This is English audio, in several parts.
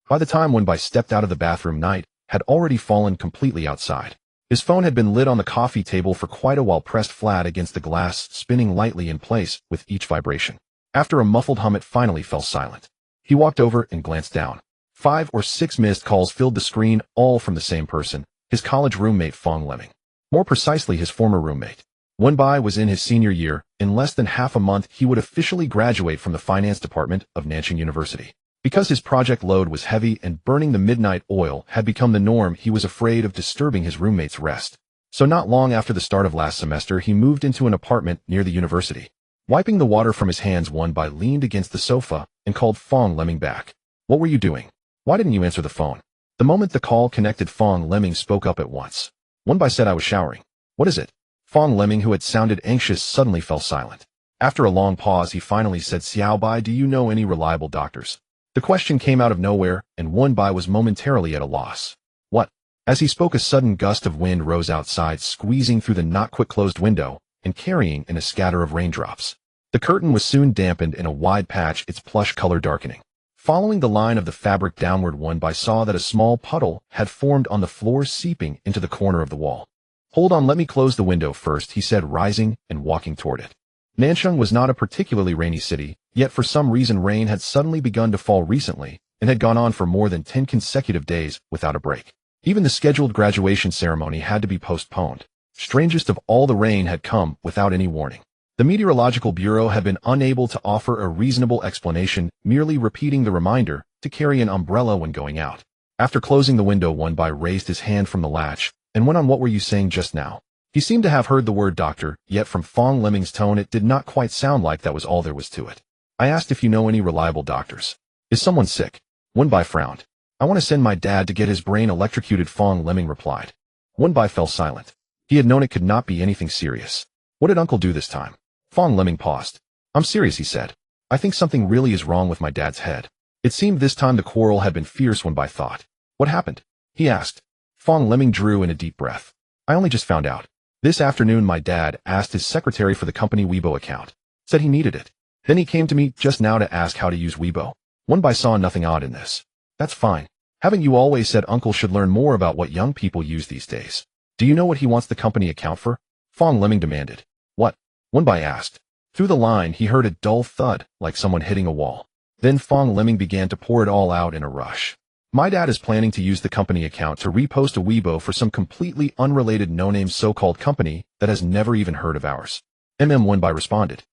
By the time Wenbai stepped out of the bathroom, night had already fallen completely outside. His phone had been lit on the coffee table for quite a while, pressed flat against the glass, spinning lightly in place with each vibration. After a muffled hum, it finally fell silent. He walked over and glanced down. 5 or 6 missed calls filled the screen, all from the same person, his college roommate Fong Lemming. More precisely, his former roommate. Wenbai was in his senior year. In less than half a month, he would officially graduate from the finance department of Nanjing University. Because his project load was heavy and burning the midnight oil had become the norm, he was afraid of disturbing his roommate's rest. So not long after the start of last semester, he moved into an apartment near the university. Wiping the water from his hands, Wenbai leaned against the sofa and called Fong Lemming back. "What were you doing? Why didn't you answer the phone?" The moment the call connected, Fong Lemming spoke up at once. Wenbai said, "I was showering." "What is it?" Fong Lemming, who had sounded anxious, suddenly fell silent. After a long pause, he finally said, "Xiaobai, do you know any reliable doctors?" The question came out of nowhere, and Wenbai was momentarily at a loss. "What?" As he spoke, a sudden gust of wind rose outside, squeezing through the not-quite-closed window and carrying in a scatter of raindrops. The curtain was soon dampened in a wide patch, its plush color darkening. Following the line of the fabric downward, Wenbai saw that a small puddle had formed on the floor, seeping into the corner of the wall. "Hold on, let me close the window first," he said, rising and walking toward it. Nanchang was not a particularly rainy city, yet for some reason rain had suddenly begun to fall recently and had gone on for more than 10 consecutive days without a break. Even the scheduled graduation ceremony had to be postponed. Strangest of all, the rain had come without any warning. The Meteorological Bureau had been unable to offer a reasonable explanation, merely repeating the reminder to carry an umbrella when going out. After closing the window, Wenbai raised his hand from the latch and went on, "What were you saying just now?" He seemed to have heard the word doctor, yet from Fong Lemming's tone it did not quite sound like that was all there was to it. "I asked if you know any reliable doctors. Is someone sick?" Wenbai frowned. "I want to send my dad to get his brain electrocuted," Fong Lemming replied. Wenbai fell silent. He had known it could not be anything serious. What did Uncle do this time? Fong Lemming paused. "I'm serious," he said. "I think something really is wrong with my dad's head." It seemed this time the quarrel had been fierce, Wenbai thought. "What happened?" he asked. Fong Lemming drew in a deep breath. "I only just found out. This afternoon my dad asked his secretary for the company Weibo account. Said he needed it. Then he came to me just now to ask how to use Weibo." Wenbai saw nothing odd in this. "That's fine. Haven't you always said Uncle should learn more about what young people use these days? Do you know what he wants the company account for?" Fong Lemming demanded. "What?" Wenbai asked. Through the line he heard a dull thud, like someone hitting a wall. Then Fong Lemming began to pour it all out in a rush. "My dad is planning to use the company account to repost a Weibo for some completely unrelated no-name so-called company that has never even heard of ours." Wenbai responded.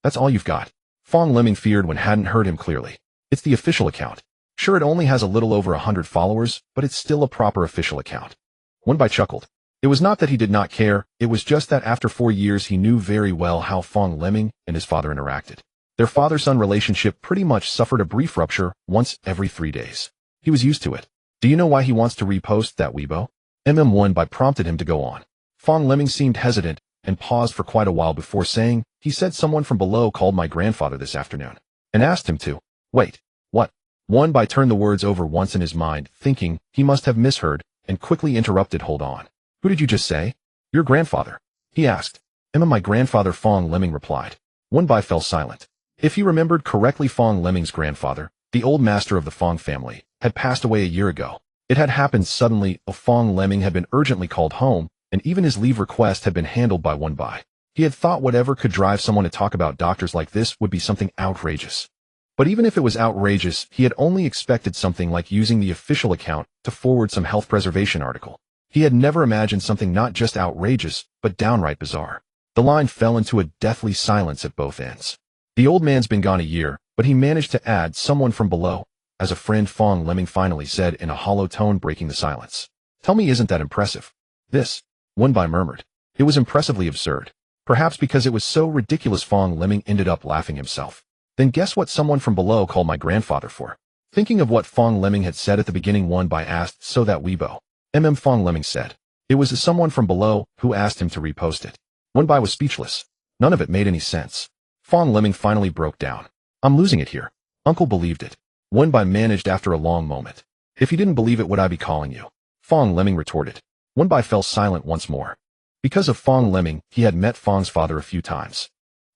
That's all you've got?" Fong Lemming feared when hadn't heard him clearly. "It's the official account. Sure, it only has a little over 100 followers, but it's still a proper official account." Wenbai chuckled. It was not that he did not care, it was just that after 4 years he knew very well how Fong Lemming and his father interacted. Their father-son relationship pretty much suffered a brief rupture once every 3 days. He was used to it. "Do you know why he wants to repost that Weibo?" Wenbai prompted him to go on. Fong Lemming seemed hesitant and paused for quite a while before saying, "He said someone from below called my grandfather this afternoon and asked him to." "Wait, what?" Wenbai turned the words over once in his mind, thinking he must have misheard, and quickly interrupted. "Hold on. Who did you just say?" "Your grandfather," he asked. "My grandfather," Fong Lemming replied. Wenbai fell silent. If he remembered correctly, Fong Lemming's grandfather, the old master of the Fong family, had passed away a year ago. It had happened suddenly. Fong Lemming had been urgently called home, and even his leave request had been handled by Wenbai. He had thought whatever could drive someone to talk about doctors like this would be something outrageous. But even if it was outrageous, he had only expected something like using the official account to forward some health preservation article. He had never imagined something not just outrageous, but downright bizarre. The line fell into a deathly silence at both ends. The old man's been gone a year, but he managed to add someone from below. As a friend, Fong Lemming finally said in a hollow tone, breaking the silence. "Tell me, isn't that impressive?" "This," Wenbai murmured. It was impressively absurd. Perhaps because it was so ridiculous, Fong Lemming ended up laughing himself. "Then guess what someone from below called my grandfather for?" Thinking of what Fong Lemming had said at the beginning, Wenbai asked, "So that Weibo?" Fong Lemming said. It was someone from below who asked him to repost it. Wenbai was speechless. None of it made any sense. Fong Lemming finally broke down. "I'm losing it here. Uncle believed it," Wenbai managed after a long moment. "If he didn't believe it, would I be calling you?" Fong Lemming retorted. Wenbai fell silent once more. Because of Fong Lemming, he had met Fong's father a few times.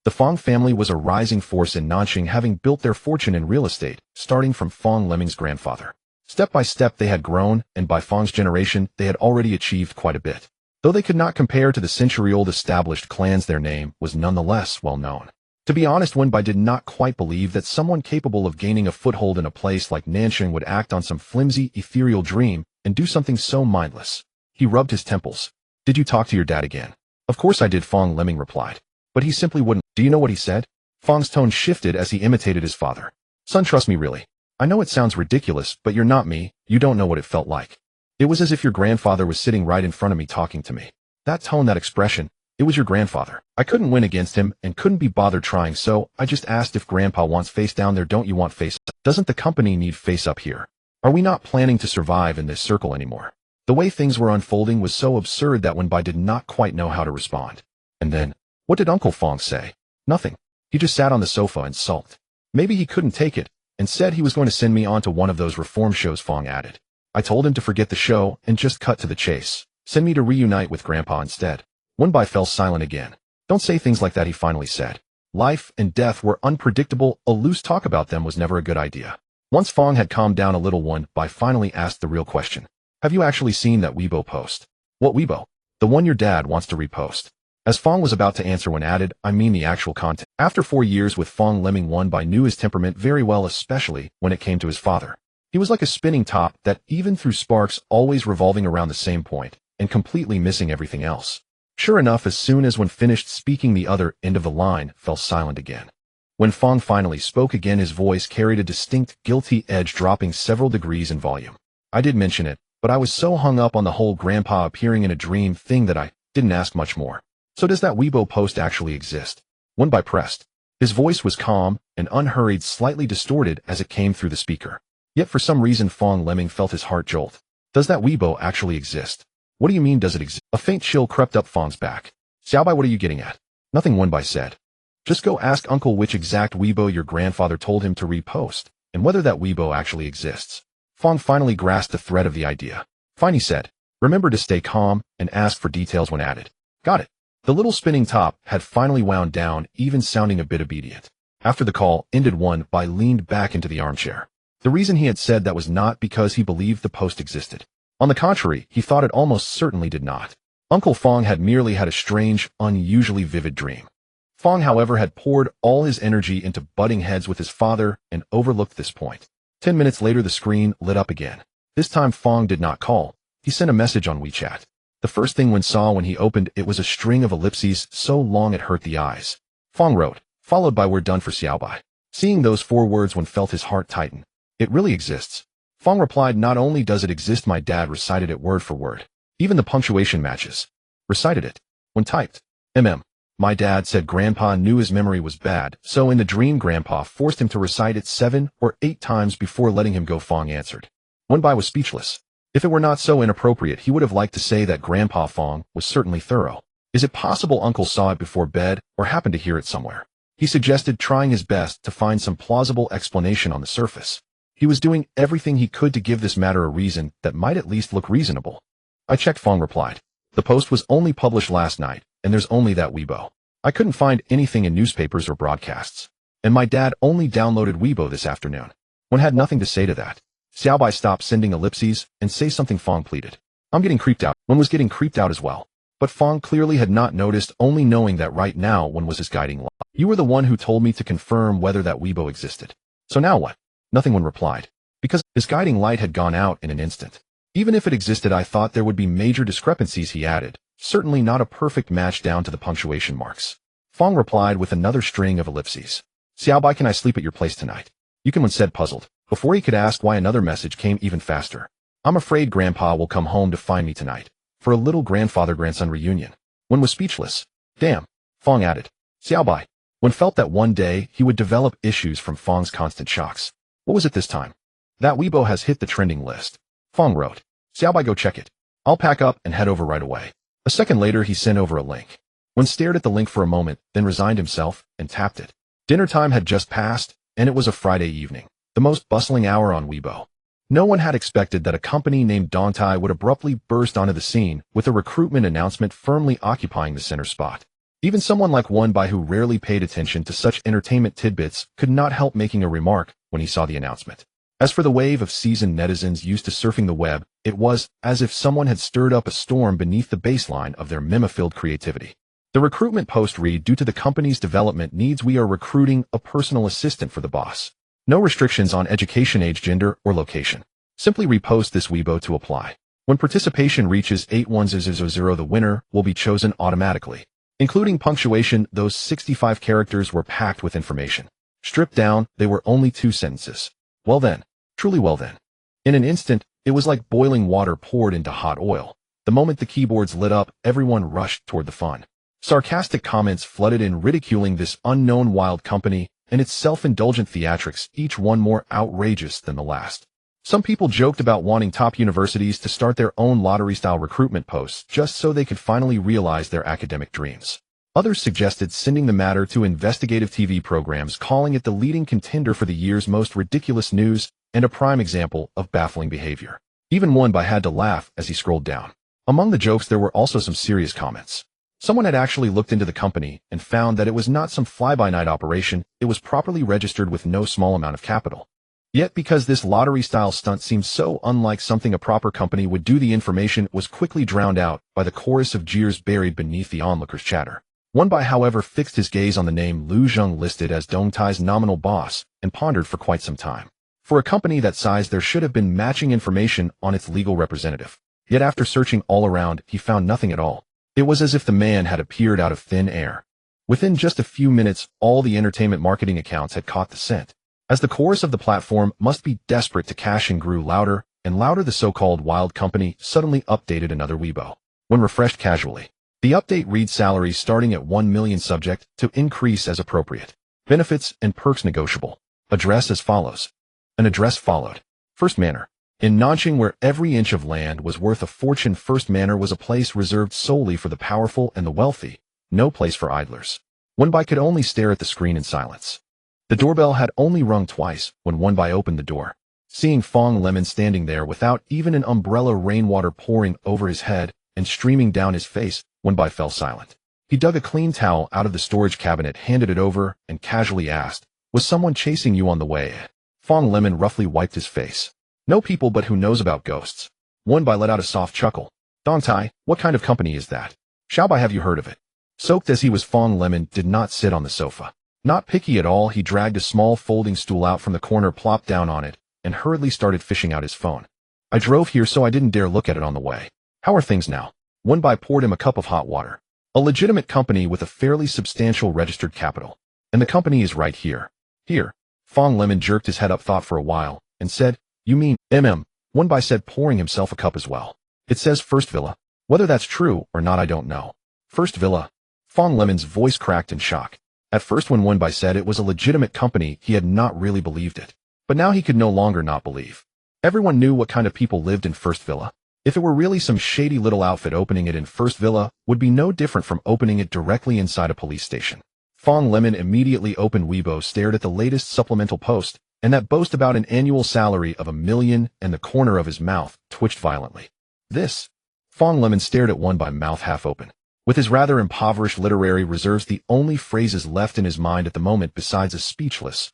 The Fong family was a rising force in Nanxing, having built their fortune in real estate, starting from Fong Lemming's grandfather. Step by step they had grown, and by Fong's generation they had already achieved quite a bit. Though they could not compare to the century-old established clans, their name was nonetheless well known. To be honest, Wenbai did not quite believe that someone capable of gaining a foothold in a place like Nanxing would act on some flimsy, ethereal dream and do something so mindless. He rubbed his temples. "Did you talk to your dad again?" "Of course I did," Fong Lemming replied. "But he simply wouldn't." "Do you know what he said?" Fong's tone shifted as he imitated his father. "Son, trust me, really. I know it sounds ridiculous, but you're not me. You don't know what it felt like. It was as if your grandfather was sitting right in front of me talking to me. That tone, that expression, it was your grandfather. I couldn't win against him and couldn't be bothered trying, so I just asked if Grandpa wants face down there, don't you want face up? Doesn't the company need face up here? Are we not planning to survive in this circle anymore?" The way things were unfolding was so absurd that Wenbai did not quite know how to respond. And then, what did Uncle Fong say? Nothing. He just sat on the sofa and sulked. Maybe he couldn't take it, and said he was going to send me on to one of those reform shows, Fong added. I told him to forget the show and just cut to the chase. Send me to reunite with Grandpa instead. Wenbai fell silent again. Don't say things like that, he finally said. Life and death were unpredictable. A loose talk about them was never a good idea. Once Fong had calmed down a little, Wenbai finally asked the real question. Have you actually seen that Weibo post? What Weibo? The one your dad wants to repost. As Fong was about to answer, when added, I mean the actual content. After 4 years with Fong Lemming, Wenbai knew his temperament very well, especially when it came to his father. He was like a spinning top that even threw sparks, always revolving around the same point and completely missing everything else. Sure enough, as soon as when finished speaking, the other end of the line fell silent again. When Fong finally spoke again, his voice carried a distinct, guilty edge, dropping several degrees in volume. I did mention it, but I was so hung up on the whole Grandpa appearing in a dream thing that I didn't ask much more. So does that Weibo post actually exist? Wenbai pressed. His voice was calm and unhurried, slightly distorted as it came through the speaker. Yet for some reason Fong Lemming felt his heart jolt. Does that Weibo actually exist? What do you mean, does it exist? A faint chill crept up Fong's back. Xiaobai, what are you getting at? Nothing, Wenbai said. Just go ask Uncle which exact Weibo your grandfather told him to repost, and whether that Weibo actually exists. Fong finally grasped the thread of the idea. Fine, he said. Remember to stay calm and ask for details when added. Got it. The little spinning top had finally wound down, even sounding a bit obedient. After the call ended, Wenbai leaned back into the armchair. The reason he had said that was not because he believed the post existed. On the contrary, he thought it almost certainly did not. Uncle Fong had merely had a strange, unusually vivid dream. Fong, however, had poured all his energy into butting heads with his father and overlooked this point. 10 minutes later, the screen lit up again. This time Fong did not call. He sent a message on WeChat. The first thing Wen saw when he opened it was a string of ellipses so long it hurt the eyes. Fong wrote, followed by "We're done for Xiaobai." Seeing those 4 words, Wen felt his heart tighten. It really exists. Fong replied, not only does it exist, my dad recited it word for word. Even the punctuation matches. Recited it. Wen typed, My dad said Grandpa knew his memory was bad, so in the dream Grandpa forced him to recite it 7 or 8 times before letting him go, Fong answered. Wenbai was speechless. If it were not so inappropriate, he would have liked to say that Grandpa Fong was certainly thorough. Is it possible Uncle saw it before bed or happened to hear it somewhere? He suggested, trying his best to find some plausible explanation on the surface. He was doing everything he could to give this matter a reason that might at least look reasonable. I checked, Fong replied. The post was only published last night, and there's only that Weibo. I couldn't find anything in newspapers or broadcasts. And my dad only downloaded Weibo this afternoon. One had nothing to say to that. Xiaobai, stop sending ellipses and say something, Fong pleaded. I'm getting creeped out. One was getting creeped out as well. But Fong clearly had not noticed, only knowing that right now one was his guiding light. You were the one who told me to confirm whether that Weibo existed. So now what? Nothing, one replied. Because his guiding light had gone out in an instant. Even if it existed, I thought there would be major discrepancies, he added. Certainly not a perfect match down to the punctuation marks. Fong replied with another string of ellipses. Xiaobai, can I sleep at your place tonight? Yukin said, puzzled. Before he could ask why, another message came even faster. I'm afraid Grandpa will come home to find me tonight. For a little grandfather-grandson reunion. Wen was speechless. Damn, Fong added. Xiaobai. Wen felt that one day he would develop issues from Fong's constant shocks. What was it this time? That Weibo has hit the trending list. Fong wrote. Xiaobai, go check it. I'll pack up and head over right away. A second later, he sent over a link. Wen stared at the link for a moment, then resigned himself and tapped it. Dinner time had just passed, and it was a Friday evening. The most bustling hour on Weibo. No one had expected that a company named Dongtai would abruptly burst onto the scene with a recruitment announcement firmly occupying the center spot. Even someone like One By who rarely paid attention to such entertainment tidbits could not help making a remark when he saw the announcement. As for the wave of seasoned netizens used to surfing the web, it was as if someone had stirred up a storm beneath the baseline of their meme-filled creativity. The recruitment post read, due to the company's development needs, we are recruiting a personal assistant for the boss. No restrictions on education, age, gender, or location. Simply repost this Weibo to apply. When participation reaches 81000, the winner will be chosen automatically. Including punctuation, those 65 characters were packed with information. Stripped down, they were only 2 sentences. Well then, truly well then. In an instant, it was like boiling water poured into hot oil. The moment the keyboards lit up, everyone rushed toward the fun. Sarcastic comments flooded in, ridiculing this unknown wild company and its self-indulgent theatrics, each one more outrageous than the last. Some people joked about wanting top universities to start their own lottery-style recruitment posts just so they could finally realize their academic dreams. Others suggested sending the matter to investigative TV programs, calling it the leading contender for the year's most ridiculous news and a prime example of baffling behavior. Even One By had to laugh as he scrolled down. Among the jokes there were also some serious comments. Someone had actually looked into the company and found that it was not some fly-by-night operation, it was properly registered with no small amount of capital. Yet because this lottery-style stunt seemed so unlike something a proper company would do, the information was quickly drowned out by the chorus of jeers buried beneath the onlookers' chatter. One By, however, fixed his gaze on the name Lu Zheng listed as Dong Tai's nominal boss and pondered for quite some time. For a company that size, there should have been matching information on its legal representative. Yet after searching all around, he found nothing at all. It was as if the man had appeared out of thin air. Within just a few minutes, all the entertainment marketing accounts had caught the scent. As the chorus of the platform must be desperate to cash in grew louder and louder, the so-called wild company suddenly updated another Weibo. When refreshed casually, the update reads, salaries starting at 1 million, subject to increase as appropriate. Benefits and perks negotiable. Address as follows. An address followed. First Manor. In Nanjing, where every inch of land was worth a fortune, First Manor was a place reserved solely for the powerful and the wealthy, no place for idlers. One By could only stare at the screen in silence. The doorbell had only rung twice when One By opened the door. Seeing Fong Lemon standing there without even an umbrella, rainwater pouring over his head and streaming down his face, One By fell silent. He dug a clean towel out of the storage cabinet, handed it over, and casually asked, "Was someone chasing you on the way?" Fong Lemon roughly wiped his face. "No people, but who knows about ghosts?" One By let out a soft chuckle. "Dong Tai, what kind of company is that? Xiao Bai, have you heard of it?" Soaked as he was, Fong Lemon did not sit on the sofa. Not picky at all, he dragged a small folding stool out from the corner, plopped down on it, and hurriedly started fishing out his phone. "I drove here so I didn't dare look at it on the way. How are things now?" One By poured him a cup of hot water. "A legitimate company with a fairly substantial registered capital. And the company is right here." "Here." Fong Lemon jerked his head up, thought for a while, and said, "You mean, One By said, pouring himself a cup as well. "It says First Villa. Whether that's true or not, I don't know." "First Villa?" Fong Lemon's voice cracked in shock. At first, when One By said it was a legitimate company, he had not really believed it. But now he could no longer not believe. Everyone knew what kind of people lived in First Villa. If it were really some shady little outfit, opening it in First Villa would be no different from opening it directly inside a police station. Fong Lemon immediately opened Weibo, stared at the latest supplemental post, and that boast about an annual salary of 1 million, and the corner of his mouth twitched violently. This? Fong Lemon stared at One By, mouth half open. With his rather impoverished literary reserves, the only phrases left in his mind at the moment, besides a speechless,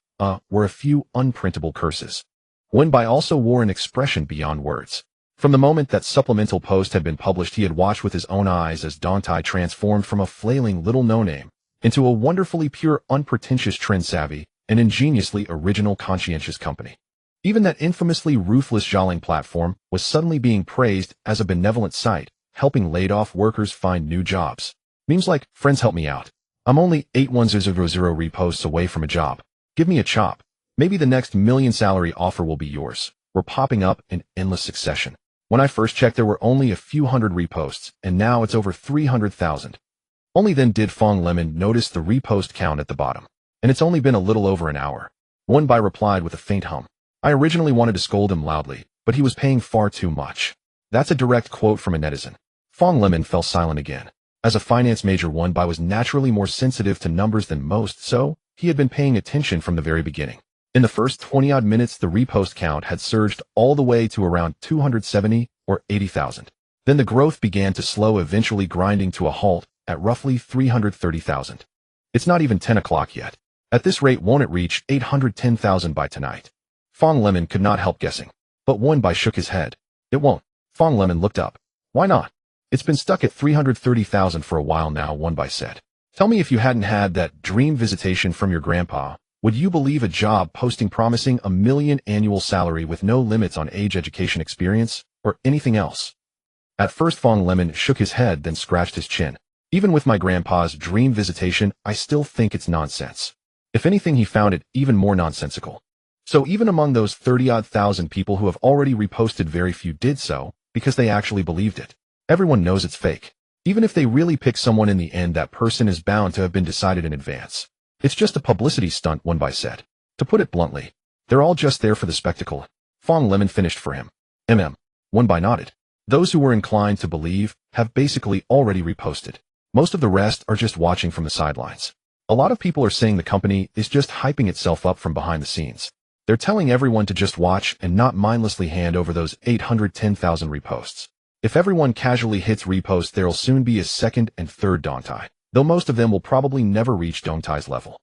were a few unprintable curses. One By also wore an expression beyond words. From the moment that supplemental post had been published, he had watched with his own eyes as Dong Tai transformed from a flailing little no-name into a wonderfully pure, unpretentious, trend-savvy, and ingeniously original, conscientious company. Even that infamously ruthless Jialing platform was suddenly being praised as a benevolent site, helping laid-off workers find new jobs. Memes like, "Friends, help me out. I'm only 81000 reposts away from a job. Give me a chop. Maybe the next million salary offer will be yours," were popping up in endless succession. When I first checked, there were only a few hundred reposts, and now it's over 300,000. Only then did Fong Lemon notice the repost count at the bottom. "And it's only been a little over an hour." One By replied with a faint hum. I originally wanted to scold him loudly, but he was paying far too much. That's a direct quote from a netizen. Fong Lemon fell silent again. As a finance major, One By was naturally more sensitive to numbers than most, so he had been paying attention from the very beginning. In the first 20-odd minutes, the repost count had surged all the way to around 270 or 80,000. Then the growth began to slow, eventually grinding to a halt at roughly 330,000. It's not even 10 o'clock yet. At this rate, won't it reach 810,000 by tonight? Fong Lemon could not help guessing, but Wenbai shook his head. It won't. Fong Lemon looked up. Why not? It's been stuck at 330,000 for a while now, Wenbai said. Tell me, if you hadn't had that dream visitation from your grandpa, would you believe a job posting promising $1 million annual salary with no limits on age, education, experience, or anything else? At first, Fong Lemon shook his head, then scratched his chin. Even with my grandpa's dream visitation, I still think it's nonsense. If anything, he found it even more nonsensical. So even among those 30-odd thousand people who have already reposted, very few did so because they actually believed it. Everyone knows it's fake. Even if they really pick someone in the end, that person is bound to have been decided in advance. It's just a publicity stunt, Wenbai said. To put it bluntly, they're all just there for the spectacle. Fong Lemon finished for him. Wenbai nodded. Those who were inclined to believe have basically already reposted. Most of the rest are just watching from the sidelines. A lot of people are saying the company is just hyping itself up from behind the scenes. They're telling everyone to just watch and not mindlessly hand over those 810,000 reposts. If everyone casually hits repost, there'll soon be a second and third Dongtai, though most of them will probably never reach Dongtai's level.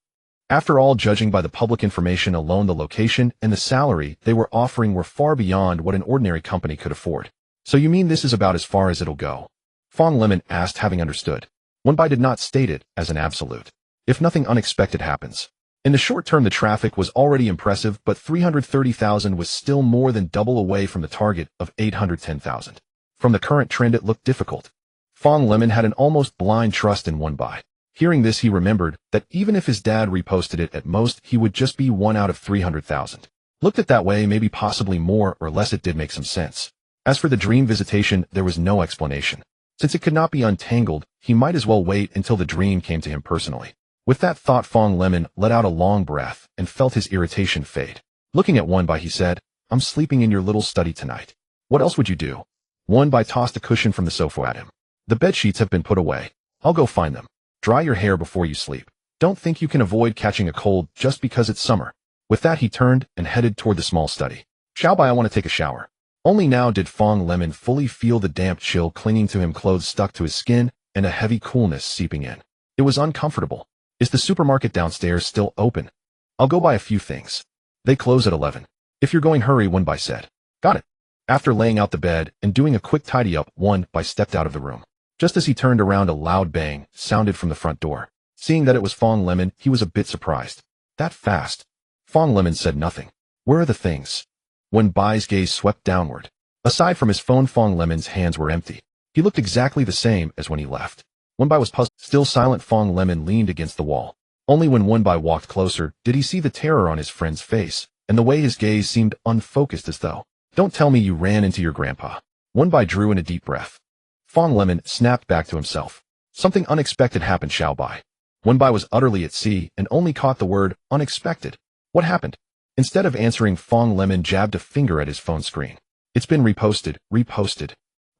After all, judging by the public information alone, the location and the salary they were offering were far beyond what an ordinary company could afford. So you mean this is about as far as it'll go? Fong Lemon asked, having understood. Wenbai did not state it as an absolute. If nothing unexpected happens. In the short term, the traffic was already impressive, but 330,000 was still more than double away from the target of 810,000. From the current trend, it looked difficult. Fong Lemon had an almost blind trust in Wenbai. Hearing this, he remembered that even if his dad reposted it, at most he would just be 1 out of 300,000. Looked at that way, maybe possibly more or less, it did make some sense. As for the dream visitation, there was no explanation. Since it could not be untangled, he might as well wait until the dream came to him personally. With that thought, Fong Lemon let out a long breath and felt his irritation fade. Looking at Wenbai, he said, I'm sleeping in your little study tonight. What else would you do? Wenbai tossed a cushion from the sofa at him. The bedsheets have been put away. I'll go find them. Dry your hair before you sleep. Don't think you can avoid catching a cold just because it's summer. With that, he turned and headed toward the small study. Xiaobai, I want to take a shower. Only now did Fong Lemon fully feel the damp chill clinging to him, clothes stuck to his skin, and a heavy coolness seeping in. It was uncomfortable. Is the supermarket downstairs still open? I'll go buy a few things. They close at 11. If you're going, hurry, Wenbai said. Got it. After laying out the bed and doing a quick tidy-up, Wenbai stepped out of the room. Just as he turned around, a loud bang sounded from the front door. Seeing that it was Fong Lemon, he was a bit surprised. That fast? Fong Lemon said nothing. Where are the things? Wenbai's gaze swept downward. Aside from his phone, Fong Lemon's hands were empty. He looked exactly the same as when he left. Wenbai was puzzled. Still silent, Fong Lemon leaned against the wall. Only when Wenbai walked closer did he see the terror on his friend's face, and the way his gaze seemed unfocused, as though. Don't tell me you ran into your grandpa. Wenbai drew in a deep breath. Fong Lemon snapped back to himself. Something unexpected happened, Xiaobai. Wenbai was utterly at sea and only caught the word unexpected. What happened? Instead of answering, Fong Lemon jabbed a finger at his phone screen. It's been reposted.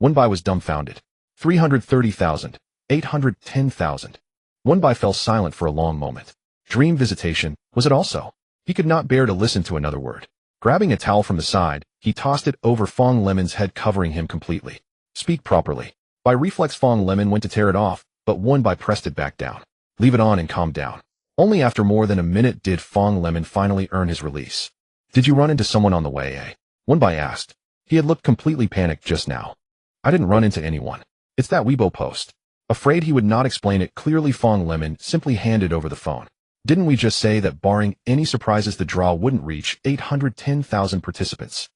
Wenbai was dumbfounded. 330,000. 810,000. Wenbai fell silent for a long moment. Dream visitation, was it also? He could not bear to listen to another word. Grabbing a towel from the side, he tossed it over Fong Lemon's head, covering him completely. Speak properly. By reflex, Fong Lemon went to tear it off, but Wenbai pressed it back down. Leave it on and calm down. Only after more than a minute did Fong Lemon finally earn his release. Did you run into someone on the way, eh? Wenbai asked. He had looked completely panicked just now. I didn't run into anyone. It's that Weibo post. Afraid he would not explain it clearly, Fong Lemon simply handed over the phone. Didn't we just say that barring any surprises the draw wouldn't reach 810,000 participants?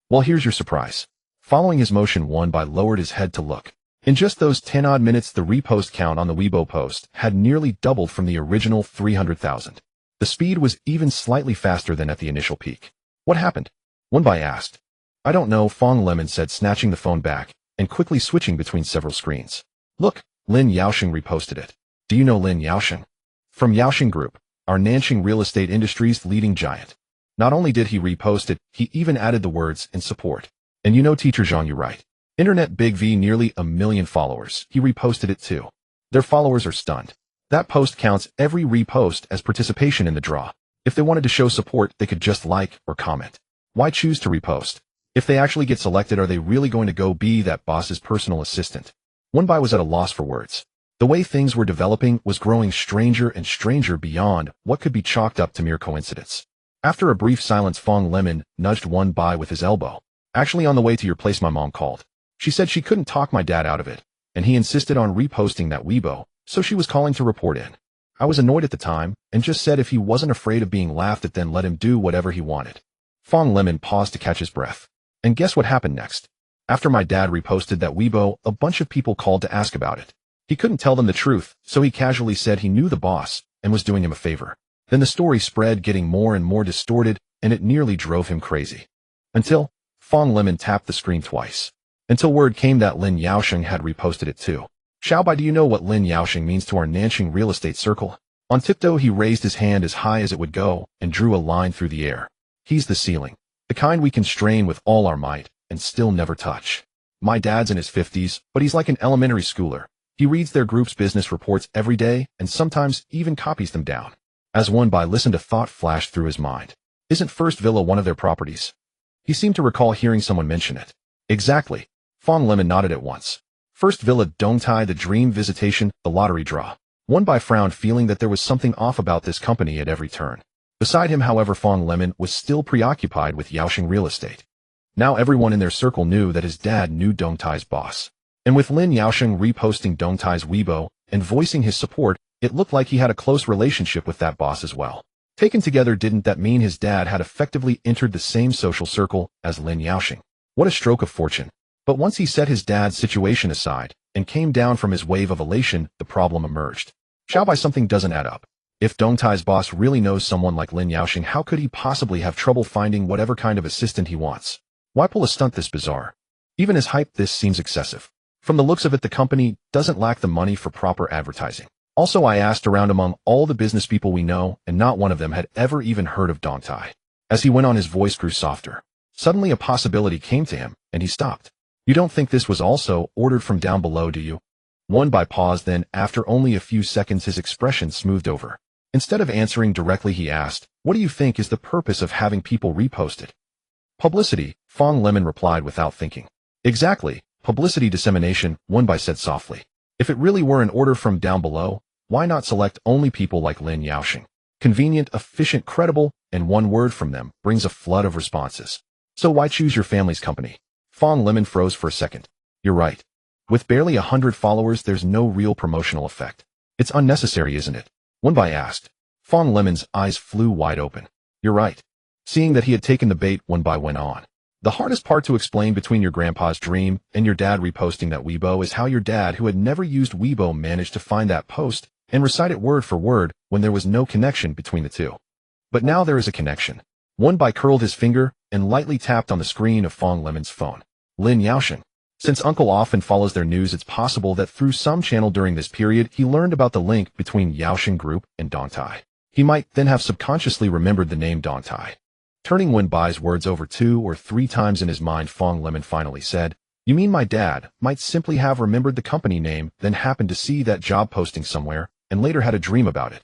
Well, here's your surprise. Following his motion, Wenbai lowered his head to look. In just those 10-odd minutes, the repost count on the Weibo post had nearly doubled from the original 300,000. The speed was even slightly faster than at the initial peak. What happened? Wenbai asked. I don't know, Fong Lemon said, snatching the phone back and quickly switching between several screens. Look, Lin Yaosheng reposted it. Do you know Lin Yaosheng? From Yaosheng Group, our Nanxing real estate industry's leading giant. Not only did he repost it, he even added the words in support. And you know, Teacher Zhang, you right. Internet Big V, nearly 1 million followers. He reposted it too. Their followers are stunned. That post counts every repost as participation in the draw. If they wanted to show support, they could just like or comment. Why choose to repost? If they actually get selected, are they really going to go be that boss's personal assistant? Wenbai was at a loss for words. The way things were developing was growing stranger and stranger beyond what could be chalked up to mere coincidence. After a brief silence, Fong Lemon nudged One Bai with his elbow. Actually, on the way to your place, my mom called. She said she couldn't talk my dad out of it, and he insisted on reposting that Weibo, so she was calling to report in. I was annoyed at the time, and just said if he wasn't afraid of being laughed at, then let him do whatever he wanted. Fong Lemon paused to catch his breath. And guess what happened next? After my dad reposted that Weibo, a bunch of people called to ask about it. He couldn't tell them the truth, so he casually said he knew the boss and was doing him a favor. Then the story spread, getting more and more distorted, and it nearly drove him crazy. Until Fong Lemon tapped the screen twice. Until word came that Lin Yaosheng had reposted it too. Xiaobai, do you know what Lin Yaosheng means to our Nanxing real estate circle? On tiptoe, he raised his hand as high as it would go and drew a line through the air. He's the ceiling. The kind we can strain with all our might and still never touch. My dad's in his 50s, but he's like an elementary schooler. He reads their group's business reports every day and sometimes even copies them down. As One Bai listened, a thought flashed through his mind. Isn't First Villa one of their properties? He seemed to recall hearing someone mention it. Exactly. Fong Lemon nodded at once. First Villa, Dongtai, the dream visitation, the lottery draw. One Bai frowned, feeling that there was something off about this company at every turn. Beside him, however, Fong Lemon was still preoccupied with Yaosheng real estate. Now everyone in their circle knew that his dad knew Dongtai's boss. And with Lin Yaosheng reposting Dongtai's Weibo and voicing his support, it looked like he had a close relationship with that boss as well. Taken together, didn't that mean his dad had effectively entered the same social circle as Lin Yaosheng? What a stroke of fortune. But once he set his dad's situation aside and came down from his wave of elation, the problem emerged. Xiaobai, something doesn't add up. If Dongtai's boss really knows someone like Lin Yaosheng, how could he possibly have trouble finding whatever kind of assistant he wants? Why pull a stunt this bizarre? Even as hype, this seems excessive. From the looks of it, the company doesn't lack the money for proper advertising. Also, I asked around among all the business people we know, and not one of them had ever even heard of Dongtai. As he went on, his voice grew softer. Suddenly a possibility came to him, and he stopped. You don't think this was also ordered from down below, do you? One Bai paused, then, after only a few seconds, his expression smoothed over. Instead of answering directly, he asked, what do you think is the purpose of having people repost it? Publicity, Fong Lemon replied without thinking. Exactly, publicity dissemination, One Bai said softly. If it really were an order from down below, why not select only people like Lin Yaosheng? Convenient, efficient, credible, and one word from them brings a flood of responses. So why choose your family's company? Fong Lemon froze for a second. You're right. With barely 100 followers, there's no real promotional effect. It's unnecessary, isn't it? One Bai asked. Fong Lemon's eyes flew wide open. You're right. Seeing that he had taken the bait, One Bai went on. The hardest part to explain between your grandpa's dream and your dad reposting that Weibo is how your dad, who had never used Weibo, managed to find that post and recite it word for word when there was no connection between the two. But now there is a connection. One Bai curled his finger and lightly tapped on the screen of Fong Lemon's phone. Lin Yaosheng. Since Uncle often follows their news, it's possible that through some channel during this period, he learned about the link between Yaosheng Group and Dongtai. He might then have subconsciously remembered the name Dongtai. Turning Wen Bai's words over 2 or 3 times in his mind, Fong Lemon finally said, you mean my dad might simply have remembered the company name, then happened to see that job posting somewhere, and later had a dream about it.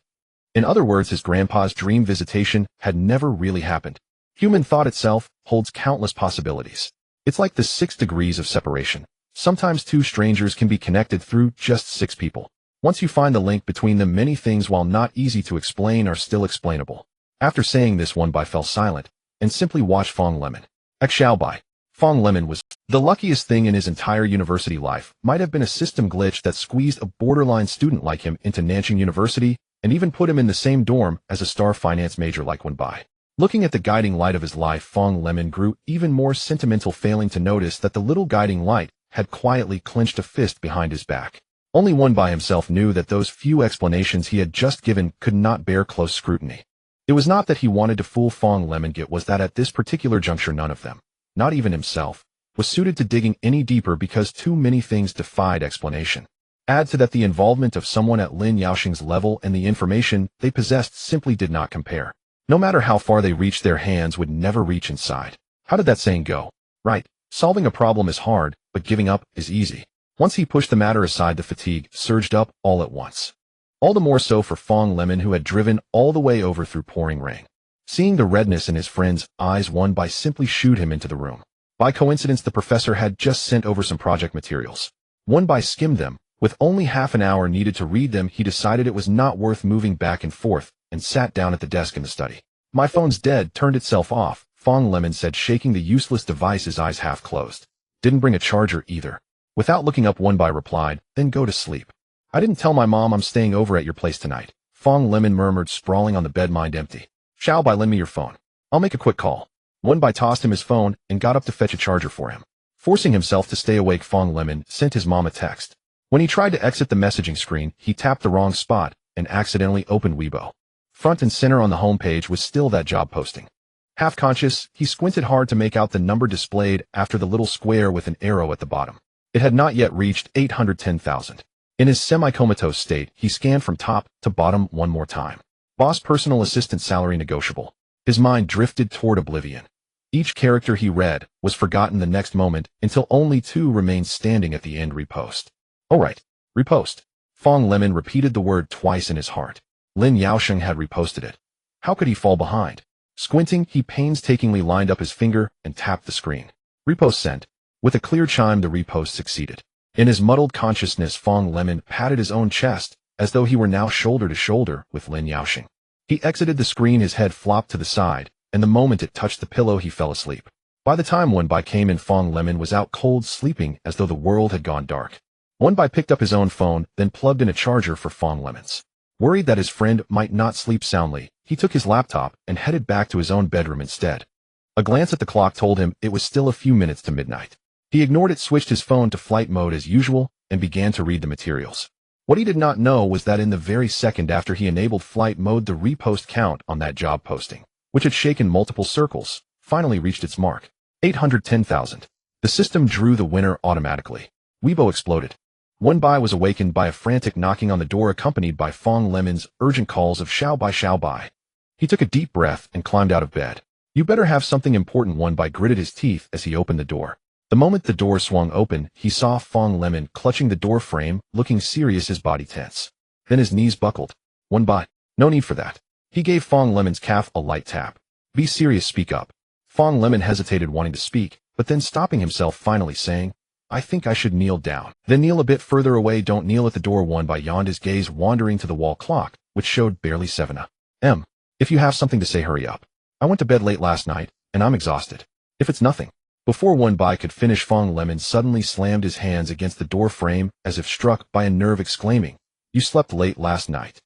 In other words, his grandpa's dream visitation had never really happened. Human thought itself holds countless possibilities. It's like the 6 degrees of separation. Sometimes 2 strangers can be connected through just 6 people. Once you find the link between them, many things, while not easy to explain, are still explainable. After saying this, One Bai fell silent and simply watched Fong Lemon. At Xiaobai, Fong Lemon was the luckiest thing in his entire university life. Might have been a system glitch that squeezed a borderline student like him into Nanxing University and even put him in the same dorm as a star finance major like One Bai. Looking at the guiding light of his life, Fong Lemon grew even more sentimental, failing to notice that the little guiding light had quietly clenched a fist behind his back. Only One Bai himself knew that those few explanations he had just given could not bear close scrutiny. It was not that he wanted to fool Fong Lemon, it was that at this particular juncture none of them, not even himself, was suited to digging any deeper because too many things defied explanation. Add to that the involvement of someone at Lin Yaosheng's level, and the information they possessed simply did not compare. No matter how far they reached, their hands would never reach inside. How did that saying go? Right, solving a problem is hard, but giving up is easy. Once he pushed the matter aside, the fatigue surged up all at once. All the more so for Fong Lemon, who had driven all the way over through pouring rain. Seeing the redness in his friend's eyes, One Bai simply shooed him into the room. By coincidence, the professor had just sent over some project materials. One Bai skimmed them, With only half an hour needed to read them, he decided it was not worth moving back and forth and sat down at the desk in the study. My phone's dead, turned itself off, Fong Lemon said, shaking the useless device, his eyes half closed. Didn't bring a charger either. Without looking up, One Bai replied, then go to sleep. I didn't tell my mom I'm staying over at your place tonight. Fong Lemon murmured, sprawling on the bed, mind empty. Xiao Bai, lend me your phone. I'll make a quick call. One Bai tossed him his phone and got up to fetch a charger for him. Forcing himself to stay awake, Fong Lemon sent his mom a text. When he tried to exit the messaging screen, he tapped the wrong spot and accidentally opened Weibo. Front and center on the homepage was still that job posting. Half conscious, he squinted hard to make out the number displayed after the little square with an arrow at the bottom. It had not yet reached 810,000. In his semi-comatose state, he scanned from top to bottom one more time. Boss, personal assistant, salary negotiable. His mind drifted toward oblivion. Each character he read was forgotten the next moment until only 2 remained standing at the end. Repost. Oh right, repost. Fong Lemon repeated the word twice in his heart. Lin Yaosheng had reposted it. How could he fall behind? Squinting, he painstakingly lined up his finger and tapped the screen. Repost sent. With a clear chime, the repost succeeded. In his muddled consciousness, Fong Lemon patted his own chest as though he were now shoulder to shoulder with Lin Yaosheng. He exited the screen, his head flopped to the side, and the moment it touched the pillow, he fell asleep. By the time One Bai came in, Fong Lemon was out cold, sleeping as though the world had gone dark. One Bai picked up his own phone, then plugged in a charger for Fong Lemon's. Worried that his friend might not sleep soundly, he took his laptop and headed back to his own bedroom instead. A glance at the clock told him it was still a few minutes to midnight. He ignored it, switched his phone to flight mode as usual, and began to read the materials. What he did not know was that in the very second after he enabled flight mode, the repost count on that job posting, which had shaken multiple circles, finally reached its mark. 810,000. The system drew the winner automatically. Weibo exploded. One Bai was awakened by a frantic knocking on the door, accompanied by Fong Lemon's urgent calls of Xiao Bai, Xiao Bai. He took a deep breath and climbed out of bed. You better have something important, One Bai gritted his teeth as he opened the door. The moment the door swung open, he saw Fong Lemon clutching the door frame, looking serious, his body tense. Then his knees buckled. One Bai, no need for that. He gave Fong Lemon's calf a light tap. Be serious, speak up. Fong Lemon hesitated, wanting to speak, but then stopping himself, finally saying, I think I should kneel down. Then kneel a bit further away. Don't kneel at the door, One Bai yawned, his gaze wandering to the wall clock, which showed barely 7 a.m. If you have something to say, hurry up. I went to bed late last night, and I'm exhausted. If it's nothing. Before One Bai could finish, Fong Lemon suddenly slammed his hands against the door frame as if struck by a nerve, exclaiming, You slept late last night.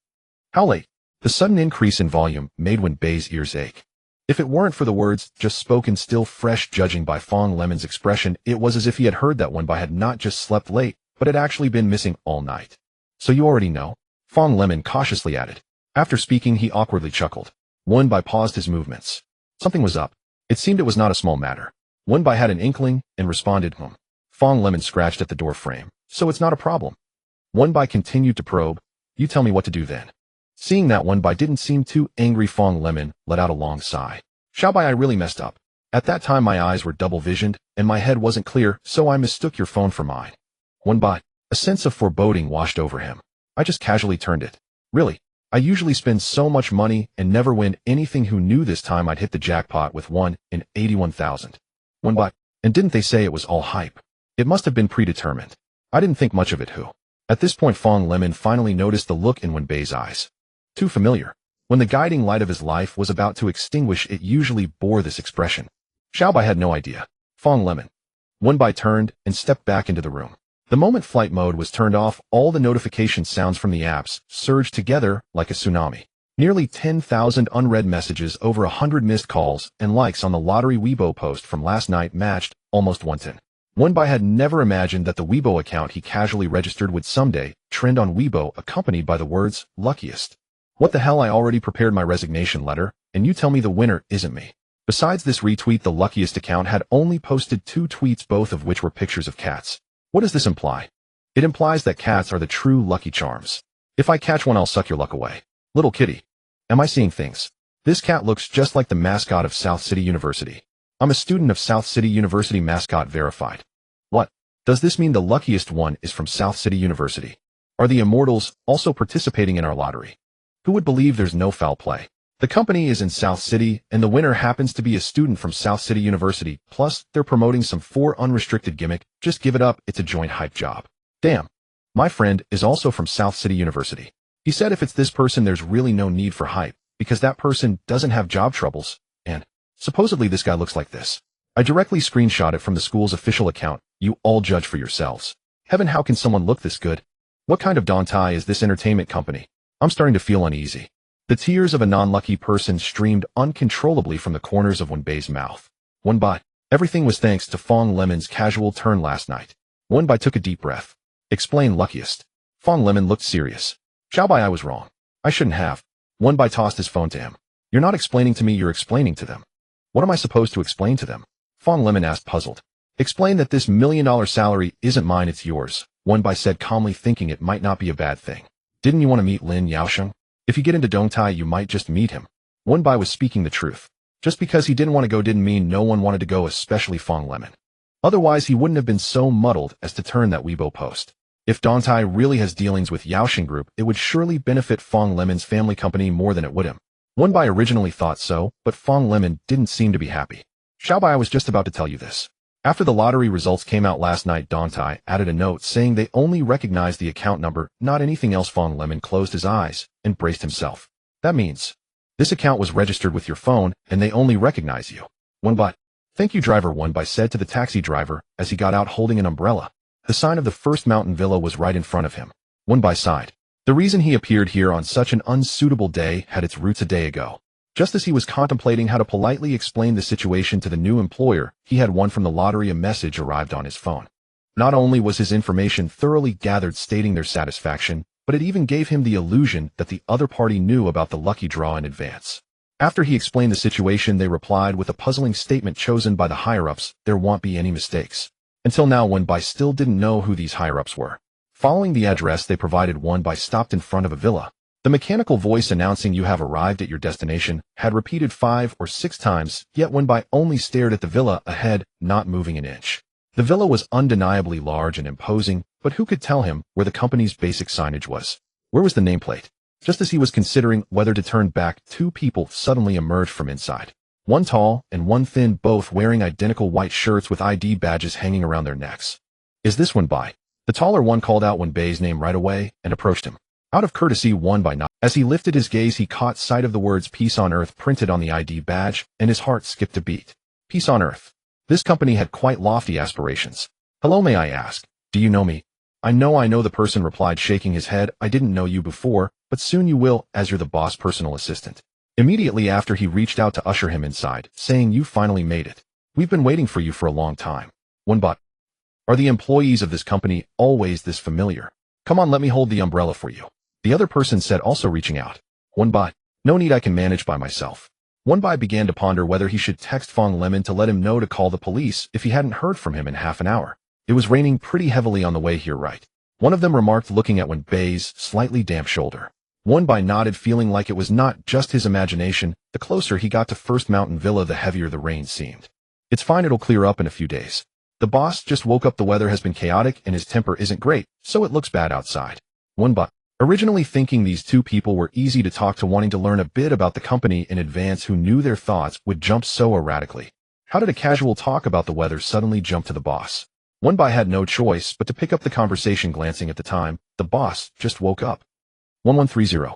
How late? The sudden increase in volume made One Bai's ears ache. If it weren't for the words just spoken, still fresh, judging by Fong Lemon's expression, it was as if he had heard that One Bai had not just slept late, but had actually been missing all night. So you already know? Fong Lemon cautiously added. After speaking, he awkwardly chuckled. One Bai paused his movements. Something was up. It seemed it was not a small matter. One Bai had an inkling and responded, Fong Lemon scratched at the door frame. So it's not a problem. One Bai continued to probe. You tell me what to do then. Seeing that One Bai didn't seem too angry, Fong Lemon let out a long sigh. Xiao Bai, I really messed up. At that time my eyes were double-visioned, and my head wasn't clear, so I mistook your phone for mine. One Bai. A sense of foreboding washed over him. I just casually turned it. Really? I usually spend so much money and never win anything. Who knew this time I'd hit the jackpot with 1 in 81,000. One Bai. And didn't they say it was all hype? It must have been predetermined. I didn't think much of it. Who? At this point Fong Lemon finally noticed the look in One Bai's eyes. Too familiar. When the guiding light of his life was about to extinguish, it usually bore this expression. Xiao Bai had no idea. Fong Lemon. One Bai turned and stepped back into the room. The moment flight mode was turned off, all the notification sounds from the apps surged together like a tsunami. Nearly 10,000 unread messages, over 100 missed calls, and likes on the lottery Weibo post from last night matched almost 110. One Bai had never imagined that the Weibo account he casually registered would someday trend on Weibo, accompanied by the words, luckiest. What the hell, I already prepared my resignation letter, and you tell me the winner isn't me. Besides this retweet, the luckiest account had only posted 2 tweets, both of which were pictures of cats. What does this imply? It implies that cats are the true Lucky Charms. If I catch one, I'll suck your luck away. Little kitty. Am I seeing things? This cat looks just like the mascot of South City University. I'm a student of South City University, mascot verified. What? Does this mean the luckiest one is from South City University? Are the immortals also participating in our lottery? Who would believe there's no foul play? The company is in South City, and the winner happens to be a student from South City University, plus they're promoting some 4 unrestricted gimmick. Just give it up, it's a joint hype job. Damn. My friend is also from South City University. He said if it's this person there's really no need for hype, because that person doesn't have job troubles, and supposedly this guy looks like this. I directly screenshot it from the school's official account. You all judge for yourselves. Heaven, how can someone look this good? What kind of Dontai is this entertainment company? I'm starting to feel uneasy. The tears of a non-lucky person streamed uncontrollably from the corners of Wenbei's mouth. Wenbai. Everything was thanks to Fong Lemon's casual turn last night. Wenbai took a deep breath. Explain, luckiest. Fong Lemon looked serious. Xiaobai, I was wrong. I shouldn't have. Wenbai tossed his phone to him. You're not explaining to me, you're explaining to them. What am I supposed to explain to them? Fong Lemon asked, puzzled. Explain that this $1 million salary isn't mine, it's yours, Wenbai said calmly, thinking it might not be a bad thing. Didn't you want to meet Lin Yaosheng? If you get into Dongtai, you might just meet him. Wenbai was speaking the truth. Just because he didn't want to go didn't mean no one wanted to go, especially Fong Lemon. Otherwise, he wouldn't have been so muddled as to turn that Weibo post. If Dongtai really has dealings with Yaosheng Group, it would surely benefit Fong Lemon's family company more than it would him. Wenbai originally thought so, but Fong Lemon didn't seem to be happy. Xiaobai, I was just about to tell you this. After the lottery results came out last night, Dongtai added a note saying they only recognized the account number, not anything else. Fong Lemon closed his eyes and braced himself. That means this account was registered with your phone and they only recognize you. Wenbai. Thank you, driver, Wenbai said to the taxi driver as he got out holding an umbrella. The sign of the first mountain villa was right in front of him. Wenbai sighed. The reason he appeared here on such an unsuitable day had its roots a day ago. Just as he was contemplating how to politely explain the situation to the new employer, he had won from the lottery. A message arrived on his phone. Not only was his information thoroughly gathered stating their satisfaction, but it even gave him the illusion that the other party knew about the lucky draw in advance. After he explained the situation, they replied with a puzzling statement chosen by the higher-ups, there won't be any mistakes. Until now, Wenbai still didn't know who these higher-ups were. Following the address they provided, Wenbai stopped in front of a villa. The mechanical voice announcing you have arrived at your destination had repeated 5 or 6 times, yet Wenbai only stared at the villa ahead, not moving an inch. The villa was undeniably large and imposing, but who could tell him where the company's basic signage was? Where was the nameplate? Just as he was considering whether to turn back, 2 people suddenly emerged from inside. One tall and one thin, both wearing identical white shirts with ID badges hanging around their necks. Is this Wenbai? The taller one called out Wenbei's name right away and approached him. Out of courtesy, Wenbai nodded. As he lifted his gaze, he caught sight of the words Peace on Earth printed on the ID badge, and his heart skipped a beat. Peace on Earth. This company had quite lofty aspirations. Hello, may I ask, do you know me? I know, the person replied, shaking his head. I didn't know you before, but soon you will, as you're the boss' personal assistant. Immediately after, he reached out to usher him inside, saying, you finally made it. We've been waiting for you for a long time. Wenbai. Are the employees of this company always this familiar? Come on, let me hold the umbrella for you. The other person said, also reaching out. Wenbai. No need, I can manage by myself. Wenbai began to ponder whether he should text Fong Lemon to let him know to call the police if he hadn't heard from him in half an hour. It was raining pretty heavily on the way here, right? One of them remarked, looking at Wenbei's slightly damp shoulder. Wenbai nodded, feeling like it was not just his imagination. The closer he got to First Mountain Villa, the heavier the rain seemed. It's fine, it'll clear up in a few days. The boss just woke up, the weather has been chaotic and his temper isn't great, so it looks bad outside. Wenbai. Originally thinking these 2 people were easy to talk to, wanting to learn a bit about the company in advance, who knew their thoughts would jump so erratically. How did a casual talk about the weather suddenly jump to the boss? Wenbai had no choice but to pick up the conversation, glancing at the time. The boss just woke up. 1130.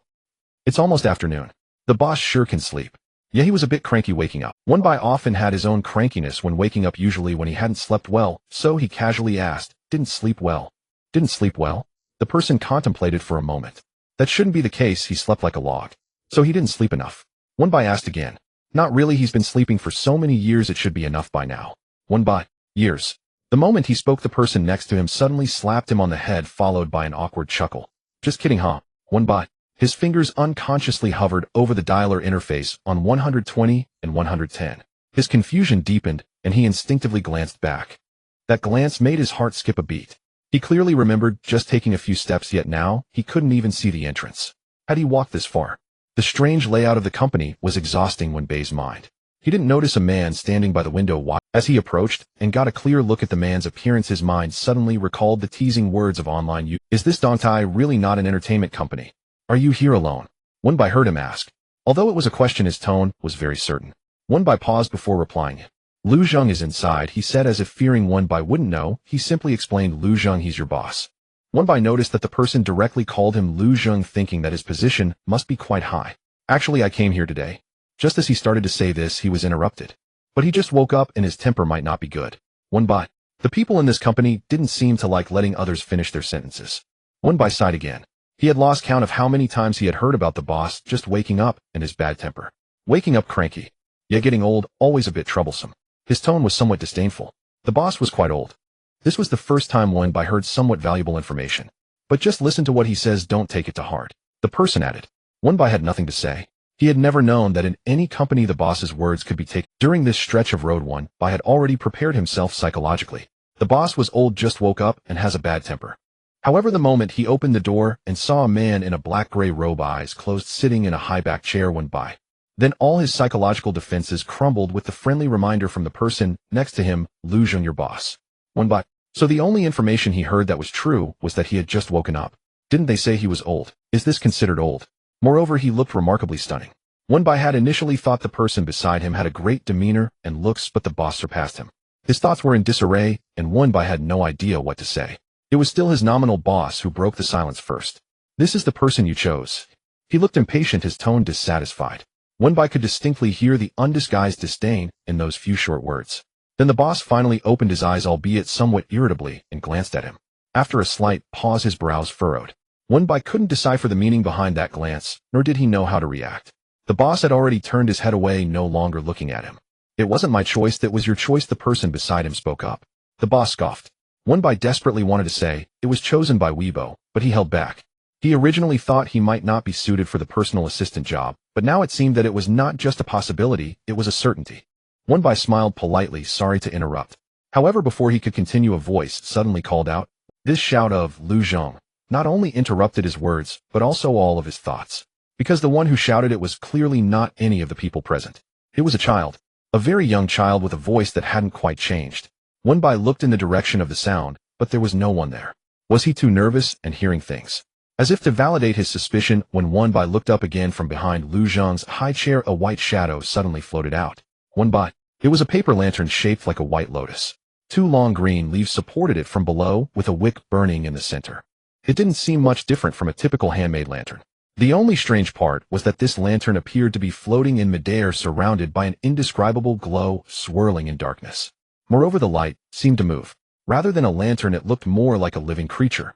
It's almost afternoon. The boss sure can sleep. Yeah, he was a bit cranky waking up. Wenbai often had his own crankiness when waking up, usually when he hadn't slept well, so he casually asked, Didn't sleep well? Didn't sleep well? The person contemplated for a moment. That shouldn't be the case, he slept like a log. So he didn't sleep enough. Wenbai asked again. Not really, he's been sleeping for so many years, it should be enough by now. Wenbai. Years. The moment he spoke, the person next to him suddenly slapped him on the head, followed by an awkward chuckle. Just kidding, huh? Wenbai. His fingers unconsciously hovered over the dialer interface on 120 and 110. His confusion deepened, and he instinctively glanced back. That glance made his heart skip a beat. He clearly remembered just taking a few steps, yet now he couldn't even see the entrance. Had he walked this far? The strange layout of the company was exhausting Wenbei's mind. He didn't notice a man standing by the window. As he approached and got a clear look at the man's appearance, his mind suddenly recalled the teasing words of online youth. Is this Dongtai really not an entertainment company? Are you here alone? Wenbai heard him ask. Although it was a question, his tone was very certain. Wenbai paused before replying. Lu Zheng is inside, he said, as if fearing Wenbai wouldn't know. He simply explained, Lu Zheng, he's your boss. Wenbai noticed that the person directly called him Lu Zheng, thinking that his position must be quite high. Actually, I came here today. Just as he started to say this, he was interrupted. But he just woke up and his temper might not be good. Wenbai. The people in this company didn't seem to like letting others finish their sentences. Wenbai sighed again. He had lost count of how many times he had heard about the boss just waking up and his bad temper. Waking up cranky. Yet getting old, always a bit troublesome. His tone was somewhat disdainful. The boss was quite old. This was the first time Wenbai heard somewhat valuable information. But just listen to what he says, don't take it to heart. The person added. Wenbai had nothing to say. He had never known that in any company the boss's words could be taken. During this stretch of road, Wenbai had already prepared himself psychologically. The boss was old, just woke up, and has a bad temper. However, the moment he opened the door and saw a man in a black-gray robe, eyes closed, sitting in a high-back chair, Wenbai. Then all his psychological defenses crumbled with the friendly reminder from the person next to him, Lu Zheng, your boss. Wenbai. So the only information he heard that was true was that he had just woken up. Didn't they say he was old? Is this considered old? Moreover, he looked remarkably stunning. Wenbai had initially thought the person beside him had a great demeanor and looks, but the boss surpassed him. His thoughts were in disarray, and Wenbai had no idea what to say. It was still his nominal boss who broke the silence first. This is the person you chose. He looked impatient, his tone dissatisfied. Wenbai could distinctly hear the undisguised disdain in those few short words. Then the boss finally opened his eyes, albeit somewhat irritably, and glanced at him. After a slight pause, his brows furrowed. Wenbai couldn't decipher the meaning behind that glance, nor did he know how to react. The boss had already turned his head away, no longer looking at him. It wasn't my choice, that was your choice, the person beside him spoke up. The boss scoffed. Wenbai desperately wanted to say, it was chosen by Weibo, but he held back. He originally thought he might not be suited for the personal assistant job, but now it seemed that it was not just a possibility, it was a certainty. Wenbai smiled politely, sorry to interrupt. However, before he could continue, a voice suddenly called out. This shout of Lu Zheng not only interrupted his words, but also all of his thoughts. Because the one who shouted it was clearly not any of the people present. It was a child. A very young child with a voice that hadn't quite changed. Wenbai looked in the direction of the sound, but there was no one there. Was he too nervous and hearing things? As if to validate his suspicion, when Wenbai looked up again from behind Lu Zheng's high chair, a white shadow suddenly floated out. Wenbai. It was a paper lantern shaped like a white lotus. 2 long green leaves supported it from below, with a wick burning in the center. It didn't seem much different from a typical handmade lantern. The only strange part was that this lantern appeared to be floating in midair, surrounded by an indescribable glow, swirling in darkness. Moreover, the light seemed to move. Rather than a lantern, it looked more like a living creature.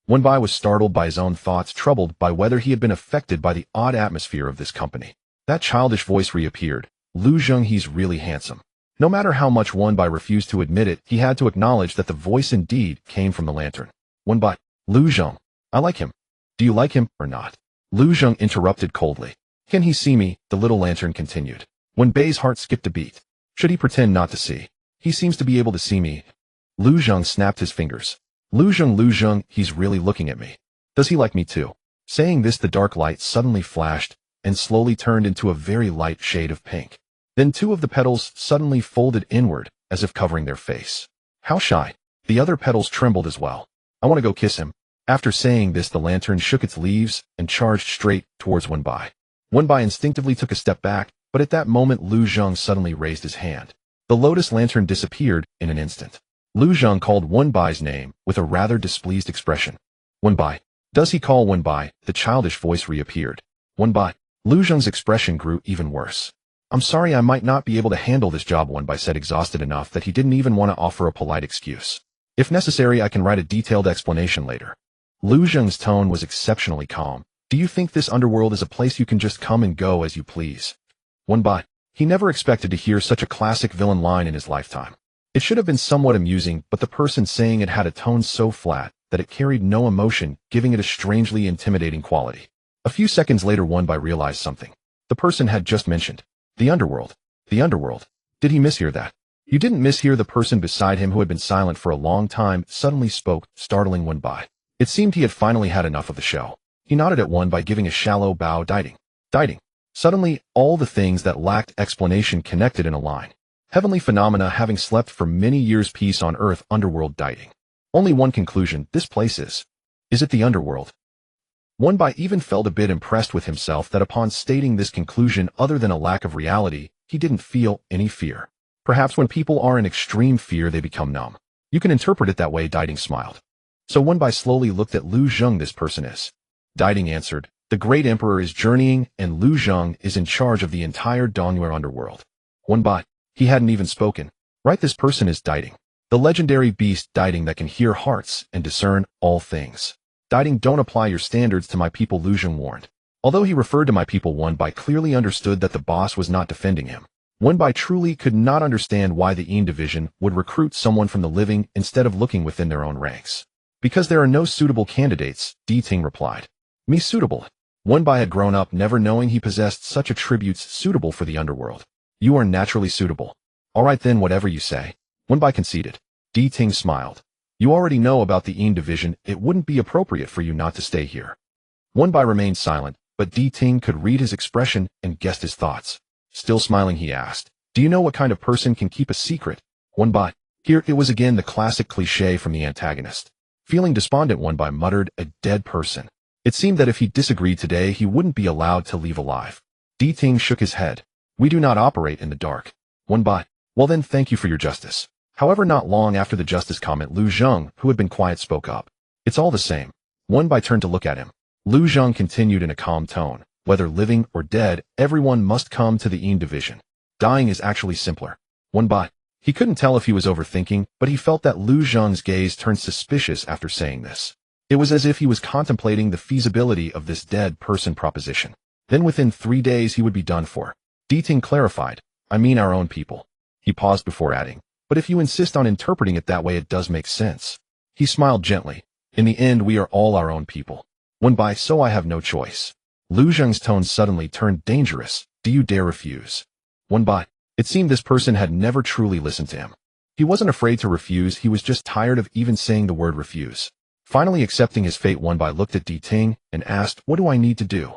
Wenbai was startled by his own thoughts, troubled by whether he had been affected by the odd atmosphere of this company. That childish voice reappeared. Lu Zheng, he's really handsome. No matter how much Wenbai refused to admit it, he had to acknowledge that the voice indeed came from the lantern. Wenbai. Lu Zheng. I like him. Do you like him or not? Lu Zheng interrupted coldly. Can he see me? The little lantern continued. Wenbei's heart skipped a beat. Should he pretend not to see? He seems to be able to see me. Lu Zheng snapped his fingers. Lu Zheng, he's really looking at me. Does he like me too? Saying this, the dark light suddenly flashed and slowly turned into a very light shade of pink. Then 2 of the petals suddenly folded inward, as if covering their face. How shy. The other petals trembled as well. I want to go kiss him. After saying this, the lantern shook its leaves and charged straight towards Wenbai. Wenbai instinctively took a step back, but at that moment Lu Zheng suddenly raised his hand. The lotus lantern disappeared in an instant. Lu Zheng called Wenbai's name with a rather displeased expression. Wenbai. Does he call Wenbai? The childish voice reappeared. Wenbai. Lu Zheng's expression grew even worse. I'm sorry, I might not be able to handle this job, Wenbai said, exhausted enough that he didn't even want to offer a polite excuse. If necessary, I can write a detailed explanation later. Lu Zheng's tone was exceptionally calm. Do you think this underworld is a place you can just come and go as you please? Wenbai. He never expected to hear such a classic villain line in his lifetime. It should have been somewhat amusing, but the person saying it had a tone so flat that it carried no emotion, giving it a strangely intimidating quality. A few seconds later, Wenbai realized something. The person had just mentioned the underworld. The underworld. Did he mishear that? You didn't mishear. The person beside him, who had been silent for a long time, suddenly spoke, startling Wenbai. It seemed he had finally had enough of the show. He nodded at Wenbai, giving a shallow bow. Dieting. Suddenly, all the things that lacked explanation connected in a line. Heavenly phenomena, having slept for many years, peace on earth, underworld, dieting. Only one conclusion, this place is. Is it the underworld? Wenbai even felt a bit impressed with himself that upon stating this conclusion, other than a lack of reality, he didn't feel any fear. Perhaps when people are in extreme fear, they become numb. You can interpret it that way, Dieting smiled. So Wenbai slowly looked at Lu Zheng. This person is. Diding answered, the great emperor is journeying and Lu Zheng is in charge of the entire Dongnuo underworld. Wenbai, he hadn't even spoken. Right, this person is Diding. The legendary beast Diding that can hear hearts and discern all things. Diding, don't apply your standards to my people, Lu Zheng warned. Although he referred to my people, Wenbai clearly understood that the boss was not defending him. Wenbai truly could not understand why the Yin division would recruit someone from the living instead of looking within their own ranks. Because there are no suitable candidates, Di Ting replied. Me suitable? Wenbai had grown up never knowing he possessed such attributes suitable for the underworld. You are naturally suitable. All right then, whatever you say. Wenbai conceded. Di Ting smiled. You already know about the Yin division, it wouldn't be appropriate for you not to stay here. Wenbai remained silent, but Di Ting could read his expression and guessed his thoughts. Still smiling, he asked, do you know what kind of person can keep a secret? Wenbai. Here it was again, the classic cliché from the antagonist. Feeling despondent, Wenbai muttered, a dead person. It seemed that if he disagreed today, he wouldn't be allowed to leave alive. Di Ting shook his head. We do not operate in the dark. Wenbai. Well then, thank you for your justice. However, not long after the justice comment, Lu Zheng, who had been quiet, spoke up. It's all the same. Wenbai turned to look at him. Lu Zheng continued in a calm tone. Whether living or dead, everyone must come to the Yin division. Dying is actually simpler. Wenbai. He couldn't tell if he was overthinking, but he felt that Lu Zheng's gaze turned suspicious after saying this. It was as if he was contemplating the feasibility of this dead person proposition. Then within 3 days he would be done for. Di Ting clarified. I mean our own people. He paused before adding. But if you insist on interpreting it that way, it does make sense. He smiled gently. In the end, we are all our own people. Wenbai, so I have no choice. Lu Zheng's tone suddenly turned dangerous. Do you dare refuse? Wenbai. It seemed this person had never truly listened to him. He wasn't afraid to refuse, he was just tired of even saying the word refuse. Finally accepting his fate, Wenbai looked at Di Ting and asked, what do I need to do?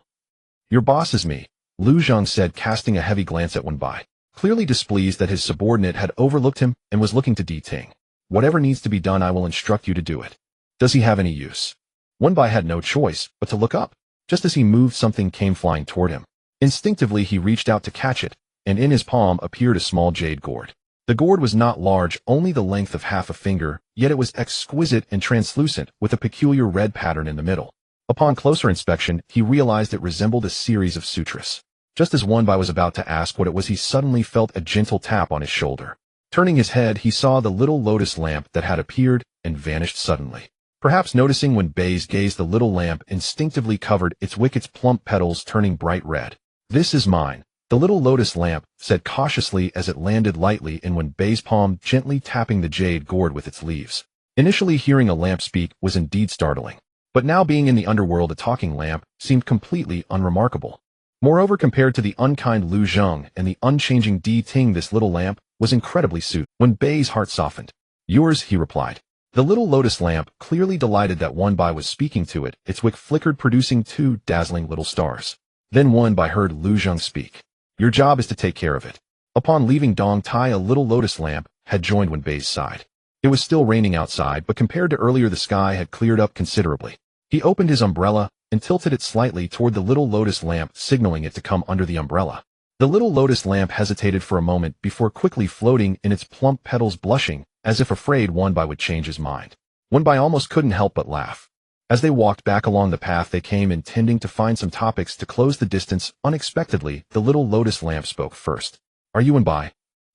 Your boss is me, Lu Zheng said, casting a heavy glance at Wenbai. Clearly displeased that his subordinate had overlooked him and was looking to Di Ting. Whatever needs to be done, I will instruct you to do it. Does he have any use? Wenbai had no choice but to look up. Just as he moved, something came flying toward him. Instinctively, he reached out to catch it, and in his palm appeared a small jade gourd. The gourd was not large, only the length of half a finger, yet it was exquisite and translucent, with a peculiar red pattern in the middle. Upon closer inspection, he realized it resembled a series of sutras. Just as Wenbai was about to ask what it was, he suddenly felt a gentle tap on his shoulder. Turning his head, he saw the little lotus lamp that had appeared and vanished suddenly. Perhaps noticing Wenbai's gaze, the little lamp instinctively covered its wick, its plump petals turning bright red. This is mine. The little lotus lamp said cautiously as it landed lightly in Wenbai's palm, gently tapping the jade gourd with its leaves. Initially, hearing a lamp speak was indeed startling. But now, being in the underworld, a talking lamp seemed completely unremarkable. Moreover, compared to the unkind Lu Zheng and the unchanging Di Ting, this little lamp was incredibly suited. Wenbai's heart softened. Yours, he replied. The little lotus lamp, clearly delighted that Wenbai was speaking to it, its wick flickered, producing 2 dazzling little stars. Then Wenbai heard Lu Zheng speak. Your job is to take care of it. Upon leaving Dong Tai, a little lotus lamp had joined Wenbai's side. It was still raining outside, but compared to earlier, the sky had cleared up considerably. He opened his umbrella and tilted it slightly toward the little lotus lamp, signaling it to come under the umbrella. The little lotus lamp hesitated for a moment before quickly floating in its plump petals, blushing, as if afraid Wenbai would change his mind. Wenbai almost couldn't help but laugh. As they walked back along the path they came, intending to find some topics to close the distance, unexpectedly, the little lotus lamp spoke first. Are you Wenbai?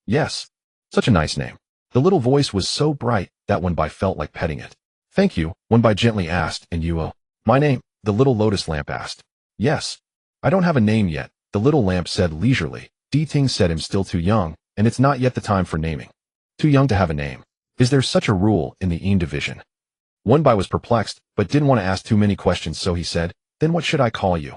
Yes. Such a nice name. The little voice was so bright that Wenbai felt like petting it. Thank you, Wenbai gently asked. And you, my name? The little lotus lamp asked. Yes. I don't have a name yet, the little lamp said leisurely. Di Ting said, I'm still too young, and it's not yet the time for naming. Too young to have a name. Is there such a rule in the Yin division? Wenbai was perplexed, but didn't want to ask too many questions, so he said, then what should I call you?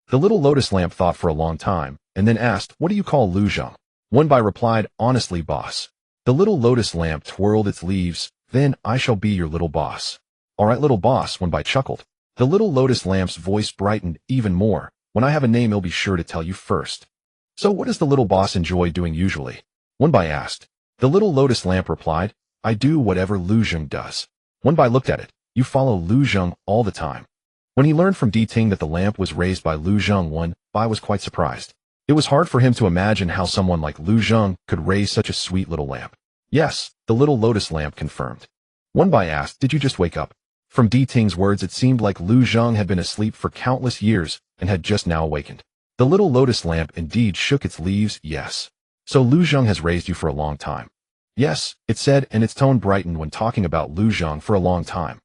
The little lotus lamp thought for a long time, and then asked, what do you call Lu Zheng? Wenbai replied, honestly, boss. The little lotus lamp twirled its leaves. Then I shall be your little boss. All right, little boss, Wenbai chuckled. The little lotus lamp's voice brightened even more. When I have a name, I'll be sure to tell you first. So what does the little boss enjoy doing usually? Wenbai asked. The little lotus lamp replied, I do whatever Lu Zheng does. Wenbai looked at it. You follow Lu Zheng all the time. When he learned from Di Ting that the lamp was raised by Lu Zheng, Wenbai was quite surprised. It was hard for him to imagine how someone like Lu Zheng could raise such a sweet little lamp. Yes, the little lotus lamp confirmed. Wenbai asked, did you just wake up? From Di Ting's words, it seemed like Lu Zhang had been asleep for countless years and had just now awakened. The little lotus lamp indeed shook its leaves. Yes. So Lu Zhang has raised you for a long time. Yes, it said, and its tone brightened when talking about Lu Zhang for a long time.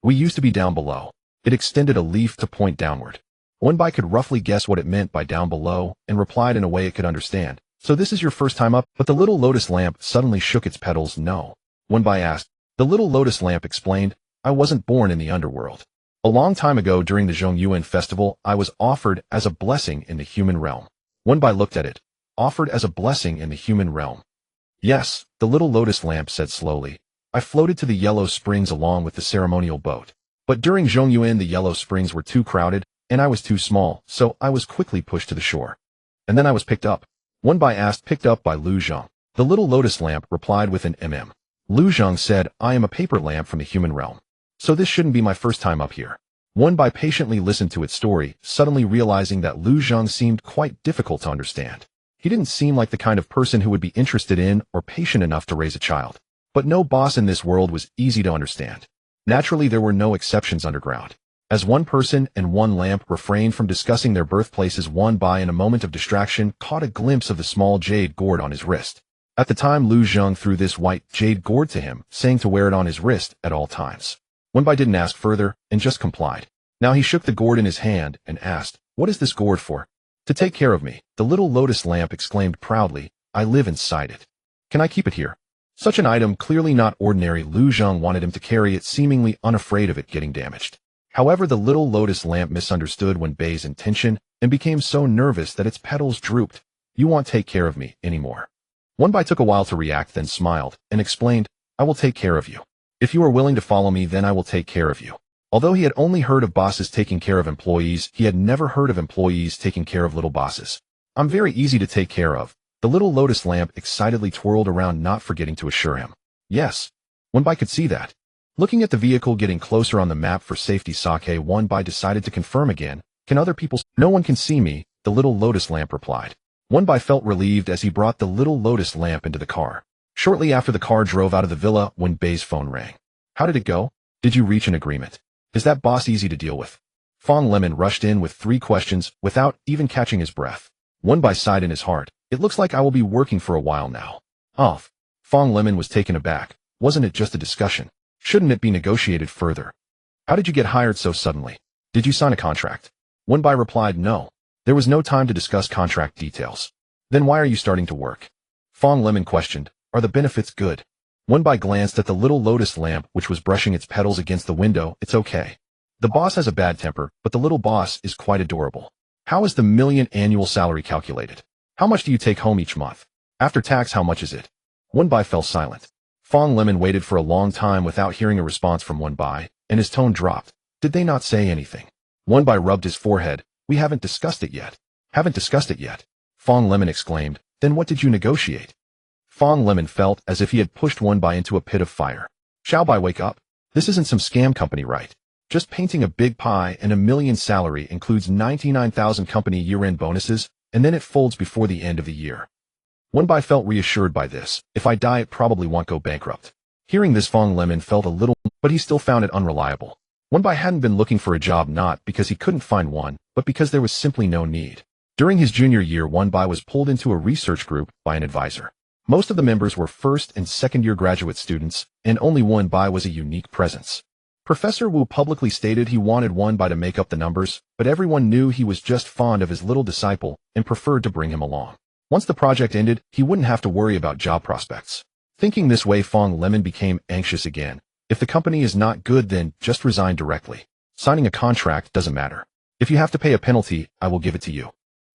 We used to be down below. It extended a leaf to point downward. Wenbai could roughly guess what it meant by down below and replied in a way it could understand. So this is your first time up? But the little lotus lamp suddenly shook its petals. No. Wenbai asked. The little lotus lamp explained, I wasn't born in the underworld. A long time ago during the Zhongyuan festival, I was offered as a blessing in the human realm. Wenbai looked at it. Offered as a blessing in the human realm. Yes, the little lotus lamp said slowly. I floated to the Yellow Springs along with the ceremonial boat. But during Zhongyuan the Yellow Springs were too crowded, and I was too small, so I was quickly pushed to the shore. And then I was picked up. Wenbai asked, picked up by Lu Zhang. The little lotus lamp replied with an Lu Zhang said, I am a paper lamp from the human realm. So this shouldn't be my first time up here. Wenbai patiently listened to its story, suddenly realizing that Lu Zhang seemed quite difficult to understand. He didn't seem like the kind of person who would be interested in or patient enough to raise a child. But no boss in this world was easy to understand. Naturally, there were no exceptions underground. As one person and one lamp refrained from discussing their birthplaces, Wenbai in a moment of distraction caught a glimpse of the small jade gourd on his wrist. At the time, Lu Zhang threw this white jade gourd to him, saying to wear it on his wrist at all times. Wenbai didn't ask further and just complied. Now he shook the gourd in his hand and asked, what is this gourd for? To take care of me, the little lotus lamp exclaimed proudly. I live inside it. Can I keep it here? Such an item, clearly not ordinary, Lu Zhang wanted him to carry it, seemingly unafraid of it getting damaged. However, the little lotus lamp misunderstood Wenbei's intention and became so nervous that its petals drooped. You won't take care of me anymore. Wenbai took a while to react, then smiled and explained, I will take care of you. If you are willing to follow me, then I will take care of you. Although he had only heard of bosses taking care of employees, he had never heard of employees taking care of little bosses. I'm very easy to take care of. The little lotus lamp excitedly twirled around, not forgetting to assure him. Yes. Wenbai could see that. Looking at the vehicle getting closer on the map for safety, Wenbai decided to confirm again. Can other people? No one can see me, the little lotus lamp replied. Wenbai felt relieved as he brought the little lotus lamp into the car. Shortly after the car drove out of the villa, Wenbei's phone rang. How did it go? Did you reach an agreement? Is that boss easy to deal with? Fong Lemon rushed in with 3 questions without even catching his breath. Wenbai sighed in his heart. It looks like I will be working for a while now. Off. Fong Lemon was taken aback. Wasn't it just a discussion? Shouldn't it be negotiated further? How did you get hired so suddenly? Did you sign a contract? Wenbai replied, no. There was no time to discuss contract details. Then why are you starting to work? Fong Lemon questioned. Are the benefits good? Wenbai glanced at the little lotus lamp which was brushing its petals against the window. It's okay. The boss has a bad temper, but the little boss is quite adorable. How is the million annual salary calculated? How much do you take home each month? After tax, how much is it? Wenbai fell silent. Fong Lemon waited for a long time without hearing a response from Wenbai, and his tone dropped. Did they not say anything? Wenbai rubbed his forehead. We haven't discussed it yet. Haven't discussed it yet. Fong Lemon exclaimed. Then what did you negotiate? Fong Lemon felt as if he had pushed Wenbai into a pit of fire. Xiaobai, wake up. This isn't some scam company, right? Just painting a big pie and a million salary includes 99,000 company year-end bonuses, and then it folds before the end of the year. Wenbai felt reassured by this. If I die, it probably won't go bankrupt. Hearing this, Fong Lemon felt a little, but he still found it unreliable. Wenbai hadn't been looking for a job not because he couldn't find one, but because there was simply no need. During his junior year, Wenbai was pulled into a research group by an advisor. Most of the members were first and second-year graduate students, and only Wenbai was a unique presence. Professor Wu publicly stated he wanted Wenbai to make up the numbers, but everyone knew he was just fond of his little disciple and preferred to bring him along. Once the project ended, he wouldn't have to worry about job prospects. Thinking this way, Fong Lemon became anxious again. If the company is not good, then just resign directly. Signing a contract doesn't matter. If you have to pay a penalty, I will give it to you.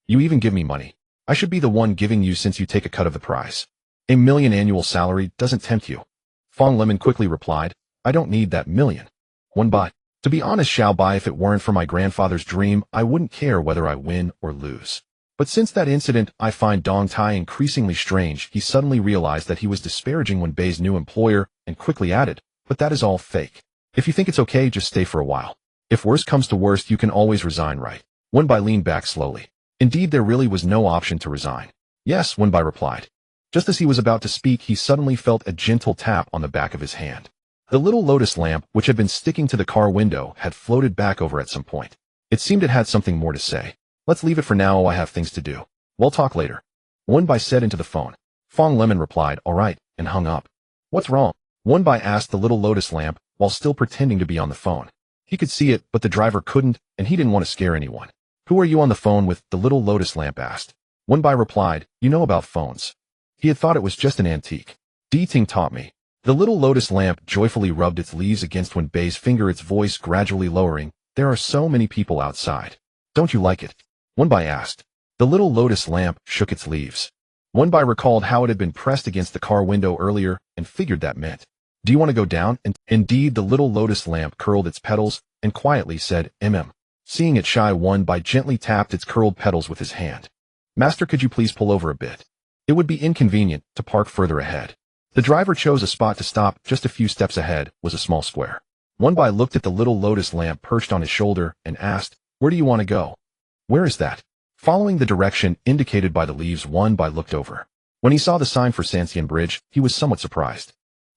You even give me money. I should be the one giving you since you take a cut of the prize. A million annual salary doesn't tempt you. Fong Lemon quickly replied, I don't need that million. Wenbai. To be honest, Xiaobai, if it weren't for my grandfather's dream, I wouldn't care whether I win or lose. But since that incident, I find Dong Tai increasingly strange. He suddenly realized that he was disparaging Wenbei's new employer and quickly added, but that is all fake. If you think it's okay, just stay for a while. If worst comes to worst, you can always resign, right? Wenbai leaned back slowly. Indeed, there really was no option to resign. Yes, Wenbai replied. Just as he was about to speak, he suddenly felt a gentle tap on the back of his hand. The little lotus lamp, which had been sticking to the car window, had floated back over at some point. It seemed it had something more to say. Let's leave it for now, I have things to do. We'll talk later. Wenbai said into the phone. Fong Lemon replied, all right, and hung up. What's wrong? Wenbai asked the little lotus lamp, while still pretending to be on the phone. He could see it, but the driver couldn't, and he didn't want to scare anyone. Who are you on the phone with? The little lotus lamp asked. Wenbai replied, you know about phones. He had thought it was just an antique. Di Ting taught me. The little lotus lamp joyfully rubbed its leaves against Wenbei's finger, its voice gradually lowering. There are so many people outside. Don't you like it? Wenbai asked. The little lotus lamp shook its leaves. Wenbai recalled how it had been pressed against the car window earlier and figured that meant. Do you want to go down? And indeed, the little lotus lamp curled its petals and quietly said, Seeing it shy, Wenbai gently tapped its curled petals with his hand. Master, could you please pull over a bit? It would be inconvenient to park further ahead. The driver chose a spot to stop. Just a few steps ahead was a small square. Wenbai looked at the little lotus lamp perched on his shoulder and asked, where do you want to go? Where is that? Following the direction indicated by the leaves, Wenbai looked over. When he saw the sign for Sanxian Bridge, he was somewhat surprised.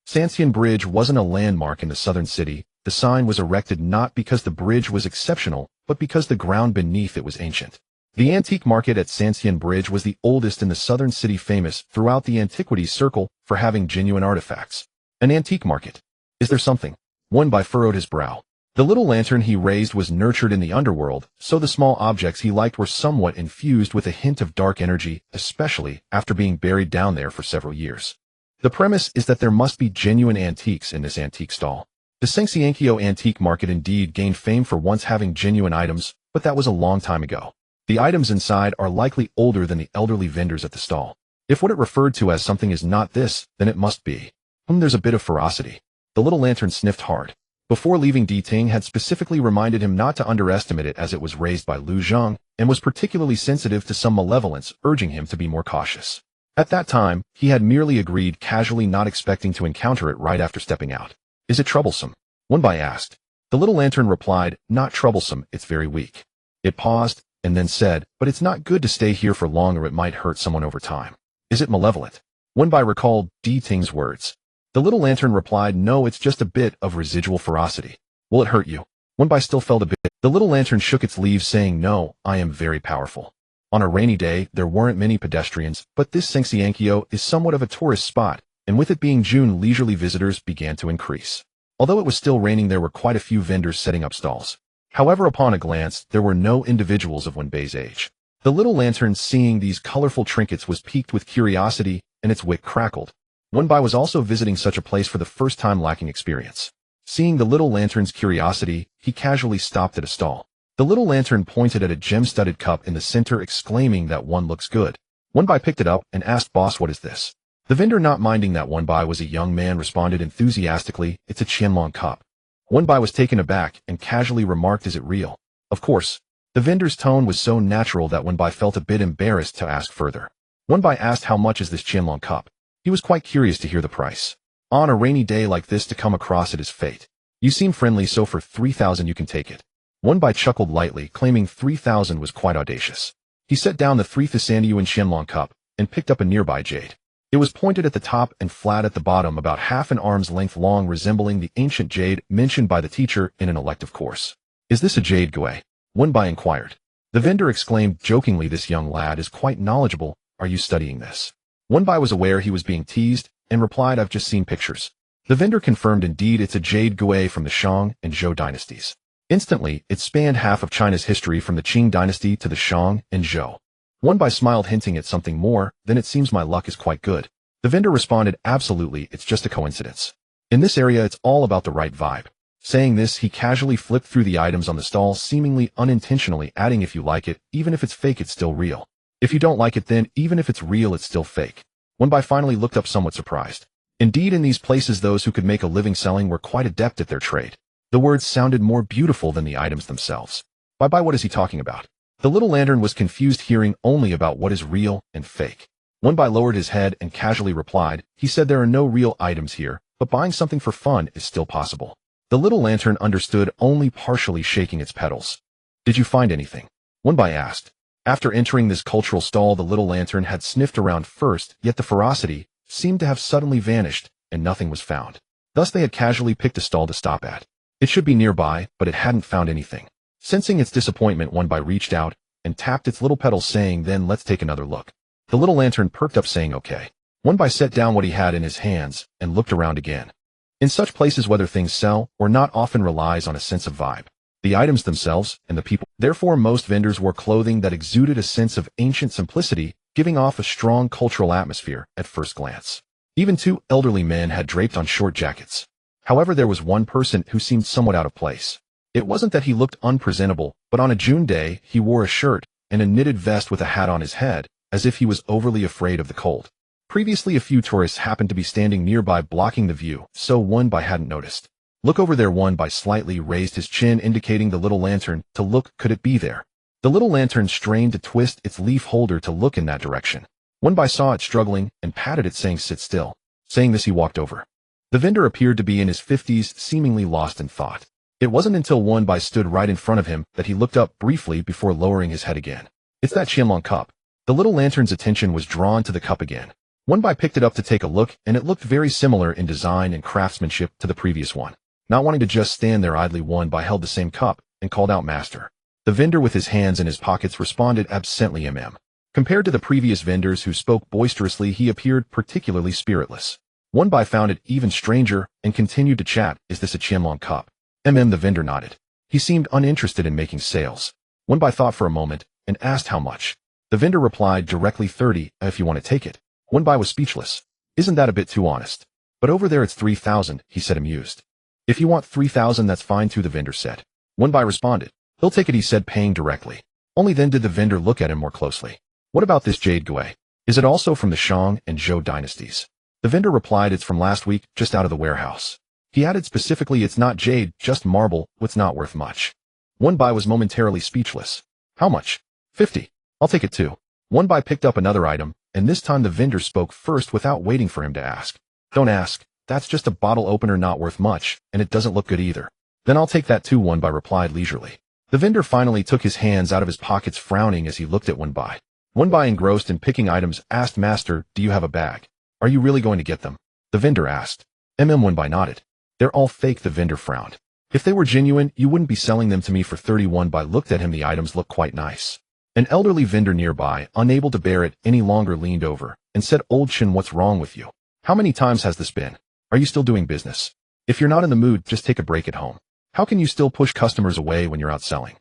Sanxian Bridge wasn't a landmark in the southern city. The sign was erected not because the bridge was exceptional, but because the ground beneath it was ancient. The antique market at Sanxian Bridge was the oldest in the southern city, famous throughout the antiquities circle for having genuine artifacts. An antique market. Is there something? Wenbai furrowed his brow. The little lantern he raised was nurtured in the underworld, so the small objects he liked were somewhat infused with a hint of dark energy, especially after being buried down there for several years. The premise is that there must be genuine antiques in this antique stall. The Sengxiankyo antique market indeed gained fame for once having genuine items, but that was a long time ago. The items inside are likely older than the elderly vendors at the stall. If what it referred to as something is not this, then it must be. There's a bit of ferocity. The little lantern sniffed hard. Before leaving, Di Ting had specifically reminded him not to underestimate it, as it was raised by Lu Zhang and was particularly sensitive to some malevolence, urging him to be more cautious. At that time, he had merely agreed casually, not expecting to encounter it right after stepping out. Is it troublesome? Wenbai asked. The little lantern replied, not troublesome, it's very weak. It paused, and then said, but it's not good to stay here for long or it might hurt someone over time. Is it malevolent? Wenbai recalled Di Ting's words. The little lantern replied, no, it's just a bit of residual ferocity. Will it hurt you? Wenbai still felt a bit. The little lantern shook its leaves, saying, no, I am very powerful. On a rainy day, there weren't many pedestrians, but this Sengxiankyo is somewhat of a tourist spot, and with it being June, leisurely visitors began to increase. Although it was still raining, there were quite a few vendors setting up stalls. However, upon a glance, there were no individuals of Wenbei's age. The little lantern, seeing these colorful trinkets, was piqued with curiosity, and its wick crackled. Wenbai was also visiting such a place for the first time, lacking experience. Seeing the little lantern's curiosity, he casually stopped at a stall. The little lantern pointed at a gem-studded cup in the center, exclaiming, that one looks good. Wenbai picked it up and asked, boss, what is this? The vendor, not minding that Wenbai was a young man, responded enthusiastically, it's a Qianlong cup. Wenbai was taken aback and casually remarked, is it real? Of course. The vendor's tone was so natural that Wenbai felt a bit embarrassed to ask further. Wenbai asked, how much is this Qianlong cup? He was quite curious to hear the price. On a rainy day like this, to come across it is fate. You seem friendly, so for 3,000 you can take it. Wenbai chuckled lightly, claiming 3,000 was quite audacious. He set down the 3,000 yuan Qianlong cup and picked up a nearby jade. It was pointed at the top and flat at the bottom, about half an arm's length long, resembling the ancient jade mentioned by the teacher in an elective course. Is this a jade gui? Wenbai inquired. The vendor exclaimed jokingly, this young lad is quite knowledgeable. Are you studying this? Wenbai was aware he was being teased and replied, I've just seen pictures. The vendor confirmed, indeed, it's a jade gui from the Shang and Zhou dynasties. Instantly, it spanned half of China's history from the Qing dynasty to the Shang and Zhou. Wenbai smiled, hinting at something more. Then it seems my luck is quite good. The vendor responded, absolutely, it's just a coincidence. In this area, it's all about the right vibe. Saying this, he casually flipped through the items on the stall, seemingly unintentionally adding, if you like it, even if it's fake, it's still real. If you don't like it, then even if it's real, it's still fake. Wenbai finally looked up, somewhat surprised. Indeed, in these places, those who could make a living selling were quite adept at their trade. The words sounded more beautiful than the items themselves. Bye-bye, what is he talking about? The little lantern was confused, hearing only about what is real and fake. Wenbai lowered his head and casually replied, he said there are no real items here, but buying something for fun is still possible. The little lantern understood, only partially shaking its petals. Did you find anything? Wenbai asked. After entering this cultural stall, the little lantern had sniffed around first, yet the ferocity seemed to have suddenly vanished, and nothing was found. Thus they had casually picked a stall to stop at. It should be nearby, but it hadn't found anything. Sensing its disappointment, One By reached out and tapped its little petals, saying, "Then let's take another look." The little lantern perked up, saying, "Okay." One By set down what he had in his hands and looked around again. In such places, whether things sell or not often relies on a sense of vibe. The items themselves and the people. Therefore, most vendors wore clothing that exuded a sense of ancient simplicity, giving off a strong cultural atmosphere at first glance. Even two elderly men had draped on short jackets. However, there was one person who seemed somewhat out of place. It wasn't that he looked unpresentable, but on a June day, he wore a shirt and a knitted vest with a hat on his head, as if he was overly afraid of the cold. Previously, a few tourists happened to be standing nearby blocking the view, so One By hadn't noticed. "Look over there." One By slightly raised his chin, indicating the little lantern to look. Could it be there? The little lantern strained to twist its leaf holder to look in that direction. One By saw it struggling and patted it, saying, "Sit still." Saying this, he walked over. The vendor appeared to be in his 50s, seemingly lost in thought. It wasn't until One By stood right in front of him that he looked up briefly before lowering his head again. "It's that Qianlong cup." The little lantern's attention was drawn to the cup again. One By picked it up to take a look, and it looked very similar in design and craftsmanship to the previous one. Not wanting to just stand there idly, One By held the same cup and called out, "Master." The vendor, with his hands in his pockets, responded absently, "Mm." Compared to the previous vendors who spoke boisterously, he appeared particularly spiritless. One By found it even stranger and continued to chat. "Is this a Qianlong cup?" The vendor nodded. He seemed uninterested in making sales. One By thought for a moment and asked how much. The vendor replied directly, 30, if you want to take it." One By was speechless. "Isn't that a bit too honest?" "But over there it's 3,000, he said, amused. "If you want 3,000, that's fine too," the vendor said. One By responded. "He'll take it," he said, paying directly. Only then did the vendor look at him more closely. "What about this jade gui? Is it also from the Shang and Zhou dynasties?" The vendor replied, "It's from last week, just out of the warehouse." He added specifically, "It's not jade, just marble, what's not worth much." One By was momentarily speechless. "How much?" 50. "I'll take it too." One By picked up another item, and this time the vendor spoke first without waiting for him to ask. "Don't ask. That's just a bottle opener, not worth much, and it doesn't look good either." "Then I'll take that too," One By replied leisurely. The vendor finally took his hands out of his pockets, frowning as he looked at One By. One By, engrossed in picking items, asked, "Master, do you have a bag? Are you really going to get them?" The vendor asked. One By nodded. "They're all fake," the vendor frowned. "If they were genuine, you wouldn't be selling them to me for 30. One By looked at him. The items looked quite nice. An elderly vendor nearby, unable to bear it any longer, leaned over and said, "Old Chin, what's wrong with you? How many times has this been? Are you still doing business? If you're not in the mood, just take a break at home. How can you still push customers away when you're out selling?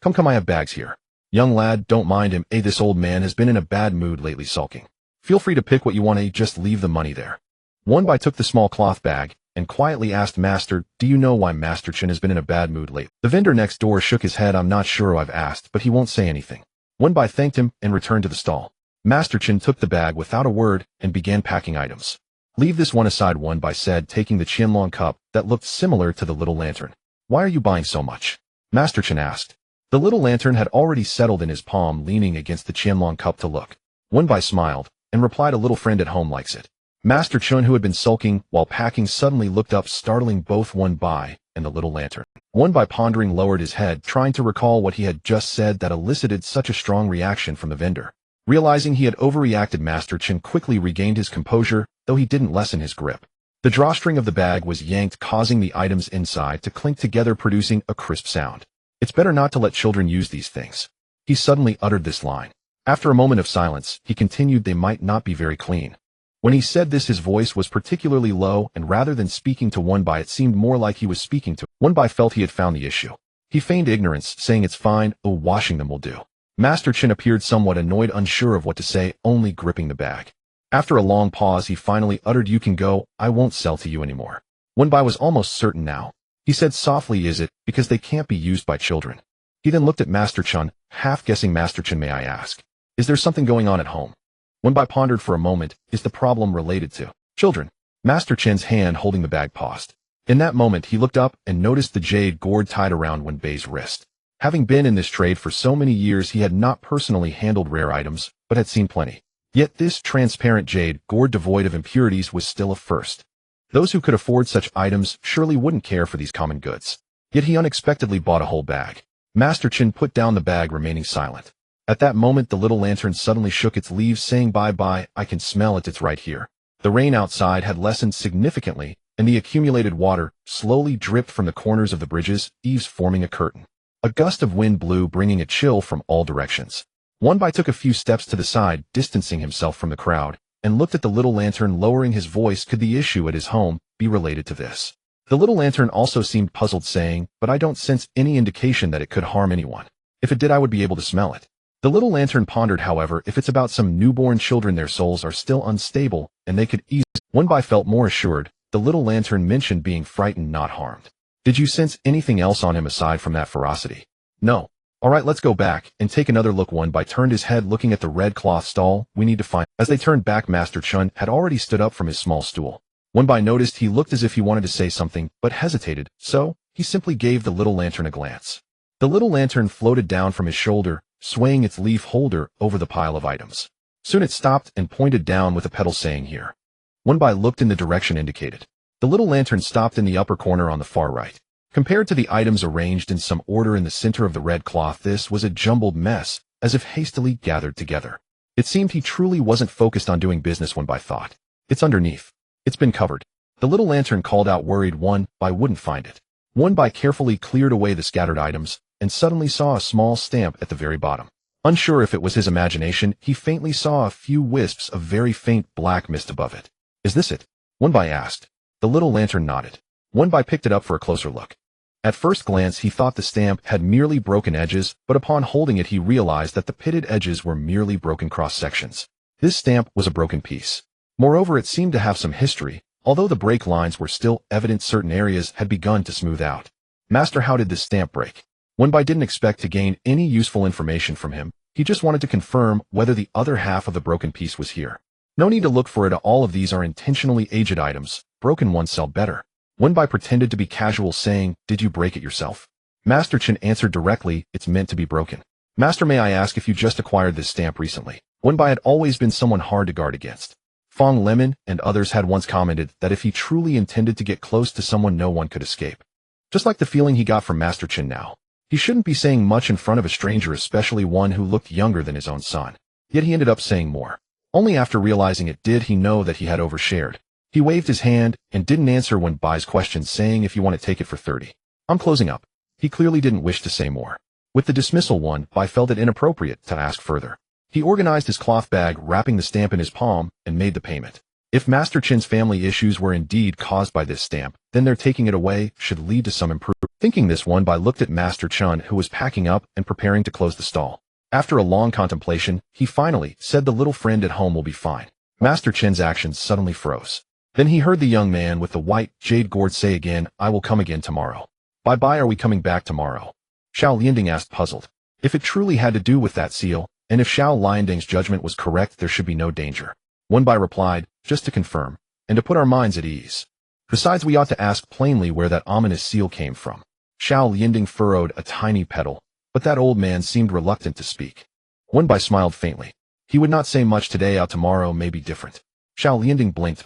Come, I have bags here." "Young lad, don't mind him. This old man has been in a bad mood lately, sulking. Feel free to pick what you want. Just leave the money there." One By took the small cloth bag and quietly asked, "Master, do you know why Master Chin has been in a bad mood lately?" The vendor next door shook his head. "I'm not sure. I've asked, but he won't say anything." One By thanked him and returned to the stall. Master Chin took the bag without a word and began packing items. "Leave this one aside," One By said, taking the Qianlong cup that looked similar to the little lantern. "Why are you buying so much?" Master Chin asked. The little lantern had already settled in his palm, leaning against the Qianlong cup to look. One By smiled and replied, "A little friend at home likes it." Master Chun, who had been sulking while packing, suddenly looked up, startling both One By and the little lantern. One By, pondering, lowered his head, trying to recall what he had just said that elicited such a strong reaction from the vendor. Realizing he had overreacted, Master Chin quickly regained his composure, though he didn't lessen his grip. The drawstring of the bag was yanked, causing the items inside to clink together, producing a crisp sound. "It's better not to let children use these things." He suddenly uttered this line. After a moment of silence, he continued, "They might not be very clean." When he said this, his voice was particularly low, and rather than speaking to One By, it seemed more like he was speaking to. One By felt he had found the issue. He feigned ignorance, saying, "It's fine, washing them will do." Master Chin appeared somewhat annoyed, unsure of what to say, only gripping the bag. After a long pause, he finally uttered, "You can go, I won't sell to you anymore." One By was almost certain now. He said softly, "Is it because they can't be used by children?" He then looked at Master Chun, half guessing. "Master Chin, may I ask, is there something going on at home?" One By pondered for a moment. "Is the problem related to children?" Master Chin's hand holding the bag paused. In that moment, he looked up and noticed the jade gourd tied around One Bay's wrist. Having been in this trade for so many years, he had not personally handled rare items, but had seen plenty. Yet this transparent jade gourd devoid of impurities was still a first. Those who could afford such items surely wouldn't care for these common goods. Yet he unexpectedly bought a whole bag. Master Chin put down the bag, remaining silent. At that moment, the little lantern suddenly shook its leaves, saying, "Bye-bye, I can smell it, it's right here." The rain outside had lessened significantly, and the accumulated water slowly dripped from the corners of the bridges, eaves forming a curtain. A gust of wind blew, bringing a chill from all directions. One took a few steps to the side, distancing himself from the crowd, and looked at the little lantern, lowering his voice. Could the issue at his home be related to this? The little lantern also seemed puzzled, saying, "But I don't sense any indication that it could harm anyone. If it did, I would be able to smell it." The little lantern pondered, however, if it's about some newborn children, their souls are still unstable, and they could easily. One felt more assured. The little lantern mentioned being frightened, not harmed. Did you sense anything else on him aside from that ferocity? No. Alright, let's go back and take another look. One turned his head, looking at the red cloth stall. We need to find. As they turned back, Master Chun had already stood up from his small stool. One noticed he looked as if he wanted to say something, but hesitated, so he simply gave the little lantern a glance. The little lantern floated down from his shoulder, swaying its leaf holder over the pile of items. Soon it stopped and pointed down with a petal, saying, "Here." One looked in the direction indicated. The little lantern stopped in the upper corner on the far right. Compared to the items arranged in some order in the center of the red cloth, this was a jumbled mess, as if hastily gathered together. It seemed he truly wasn't focused on doing business. One thought. It's underneath. It's been covered. The little lantern called out, worried. One wouldn't find it. One carefully cleared away the scattered items, and suddenly saw a small stamp at the very bottom. Unsure if it was his imagination, he faintly saw a few wisps of very faint black mist above it. "Is this it?" One asked. The little lantern nodded. One picked it up for a closer look. At first glance, he thought the stamp had merely broken edges, but upon holding it, he realized that the pitted edges were merely broken cross-sections. This stamp was a broken piece. Moreover, it seemed to have some history. Although the break lines were still evident, certain areas had begun to smooth out. "Master, how did this stamp break?" One didn't expect to gain any useful information from him. He just wanted to confirm whether the other half of the broken piece was here. No need to look for it. All of these are intentionally aged items. Broken ones sell better. One pretended to be casual, saying, "Did you break it yourself?" Master Chen answered directly, "It's meant to be broken." "Master, may I ask if you just acquired this stamp recently?" One had always been someone hard to guard against. Fong Lemon and others had once commented that if he truly intended to get close to someone, no one could escape. Just like the feeling he got from Master Chen now. He shouldn't be saying much in front of a stranger, especially one who looked younger than his own son. Yet he ended up saying more. Only after realizing it did he know that he had overshared. He waved his hand and didn't answer when Bai's questioned, saying, "If you want to take it for 30. I'm closing up." He clearly didn't wish to say more. With the dismissal, Bai felt it inappropriate to ask further. He organized his cloth bag, wrapping the stamp in his palm, and made the payment. If Master Chen's family issues were indeed caused by this stamp, then their taking it away should lead to some improvement. Thinking this, Bai looked at Master Chen, who was packing up and preparing to close the stall. After a long contemplation, he finally said, "The little friend at home will be fine." Master Chen's actions suddenly froze. Then he heard the young man with the white jade gourd say again, "I will come again tomorrow." "Bye, are we coming back tomorrow?" Xiao Lianding asked, puzzled. If it truly had to do with that seal, and if Xiao Lianding's judgment was correct, there should be no danger. Bai replied, "Just to confirm, and to put our minds at ease. Besides, we ought to ask plainly where that ominous seal came from." Xiao Lianding furrowed a tiny petal, but that old man seemed reluctant to speak. Bai smiled faintly. He would not say much today. Tomorrow may be different. Xiao Lianding blinked.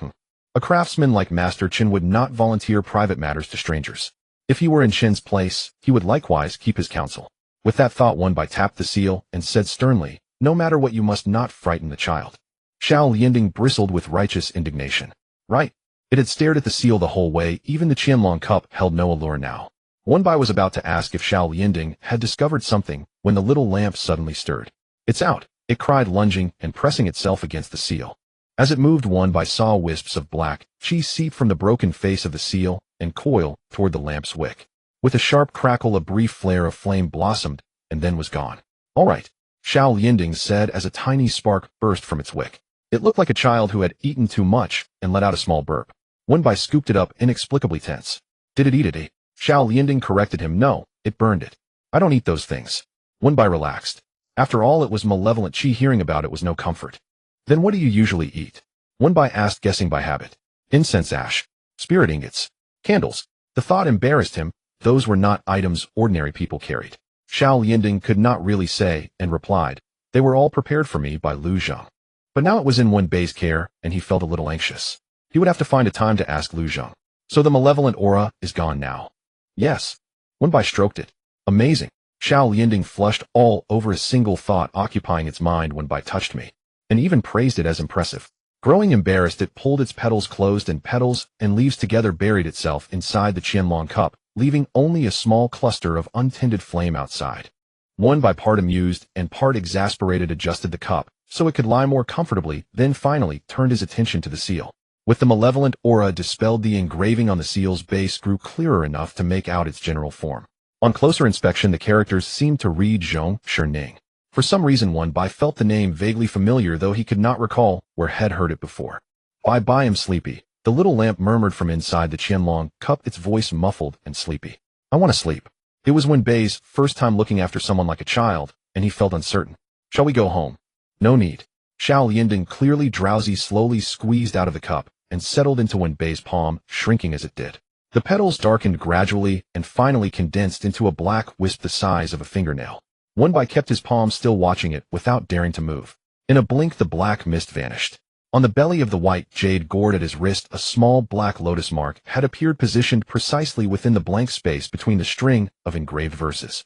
A craftsman like Master Chen would not volunteer private matters to strangers. If he were in Chen's place, he would likewise keep his counsel. With that thought, Bai tapped the seal and said sternly, "No matter what, you must not frighten the child." Xiao Lianding bristled with righteous indignation. Right. It had stared at the seal the whole way. Even the Qianlong cup held no allure now. Bai was about to ask if Xiao Lianding had discovered something when the little lamp suddenly stirred. "It's out," it cried, lunging and pressing itself against the seal. As it moved, Bai saw wisps of black chi seep from the broken face of the seal and coil toward the lamp's wick. With a sharp crackle, a brief flare of flame blossomed and then was gone. "All right," Xiao Lianding said as a tiny spark burst from its wick. It looked like a child who had eaten too much and let out a small burp. Bai scooped it up, inexplicably tense. "Did it eat it?" Xiao Lianding corrected him. "No, it burned it." "I don't eat those things." Bai relaxed. After all, it was malevolent chi. Hearing about it was no comfort. "Then what do you usually eat?" Bai asked, guessing by habit. "Incense ash, spirit ingots, candles." The thought embarrassed him. Those were not items ordinary people carried. Xiao Lianding could not really say, and replied, "They were all prepared for me by Lu Zheng." But now it was in Bai's care, and he felt a little anxious. He would have to find a time to ask Lu Zheng. "So the malevolent aura is gone now?" "Yes." Bai stroked it. "Amazing." Xiao Lianding flushed all over, a single thought occupying its mind. Bai touched me, and even praised it as impressive. Growing embarrassed, it pulled its petals closed and petals and leaves together buried itself inside the Qianlong cup, leaving only a small cluster of untended flame outside. One by part amused and part exasperated adjusted the cup so it could lie more comfortably, then finally turned his attention to the seal. With the malevolent aura dispelled, the engraving on the seal's base grew clearer enough to make out its general form. On closer inspection, the characters seemed to read Zhong Shining. For some reason, One Bai felt the name vaguely familiar, though he could not recall where had heard it before. Bye, I'm sleepy. The little lamp murmured from inside the Qianlong cup, its voice muffled and sleepy. I want to sleep. It was Wen Bai's first time looking after someone like a child, and he felt uncertain. Shall we go home? No need. Xiao Lianding, clearly drowsy, slowly squeezed out of the cup and settled into Wen Bai's palm, shrinking as it did. The petals darkened gradually and finally condensed into a black wisp the size of a fingernail. Wen Bai kept his palm still, watching it without daring to move. In a blink, the black mist vanished. On the belly of the white jade gourd at his wrist, a small black lotus mark had appeared, positioned precisely within the blank space between the string of engraved verses.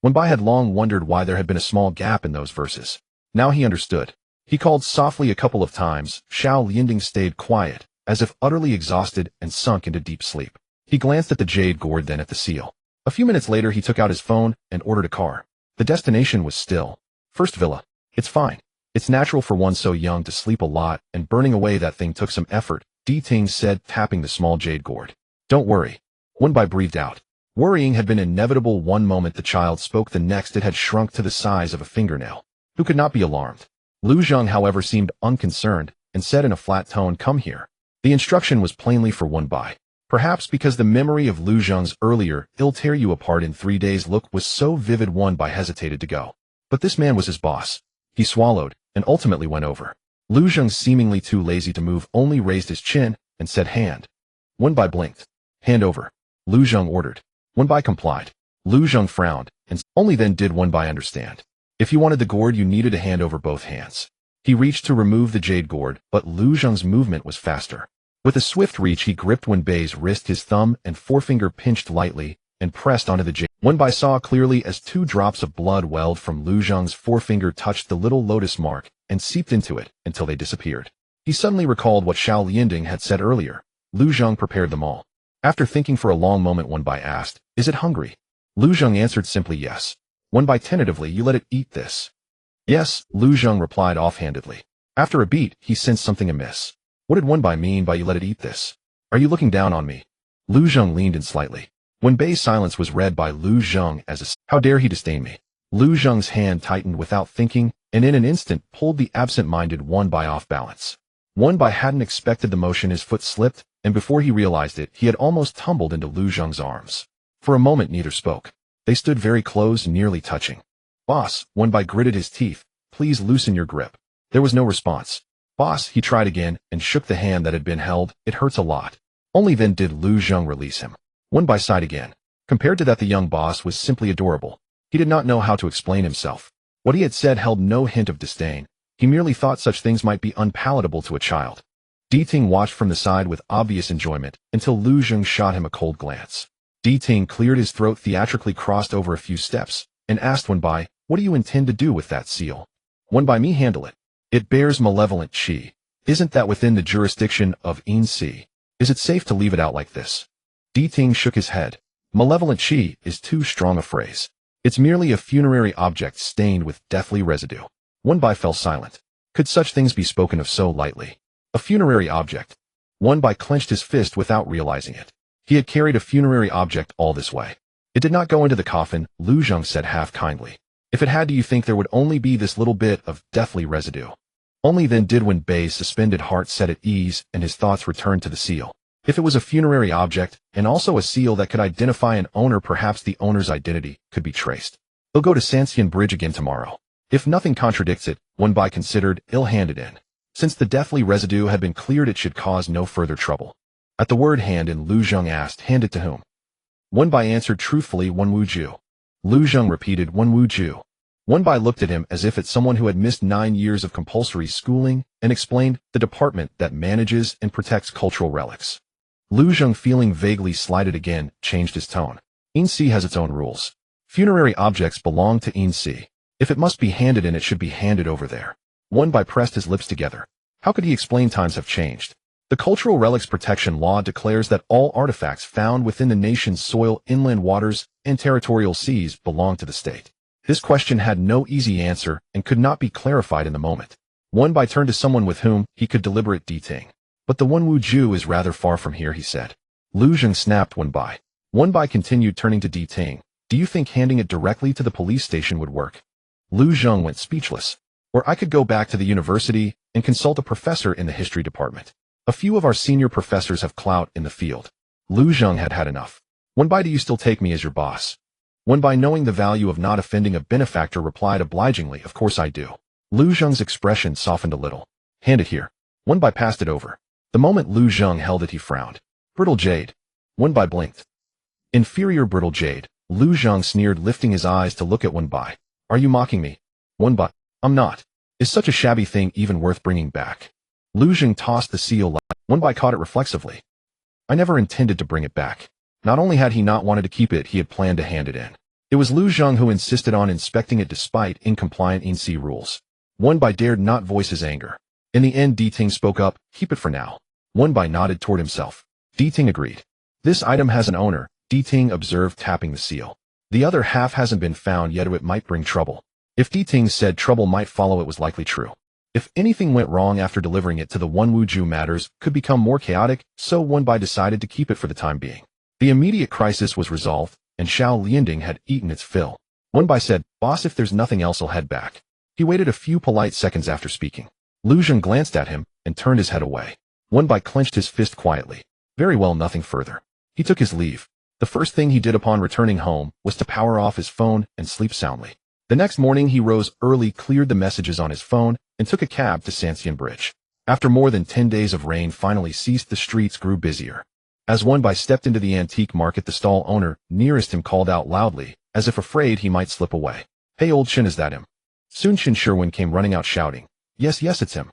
Wen Bai had long wondered why there had been a small gap in those verses. Now he understood. He called softly a couple of times. Xiao Lianding stayed quiet, as if utterly exhausted, and sunk into deep sleep. He glanced at the jade gourd, then at the seal. A few minutes later, he took out his phone and ordered a car. The destination was still First Villa. It's fine. It's natural for one so young to sleep a lot, and burning away that thing took some effort, Di Ting said, tapping the small jade gourd. Don't worry. Wen Bai breathed out. Worrying had been inevitable. One moment the child spoke, the next it had shrunk to the size of a fingernail. Who could not be alarmed? Lu Zheng, however, seemed unconcerned and said in a flat tone, come here. The instruction was plainly for Wen Bai. Perhaps because the memory of Lu Zheng's earlier, "I'll tear you apart in 3 days" look was so vivid, Wen Bai hesitated to go. But this man was his boss. He swallowed and ultimately went over. Lu Zheng, seemingly too lazy to move, only raised his chin and said, hand. Wen Bai blinked. Hand over, Lu Zheng ordered. Wen Bai complied. Lu Zheng frowned, and only then did Wen Bai understand. If you wanted the gourd, you needed to hand over both hands. He reached to remove the jade gourd, but Lu Zheng's movement was faster. With a swift reach, he gripped Wen Bai's wrist. His thumb and forefinger pinched lightly and pressed onto the jade. Wen Bai saw clearly as 2 drops of blood welled from Lu Zheng's forefinger, touched the little lotus mark, and seeped into it until they disappeared. He suddenly recalled what Xiao Lianding had said earlier. Lu Zheng prepared them all. After thinking for a long moment, Wen Bai asked, is it hungry? Lu Zheng answered simply yes. Wen Bai tentatively, you let it eat this? Yes, Lu Zheng replied offhandedly. After a beat, he sensed something amiss. What did Wen Bai mean by you let it eat this? Are you looking down on me? Lu Zheng leaned in slightly. Wen Bai's silence was read by Lu Zheng as a how dare he disdain me? Lu Zheng's hand tightened without thinking, and in an instant pulled the absent-minded Wen Bai off balance. Wen Bai hadn't expected the motion. His foot slipped, and before he realized it, he had almost tumbled into Lu Zheng's arms. For a moment, neither spoke. They stood very close, nearly touching. Boss, Wen Bai gritted his teeth, please loosen your grip. There was no response. Boss, he tried again, and shook the hand that had been held. It hurts a lot. Only then did Lu Zheng release him. Wen Bai sighed again. Compared to that, the young boss was simply adorable. He did not know how to explain himself. What he had said held no hint of disdain. He merely thought such things might be unpalatable to a child. Di Ting watched from the side with obvious enjoyment until Lu Zheng shot him a cold glance. Di Ting cleared his throat, theatrically crossed over a few steps, and asked Wen Bai, what do you intend to do with that seal? Wen Bai, me handle it. It bears malevolent qi. Isn't that within the jurisdiction of Yin Si? Is it safe to leave it out like this? Di Ting shook his head. Malevolent qi is too strong a phrase. It's merely a funerary object stained with deathly residue. Wen Bai fell silent. Could such things be spoken of so lightly? A funerary object. Wen Bai clenched his fist without realizing it. He had carried a funerary object all this way. It did not go into the coffin, Lu Zheng said half kindly. If it had, do you think there would only be this little bit of deathly residue? Only then did Wen Bai's suspended heart set at ease and his thoughts returned to the seal. If it was a funerary object, and also a seal that could identify an owner, perhaps the owner's identity could be traced. He'll go to Sanxian Bridge again tomorrow. If nothing contradicts it, Wen Bai considered, he'll hand it in. Since the deathly residue had been cleared, it should cause no further trouble. At the word hand in, Lu Zheng asked, hand it to whom? Wen Bai answered truthfully, Wen Wuju. Lu Zheng repeated, Wen Wuju. Wen Bai looked at him as if at someone who had missed 9 years of compulsory schooling and explained, the department that manages and protects cultural relics. Lu Zheng, feeling vaguely slighted again, changed his tone. Yin Si has its own rules. Funerary objects belong to Yin Si. If it must be handed in, it should be handed over there. Wen Bai pressed his lips together. How could he explain times have changed? The Cultural Relics Protection Law declares that all artifacts found within the nation's soil, inland waters, and territorial seas belong to the state. This question had no easy answer and could not be clarified in the moment. Wenbai turned to someone with whom he could deliberate Diting. But the Wenwu is rather far from here, he said. Lu Zheng snapped Wenbai. Wenbai continued, turning to Diting. Do you think handing it directly to the police station would work? Lu Zheng went speechless. Or I could go back to the university and consult a professor in the history department. A few of our senior professors have clout in the field. Lu Zheng had had enough. Wenbai, do you still take me as your boss? Wenbai, knowing the value of not offending a benefactor, replied obligingly, of course I do. Lu Zheng's expression softened a little. Hand it here. Wenbai passed it over. The moment Lu Zheng held it, he frowned. Brittle jade. Wenbai blinked. Inferior brittle jade. Lu Zheng sneered, lifting his eyes to look at Wenbai. Are you mocking me? Wenbai. I'm not. Is such a shabby thing even worth bringing back? Lu Zheng tossed the seal. Wenbai caught it reflexively. I never intended to bring it back. Not only had he not wanted to keep it, he had planned to hand it in. It was Lu Zheng who insisted on inspecting it despite incompliant INC rules. Wenbai dared not voice his anger. In the end, Diting spoke up, keep it for now. Wenbai nodded toward himself. Diting agreed. This item has an owner, Diting observed, tapping the seal. The other half hasn't been found yet, or it might bring trouble. If Diting said trouble might follow, it was likely true. If anything went wrong after delivering it to the Wenwu, matters could become more chaotic, so Wenbai decided to keep it for the time being. The immediate crisis was resolved, and Xiao Lianding had eaten its fill. Wenbai said, boss, if there's nothing else, I'll head back. He waited a few polite seconds after speaking. Lu Zheng glanced at him and turned his head away. Wenbai clenched his fist quietly. Very well, nothing further. He took his leave. The first thing he did upon returning home was to power off his phone and sleep soundly. The next morning he rose early, cleared the messages on his phone, and took a cab to Sanxian Bridge. After more than 10 days of rain finally ceased, the streets grew busier. As Wenbai stepped into the antique market, the stall owner nearest him called out loudly, as if afraid he might slip away. Hey old Chin, is that him? Soon Qin Sherwin came running out shouting, yes, it's him.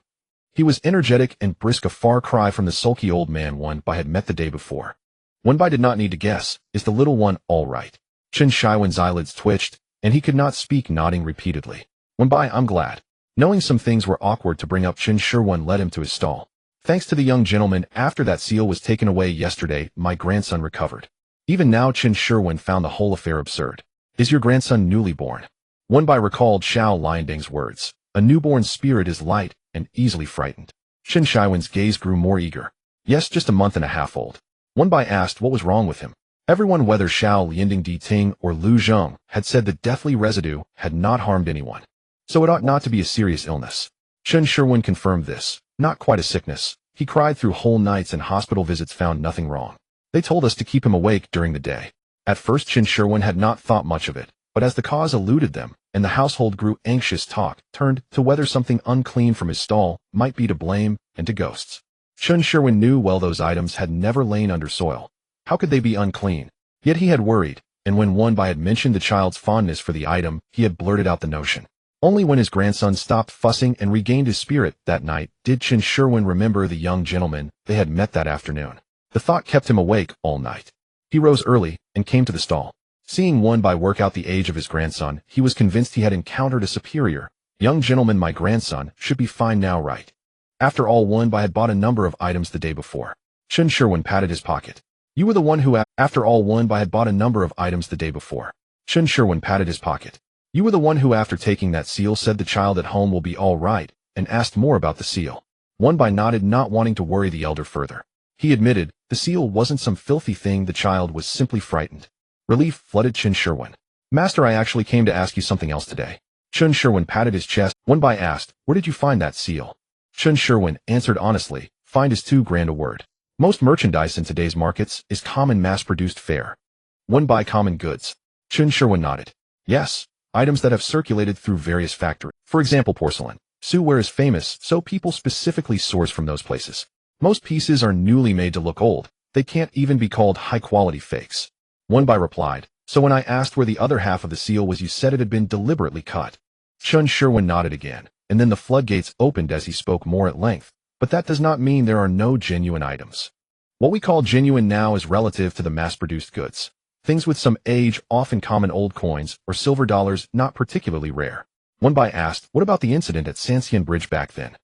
He was energetic and brisk, a far cry from the sulky old man Wenbai had met the day before. Wenbai did not need to guess, is the little one all right? Qin Sherwin's eyelids twitched, and he could not speak, nodding repeatedly. Wenbai, I'm glad. Knowing some things were awkward to bring up, Qin Sherwin led him to his stall. Thanks to the young gentleman, after that seal was taken away yesterday, my grandson recovered. Even now Qin Sherwin found the whole affair absurd. Is your grandson newly born? Wenbai recalled Xiao Lianding's words. A newborn spirit is light and easily frightened. Qin Sherwin's gaze grew more eager. Yes, just a month and a half old. Wenbai asked what was wrong with him. Everyone, whether Xiao Lianding, Diting, or Lu Zheng, had said the deathly residue had not harmed anyone. So it ought not to be a serious illness. Qin Sherwin confirmed this. Not quite a sickness. He cried through whole nights, and hospital visits found nothing wrong. They told us to keep him awake during the day. At first Qin Sherwin had not thought much of it, but as the cause eluded them, and the household grew anxious, talk turned to whether something unclean from his stall might be to blame, and to ghosts. Qin Sherwin knew well those items had never lain under soil. How could they be unclean? Yet he had worried, and when Wenbai had mentioned the child's fondness for the item, he had blurted out the notion. Only when his grandson stopped fussing and regained his spirit that night did Qin Sherwin remember the young gentleman they had met that afternoon. The thought kept him awake all night. He rose early and came to the stall. Seeing Wenbai work out the age of his grandson, he was convinced he had encountered a superior. Young gentleman, my grandson should be fine now, right? After all, Wenbai had bought a number of items the day before. Qin Sherwin patted his pocket. You were the one who, after all, Wenbai had bought a number of items the day before. Qin Sherwin patted his pocket. You were the one who, after taking that seal, said the child at home will be all right, and asked more about the seal. Wenbai nodded, not wanting to worry the elder further. He admitted, the seal wasn't some filthy thing, the child was simply frightened. Relief flooded Qin Sherwin. Master, I actually came to ask you something else today. Qin Sherwin patted his chest. Wenbai asked, where did you find that seal? Qin Sherwin answered honestly, find is too grand a word. Most merchandise in today's markets is common mass-produced fare. Wenbai, common goods. Qin Sherwin nodded. Yes. Items that have circulated through various factories. For example, porcelain. Suware is famous, so people specifically source from those places. Most pieces are newly made to look old. They can't even be called high-quality fakes. Wenbai replied, so when I asked where the other half of the seal was, you said it had been deliberately cut. Qin Sherwin nodded again, and then the floodgates opened as he spoke more at length. But that does not mean there are no genuine items. What we call genuine now is relative to the mass-produced goods. Things with some age, often common old coins, or silver dollars, not particularly rare. Wenbai asked, what about the incident at Sanxian Bridge back then?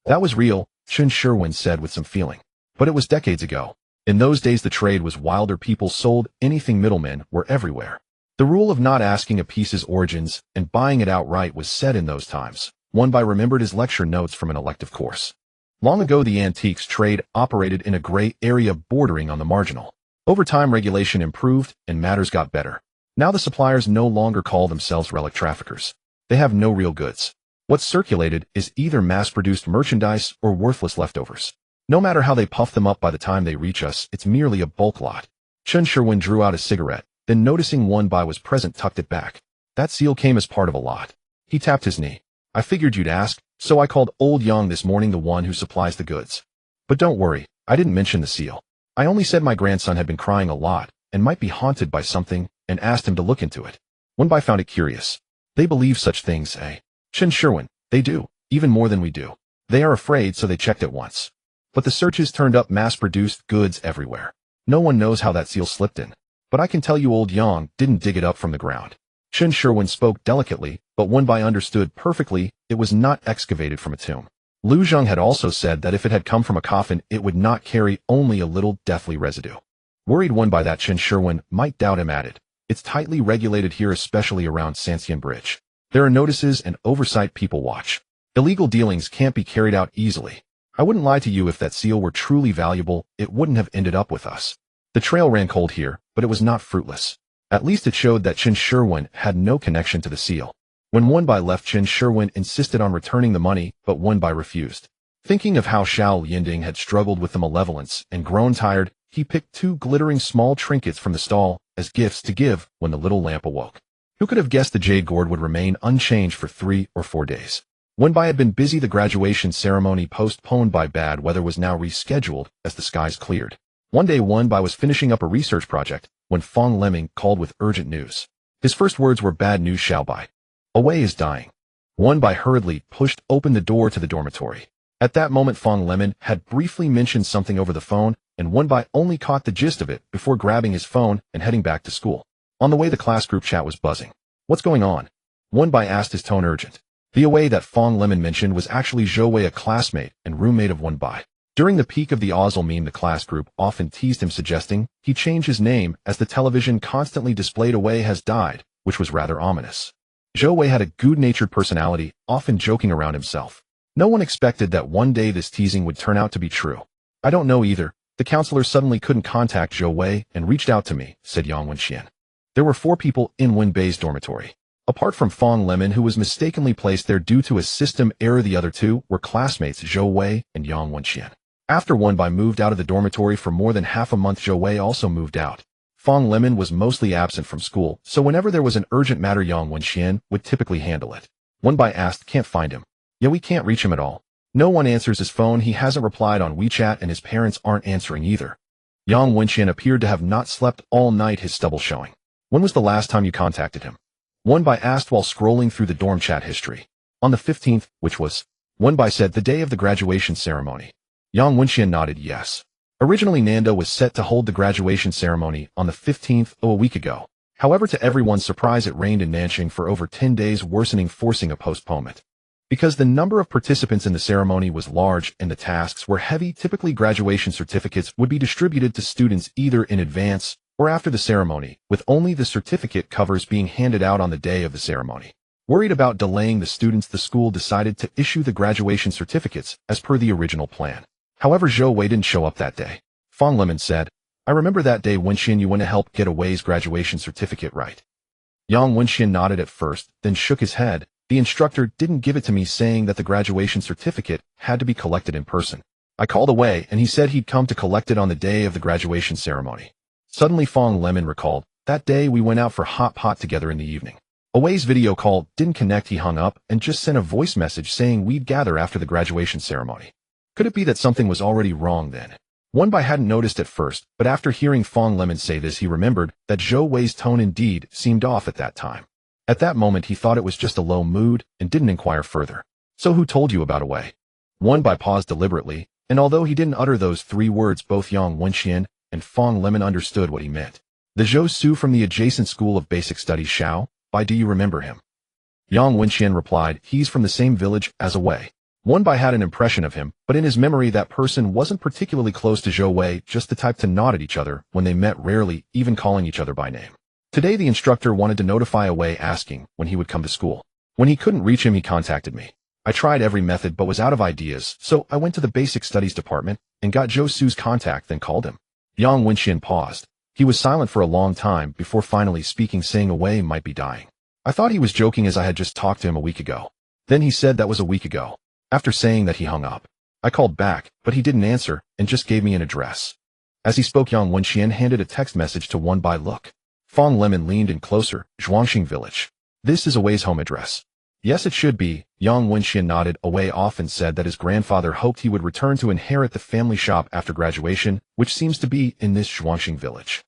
That was real, Chen Sherwin said with some feeling. But it was decades ago. In those days the trade was wilder, people sold anything, middlemen were everywhere. The rule of not asking a piece's origins and buying it outright was set in those times. One by remembered his lecture notes from an elective course. Long ago the antiques trade operated in a gray area bordering on the marginal. Over time regulation improved and matters got better. Now the suppliers no longer call themselves relic traffickers. They have no real goods. What's circulated is either mass-produced merchandise or worthless leftovers. No matter how they puff them up, by the time they reach us, it's merely a bulk lot. Chen Sherwin drew out a cigarette, then noticing one by was present tucked it back. That seal came as part of a lot. He tapped his knee. I figured you'd ask, so I called old Yang this morning, the one who supplies the goods. But don't worry, I didn't mention the seal. I only said my grandson had been crying a lot and might be haunted by something and asked him to look into it. Wenbai found it curious. They believe such things, eh? Chen Sherwin, they do, even more than we do. They are afraid, so they checked it once. But the searches turned up mass-produced goods everywhere. No one knows how that seal slipped in. But I can tell you old Yang didn't dig it up from the ground. Chen Sherwin spoke delicately, but Wenbai understood perfectly it was not excavated from a tomb. Lu Zheng had also said that if it had come from a coffin, it would not carry only a little deathly residue. Worried Wenbai that Chen Sherwin might doubt him, added, it's tightly regulated here, especially around Sanxian Bridge. There are notices and oversight, people watch. Illegal dealings can't be carried out easily. I wouldn't lie to you, if that seal were truly valuable, it wouldn't have ended up with us. The trail ran cold here, but it was not fruitless. At least it showed that Chen Sherwin had no connection to the seal. When Wenbai left, Chen Sherwin insisted on returning the money, but Wenbai refused. Thinking of how Xiao Yinding had struggled with the malevolence and grown tired, he picked 2 glittering small trinkets from the stall as gifts to give when the little lamp awoke. Who could have guessed the jade gourd would remain unchanged for 3 or 4 days? Wenbai had been busy. The graduation ceremony, postponed by bad weather, was now rescheduled as the skies cleared. One day Wenbai was finishing up a research project when Fong Lemming called with urgent news. His first words were, bad news, Xiaobai. Awei is dying. Wenbai hurriedly pushed open the door to the dormitory. At that moment Fong Lemming had briefly mentioned something over the phone, and Wenbai only caught the gist of it before grabbing his phone and heading back to school. On the way the class group chat was buzzing. What's going on? Wenbai asked, his tone urgent. The Awei that Fong Lemming mentioned was actually Zhou Wei, a classmate and roommate of Wenbai. During the peak of the Ozil meme, the class group often teased him, suggesting he change his name as the television constantly displayed Awei has died, which was rather ominous. Zhou Wei had a good-natured personality, often joking around himself. No one expected that one day this teasing would turn out to be true. I don't know either. The counselor suddenly couldn't contact Zhou Wei and reached out to me, said Yang Wenxian. There were 4 people in Wenbei's dormitory. Apart from Fong Lemming, who was mistakenly placed there due to a system error, the other 2 were classmates Zhou Wei and Yang Wenxian. After Wenbai moved out of the dormitory for more than half a month, Zhou Wei also moved out. Fong Lemming was mostly absent from school, so whenever there was an urgent matter, Yang Wenxian would typically handle it. Wenbai asked, can't find him. Yeah, we can't reach him at all. No one answers his phone, he hasn't replied on WeChat, and his parents aren't answering either. Yang Wenxian appeared to have not slept all night, his stubble showing. When was the last time you contacted him? Wenbai asked while scrolling through the dorm chat history. On the 15th, which was, Wenbai said, the day of the graduation ceremony. Yang Wenxian nodded yes. Originally Nando was set to hold the graduation ceremony on the 15th, a week ago. However, to everyone's surprise, it rained in Nanjing for over 10 days, forcing a postponement. Because the number of participants in the ceremony was large and the tasks were heavy, typically graduation certificates would be distributed to students either in advance or after the ceremony, with only the certificate covers being handed out on the day of the ceremony. Worried about delaying the students, the school decided to issue the graduation certificates as per the original plan. However, Zhou Wei didn't show up that day. Fong Lemming said, I remember that day, Wenxian, you went to help get Awei's graduation certificate, right? Yang Wenxian nodded at first, then shook his head. The instructor didn't give it to me, saying that the graduation certificate had to be collected in person. I called Awei, and he said he'd come to collect it on the day of the graduation ceremony. Suddenly Fong Lemming recalled, that day we went out for hot pot together in the evening. Awei's video call didn't connect, he hung up and just sent a voice message saying we'd gather after the graduation ceremony. Could it be that something was already wrong then? Wenbai hadn't noticed at first, but after hearing Fong Lemming say this, he remembered that Zhou Wei's tone indeed seemed off at that time. At that moment he thought it was just a low mood and didn't inquire further. So who told you about Awei? Wenbai paused deliberately, and although he didn't utter those 3 words, both Yang Wenxian and Fong Lemming understood what he meant. The Zhou Su from the adjacent School of Basic Studies, Xiao, Bai, do you remember him? Yang Wenxian replied, he's from the same village as Awei. Wenbai had an impression of him, but in his memory that person wasn't particularly close to Zhou Wei, just the type to nod at each other when they met, rarely even calling each other by name. Today the instructor wanted to notify Wei, asking when he would come to school. When he couldn't reach him, he contacted me. I tried every method but was out of ideas, so I went to the basic studies department and got Zhou Su's contact, then called him. Yang Wenxian paused. He was silent for a long time before finally speaking, saying Wei might be dying. I thought he was joking as I had just talked to him a week ago. Then he said that was a week ago. After saying that, he hung up. I called back, but he didn't answer and just gave me an address. As he spoke, Yang Wenxian handed a text message to Wenbai. Look. Fong Lemon leaned in closer. Zhuangxing Village. This is Wei's home address. Yes, it should be. Yang Wenxian nodded. Wei often said that his grandfather hoped he would return to inherit the family shop after graduation, which seems to be in this Zhuangxing Village.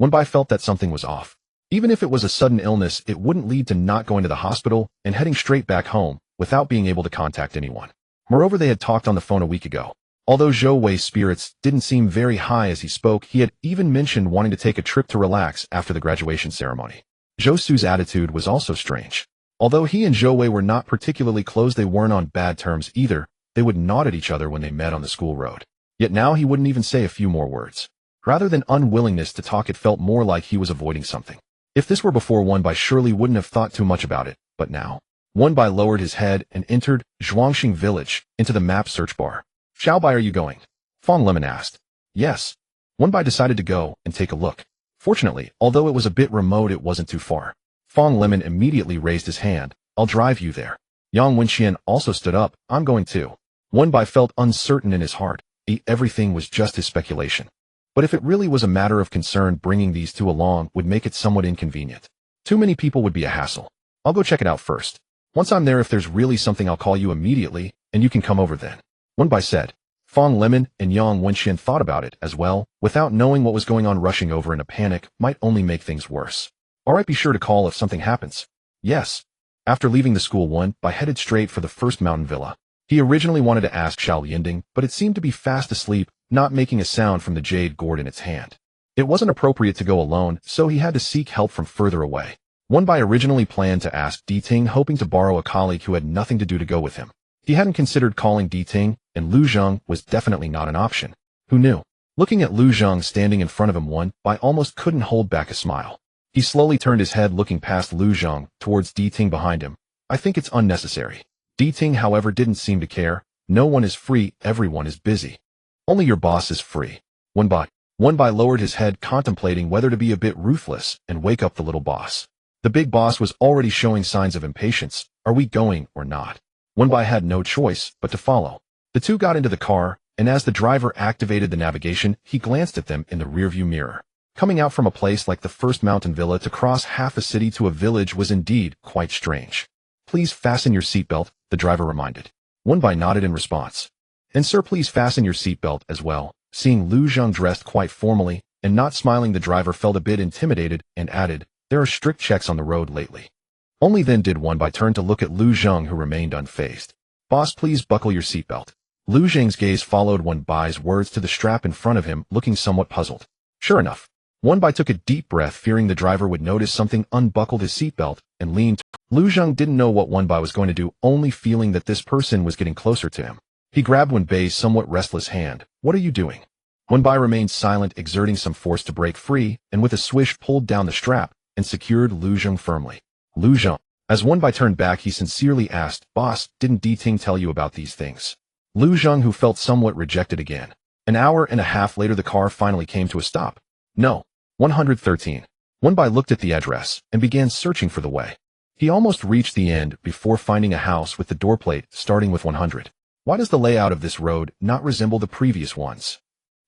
Wenbai felt that something was off. Even if it was a sudden illness, it wouldn't lead to not going to the hospital and heading straight back home without being able to contact anyone. Moreover, they had talked on the phone a week ago. Although Zhou Wei's spirits didn't seem very high as he spoke, he had even mentioned wanting to take a trip to relax after the graduation ceremony. Zhou Su's attitude was also strange. Although he and Zhou Wei were not particularly close, they weren't on bad terms either. They would nod at each other when they met on the school road. Yet now he wouldn't even say a few more words. Rather than unwillingness to talk, it felt more like he was avoiding something. If this were before, Wenbai surely wouldn't have thought too much about it, but now. Wenbai lowered his head and entered Zhuangxing Village into the map search bar. Xiaobai, are you going? Fong Lemon asked. Yes. Wenbai decided to go and take a look. Fortunately, although it was a bit remote, it wasn't too far. Fong Lemon immediately raised his hand. I'll drive you there. Yang Wenxian also stood up. I'm going too. Wenbai felt uncertain in his heart. Everything was just his speculation. But if it really was a matter of concern, bringing these two along would make it somewhat inconvenient. Too many people would be a hassle. I'll go check it out first. Once I'm there, if there's really something, I'll call you immediately, and you can come over then. Wenbai said. Fong Lemon and Yang Wenxian thought about it as well, without knowing what was going on. Rushing over in a panic might only make things worse. Alright, be sure to call if something happens. Yes. After leaving the school, Wenbai headed straight for the first mountain villa. He originally wanted to ask Xiao Yinding, but it seemed to be fast asleep, not making a sound from the jade gourd in its hand. It wasn't appropriate to go alone, so he had to seek help from further away. Wenbai originally planned to ask Di Ting, hoping to borrow a colleague who had nothing to do to go with him. He hadn't considered calling Di Ting, and Lu Zheng was definitely not an option. Who knew? Looking at Lu Zheng standing in front of him, Wenbai almost couldn't hold back a smile. He slowly turned his head, looking past Lu Zheng towards Di Ting behind him. I think it's unnecessary. Di Ting, however, didn't seem to care. No one is free, everyone is busy. Only your boss is free. Wenbai lowered his head, contemplating whether to be a bit ruthless and wake up the little boss. The big boss was already showing signs of impatience. Are we going or not? Wenbai had no choice but to follow. The two got into the car, and as the driver activated the navigation, he glanced at them in the rearview mirror. Coming out from a place like the first mountain villa to cross half a city to a village was indeed quite strange. Please fasten your seatbelt, the driver reminded. Wenbai nodded in response. And sir, please fasten your seatbelt as well. Seeing Lu Zheng dressed quite formally and not smiling, the driver felt a bit intimidated and added, there are strict checks on the road lately. Only then did Wenbai turn to look at Lu Zheng, who remained unfazed. Boss, please buckle your seatbelt. Lu Zheng's gaze followed Wenbai's words to the strap in front of him, looking somewhat puzzled. Sure enough. Wenbai took a deep breath, fearing the driver would notice something, unbuckled his seatbelt, and leaned. Lu Zheng didn't know what Wenbai was going to do, only feeling that this person was getting closer to him. He grabbed Wenbai's somewhat restless hand. What are you doing? Wenbai remained silent, exerting some force to break free, and with a swish pulled down the strap and secured Lu Zheng firmly. Lu Zheng. As Wenbai turned back, he sincerely asked, Boss, didn't Di Ting tell you about these things? Lu Zheng, who felt somewhat rejected again. An hour and a half later, the car finally came to a stop. No. 113. Wenbai looked at the address and began searching for the way. He almost reached the end before finding a house with the doorplate starting with 100. Why does the layout of this road not resemble the previous ones?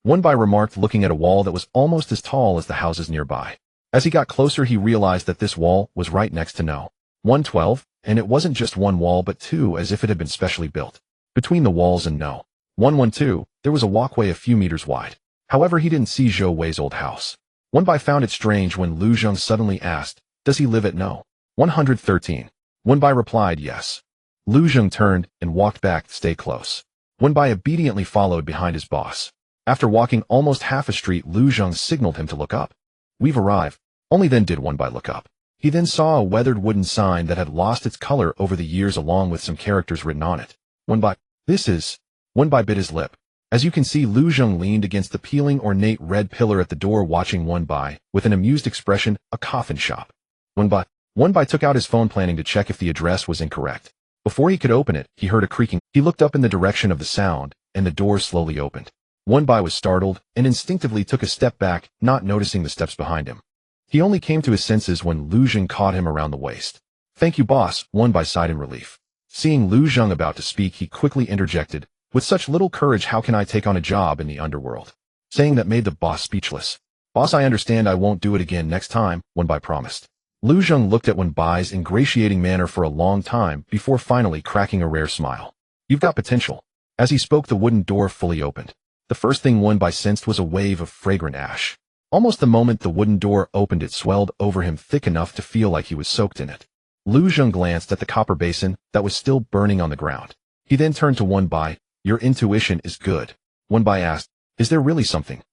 Wenbai remarked, looking at a wall that was almost as tall as the houses nearby. As he got closer, he realized that this wall was right next to No. 112, and it wasn't just one wall but two, as if it had been specially built. Between the walls and No. 112, there was a walkway a few meters wide. However, he didn't see Zhou Wei's old house. Wenbai found it strange when Lu Zheng suddenly asked, does he live at No. 113? Wenbai replied yes. Lu Zheng turned and walked back to stay close. Wenbai obediently followed behind his boss. After walking almost half a street, Lu Zheng signaled him to look up. We've arrived. Only then did Wenbai look up. He then saw a weathered wooden sign that had lost its color over the years, along with some characters written on it. Wenbai. This is... Wenbai bit his lip. As you can see, Lu Zheng leaned against the peeling ornate red pillar at the door watching Wenbai, with an amused expression, a coffin shop. Wenbai took out his phone planning to check if the address was incorrect. Before he could open it, he heard a creaking. He looked up in the direction of the sound, and the door slowly opened. Wenbai was startled, and instinctively took a step back, not noticing the steps behind him. He only came to his senses when Lu Zheng caught him around the waist. "Thank you, boss," Wenbai sighed in relief. Seeing Lu Zheng about to speak, he quickly interjected, "With such little courage, how can I take on a job in the underworld?" Saying that made the boss speechless. "Boss, I understand, I won't do it again next time," Wenbai promised. Lu Zheng looked at Wenbai's ingratiating manner for a long time before finally cracking a rare smile. "You've got potential." As he spoke, the wooden door fully opened. The first thing Wenbai sensed was a wave of fragrant ash. Almost the moment the wooden door opened, it swelled over him thick enough to feel like he was soaked in it. Lu Zheng glanced at the copper basin that was still burning on the ground. He then turned to Wenbai. "Your intuition is good." Wenbai asked, "Is there really something?"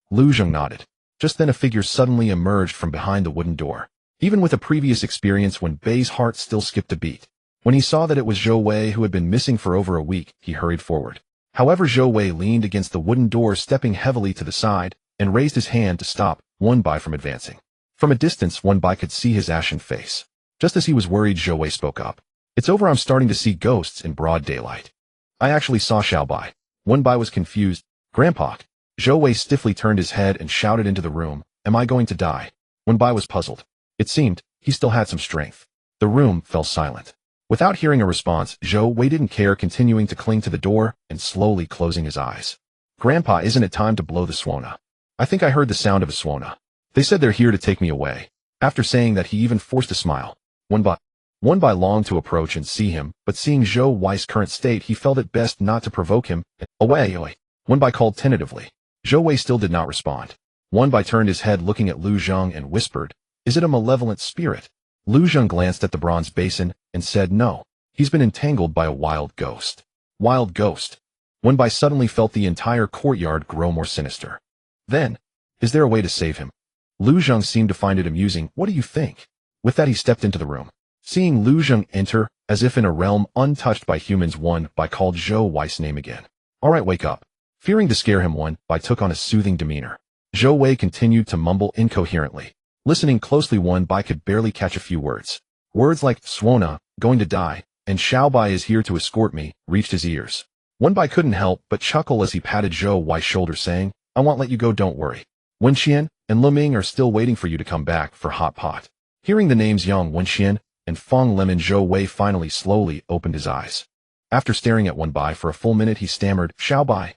Lu Zheng nodded. Just then a figure suddenly emerged from behind the wooden door. Even with a previous experience, Wenbai's heart still skipped a beat. When he saw that it was Zhou Wei, who had been missing for over a week, he hurried forward. However, Zhou Wei leaned against the wooden door, stepping heavily to the side, and raised his hand to stop Wenbai from advancing. From a distance, Wenbai could see his ashen face. Just as he was worried, Zhou Wei spoke up. "It's over, I'm starting to see ghosts in broad daylight." "I actually saw Xiaobai." Wenbai was confused. "Grandpa." Zhou Wei stiffly turned his head and shouted into the room, "Am I going to die?" Wenbai was puzzled. It seemed he still had some strength. The room fell silent. Without hearing a response, Zhou Wei didn't care, continuing to cling to the door and slowly closing his eyes. "Grandpa, isn't it time to blow the Suona?" "I think I heard the sound of a Suona. They said they're here to take me away." After saying that, he even forced a smile. Wenbai longed to approach and see him, but seeing Zhou Wei's current state, he felt it best not to provoke him. "Away!" Wenbai called tentatively. Zhou Wei still did not respond. Wenbai turned his head, looking at Lu Zheng, and whispered, "Is it a malevolent spirit?" Lu Zheng glanced at the bronze basin and said, "No. He's been entangled by a wild ghost." Wild ghost. Wenbai suddenly felt the entire courtyard grow more sinister. Then, "Is there a way to save him?" Lu Zheng seemed to find it amusing. "What do you think?" With that, he stepped into the room. Seeing Lu Zheng enter, as if in a realm untouched by humans, Wenbai called Zhou Wei's name again. "All right, wake up." Fearing to scare him, Wenbai took on a soothing demeanor. Zhou Wei continued to mumble incoherently. Listening closely, Wenbai could barely catch a few words. Words like "Suona," "going to die," and "Xiaobai is here to escort me," reached his ears. Wenbai couldn't help but chuckle as he patted Zhou Wei's shoulder, saying, "I won't let you go, don't worry. Wenxian and Leming are still waiting for you to come back for hot pot." Hearing the names Yang Wenxian and Feng Lemon, Zhou Wei finally slowly opened his eyes. After staring at Wenbai for a full minute, he stammered, "Xiaobai."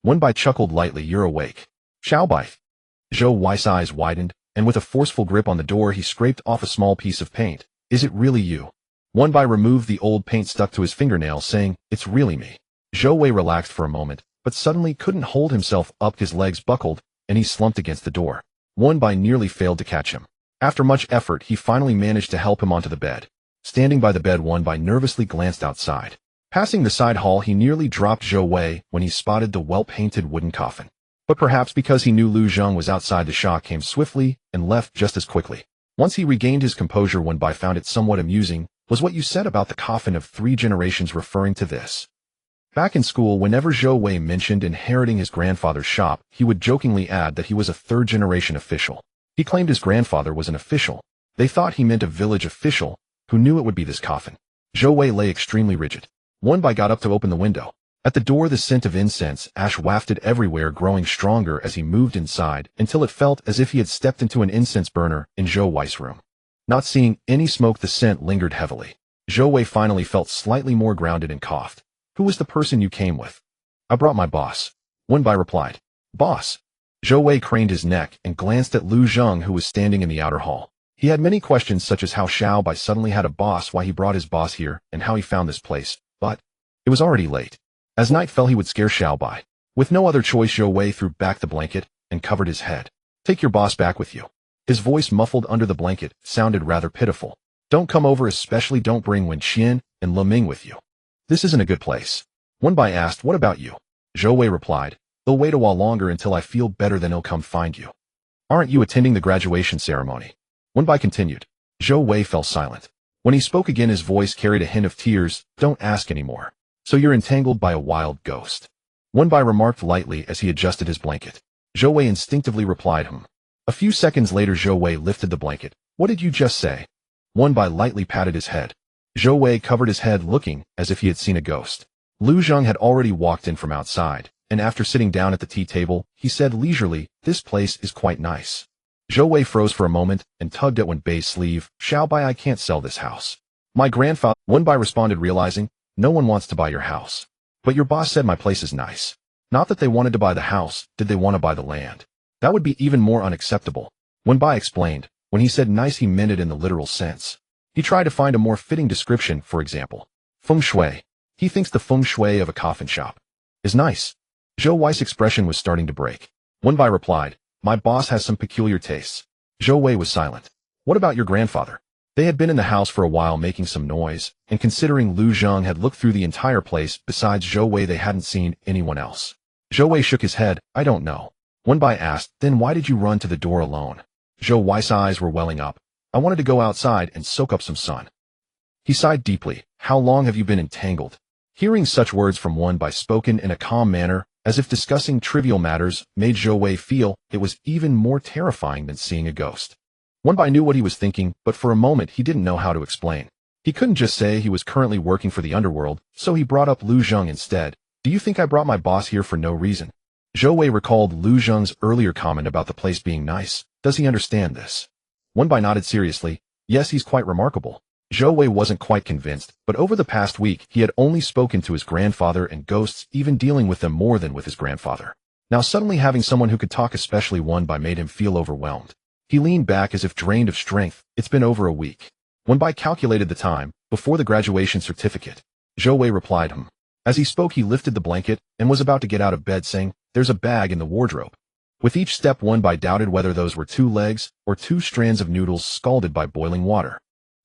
Wenbai chuckled lightly. "You're awake." "Xiaobai." Zhou Wei's eyes widened, and with a forceful grip on the door, he scraped off a small piece of paint. "Is it really you?" Wenbai removed the old paint stuck to his fingernail, saying, "It's really me." Zhou Wei relaxed for a moment, but suddenly couldn't hold himself up. His legs buckled, and he slumped against the door. Wenbai nearly failed to catch him. After much effort, he finally managed to help him onto the bed. Standing by the bed, Wenbai nervously glanced outside. Passing the side hall, he nearly dropped Zhou Wei when he spotted the well-painted wooden coffin. But perhaps because he knew Lu Zheng was outside, the shock came swiftly and left just as quickly. Once he regained his composure, Wenbai found it somewhat amusing. "Was what you said about the coffin of 3 generations referring to this?" Back in school, whenever Zhou Wei mentioned inheriting his grandfather's shop, he would jokingly add that he was a 3rd-generation official. He claimed his grandfather was an official. They thought he meant a village official, who knew it would be this coffin. Zhou Wei lay extremely rigid. Wenbai got up to open the window. At the door, the scent of incense ash wafted everywhere, growing stronger as he moved inside, until it felt as if he had stepped into an incense burner in Zhou Wei's room. Not seeing any smoke, the scent lingered heavily. Zhou Wei finally felt slightly more grounded and coughed. "Who was the person you came with?" "I brought my boss," Wenbai replied. "Boss?" Zhou Wei craned his neck and glanced at Lu Zheng, who was standing in the outer hall. He had many questions, such as how Xiaobai suddenly had a boss, why he brought his boss here, and how he found this place, but it was already late. As night fell, he would scare Xiaobai. With no other choice, Zhou Wei threw back the blanket and covered his head. "Take your boss back with you." His voice, muffled under the blanket, sounded rather pitiful. "Don't come over, especially don't bring Wenxian and Leming with you." "This isn't a good place." Wenbai asked, "What about you?" Zhou Wei replied, "They'll wait a while longer until I feel better, then he'll come find you." "Aren't you attending the graduation ceremony?" Wenbai continued. Zhou Wei fell silent. When he spoke again, his voice carried a hint of tears. "Don't ask anymore." So you're entangled by a wild ghost. Wenbai remarked lightly as he adjusted his blanket. Zhou Wei instinctively replied, A few seconds later Zhou Wei lifted the blanket. What did you just say? Wenbai lightly patted his head. Zhou Wei covered his head looking as if he had seen a ghost. Lu Zheng had already walked in from outside, and after sitting down at the tea table, he said leisurely, This place is quite nice. Zhou Wei froze for a moment and tugged at Wenbai's sleeve. Xiaobai, I can't sell this house. My grandfather, Wenbai responded, realizing, no one wants to buy your house. But your boss said my place is nice. Not that they wanted to buy the house, did they want to buy the land? That would be even more unacceptable. Wenbai explained, when he said nice he meant it in the literal sense. He tried to find a more fitting description, for example. Feng shui. He thinks the feng shui of a coffin shop is nice. Zhou Wei's expression was starting to break. Wenbai replied, My boss has some peculiar tastes. Zhou Wei was silent. What about your grandfather? They had been in the house for a while making some noise, and considering Lu Zheng had looked through the entire place besides Zhou Wei they hadn't seen anyone else. Zhou Wei shook his head, I don't know. Wenbai asked, Then why did you run to the door alone? Zhou Wei's eyes were welling up. I wanted to go outside and soak up some sun. He sighed deeply. How long have you been entangled? Hearing such words from Wenbai spoken in a calm manner, as if discussing trivial matters, made Zhou Wei feel it was even more terrifying than seeing a ghost. Wenbai knew what he was thinking, but for a moment he didn't know how to explain. He couldn't just say he was currently working for the underworld, so he brought up Lu Zheng instead. Do you think I brought my boss here for no reason? Zhou Wei recalled Lu Zheng's earlier comment about the place being nice. Does he understand this? Wenbai nodded seriously. Yes, he's quite remarkable. Zhou Wei wasn't quite convinced, but over the past week he had only spoken to his grandfather and ghosts, even dealing with them more than with his grandfather. Now suddenly having someone who could talk, especially Wenbai, made him feel overwhelmed. He leaned back as if drained of strength. It's been over a week. Wenbai calculated the time, before the graduation certificate. Zhou Wei replied, As he spoke he lifted the blanket, and was about to get out of bed saying, There's a bag in the wardrobe. With each step Wenbai doubted whether those were 2 legs, or 2 strands of noodles scalded by boiling water.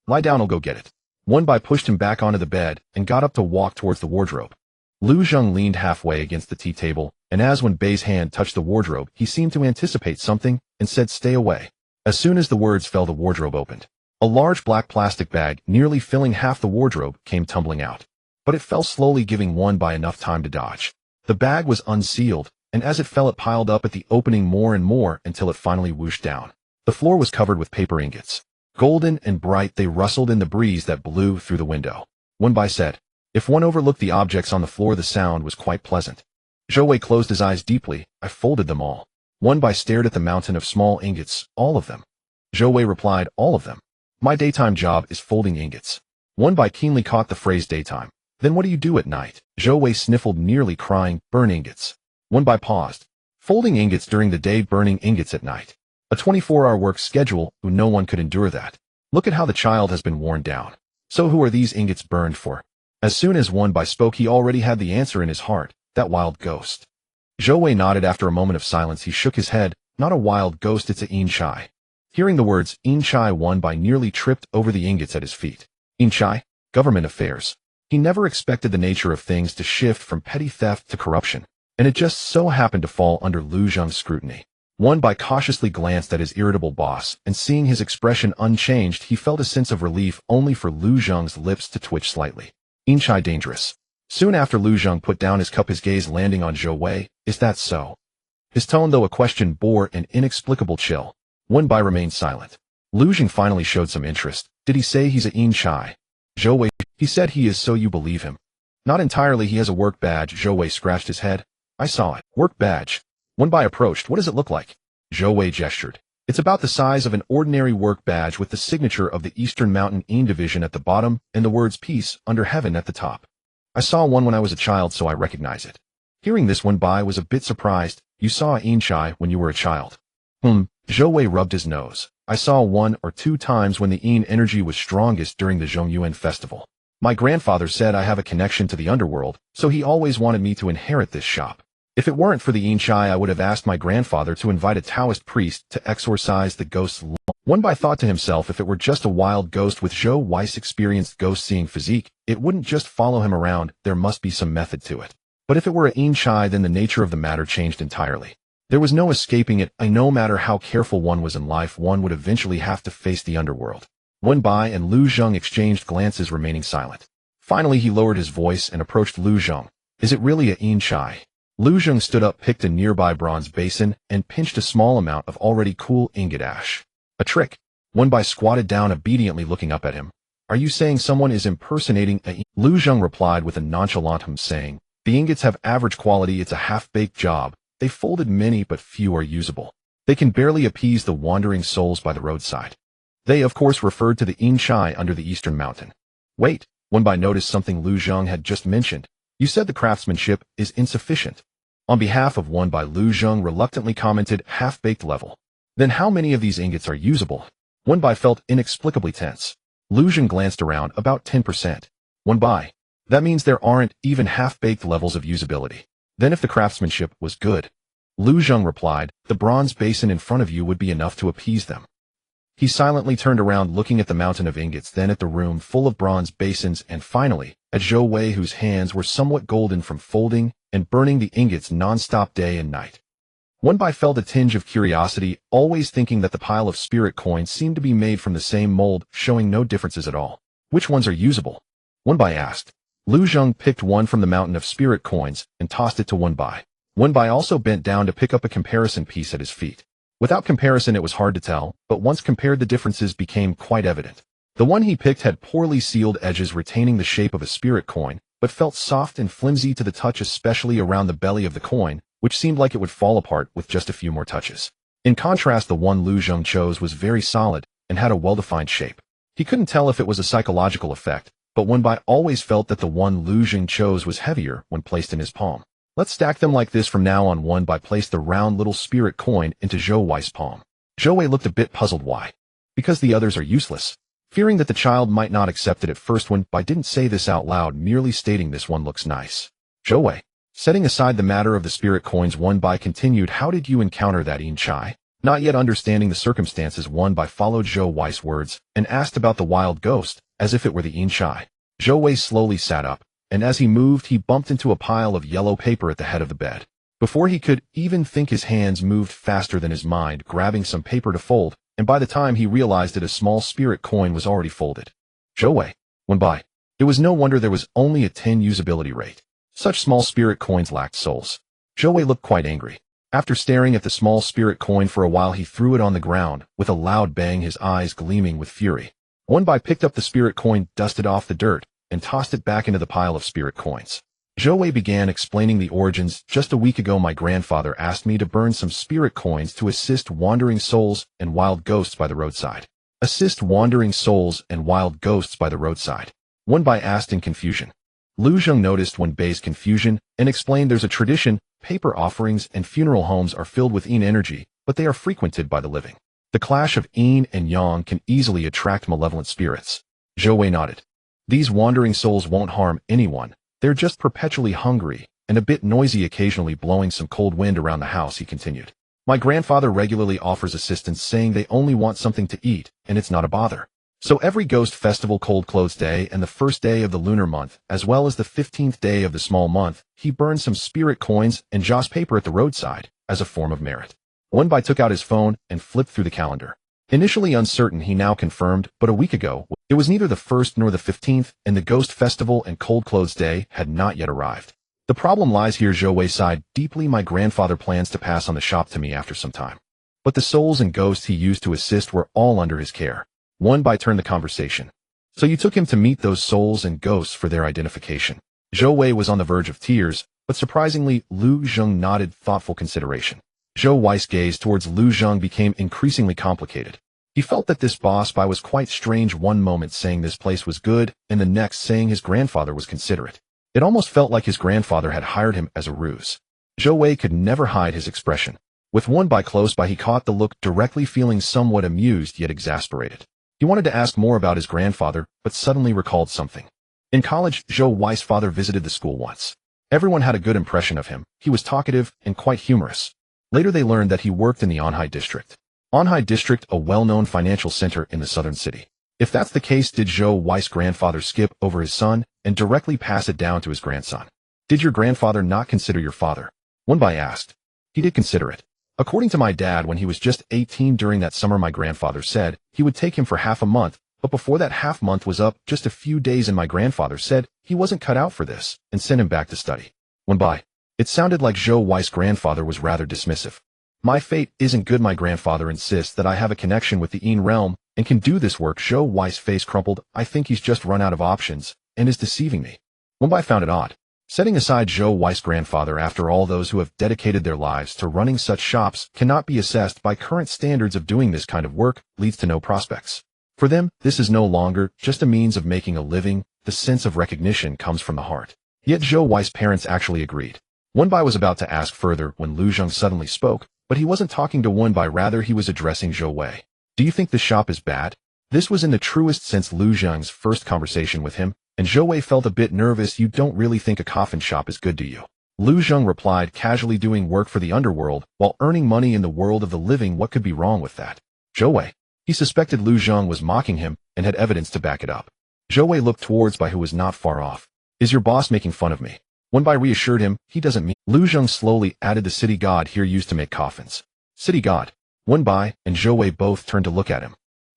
Lie down, I'll go get it. Wenbai pushed him back onto the bed, and got up to walk towards the wardrobe. Lu Zheng leaned halfway against the tea table, and as Wenbai's hand touched the wardrobe he seemed to anticipate something, and said, Stay away. As soon as the words fell the wardrobe opened. A large black plastic bag, nearly filling half the wardrobe, came tumbling out. But it fell slowly, giving Wenbai enough time to dodge. The bag was unsealed, and as it fell it piled up at the opening more and more until it finally whooshed down. The floor was covered with paper ingots. Golden and bright they rustled in the breeze that blew through the window. Wenbai said, If one overlooked the objects on the floor the sound was quite pleasant. Zhou Wei closed his eyes deeply. I folded them all. Wenbai stared at the mountain of small ingots, all of them. Zhou Wei replied, All of them. My daytime job is folding ingots. Wenbai keenly caught the phrase daytime. Then what do you do at night? Zhou Wei sniffled, nearly crying, Burn ingots. Wenbai paused. Folding ingots during the day, burning ingots at night. A 24-hour work schedule, no one could endure that. Look at how the child has been worn down. So who are these ingots burned for? As soon as Wenbai spoke he already had the answer in his heart, that wild ghost. Zhou Wei nodded. After a moment of silence he shook his head. Not a wild ghost, it's a yin chai. Hearing the words yin chai, Wenbai nearly tripped over the ingots at his feet. Yin chai? Government affairs. He never expected the nature of things to shift from petty theft to corruption, and it just so happened to fall under Lu Zheng's scrutiny. Wenbai cautiously glanced at his irritable boss, and seeing his expression unchanged he felt a sense of relief, only for Lu Zheng's lips to twitch slightly. Yin chai dangerous. Soon after Lu Zheng put down his cup, his gaze landing on Zhou Wei. Is that so? His tone, though a question, bore an inexplicable chill. Wenbai remained silent. Lu Zheng finally showed some interest. Did he say he's a yin chai? Zhou Wei, he said he is, so you believe him? Not entirely, he has a work badge. Zhou Wei scratched his head. I saw it. Work badge. Wenbai approached. What does it look like? Zhou Wei gestured. It's about the size of an ordinary work badge with the signature of the Eastern Mountain Yin Division at the bottom and the words Peace under Heaven at the top. I saw one when I was a child, so I recognize it. Hearing this, Wenbai was a bit surprised. You saw a yin chai when you were a child? Zhou Wei rubbed his nose. I saw 1 or 2 times when the yin energy was strongest during the Zhongyuan festival. My grandfather said I have a connection to the underworld, so he always wanted me to inherit this shop. If it weren't for the yin chai I would have asked my grandfather to invite a Taoist priest to exorcise the ghosts. Wenbai thought to himself, if it were just a wild ghost with Zhou Wei's experienced ghost-seeing physique, it wouldn't just follow him around, there must be some method to it. But if it were a yin chai, then the nature of the matter changed entirely. There was no escaping it. No matter how careful one was in life, one would eventually have to face the underworld. Wenbai and Lu Zheng exchanged glances, remaining silent. Finally, he lowered his voice and approached Lu Zheng. Is it really a yin chai? Lu Zheng stood up, picked a nearby bronze basin, and pinched a small amount of already cool ingot ash. A trick. Wenbai squatted down, obediently looking up at him. Are you saying someone is impersonating a yin? Lu Zheng replied with a nonchalant hum, saying, the ingots have average quality, it's a half-baked job. They folded many, but few are usable. They can barely appease the wandering souls by the roadside. They, of course, referred to the yin chai under the eastern mountain. Wait, Wenbai noticed something Lu Zheng had just mentioned. You said the craftsmanship is insufficient. On behalf of Wenbai, Lu Zheng reluctantly commented, half-baked level. Then how many of these ingots are usable? Wenbai felt inexplicably tense. Lu Zheng glanced around, about 10%. Wenbai. That means there aren't even half-baked levels of usability. Then if the craftsmanship was good, Lu Zheng replied, the bronze basin in front of you would be enough to appease them. He silently turned around, looking at the mountain of ingots, then at the room full of bronze basins, and finally, at Zhou Wei, whose hands were somewhat golden from folding and burning the ingots non-stop day and night. Wenbai felt a tinge of curiosity, always thinking that the pile of spirit coins seemed to be made from the same mold, showing no differences at all. Which ones are usable? Wenbai asked. Lu Zheng picked one from the mountain of spirit coins and tossed it to Wenbai. Wenbai also bent down to pick up a comparison piece at his feet. Without comparison, it was hard to tell, but once compared, the differences became quite evident. The one he picked had poorly sealed edges retaining the shape of a spirit coin, but felt soft and flimsy to the touch, especially around the belly of the coin, which seemed like it would fall apart with just a few more touches. In contrast, the one Lu Zheng chose was very solid and had a well-defined shape. He couldn't tell if it was a psychological effect, but Wenbai always felt that the one Lu Zheng chose was heavier when placed in his palm. Let's stack them like this from now on. Wenbai placed the round little spirit coin into Zhou Wei's palm. Zhou Wei looked a bit puzzled. Why? Because the others are useless. Fearing that the child might not accept it at first, Wenbai didn't say this out loud, merely stating, this one looks nice. Zhou Wei. Setting aside the matter of the spirit coins, Wenbai continued, how did you encounter that yin chai? Not yet understanding the circumstances, Wenbai followed Zhou Wei's words and asked about the wild ghost, as if it were the yin chai. Zhou Wei slowly sat up, and as he moved, he bumped into a pile of yellow paper at the head of the bed. Before he could even think, his hands moved faster than his mind, grabbing some paper to fold, and by the time he realized it, a small spirit coin was already folded. Zhou Wei. Wenbai. It was no wonder there was only a 10 usability rate. Such small spirit coins lacked souls. Zhou Wei looked quite angry. After staring at the small spirit coin for a while, he threw it on the ground, with a loud bang, his eyes gleaming with fury. Wenbai picked up the spirit coin, dusted off the dirt, and tossed it back into the pile of spirit coins. Zhou Wei began explaining the origins. Just a week ago, my grandfather asked me to burn some spirit coins to assist wandering souls and wild ghosts by the roadside. Assist wandering souls and wild ghosts by the roadside? Wenbai asked in confusion. Lu Zheng noticed Wenbai's confusion and explained, there's a tradition, paper offerings and funeral homes are filled with yin energy, but they are frequented by the living. The clash of yin and yang can easily attract malevolent spirits. Zhou Wei nodded. These wandering souls won't harm anyone. They're just perpetually hungry and a bit noisy, occasionally blowing some cold wind around the house, he continued. My grandfather regularly offers assistance, saying they only want something to eat, and it's not a bother. So every ghost festival, Cold Clothes Day, and the first day of the lunar month, as well as the 15th day of the small month, he burns some spirit coins and joss paper at the roadside as a form of merit. Wenbai took out his phone and flipped through the calendar. Initially uncertain, he now confirmed, but a week ago, it was neither the 1st nor the 15th, and the Ghost Festival and Cold Clothes Day had not yet arrived. The problem lies here, Zhou Wei sighed deeply. My grandfather plans to pass on the shop to me after some time. But the souls and ghosts he used to assist were all under his care. Wenbai turned the conversation. So you took him to meet those souls and ghosts for their identification? Zhou Wei was on the verge of tears, but surprisingly, Lu Zheng nodded thoughtful consideration. Zhou Wei's gaze towards Lu Zheng became increasingly complicated. He felt that this boss bai was quite strange, one moment saying this place was good, and the next saying his grandfather was considerate. It almost felt like his grandfather had hired him as a ruse. Zhou Wei could never hide his expression. With Wenbai close by, he caught the look directly, feeling somewhat amused yet exasperated. He wanted to ask more about his grandfather, but suddenly recalled something. In college, Zhou Wei's father visited the school once. Everyone had a good impression of him. He was talkative and quite humorous. Later they learned that he worked in the Anhai district. Anhai district, a well-known financial center in the southern city. If that's the case, did Zhou Wei's grandfather skip over his son and directly pass it down to his grandson? Did your grandfather not consider your father? Wenbai asked. He did consider it. According to my dad, when he was just 18 during that summer, my grandfather said he would take him for half a month But before that half-month was up, just a few days and my grandfather said he wasn't cut out for this and sent him back to study. When by, it sounded like Zhou Wei's grandfather was rather dismissive. My fate isn't good. My grandfather insists that I have a connection with the Yin realm and can do this work. Zhou Wei's face crumpled. I think he's just run out of options and is deceiving me. Wenbai found it odd. Setting aside Zhou Wei's grandfather, after all, those who have dedicated their lives to running such shops cannot be assessed by current standards of doing this kind of work leads to no prospects. For them, this is no longer just a means of making a living. The sense of recognition comes from the heart. Yet Zhou Wei's parents actually agreed. Wenbai was about to ask further when Lu Zheng suddenly spoke, but he wasn't talking to Wenbai, rather he was addressing Zhou Wei. Do you think the shop is bad? This was in the truest sense Lu Zheng's first conversation with him, and Zhou Wei felt a bit nervous. You don't really think a coffin shop is good, do you? Lu Zheng replied, casually, doing work for the underworld while earning money in the world of the living. What could be wrong with that? Zhou Wei. He suspected Lu Zheng was mocking him and had evidence to back it up. Zhou Wei looked towards Bai, who was not far off. Is your boss making fun of me? Wenbai reassured him, he doesn't mean. Lu Zheng slowly added, the city god here used to make coffins. City god. Wenbai and Zhou Wei both turned to look at him.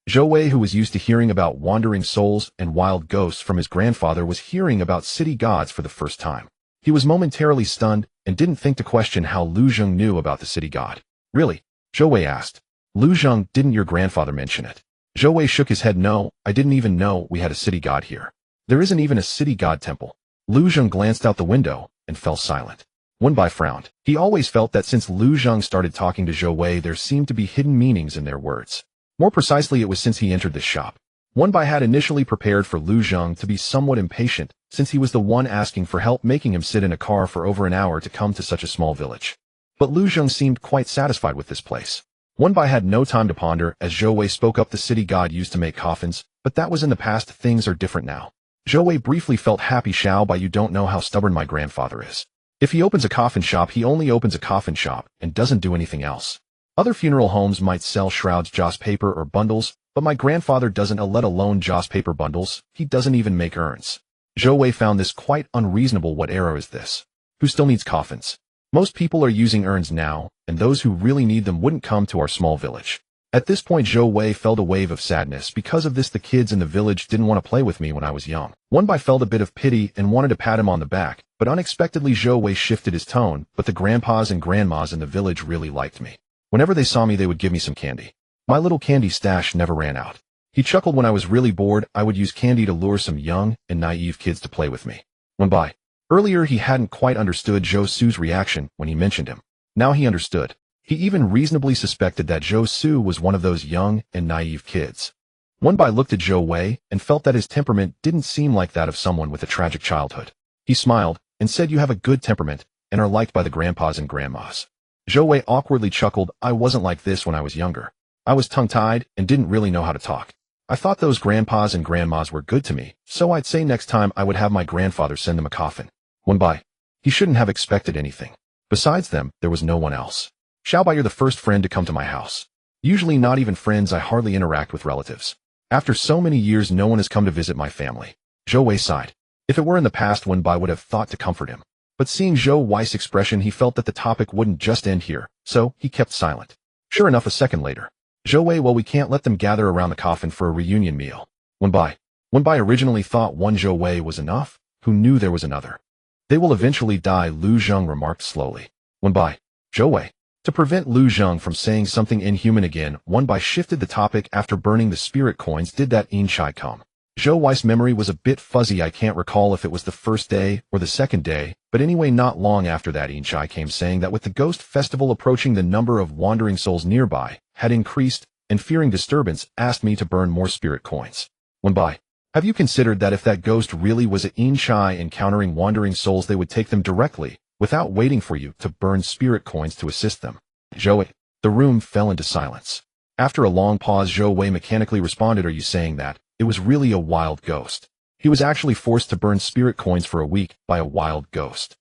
Zhou Wei, who was used to hearing about wandering souls and wild ghosts from his grandfather, was hearing about city gods for the first time. He was momentarily stunned and didn't think to question how Lu Zheng knew about the city god. Really? Zhou Wei asked. Lu Zheng, didn't your grandfather mention it? Zhou Wei shook his head. No, I didn't even know we had a city god here. There isn't even a city god temple. Lu Zheng glanced out the window and fell silent. Wenbai frowned. He always felt that since Lu Zheng started talking to Zhou Wei, there seemed to be hidden meanings in their words. More precisely, it was since he entered the shop. Wenbai had initially prepared for Lu Zheng to be somewhat impatient, since he was the one asking for help, making him sit in a car for over an hour to come to such a small village. But Lu Zheng seemed quite satisfied with this place. Wenbai had no time to ponder as Zhou Wei spoke up. The city god used to make coffins, but that was in the past. Things are different now. Zhou Wei briefly felt happy. Xiao Bai, you don't know how stubborn my grandfather is. If he opens a coffin shop, he only opens a coffin shop and doesn't do anything else. Other funeral homes might sell shrouds, joss paper, or bundles, but my grandfather doesn't, let alone joss paper bundles. He doesn't even make urns. Zhou Wei found this quite unreasonable. What era is this? Who still needs coffins? Most people are using urns now, and those who really need them wouldn't come to our small village. At this point, Zhou Wei felt a wave of sadness. Because of this, the kids in the village didn't want to play with me when I was young. Wenbai felt a bit of pity and wanted to pat him on the back, but unexpectedly Zhou Wei shifted his tone. But the grandpas and grandmas in the village really liked me. Whenever they saw me, they would give me some candy. My little candy stash never ran out. He chuckled. When I was really bored, I would use candy to lure some young and naive kids to play with me. Wenbai. Earlier, he hadn't quite understood Zhou Su's reaction when he mentioned him. Now he understood. He even reasonably suspected that Zhou Su was one of those young and naive kids. Wenbai looked at Zhou Wei and felt that his temperament didn't seem like that of someone with a tragic childhood. He smiled and said, you have a good temperament and are liked by the grandpas and grandmas. Zhou Wei awkwardly chuckled. I wasn't like this when I was younger. I was tongue-tied and didn't really know how to talk. I thought those grandpas and grandmas were good to me, so I'd say next time I would have my grandfather send them a coffin. Wenbai. He shouldn't have expected anything. Besides them, there was no one else. Xiao Bai, you're the first friend to come to my house. Usually not even friends, I hardly interact with relatives. After so many years, no one has come to visit my family. Zhou Wei sighed. If it were in the past, Wenbai would have thought to comfort him. But seeing Zhou Wei's expression, he felt that the topic wouldn't just end here, so he kept silent. Sure enough, a second later. Zhou Wei, well, we can't let them gather around the coffin for a reunion meal. Wenbai. Wenbai originally thought one Zhou Wei was enough. Who knew there was another? They will eventually die, Lu Zheng remarked slowly. Wenbai. Zhou Wei. To prevent Lu Zheng from saying something inhuman again, Wenbai shifted the topic. After burning the spirit coins, did that Yin Chai come? Zhou Wei's memory was a bit fuzzy. I can't recall if it was the first day or the second day, but anyway, not long after that, Yin Chai came, saying that with the ghost festival approaching, the number of wandering souls nearby had increased, and fearing disturbance, asked me to burn more spirit coins. Wenbai. Have you considered that if that ghost really was a Yin Chai encountering wandering souls, they would take them directly, without waiting for you to burn spirit coins to assist them? Zhou Wei. The room fell into silence. After a long pause, Zhou Wei mechanically responded, are you saying that it was really a wild ghost? He was actually forced to burn spirit coins for a week by a wild ghost.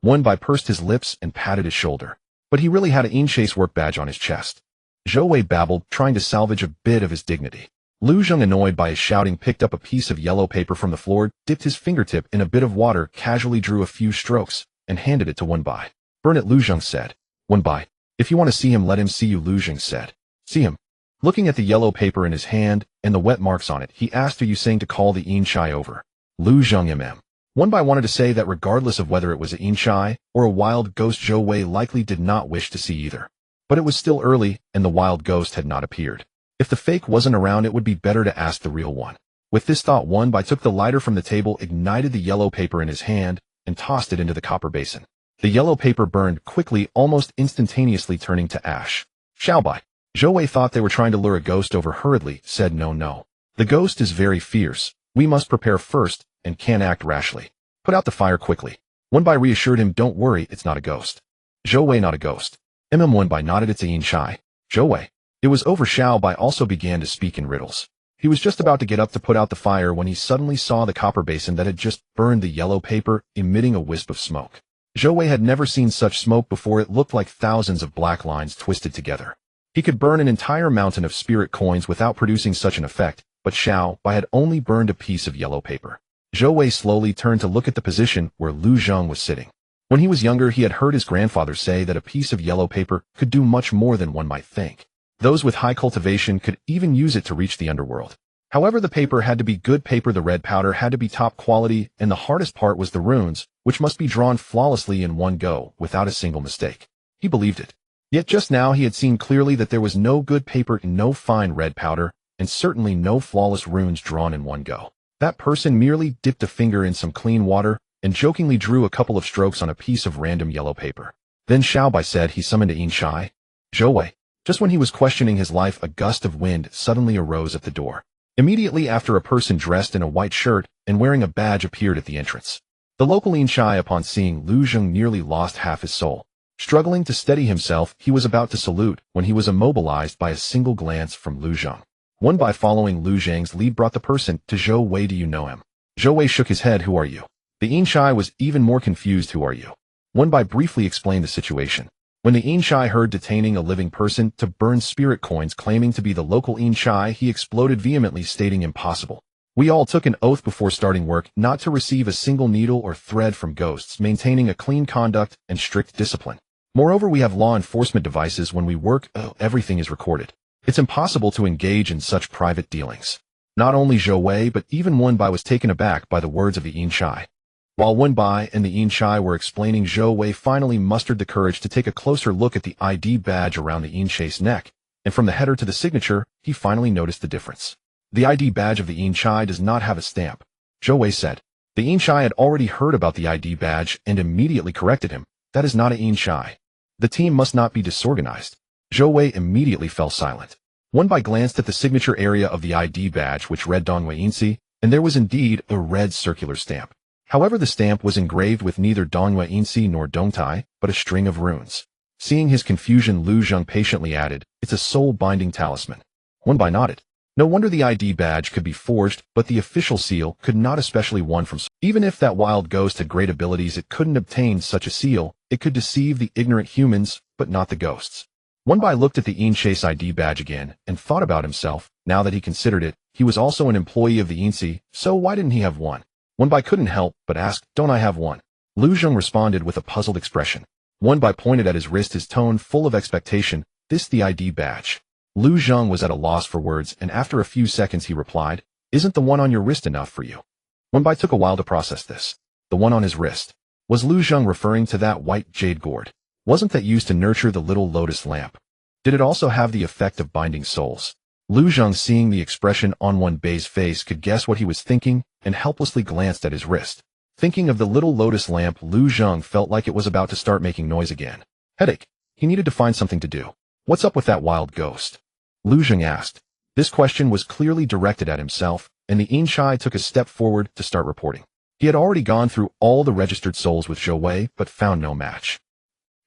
Wenbai pursed his lips and patted his shoulder. But he really had a Yin Chai's work badge on his chest. Zhou Wei babbled, trying to salvage a bit of his dignity. Lu Zheng, annoyed by his shouting, picked up a piece of yellow paper from the floor, dipped his fingertip in a bit of water, casually drew a few strokes, and handed it to Wenbai. Burn it, Lu Zheng said. Wenbai. If you want to see him, let him see you, Lu Zheng said. See him. Looking at the yellow paper in his hand and the wet marks on it, he asked, "Are you saying to call the Inchai over?" Lu Zheng One by wanted to say that regardless of whether it was an Inchai or a wild ghost, Zhou Wei likely did not wish to see either. But it was still early, and the wild ghost had not appeared. If the fake wasn't around, it would be better to ask the real one. With this thought, One by took the lighter from the table, ignited the yellow paper in his hand, and tossed it into the copper basin. The yellow paper burned quickly, almost instantaneously turning to ash. Xiaobai. Zhou Wei thought they were trying to lure a ghost over, hurriedly said, "No. The ghost is very fierce. We must prepare first, and can't act rashly. Put out the fire quickly." One by reassured him, "Don't worry, it's not a ghost." Zhou Wei, "Not a ghost." One by nodded, "It's a Inchai." Zhou Wei. It was over. Xiaobai also began to speak in riddles. He was just about to get up to put out the fire when he suddenly saw the copper basin that had just burned the yellow paper, emitting a wisp of smoke. Zhou Wei had never seen such smoke before. It looked like thousands of black lines twisted together. He could burn an entire mountain of spirit coins without producing such an effect, but Xiao Bai had only burned a piece of yellow paper. Zhou Wei slowly turned to look at the position where Lu Zheng was sitting. When he was younger, he had heard his grandfather say that a piece of yellow paper could do much more than one might think. Those with high cultivation could even use it to reach the underworld. However, the paper had to be good paper, the red powder had to be top quality, and the hardest part was the runes, which must be drawn flawlessly in one go, without a single mistake. He believed it. Yet just now he had seen clearly that there was no good paper, no fine red powder, and certainly no flawless runes drawn in one go. That person merely dipped a finger in some clean water and jokingly drew a couple of strokes on a piece of random yellow paper. Then Xiaobai said he summoned a Inchai. Zhou Wei. Just when he was questioning his life, a gust of wind suddenly arose at the door. Immediately after, a person dressed in a white shirt and wearing a badge appeared at the entrance. The local Inchai, upon seeing Lu Zheng, nearly lost half his soul. Struggling to steady himself, he was about to salute when he was immobilized by a single glance from Lu Zheng. One by following Lu Zheng's lead brought the person to Zhou Wei. "Do you know him?" Zhou Wei shook his head. "Who are you?" The Inchai was even more confused. "Who are you?" One by briefly explained the situation. When the Inchai heard detaining a living person to burn spirit coins claiming to be the local Inchai, he exploded vehemently, stating, "Impossible. We all took an oath before starting work not to receive a single needle or thread from ghosts, maintaining a clean conduct and strict discipline. Moreover, we have law enforcement devices when we work. Everything is recorded. It's impossible to engage in such private dealings." Not only Zhou Wei, but even Wen Bai was taken aback by the words of the Inchai. While Wen Bai and the Inchai were explaining, Zhou Wei finally mustered the courage to take a closer look at the ID badge around the Inchai's neck, and from the header to the signature, he finally noticed the difference. "The ID badge of the Inchai does not have a stamp," Zhou Wei said. The Inchai had already heard about the ID badge and immediately corrected him. "That is not a Inchai. The team must not be disorganized." Zhou Wei immediately fell silent. Wen Bai glanced at the signature area of the ID badge, which read Dongwei Insi, and there was indeed a red circular stamp. However, the stamp was engraved with neither Dongwei Insi nor Dongtai, but a string of runes. Seeing his confusion, Lu Zheng patiently added, "It's a soul-binding talisman." Wen Bai nodded. No wonder the ID badge could be forged, but the official seal could not, especially one from soul. Even if that wild ghost had great abilities, it couldn't obtain such a seal. It could deceive the ignorant humans, but not the ghosts. Wen Bai looked at the Inchai's ID badge again and thought about himself. Now that he considered it, he was also an employee of the Insi, so why didn't he have one? Wen Bai couldn't help but ask, "Don't I have one?" Lu Zheng responded with a puzzled expression. Wen Bai pointed at his wrist, his tone full of expectation. "This the ID badge." Lu Zheng was at a loss for words, and after a few seconds he replied, "Isn't the one on your wrist enough for you?" Wen Bai took a while to process this. The one on his wrist. Was Lu Zheng referring to that white jade gourd? Wasn't that used to nurture the little lotus lamp? Did it also have the effect of binding souls? Lu Zheng, seeing the expression on Wen Bai's face, could guess what he was thinking and helplessly glanced at his wrist. Thinking of the little lotus lamp, Lu Zheng felt like it was about to start making noise again. Headache. He needed to find something to do. "What's up with that wild ghost?" Lu Zheng asked. This question was clearly directed at himself, and the Inchai took a step forward to start reporting. He had already gone through all the registered souls with Zhou Wei, but found no match.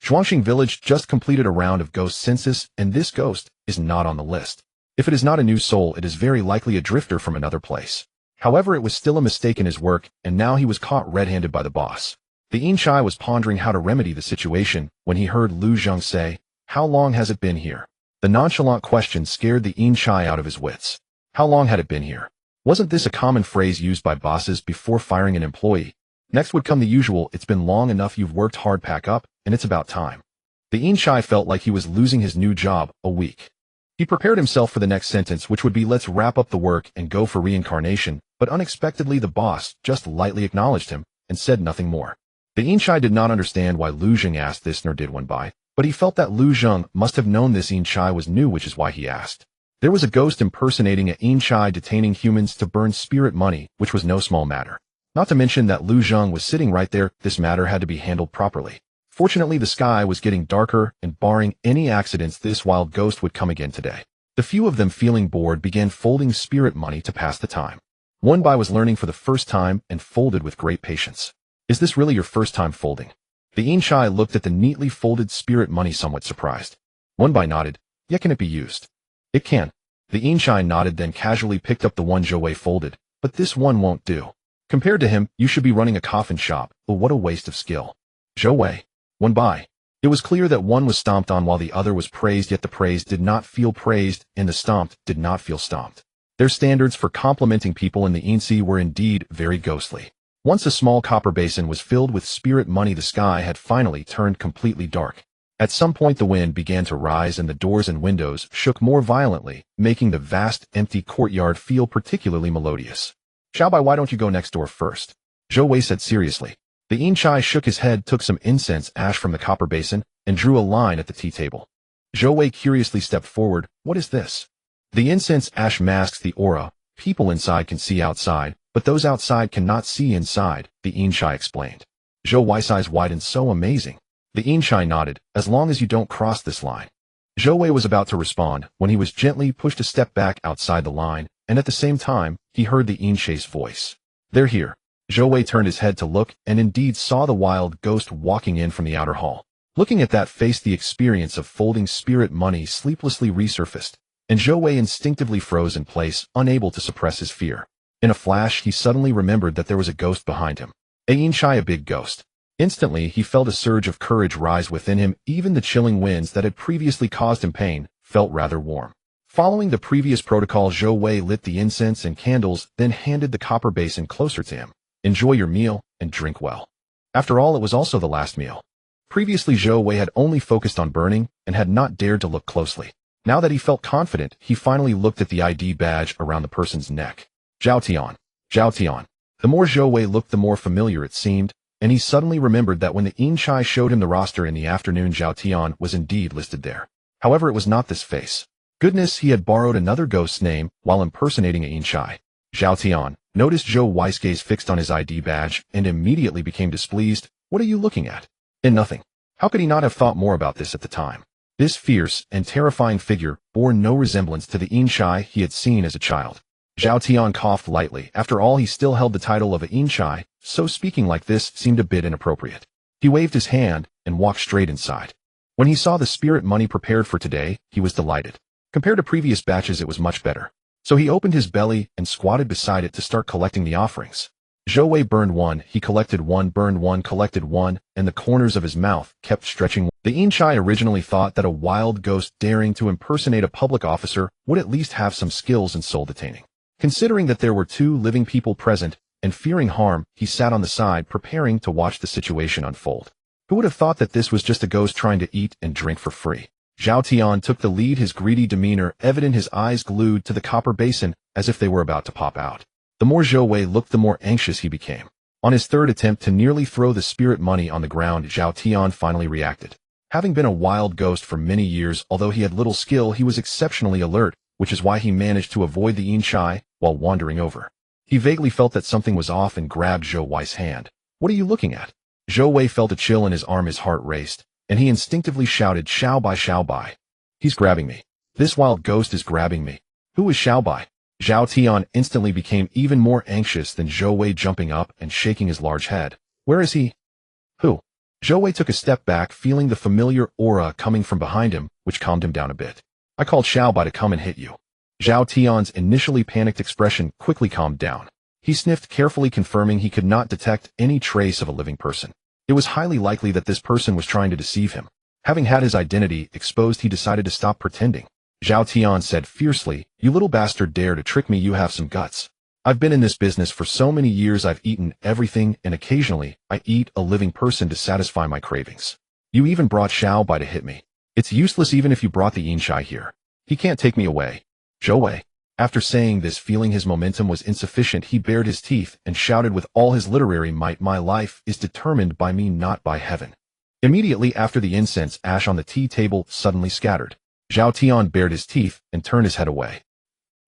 Zhuangxing village just completed a round of ghost census, and this ghost is not on the list. If it is not a new soul, it is very likely a drifter from another place. However, it was still a mistake in his work, and now he was caught red-handed by the boss. The Inchai was pondering how to remedy the situation when he heard Lu Zheng say, "How long has it been here?" The nonchalant question scared the Inchai out of his wits. How long had it been here? Wasn't this a common phrase used by bosses before firing an employee? Next would come the usual, "It's been long enough, you've worked hard, pack up, and it's about time." The Inchai felt like he was losing his new job. A week. He prepared himself for the next sentence, which would be let's wrap up the work and go for reincarnation, but unexpectedly the boss just lightly acknowledged him and said nothing more. The Inchai did not understand why Lu Zheng asked this, nor did Wenbai, but he felt that Lu Zheng must have known this Inchai was new, which is why he asked. There was a ghost impersonating an Inchai detaining humans to burn spirit money, which was no small matter. Not to mention that Lu Zheng was sitting right there. This matter had to be handled properly. Fortunately, the sky was getting darker, and barring any accidents, this wild ghost would come again today. The few of them, feeling bored, began folding spirit money to pass the time. Wenbai was learning for the first time and folded with great patience. Is this really your first time folding? The Inchai looked at the neatly folded spirit money somewhat surprised. Wenbai nodded. Yeah, can it be used? It can. The Inchai nodded, then casually picked up the one Zhou Wei folded. But this one won't do. Compared to him, you should be running a coffin shop. But what a waste of skill. Zhou Wei. Wenbai. It was clear that one was stomped on while the other was praised, yet the praised did not feel praised, and the stomped did not feel stomped. Their standards for complimenting people in the Insi were indeed very ghostly. Once a small copper basin was filled with spirit money, the sky had finally turned completely dark. At some point the wind began to rise and the doors and windows shook more violently, making the vast, empty courtyard feel particularly melodious. Xiaobai, why don't you go next door first? Zhou Wei said seriously. The Inchai shook his head, took some incense ash from the copper basin, and drew a line at the tea table. Zhou Wei curiously stepped forward. What is this? The incense ash masks the aura. People inside can see outside, but those outside cannot see inside, the Inchai explained. Zhou Wei's eyes widened. So amazing. The Inchai nodded. As long as you don't cross this line. Zhou Wei was about to respond when he was gently pushed a step back outside the line, and at the same time, he heard the Inchai's voice. They're here. Zhou Wei turned his head to look and indeed saw the wild ghost walking in from the outer hall. Looking at that face, the experience of folding spirit money sleeplessly resurfaced, and Zhou Wei instinctively froze in place, unable to suppress his fear. In a flash, he suddenly remembered that there was a ghost behind him. Inchai, a big ghost. Instantly, he felt a surge of courage rise within him. Even the chilling winds that had previously caused him pain felt rather warm. Following the previous protocol, Zhou Wei lit the incense and candles, then handed the copper basin closer to him. Enjoy your meal and drink well. After all, it was also the last meal. Previously, Zhou Wei had only focused on burning and had not dared to look closely. Now that he felt confident, he finally looked at the ID badge around the person's neck. Zhao Tian. Zhao Tian. The more Zhou Wei looked, the more familiar it seemed, and he suddenly remembered that when the Inchai showed him the roster in the afternoon, Zhao Tian was indeed listed there. However, it was not this face. Goodness, he had borrowed another ghost's name while impersonating an Inchai. Zhao Tian noticed Zhou Wei's gaze fixed on his ID badge and immediately became displeased. What are you looking at? And nothing. How could he not have thought more about this at the time? This fierce and terrifying figure bore no resemblance to the Inchai he had seen as a child. Zhao Tian coughed lightly. After all, he still held the title of a Inchai, so speaking like this seemed a bit inappropriate. He waved his hand and walked straight inside. When he saw the spirit money prepared for today, he was delighted. Compared to previous batches, it was much better. So he opened his belly and squatted beside it to start collecting the offerings. Zhou Wei burned one, he collected one, burned one, collected one, and the corners of his mouth kept stretching. The Inchai originally thought that a wild ghost daring to impersonate a public officer would at least have some skills in soul detaining. Considering that there were two living people present, and fearing harm, he sat on the side preparing to watch the situation unfold. Who would have thought that this was just a ghost trying to eat and drink for free? Zhao Tian took the lead, his greedy demeanor evident, his eyes glued to the copper basin as if they were about to pop out. The more Zhou Wei looked, the more anxious he became. On his third attempt to nearly throw the spirit money on the ground, Zhao Tian finally reacted. Having been a wild ghost for many years, although he had little skill, he was exceptionally alert, which is why he managed to avoid the Inchai while wandering over. He vaguely felt that something was off and grabbed Zhou Wei's hand. What are you looking at? Zhou Wei felt a chill in his arm, his heart raced, and he instinctively shouted, Xiaobai, Xiaobai. He's grabbing me. This wild ghost is grabbing me. Who is Xiaobai? Zhao Tian instantly became even more anxious than Zhou Wei, jumping up and shaking his large head. Where is he? Who? Zhou Wei took a step back, feeling the familiar aura coming from behind him, which calmed him down a bit. I called Xiaobai to come and hit you. Zhao Tian's initially panicked expression quickly calmed down. He sniffed carefully, confirming he could not detect any trace of a living person. It was highly likely that this person was trying to deceive him. Having had his identity exposed, he decided to stop pretending. Zhao Tian said fiercely, You little bastard, dare to trick me? You have some guts. I've been in this business for so many years, I've eaten everything, and occasionally, I eat a living person to satisfy my cravings. You even brought Xiaobai to hit me. It's useless even if you brought the Inchai here. He can't take me away. Zhou Wei. After saying this, feeling his momentum was insufficient, he bared his teeth and shouted with all his literary might, "My life is determined by me, not by heaven." Immediately after, the incense ash on the tea table suddenly scattered. Zhao Tian bared his teeth and turned his head away.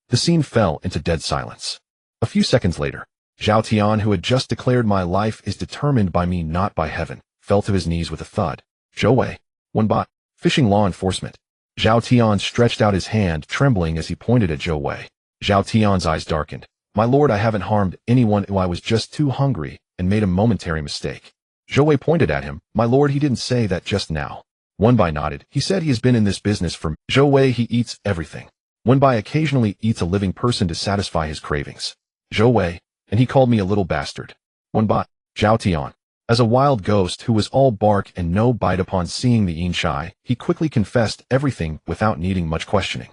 The scene fell into dead silence. A few seconds later, Zhao Tian, who had just declared "My life is determined by me, not by heaven," fell to his knees with a thud. "Zhou Wei, one bot, fishing law enforcement." Zhao Tian stretched out his hand, trembling as he pointed at Zhou Wei. Zhao Tian's eyes darkened. "My lord, I haven't harmed anyone. I was just too hungry and made a momentary mistake." Zhou Wei pointed at him. "My lord, he didn't say that just now." Wenbai nodded. "He said he has been in this business for Zhou Wei. He eats everything. Wenbai occasionally eats a living person to satisfy his cravings. Zhou Wei, and he called me a little bastard." Wenbai. Zhao Tian. As a wild ghost who was all bark and no bite, upon seeing the Yin Shai, he quickly confessed everything without needing much questioning.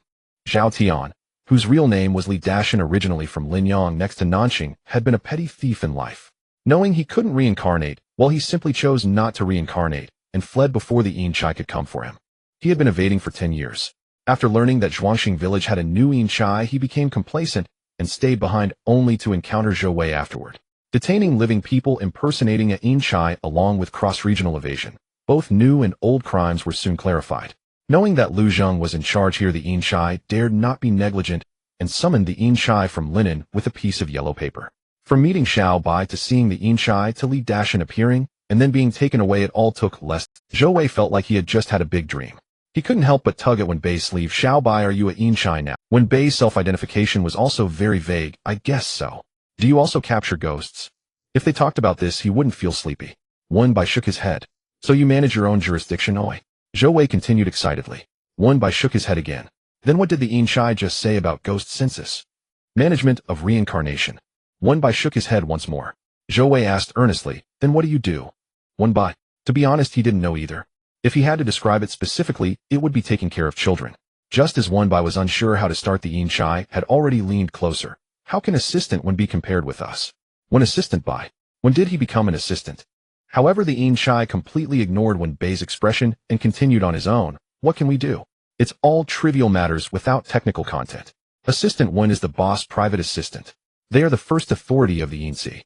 Zhao Tian, whose real name was Li Dashan, originally from Linyang next to Nanxing, had been a petty thief in life. Knowing he couldn't reincarnate, well, he simply chose not to reincarnate and fled before the Yin Shai could come for him. He had been evading for 10 years. After learning that Zhuangxing village had a new Yin Shai, he became complacent and stayed behind, only to encounter Zhou Wei afterward. Detaining living people impersonating a Yin Shai along with cross-regional evasion. Both new and old crimes were soon clarified. Knowing that Lu Zheng was in charge here, the Yin Shai dared not be negligent and summoned the Yin Shai from linen with a piece of yellow paper. From meeting Xiao Bai to seeing the Yin Shai to Li Dashan appearing and then being taken away, it all took less. Zhou Wei felt like he had just had a big dream. He couldn't help but tug at Wenbei's sleeve. "Xiao Bai, are you a Yin Shai now?" Wenbei's self-identification was also very vague. "I guess so." "Do you also capture ghosts?" If they talked about this, he wouldn't feel sleepy. Wenbai shook his head. "So you manage your own jurisdiction, oi?" Zhou Wei continued excitedly. Wenbai shook his head again. "Then what did the Yin Shai just say about ghost census?" "Management of reincarnation." Wenbai shook his head once more. Zhou Wei asked earnestly, "Then what do you do?" Wenbai. To be honest, he didn't know either. If he had to describe it specifically, it would be taking care of children. Just as Wenbai was unsure how to start, the Yin Shai had already leaned closer. "How can assistant when be compared with us?" "When assistant by? When did he become an assistant?" However, the Yin Shai completely ignored Wenbei's expression and continued on his own. "What can we do? It's all trivial matters without technical content. Assistant Wen is the boss private assistant. They are the first authority of the Yin Si."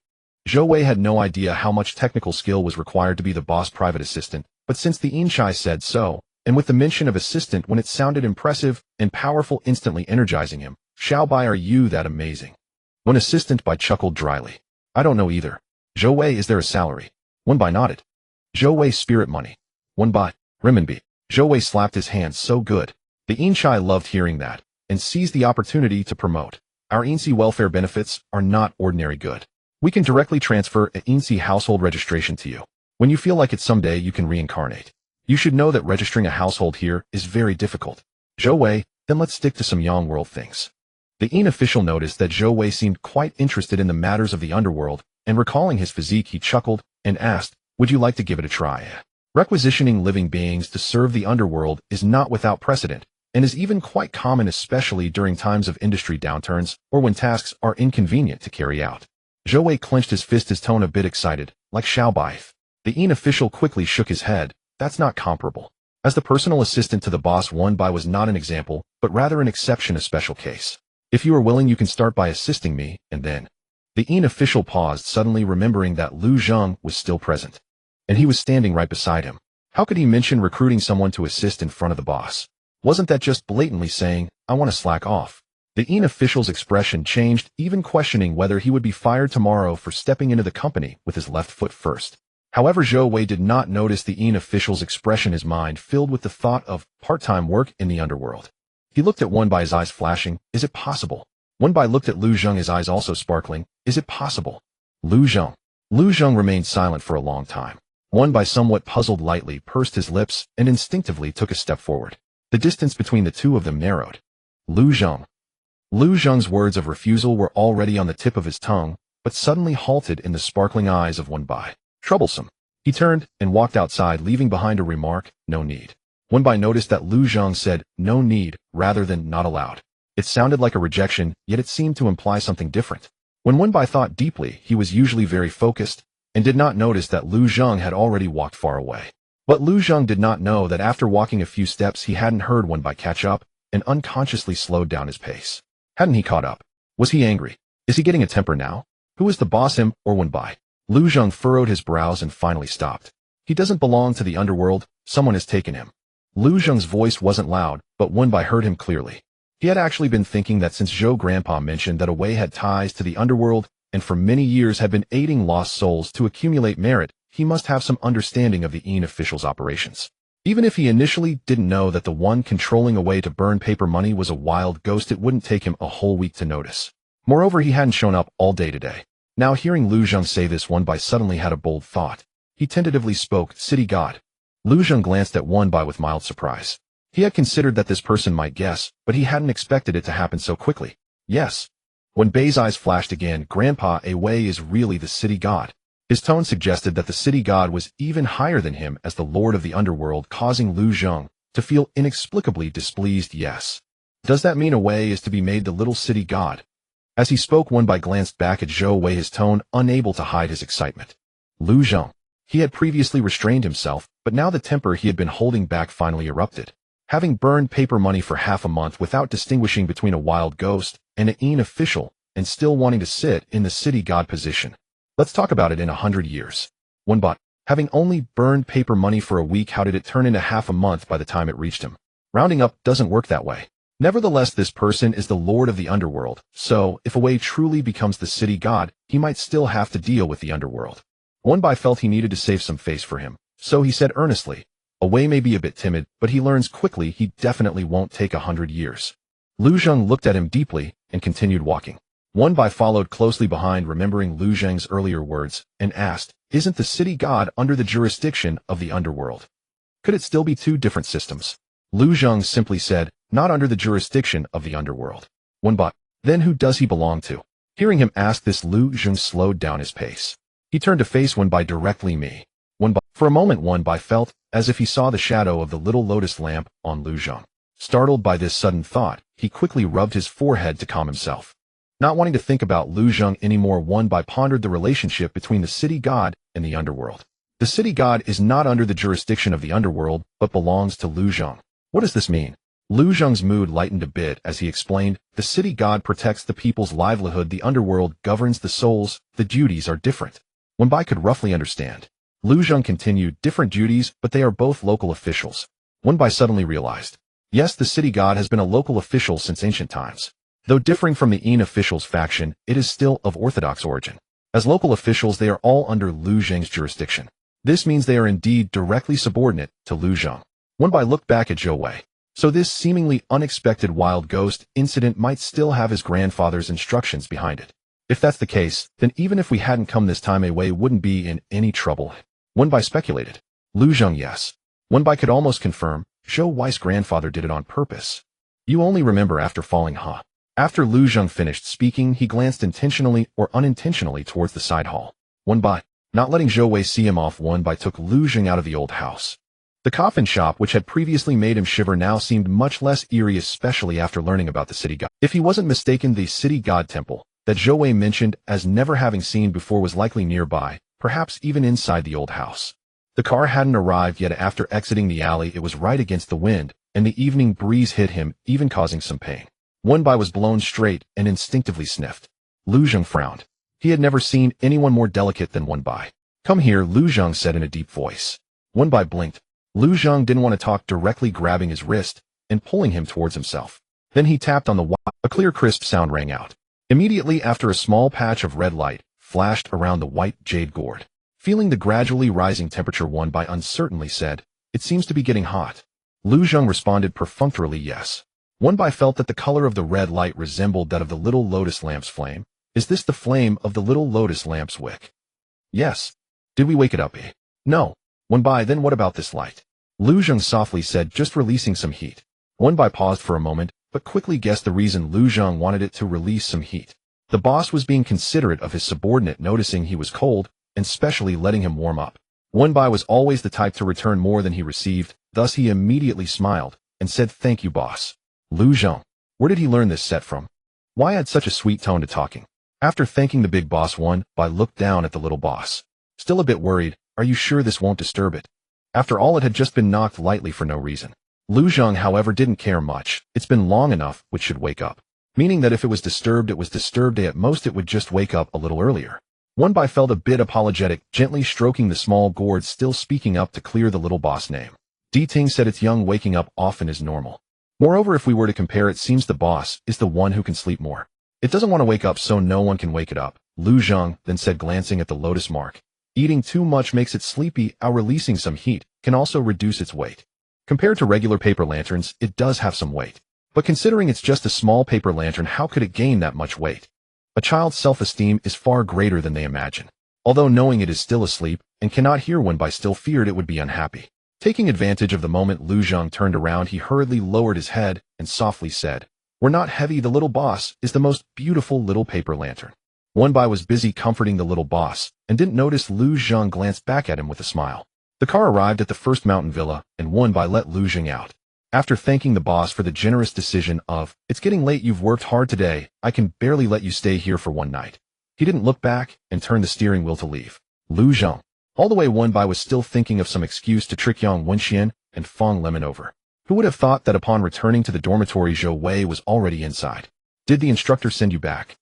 Zhou Wei had no idea how much technical skill was required to be the boss private assistant, but since the Yin Shai said so, and with the mention of assistant when it sounded impressive and powerful, instantly energizing him, "Xiao Bai, are you that amazing?" When assistant Bai chuckled dryly. "I don't know either." Zhou Wei, is there a salary? Wenbai nodded. Zhou Wei, spirit money. Wenbai, renminbi. Zhou Wei slapped his hands. "So good." The Yin Shai loved hearing that, and seized the opportunity to promote. "Our Yinsi welfare benefits are not ordinary good. We can directly transfer a Yinsi household registration to you. When you feel like it someday, you can reincarnate. You should know that registering a household here is very difficult." Zhou Wei, then let's stick to some Yang world things. The Yin official noticed that Zhou Wei seemed quite interested in the matters of the underworld, and recalling his physique, he chuckled and asked, "Would you like to give it a try?" Requisitioning living beings to serve the underworld is not without precedent, and is even quite common, especially during times of industry downturns or when tasks are inconvenient to carry out. Zhou Wei clenched his fist, his tone a bit excited, like Xiao Bai. The Yin official quickly shook his head. "That's not comparable. As the personal assistant to the boss, Wenbai was not an example, but rather an exception, a special case. If you are willing, you can start by assisting me, and then..." The Yin official paused, suddenly remembering that Lu Zheng was still present, and he was standing right beside him. How could he mention recruiting someone to assist in front of the boss? Wasn't that just blatantly saying, "I want to slack off"? The Yin official's expression changed, even questioning whether he would be fired tomorrow for stepping into the company with his left foot first. However, Zhou Wei did not notice the Yin official's expression, his mind filled with the thought of part-time work in the underworld. He looked at Wenbai, his eyes flashing. "Is it possible?" Wenbai looked at Lu Zheng, his eyes also sparkling. "Is it possible?" Lu Zheng. Lu Zheng remained silent for a long time. Wenbai, somewhat puzzled, lightly pursed his lips and instinctively took a step forward. The distance between the two of them narrowed. Lu Zheng. Lu Zheng's words of refusal were already on the tip of his tongue, but suddenly halted in the sparkling eyes of Wenbai. Troublesome. He turned and walked outside, leaving behind a remark, "No need." Wenbai noticed that Lu Zheng said, "No need," rather than "not allowed." It sounded like a rejection, yet it seemed to imply something different. When Wenbai thought deeply, he was usually very focused, and did not notice that Lu Zheng had already walked far away. But Lu Zheng did not know that after walking a few steps, he hadn't heard Wenbai catch up, and unconsciously slowed down his pace. Hadn't he caught up? Was he angry? Is he getting a temper now? Who is the boss, him or Wenbai? Lu Zheng furrowed his brows and finally stopped. He doesn't belong to the underworld, someone has taken him. Lu Zheng's voice wasn't loud, but Wenbai heard him clearly. He had actually been thinking that since Zhou Grandpa mentioned that Wei had ties to the underworld and for many years had been aiding lost souls to accumulate merit, he must have some understanding of the Yin official's operations. Even if he initially didn't know that the one controlling a way to burn paper money was a wild ghost, it wouldn't take him a whole week to notice. Moreover, he hadn't shown up all day today. Now hearing Lu Zheng say this, Wenbai suddenly had a bold thought. He tentatively spoke, "City God." Lu Zheng glanced at Wenbai with mild surprise. He had considered that this person might guess, but he hadn't expected it to happen so quickly. Yes. Wenbai's eyes flashed again. Grandpa Wei is really the city god. His tone suggested that the city god was even higher than him as the lord of the underworld, causing Lu Zheng to feel inexplicably displeased. Yes. Does that mean Wei is to be made the little city god? As he spoke, Wenbai glanced back at Zhou Wei, his tone unable to hide his excitement. Lu Zheng. He had previously restrained himself, but now the temper he had been holding back finally erupted. Having burned paper money for half a month without distinguishing between a wild ghost and an Yin official, and still wanting to sit in the city god position. Let's talk about it in 100 years. Wenbai. Having only burned paper money for a week, how did it turn into half a month by the time it reached him? Rounding up doesn't work that way. Nevertheless, this person is the lord of the underworld, so if Wei truly becomes the city god, he might still have to deal with the underworld. Wenbai felt he needed to save some face for him, so he said earnestly, Wei may be a bit timid, but he learns quickly. He definitely won't take 100 years. Lu Zheng looked at him deeply and continued walking. Wenbai followed closely behind, remembering Lu Zheng's earlier words, and asked, "Isn't the city god under the jurisdiction of the underworld? Could it still be two different systems?" Lu Zheng simply said, "Not under the jurisdiction of the underworld." Wenbai. Then who does he belong to? Hearing him ask this, Lu Zheng slowed down his pace. He turned to face Wenbai directly. Me. Wenbai. For a moment, Wenbai felt as if he saw the shadow of the little lotus lamp on Lu Zheng. Startled by this sudden thought, he quickly rubbed his forehead to calm himself. Not wanting to think about Lu Zheng anymore, Wenbai pondered the relationship between the city god and the underworld. The city god is not under the jurisdiction of the underworld, but belongs to Lu Zheng. What does this mean? Lu Zheng's mood lightened a bit as he explained, the city god protects the people's livelihood, the underworld governs the souls, the duties are different. Wenbai could roughly understand. Lu Zheng continued, different duties, but they are both local officials. Wenbai suddenly realized. Yes, the city god has been a local official since ancient times. Though differing from the Yin officials faction, it is still of orthodox origin. As local officials, they are all under Lu Zheng's jurisdiction. This means they are indeed directly subordinate to Lu Zheng. Wenbai looked back at Zhou Wei. So this seemingly unexpected wild ghost incident might still have his grandfather's instructions behind it. If that's the case, then even if we hadn't come this time, Wei wouldn't be in any trouble. Wenbai speculated. Lu Zheng, yes. Wenbai could almost confirm, Zhou Wei's grandfather did it on purpose. You only remember after falling, huh? After Lu Zheng finished speaking, he glanced intentionally or unintentionally towards the side hall. Wenbai. Not letting Zhou Wei see him off, Wenbai took Lu Zheng out of the old house. The coffin shop, which had previously made him shiver, now seemed much less eerie, especially after learning about the city god. If he wasn't mistaken, the city god temple that Zhou Wei mentioned as never having seen before was likely nearby, perhaps even inside the old house. The car hadn't arrived yet. After exiting the alley, it was right against the wind, and the evening breeze hit him, even causing some pain. Wenbai was blown straight and instinctively sniffed. Lu Zheng frowned. He had never seen anyone more delicate than Wenbai. Come here, Lu Zheng said in a deep voice. Wenbai blinked. Lu Zheng didn't want to talk directly, grabbing his wrist and pulling him towards himself. Then he tapped on the wire. A clear, crisp sound rang out. Immediately after, a small patch of red light flashed around the white jade gourd. Feeling the gradually rising temperature, Wenbai uncertainly said, "It seems to be getting hot." Lu Zheng responded perfunctorily, "Yes." Wenbai felt that the color of the red light resembled that of the little lotus lamp's flame. Is this the flame of the little lotus lamp's wick? Yes. Did we wake it up, eh? No. Wenbai, then what about this light? Lu Zheng softly said, just releasing some heat. Wenbai paused for a moment, but quickly guessed the reason. Lu Zheng wanted it to release some heat. The boss was being considerate of his subordinate, noticing he was cold, and specially letting him warm up. Wenbai was always the type to return more than he received, thus he immediately smiled, and said, "Thank you, boss." Lu Zheng. Where did he learn this set from? Why add such a sweet tone to talking? After thanking the big boss, Wenbai looked down at the little boss. Still a bit worried, "Are you sure this won't disturb it?" After all, it had just been knocked lightly for no reason. Lu Zhang, however, didn't care much. It's been long enough, which should wake up. Meaning that if it was disturbed, at most it would just wake up a little earlier. Wenbai felt a bit apologetic, gently stroking the small gourd, still speaking up to clear the little boss name. Di Ting said its young waking up often is normal. Moreover, if we were to compare, it seems the boss is the one who can sleep more. It doesn't want to wake up, so no one can wake it up. Lu Zhang then said, glancing at the lotus mark. Eating too much makes it sleepy, while releasing some heat can also reduce its weight. Compared to regular paper lanterns, it does have some weight. But considering it's just a small paper lantern, how could it gain that much weight? A child's self-esteem is far greater than they imagine. Although knowing it is still asleep and cannot hear Wenbai still feared it would be unhappy. Taking advantage of the moment Lu Zhang turned around, he hurriedly lowered his head and softly said, "We're not heavy. The little boss is the most beautiful little paper lantern." Wenbai was busy comforting the little boss and didn't notice Lu Zhang glanced back at him with a smile. The car arrived at the first mountain villa and Wenbai let Lu Zhang out. After thanking the boss for the generous decision of, "It's getting late, you've worked hard today, I can barely let you stay here for one night." He didn't look back and turned the steering wheel to leave. Lu Zhang. All the way Wenbai was still thinking of some excuse to trick Yang Wenxian and Feng Lemon over. Who would have thought that upon returning to the dormitory Zhou Wei was already inside? "Did the instructor send you back?"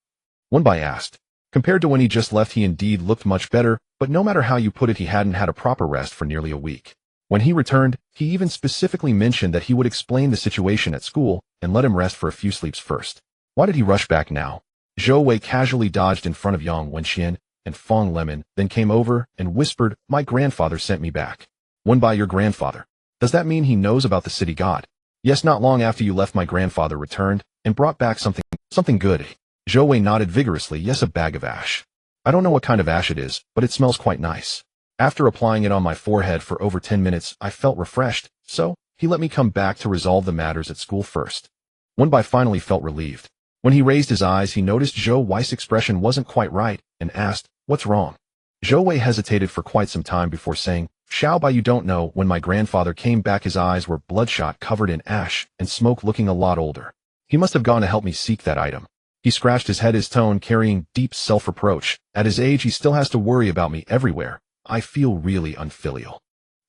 Wenbai asked. Compared to when he just left, he indeed looked much better, but no matter how you put it, he hadn't had a proper rest for nearly a week. When he returned, he even specifically mentioned that he would explain the situation at school and let him rest for a few sleeps first. Why did he rush back now? Zhou Wei casually dodged in front of Yang Wenxian and Feng Lemon, then came over and whispered, "My grandfather sent me back." "Wenbai, your grandfather? Does that mean he knows about the city god?" "Yes, not long after you left, my grandfather returned and brought back something good." Zhou Wei nodded vigorously. "Yes, a bag of ash. I don't know what kind of ash it is, but it smells quite nice. After applying it on my forehead for over 10 minutes, I felt refreshed, so he let me come back to resolve the matters at school first." Wenbai finally felt relieved. When he raised his eyes, he noticed Zhou Wei's expression wasn't quite right and asked, "What's wrong?" Zhou Wei hesitated for quite some time before saying, "Xiao Bai, you don't know, when my grandfather came back his eyes were bloodshot, covered in ash and smoke, looking a lot older. He must have gone to help me seek that item." He scratched his head, his tone carrying deep self-reproach. "At his age, he still has to worry about me everywhere. I feel really unfilial.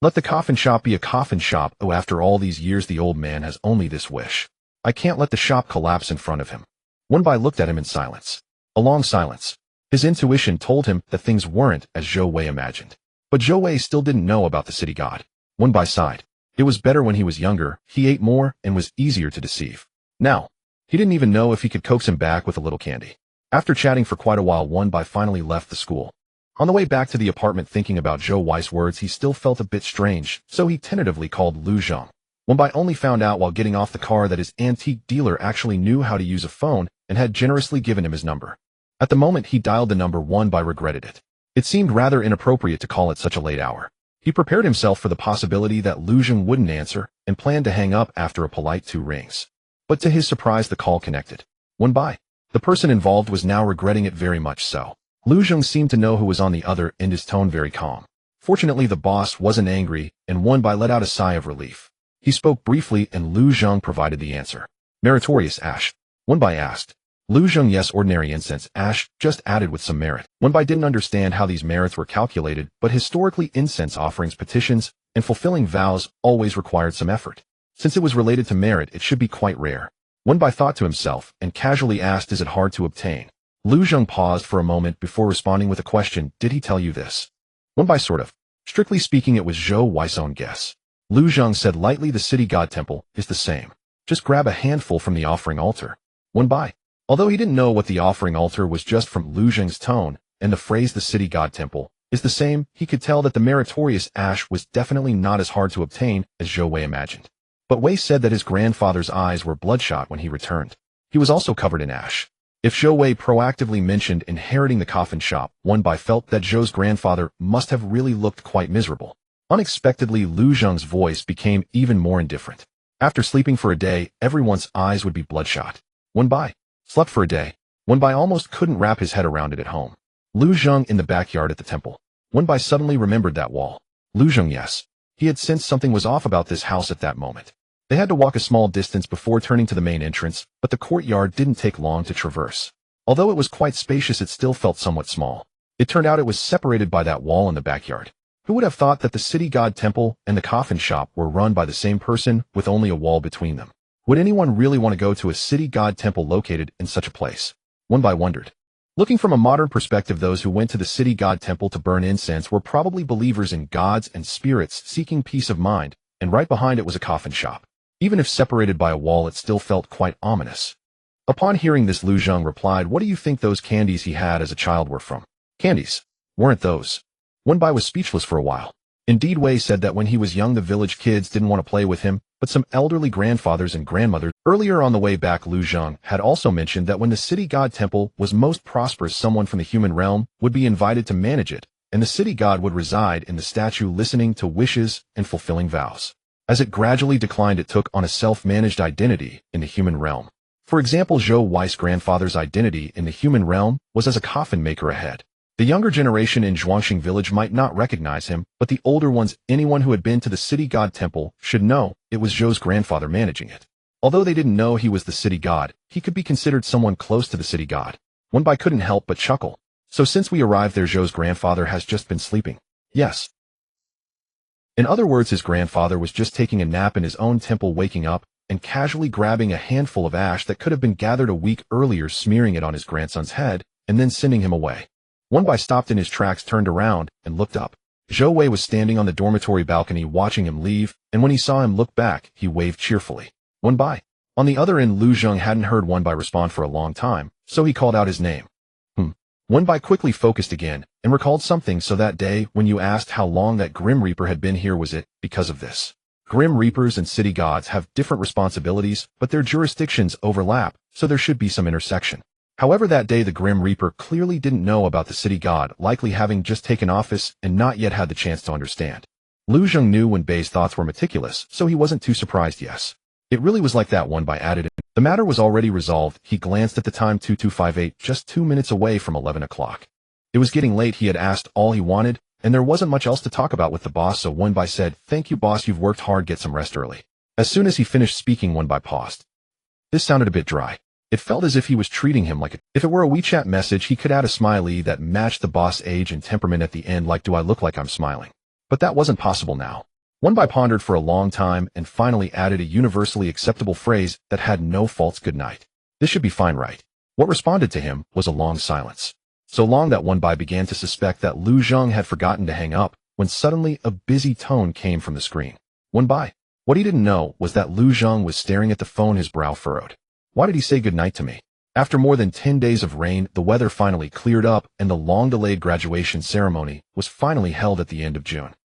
Let the coffin shop be a coffin shop. Oh, after all these years, the old man has only this wish. I can't let the shop collapse in front of him." Wenbai looked at him in silence. A long silence. His intuition told him that things weren't as Zhou Wei imagined. But Zhou Wei still didn't know about the city god. Wenbai sighed. It was better when he was younger, he ate more and was easier to deceive. Now, he didn't even know if he could coax him back with a little candy. After chatting for quite a while, Wenbai finally left the school. On the way back to the apartment, thinking about Zhou Wei's words, he still felt a bit strange, so he tentatively called Lu Zhang. Wenbai only found out while getting off the car that his antique dealer actually knew how to use a phone and had generously given him his number. At the moment he dialed the number, Wenbai regretted it. It seemed rather inappropriate to call at such a late hour. He prepared himself for the possibility that Lu Zhang wouldn't answer and planned to hang up after a polite 2 rings. But to his surprise, the call connected. Wenbai. The person involved was now regretting it very much so. Lu Zhang seemed to know who was on the other end, his tone very calm. Fortunately, the boss wasn't angry, and Wenbai let out a sigh of relief. He spoke briefly, and Lu Zhang provided the answer. "Meritorious ash?" Wenbai asked. Lu Zhang, "Yes, ordinary incense ash, just added with some merit." Wenbai didn't understand how these merits were calculated, but historically incense offerings, petitions, and fulfilling vows always required some effort. Since it was related to merit, it should be quite rare. Wenbai thought to himself, and casually asked, "Is it hard to obtain?" Lu Zhang paused for a moment before responding with a question, "Did he tell you this?" Wenbai sort of. Strictly speaking, it was Zhou Wei's own guess. Lu Zhang said lightly, "The city god temple is the same. Just grab a handful from the offering altar." Wenbai. Although he didn't know what the offering altar was, just from Lu Zhang's tone and the phrase "the city god temple is the same," he could tell that the meritorious ash was definitely not as hard to obtain as Zhou Wei imagined. But Wei said that his grandfather's eyes were bloodshot when he returned. He was also covered in ash. If Zhou Wei proactively mentioned inheriting the coffin shop, Wenbai felt that Zhou's grandfather must have really looked quite miserable. Unexpectedly, Lu Zhang's voice became even more indifferent. After sleeping for a day, everyone's eyes would be bloodshot. Wenbai slept for a day. Wenbai almost couldn't wrap his head around it at home. Lu Zhang in the backyard at the temple. Wenbai suddenly remembered that wall. Lu Zhang, yes. He had sensed something was off about this house at that moment. They had to walk a small distance before turning to the main entrance, but the courtyard didn't take long to traverse. Although it was quite spacious, it still felt somewhat small. It turned out it was separated by that wall in the backyard. Who would have thought that the city god temple and the coffin shop were run by the same person with only a wall between them? Would anyone really want to go to a city god temple located in such a place? One by wondered. Looking from a modern perspective, those who went to the city god temple to burn incense were probably believers in gods and spirits seeking peace of mind, and right behind it was a coffin shop. Even if separated by a wall, it still felt quite ominous. Upon hearing this, Lu Zheng replied, "What do you think those candies he had as a child were from?" Candies? Weren't those? Wenbai was speechless for a while. Indeed, Wei said that when he was young the village kids didn't want to play with him, but some elderly grandfathers and grandmothers. Earlier on the way back, Lu Zheng had also mentioned that when the city god temple was most prosperous, someone from the human realm would be invited to manage it, and the city god would reside in the statue listening to wishes and fulfilling vows. As it gradually declined, it took on a self-managed identity in the human realm. For example, Zhou Wei's grandfather's identity in the human realm was as a coffin maker ahead. The younger generation in Zhuangxing village might not recognize him, but the older ones, anyone who had been to the city god temple, should know it was Zhou's grandfather managing it. Although they didn't know he was the city god, he could be considered someone close to the city god. Wenbai couldn't help but chuckle. So since we arrived there, Zhou's grandfather has just been sleeping. Yes. In other words, his grandfather was just taking a nap in his own temple, waking up and casually grabbing a handful of ash that could have been gathered a week earlier, smearing it on his grandson's head, and then sending him away. Wenbai stopped in his tracks, turned around, and looked up. Zhou Wei was standing on the dormitory balcony watching him leave, and when he saw him look back, he waved cheerfully. Wenbai. On the other end, Lu Zheng hadn't heard Wenbai respond for a long time, so he called out his name. Wenbai quickly focused again, and recalled something. So that day, when you asked how long that Grim Reaper had been here, was it because of this? Grim Reapers and city gods have different responsibilities, but their jurisdictions overlap, so there should be some intersection. However, that day the Grim Reaper clearly didn't know about the city god, likely having just taken office and not yet had the chance to understand. Lu Zheng knew Wenbei's thoughts were meticulous, so he wasn't too surprised. Yes. It really was like that, Wenbai added. The matter was already resolved. He glanced at the time, 2258, just 2 minutes away from 11 o'clock. It was getting late. He had asked all he wanted, and there wasn't much else to talk about with the boss, so Wenbai said, "Thank you, boss, you've worked hard, get some rest early." As soon as he finished speaking, Wenbai paused. This sounded a bit dry. It felt as if he was treating him like if it were a WeChat message, he could add a smiley that matched the boss' age and temperament at the end, like, "Do I look like I'm smiling?" But that wasn't possible now. Wenbai pondered for a long time and finally added a universally acceptable phrase that had no faults: "Good night." This should be fine, right? What responded to him was a long silence. So long that Wenbai began to suspect that Lu Zheng had forgotten to hang up, when suddenly a busy tone came from the screen. Wenbai. What he didn't know was that Lu Zheng was staring at the phone, his brow furrowed. Why did he say good night to me? After more than 10 days of rain, the weather finally cleared up, and the long-delayed graduation ceremony was finally held at the end of June.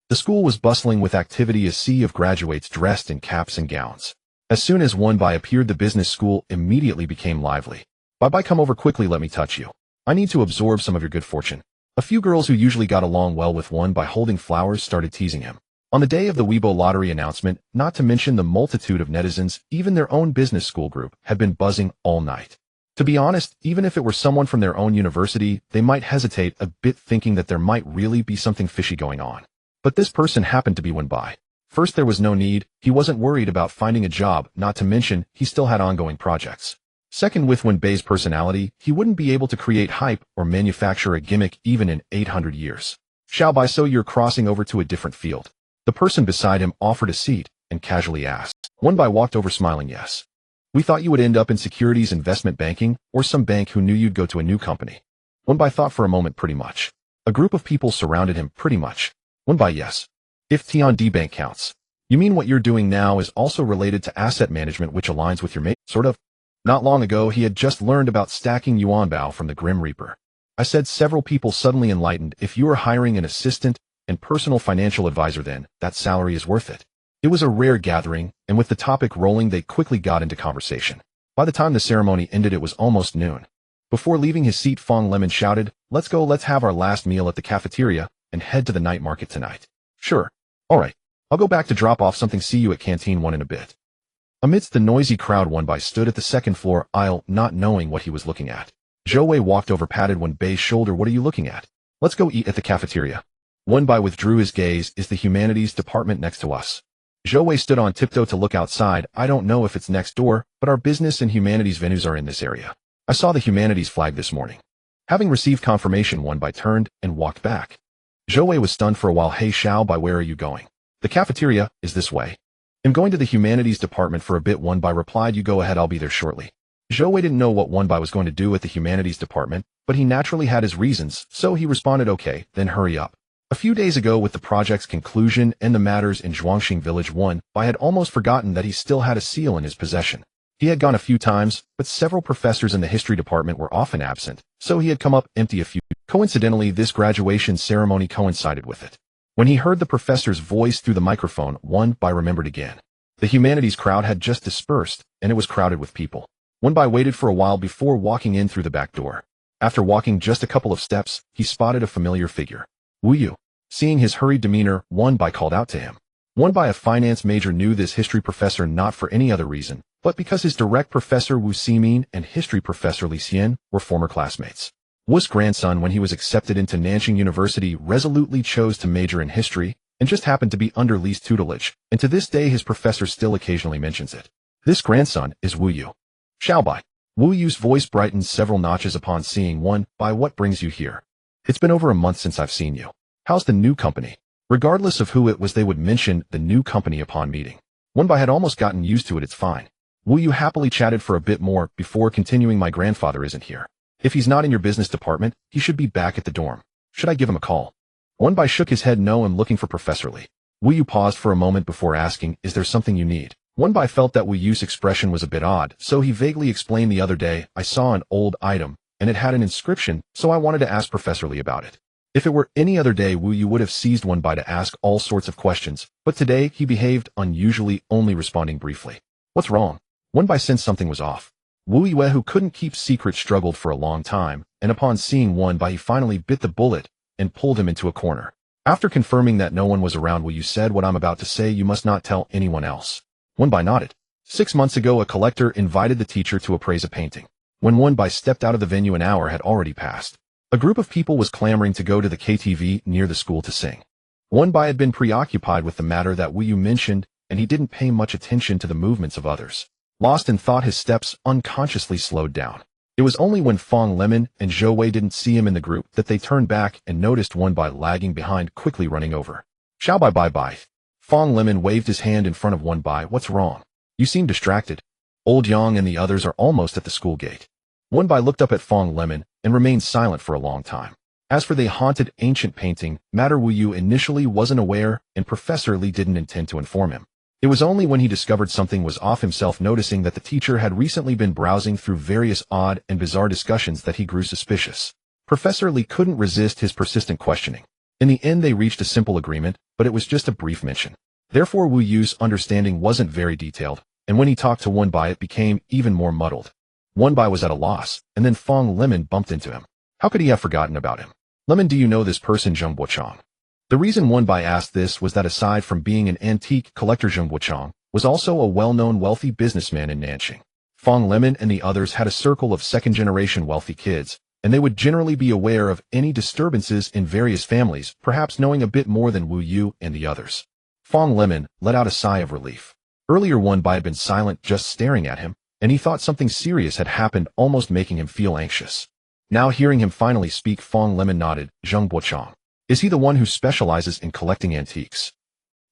The school was bustling with activity, a sea of graduates dressed in caps and gowns. As soon as Wenbai appeared, the business school immediately became lively. "Bye-bye, come over quickly, let me touch you. I need to absorb some of your good fortune." A few girls who usually got along well with Wenbai holding flowers started teasing him. On the day of the Weibo lottery announcement, not to mention the multitude of netizens, even their own business school group had been buzzing all night. To be honest, even if it were someone from their own university, they might hesitate a bit, thinking that there might really be something fishy going on. But this person happened to be Wenbai. First, there was no need. He wasn't worried about finding a job, not to mention he still had ongoing projects. Second, with Wenbei's personality, he wouldn't be able to create hype or manufacture a gimmick even in 800 years. "Xiaobai, so you're crossing over to a different field?" The person beside him offered a seat and casually asked. Wenbai walked over smiling. "Yes. We thought you would end up in securities investment banking or some bank who knew you'd go to a new company." Wenbai thought for a moment. "Pretty much." A group of people surrounded him. "Pretty much." Wenbai, "Yes. If Tiandi Bank counts." "You mean what you're doing now is also related to asset management, which aligns with your mate?" "Sort of." Not long ago, he had just learned about stacking Yuanbao from the Grim Reaper. I said. Several people suddenly enlightened. "If you are hiring an assistant and personal financial advisor, then that salary is worth it." It was a rare gathering, and with the topic rolling, they quickly got into conversation. By the time the ceremony ended, it was almost noon. Before leaving his seat, Fong Lemon shouted, "Let's go, let's have our last meal at the cafeteria and head to the night market tonight." "Sure. All right. I'll go back to drop off something. See you at Canteen 1 in a bit." Amidst the noisy crowd, Wenbai stood at the second floor aisle, not knowing what he was looking at. Zhou Wei walked over, patted Wenbei's shoulder. "What are you looking at?" "Let's go eat at the cafeteria." Wenbai withdrew his gaze. "Is the humanities department next to us?" Zhou Wei stood on tiptoe to look outside. "I don't know if it's next door, but our business and humanities venues are in this area. I saw the humanities flag this morning." Having received confirmation, Wenbai turned and walked back. Zhou Wei was stunned for a while. Hey Xiao Bai, where are you going? The cafeteria is this way. I'm going to the humanities department for a bit. Wen Bai replied. You go ahead, I'll be there shortly. Zhou Wei didn't know what Wen Bai was going to do at the humanities department, but he naturally had his reasons, so he responded okay, then hurry up. A few days ago, with the project's conclusion and the matters in Zhuangxing village, Wen Bai had almost forgotten that he still had a seal in his possession. He had gone a few times, but several professors in the history department were often absent, so he had come up empty a few. Coincidentally, this graduation ceremony coincided with it. When he heard the professor's voice through the microphone, Wen Bai remembered again. The humanities crowd had just dispersed, and it was crowded with people. Wen Bai waited for a while before walking in through the back door. After walking just a couple of steps, he spotted a familiar figure. Wu Yu. Seeing his hurried demeanor, Wen Bai called out to him. Wen Bai, a finance major, knew this history professor not for any other reason, but because his direct professor Wu Ximin and history professor Li Xian were former classmates. Wu's grandson, when he was accepted into Nanjing University, resolutely chose to major in history, and just happened to be under Li's tutelage, and to this day his professor still occasionally mentions it. This grandson is Wu Yu. Xiao Bai. Wu Yu's voice brightened several notches upon seeing Wen Bai. What brings you here? It's been over a month since I've seen you. How's the new company? Regardless of who it was, they would mention the new company upon meeting. Wen Bai had almost gotten used to it. It's fine. Wu Yu happily chatted for a bit more before continuing. My grandfather isn't here. If he's not in your business department, he should be back at the dorm. Should I give him a call? Wen Bai shook his head. No, I'm looking for Professor Li. Wu Yu paused for a moment before asking, is there something you need? Wen Bai felt that Wu Yu's expression was a bit odd, so he vaguely explained, the other day, I saw an old item, and it had an inscription, so I wanted to ask Professor Li about it. If it were any other day, Wu Yu would have seized Wen Bai to ask all sorts of questions, but today he behaved unusually, only responding briefly. What's wrong? Wen Bai sensed something was off. Wu Yu, who couldn't keep secrets, struggled for a long time, and upon seeing Wen Bai, he finally bit the bullet and pulled him into a corner. After confirming that no one was around, Wu Yu said, what I'm about to say you must not tell anyone else. Wen Bai nodded. 6 months ago, a collector invited the teacher to appraise a painting. When Wen Bai stepped out of the venue, an hour had already passed. A group of people was clamoring to go to the KTV near the school to sing. Wen Bai had been preoccupied with the matter that Wu Yu mentioned, and he didn't pay much attention to the movements of others. Lost in thought, his steps unconsciously slowed down. It was only when Fong Lemon and Zhou Wei didn't see him in the group that they turned back and noticed Wen Bai lagging behind, quickly running over. Xiao Bai, bye bye. Fong Lemon waved his hand in front of Wen Bai. What's wrong? You seem distracted. Old Yang and the others are almost at the school gate. Wen Bai looked up at Fong Lemon and remained silent for a long time. As for the haunted ancient painting matter, Wu Yu initially wasn't aware, and Professor Li didn't intend to inform him. It was only when he discovered something was off himself, noticing that the teacher had recently been browsing through various odd and bizarre discussions, that he grew suspicious. Professor Li couldn't resist his persistent questioning. In the end, they reached a simple agreement, but it was just a brief mention. Therefore, Wu Yu's understanding wasn't very detailed, and when he talked to Wen Bai, it became even more muddled. Wen Bai was at a loss, and then Fong Lemon bumped into him. How could he have forgotten about him? Lemon, do you know this person, Zheng Bochang? The reason Wen Bai asked this was that aside from being an antique collector, Zheng Bochang was also a well-known wealthy businessman in Nanjing. Fong Lemon and the others had a circle of second-generation wealthy kids, and they would generally be aware of any disturbances in various families, perhaps knowing a bit more than Wu Yu and the others. Fong Lemon let out a sigh of relief. Earlier, Wen Bai had been silent, just staring at him, and he thought something serious had happened, almost making him feel anxious. Now hearing him finally speak, Fong Lemon nodded. Zheng Bochang. Is he the one who specializes in collecting antiques?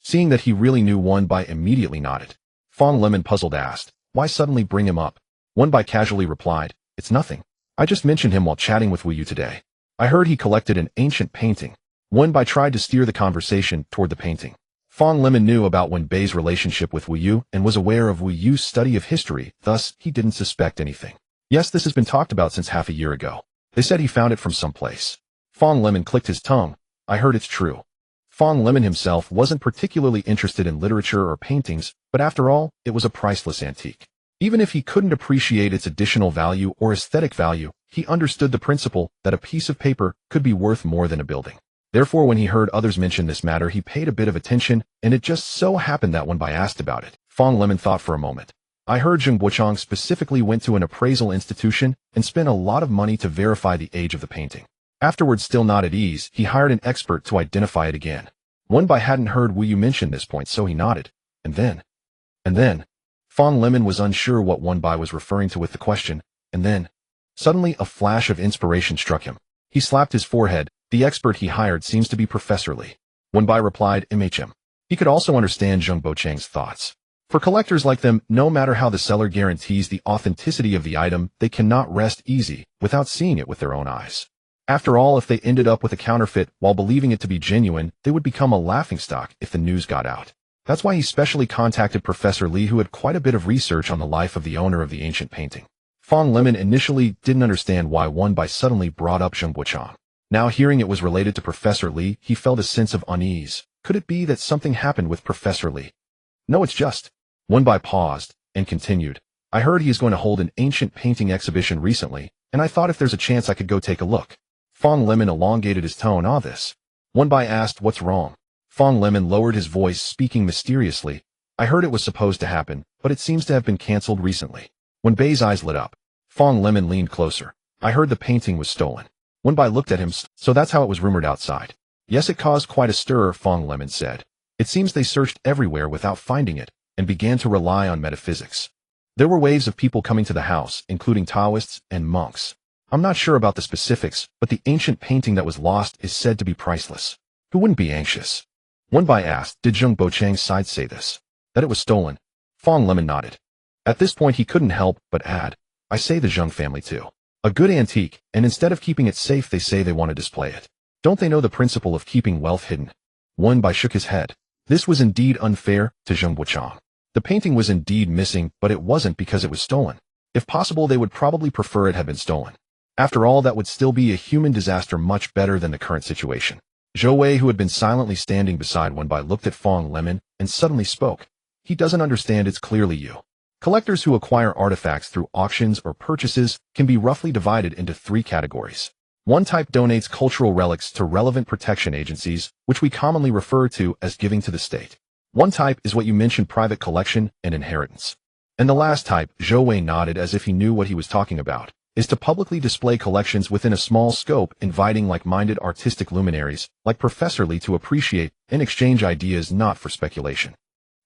Seeing that he really knew, Wen Bai immediately nodded. Fong Lemon, puzzled, asked, why suddenly bring him up? Wen Bai casually replied, it's nothing. I just mentioned him while chatting with Wu Yu today. I heard he collected an ancient painting. Wen Bai tried to steer the conversation toward the painting. Fong Lemon knew about Wen Bai's relationship with Wu Yu and was aware of Wu Yu's study of history, thus he didn't suspect anything. Yes, this has been talked about since half a year ago. They said he found it from someplace. Fong Lemon clicked his tongue. I heard it's true. Fong Lemon himself wasn't particularly interested in literature or paintings, but after all, it was a priceless antique. Even if he couldn't appreciate its additional value or aesthetic value, he understood the principle that a piece of paper could be worth more than a building. Therefore, when he heard others mention this matter, he paid a bit of attention, and it just so happened that Wen Bai asked about it. Fong Lemon thought for a moment. I heard Zheng Bochang specifically went to an appraisal institution and spent a lot of money to verify the age of the painting. Afterwards, still not at ease, he hired an expert to identify it again. Wen Bai hadn't heard Wu Yu mention this point, so he nodded. And then, Fong Lemon was unsure what Wen Bai was referring to with the question, and then, suddenly a flash of inspiration struck him. He slapped his forehead, The expert he hired seems to be Professor Li. Wenbai replied, MHM. He could also understand Zheng Bochang's thoughts. For collectors like them, no matter how the seller guarantees the authenticity of the item, they cannot rest easy without seeing it with their own eyes. After all, if they ended up with a counterfeit while believing it to be genuine, they would become a laughingstock if the news got out. That's why he specially contacted Professor Li, who had quite a bit of research on the life of the owner of the ancient painting. Fong Lemon initially didn't understand why Wenbai suddenly brought up Zheng Bochang. Now hearing it was related to Professor Li, he felt a sense of unease. Could it be that something happened with Professor Li? No, it's just. Wenbai paused and continued. I heard he is going to hold an ancient painting exhibition recently, and I thought if there's a chance I could go take a look. Fong Lemon elongated his tone. This. Wenbai asked, what's wrong? Fong Lemon lowered his voice, speaking mysteriously. I heard it was supposed to happen, but it seems to have been cancelled recently. Wenbai's eyes lit up. Fong Lemon leaned closer. I heard the painting was stolen. Wenbai looked at him. So that's how it was rumored outside. Yes, it caused quite a stir, Fong Lemon said. It seems they searched everywhere without finding it, and began to rely on metaphysics. There were waves of people coming to the house, including Taoists and monks. I'm not sure about the specifics, but the ancient painting that was lost is said to be priceless. Who wouldn't be anxious? Wenbai asked, did Zheng Bochang's side say this? That it was stolen? Fong Lemon nodded. At this point he couldn't help but add, I say the Zheng family too. A good antique, and instead of keeping it safe they say they want to display it. Don't they know the principle of keeping wealth hidden? Wenbai shook his head. This was indeed unfair to Zheng Bochang. The painting was indeed missing, but it wasn't because it was stolen. If possible, they would probably prefer it had been stolen. After all, that would still be a human disaster much better than the current situation. Zhou Wei, who had been silently standing beside Wenbai, looked at Fong Lemon and suddenly spoke. He doesn't understand, it's clearly you. Collectors who acquire artifacts through auctions or purchases can be roughly divided into 3 categories. One type donates cultural relics to relevant protection agencies, which we commonly refer to as giving to the state. One type is what you mentioned, private collection and inheritance. And the last type, Zhou Wei nodded as if he knew what he was talking about, is to publicly display collections within a small scope, inviting like-minded artistic luminaries, like Professor Li, to appreciate and exchange ideas, not for speculation.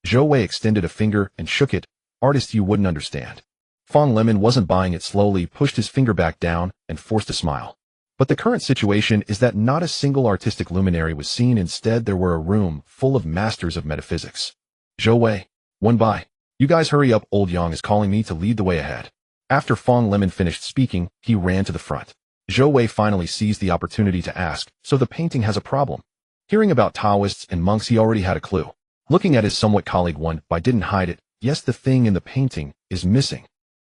Zhou Wei extended a finger and shook it. Artist, you wouldn't understand. Fong Lemon wasn't buying it, slowly pushed his finger back down and forced a smile. But the current situation is that not a single artistic luminary was seen. Instead, there were a room full of masters of metaphysics. Zhou Wei, Wenbai, you guys hurry up, old Yang is calling me to lead the way ahead. After Fong Lemon finished speaking, he ran to the front. Zhou Wei finally seized the opportunity to ask, so the painting has a problem? Hearing about Taoists and monks, he already had a clue. Looking at his somewhat colleague, Wenbai didn't hide it. Yes, the thing in the painting is missing.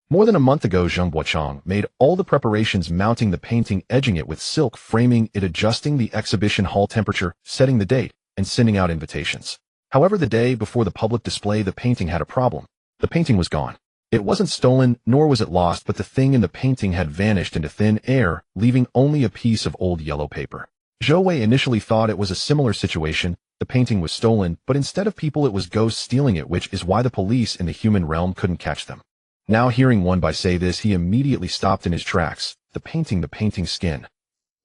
More than a month ago, Zheng Bochang made all the preparations, mounting the painting, edging it with silk, framing it, adjusting the exhibition hall temperature, setting the date, and sending out invitations. However, the day before the public display, the painting had a problem. The painting was gone. It wasn't stolen, nor was it lost, but the thing in the painting had vanished into thin air, leaving only a piece of old yellow paper. Zhou Wei initially thought it was a similar situation. The painting was stolen, but instead of people, it was ghosts stealing it, which is why the police in the human realm couldn't catch them. Now hearing Wenbai say this, he immediately stopped in his tracks. The painting skin.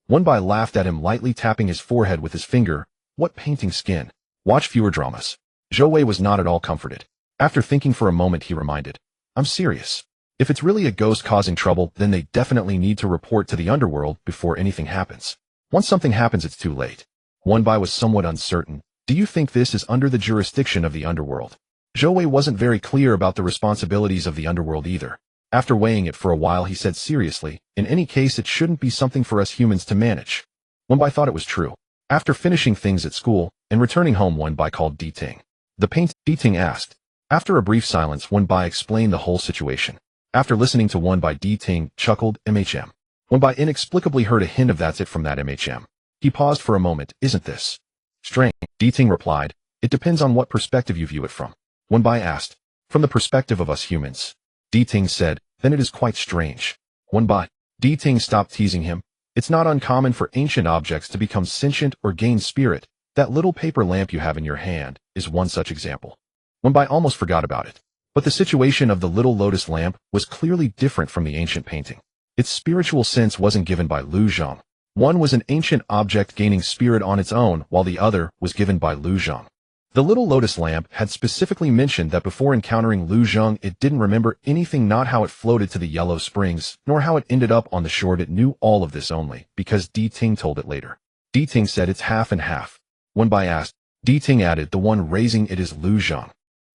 Wenbai laughed at him, lightly tapping his forehead with his finger. What painting skin? Watch fewer dramas. Zhou Wei was not at all comforted. After thinking for a moment, he reminded. I'm serious. If it's really a ghost causing trouble, then they definitely need to report to the underworld before anything happens. Once something happens, it's too late. Wenbai was somewhat uncertain. Do you think this is under the jurisdiction of the underworld? Zhou Wei wasn't very clear about the responsibilities of the underworld either. After weighing it for a while, he said seriously, in any case, it shouldn't be something for us humans to manage. Wenbai thought it was true. After finishing things at school and returning home, Wenbai called Di Ting. The paint, Di Ting asked. After a brief silence, Wenbai explained the whole situation. After listening to Wenbai, Di Ting chuckled, MHM. Wenbai inexplicably heard a hint of that's it from that MHM. He paused for a moment. Isn't this strange? Di Ting replied. It depends on what perspective you view it from. Wenbai asked. From the perspective of us humans. Di Ting said. Then it is quite strange. Wenbai. Di Ting stopped teasing him. It's not uncommon for ancient objects to become sentient or gain spirit. That little paper lamp you have in your hand is one such example. Wenbai almost forgot about it. But the situation of the little lotus lamp was clearly different from the ancient painting. Its spiritual sense wasn't given by Lu Zhang. One was an ancient object gaining spirit on its own, while the other was given by Lu Zhang. The little lotus lamp had specifically mentioned that before encountering Lu Zhang, it didn't remember anything, not how it floated to the yellow springs, nor how it ended up on the shore. It knew all of this only because Di Ting told it later. Di Ting said it's half and half. Wen Bai asked. Di Ting added, the one raising it is Lu Zhang.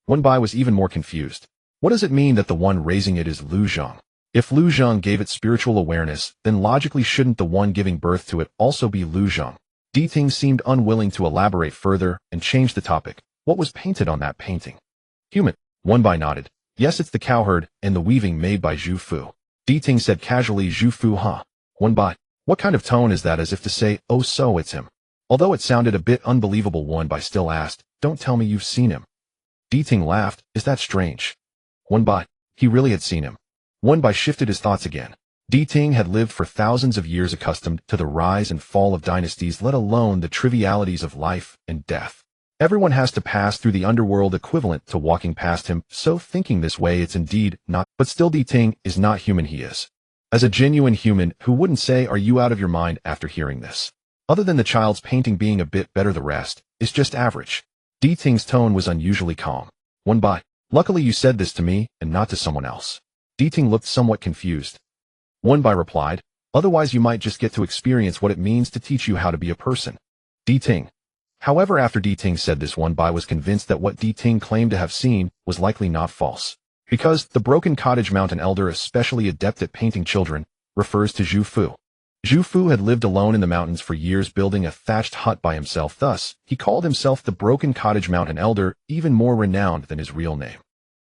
Wen Bai was even more confused. What does it mean that the one raising it is Lu Zhang? If Lu Zhang gave it spiritual awareness, then logically shouldn't the one giving birth to it also be Lu Zhang? Di Ting seemed unwilling to elaborate further and changed the topic. What was painted on that painting? Human. Wen Bai nodded. Yes, it's the cowherd and the weaving made by Zhu Fu. Di Ting said casually, Zhu Fu, huh? Wen Bai. What kind of tone is that, as if to say, oh so it's him? Although it sounded a bit unbelievable, Wen Bai still asked, don't tell me you've seen him. Di Ting laughed. Is that strange? Wen Bai. He really had seen him. Wen Bai shifted his thoughts again. Di Ting had lived for thousands of years accustomed to the rise and fall of dynasties, let alone the trivialities of life and death. Everyone has to pass through the underworld equivalent to walking past him, so thinking this way it's indeed not, but still Di Ting is not human he is. As a genuine human, who wouldn't say are you out of your mind after hearing this? Other than the child's painting being a bit better, the rest is just average. Di Ting's tone was unusually calm. Wen Bai. Luckily you said this to me and not to someone else. Di Ting looked somewhat confused. Wen Bai replied, otherwise you might just get to experience what it means to teach you how to be a person. Di Ting. However, after Di Ting said this, Wen Bai was convinced that what Di Ting claimed to have seen was likely not false. Because the Broken Cottage Mountain Elder, especially adept at painting children, refers to Zhu Fu. Zhu Fu had lived alone in the mountains for years, building a thatched hut by himself. Thus, he called himself the Broken Cottage Mountain Elder, even more renowned than his real name.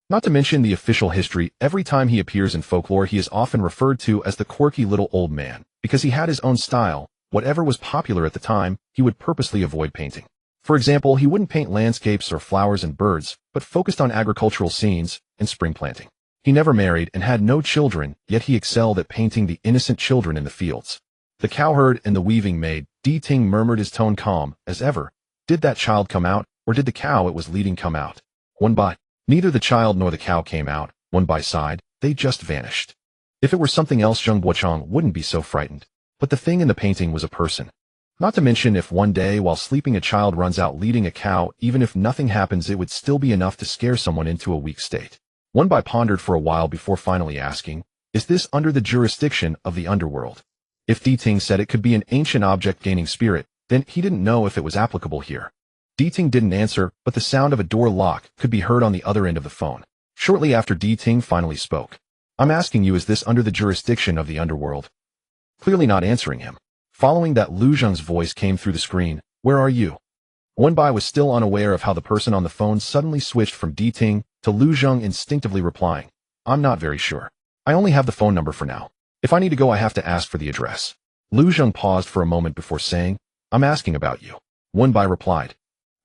Not to mention the official history, every time he appears in folklore he is often referred to as the quirky little old man, because he had his own style. Whatever was popular at the time, he would purposely avoid painting. For example, he wouldn't paint landscapes or flowers and birds, but focused on agricultural scenes and spring planting. He never married and had no children, yet he excelled at painting the innocent children in the fields. The cowherd and the weaving maid. Di Ting murmured, his tone calm as ever. Did that child come out, or did the cow it was leading come out? Wen Bai. Neither the child nor the cow came out. Wen Bai sighed. They just vanished. If it were something else, Zheng Bochang wouldn't be so frightened. But the thing in the painting was a person. Not to mention, if one day while sleeping a child runs out leading a cow, even if nothing happens, it would still be enough to scare someone into a weak state. Wen Bai pondered for a while before finally asking, is this under the jurisdiction of the underworld? If Di Ting said it could be an ancient object gaining spirit, then he didn't know if it was applicable here. Di Ting didn't answer, but the sound of a door lock could be heard on the other end of the phone. Shortly after, Di Ting finally spoke. I'm asking you, is this under the jurisdiction of the underworld? Clearly not answering him. Following that, Lu Zheng's voice came through the screen. Where are you? Wen Bai was still unaware of how the person on the phone suddenly switched from Di Ting to Lu Zheng, instinctively replying, I'm not very sure. I only have the phone number for now. If I need to go, I have to ask for the address. Lu Zheng paused for a moment before saying, I'm asking about you. Wen Bai replied.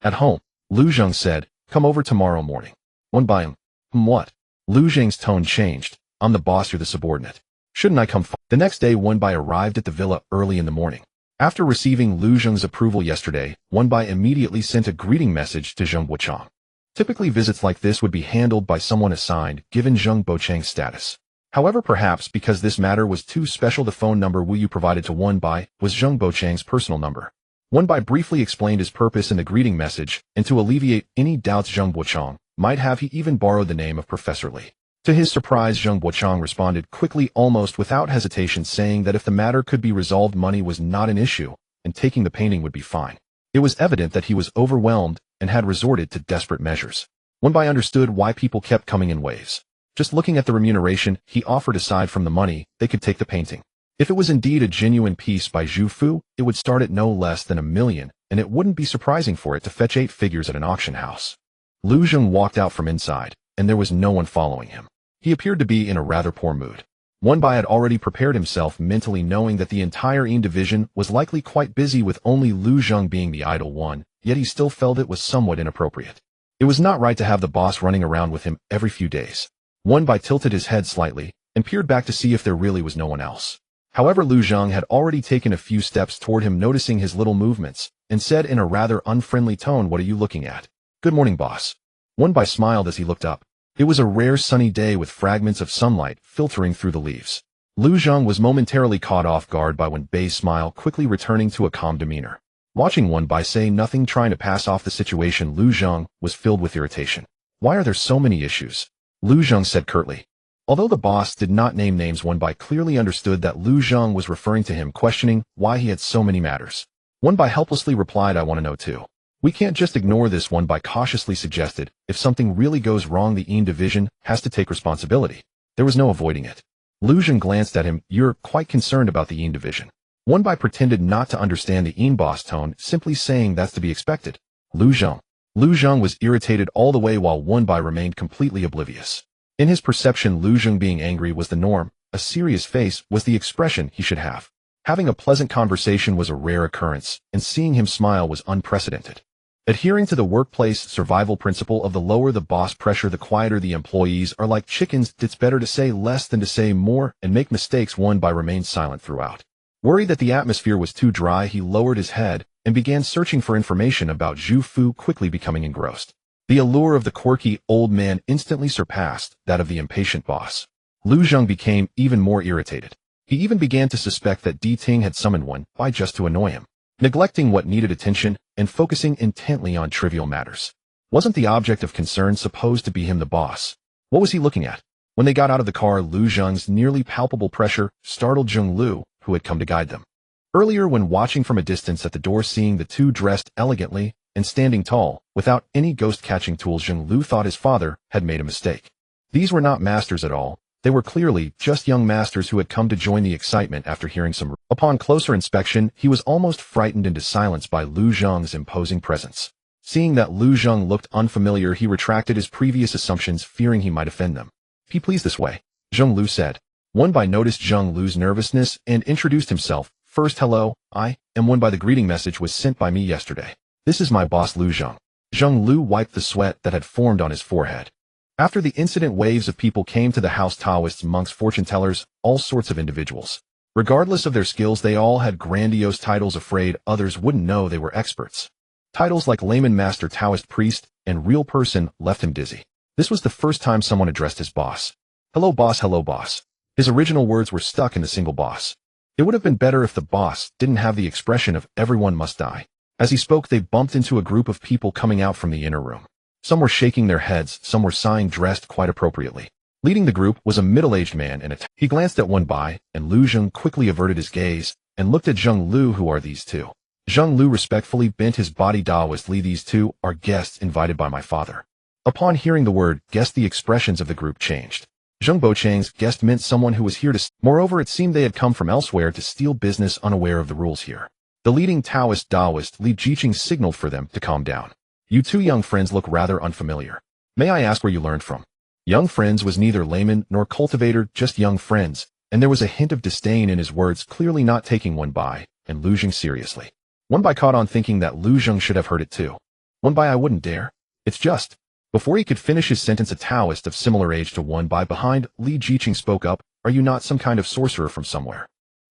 At home. Lu Zheng said, come over tomorrow morning. Wen Bai, what? Lu Zheng's tone changed. I'm the boss, you're the subordinate. Shouldn't I come? The next day, Wen Bai arrived at the villa early in the morning. After receiving Lu Zheng's approval yesterday, Wen Bai immediately sent a greeting message to Zheng Bochang. Typically, visits like this would be handled by someone assigned, given Zheng Bochang's status. However, perhaps because this matter was too special, the phone number Wu Yu provided to Wen Bai was Zheng Bochang's personal number. Wen Bai briefly explained his purpose in the greeting message, and to alleviate any doubts Zheng Bochang might have, he even borrowed the name of Professor Li. To his surprise, Zheng Bochang responded quickly, almost without hesitation, saying that if the matter could be resolved, money was not an issue, and taking the painting would be fine. It was evident that he was overwhelmed and had resorted to desperate measures. Wen Bai understood why people kept coming in waves. Just looking at the remuneration he offered, aside from the money, they could take the painting. If it was indeed a genuine piece by Zhu Fu, it would start at no less than $1 million, and it wouldn't be surprising for it to fetch 8 figures at an auction house. Lu Zheng walked out from inside, and there was no one following him. He appeared to be in a rather poor mood. Wen Bai had already prepared himself mentally, knowing that the entire Yin division was likely quite busy, with only Lu Zheng being the idle one, yet he still felt it was somewhat inappropriate. It was not right to have the boss running around with him every few days. Wen Bai tilted his head slightly and peered back to see if there really was no one else. However, Lu Zheng had already taken a few steps toward him, noticing his little movements, and said in a rather unfriendly tone, what are you looking at? Good morning, boss. Wen Bai smiled as he looked up. It was a rare sunny day with fragments of sunlight filtering through the leaves. Lu Zheng was momentarily caught off guard by Wen Bai's smile, quickly returning to a calm demeanor. Watching Wen Bai say nothing, trying to pass off the situation, Lu Zheng was filled with irritation. Why are there so many issues? Lu Zheng said curtly. Although the boss did not name names, Wen Bai clearly understood that Lu Zheng was referring to him, questioning why he had so many matters. Bai helplessly replied, I want to know too. We can't just ignore this, Bai cautiously suggested. If something really goes wrong, the Yin division has to take responsibility. There was no avoiding it. Lu Zheng glanced at him. You're quite concerned about the Yin division. Bai pretended not to understand the Yin boss tone, simply saying that's to be expected. Lu Zheng was irritated all the way while Bai remained completely oblivious. In his perception, Lu Zheng being angry was the norm. A serious face was the expression he should have. Having a pleasant conversation was a rare occurrence, and seeing him smile was unprecedented. Adhering to the workplace survival principle of the lower the boss pressure, the quieter the employees are like chickens. It's better to say less than to say more and make mistakes. Bai remained silent throughout. Worried that the atmosphere was too dry, he lowered his head and began searching for information about Zhu Fu, quickly becoming engrossed. The allure of the quirky old man instantly surpassed that of the impatient boss. Lu Zheng became even more irritated. He even began to suspect that Di Ting had summoned Bai just to annoy him, neglecting what needed attention and focusing intently on trivial matters. Wasn't the object of concern supposed to be him, the boss? What was he looking at? When they got out of the car, Lu Zheng's nearly palpable pressure startled Zheng Lu, who had come to guide them. Earlier, when watching from a distance at the door, seeing the two dressed elegantly and standing tall, without any ghost-catching tools, Zheng Lu thought his father had made a mistake. These were not masters at all. They were clearly just young masters who had come to join the excitement after hearing some. Upon closer inspection, he was almost frightened into silence by Lu Zheng's imposing presence. Seeing that Lu Zheng looked unfamiliar, he retracted his previous assumptions, fearing he might offend them. Be pleased this way, Zheng Lu said. Bai noticed Zheng Lu's nervousness and introduced himself. First, hello, I am Bai. The greeting message was sent by me yesterday. This is my boss, Lu Zheng. Zheng Lu wiped the sweat that had formed on his forehead. After the incident, waves of people came to the house: Taoists, monks, fortune tellers, all sorts of individuals. Regardless of their skills, they all had grandiose titles, afraid others wouldn't know they were experts. Titles like layman, master, Taoist, priest, and real person left him dizzy. This was the first time someone addressed his boss. Hello, boss. Hello, boss. His original words were stuck in the single boss. It would have been better if the boss didn't have the expression of everyone must die. As he spoke, they bumped into a group of people coming out from the inner room. Some were shaking their heads, some were sighing, dressed quite appropriately. Leading the group was a middle-aged man in a He glanced at Bai, and Lu Zheng quickly averted his gaze and looked at Zheng Lu. Who are these two? Zheng Lu respectfully bent his body. Daoistly, these two are guests invited by my father. Upon hearing the word guest, the expressions of the group changed. Zheng Bochang's guest meant someone who was here to Moreover, it seemed they had come from elsewhere to steal business, unaware of the rules here. The leading Taoist, Li Jiqing, signaled for them to calm down. You two young friends look rather unfamiliar. May I ask where you learned from? Young friends was neither layman nor cultivator, just young friends, and there was a hint of disdain in his words, clearly not taking Bai and Lu Zheng seriously. Bai caught on, thinking that Lu Zheng should have heard it too. Bai, I wouldn't dare. It's just. Before he could finish his sentence, a Taoist of similar age to Bai behind Li Jiqing spoke up. Are you not some kind of sorcerer from somewhere?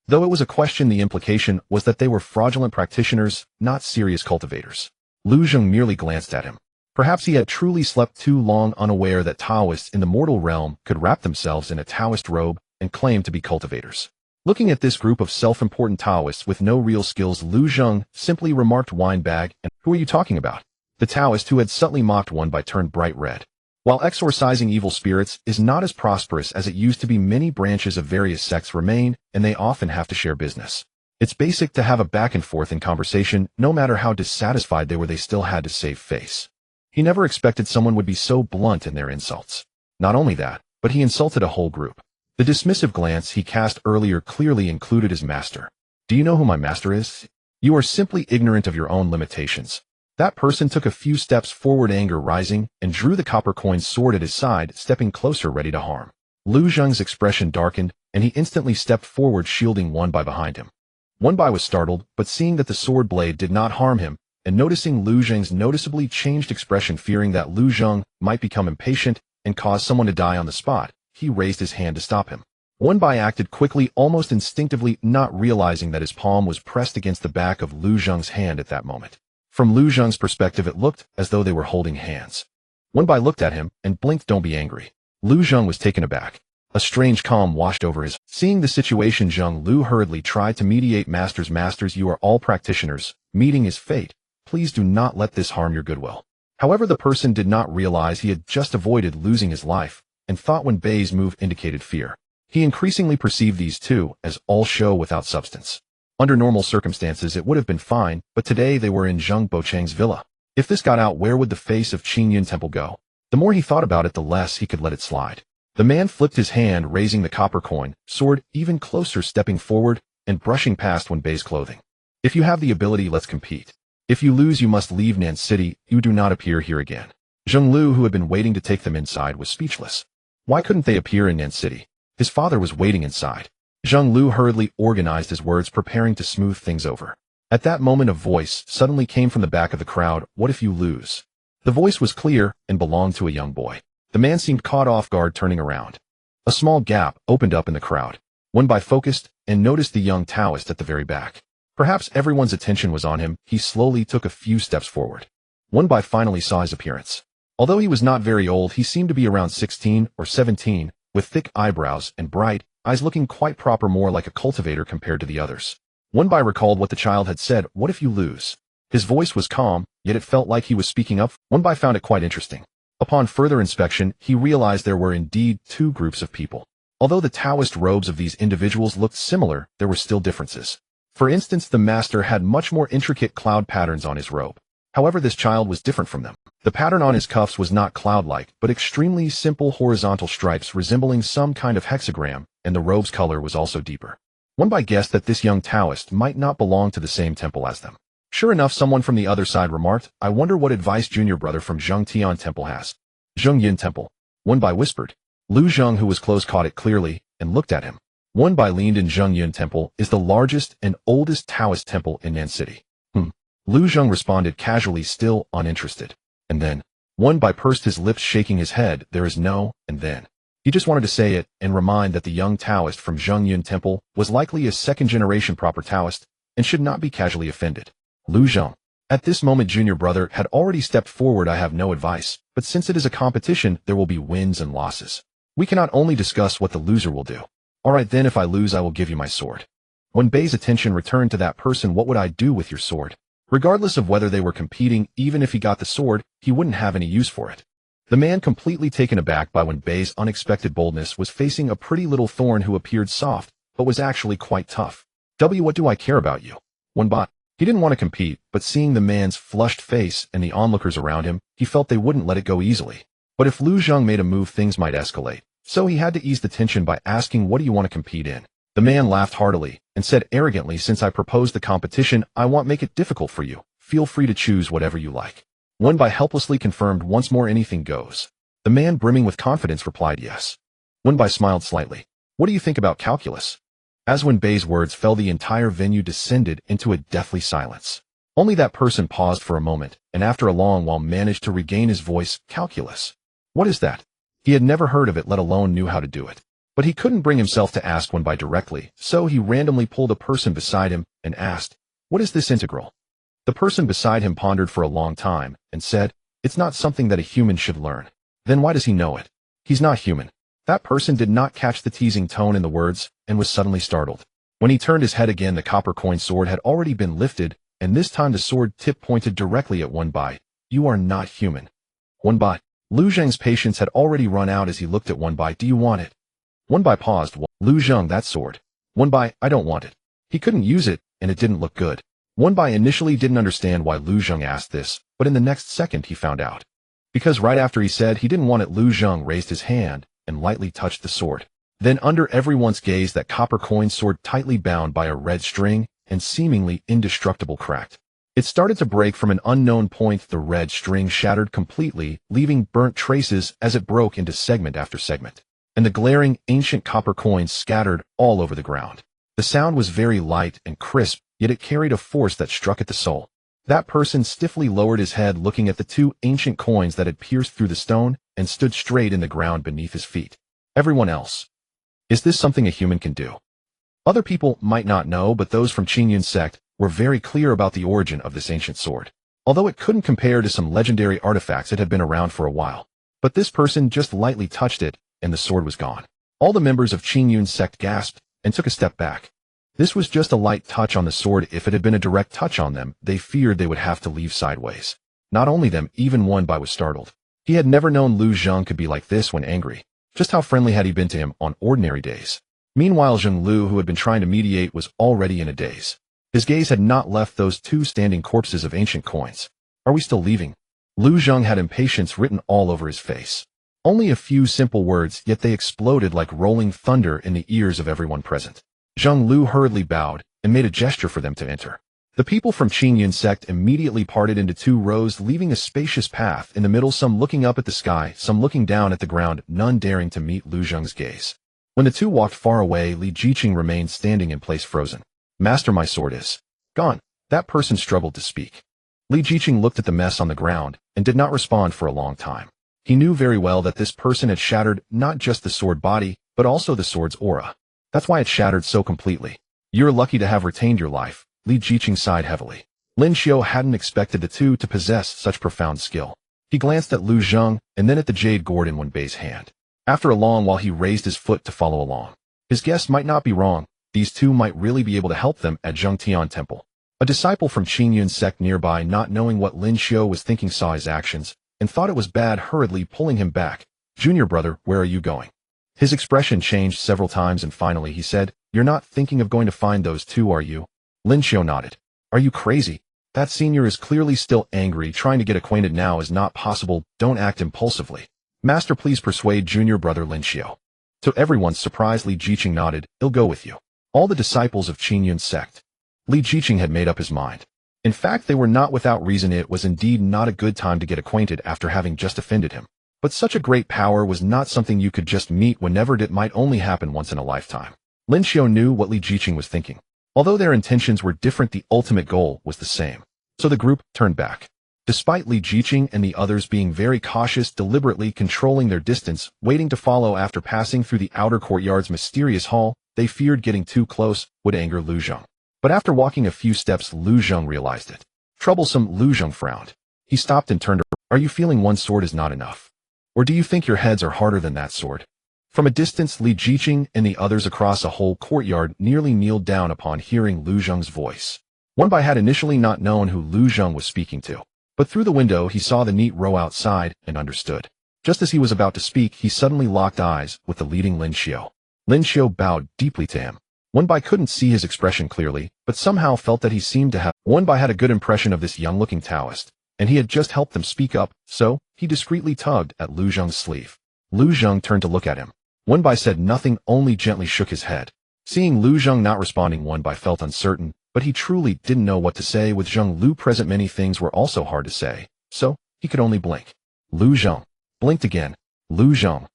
Though it was a question, the implication was that they were fraudulent practitioners, not serious cultivators. Lu Zheng merely glanced at him. Perhaps he had truly slept too long, unaware that Taoists in the mortal realm could wrap themselves in a Taoist robe and claim to be cultivators. Looking at this group of self-important Taoists with no real skills, Lu Zheng simply remarked, wine bag, and who are you talking about? The Taoist who had subtly mocked Bai turned bright red. While exorcising evil spirits is not as prosperous as it used to be, many branches of various sects remain, and they often have to share business. It's basic to have a back and forth in conversation. No matter how dissatisfied they were, they still had to save face. He never expected someone would be so blunt in their insults. Not only that, but he insulted a whole group. The dismissive glance he cast earlier clearly included his master. Do you know who my master is? You are simply ignorant of your own limitations. That person took a few steps forward, anger rising, and drew the copper coin sword at his side, stepping closer, ready to harm. Lu Zheng's expression darkened, and he instantly stepped forward, shielding Bai behind him. Bai was startled, but seeing that the sword blade did not harm him, and noticing Lu Zheng's noticeably changed expression, fearing that Lu Zheng might become impatient and cause someone to die on the spot, he raised his hand to stop him. Bai acted quickly, almost instinctively, not realizing that his palm was pressed against the back of Lu Zheng's hand at that moment. From Lu Zheng's perspective, it looked as though they were holding hands. Bai looked at him and blinked. Don't be angry. Lu Zheng was taken aback. A strange calm washed over his. Seeing the situation, Zheng Lu hurriedly tried to mediate. Masters, you are all practitioners. Meeting is fate. Please do not let this harm your goodwill. However, the person did not realize he had just avoided losing his life, and thought Bai's move indicated fear. He increasingly perceived these two as all show without substance. Under normal circumstances it would have been fine, but today they were in Zheng Bochang's villa. If this got out, where would the face of Qingyun Temple go? The more he thought about it, the less he could let it slide. The man flipped his hand, raising the copper coin, sword even closer, stepping forward and brushing past Wenbei's clothing. If you have the ability, let's compete. If you lose, you must leave Nan City. You do not appear here again. Zheng Lu, who had been waiting to take them inside, was speechless. Why couldn't they appear in Nan City? His father was waiting inside. Zheng Lu hurriedly organized his words, preparing to smooth things over. At that moment, a voice suddenly came from the back of the crowd. What if you lose? The voice was clear and belonged to a young boy. The man seemed caught off guard, turning around. A small gap opened up in the crowd. Wenbei focused and noticed the young Taoist at the very back. Perhaps everyone's attention was on him. He slowly took a few steps forward. Wenbei finally saw his appearance. Although he was not very old, he seemed to be around 16 or 17, with thick eyebrows and bright eyes, looking quite proper, more like a cultivator compared to the others. Wenbei recalled what the child had said. What if you lose? His voice was calm, yet it felt like he was speaking up. Wenbei found it quite interesting. Upon further inspection, he realized there were indeed two groups of people. Although the Taoist robes of these individuals looked similar, there were still differences. For instance, the master had much more intricate cloud patterns on his robe. However, this child was different from them. The pattern on his cuffs was not cloud-like, but extremely simple horizontal stripes resembling some kind of hexagram, and the robe's color was also deeper. Wenbei guessed that this young Taoist might not belong to the same temple as them. Sure enough, someone from the other side remarked, I wonder what advice junior brother from Zheng Tian Temple has. Zheng Yin Temple. Wenbei whispered. Lu Zheng, who was close, caught it clearly and looked at him. Wenbei leaned in. Zheng Yin Temple is the largest and oldest Taoist temple in Nan City. Lu Zheng responded casually, still uninterested. And then, Wenbei pursed his lips, shaking his head. There is no, and then. He just wanted to say it and remind that the young Taoist from Zheng Yin Temple was likely a second-generation proper Taoist and should not be casually offended. Lu Zheng. At this moment, junior brother had already stepped forward. I have no advice, but since it is a competition, there will be wins and losses. We cannot only discuss what the loser will do. Alright then, if I lose, I will give you my sword. Wenbei's attention returned to that person. What would I do with your sword? Regardless of whether they were competing, even if he got the sword, he wouldn't have any use for it. The man, completely taken aback by Wenbei's unexpected boldness, was facing a pretty little thorn who appeared soft, but was actually quite tough. What do I care about you? Wenbei. He didn't want to compete, but seeing the man's flushed face and the onlookers around him, he felt they wouldn't let it go easily. But if Lu Zheng made a move, things might escalate. So he had to ease the tension by asking, what do you want to compete in? The man laughed heartily and said arrogantly, since I proposed the competition, I won't make it difficult for you. Feel free to choose whatever you like. Wenbei helplessly confirmed once more, anything goes. The man, brimming with confidence, replied yes. Wenbei smiled slightly. What do you think about calculus? As Wenbei's words fell, the entire venue descended into a deathly silence. Only that person paused for a moment, and after a long while managed to regain his voice. Calculus. What is that? He had never heard of it, let alone knew how to do it. But he couldn't bring himself to ask Wenbei directly, so he randomly pulled a person beside him and asked, what is this integral? The person beside him pondered for a long time and said, it's not something that a human should learn. Then why does he know it? He's not human. That person did not catch the teasing tone in the words and was suddenly startled. When he turned his head again, the copper coin sword had already been lifted, and this time the sword tip pointed directly at Wenbei. You are not human. Wenbei. Lu Zheng's patience had already run out as he looked at Wenbei. Do you want it? Wenbei paused. Lu Zheng, that sword. Wenbei, I don't want it. He couldn't use it, and it didn't look good. Wenbei initially didn't understand why Lu Zheng asked this, but in the next second he found out. Because right after he said he didn't want it, Lu Zheng raised his hand and lightly touched the sword. Then, under everyone's gaze, that copper coin sword, tightly bound by a red string and seemingly indestructible, cracked. It started to break from an unknown point. The red string shattered completely, leaving burnt traces as it broke into segment after segment. And the glaring, ancient copper coins scattered all over the ground. The sound was very light and crisp, yet it carried a force that struck at the soul. That person stiffly lowered his head, looking at the two ancient coins that had pierced through the stone and stood straight in the ground beneath his feet. Everyone else. Is this something a human can do? Other people might not know, but those from Qingyun sect were very clear about the origin of this ancient sword. Although it couldn't compare to some legendary artifacts, it had been around for a while. But this person just lightly touched it, and the sword was gone. All the members of Qingyun sect gasped and took a step back. This was just a light touch on the sword. If it had been a direct touch on them, they feared they would have to leave sideways. Not only them, even Wenbei was startled. He had never known Lu Zheng could be like this when angry. Just how friendly had he been to him on ordinary days? Meanwhile, Zheng Lu, who had been trying to mediate, was already in a daze. His gaze had not left those two standing corpses of ancient coins. Are we still leaving? Lu Zheng had impatience written all over his face. Only a few simple words, yet they exploded like rolling thunder in the ears of everyone present. Zheng Lu hurriedly bowed and made a gesture for them to enter. The people from Qingyun sect immediately parted into two rows, leaving a spacious path in the middle, some looking up at the sky, some looking down at the ground, none daring to meet Lu Zheng's gaze. When the two walked far away, Li Jiqing remained standing in place, frozen. Master, my sword is gone. That person struggled to speak. Li Jiqing looked at the mess on the ground and did not respond for a long time. He knew very well that this person had shattered not just the sword body, but also the sword's aura. That's why it shattered so completely. You're lucky to have retained your life. Li Jiqing sighed heavily. Lin Xiao hadn't expected the two to possess such profound skill. He glanced at Lu Zheng and then at the jade gourd in Wenbei's hand. After a long while, he raised his foot to follow along. His guess might not be wrong. These two might really be able to help them at Zhengtian Temple. A disciple from Qingyun sect nearby, not knowing what Lin Xiao was thinking, saw his actions and thought it was bad, hurriedly pulling him back. Junior brother, where are you going? His expression changed several times and finally he said, You're not thinking of going to find those two, are you? Lin Xiao nodded. Are you crazy? That senior is clearly still angry. Trying to get acquainted now is not possible. Don't act impulsively. Master, please persuade junior brother Lin Xiao. To everyone's surprise, Li Jiqing nodded. He'll go with you. All the disciples of Qingyun sect. Li Jiqing had made up his mind. In fact, they were not without reason. It was indeed not a good time to get acquainted after having just offended him. But such a great power was not something you could just meet whenever. It might only happen once in a lifetime. Lin Xiao knew what Li Jiqing was thinking. Although their intentions were different, the ultimate goal was the same. So the group turned back. Despite Li Jiqing and the others being very cautious, deliberately controlling their distance, waiting to follow after passing through the outer courtyard's mysterious hall, they feared getting too close would anger Lu Zheng. But after walking a few steps, Lu Zheng realized it. Troublesome, Lu Zheng frowned. He stopped and turned. Are you feeling one sword is not enough? Or do you think your heads are harder than that sword? From a distance, Li Jiqing and the others across a whole courtyard nearly kneeled down upon hearing Lu Zheng's voice. Wenbai had initially not known who Lu Zheng was speaking to, but through the window he saw the neat row outside and understood. Just as he was about to speak, he suddenly locked eyes with the leading Lin Xiao. Lin Xiao bowed deeply to him. Wenbai couldn't see his expression clearly, but somehow felt that he seemed to have. Wenbai had a good impression of this young-looking Taoist, and he had just helped them speak up, so he discreetly tugged at Lu Zheng's sleeve. Lu Zheng turned to look at him. Wenbai said nothing, only gently shook his head. Seeing Lu Zheng not responding, Wenbai felt uncertain, but he truly didn't know what to say. With Zheng Lu present, many things were also hard to say, so he could only blink. Lu Zheng blinked again. Lu Zheng.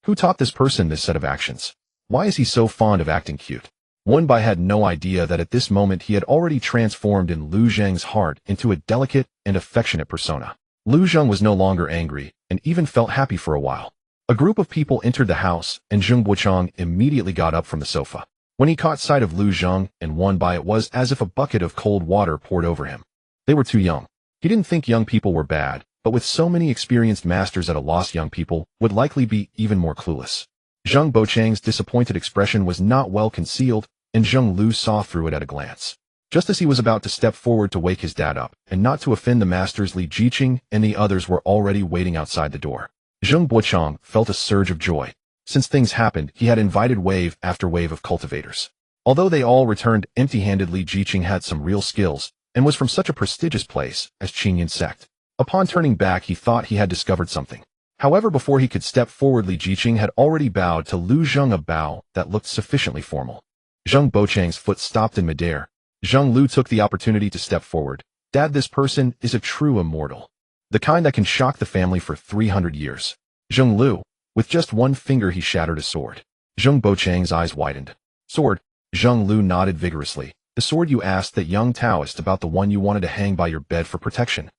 Who taught this person this set of actions? Why is he so fond of acting cute? Wenbai had no idea that at this moment he had already transformed in Lu Zheng's heart into a delicate and affectionate persona. Lu Zheng was no longer angry and even felt happy for a while. A group of people entered the house, and Zheng Buochang immediately got up from the sofa. When he caught sight of Lu Zheng and Wenbai, it was as if a bucket of cold water poured over him. They were too young. He didn't think young people were bad, but with so many experienced masters at a loss, young people would likely be even more clueless. Zheng Buochang's disappointed expression was not well concealed, and Zheng Lu saw through it at a glance. Just as he was about to step forward to wake his dad up, and not to offend the masters, Li Jiqing and the others were already waiting outside the door. Zheng Buochang felt a surge of joy. Since things happened, he had invited wave after wave of cultivators. Although they all returned empty-handed, Li Jiqing had some real skills, and was from such a prestigious place as Qingyun sect. Upon turning back, he thought he had discovered something. However, before he could step forward, Li Jiqing had already bowed to Lu Zheng, a bow that looked sufficiently formal. Zheng Buochang's foot stopped in midair. Zheng Lu took the opportunity to step forward. Dad, this person is a true immortal. The kind that can shock the family for 300 years. Zheng Lu. With just one finger he shattered a sword. Zheng Buochang's eyes widened. Sword? Zheng Lu nodded vigorously. The sword you asked that young Taoist about, the one you wanted to hang by your bed for protection.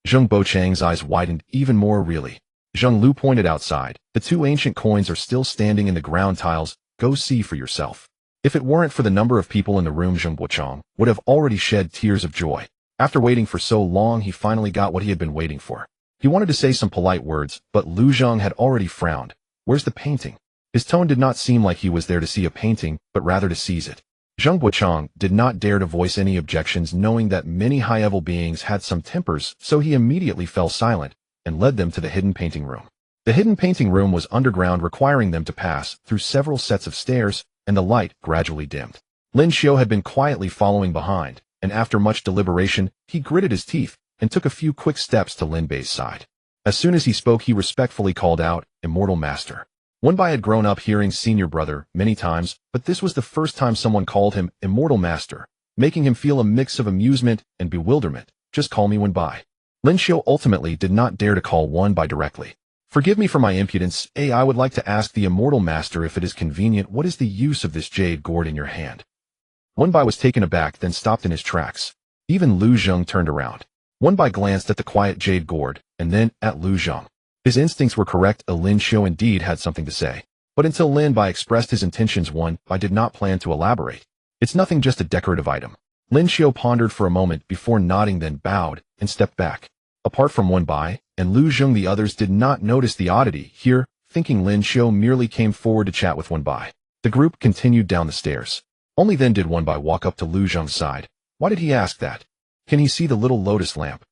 Zheng Buochang's eyes widened even more. Really? Zheng Lu pointed outside. The two ancient coins are still standing in the ground tiles. Go see for yourself. If it weren't for the number of people in the room, Zheng Buochang would have already shed tears of joy. After waiting for so long, he finally got what he had been waiting for. He wanted to say some polite words, but Lu Zheng had already frowned. Where's the painting? His tone did not seem like he was there to see a painting, but rather to seize it. Zheng Buochang did not dare to voice any objections, knowing that many high-level beings had some tempers, so he immediately fell silent and led them to the hidden painting room. The hidden painting room was underground, requiring them to pass through several sets of stairs, and the light gradually dimmed. Lin Xiu had been quietly following behind, and after much deliberation, he gritted his teeth and took a few quick steps to Lin Bei's side. As soon as he spoke, he respectfully called out, "Immortal Master." Wenbai had grown up hearing senior brother many times, but this was the first time someone called him Immortal Master, making him feel a mix of amusement and bewilderment. "Just call me Wenbai." Lin Xiu ultimately did not dare to call Wenbai directly. "Forgive me for my impudence. I would like to ask the Immortal Master if it is convenient, what is the use of this jade gourd in your hand?" Wenbai was taken aback, then stopped in his tracks. Even Lu Zheng turned around. Wenbai glanced at the quiet jade gourd, and then at Lu Zheng. His instincts were correct. Lin Xiu indeed had something to say. But until Lin Bai expressed his intentions, Wenbai did not plan to elaborate. "It's nothing, just a decorative item." Lin Xiu pondered for a moment before nodding, then bowed and stepped back. Apart from Wenbai and Lu Zheng, the others did not notice the oddity here, thinking Lin Xiu merely came forward to chat with Wenbai. The group continued down the stairs. Only then did Wenbai walk up to Lu Zheng's side. Why did he ask that? Can he see the little lotus lamp?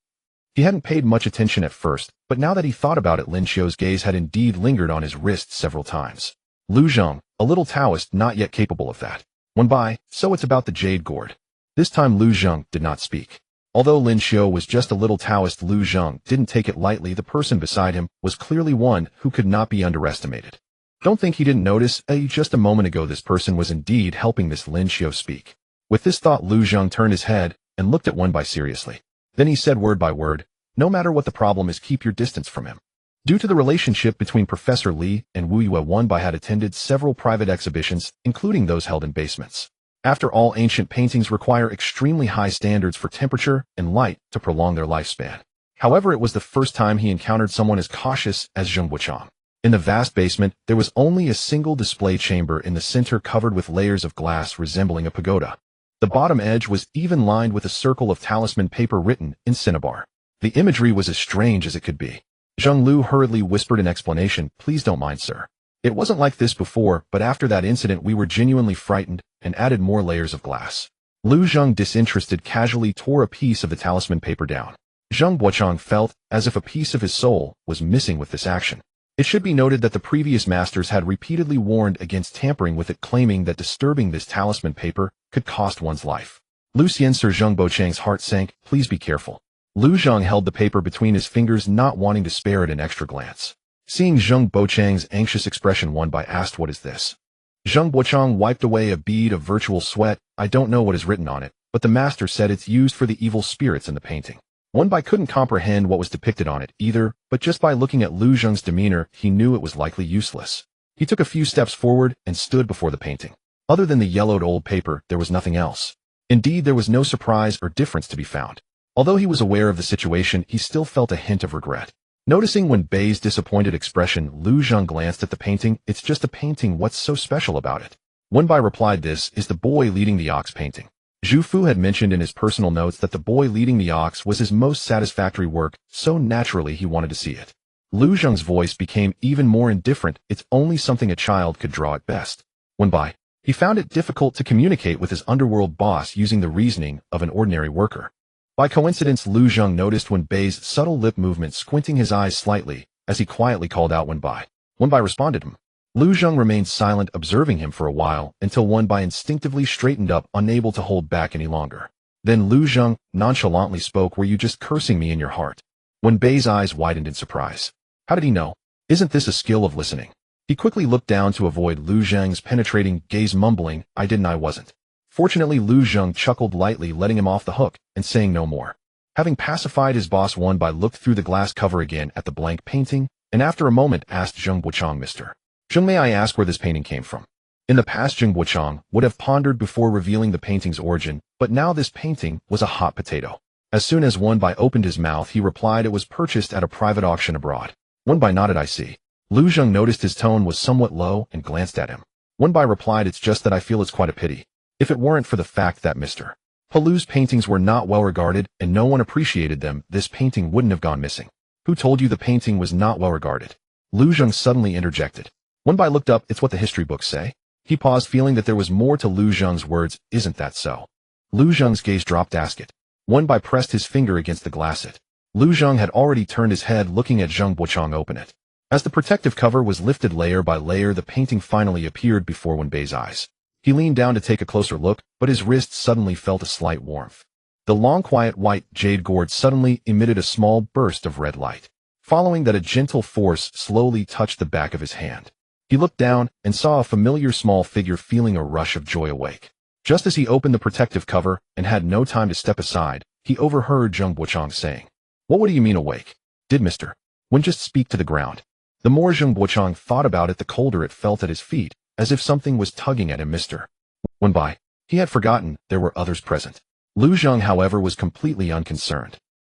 He hadn't paid much attention at first, but now that he thought about it, Lin Xiu's gaze had indeed lingered on his wrist several times. Lu Zheng, a little Taoist not yet capable of that. Wenbai, so it's about the jade gourd. This time Lu Zheng did not speak. Although Lin Xiu was just a little Taoist, Lu Zheng didn't take it lightly. The person beside him was clearly one who could not be underestimated. Don't think he didn't notice. Just a moment ago this person was indeed helping this Lin Xiu speak. With this thought, Lu Zheng turned his head and looked at Wenbai seriously. Then he said word by word, "No matter what the problem is, keep your distance from him." Due to the relationship between Professor Li and Wu Yue, Wenbai had attended several private exhibitions, including those held in basements. After all, ancient paintings require extremely high standards for temperature and light to prolong their lifespan. However, it was the first time he encountered someone as cautious as Zheng Buchang. In the vast basement, there was only a single display chamber in the center, covered with layers of glass resembling a pagoda. The bottom edge was even lined with a circle of talisman paper written in cinnabar. The imagery was as strange as it could be. Zheng Lu hurriedly whispered an explanation. "Please don't mind, sir. It wasn't like this before, but after that incident we were genuinely frightened and added more layers of glass." Lu Zheng, disinterested, casually tore a piece of the talisman paper down. Zheng Buochang felt as if a piece of his soul was missing with this action. It should be noted that the previous masters had repeatedly warned against tampering with it, claiming that disturbing this talisman paper could cost one's life. Lucien, Sir Zheng Buochang's heart sank. "Please be careful." Lu Zheng held the paper between his fingers, not wanting to spare it an extra glance. Seeing Zheng Buochang's anxious expression, Wenbai asked, "What is this?" Zheng Buochang wiped away a bead of virtual sweat. "I don't know what is written on it, but the master said it's used for the evil spirits in the painting." Wenbai couldn't comprehend what was depicted on it either, but just by looking at Lu Zheng's demeanor, he knew it was likely useless. He took a few steps forward and stood before the painting. Other than the yellowed old paper, there was nothing else. Indeed, there was no surprise or difference to be found. Although he was aware of the situation, he still felt a hint of regret. Noticing Wenbei's disappointed expression, Lu Zheng glanced at the painting. "It's just a painting. What's so special about it?" Wenbai replied, "This is the boy leading the ox painting." Zhu Fu had mentioned in his personal notes that the boy leading the ox was his most satisfactory work, so naturally he wanted to see it. Lu Zheng's voice became even more indifferent. "It's only something a child could draw at best." Wenbai, he found it difficult to communicate with his underworld boss using the reasoning of an ordinary worker. By coincidence, Lu Zheng noticed Wenbei's subtle lip movement, squinting his eyes slightly as he quietly called out Wenbai. Wenbai responded to him. Lu Zheng remained silent, observing him for a while, until Wenbai instinctively straightened up, unable to hold back any longer. Then Lu Zheng nonchalantly spoke, "Were you just cursing me in your heart?" Wenbei's eyes widened in surprise. How did he know? Isn't this a skill of listening? He quickly looked down to avoid Lu Zheng's penetrating gaze, mumbling, "I didn't, I wasn't." Fortunately, Lu Zheng chuckled lightly, letting him off the hook and saying no more. Having pacified his boss, Wenbai looked through the glass cover again at the blank painting, and after a moment asked Zheng Buochang, "Mr. Zheng, may I ask where this painting came from?" In the past, Zheng Buochang would have pondered before revealing the painting's origin, but now this painting was a hot potato. As soon as Wenbai opened his mouth, he replied it was purchased at a private auction abroad. Wenbai nodded, "I see." Lu Zheng noticed his tone was somewhat low and glanced at him. Wenbai replied, "It's just that I feel it's quite a pity. If it weren't for the fact that Mr. Palu's paintings were not well regarded and no one appreciated them, this painting wouldn't have gone missing." "Who told you the painting was not well regarded?" Lu Zheng suddenly interjected. Wenbai looked up. "It's what the history books say." He paused, feeling that there was more to Lu Zheng's words. "Isn't that so?" Lu Zheng's gaze dropped. "Ask it." Wenbai pressed his finger against the glass. Lu Zheng had already turned his head, looking at Zheng Buochang open it. As the protective cover was lifted layer by layer, the painting finally appeared before Wenbei's eyes. He leaned down to take a closer look, but his wrist suddenly felt a slight warmth. The long quiet white jade gourd suddenly emitted a small burst of red light. Following that, a gentle force slowly touched the back of his hand. He looked down and saw a familiar small figure, feeling a rush of joy awake. Just as he opened the protective cover and had no time to step aside, he overheard Zheng Buochang saying, "What do you mean awake? Did Mr. Wen just speak to the ground?" The more Zheng Buochang thought about it, the colder it felt at his feet, as if something was tugging at him. Mr. Wen by. He had forgotten there were others present. Lu Zheng, however, was completely unconcerned.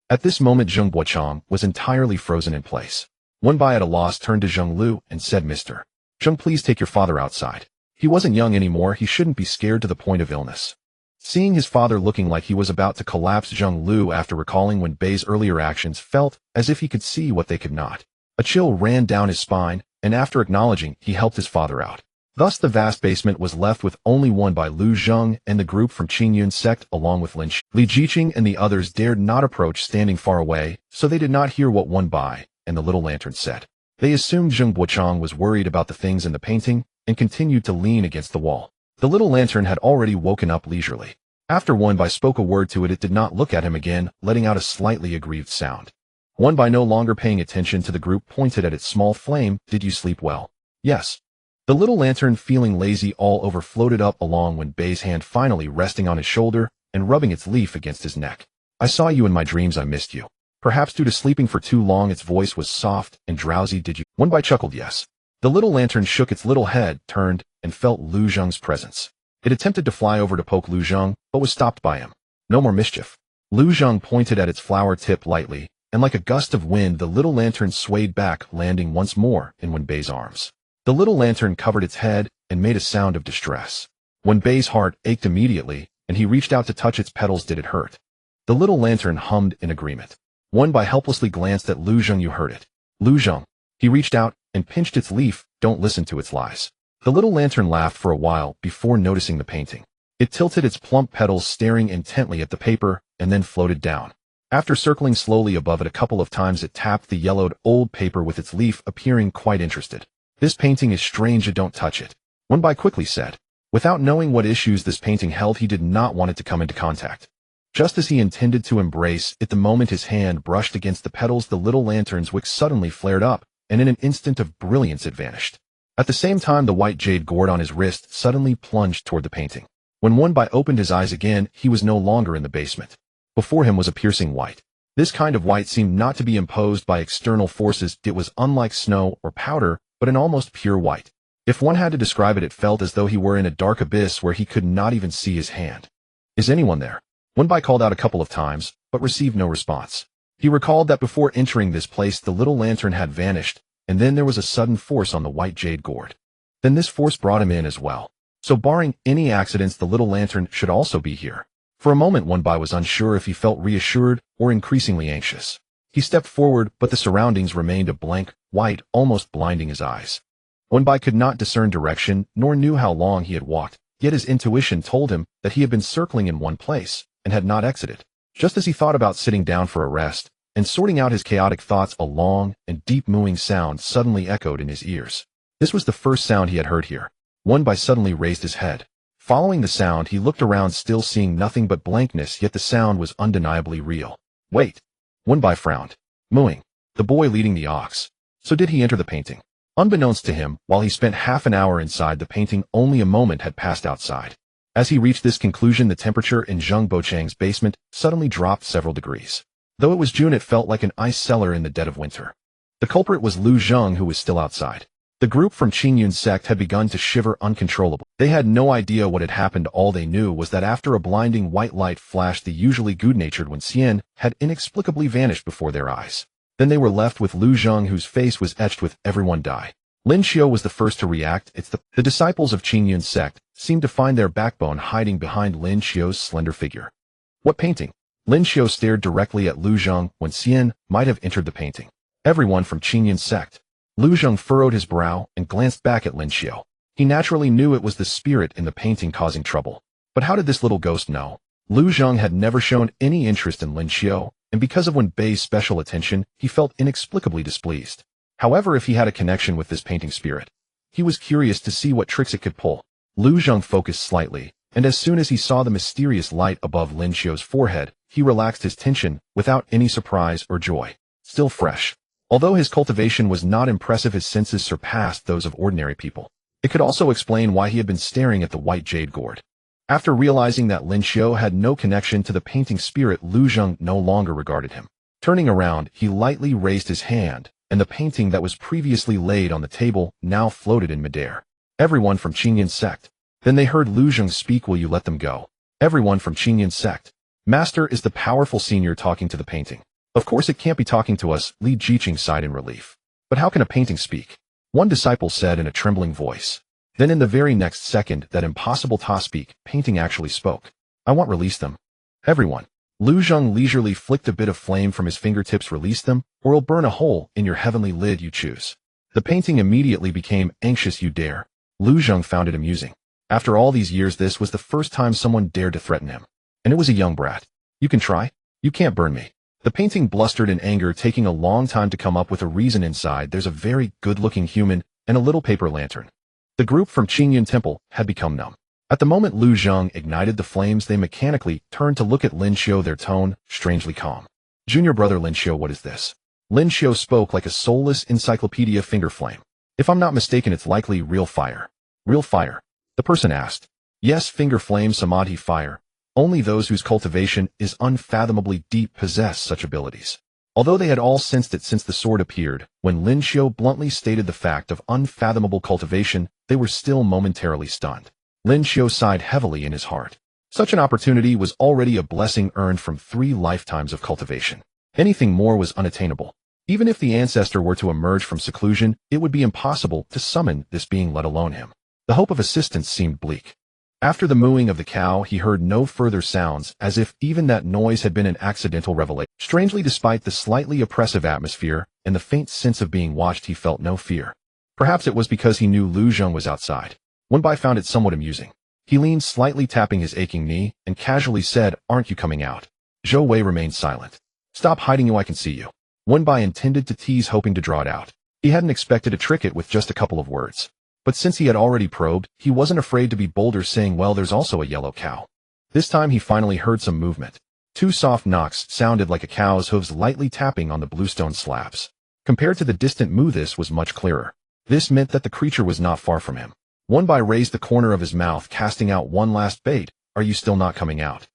At this moment, Zheng Buochang was entirely frozen in place. Wen Bai, at a loss, turned to Zheng Lu and said, "Mr. Zheng, please take your father outside. He wasn't young anymore, he shouldn't be scared to the point of illness." Seeing his father looking like he was about to collapse, Zheng Lu, after recalling Wen Bai's earlier actions, felt as if he could see what they could not. A chill ran down his spine, and after acknowledging, he helped his father out. Thus the vast basement was left with only Wen Bai. Lu Zheng and the group from Qingyun sect, along with Li Jiqing and the others, dared not approach, standing far away, so they did not hear what Wen Bai and the little lantern said. They assumed Zheng Buochang was worried about the things in the painting and continued to lean against the wall. The little lantern had already woken up leisurely. After Wen Bai spoke a word to it, it did not look at him again, letting out a slightly aggrieved sound. Wen Bai, no longer paying attention to the group, pointed at its small flame. "Did you sleep well?" "Yes." The little lantern, feeling lazy all over, floated up along Wen Bai's hand, finally resting on his shoulder and rubbing its leaf against his neck. "I saw you in my dreams. I missed you. Perhaps due to sleeping for too long." Its voice was soft and drowsy. "Did you?" Wen Bai chuckled. "Yes." The little lantern shook its little head, turned, and felt Lu Zheng's presence. It attempted to fly over to poke Lu Zheng, but was stopped by him. "No more mischief." Lu Zheng pointed at its flower tip lightly, and like a gust of wind, the little lantern swayed back, landing once more in Wen Bai's arms. The little lantern covered its head and made a sound of distress. Wen Bai's heart ached immediately, and he reached out to touch its petals. "Did it hurt?" The little lantern hummed in agreement. Wen Bai helplessly glanced at Lu Zheng. "You heard it." "Lu Zheng." He reached out and pinched its leaf. "Don't listen to its lies." The little lantern laughed for a while before noticing the painting. It tilted its plump petals, staring intently at the paper, and then floated down. After circling slowly above it a couple of times, it tapped the yellowed old paper with its leaf, appearing quite interested. "This painting is strange. Don't touch it," Wen Bai quickly said. Without knowing what issues this painting held, he did not want it to come into contact. Just as he intended to embrace it, the moment his hand brushed against the petals, the little lantern's wick suddenly flared up, and in an instant of brilliance it vanished. At the same time, the white jade gourd on his wrist suddenly plunged toward the painting. When Wen Bai opened his eyes again, he was no longer in the basement. Before him was a piercing white. This kind of white seemed not to be imposed by external forces. It was unlike snow or powder, but an almost pure white. If one had to describe it, it felt as though he were in a dark abyss where he could not even see his hand. "Is anyone there?" Wen Bai called out a couple of times, but received no response. He recalled that before entering this place, the little lantern had vanished, and then there was a sudden force on the white jade gourd. Then this force brought him in as well. So barring any accidents, the little lantern should also be here. For a moment, Wen Bai was unsure if he felt reassured or increasingly anxious. He stepped forward, but the surroundings remained a blank white, almost blinding his eyes. Wen Bai could not discern direction, nor knew how long he had walked, yet his intuition told him that he had been circling in one place and had not exited. Just as he thought about sitting down for a rest and sorting out his chaotic thoughts, a long and deep mooing sound suddenly echoed in his ears. This was the first sound he had heard here. Wen Bai suddenly raised his head. Following the sound, he looked around, still seeing nothing but blankness, yet the sound was undeniably real. "Wait." Wen Bai frowned. "Mooing. The boy leading the ox. So did he enter the painting?" Unbeknownst to him, while he spent half an hour inside the painting, only a moment had passed outside. As he reached this conclusion, the temperature in Zheng Buochang's basement suddenly dropped several degrees. Though it was June, it felt like an ice cellar in the dead of winter. The culprit was Lu Zheng, who was still outside. The group from Qingyun sect had begun to shiver uncontrollably. They had no idea what had happened. All they knew was that after a blinding white light flashed, the usually good-natured Wen Xian had inexplicably vanished before their eyes. Then they were left with Lu Zheng, whose face was etched with "Everyone die." Lin Xiao was the first to react. The disciples of Qingyun sect seemed to find their backbone hiding behind Lin Xiao's slender figure. "What painting?" Lin Xiao stared directly at Lu Zheng. Wen Xian might have entered the painting. "Everyone from Qingyun sect." Lu Zheng furrowed his brow and glanced back at Lin Xiao. He naturally knew it was the spirit in the painting causing trouble. But how did this little ghost know? Lu Zheng had never shown any interest in Lin Xiao, and because of Wen Bai's special attention, he felt inexplicably displeased. However, if he had a connection with this painting spirit, he was curious to see what tricks it could pull. Lu Zheng focused slightly, and as soon as he saw the mysterious light above Lin Xiu's forehead, he relaxed his tension without any surprise or joy. Still fresh. Although his cultivation was not impressive, his senses surpassed those of ordinary people. It could also explain why he had been staring at the white jade gourd. After realizing that Lin Xiu had no connection to the painting spirit, Lu Zheng no longer regarded him. Turning around, he lightly raised his hand, and the painting that was previously laid on the table now floated in midair. Everyone from Qingyan sect. Then they heard Lu Zheng speak. Will you let them go? Everyone from Qingyan sect. Master is the powerful senior talking to the painting. Of course it can't be talking to us, Li Jiqing sighed in relief. But how can a painting speak? One disciple said in a trembling voice. Then in the very next second, that impossible ta speak, painting actually spoke. I want release them. Everyone. Lu Zheng leisurely flicked a bit of flame from his fingertips. Release them, or it'll burn a hole in your heavenly lid. You choose. The painting immediately became anxious. You dare. Lu Zheng found it amusing. After all these years, this was the first time someone dared to threaten him. And it was a young brat. You can try. You can't burn me. The painting blustered in anger, taking a long time to come up with a reason. Inside, there's a very good-looking human and a little paper lantern. The group from Qingyan Temple had become numb. At the moment Lu Zheng ignited the flames, they mechanically turned to look at Lin Xiu, their tone strangely calm. Junior brother Lin Xiu, what is this? Lin Xiu spoke like a soulless encyclopedia. Finger flame. If I'm not mistaken, it's likely real fire. Real fire? The person asked. Yes, finger flame, samadhi fire. Only those whose cultivation is unfathomably deep possess such abilities. Although they had all sensed it since the sword appeared, when Lin Xiu bluntly stated the fact of unfathomable cultivation, they were still momentarily stunned. Lin Xiu sighed heavily in his heart. Such an opportunity was already a blessing earned from 3 lifetimes of cultivation. Anything more was unattainable. Even if the ancestor were to emerge from seclusion, it would be impossible to summon this being, let alone him. The hope of assistance seemed bleak. After the mooing of the cow, he heard no further sounds, as if even that noise had been an accidental revelation. Strangely, despite the slightly oppressive atmosphere and the faint sense of being watched, he felt no fear. Perhaps it was because he knew Lu Zheng was outside. Wenbai found it somewhat amusing. He leaned slightly, tapping his aching knee, and casually said, "Aren't you coming out?" Zhou Wei remained silent. "Stop hiding, I can see you." Wenbai intended to tease, hoping to draw it out. He hadn't expected to trick it with just a couple of words. But since he had already probed, he wasn't afraid to be bolder, saying, "Well, there's also a yellow cow." This time he finally heard some movement. 2 soft knocks sounded like a cow's hooves lightly tapping on the bluestone slabs. Compared to the distant moo, this was much clearer. This meant that the creature was not far from him. Wenbai raised the corner of his mouth, casting out one last bait. "Are you still not coming out?"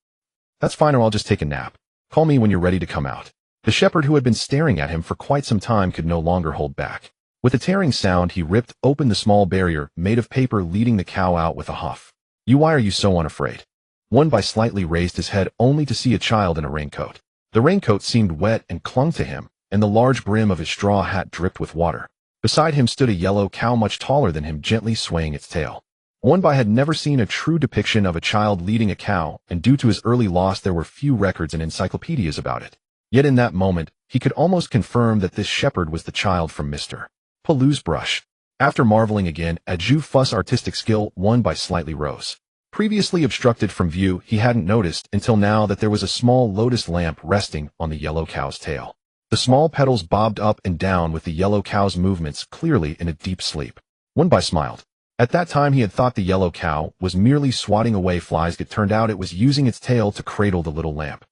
"That's fine, or I'll just take a nap. Call me when you're ready to come out." The shepherd, who had been staring at him for quite some time, could no longer hold back. With a tearing sound, he ripped open the small barrier made of paper, leading the cow out with a huff. Why are you so unafraid?" Wenbai slightly raised his head, only to see a child in a raincoat. The raincoat seemed wet and clung to him, and the large brim of his straw hat dripped with water. Beside him stood a yellow cow much taller than him, gently swaying its tail. Wenbai had never seen a true depiction of a child leading a cow, and due to his early loss there were few records and encyclopedias about it. Yet in that moment, he could almost confirm that this shepherd was the child from Mr. Palu's brush. After marveling again at Zhu Fu's artistic skill, Wenbai slightly rose. Previously obstructed from view, he hadn't noticed until now that there was a small lotus lamp resting on the yellow cow's tail. The small petals bobbed up and down with the yellow cow's movements, clearly in a deep sleep. Wenbai smiled. At that time he had thought the yellow cow was merely swatting away flies. It turned out it was using its tail to cradle the little lamp.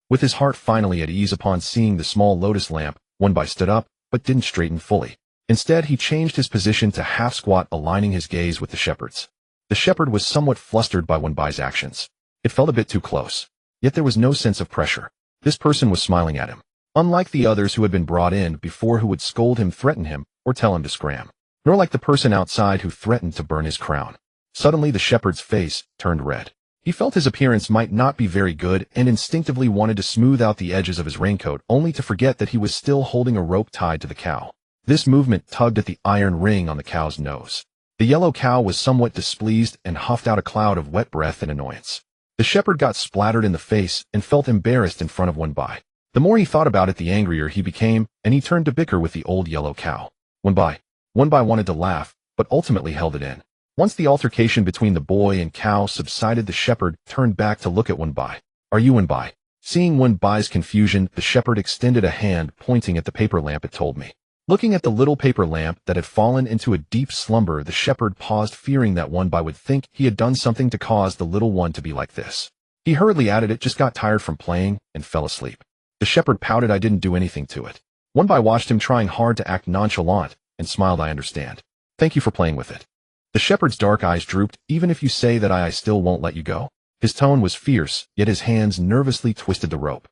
With his heart finally at ease upon seeing the small lotus lamp, Wenbai stood up, but didn't straighten fully. Instead, he changed his position to half squat, aligning his gaze with the shepherd's. The shepherd was somewhat flustered by Wenbai's actions. It felt a bit too close. Yet there was no sense of pressure. This person was smiling at him. Unlike the others who had been brought in before, who would scold him, threaten him, or tell him to scram. Nor like the person outside who threatened to burn his crown. Suddenly the shepherd's face turned red. He felt his appearance might not be very good and instinctively wanted to smooth out the edges of his raincoat, only to forget that he was still holding a rope tied to the cow. This movement tugged at the iron ring on the cow's nose. The yellow cow was somewhat displeased and huffed out a cloud of wet breath in annoyance. The shepherd got splattered in the face and felt embarrassed in front of Wenbai. The more he thought about it, the angrier he became, and he turned to bicker with the old yellow cow. Wenbai wanted to laugh, but ultimately held it in. Once the altercation between the boy and cow subsided, the shepherd turned back to look at Wenbai. "Are you Wenbai?" Seeing Wenbai's confusion, the shepherd extended a hand, pointing at the paper lamp. "It told me." Looking at the little paper lamp that had fallen into a deep slumber, the shepherd paused, fearing that one by would think he had done something to cause the little one to be like this. He hurriedly added, "It just got tired from playing and fell asleep." The shepherd pouted, "I didn't do anything to it." One by watched him trying hard to act nonchalant and smiled, "I understand. Thank you for playing with it." The shepherd's dark eyes drooped. "Even if you say that, I still won't let you go." His tone was fierce, yet his hands nervously twisted the rope.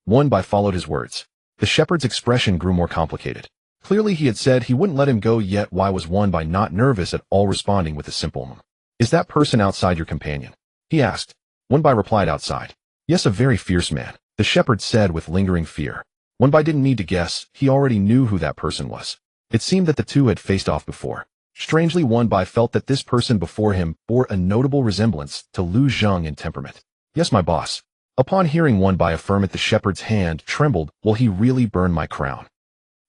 One by followed his words. The shepherd's expression grew more complicated. Clearly he had said he wouldn't let him go, yet why was one by not nervous at all, responding with a simple "Is that person outside your companion?" he asked. One by replied, "Outside." "Yes, a very fierce man," the shepherd said with lingering fear. One by didn't need to guess, he already knew who that person was. It seemed that the two had faced off before. Strangely, one by felt that this person before him bore a notable resemblance to Lu Zheng in temperament. "Yes, my boss." Upon hearing one by affirm it, the shepherd's hand trembled. "Will he really burn my crown?"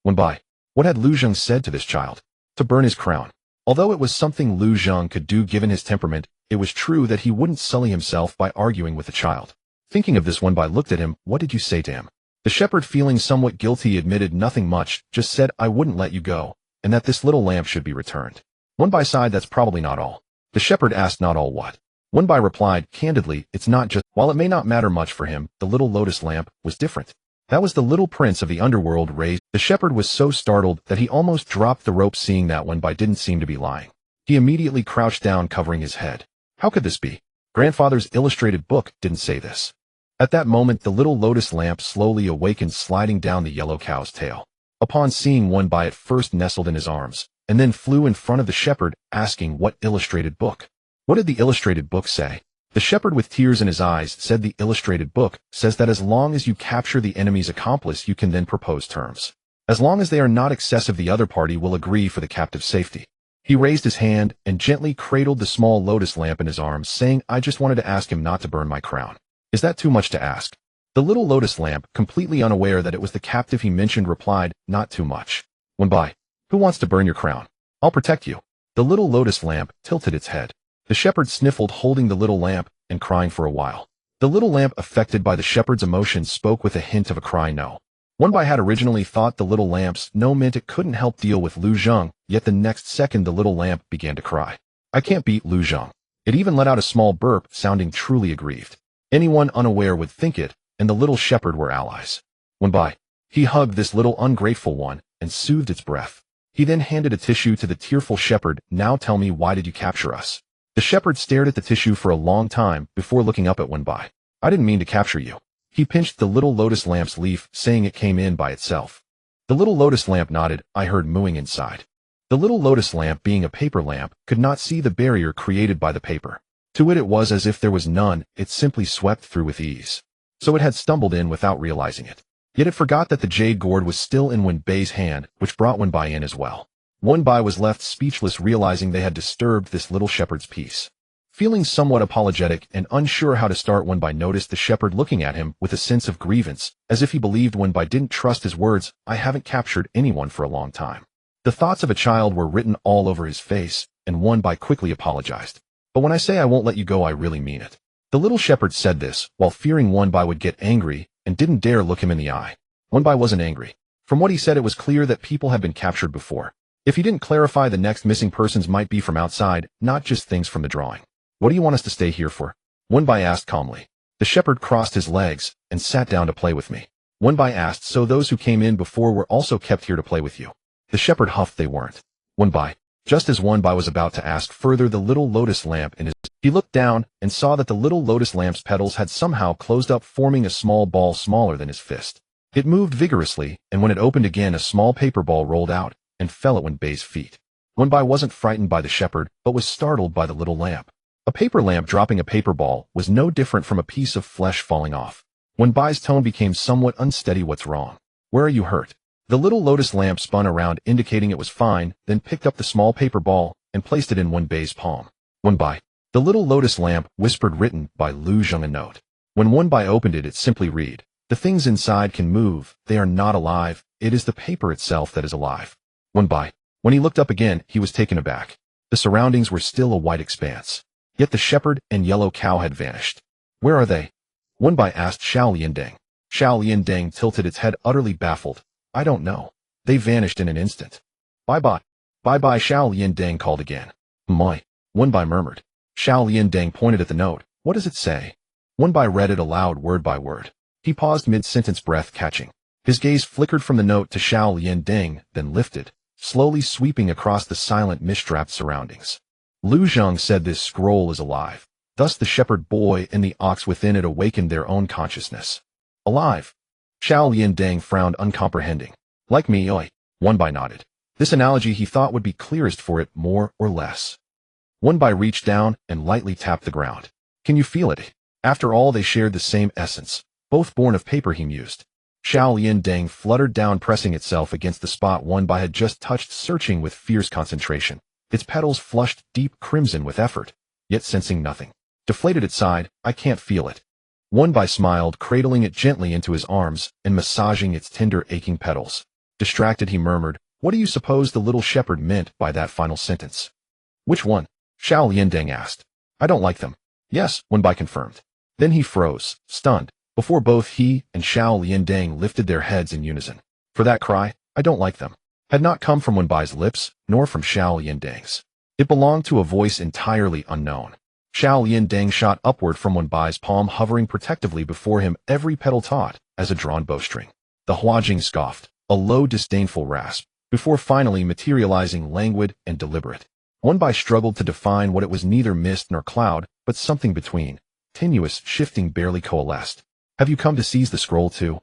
One by. What had Lu Zheng said to this child? To burn his crown. Although it was something Lu Zheng could do given his temperament, it was true that he wouldn't sully himself by arguing with the child. Thinking of this, one by looked at him. "What did you say to him?" The shepherd, feeling somewhat guilty, admitted, "Nothing much, just said I wouldn't let you go, and that this little lamp should be returned." One by sighed. "That's probably not all." The shepherd asked, "Not all what?" One by replied, "Candidly, it's not just." While it may not matter much for him, the little lotus lamp was different. That was the little prince of the underworld raised. The shepherd was so startled that he almost dropped the rope, seeing that one by didn't seem to be lying. He immediately crouched down, covering his head. How could this be? Grandfather's illustrated book didn't say this. At that moment, the little lotus lamp slowly awakened, sliding down the yellow cow's tail. Upon seeing one by, it first nestled in his arms, and then flew in front of the shepherd, asking, "What illustrated book?" What did the illustrated book say? The shepherd, with tears in his eyes, said, "The illustrated book says that as long as you capture the enemy's accomplice, you can then propose terms. As long as they are not excessive, the other party will agree for the captive's safety." He raised his hand and gently cradled the small lotus lamp in his arms, saying, "I just wanted to ask him not to burn my crown." "Is that too much to ask?" The little lotus lamp, completely unaware that it was the captive he mentioned, replied, "Not too much." One by. "Who wants to burn your crown? I'll protect you." The little lotus lamp tilted its head. The shepherd sniffled, holding the little lamp and crying for a while. The little lamp, affected by the shepherd's emotions, spoke with a hint of a cry no. One by had originally thought the little lamp's no meant it couldn't help deal with Lu Zheng, yet the next second the little lamp began to cry. "I can't beat Lu Zheng." It even let out a small burp, sounding truly aggrieved. Anyone unaware would think it and the little shepherd were allies. One by. He hugged this little ungrateful one and soothed its breath. He then handed a tissue to the tearful shepherd. "Now tell me, why did you capture us?" The shepherd stared at the tissue for a long time before looking up at one by. "I didn't mean to capture you." He pinched the little lotus lamp's leaf, saying it came in by itself. The little lotus lamp nodded. "I heard mooing inside." The little lotus lamp, being a paper lamp, could not see the barrier created by the paper. To it was as if there was none, it simply swept through with ease. So it had stumbled in without realizing it. Yet it forgot that the jade gourd was still in Wen Bai's hand, which brought Wen Bai in as well. Wen Bai was left speechless, realizing they had disturbed this little shepherd's peace. Feeling somewhat apologetic and unsure how to start, Wen Bai noticed the shepherd looking at him with a sense of grievance, as if he believed Wen Bai didn't trust his words. "I haven't captured anyone for a long time." The thoughts of a child were written all over his face, and Wen Bai quickly apologized. "But when I say I won't let you go, I really mean it." The little shepherd said this, while fearing Wen Bai would get angry, and didn't dare look him in the eye. Wen Bai wasn't angry. From what he said, it was clear that people had been captured before. If he didn't clarify, the next missing persons might be from outside, not just things from the drawing. "What do you want us to stay here for?" Wen Bai asked calmly. The shepherd crossed his legs and sat down. "To play with me." Wen Bai asked, "So those who came in before were also kept here to play with you?" The shepherd huffed, "They weren't." Wen Bai. Just as Wen Bai was about to ask further, the little lotus lamp in his... He looked down and saw that the little lotus lamp's petals had somehow closed up, forming a small ball smaller than his fist. It moved vigorously, and when it opened again, a small paper ball rolled out and fell at Wen Bai's feet. Wen Bai wasn't frightened by the shepherd, but was startled by the little lamp. A paper lamp dropping a paper ball was no different from a piece of flesh falling off. Wen Bai's tone became somewhat unsteady. "What's wrong? Where are you hurt?" The little lotus lamp spun around, indicating it was fine, then picked up the small paper ball and placed it in Wen Bai's palm. "Wen Bai." The little lotus lamp whispered, "Written by Lu Zheng, a note." When Wen Bai opened it, it simply read, "The things inside can move, they are not alive, it is the paper itself that is alive." Wen Bai. When he looked up again, he was taken aback. The surroundings were still a white expanse. Yet the shepherd and yellow cow had vanished. "Where are they?" Wen Bai asked Xiao Liandeng. Xiao Liandeng tilted its head, utterly baffled. "I don't know. They vanished in an instant. Bye-bye. Bye-bye, Xiao Liandang called again. My. Wenbai murmured. Xiao Liandang pointed at the note. What does it say? Wenbai read it aloud word by word. He paused mid-sentence, breath catching. His gaze flickered from the note to Xiao Liandang, then lifted, slowly sweeping across the silent, mist-wrapped surroundings. Lu Zhang said this scroll is alive. Thus the shepherd boy and the ox within it awakened their own consciousness. Alive. Xiao Liandang frowned, uncomprehending. Like me, oi. Wenbai nodded. This analogy he thought would be clearest for it, more or less. Wenbai reached down and lightly tapped the ground. Can you feel it? After all, they shared the same essence, both born of paper, he mused. Xiao Liandang fluttered down, pressing itself against the spot Wenbai had just touched, searching with fierce concentration. Its petals flushed deep crimson with effort, yet sensing nothing. Deflated, it sighed, I can't feel it. Wenbai smiled, cradling it gently into his arms and massaging its tender, aching petals. Distracted, he murmured, what do you suppose the little shepherd meant by that final sentence? Which one? Xiao Liandang asked. I don't like them. Yes, Wenbai confirmed. Then he froze, stunned, before both he and Xiao Liandang lifted their heads in unison. For that cry, I don't like them, had not come from Wenbai's lips, nor from Xiao Liandang's. It belonged to a voice entirely unknown. Xiao Liandang shot upward from Wenbai's palm, hovering protectively before him, every petal taut as a drawn bowstring. The Huajing scoffed, a low, disdainful rasp, before finally materializing, languid and deliberate. Wenbai struggled to define what it was, neither mist nor cloud, but something between, tenuous, shifting, barely coalesced. Have you come to seize the scroll too?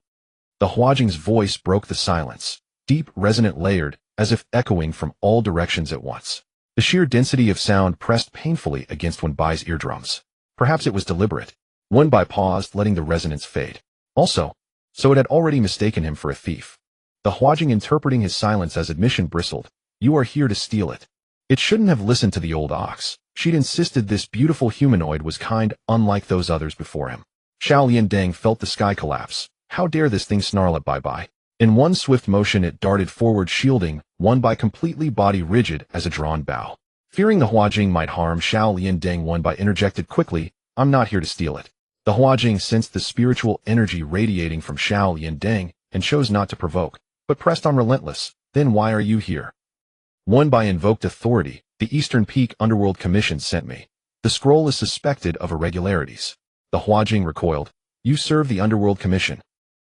The Huajing's voice broke the silence, deep, resonant, layered, as if echoing from all directions at once. The sheer density of sound pressed painfully against Wenbai's eardrums. Perhaps it was deliberate. Wenbai paused, letting the resonance fade. Also, so it had already mistaken him for a thief. The Huajing, interpreting his silence as admission, bristled. You are here to steal it. It shouldn't have listened to the old ox. She'd insisted this beautiful humanoid was kind, unlike those others before him. Xiao Liandang felt the sky collapse. How dare this thing snarl at Bye-Bye? In one swift motion it darted forward, shielding Wenbai completely, body rigid as a drawn bow. Fearing the Huajing might harm Xiao Liandang, Wenbai interjected quickly, I'm not here to steal it. The Huajing sensed the spiritual energy radiating from Xiao Liandang and chose not to provoke, but pressed on relentless. Then why are you here? Wenbai invoked authority. The Eastern Peak Underworld Commission sent me. The scroll is suspected of irregularities. The Huajing recoiled. You serve the Underworld Commission.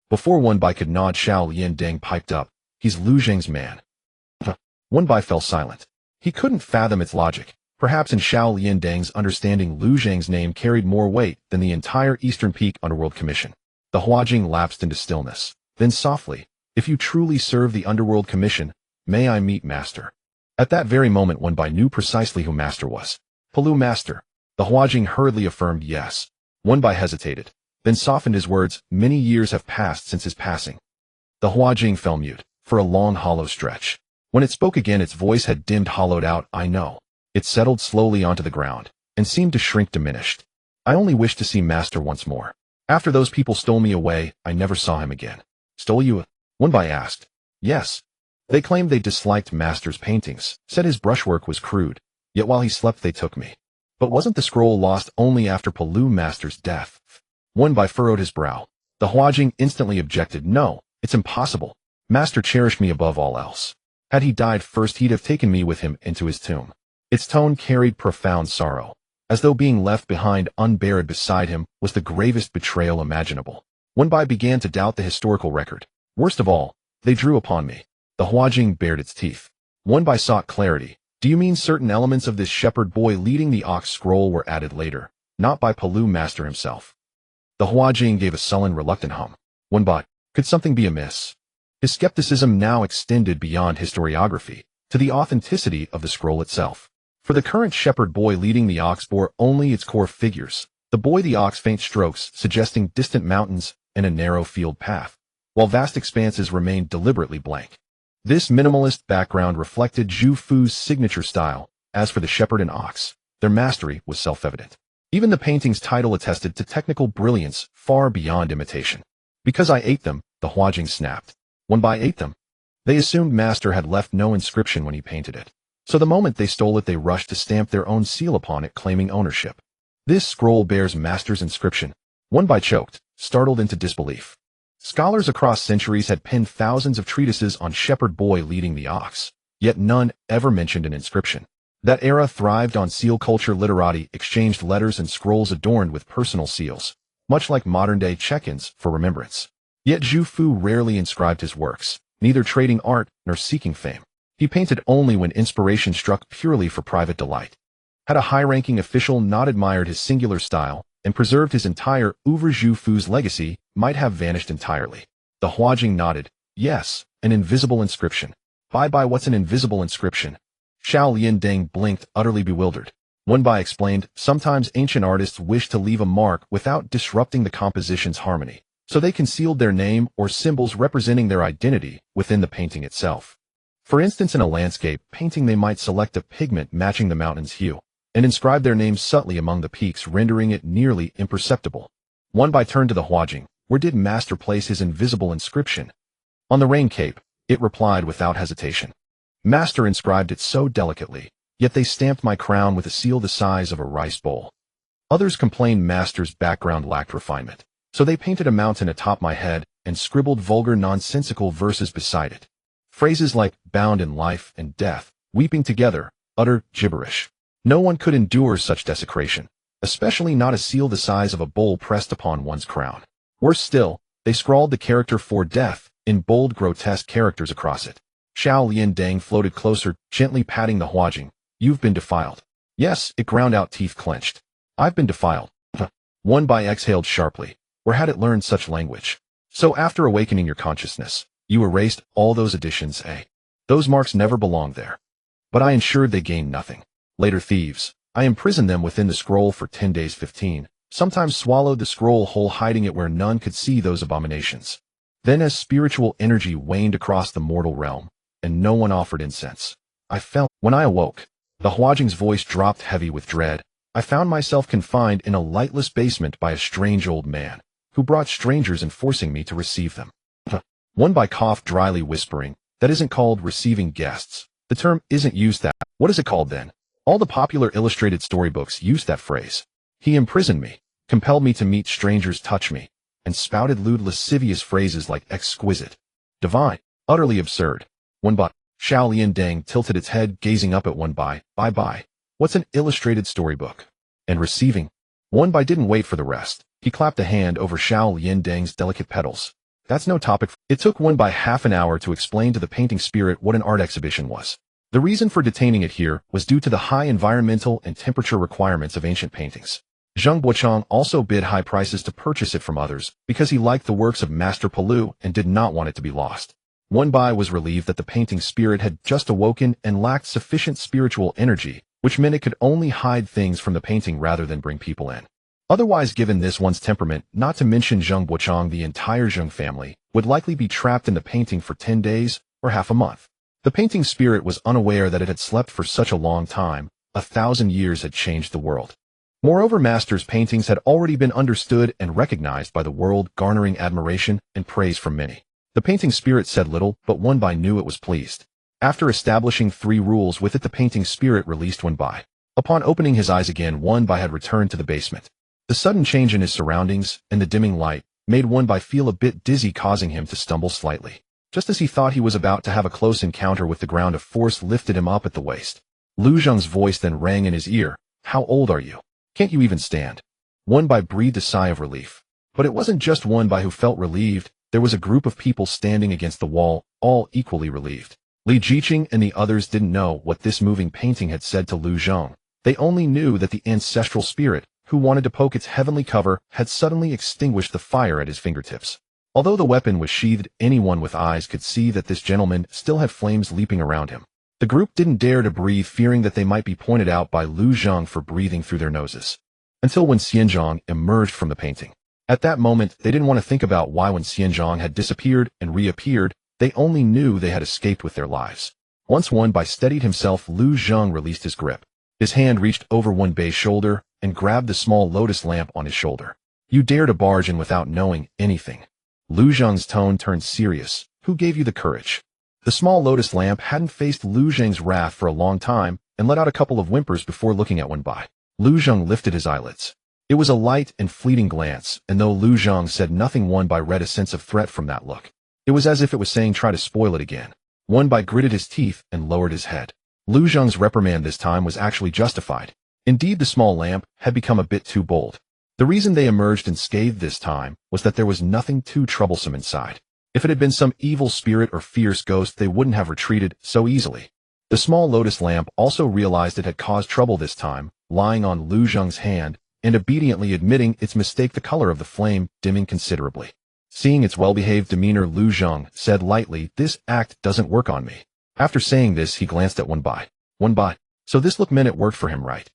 Before Wenbai could nod, Xiao Liandang piped up. He's Lu Zhang's man. Wenbai fell silent. He couldn't fathom its logic. Perhaps in Xiao Liandang's understanding, Lu Zhang's name carried more weight than the entire Eastern Peak Underworld Commission. The Huajing lapsed into stillness. Then softly, if you truly serve the Underworld Commission, may I meet Master? At that very moment, Wenbai knew precisely who Master was. Palu Master. The Huajing hurriedly affirmed yes. Wenbai hesitated, then softened his words. Many years have passed since his passing. The Huajing fell mute, for a long, hollow stretch. When it spoke again, its voice had dimmed, hollowed out. I know. It settled slowly onto the ground, and seemed to shrink, diminished. I only wish to see Master once more. After those people stole me away, I never saw him again. Stole you? Wenbai asked. Yes. They claimed they disliked Master's paintings, said his brushwork was crude, yet while he slept they took me. But wasn't the scroll lost only after Palu Master's death? Wenbai furrowed his brow. The Huajing instantly objected. No, it's impossible. Master cherished me above all else. Had he died first, he'd have taken me with him into his tomb. Its tone carried profound sorrow, as though being left behind unburied beside him was the gravest betrayal imaginable. Wenbai began to doubt the historical record. Worst of all, they drew upon me. The Huajing bared its teeth. Wenbai sought clarity. Do you mean certain elements of this shepherd boy leading the ox scroll were added later, not by Palu Master himself? The Huajing gave a sullen, reluctant hum. Wenbai, could something be amiss? His skepticism now extended beyond historiography, to the authenticity of the scroll itself. For the current shepherd boy leading the ox bore only its core figures, the boy, the ox, faint strokes suggesting distant mountains and a narrow field path, while vast expanses remained deliberately blank. This minimalist background reflected Zhu Fu's signature style. As for the shepherd and ox, their mastery was self-evident. Even the painting's title attested to technical brilliance far beyond imitation. Because I ate them, the Huajing snapped. Wenbai ate them. They assumed Master had left no inscription when he painted it. So the moment they stole it, they rushed to stamp their own seal upon it, claiming ownership. This scroll bears Master's inscription. Wenbai choked, startled into disbelief. Scholars across centuries had penned thousands of treatises on shepherd boy leading the ox, yet none ever mentioned an inscription. That era thrived on seal culture. Literati exchanged letters and scrolls adorned with personal seals, much like modern-day check-ins for remembrance. Yet Zhu Fu rarely inscribed his works, neither trading art nor seeking fame. He painted only when inspiration struck, purely for private delight. Had a high-ranking official not admired his singular style and preserved his entire oeuvre, Zhu Fu's legacy might have vanished entirely. The Huajing nodded. Yes, an invisible inscription. Bye-bye, what's an invisible inscription? Xiao Liandeng blinked, utterly bewildered. Wenbai explained, sometimes ancient artists wish to leave a mark without disrupting the composition's harmony, so they concealed their name or symbols representing their identity within the painting itself. For instance, in a landscape painting they might select a pigment matching the mountain's hue, and inscribe their names subtly among the peaks, rendering it nearly imperceptible. Wenbai turned to the Huajing. Where did Master place his invisible inscription? On the rain cape, it replied without hesitation. Master inscribed it so delicately, yet they stamped my crown with a seal the size of a rice bowl. Others complained Master's background lacked refinement, so they painted a mountain atop my head and scribbled vulgar nonsensical verses beside it. Phrases like bound in life and death, weeping together, utter gibberish. No one could endure such desecration, especially not a seal the size of a bowl pressed upon one's crown. Worse still, they scrawled the character for death in bold, grotesque characters across it. Xiao Liandeng floated closer, gently patting the Huajing. You've been defiled. Yes, it ground out, teeth clenched. I've been defiled. Wenbai exhaled sharply. Where had it learned such language? So after awakening your consciousness, you erased all those additions, eh? Those marks never belonged there. But I ensured they gained nothing. Later thieves, I imprisoned them within the scroll for 10 days 15, sometimes swallowed the scroll whole, hiding it where none could see those abominations. Then as spiritual energy waned across the mortal realm, and no one offered incense, I felt. When I awoke, the Huajing's voice dropped heavy with dread. I found myself confined in a lightless basement by a strange old man, who brought strangers and forcing me to receive them. Wenbai coughed dryly, whispering, that isn't called receiving guests. The term isn't used that. What is it called then? All the popular illustrated storybooks use that phrase. He imprisoned me, compelled me to meet strangers, touch me, and spouted lewd, lascivious phrases like exquisite, divine, utterly absurd. Wenbai. Xiao Liandeng tilted its head, gazing up at Wenbai. Bye-bye. What's an illustrated storybook? And receiving? Wenbai didn't wait for the rest. He clapped a hand over Xiao Liandeng's delicate petals. That's no topic. It took Wenbai half an hour to explain to the painting spirit what an art exhibition was. The reason for detaining it here was due to the high environmental and temperature requirements of ancient paintings. Zheng Bochang also bid high prices to purchase it from others because he liked the works of Master Palu and did not want it to be lost. Wenbai was relieved that the painting spirit had just awoken and lacked sufficient spiritual energy, which meant it could only hide things from the painting rather than bring people in. Otherwise, given this one's temperament, not to mention Zheng Bochang, the entire Zheng family would likely be trapped in the painting for 10 days or half a month. The painting spirit was unaware that it had slept for such a long time. 1,000 years had changed the world. Moreover, Master's paintings had already been understood and recognized by the world, garnering admiration and praise from many. The painting spirit said little, but Wenbai knew it was pleased. After establishing 3 rules with it, the painting spirit released Wenbai. Upon opening his eyes again, Wenbai had returned to the basement. The sudden change in his surroundings and the dimming light made Wenbai feel a bit dizzy, causing him to stumble slightly. Just as he thought he was about to have a close encounter with the ground, a force lifted him up at the waist. Lu Zheng's voice then rang in his ear. How old are you? Can't you even stand? Wenbai breathed a sigh of relief. But it wasn't just Wenbai who felt relieved. There was a group of people standing against the wall, all equally relieved. Li Jiqing and the others didn't know what this moving painting had said to Lu Zheng. They only knew that the ancestral spirit, who wanted to poke its heavenly cover, had suddenly extinguished the fire at his fingertips. Although the weapon was sheathed, anyone with eyes could see that this gentleman still had flames leaping around him. The group didn't dare to breathe, fearing that they might be pointed out by Lu Zheng for breathing through their noses. Until when Xianzhong emerged from the painting. At that moment, they didn't want to think about why when Xianzhong had disappeared and reappeared, they only knew they had escaped with their lives. Once Wenbai steadied himself, Lu Zheng released his grip. His hand reached over Wenbei's shoulder and grabbed the small lotus lamp on his shoulder. You dare to barge in without knowing anything. Lu Zheng's tone turned serious. Who gave you the courage? The small lotus lamp hadn't faced Lu Zheng's wrath for a long time and let out a couple of whimpers before looking at Wenbai. Lu Zheng lifted his eyelids. It was a light and fleeting glance, and though Lu Zhang said nothing, Wen Bai read a sense of threat from that look. It was as if it was saying, try to spoil it again. Wen Bai gritted his teeth and lowered his head. Lu Zhang's reprimand this time was actually justified. Indeed, the small lamp had become a bit too bold. The reason they emerged unscathed this time was that there was nothing too troublesome inside. If it had been some evil spirit or fierce ghost, they wouldn't have retreated so easily. The small lotus lamp also realized it had caused trouble this time, lying on Lu Zhang's hand, and obediently admitting its mistake, the color of the flame dimming considerably. Seeing its well-behaved demeanor, Lu Zhang said lightly, "This act doesn't work on me." After saying this, he glanced at Wen Bai. Wen Bai, so this look meant it worked for him, right?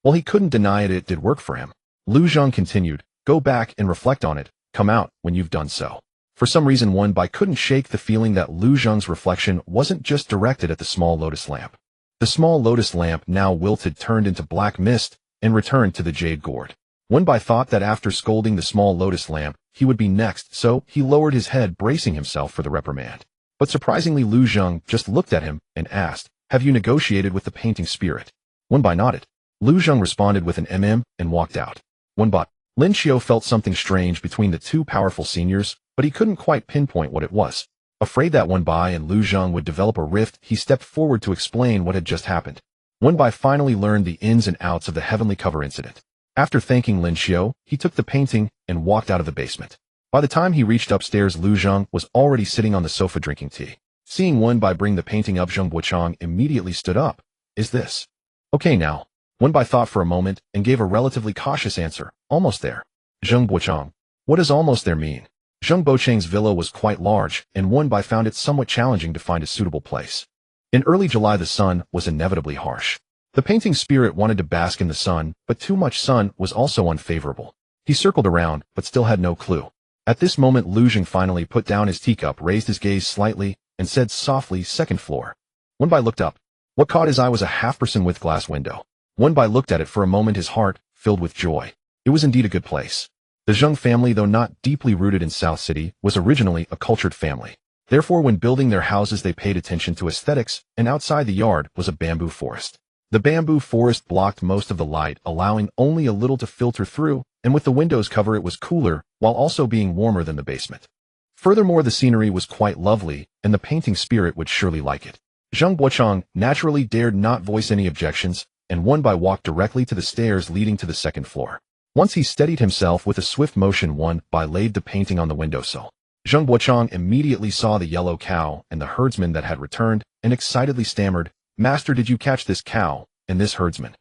Well, he couldn't deny it did work for him. Lu Zhang continued, "Go back and reflect on it. Come out when you've done so." For some reason, Wen Bai couldn't shake the feeling that Lu Zhang's reflection wasn't just directed at the small lotus lamp. The small lotus lamp, now wilted, turned into black mist and returned to the jade gourd. Wen Bai thought that after scolding the small lotus lamp, he would be next, so he lowered his head, bracing himself for the reprimand. But surprisingly, Lu Zhang just looked at him and asked, "Have you negotiated with the painting spirit?" Wen Bai nodded. Lu Zhang responded with an and walked out. Wen Bai. Lin Xiao felt something strange between the two powerful seniors, but he couldn't quite pinpoint what it was. Afraid that Wen Bai and Lu Zhang would develop a rift, he stepped forward to explain what had just happened. Wen Bai finally learned the ins and outs of the heavenly cover incident. After thanking Lin Xiao, he took the painting and walked out of the basement. By the time he reached upstairs, Lu Zhang was already sitting on the sofa drinking tea. Seeing Wen Bai bring the painting up, Zheng Buochang immediately stood up. "Is this okay now?" Wen Bai thought for a moment and gave a relatively cautious answer. "Almost there." Zheng Buochang. What does almost there mean? Zheng Buochang's villa was quite large, and Wen Bai found it somewhat challenging to find a suitable place. In early July, the sun was inevitably harsh. The painting spirit wanted to bask in the sun, but too much sun was also unfavorable. He circled around, but still had no clue. At this moment, Lu Zhang finally put down his teacup, raised his gaze slightly, and said softly, "Second floor." Wen Bai looked up. What caught his eye was a half-person with glass window. Wen Bai looked at it for a moment, his heart filled with joy. It was indeed a good place. The Zheng family, though not deeply rooted in South City, was originally a cultured family. Therefore, when building their houses, they paid attention to aesthetics, and outside the yard was a bamboo forest. The bamboo forest blocked most of the light, allowing only a little to filter through, and with the windows cover it was cooler, while also being warmer than the basement. Furthermore, the scenery was quite lovely, and the painting spirit would surely like it. Zheng Buochang naturally dared not voice any objections, and Wen Bai walked directly to the stairs leading to the second floor. Once he steadied himself with a swift motion, Wen Bai laid the painting on the windowsill. Zheng Buochang immediately saw the yellow cow and the herdsman that had returned, and excitedly stammered, "Master, did you catch this cow and this herdsman?"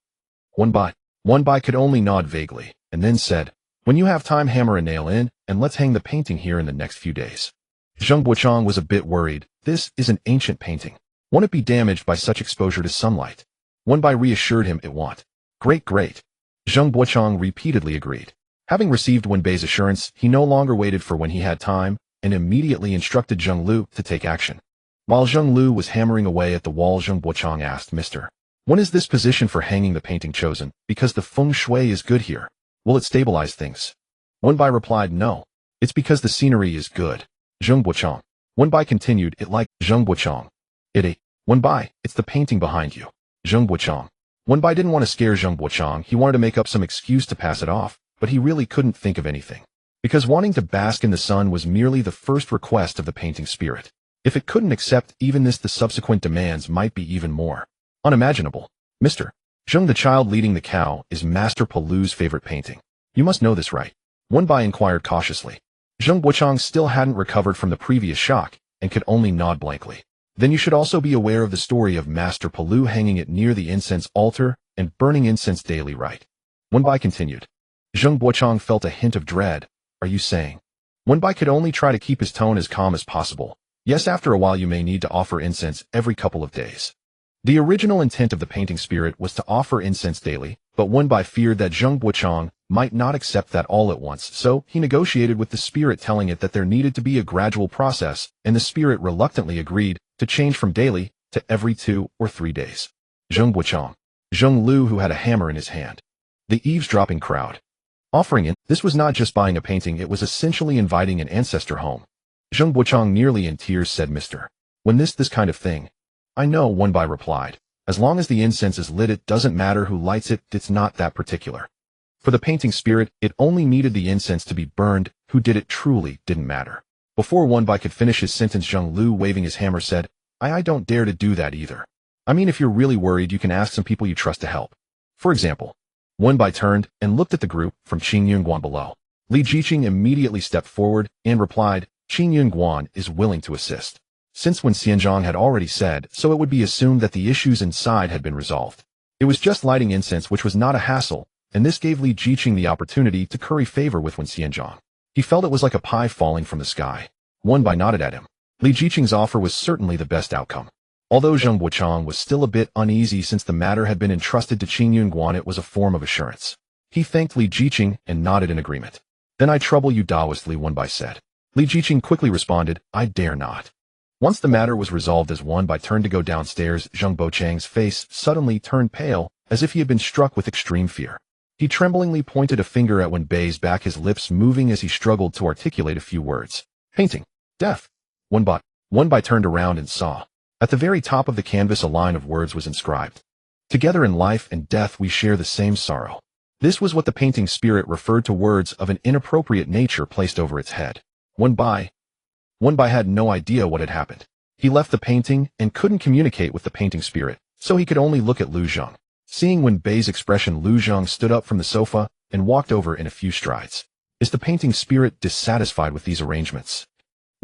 Wen Bai could only nod vaguely, and then said, "When you have time, hammer a nail in, and let's hang the painting here in the next few days." Zheng Buochang was a bit worried. This is an ancient painting. Won't it be damaged by such exposure to sunlight? Wen Bai reassured him it won't. Great. Zheng Buochang repeatedly agreed. Having received Wen Bai's assurance, he no longer waited for when he had time, and immediately instructed Zheng Lu to take action. While Zheng Lu was hammering away at the wall, Zheng Buochang asked, "Mister, when is this position for hanging the painting chosen? Because the feng shui is good here. Will it stabilize things?" Wen Bai replied, "No. It's because the scenery is good." Zheng Buochang. Wen Bai continued, "It like Zheng Buochang. Wen Bai, it's the painting behind you." Zheng Buochang. Wen Bai didn't want to scare Zheng Buochang. He wanted to make up some excuse to pass it off, but he really couldn't think of anything. Because wanting to bask in the sun was merely the first request of the painting spirit. If it couldn't accept even this, the subsequent demands might be even more unimaginable. "Mr. Zheng, the child leading the cow, is Master Palu's favorite painting. You must know this, right?" Wen Bai inquired cautiously. Zheng Buochang still hadn't recovered from the previous shock, and could only nod blankly. "Then you should also be aware of the story of Master Palu hanging it near the incense altar and burning incense daily, right?" Wen Bai continued. Zheng Buochang felt a hint of dread. "Are you saying?" Wen Bai could only try to keep his tone as calm as possible. "Yes, after a while you may need to offer incense every couple of days." The original intent of the painting spirit was to offer incense daily, but Wen Bai feared that Zheng Buochang might not accept that all at once, so he negotiated with the spirit, telling it that there needed to be a gradual process, and the spirit reluctantly agreed to change from daily to every 2 or 3 days. Zheng Buochang. Zheng Lu, who had a hammer in his hand. The eavesdropping crowd. Offering it, this was not just buying a painting, it was essentially inviting an ancestor home. Zheng Buochang, nearly in tears, said, "Mister, when this kind of thing." "I know," Wen Bai replied. "As long as the incense is lit, it doesn't matter who lights it, it's not that particular." For the painting spirit, it only needed the incense to be burned. Who did it truly didn't matter. Before Wonbai could finish his sentence, Zhang Lu, waving his hammer, said, I don't dare to do that either. I mean, if you're really worried, you can ask some people you trust to help. For example, Wonbai turned and looked at the group from Qing Yunguan below. Li Jiqing immediately stepped forward and replied, Qing Yunguan is willing to assist. Since Wen Xianzhang had already said so, it would be assumed that the issues inside had been resolved. It was just lighting incense, which was not a hassle, and this gave Li Jiqing the opportunity to curry favor with Wen Xianzhang. He felt it was like a pie falling from the sky. Wonbai nodded at him. Li Jiqing's offer was certainly the best outcome. Although Zheng Buochang was still a bit uneasy since the matter had been entrusted to Qing Yunguan, it was a form of assurance. He thanked Li Jiqing and nodded in agreement. Then I trouble you, Daoist, Li Wonbai said. Li Jiqing quickly responded, I dare not. Once the matter was resolved, as Wonbai turned to go downstairs, Zheng Buochang's face suddenly turned pale, as if he had been struck with extreme fear. He tremblingly pointed a finger at Wenbei's back, his lips moving as he struggled to articulate a few words. Painting. Death. Wonbai turned around and saw. At the very top of the canvas, a line of words was inscribed. Together in life and death we share the same sorrow. This was what the painting spirit referred to, words of an inappropriate nature placed over its head. Wonbai had no idea what had happened. He left the painting and couldn't communicate with the painting spirit, so he could only look at Lu Zhang. Seeing Wenbei's expression, Lu Zhang stood up from the sofa and walked over in a few strides. Is the painting spirit dissatisfied with these arrangements?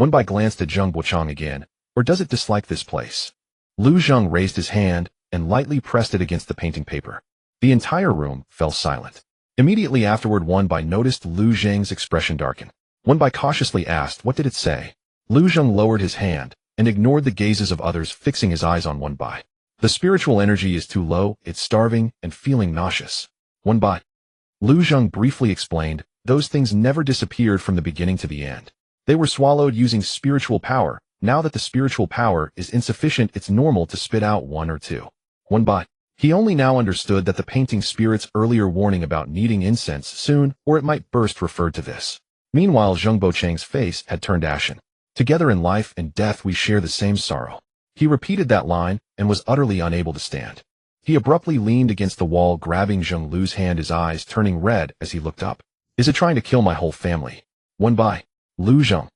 Wonbai glanced at Zheng Buochang again. Or does it dislike this place? Lu Zhang raised his hand and lightly pressed it against the painting paper. The entire room fell silent. Immediately afterward, Wonbai noticed Lu Zhang's expression darken. Wonbai cautiously asked, what did it say? Lu Zhang lowered his hand and ignored the gazes of others, fixing his eyes on Wonbai. The spiritual energy is too low, it's starving and feeling nauseous. Wonbai. Lu Zhang briefly explained, those things never disappeared from the beginning to the end. They were swallowed using spiritual power. Now that the spiritual power is insufficient, it's normal to spit out one or two. Wonbai. He only now understood that the painting spirit's earlier warning about needing incense soon, or it might burst, referred to this. Meanwhile, Zheng Buochang's face had turned ashen. Together in life and death we share the same sorrow. He repeated that line and was utterly unable to stand. He abruptly leaned against the wall, grabbing Zheng Lu's hand, his eyes turning red as he looked up. Is it trying to kill my whole family? Wonbai. Lu Zhang.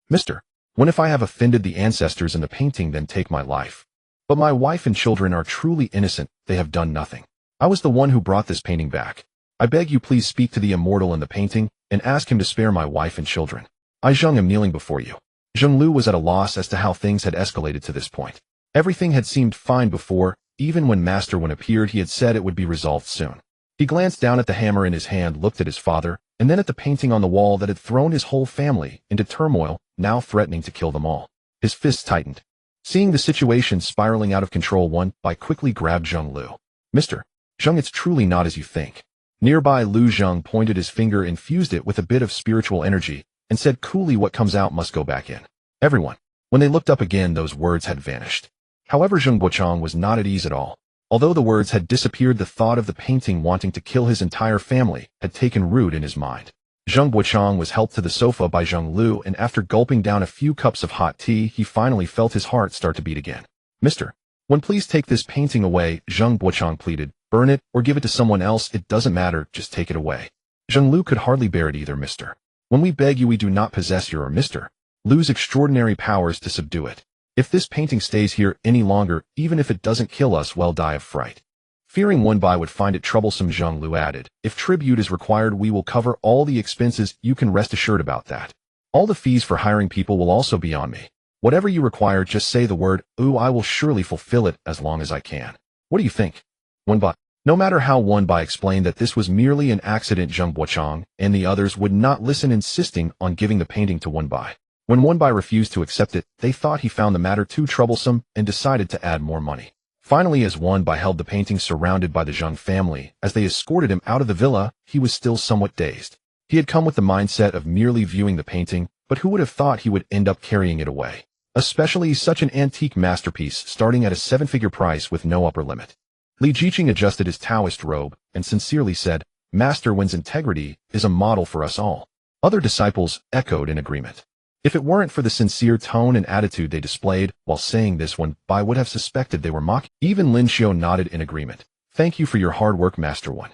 Mister. When if I have offended the ancestors in the painting, then take my life. But my wife and children are truly innocent, they have done nothing. I was the one who brought this painting back. I beg you, please speak to the immortal in the painting, and ask him to spare my wife and children. I, Zheng, am kneeling before you. Zheng Lu was at a loss as to how things had escalated to this point. Everything had seemed fine before, even when Master Wen appeared he had said it would be resolved soon. He glanced down at the hammer in his hand, looked at his father, and then at the painting on the wall that had thrown his whole family into turmoil, now threatening to kill them all. His fists tightened. Seeing the situation spiraling out of control, Wonbai quickly grabbed Zheng Lu. Mr. Zheng, it's truly not as you think. Nearby, Lu Zhang pointed his finger, infused it with a bit of spiritual energy, and said coolly, what comes out must go back in. Everyone. When they looked up again, those words had vanished. However, Zheng Buochang was not at ease at all. Although the words had disappeared, the thought of the painting wanting to kill his entire family had taken root in his mind. Zheng Buochang was helped to the sofa by Zheng Lu, and after gulping down a few cups of hot tea, he finally felt his heart start to beat again. Mr. Wen, please take this painting away, Zheng Buochang pleaded. Burn it, or give it to someone else, it doesn't matter, just take it away. Zheng Lu could hardly bear it either. Mr. When we beg you, we do not possess your or Mr. Lu's extraordinary powers to subdue it. If this painting stays here any longer, even if it doesn't kill us, we'll die of fright. Fearing Wonbai would find it troublesome, Zheng Lu added, if tribute is required, we will cover all the expenses, you can rest assured about that. All the fees for hiring people will also be on me. Whatever you require, just say the word, I will surely fulfill it as long as I can. What do you think? Wonbai. No matter how Wonbai explained that this was merely an accident, Zheng Buochang and the others would not listen, insisting on giving the painting to Wonbai. When Wonbai refused to accept it, they thought he found the matter too troublesome and decided to add more money. Finally, as Wonbai held the painting surrounded by the Zheng family, as they escorted him out of the villa, he was still somewhat dazed. He had come with the mindset of merely viewing the painting, but who would have thought he would end up carrying it away? Especially such an antique masterpiece starting at a 7-figure price with no upper limit. Li Jiqing adjusted his Taoist robe and sincerely said, Master Wen's integrity is a model for us all. Other disciples echoed in agreement. If it weren't for the sincere tone and attitude they displayed while saying this, Wonbai would have suspected they were mocking. Even Lin Xiao nodded in agreement. Thank you for your hard work, Master Wen.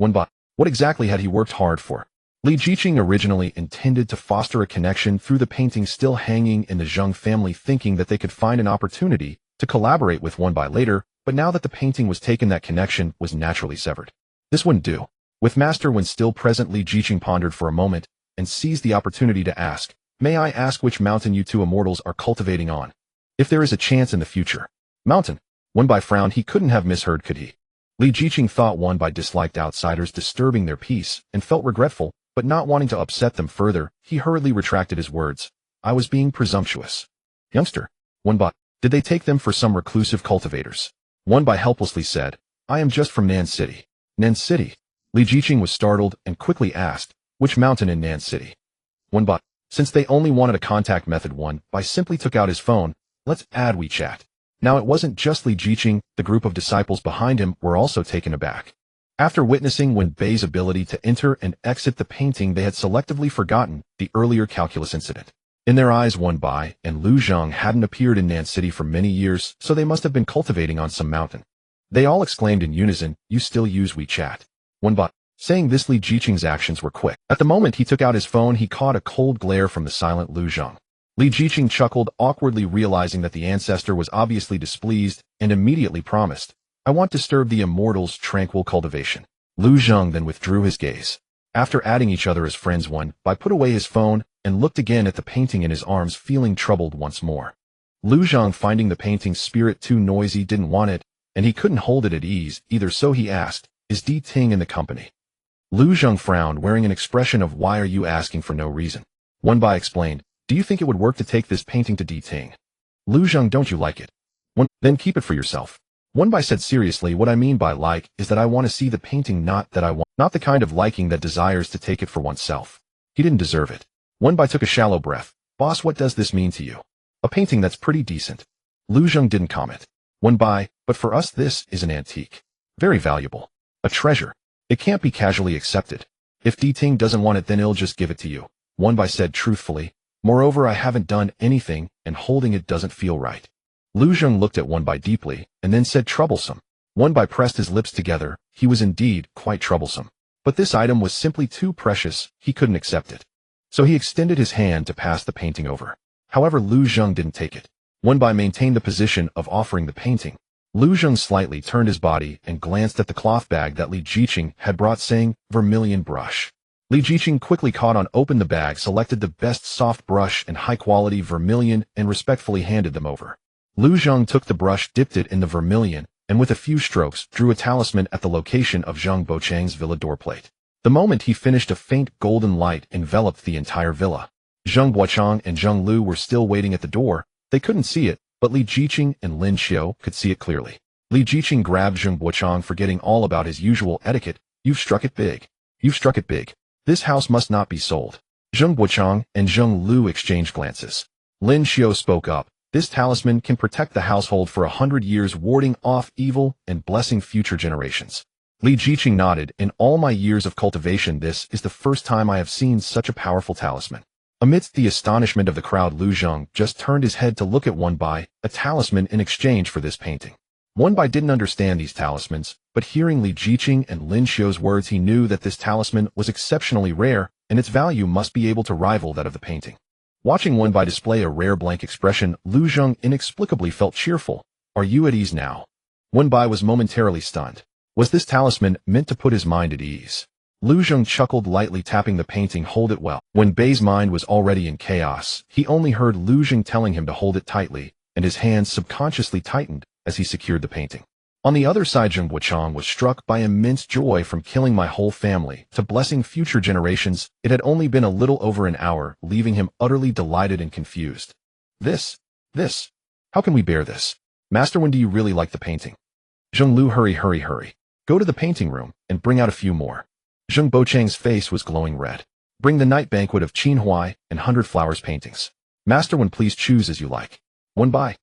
Wonbai. What exactly had he worked hard for? Li Jiqing originally intended to foster a connection through the painting still hanging in the Zheng family, thinking that they could find an opportunity to collaborate with one by later, but now that the painting was taken, that connection was naturally severed. This wouldn't do. With Master Wen still present, Li Jiqing pondered for a moment and seized the opportunity to ask, "May I ask which mountain you two immortals are cultivating on? If there is a chance in the future." Mountain. Wenbai frowned. He couldn't have misheard, could he? Li Jiqing thought Wenbai disliked outsiders disturbing their peace and felt regretful, but not wanting to upset them further, he hurriedly retracted his words. "I was being presumptuous." "Youngster." Wenbai. "Did they take them for some reclusive cultivators?" Wenbai helplessly said, "I am just from Nan City." Nan City? Li Jiqing was startled and quickly asked, "Which mountain in Nan City?" Wenbai. Since they only wanted a contact method, Wenbai simply took out his phone. "Let's add WeChat." Now it wasn't just Li Jiqing, the group of disciples behind him were also taken aback. After witnessing Wenbei's ability to enter and exit the painting, they had selectively forgotten the earlier calculus incident. In their eyes, Wenbai and Lu Zhang hadn't appeared in Nan City for many years, so they must have been cultivating on some mountain. They all exclaimed in unison, "You still use WeChat?" Wenbai. Saying this, Li Jiqing's actions were quick. At the moment he took out his phone, he caught a cold glare from the silent Lu Zhang. Li Jiqing chuckled awkwardly, realizing that the ancestor was obviously displeased, and immediately promised, "I won't disturb the immortals' tranquil cultivation." Lu Zhang then withdrew his gaze. After adding each other as friends, Wenbai put away his phone and looked again at the painting in his arms, feeling troubled once more. Lu Zhang, finding the painting's spirit too noisy, didn't want it, and he couldn't hold it at ease either, so he asked, "Is Di Ting in the company?" Lu Zhang frowned, wearing an expression of "Why are you asking for no reason?" Wenbai explained, "Do you think it would work to take this painting to Di Ting?" Lu Zhang, "Don't you like it?" Then keep it for yourself." Wenbai said seriously, "What I mean by like is that I want to see the painting, not that I want, not the kind of liking that desires to take it for oneself." He didn't deserve it. Wenbai took a shallow breath. "Boss, what does this mean to you?" "A painting that's pretty decent." Lu Zhang didn't comment. Wenbai, "But for us this is an antique. Very valuable. A treasure. It can't be casually accepted. If Di Ting doesn't want it, then he'll just give it to you." Wenbai said truthfully, "Moreover, I haven't done anything, and holding it doesn't feel right." Lu Zhang looked at Wenbai deeply, and then said, "Troublesome." Wenbai pressed his lips together. He was indeed quite troublesome. But this item was simply too precious, he couldn't accept it. So he extended his hand to pass the painting over. However, Lu Zhang didn't take it. Wenbai maintained the position of offering the painting. Lu Zhang slightly turned his body and glanced at the cloth bag that Li Jiqing had brought, saying, "Vermilion brush." Li Jiqing quickly caught on, opened the bag, selected the best soft brush and high-quality vermilion, and respectfully handed them over. Lu Zhang took the brush, dipped it in the vermilion, and with a few strokes drew a talisman at the location of Zheng Bochang's villa doorplate. The moment he finished, a faint golden light enveloped the entire villa. Zheng Bochang and Zheng Lu were still waiting at the door. They couldn't see it, but Li Jiqing and Lin Xiu could see it clearly. Li Jiqing grabbed Zheng Bochang, forgetting all about his usual etiquette. "You've struck it big. You've struck it big. This house must not be sold." Zheng Bochang and Zheng Lu exchanged glances. Lin Xiu spoke up. "This talisman can protect the household for 100 years, warding off evil and blessing future generations." Li Jiqing nodded. "In all my years of cultivation, this is the first time I have seen such a powerful talisman." Amidst the astonishment of the crowd, Lu Zhang just turned his head to look at Wenbai, a talisman in exchange for this painting. Wenbai didn't understand these talismans, but hearing Li Jiqing and Lin Xiu's words, he knew that this talisman was exceptionally rare, and its value must be able to rival that of the painting. Watching Wenbai display a rare blank expression, Lu Zhang inexplicably felt cheerful. "Are you at ease now?" Wenbai was momentarily stunned. Was this talisman meant to put his mind at ease? Lu Zhang chuckled lightly, tapping the painting. "Hold it well." Wenbei's mind was already in chaos. He only heard Lu Zhang telling him to hold it tightly, and his hands subconsciously tightened as he secured the painting. On the other side, Zheng Bochang was struck by immense joy. From killing my whole family to blessing future generations, it had only been a little over an hour, leaving him utterly delighted and confused. This, how can we bear this? Master, when do you really like the painting?" Zheng Lu, hurry. Go to the painting room and bring out a few more." Zheng Bochang's face was glowing red. "Bring the night banquet of Qin Huai and 100 flowers paintings. Master, when please choose as you like." Wenbai.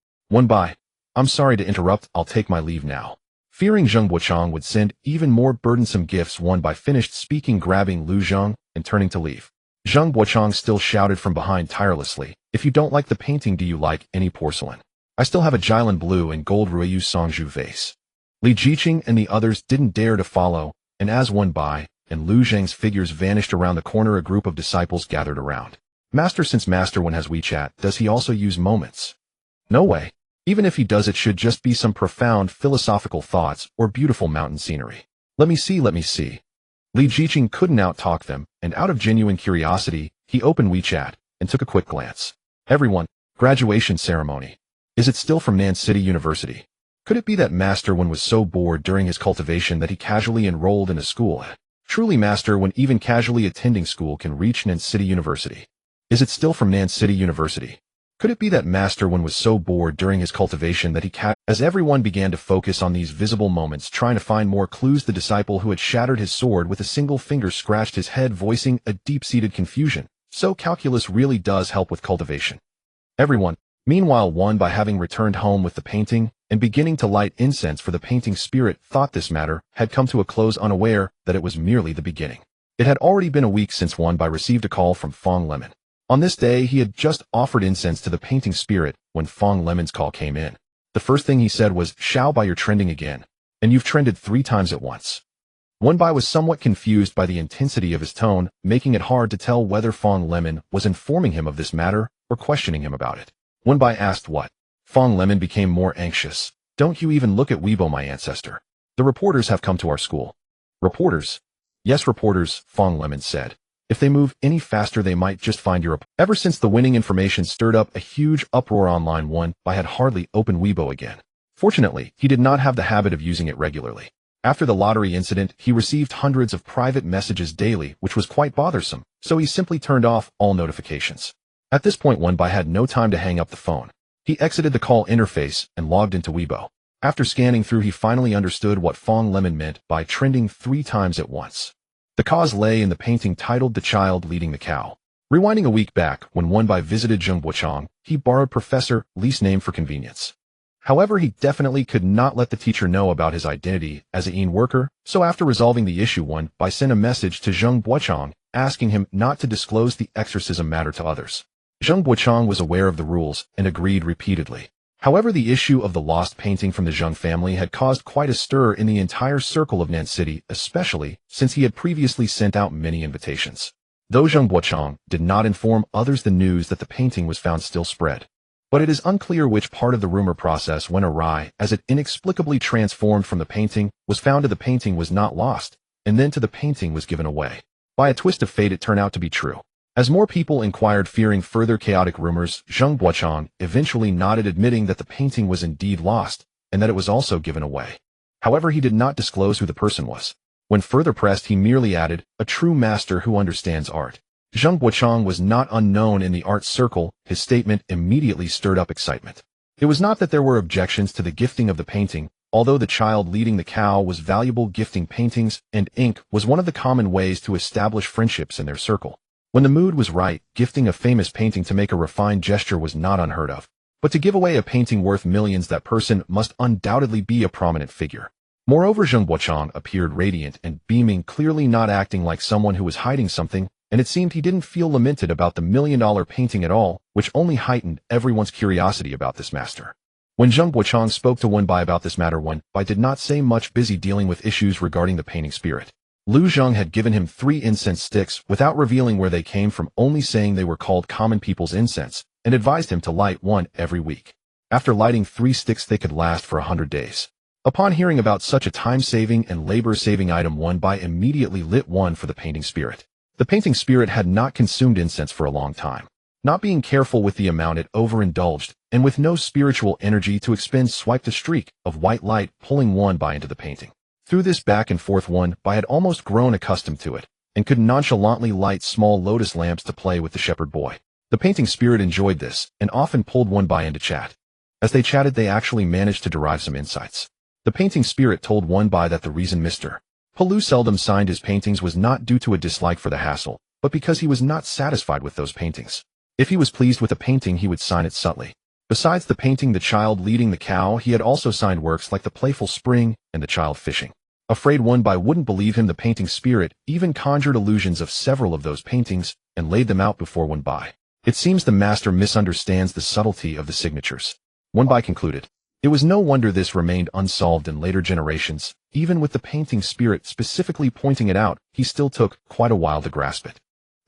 "I'm sorry to interrupt, I'll take my leave now." Fearing Zheng Bochang would send even more burdensome gifts, Wenbai finished speaking, grabbing Lu Zhang and turning to leave. Zheng Bochang still shouted from behind tirelessly, "If you don't like the painting, do you like any porcelain? I still have a Jilin blue and gold Ruiyu Songzhu vase." Li Jiqing and the others didn't dare to follow, and as Wenbai and Lu Zhang's figures vanished around the corner. A group of disciples gathered around. Master, since Master Wen has WeChat, does he also use moments? No way. Even if he does, it should just be some profound philosophical thoughts or beautiful mountain scenery. Let me see. Li Jiqing couldn't out-talk them, and out of genuine curiosity, he opened WeChat and took a quick glance. Everyone, graduation ceremony. Is it still from Nan City University? Could it be that Master Wen was so bored during his cultivation that he casually enrolled in a school? Truly, Master Wen even casually attending school can reach Nan City University. Is it still from Nan City University? Could it be that Master Wen was so bored during his cultivation that he As everyone began to focus on these visible moments, trying to find more clues, the disciple who had shattered his sword with a single finger scratched his head, voicing a deep-seated confusion. So calculus really does help with cultivation. Everyone, meanwhile, Wan, by having returned home with the painting and beginning to light incense for the painting spirit, thought this matter had come to a close, unaware that it was merely the beginning. It had already been a week since Wan Bai received a call from Fong Lemon. On this day, he had just offered incense to the painting spirit when Fong Lemon's call came in. The first thing he said was, "Xiao Bai, you're trending again. And you've trended 3 times at once." Wan Bai was somewhat confused by the intensity of his tone, making it hard to tell whether Fong Lemon was informing him of this matter or questioning him about it. Wan Bai asked what. Fong Lemon became more anxious. "Don't you even look at Weibo, my ancestor. The reporters have come to our school." "Reporters?" "Yes, reporters," Fong Lemon said. "If they move any faster, they might just find your..." Ever since the winning information stirred up a huge uproar online, Wan Bai had hardly opened Weibo again. Fortunately, he did not have the habit of using it regularly. After the lottery incident, he received hundreds of private messages daily, which was quite bothersome, so he simply turned off all notifications. At this point, Wan Bai had no time to hang up the phone. He exited the call interface and logged into Weibo. After scanning through, he finally understood what Fong Lemon meant by trending 3 times at once. The cause lay in the painting titled "The Child Leading the Cow." Rewinding a week back, when Wan Bai visited Zheng Buochang, he borrowed Professor Li's name for convenience. However, he definitely could not let the teacher know about his identity as a Yin worker, so after resolving the issue, Wan Bai sent a message to Zheng Buochang, asking him not to disclose the exorcism matter to others. Zheng Buochang was aware of the rules and agreed repeatedly. However, the issue of the lost painting from the Zheng family had caused quite a stir in the entire circle of Nan City, especially since he had previously sent out many invitations. Though Zheng Buochang did not inform others, the news that the painting was found still spread. But it is unclear which part of the rumor process went awry, as it inexplicably transformed from the painting was found to the painting was not lost, and then to the painting was given away. By a twist of fate, it turned out to be true. As more people inquired, fearing further chaotic rumors, Zheng Buochang eventually nodded, admitting that the painting was indeed lost, and that it was also given away. However, he did not disclose who the person was. When further pressed, he merely added, "A true master who understands art." Zheng Buochang was not unknown in the art circle. His statement immediately stirred up excitement. It was not that there were objections to the gifting of the painting. Although The Child Leading the Cow was valuable, gifting paintings and ink was one of the common ways to establish friendships in their circle. When the mood was right, gifting a famous painting to make a refined gesture was not unheard of. But to give away a painting worth millions, that person must undoubtedly be a prominent figure. Moreover, Zheng Buochang appeared radiant and beaming, clearly not acting like someone who was hiding something, and it seemed he didn't feel lamented about the $1 million painting at all, which only heightened everyone's curiosity about this master. When Zheng Buochang spoke to Wan Bai about this matter, Wan Bai did not say much, busy dealing with issues regarding the painting spirit. Lu Zheng had given him 3 incense sticks without revealing where they came from, only saying they were called common people's incense, and advised him to light 1 every week. After lighting 3 sticks, they could last for 100 days. Upon hearing about such a time-saving and labor-saving item, Wan Bai immediately lit 1 for the painting spirit. The painting spirit had not consumed incense for a long time. Not being careful with the amount, it overindulged, and with no spiritual energy to expend, swiped a streak of white light, pulling Wan Bai into the painting. Through this back and forth, Wan Bai had almost grown accustomed to it, and could nonchalantly light small lotus lamps to play with the shepherd boy. The painting spirit enjoyed this, and often pulled Wan Bai into chat. As they chatted, they actually managed to derive some insights. The painting spirit told Wan Bai that the reason Mr. Palu seldom signed his paintings was not due to a dislike for the hassle, but because he was not satisfied with those paintings. If he was pleased with a painting, he would sign it subtly. Besides the painting The Child Leading the Cow, he had also signed works like The Playful Spring and The Child Fishing. Afraid Wan Bai wouldn't believe him, the painting spirit even conjured illusions of several of those paintings and laid them out before Wan Bai. It seems the master misunderstands the subtlety of the signatures. Wan Bai concluded. It was no wonder this remained unsolved in later generations. Even with the painting spirit specifically pointing it out, he still took quite a while to grasp it.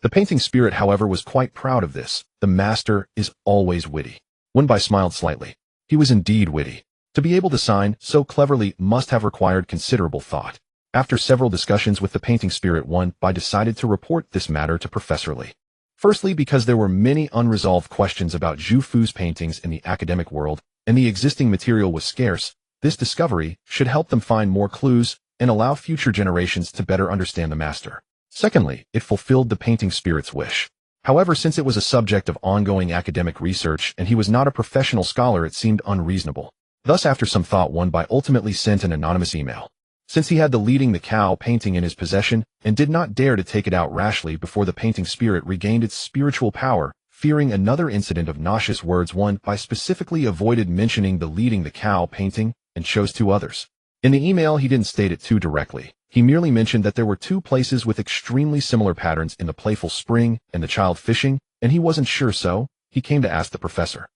The painting spirit, however, was quite proud of this. The master is always witty. Wenbai smiled slightly. He was indeed witty. To be able to sign so cleverly must have required considerable thought. After several discussions with the painting spirit, Wenbai decided to report this matter to Professor Li. Firstly, because there were many unresolved questions about Zhu Fu's paintings in the academic world, and the existing material was scarce. This discovery should help them find more clues and allow future generations to better understand the master. Secondly, it fulfilled the painting spirit's wish. However, since it was a subject of ongoing academic research and he was not a professional scholar, it seemed unreasonable. Thus, after some thought, Wenbai ultimately sent an anonymous email. Since he had the leading the cow painting in his possession and did not dare to take it out rashly before the painting spirit regained its spiritual power, fearing another incident of nauseous words, Wenbai specifically avoided mentioning the leading the cow painting and chose two others. In the email, he didn't state it too directly. He merely mentioned that there were two places with extremely similar patterns in the playful spring and the child fishing, and he wasn't sure, so he came to ask the professor.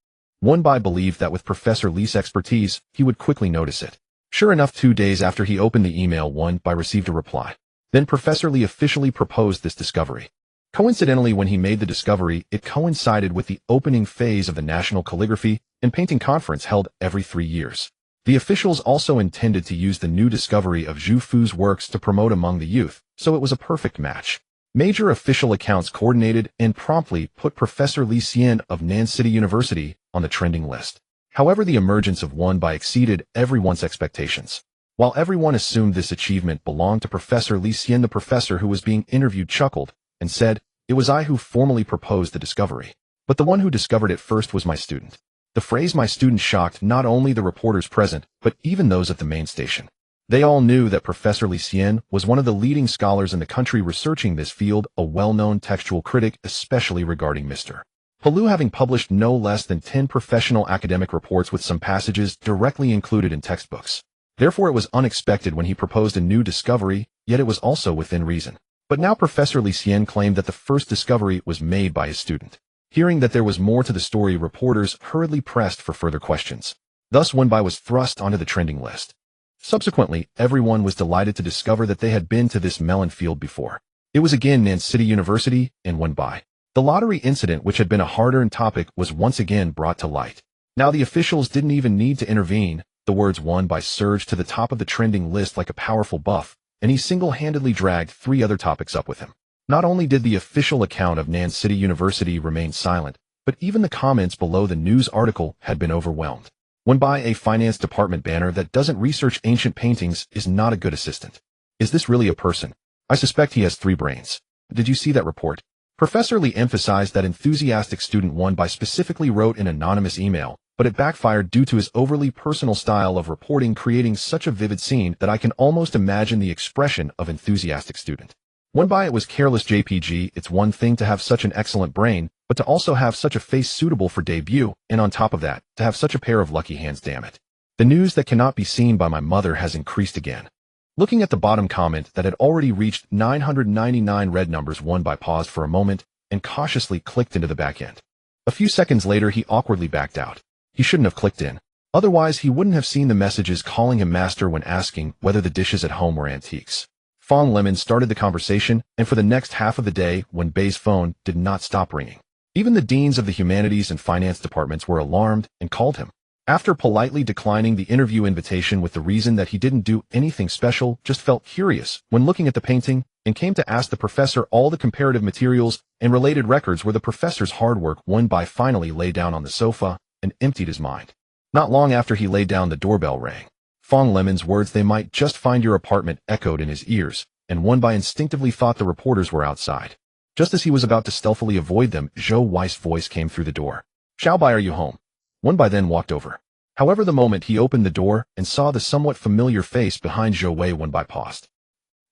Wenbai believed that with Professor Li's expertise, he would quickly notice it. Sure enough, 2 days after he opened the email, Wenbai received a reply. Then Professor Li officially proposed this discovery. Coincidentally, when he made the discovery, it coincided with the opening phase of the National Calligraphy and Painting Conference held every 3 years. The officials also intended to use the new discovery of Zhu Fu's works to promote among the youth, so it was a perfect match. Major official accounts coordinated and promptly put Professor Li Xian of Nan City University on the trending list. However, the emergence of Wenbai exceeded everyone's expectations. While everyone assumed this achievement belonged to Professor Li Xian, the professor who was being interviewed chuckled and said, "It was I who formally proposed the discovery. But the one who discovered it first was my student." The phrase "my student" shocked not only the reporters present, but even those at the main station. They all knew that Professor Li Xian was one of the leading scholars in the country researching this field, a well-known textual critic, especially regarding Mr. Palu, having published no less than 10 professional academic reports with some passages directly included in textbooks. Therefore, it was unexpected when he proposed a new discovery, yet it was also within reason. But now Professor Li Xian claimed that the first discovery was made by his student. Hearing that there was more to the story, reporters hurriedly pressed for further questions. Thus, Wenbai was thrust onto the trending list. Subsequently, everyone was delighted to discover that they had been to this melon field before. It was again Nan City University and Wenbai. The lottery incident, which had been a hard-earned topic, was once again brought to light. Now the officials didn't even need to intervene. The words Wenbai surged to the top of the trending list like a powerful buff, and he single-handedly dragged 3 other topics up with him. Not only did the official account of Nan City University remain silent, but even the comments below the news article had been overwhelmed. Wenbai, a finance department banner that doesn't research ancient paintings, is not a good assistant. Is this really a person? I suspect he has 3 brains. Did you see that report? Professor Li emphasized that enthusiastic student Wenbai specifically wrote an anonymous email, but it backfired due to his overly personal style of reporting, creating such a vivid scene that I can almost imagine the expression of enthusiastic student. Wenbai, it was careless JPG. It's one thing to have such an excellent brain, but to also have such a face suitable for debut, and on top of that, to have such a pair of lucky hands, damn it. The news that cannot be seen by my mother has increased again. Looking at the bottom comment that had already reached 999 red numbers, Wenbai paused for a moment and cautiously clicked into the back end. A few seconds later, he awkwardly backed out. He shouldn't have clicked in. Otherwise, he wouldn't have seen the messages calling him master when asking whether the dishes at home were antiques. Fong Lemon started the conversation, and for the next half of the day, Wenbei's phone did not stop ringing. Even the deans of the humanities and finance departments were alarmed and called him. After politely declining the interview invitation with the reason that he didn't do anything special, just felt curious when looking at the painting, and came to ask the professor all the comparative materials and related records were the professor's hard work, Wenbai finally lay down on the sofa and emptied his mind. Not long after he lay down, the doorbell rang. Fong Lemon's words, "They might just find your apartment," echoed in his ears, and Wenbai instinctively thought the reporters were outside. Just as he was about to stealthily avoid them, Zhou Wei's voice came through the door. "Xiaobai, are you home?" Wenbai then walked over. However, the moment he opened the door and saw the somewhat familiar face behind Zhou Wei, Wenbai paused.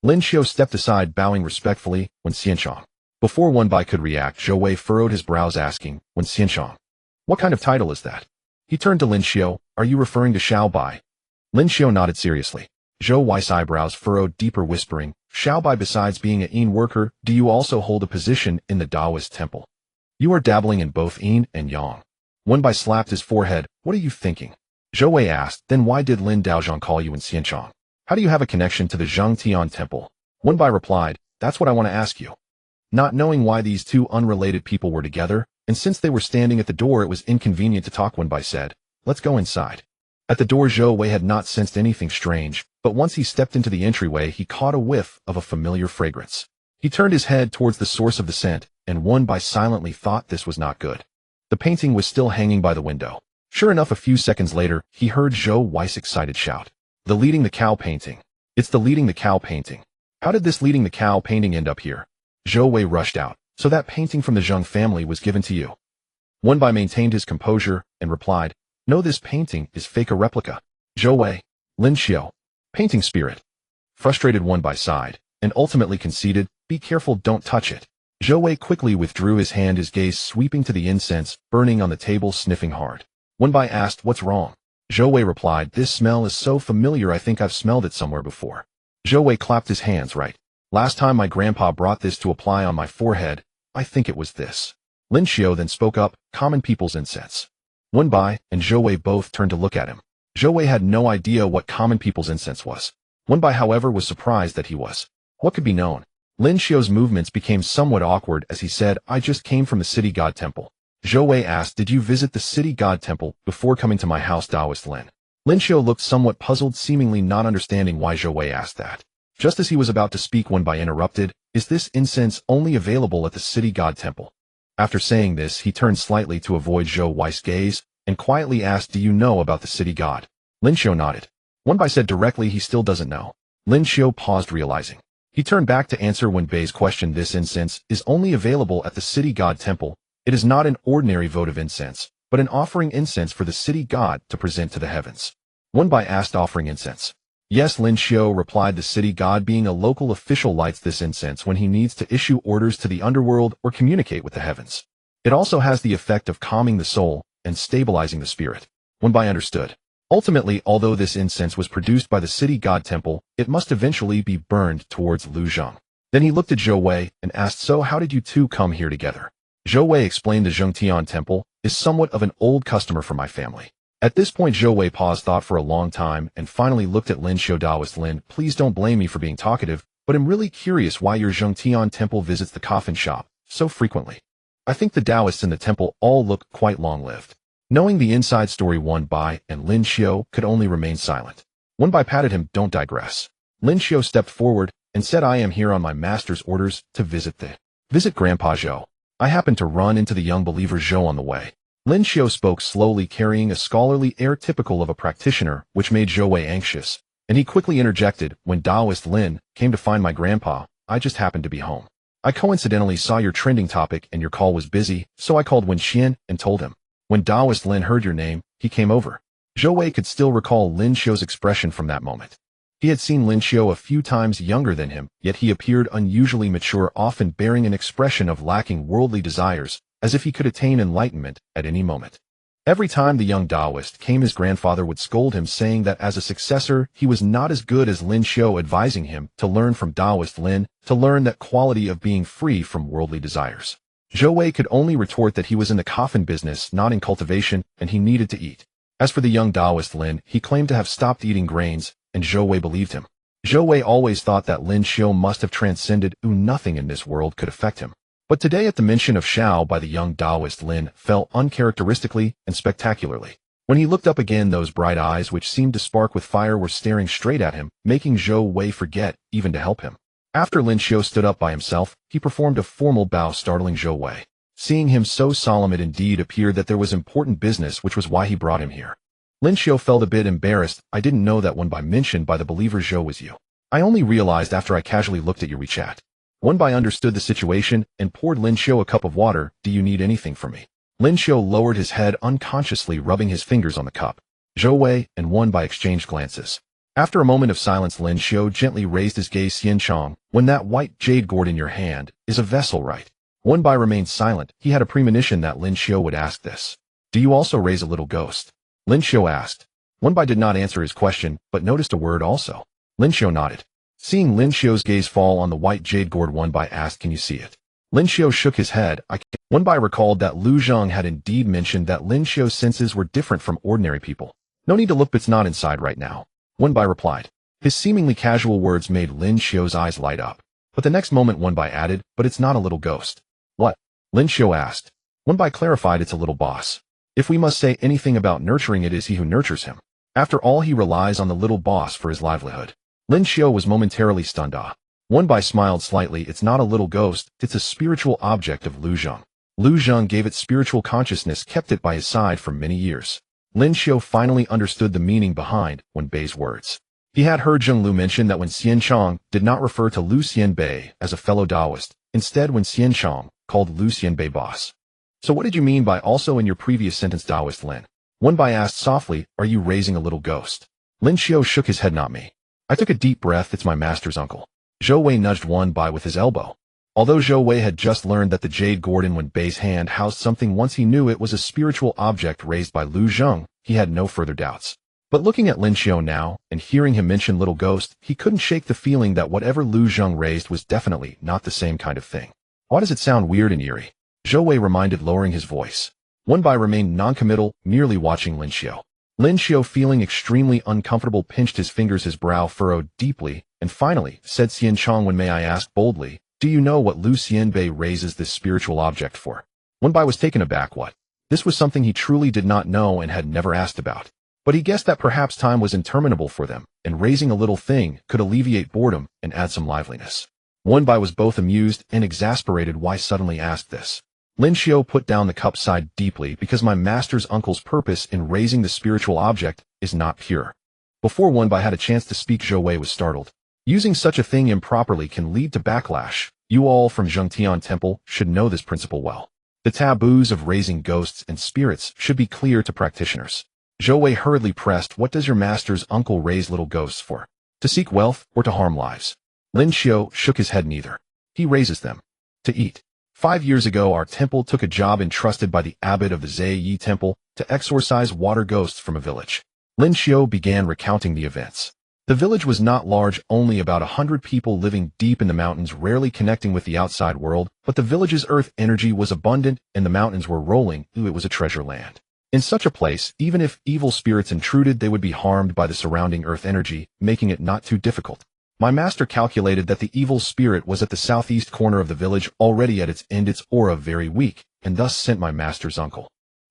Lin Xiao stepped aside, bowing respectfully. "When Xianshang." Before Wenbai could react, Zhou Wei furrowed his brows, asking, "When Xianshang? What kind of title is that?" He turned to Lin Xiao. "Are you referring to Xiaobai?" Lin Xiao nodded seriously. Zhou Wei's eyebrows furrowed deeper, whispering, "Xiaobai, besides being a Yin worker, do you also hold a position in the Taoist temple? You are dabbling in both Yin and Yang." Wenbai slapped his forehead. "What are you thinking? Zhou Wei asked, then why did Lin Daozhong call you in Xianchang? How do you have a connection to the Zhangtian temple? Wenbai replied, that's what I want to ask you. Not knowing why these two unrelated people were together, and since they were standing at the door it was inconvenient to talk, Wenbai said, let's go inside. At the door Zhou Wei had not sensed anything strange, but once he stepped into the entryway he caught a whiff of a familiar fragrance. He turned his head towards the source of the scent, and Wenbai silently thought this was not good. The painting was still hanging by the window. Sure enough, a few seconds later, he heard Zhou Wei's excited shout. The Leading the Cow painting. It's the Leading the Cow painting. How did this Leading the Cow painting end up here? Zhou Wei rushed out. So that painting from the Zheng family was given to you? Wenbai maintained his composure and replied, no, this painting is fake, a replica. Zhou Wei, Lin Xiao, painting spirit. Frustrated, Wenbai sighed, and ultimately conceded, be careful, don't touch it. Zhou Wei quickly withdrew his hand, his gaze sweeping to the incense burning on the table, sniffing hard. Wenbai asked, what's wrong? Zhou Wei replied, this smell is so familiar, I think I've smelled it somewhere before. Zhou Wei clapped his hands, right. Last time my grandpa brought this to apply on my forehead, I think it was this. Lin Xiao then spoke up, common people's incense. Wenbai and Zhou Wei both turned to look at him. Zhou Wei had no idea what common people's incense was. Wenbai, however, was surprised that he was. What could be known? Lin Xiao's movements became somewhat awkward as he said, I just came from the city god temple. Zhou Wei asked, did you visit the city god temple before coming to my house, Taoist Lin? Lin Xiao looked somewhat puzzled, seemingly not understanding why Zhou Wei asked that. Just as he was about to speak, Wenbai interrupted, is this incense only available at the city god temple? After saying this, he turned slightly to avoid Zhou Wei's gaze and quietly asked, do you know about the city god? Lin Xiao nodded. Wenbai said directly he still doesn't know. Lin Xiao paused, realizing. He turned back to answer Wenbei's question, this incense is only available at the city god temple. It is not an ordinary votive incense, but an offering incense for the city god to present to the heavens. Wenbai asked, offering incense? Yes, Lin Xiao replied, the city god being a local official lights this incense when he needs to issue orders to the underworld or communicate with the heavens. It also has the effect of calming the soul and stabilizing the spirit. Wenbai understood. Ultimately, although this incense was produced by the city god temple, it must eventually be burned towards Luzhang. Then he looked at Zhou Wei and asked, so how did you two come here together? Zhou Wei explained, the Zhangtian temple is somewhat of an old customer for my family. At this point, Zhou Wei paused, thought for a long time, and finally looked at Lin Xiao. Taoist Lin, please don't blame me for being talkative, but I'm really curious why your Zhangtian temple visits the coffin shop so frequently. I think the Taoists in the temple all look quite long-lived. Knowing the inside story, Wenbai and Lin Xiao could only remain silent. Wenbai patted him, don't digress. Lin Xiao stepped forward and said, I am here on my master's orders to visit Grandpa Zhou. I happened to run into the young believer Zhou on the way. Lin Xiao spoke slowly, carrying a scholarly air typical of a practitioner, which made Zhou Wei anxious, and he quickly interjected, when Taoist Lin came to find my grandpa, I just happened to be home. I coincidentally saw your trending topic and your call was busy, so I called Wen Xian and told him. When Taoist Lin heard your name, he came over. Zhou Wei could still recall Lin Xiao's expression from that moment. He had seen Lin Xiao a few times younger than him, yet he appeared unusually mature, often bearing an expression of lacking worldly desires, as if he could attain enlightenment at any moment. Every time the young Taoist came, his grandfather would scold him, saying that as a successor, he was not as good as Lin Xiao, advising him to learn from Taoist Lin, to learn that quality of being free from worldly desires. Zhou Wei could only retort that he was in the coffin business, not in cultivation, and he needed to eat. As for the young Taoist Lin, he claimed to have stopped eating grains, and Zhou Wei believed him. Zhou Wei always thought that Lin Xiao must have transcended, nothing in this world could affect him. But today, at the mention of Shao by the young Taoist, Lin fell uncharacteristically and spectacularly. When he looked up again, those bright eyes which seemed to spark with fire were staring straight at him, making Zhou Wei forget even to help him. After Lin Xiao stood up by himself, he performed a formal bow, startling Zhou Wei. Seeing him so solemn, it indeed appeared that there was important business, which was why he brought him here. Lin Xiao felt a bit embarrassed. I didn't know that Wenbai mentioned by the believer Zhou was you. I only realized after I casually looked at your WeChat. Wenbai understood the situation and poured Lin Xiao a cup of water. Do you need anything from me? Lin Xiao lowered his head, unconsciously rubbing his fingers on the cup. Zhou Wei and Wenbai exchanged glances. After a moment of silence, Lin Xiao gently raised his gaze. Xianchong, when that white jade gourd in your hand is a vessel, right? Wenbai remained silent. He had a premonition that Lin Xiao would ask this. Do you also raise a little ghost? Lin Xiao asked. Wenbai did not answer his question, but noticed a word also. Lin Xiao nodded. Seeing Lin Xiao's gaze fall on the white jade gourd, Wenbai asked, can you see it? Lin Xiao shook his head. Wenbai recalled that Lu Zhang had indeed mentioned that Lin Xiao's senses were different from ordinary people. No need to look, it's not inside right now. Wenbai replied. His seemingly casual words made Lin Xiu's eyes light up. But the next moment Wenbai added, but it's not a little ghost. What? Lin Xiu asked. Wenbai clarified it's a little boss. If we must say anything about nurturing, it is he who nurtures him. After all, he relies on the little boss for his livelihood. Lin Xiu was momentarily stunned. Wenbai smiled slightly. It's not a little ghost, it's a spiritual object of Lu Zheng. Lu Zheng gave it spiritual consciousness, kept it by his side for many years. Lin Xiu finally understood the meaning behind Wenbei's words. He had heard Zheng Lu mention that when Xian Chong did not refer to Lu Xianbei as a fellow Taoist, instead when Xian Chong called Lu Xianbei boss. So what did you mean by also in your previous sentence, Taoist Lin? Wenbai asked softly, are you raising a little ghost? Lin Xiu shook his head, not me. I took a deep breath, it's my master's uncle. Zhou Wei nudged Wenbai with his elbow. Although Zhou Wei had just learned that the jade gourd in Wenbei's hand housed something, once he knew it was a spiritual object raised by Lu Zheng, he had no further doubts. But looking at Lin Xiu now, and hearing him mention little ghost, he couldn't shake the feeling that whatever Lu Zheng raised was definitely not the same kind of thing. Why does it sound weird and eerie? Zhou Wei reminded, lowering his voice. Wenbai remained noncommittal, merely watching Lin Xiu. Lin Xiu, feeling extremely uncomfortable, pinched his fingers, his brow furrowed deeply, and finally said, Xian Chong, when may I ask boldly, do you know what Lu Xianbei raises this spiritual object for? Wenbai was taken aback. What? This was something he truly did not know and had never asked about. But he guessed that perhaps time was interminable for them, and raising a little thing could alleviate boredom and add some liveliness. Wenbai was both amused and exasperated. Why suddenly ask this? Lin Xiu put down the cup, sighed deeply, because my master's uncle's purpose in raising the spiritual object is not pure. Before Wenbai had a chance to speak, Zhou Wei was startled. Using such a thing improperly can lead to backlash. You all from Zhengtian Temple should know this principle well. The taboos of raising ghosts and spirits should be clear to practitioners. Zhou Wei hurriedly pressed, what does your master's uncle raise little ghosts for? To seek wealth or to harm lives? Lin Xiu shook his head, neither. He raises them to eat. 5 years ago, our temple took a job entrusted by the abbot of the Zaiyi Temple to exorcise water ghosts from a village. Lin Xiu began recounting the events. The village was not large, only about 100 people living deep in the mountains, rarely connecting with the outside world, but the village's earth energy was abundant and the mountains were rolling. It was a treasure land. In such a place, even if evil spirits intruded, they would be harmed by the surrounding earth energy, making it not too difficult. My master calculated that the evil spirit was at the southeast corner of the village, already at its end, its aura very weak, and thus sent my master's uncle.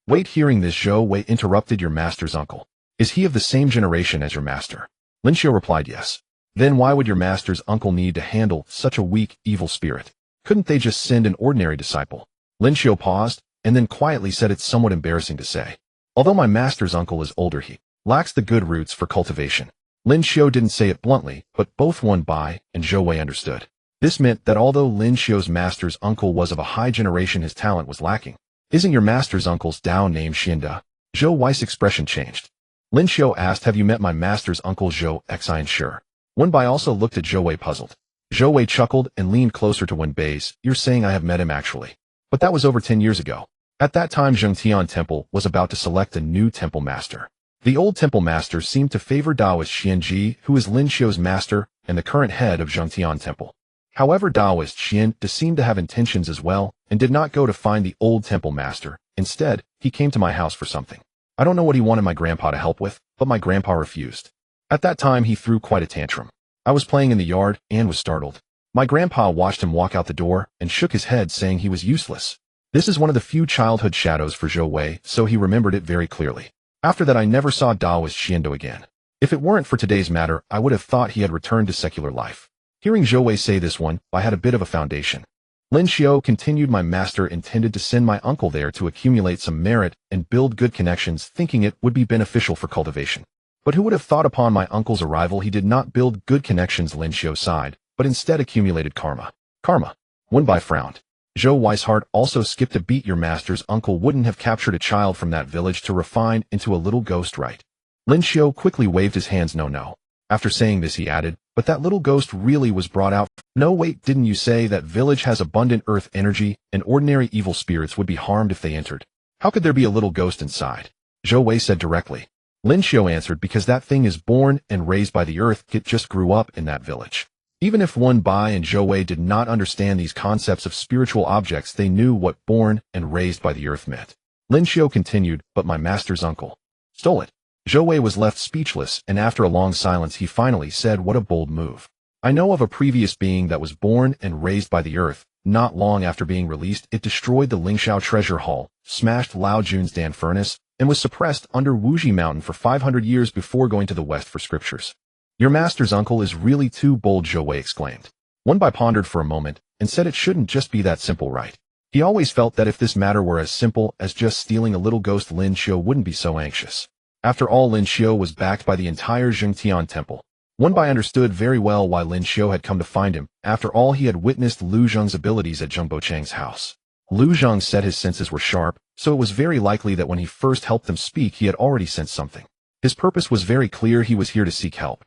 Wait, hearing this, Zhou Wei interrupted, your master's uncle. Is he of the same generation as your master? Lin Xiu replied, yes. Then why would your master's uncle need to handle such a weak, evil spirit? Couldn't they just send an ordinary disciple? Lin Xiu paused, and then quietly said, it's somewhat embarrassing to say. Although my master's uncle is older, he lacks the good roots for cultivation. Lin Xiu didn't say it bluntly, but both Wenbai and Zhou Wei understood. This meant that although Lin Xiu's master's uncle was of a high generation, his talent was lacking. Isn't your master's uncle's Dao named Xianda? Zhou Wei's expression changed. Lin Xiu asked, have you met my master's uncle Zhou Xin? Sure. Wenbai also looked at Zhou Wei, puzzled. Zhou Wei chuckled and leaned closer to Wenbei's. You're saying I have met him actually. But that was over 10 years ago. At that time, Zhengtian Temple was about to select a new temple master. The old temple master seemed to favor Taoist Xianji, who is Lin Xiu's master and the current head of Zhengtian Temple. However, Taoist Xian seemed to have intentions as well, and did not go to find the old temple master. Instead, he came to my house for something. I don't know what he wanted my grandpa to help with, but my grandpa refused. At that time, he threw quite a tantrum. I was playing in the yard and was startled. My grandpa watched him walk out the door and shook his head, saying he was useless. This is one of the few childhood shadows for Zhou Wei, so he remembered it very clearly. After that, I never saw Taoist Xiando again. If it weren't for today's matter, I would have thought he had returned to secular life. Hearing Zhou Wei say this one, I had a bit of a foundation. Lin Xiu continued, my master intended to send my uncle there to accumulate some merit and build good connections, thinking it would be beneficial for cultivation. But who would have thought upon my uncle's arrival he did not build good connections, Lin Xiu sighed, but instead accumulated karma. Karma. Wenbai frowned. Zhou Wei's heart also skipped a beat. Your master's uncle wouldn't have captured a child from that village to refine into a little ghost, right? Lin Xiu quickly waved his hands. No. After saying this, he added, but that little ghost really was brought out. No, wait, didn't you say that village has abundant earth energy and ordinary evil spirits would be harmed if they entered? How could there be a little ghost inside? Zhou Wei said directly. Lin Xiu answered, because that thing is born and raised by the earth. It just grew up in that village. Even if Wenbai and Zhou Wei did not understand these concepts of spiritual objects, they knew what born and raised by the earth meant. Lin Xiu continued, but my master's uncle stole it. Zhou Wei was left speechless, and after a long silence he finally said, "What a bold move. I know of a previous being that was born and raised by the earth. Not long after being released, it destroyed the Lingxiao treasure hall, smashed Lao Jun's Dan furnace, and was suppressed under Wuji Mountain for 500 years before going to the west for scriptures." "Your master's uncle is really too bold," Zhou Wei exclaimed. Wenbai pondered for a moment and said it shouldn't just be that simple, right? He always felt that if this matter were as simple as just stealing a little ghost, Lin Xiu wouldn't be so anxious. After all, Lin Xiu was backed by the entire Zhengtian temple. Wenbai understood very well why Lin Xiu had come to find him. After all, he had witnessed Lu Zheng's abilities at Zheng Bocheng's house. Lu Zheng said his senses were sharp, so it was very likely that when he first helped them speak, he had already sensed something. His purpose was very clear. He was here to seek help.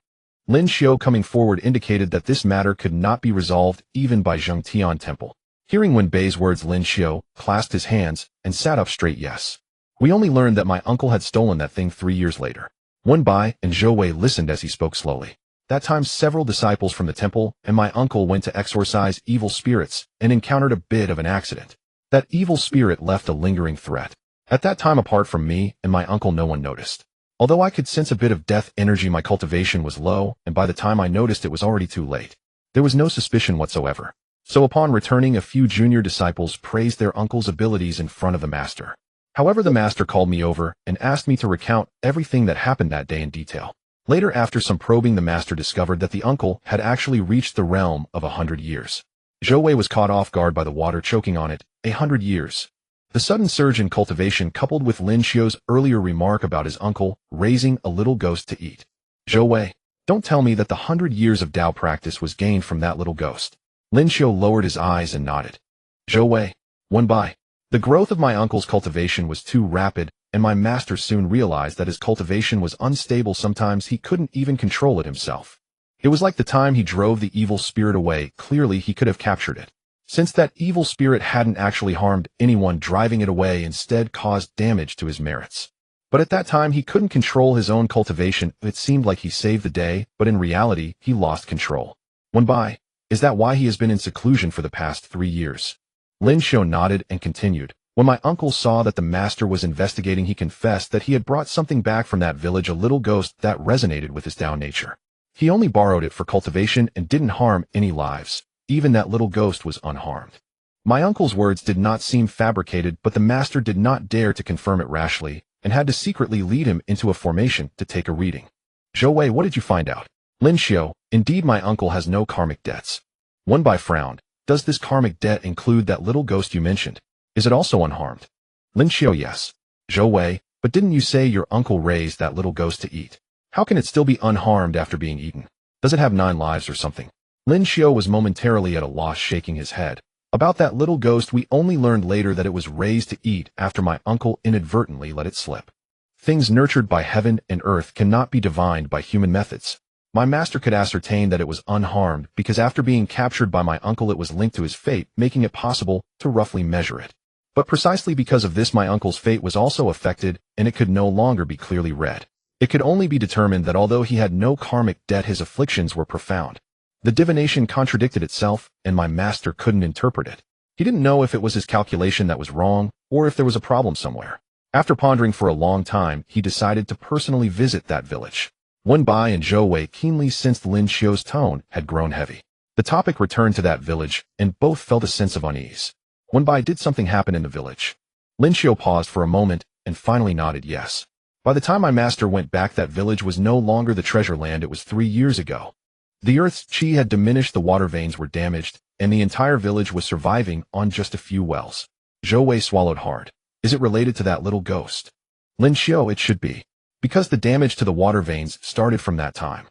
Lin Xiu coming forward indicated that this matter could not be resolved even by Zhengtian temple. Hearing Wenbei's words, Lin Xiu clasped his hands and sat up straight. "Yes. We only learned that my uncle had stolen that thing 3 years later." Wenbai and Zhou Wei listened as he spoke slowly. "That time several disciples from the temple and my uncle went to exorcise evil spirits and encountered a bit of an accident. That evil spirit left a lingering threat. At that time, apart from me and my uncle, no one noticed. Although I could sense a bit of death energy, my cultivation was low, and by the time I noticed, it was already too late. There was no suspicion whatsoever. So upon returning, a few junior disciples praised their uncle's abilities in front of the master. However, the master called me over and asked me to recount everything that happened that day in detail. Later, after some probing, the master discovered that the uncle had actually reached the realm of 100 years. Zhou Wei was caught off guard by the water choking on it. 100 years. The sudden surge in cultivation, coupled with Lin Xiu's earlier remark about his uncle raising a little ghost to eat. "Zhou Wei, don't tell me that the 100 years of Dao practice was gained from that little ghost." Lin Xiu lowered his eyes and nodded. "Zhou Wei, Wenbai, the growth of my uncle's cultivation was too rapid, and my master soon realized that his cultivation was unstable. Sometimes he couldn't even control it himself. It was like the time he drove the evil spirit away. Clearly, he could have captured it. Since that evil spirit hadn't actually harmed anyone, driving it away instead caused damage to his merits. But at that time, he couldn't control his own cultivation. It seemed like he saved the day, but in reality, he lost control. Wenbai, is that why he has been in seclusion for the past 3 years?" Lin Xiu nodded and continued. "When my uncle saw that the master was investigating, he confessed that he had brought something back from that village, a little ghost that resonated with his Dao nature. He only borrowed it for cultivation and didn't harm any lives. Even that little ghost was unharmed." My uncle's words did not seem fabricated, but the master did not dare to confirm it rashly, and had to secretly lead him into a formation to take a reading. "Zhou Wei, what did you find out?" Lin Xiu, "Indeed, my uncle has no karmic debts." Wenbai frowned. "Does this karmic debt include that little ghost you mentioned? Is it also unharmed?" Lin Xiu, "Yes." "Zhou Wei, but didn't you say your uncle raised that little ghost to eat? How can it still be unharmed after being eaten? Does it have 9 lives or something?" Lin Xiu was momentarily at a loss, shaking his head. "About that little ghost, we only learned later that it was raised to eat after my uncle inadvertently let it slip. Things nurtured by heaven and earth cannot be divined by human methods. My master could ascertain that it was unharmed because after being captured by my uncle, it was linked to his fate, making it possible to roughly measure it. But precisely because of this, my uncle's fate was also affected, and it could no longer be clearly read. It could only be determined that although he had no karmic debt, his afflictions were profound. The divination contradicted itself, and my master couldn't interpret it. He didn't know if it was his calculation that was wrong, or if there was a problem somewhere. After pondering for a long time, he decided to personally visit that village." Wenbai and Zhou Wei keenly sensed Lin Xiu's tone had grown heavy. The topic returned to that village, and both felt a sense of unease. "Wenbai, did something happen in the village?" Lin Xiu paused for a moment, and finally nodded yes. "By the time my master went back, that village was no longer the treasure land it was 3 years ago. The earth's qi had diminished, the water veins were damaged, and the entire village was surviving on just a few wells." Zhou Wei swallowed hard. "Is it related to that little ghost?" Lin Xiu, "It should be, because the damage to the water veins started from that time."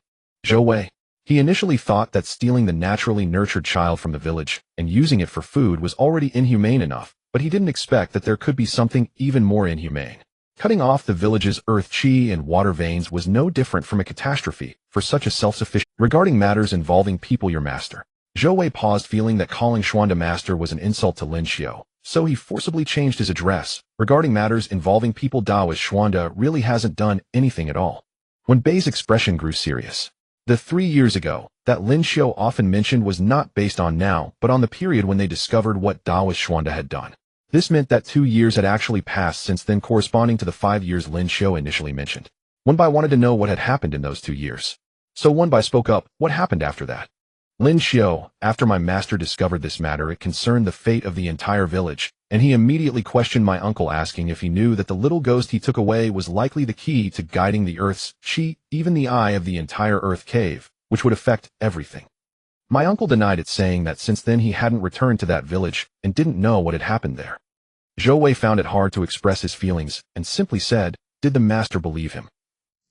Zhou Wei, he initially thought that stealing the naturally nurtured child from the village and using it for food was already inhumane enough, but he didn't expect that there could be something even more inhumane. Cutting off the village's earth qi and water veins was no different from a catastrophe for such a self-sufficient. "Regarding matters involving people, your master." Zhou Wei paused, feeling that calling Xuanda master was an insult to Lin Xiu, so he forcibly changed his address. "Regarding matters involving people, Daoist Xuanda really hasn't done anything at all." Wenbei's expression grew serious. The 3 years ago that Lin Xiu often mentioned was not based on now, but on the period when they discovered what Daoist Xuanda had done. This meant that 2 years had actually passed since then, corresponding to the 5 years Lin Xiu initially mentioned. Wenbai wanted to know what had happened in those 2 years. So Wenbai spoke up, what happened after that? Lin Xiao, after my master discovered this matter, it concerned the fate of the entire village, and he immediately questioned my uncle, asking if he knew that the little ghost he took away was likely the key to guiding the Earth's chi, even the eye of the entire Earth cave, which would affect everything. My uncle denied it, saying that since then he hadn't returned to that village and didn't know what had happened there. Zhou Wei found it hard to express his feelings and simply said, did the master believe him?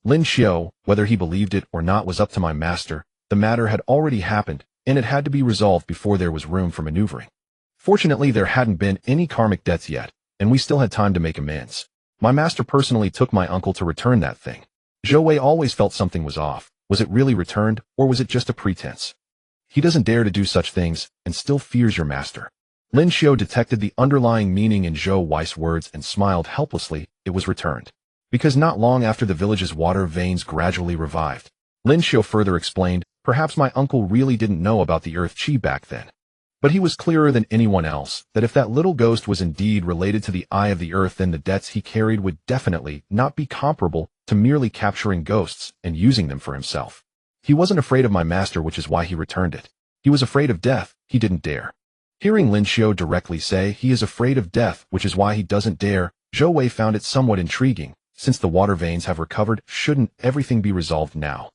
Lin Xiao, whether he believed it or not was up to my master. The matter had already happened, and it had to be resolved before there was room for maneuvering. Fortunately, there hadn't been any karmic debts yet, and we still had time to make amends. My master personally took my uncle to return that thing. Zhou Wei always felt something was off. Was it really returned, or was it just a pretense? He doesn't dare to do such things, and still fears your master. Lin Xiao detected the underlying meaning in Zhou Wei's words and smiled helplessly. It was returned. Because not long after the village's water veins gradually revived. Lin Xiao further explained, perhaps my uncle really didn't know about the Earth Chi back then. But he was clearer than anyone else that if that little ghost was indeed related to the eye of the Earth, then the debts he carried would definitely not be comparable to merely capturing ghosts and using them for himself. He wasn't afraid of my master, which is why he returned it. He was afraid of death. He didn't dare. Hearing Lin Xiao directly say he is afraid of death, which is why he doesn't dare, Zhou Wei found it somewhat intriguing. Since the water veins have recovered, shouldn't everything be resolved now?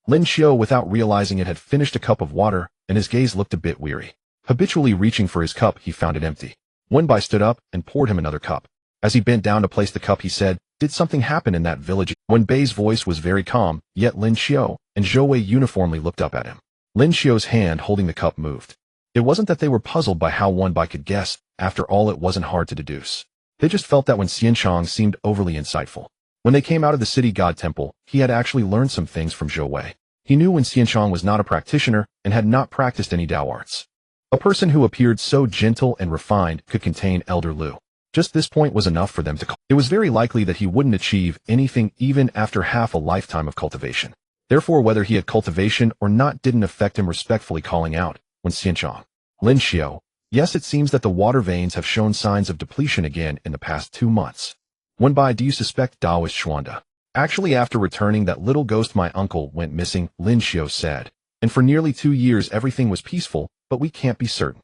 Lin Xiao, without realizing it, had finished a cup of water, and his gaze looked a bit weary. Habitually reaching for his cup, he found it empty. Wenbai stood up and poured him another cup. As he bent down to place the cup, he said, did something happen in that village? Wenbei's voice was very calm, yet Lin Xiao and Zhou Wei uniformly looked up at him. Lin Xiao's hand holding the cup moved. It wasn't that they were puzzled by how Wenbai could guess. After all, it wasn't hard to deduce. They just felt that when Xianchang seemed overly insightful. When they came out of the city god temple, he had actually learned some things from Zhou Wei. He knew when Xianchang was not a practitioner and had not practiced any Dao arts. A person who appeared so gentle and refined could contain Elder Lu. Just this point was enough for them to call. It was very likely that he wouldn't achieve anything even after half a lifetime of cultivation. Therefore, whether he had cultivation or not didn't affect him, respectfully calling out, when Xianchang, Lin Xiao, yes, it seems that the water veins have shown signs of depletion again in the past 2 months. Wenbai, do you suspect Daoist Xuanda? Actually, after returning that little ghost, my uncle went missing, Lin Xiao said. And for nearly 2 years everything was peaceful, but we can't be certain.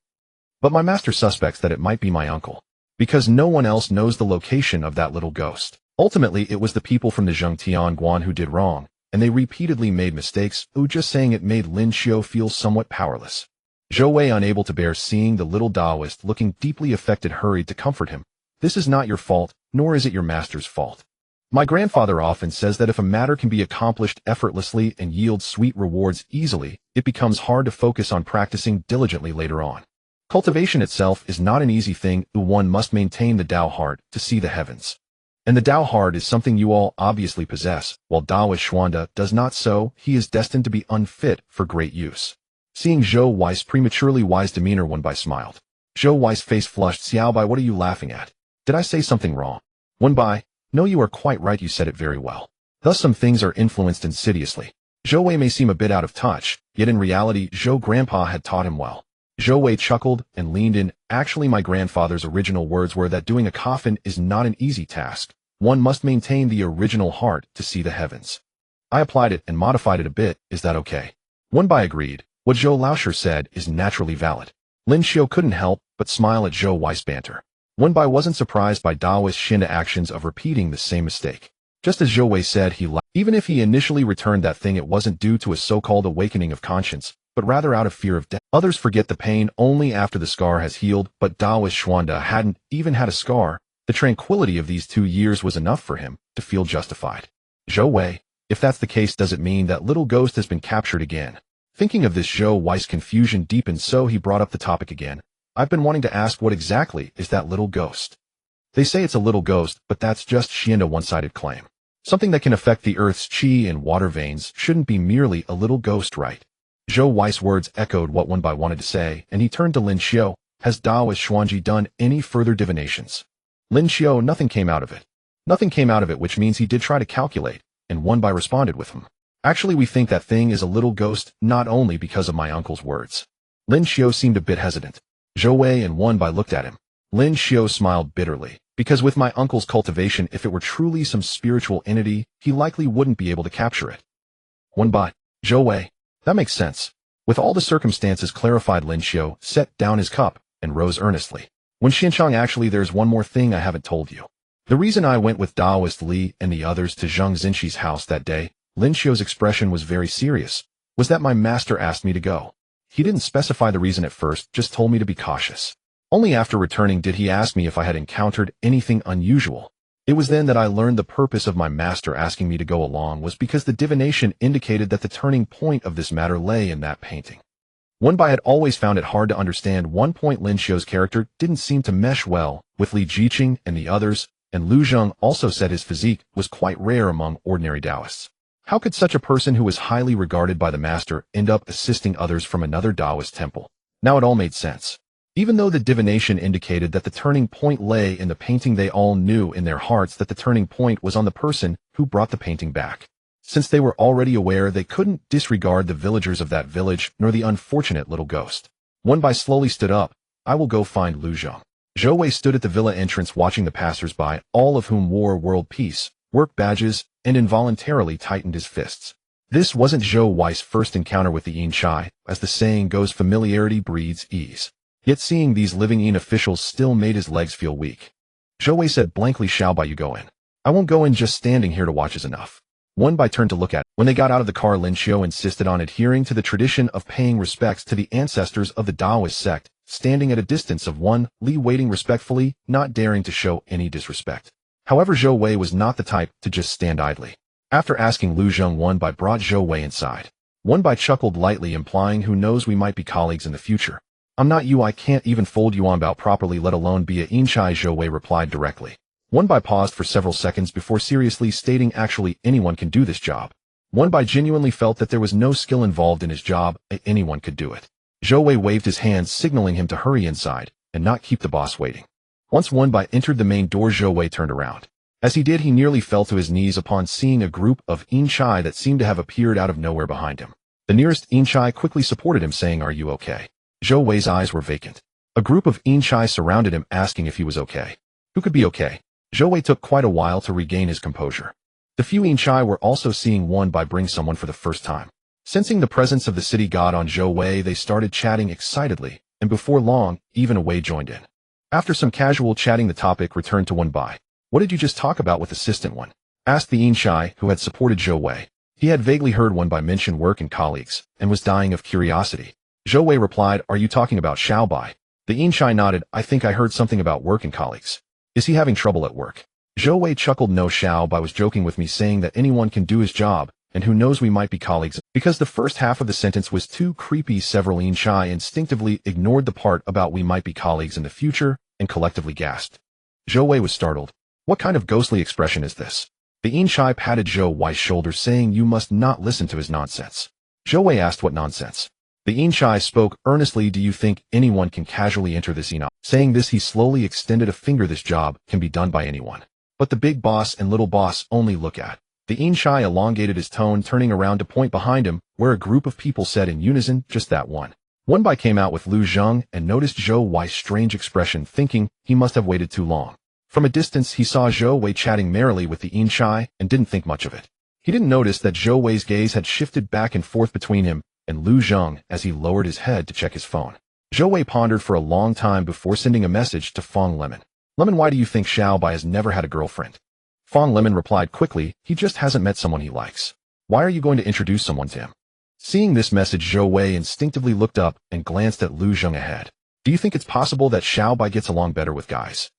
But my master suspects that it might be my uncle. Because no one else knows the location of that little ghost. Ultimately, it was the people from the Zhengtian Guan who did wrong, and they repeatedly made mistakes. Just saying it made Lin Xiao feel somewhat powerless. Zhou Wei, unable to bear seeing the little Daoist looking deeply affected, hurried to comfort him. This is not your fault, nor is it your master's fault. My grandfather often says that if a matter can be accomplished effortlessly and yield sweet rewards easily, it becomes hard to focus on practicing diligently later on. Cultivation itself is not an easy thing. One must maintain the Dao heart to see the heavens. And the Dao heart is something you all obviously possess, while Daoist Xuanda does not, so he is destined to be unfit for great use. Seeing Zhou Wei's prematurely wise demeanor, Wenbai smiled. Zhou Wei's face flushed. Xiaobai, what are you laughing at? Did I say something wrong? Wenbai, no, you are quite right, you said it very well. Thus some things are influenced insidiously. Zhou Wei may seem a bit out of touch, yet in reality Zhou Grandpa had taught him well. Zhou Wei chuckled and leaned in. Actually, my grandfather's original words were that doing a coffin is not an easy task. One must maintain the original heart to see the heavens. I applied it and modified it a bit. Is that okay? Wenbai agreed. What Zhou Laosher said is naturally valid. Lin Xiao couldn't help but smile at Zhou Wei's banter. Wenbai wasn't surprised by Daoist Xin's actions of repeating the same mistake. Just as Zhou Wei said, he laughed. Even if he initially returned that thing, it wasn't due to a so-called awakening of conscience, but rather out of fear of death. Others forget the pain only after the scar has healed, but Daoist Xuanda hadn't even had a scar. The tranquility of these 2 years was enough for him to feel justified. Zhou Wei, if that's the case, does it mean that little ghost has been captured again? Thinking of this, Zhou Wei's confusion deepened, so he brought up the topic again. I've been wanting to ask, what exactly is that little ghost? They say it's a little ghost, but that's just Xian's one-sided claim. Something that can affect the Earth's chi and water veins shouldn't be merely a little ghost, right? Zhou Wei's words echoed what Wenbai wanted to say, and he turned to Lin Xiao. Has Daoist Xuanji done any further divinations? Lin Xiao, nothing came out of it. Nothing came out of it, which means he did try to calculate, and Wenbai responded with him. Actually, we think that thing is a little ghost, not only because of my uncle's words. Lin Xiao seemed a bit hesitant. Zhou Wei and Wenbai looked at him. Lin Xiao smiled bitterly, because with my uncle's cultivation, if it were truly some spiritual entity, he likely wouldn't be able to capture it. One by Zhou Wei. That makes sense. With all the circumstances clarified, Lin Xiao set down his cup and rose earnestly. When Xinchang, actually there's one more thing I haven't told you. The reason I went with Daoist Li and the others to Zhang Xinxi's house that day, Lin Xiao's expression was very serious, was that my master asked me to go. He didn't specify the reason at first, just told me to be cautious. Only after returning did he ask me if I had encountered anything unusual. It was then that I learned the purpose of my master asking me to go along was because the divination indicated that the turning point of this matter lay in that painting. Wenbai had always found it hard to understand one point. Lin Xiao's character didn't seem to mesh well with Li Jiqing and the others, and Lu Zheng also said his physique was quite rare among ordinary Taoists. How could such a person who was highly regarded by the master end up assisting others from another Taoist temple? Now it all made sense. Even though the divination indicated that the turning point lay in the painting, they all knew in their hearts that the turning point was on the person who brought the painting back. Since they were already aware, they couldn't disregard the villagers of that village nor the unfortunate little ghost. Wenbai slowly stood up. I will go find Lu Zheng. Zhou Wei stood at the villa entrance watching the passers-by, all of whom wore world peace, work badges, and involuntarily tightened his fists. This wasn't Zhou Wei's first encounter with the Yin Chai. As the saying goes, familiarity breeds ease. Yet seeing these living Yin officials still made his legs feel weak. Zhou Wei said blankly, "Xiaobai, you go in. I won't go in, just standing here to watch is enough." Wenbai turned to look at. When they got out of the car, Lin Xiao insisted on adhering to the tradition of paying respects to the ancestors of the Taoist sect, standing at a distance of 1 li, waiting respectfully, not daring to show any disrespect. However, Zhou Wei was not the type to just stand idly. After asking Lu Zheng, Wenbai brought Zhou Wei inside. Wenbai chuckled lightly, implying, "Who knows, we might be colleagues in the future." "I'm not you, I can't even fold you on about properly, let alone be a Yin Chai," Zhou Wei replied directly. Wenbai paused for several seconds before seriously stating, "Actually, anyone can do this job." Wenbai genuinely felt that there was no skill involved in his job, anyone could do it. Zhou Wei waved his hand, signaling him to hurry inside and not keep the boss waiting. Once Wenbai entered the main door, Zhou Wei turned around. As he did, he nearly fell to his knees upon seeing a group of Yin Chai that seemed to have appeared out of nowhere behind him. The nearest Yin Chai quickly supported him, saying, "Are you okay?" Zhou Wei's eyes were vacant. A group of Yin Chai surrounded him, asking if he was okay. Who could be okay? Zhou Wei took quite a while to regain his composure. The few Yin Chai were also seeing Wenbai bring someone for the first time. Sensing the presence of the city god on Zhou Wei, they started chatting excitedly, and before long, even a Wei joined in. After some casual chatting, the topic returned to Wenbai. "What did you just talk about with Assistant One?" asked the Yin Chai who had supported Zhou Wei. He had vaguely heard Wenbai mention work and colleagues, and was dying of curiosity. Zhou Wei replied, "Are you talking about Xiaobai?" The Yin Chai nodded. "I think I heard something about work and colleagues. Is he having trouble at work?" Zhou Wei chuckled. "No, Xiaobai was joking with me, saying that anyone can do his job, and who knows, we might be colleagues." Because the first half of the sentence was too creepy, several Yin Chai instinctively ignored the part about "we might be colleagues in the future" and collectively gasped. Zhou Wei was startled. What kind of ghostly expression is this? The Yin Chai patted Zhou Wei's shoulder, saying, "You must not listen to his nonsense." Zhou Wei asked, "What nonsense?" The Yin Chai spoke earnestly. "Do you think anyone can casually enter this Yin?" Saying this, he slowly extended a finger. "This job can be done by anyone. But the big boss and little boss only look at." The Yin Chai elongated his tone, turning around to point behind him, where a group of people said in unison, "Just that one." Wenbai came out with Lu Zheng and noticed Zhou Wei's strange expression, thinking he must have waited too long. From a distance, he saw Zhou Wei chatting merrily with the Yin Chai and didn't think much of it. He didn't notice that Zhou Wei's gaze had shifted back and forth between him and Lu Zheng as he lowered his head to check his phone. Zhou Wei pondered for a long time before sending a message to Fong Lemon. "Lemon, why do you think Xiaobai has never had a girlfriend?" Fong Lemon replied quickly, "He just hasn't met someone he likes." "Why are you going to introduce someone to him?" Seeing this message, Zhou Wei instinctively looked up and glanced at Lu Zheng ahead. "Do you think it's possible that Xiaobai gets along better with guys?"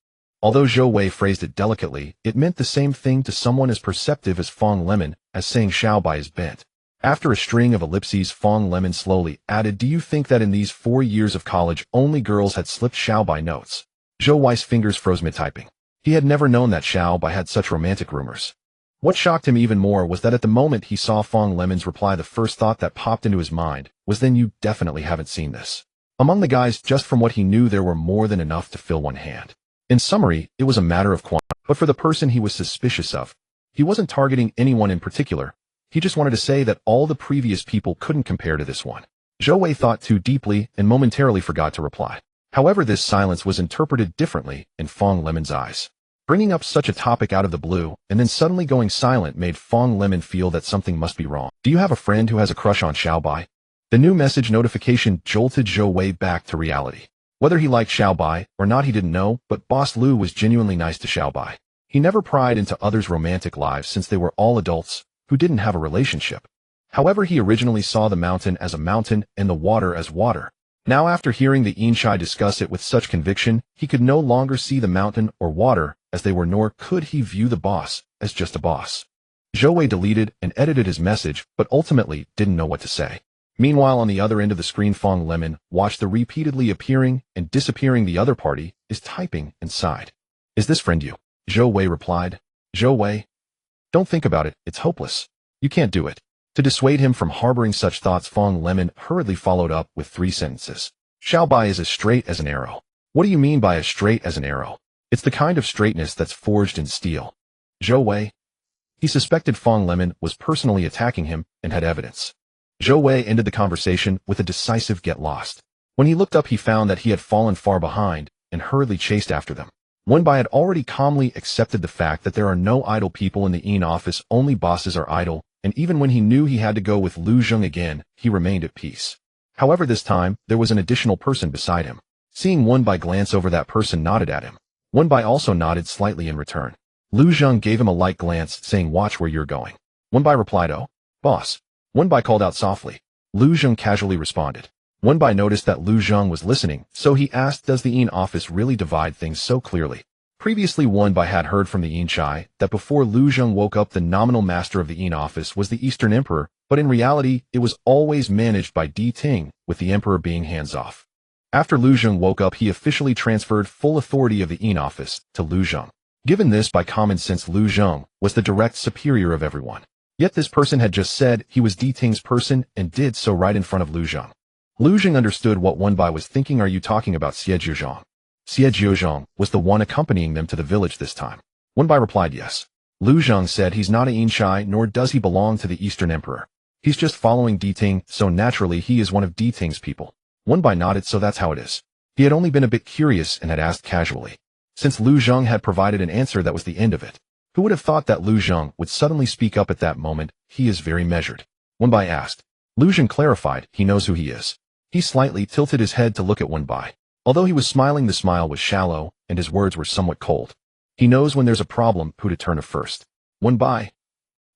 Although Zhou Wei phrased it delicately, it meant the same thing to someone as perceptive as Fong Lemon as saying Xiaobai is bent. After a string of ellipses, Fong Lemon slowly added, "Do you think that in these 4 years of college, only girls had slipped Xiaobai notes?" Zhou Wei's fingers froze mid-typing. He had never known that Xiaobai had such romantic rumors. What shocked him even more was that at the moment he saw Fong Lemon's reply, the first thought that popped into his mind was, "Then you definitely haven't seen this." Among the guys, just from what he knew, there were more than enough to fill one hand. In summary, it was a matter of quantity. But for the person he was suspicious of, he wasn't targeting anyone in particular. He just wanted to say that all the previous people couldn't compare to this one. Zhou Wei thought too deeply and momentarily forgot to reply. However, this silence was interpreted differently in Fong Lemon's eyes. Bringing up such a topic out of the blue and then suddenly going silent made Fong Lemon feel that something must be wrong. Do you have a friend who has a crush on Xiao Bai? The new message notification jolted Zhou Wei back to reality. Whether he liked Xiao Bai or not he didn't know, but Boss Lu was genuinely nice to Xiao Bai. He never pried into others' romantic lives since they were all adults who didn't have a relationship. However, he originally saw the mountain as a mountain and the water as water. Now after hearing the Inchai discuss it with such conviction, he could no longer see the mountain or water as they were, nor could he view the boss as just a boss. Zhou Wei deleted and edited his message, but ultimately didn't know what to say. Meanwhile, on the other end of the screen, Fong Lemon watched the repeatedly appearing and disappearing the other party is typing and sighed. Is this friend you? Zhou Wei replied. Zhou Wei? Don't think about it, it's hopeless. You can't do it. To dissuade him from harboring such thoughts, Fong Lemon hurriedly followed up with 3 sentences. Xiao Bai is as straight as an arrow. What do you mean by as straight as an arrow? It's the kind of straightness that's forged in steel. Zhou Wei? He suspected Fong Lemon was personally attacking him and had evidence. Zhou Wei ended the conversation with a decisive get lost. When he looked up, he found that he had fallen far behind and hurriedly chased after them. Wenbai had already calmly accepted the fact that there are no idle people in the Yin office, only bosses are idle, and even when he knew he had to go with Lu Zheng again, he remained at peace. However, this time, there was an additional person beside him. Seeing Wenbai glance over, that person nodded at him. Wenbai also nodded slightly in return. Lu Zheng gave him a light glance, saying, "Watch where you're going." Wenbai replied, "Oh, boss." Wenbai called out softly. Lu Zheng casually responded. Wenbai noticed that Lu Zheng was listening, so he asked, "Does the Yin office really divide things so clearly?" Previously, Wenbai had heard from the Yin Chai that before Lu Zheng woke up, the nominal master of the Yin office was the Eastern Emperor, but in reality, it was always managed by Di Ting, with the Emperor being hands-off. After Lu Zheng woke up, he officially transferred full authority of the Yin office to Lu Zheng. Given this by common sense, Lu Zheng was the direct superior of everyone. Yet this person had just said he was Di Ting's person and did so right in front of Lu Zheng. Lu Zheng understood what Wenbai was thinking. Are you talking about Xie Jiuzhong? Xie Jiuzhong was the one accompanying them to the village this time. Wenbai replied yes. Lu Zheng said he's not a Yin Chai, nor does he belong to the Eastern Emperor. He's just following Di Ting, so naturally he is one of Di Ting's people. Wenbai nodded, so that's how it is. He had only been a bit curious and had asked casually. Since Lu Zheng had provided an answer, that was the end of it. Who would have thought that Lu Zheng would suddenly speak up at that moment? He is very measured. Wenbai asked. Lu Zheng clarified, he knows who he is. He slightly tilted his head to look at Wenbai. Although he was smiling, the smile was shallow, and his words were somewhat cold. He knows when there's a problem who to turn to first. Wenbai.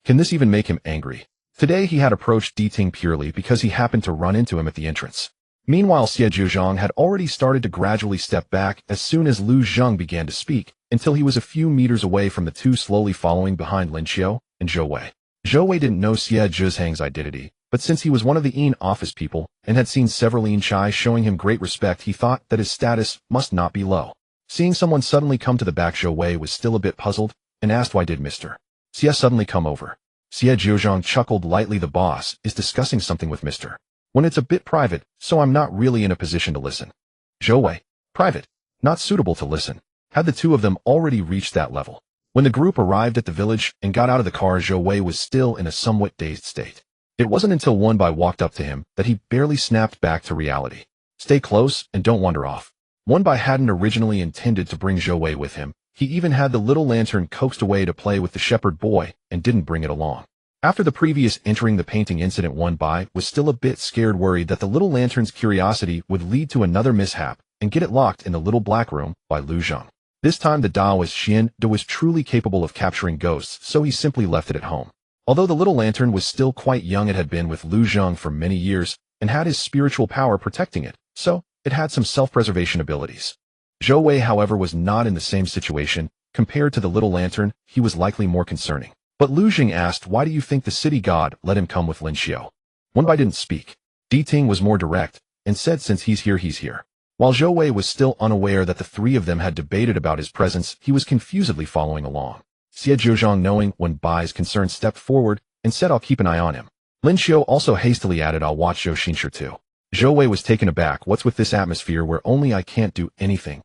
Can this even make him angry? Today he had approached Di Ting purely because he happened to run into him at the entrance. Meanwhile, Xie Jiuzhong had already started to gradually step back as soon as Lu Zheng began to speak, until he was a few meters away from the two, slowly following behind Lin Xiao and Zhou Wei. Zhou Wei didn't know Xie Jiuzhong's identity, but since he was one of the Yin office people and had seen several Yin Chai showing him great respect, he thought that his status must not be low. Seeing someone suddenly come to the back, Zhou Wei was still a bit puzzled and asked, why did Mr. Xie suddenly come over? Xie Jiuzhong chuckled lightly. The boss is discussing something with Mr. When it's a bit private, so I'm not really in a position to listen. Zhou Wei. Private. Not suitable to listen. Had the two of them already reached that level? When the group arrived at the village and got out of the car, Zhou Wei was still in a somewhat dazed state. It wasn't until Wenbai walked up to him that he barely snapped back to reality. Stay close and don't wander off. Wenbai hadn't originally intended to bring Zhou Wei with him. He even had the little lantern coaxed away to play with the shepherd boy and didn't bring it along. After the previous entering the painting incident, Wenbai was still a bit scared, worried that the little lantern's curiosity would lead to another mishap and get it locked in the little black room by Lu Zheng. This time the Taoist Xian De was truly capable of capturing ghosts, so he simply left it at home. Although the little lantern was still quite young, it had been with Lu Zheng for many years and had his spiritual power protecting it, so it had some self-preservation abilities. Zhou Wei, however, was not in the same situation. Compared to the little lantern, he was likely more concerning. But Lu Zheng asked, why do you think the city god let him come with Lin Xiao? Wenbai didn't speak. Di Ting was more direct and said, since he's here, he's here. While Zhou Wei was still unaware that the three of them had debated about his presence, he was confusedly following along. Xie Jiuzhong, knowing Wenbai's concern, stepped forward and said, I'll keep an eye on him. Lin Xiao also hastily added, I'll watch Zhou Xinshi too. Zhou Wei was taken aback. What's with this atmosphere where only I can't do anything?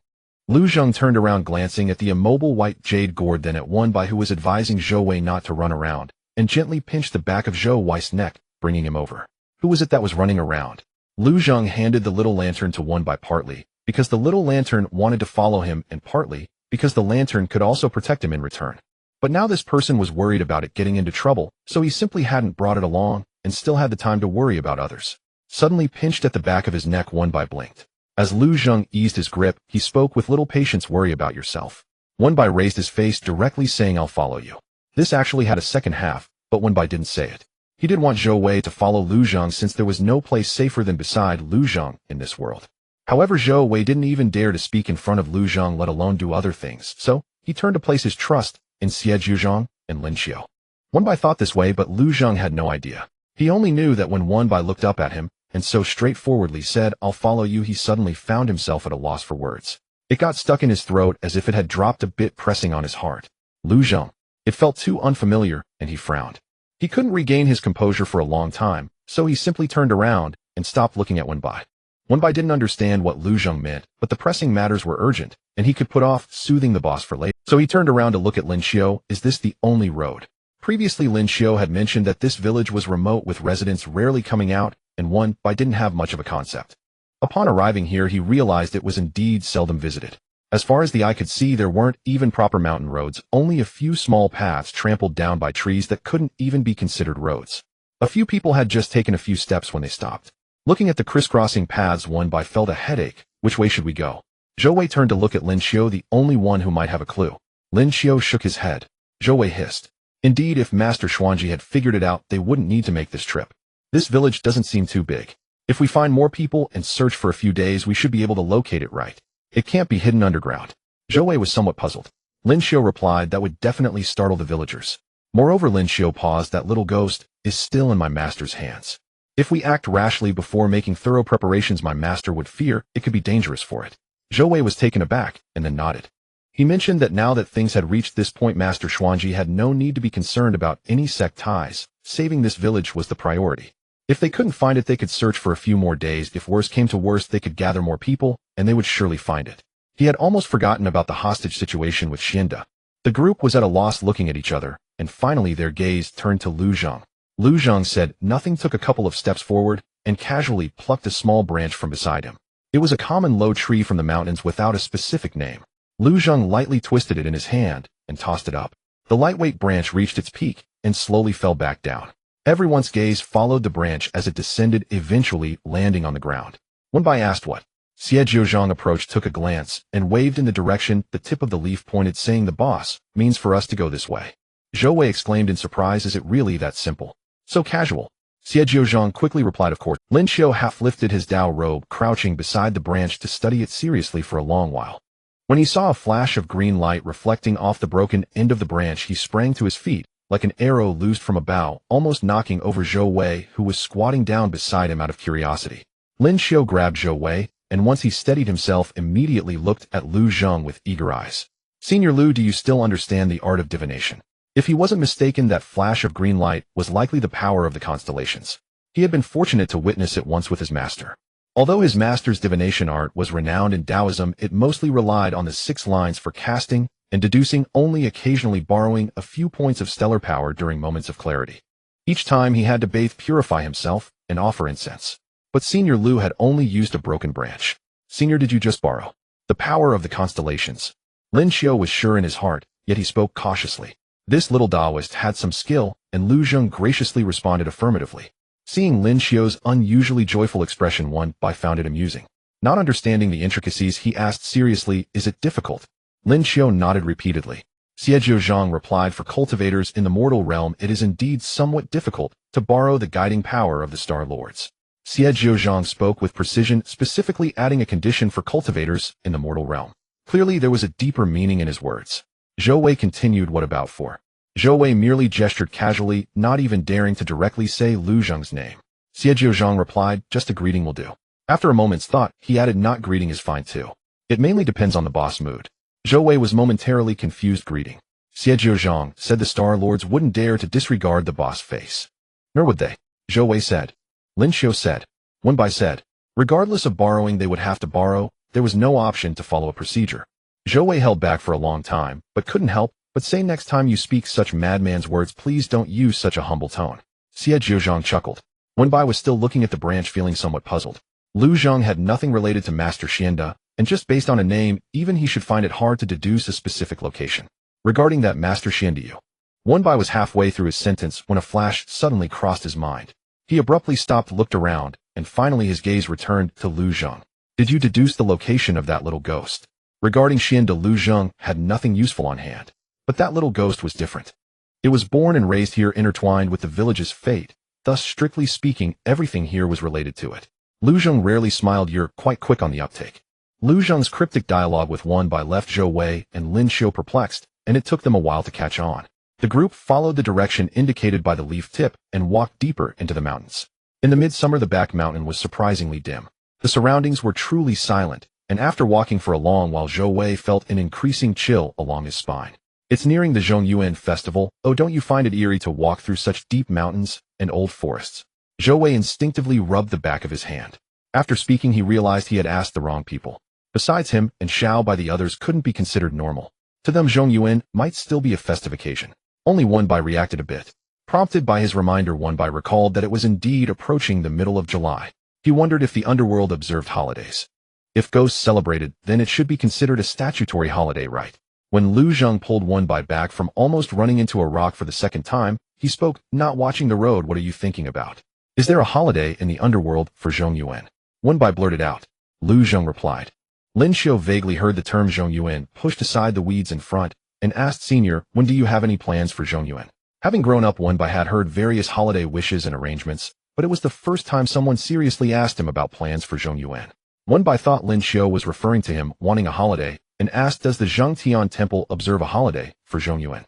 Lu Zheng turned around, glancing at the immobile white jade gourd, then at Wenbai, who was advising Zhou Wei not to run around, and gently pinched the back of Zhou Wei's neck, bringing him over. Who was it that was running around? Lu Zheng handed the little lantern to Wenbai partly, because the little lantern wanted to follow him and partly because the lantern could also protect him in return. But now this person was worried about it getting into trouble, so he simply hadn't brought it along and still had the time to worry about others. Suddenly pinched at the back of his neck, Wenbai blinked. As Lu Zheng eased his grip, he spoke with little patience. Worry about yourself. Wenbai raised his face directly, saying, I'll follow you. This actually had a second half, but Wenbai didn't say it. He did want Zhou Wei to follow Lu Zheng since there was no place safer than beside Lu Zheng in this world. However, Zhou Wei didn't even dare to speak in front of Lu Zheng, let alone do other things, so he turned to place his trust in Xie Zhuzhang and Lin Xiu. Wenbai thought this way, but Lu Zheng had no idea. He only knew that when Wenbai looked up at him and so straightforwardly said, I'll follow you, he suddenly found himself at a loss for words. It got stuck in his throat as if it had dropped a bit, pressing on his heart. Lu Zheng. It felt too unfamiliar, and he frowned. He couldn't regain his composure for a long time, so he simply turned around and stopped looking at Wenbai. Wenbai didn't understand what Lu Zheng meant, but the pressing matters were urgent, and he could put off soothing the boss for later. So he turned around to look at Lin Xiu. Is this the only road? Previously, Lin Xiu had mentioned that this village was remote with residents rarely coming out, and Wenbai didn't have much of a concept. Upon arriving here, he realized it was indeed seldom visited. As far as the eye could see, there weren't even proper mountain roads, only a few small paths trampled down by trees that couldn't even be considered roads. A few people had just taken a few steps when they stopped. Looking at the crisscrossing paths, Wenbai felt a headache. Which way should we go? Zhou Wei turned to look at Lin Xiu, the only one who might have a clue. Lin Xiu shook his head. Zhou Wei hissed. Indeed, if Master Xuanji had figured it out, they wouldn't need to make this trip. This village doesn't seem too big. If we find more people and search for a few days, we should be able to locate it, right? It can't be hidden underground. Zhou Wei was somewhat puzzled. Lin Xiu replied, that would definitely startle the villagers. Moreover, Lin Xiu paused, that little ghost is still in my master's hands. If we act rashly before making thorough preparations, my master would fear it could be dangerous for it. Zhou Wei was taken aback and then nodded. He mentioned that now that things had reached this point, Master Xuanji had no need to be concerned about any sect ties. Saving this village was the priority. If they couldn't find it, they could search for a few more days. If worse came to worse, they could gather more people, and they would surely find it. He had almost forgotten about the hostage situation with Xianda. The group was at a loss, looking at each other, and finally their gaze turned to Lu Zheng. Lu Zheng said nothing, took a couple of steps forward, and casually plucked a small branch from beside him. It was a common low tree from the mountains without a specific name. Lu Zheng lightly twisted it in his hand and tossed it up. The lightweight branch reached its peak and slowly fell back down. Everyone's gaze followed the branch as it descended, eventually landing on the ground. Wenbai asked what? Xie Zhuzhang approached, took a glance, and waved in the direction the tip of the leaf pointed, saying, the boss means for us to go this way. Zhou Wei exclaimed in surprise, is it really that simple? So casual. Xie Zhuzhang quickly replied, of course. Lin Xiu half lifted his Dao robe, crouching beside the branch to study it seriously for a long while. When he saw a flash of green light reflecting off the broken end of the branch, he sprang to his feet, like an arrow loosed from a bow, almost knocking over Zhou Wei, who was squatting down beside him out of curiosity. Lin Xiu grabbed Zhou Wei, and once he steadied himself, immediately looked at Lu Zheng with eager eyes. Senior Lu, do you still understand the art of divination? If he wasn't mistaken, that flash of green light was likely the power of the constellations. He had been fortunate to witness it once with his master. Although his master's divination art was renowned in Taoism, it mostly relied on the 6 lines for casting and deducing, only occasionally borrowing a few points of stellar power during moments of clarity. Each time he had to bathe, purify himself, and offer incense. But Senior Lu had only used a broken branch. Senior, did you just borrow the power of the constellations? Lin Xiu was sure in his heart, yet he spoke cautiously. This little Taoist had some skill, and Lu Zheng graciously responded affirmatively. Seeing Lin Xiu's unusually joyful expression, Wenbai found it amusing. Not understanding the intricacies, he asked seriously, is it difficult? Lin Xiu nodded repeatedly. Xie Zhuzhang replied, for cultivators in the mortal realm, it is indeed somewhat difficult to borrow the guiding power of the Star Lords. Xie Zhuzhang spoke with precision, specifically adding a condition for cultivators in the mortal realm. Clearly there was a deeper meaning in his words. Zhou Wei continued, what about for? Zhou Wei merely gestured casually, not even daring to directly say Lu Zheng's name. Xie Zhuzhang replied, just a greeting will do. After a moment's thought, he added, not greeting is fine too. It mainly depends on the boss mood. Zhou Wei was momentarily confused. Greeting. Xie Zhuzhang said the Star Lords wouldn't dare to disregard the boss face. Nor would they. Zhou Wei said. Lin Xiu said. Wenbai said. Regardless of borrowing, they would have to borrow. There was no option to follow a procedure. Zhou Wei held back for a long time, but couldn't help but say, next time you speak such madman's words, please don't use such a humble tone. Xie Zhuzhang chuckled. Wenbai was still looking at the branch, feeling somewhat puzzled. Lu Zheng had nothing related to Master Xianda, and just based on a name, even he should find it hard to deduce a specific location. Regarding that Master Xiandiu. Wenbai was halfway through his sentence when a flash suddenly crossed his mind. He abruptly stopped, looked around, and finally his gaze returned to Lu Zheng. Did you deduce the location of that little ghost? Regarding Xianda, Lu Zheng had nothing useful on hand. But that little ghost was different. It was born and raised here, intertwined with the village's fate, thus strictly speaking everything here was related to it. Lu Zheng rarely smiled. You're quite quick on the uptake. Lu Zheng's cryptic dialogue with Wenbai left Zhou Wei and Lin Xiu perplexed, and it took them a while to catch on. The group followed the direction indicated by the leaf tip and walked deeper into the mountains. In the midsummer, the back mountain was surprisingly dim. The surroundings were truly silent, and after walking for a long while, Zhou Wei felt an increasing chill along his spine. It's nearing the Zhongyuan festival. Oh, don't you find it eerie to walk through such deep mountains and old forests? Zhou Wei instinctively rubbed the back of his hand. After speaking, he realized he had asked the wrong people. Besides him and Xiao by the others couldn't be considered normal. To them, Zhongyuan might still be a festive occasion. Only Wenbai reacted a bit. Prompted by his reminder, Wenbai recalled that it was indeed approaching the middle of July. He wondered if the underworld observed holidays. If ghosts celebrated, then it should be considered a statutory holiday, right? When Lu Zheng pulled Wenbai back from almost running into a rock for the second time, he spoke, not watching the road. What are you thinking about? Is there a holiday in the underworld for Zhongyuan? Wenbai blurted out. Lu Zheng replied. Lin Xiu vaguely heard the term Zhongyuan, pushed aside the weeds in front, and asked, Senior, when do you have any plans for Zhongyuan? Having grown up, Wenbai had heard various holiday wishes and arrangements, but it was the first time someone seriously asked him about plans for Zhongyuan. Wenbai thought Lin Xiu was referring to him wanting a holiday, and asked, does the Zhangtian Temple observe a holiday for Zhongyuan?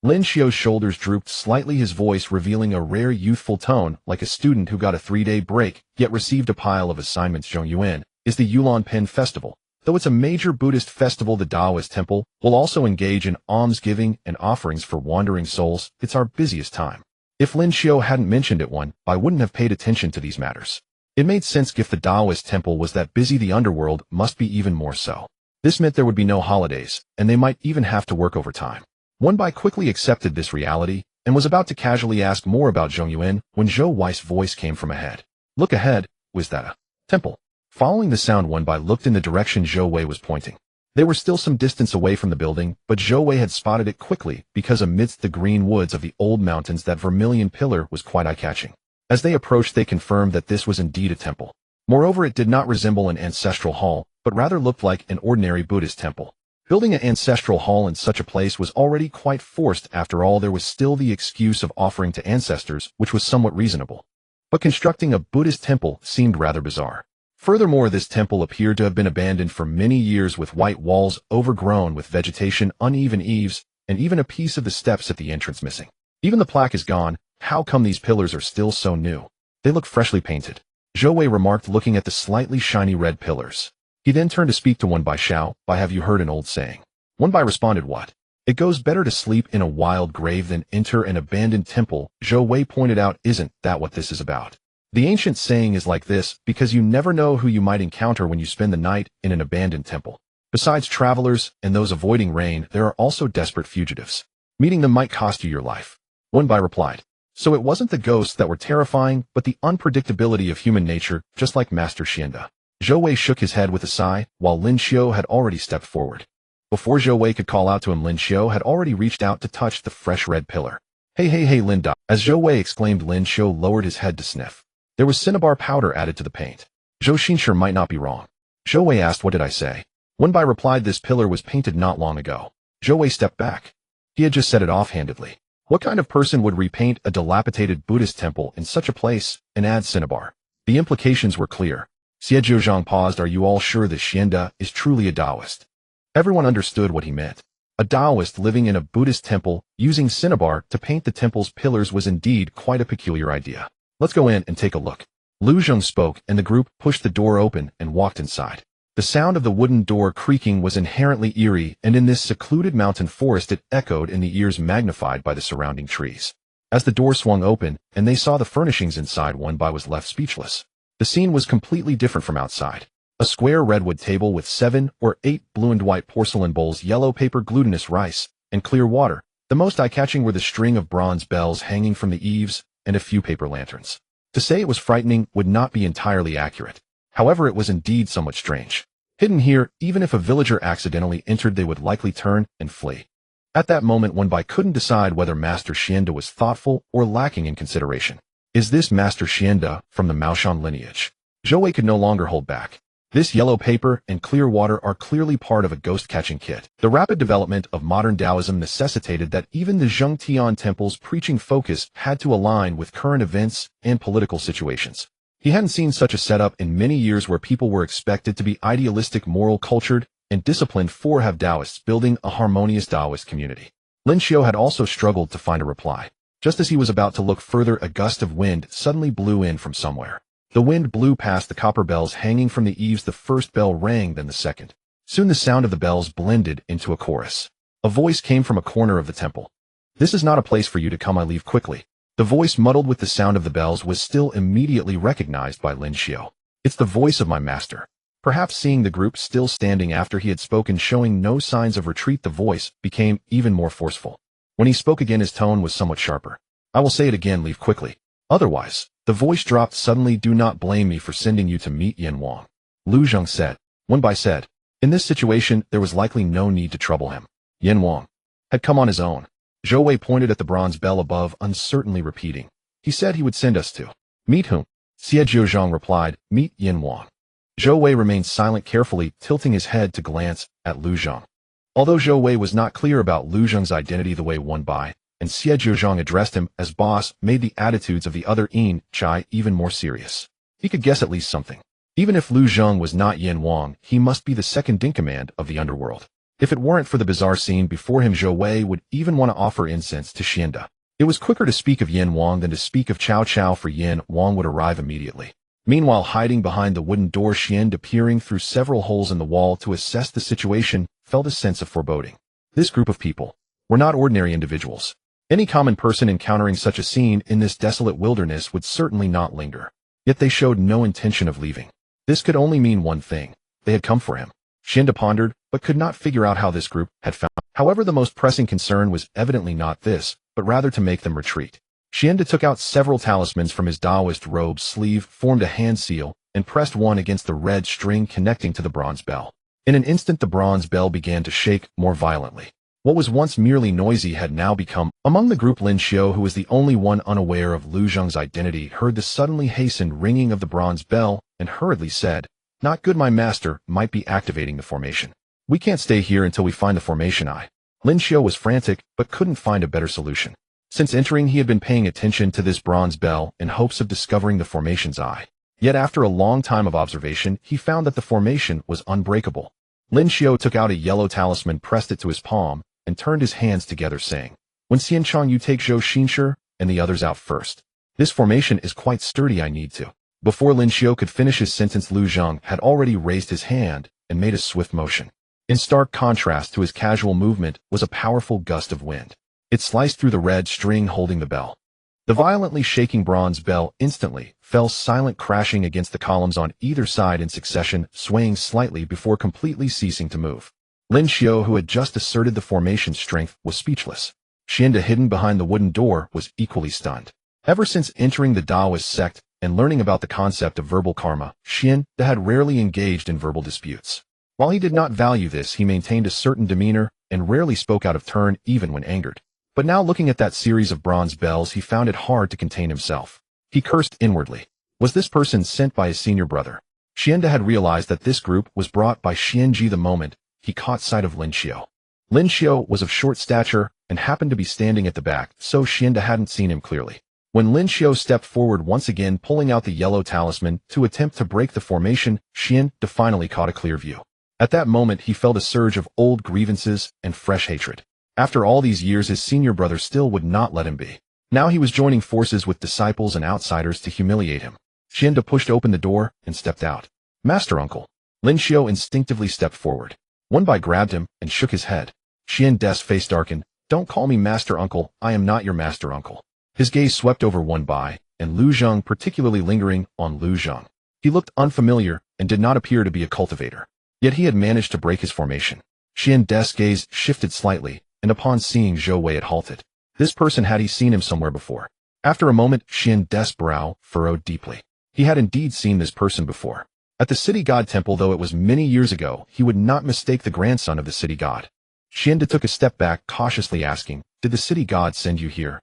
Lin Xiu's shoulders drooped slightly, his voice revealing a rare youthful tone, like a student who got a 3-day break, yet received a pile of assignments. Zhongyuan is the Yulon Pen Festival. Though it's a major Buddhist festival, the Taoist temple will also engage in almsgiving and offerings for wandering souls. It's our busiest time. If Lin Xiu hadn't mentioned it, I wouldn't have paid attention to these matters. It made sense. If the Taoist temple was that busy, the underworld must be even more so. This meant there would be no holidays, and they might even have to work overtime. Wenbai quickly accepted this reality, and was about to casually ask more about Zhongyuan when Zhou Wei's voice came from ahead. Look ahead, was that a temple? Following the sound, Wenbai looked in the direction Zhou Wei was pointing. They were still some distance away from the building, but Zhou Wei had spotted it quickly because amidst the green woods of the old mountains that vermilion pillar was quite eye-catching. As they approached, they confirmed that this was indeed a temple. Moreover, it did not resemble an ancestral hall, but rather looked like an ordinary Buddhist temple. Building an ancestral hall in such a place was already quite forced. After all, there was still the excuse of offering to ancestors, which was somewhat reasonable. But constructing a Buddhist temple seemed rather bizarre. Furthermore, this temple appeared to have been abandoned for many years, with white walls overgrown with vegetation, uneven eaves, and even a piece of the steps at the entrance missing. Even the plaque is gone. How come these pillars are still so new? They look freshly painted, Zhou Wei remarked, looking at the slightly shiny red pillars. He then turned to speak to Wenbai. Xiao, have you heard an old saying? Wenbai responded, what? It goes better to sleep in a wild grave than enter an abandoned temple. Zhou Wei pointed out, isn't that what this is about? The ancient saying is like this because you never know who you might encounter when you spend the night in an abandoned temple. Besides travelers and those avoiding rain, there are also desperate fugitives. Meeting them might cost you your life. Wenbai replied. So it wasn't the ghosts that were terrifying, but the unpredictability of human nature, just like Master Xianda. Zhou Wei shook his head with a sigh, while Lin Xiu had already stepped forward. Before Zhou Wei could call out to him, Lin Xiu had already reached out to touch the fresh red pillar. Hey, Linda. As Zhou Wei exclaimed, Lin Xiu lowered his head to sniff. There was cinnabar powder added to the paint. Zhou Xinshi might not be wrong. Zhou Wei asked, what did I say? Wenbai replied, this pillar was painted not long ago. Zhou Wei stepped back. He had just said it offhandedly. What kind of person would repaint a dilapidated Buddhist temple in such a place and add cinnabar? The implications were clear. Xie Zhang paused. Are you all sure that Xianda is truly a Taoist? Everyone understood what he meant. A Taoist living in a Buddhist temple, using cinnabar to paint the temple's pillars, was indeed quite a peculiar idea. Let's go in and take a look. Lu Zheng spoke, and the group pushed the door open and walked inside. The sound of the wooden door creaking was inherently eerie, and in this secluded mountain forest it echoed in the ears, magnified by the surrounding trees. As the door swung open, and they saw the furnishings inside, Wenbai was left speechless. The scene was completely different from outside. A square redwood table with 7 or 8 blue and white porcelain bowls, yellow paper, glutinous rice, and clear water. The most eye-catching were the string of bronze bells hanging from the eaves, and a few paper lanterns. To say it was frightening would not be entirely accurate. However, it was indeed somewhat strange. Hidden here, even if a villager accidentally entered, they would likely turn and flee. At that moment, Wenbai couldn't decide whether Master Xianda was thoughtful or lacking in consideration. Is this Master Xianda from the Maoshan lineage? Zhou Wei could no longer hold back. This yellow paper and clear water are clearly part of a ghost-catching kit. The rapid development of modern Taoism necessitated that even the Zhengtian temple's preaching focus had to align with current events and political situations. He hadn't seen such a setup in many years, where people were expected to be idealistic, moral, cultured, and disciplined for have Taoists building a harmonious Taoist community. Lin Xiao had also struggled to find a reply. Just as he was about to look further, a gust of wind suddenly blew in from somewhere. The wind blew past the copper bells hanging from the eaves. The first bell rang, then the second. Soon the sound of the bells blended into a chorus. A voice came from a corner of the temple. "This is not a place for you to come, I leave quickly." The voice, muddled with the sound of the bells, was still immediately recognized by Lin Xiao. "It's the voice of my master." Perhaps seeing the group still standing after he had spoken, showing no signs of retreat, the voice became even more forceful. When he spoke again, his tone was somewhat sharper. "I will say it again, leave quickly. Otherwise," the voice dropped suddenly, "do not blame me for sending you to meet Yan Wang." Lu Zheng said. Wenbai said, in this situation, there was likely no need to trouble him. Yan Wang had come on his own. Zhou Wei pointed at the bronze bell above, uncertainly repeating. "He said he would send us to." "Meet whom?" Xie Jiuzhang replied, "Meet Yan Wang." Zhou Wei remained silent, carefully tilting his head to glance at Lu Zheng. Although Zhou Wei was not clear about Lu Zheng's identity, the way Wenbai and Xie Jiuzhang addressed him as boss made the attitudes of the other Yin Chai even more serious. He could guess at least something. Even if Lu Zheng was not Yan Wang, he must be the second-in-command of the underworld. If it weren't for the bizarre scene before him, Zhou Wei would even want to offer incense to Xianda. It was quicker to speak of Yan Wang than to speak of Cao Cao, for Yan Wang would arrive immediately. Meanwhile, hiding behind the wooden door, Xianda, peering through several holes in the wall to assess the situation, felt a sense of foreboding. This group of people were not ordinary individuals. Any common person encountering such a scene in this desolate wilderness would certainly not linger. Yet they showed no intention of leaving. This could only mean one thing. They had come for him. Xianda pondered, but could not figure out how this group had found. However, the most pressing concern was evidently not this, but rather to make them retreat. Xianda took out several talismans from his Taoist robe sleeve, formed a hand seal, and pressed one against the red string connecting to the bronze bell. In an instant, the bronze bell began to shake more violently. What was once merely noisy had now become. Among the group, Lin Xiao, who was the only one unaware of Lu Zheng's identity, heard the suddenly hastened ringing of the bronze bell and hurriedly said, "Not good, my master might be activating the formation. We can't stay here until we find the formation eye." Lin Xiao was frantic, but couldn't find a better solution. Since entering, he had been paying attention to this bronze bell in hopes of discovering the formation's eye. Yet after a long time of observation, he found that the formation was unbreakable. Lin Xiao took out a yellow talisman, pressed it to his palm, and turned his hands together, saying, "When Xianchang, you take Zhou Xinshi and the others out first. This formation is quite sturdy, I need to." Before Lin Xiao could finish his sentence, Lu Zheng had already raised his hand and made a swift motion. In stark contrast to his casual movement was a powerful gust of wind. It sliced through the red string holding the bell. The violently shaking bronze bell instantly fell silent, crashing against the columns on either side in succession, swaying slightly before completely ceasing to move. Lin Xiao, who had just asserted the formation's strength, was speechless. Xianda, hidden behind the wooden door, was equally stunned. Ever since entering the Taoist sect and learning about the concept of verbal karma, Xianda had rarely engaged in verbal disputes. While he did not value this, he maintained a certain demeanor and rarely spoke out of turn, even when angered. But now, looking at that series of bronze bells, he found it hard to contain himself. He cursed inwardly. Was this person sent by his senior brother? Xianda had realized that this group was brought by Xianji the moment he caught sight of Lin Xiao. Lin Xiao was of short stature and happened to be standing at the back, so Xianda hadn't seen him clearly. When Lin Xiao stepped forward once again, pulling out the yellow talisman to attempt to break the formation, Xianda finally caught a clear view. At that moment, he felt a surge of old grievances and fresh hatred. After all these years, his senior brother still would not let him be. Now he was joining forces with disciples and outsiders to humiliate him. Xianda pushed open the door and stepped out. "Master Uncle." Lin Xiao instinctively stepped forward. Wenbai grabbed him and shook his head. Xianda's face darkened. "Don't call me Master Uncle, I am not your Master Uncle." His gaze swept over Wenbai and Lu Zheng, particularly lingering on Lu Zheng. He looked unfamiliar and did not appear to be a cultivator. Yet he had managed to break his formation. Xianda's gaze shifted slightly, and upon seeing Zhou Wei it halted. This person, had he seen him somewhere before? After a moment, Xianda's brow furrowed deeply. He had indeed seen this person before. At the city god temple, though it was many years ago, he would not mistake the grandson of the city god. Xianda took a step back, cautiously asking, "Did the city god send you here?"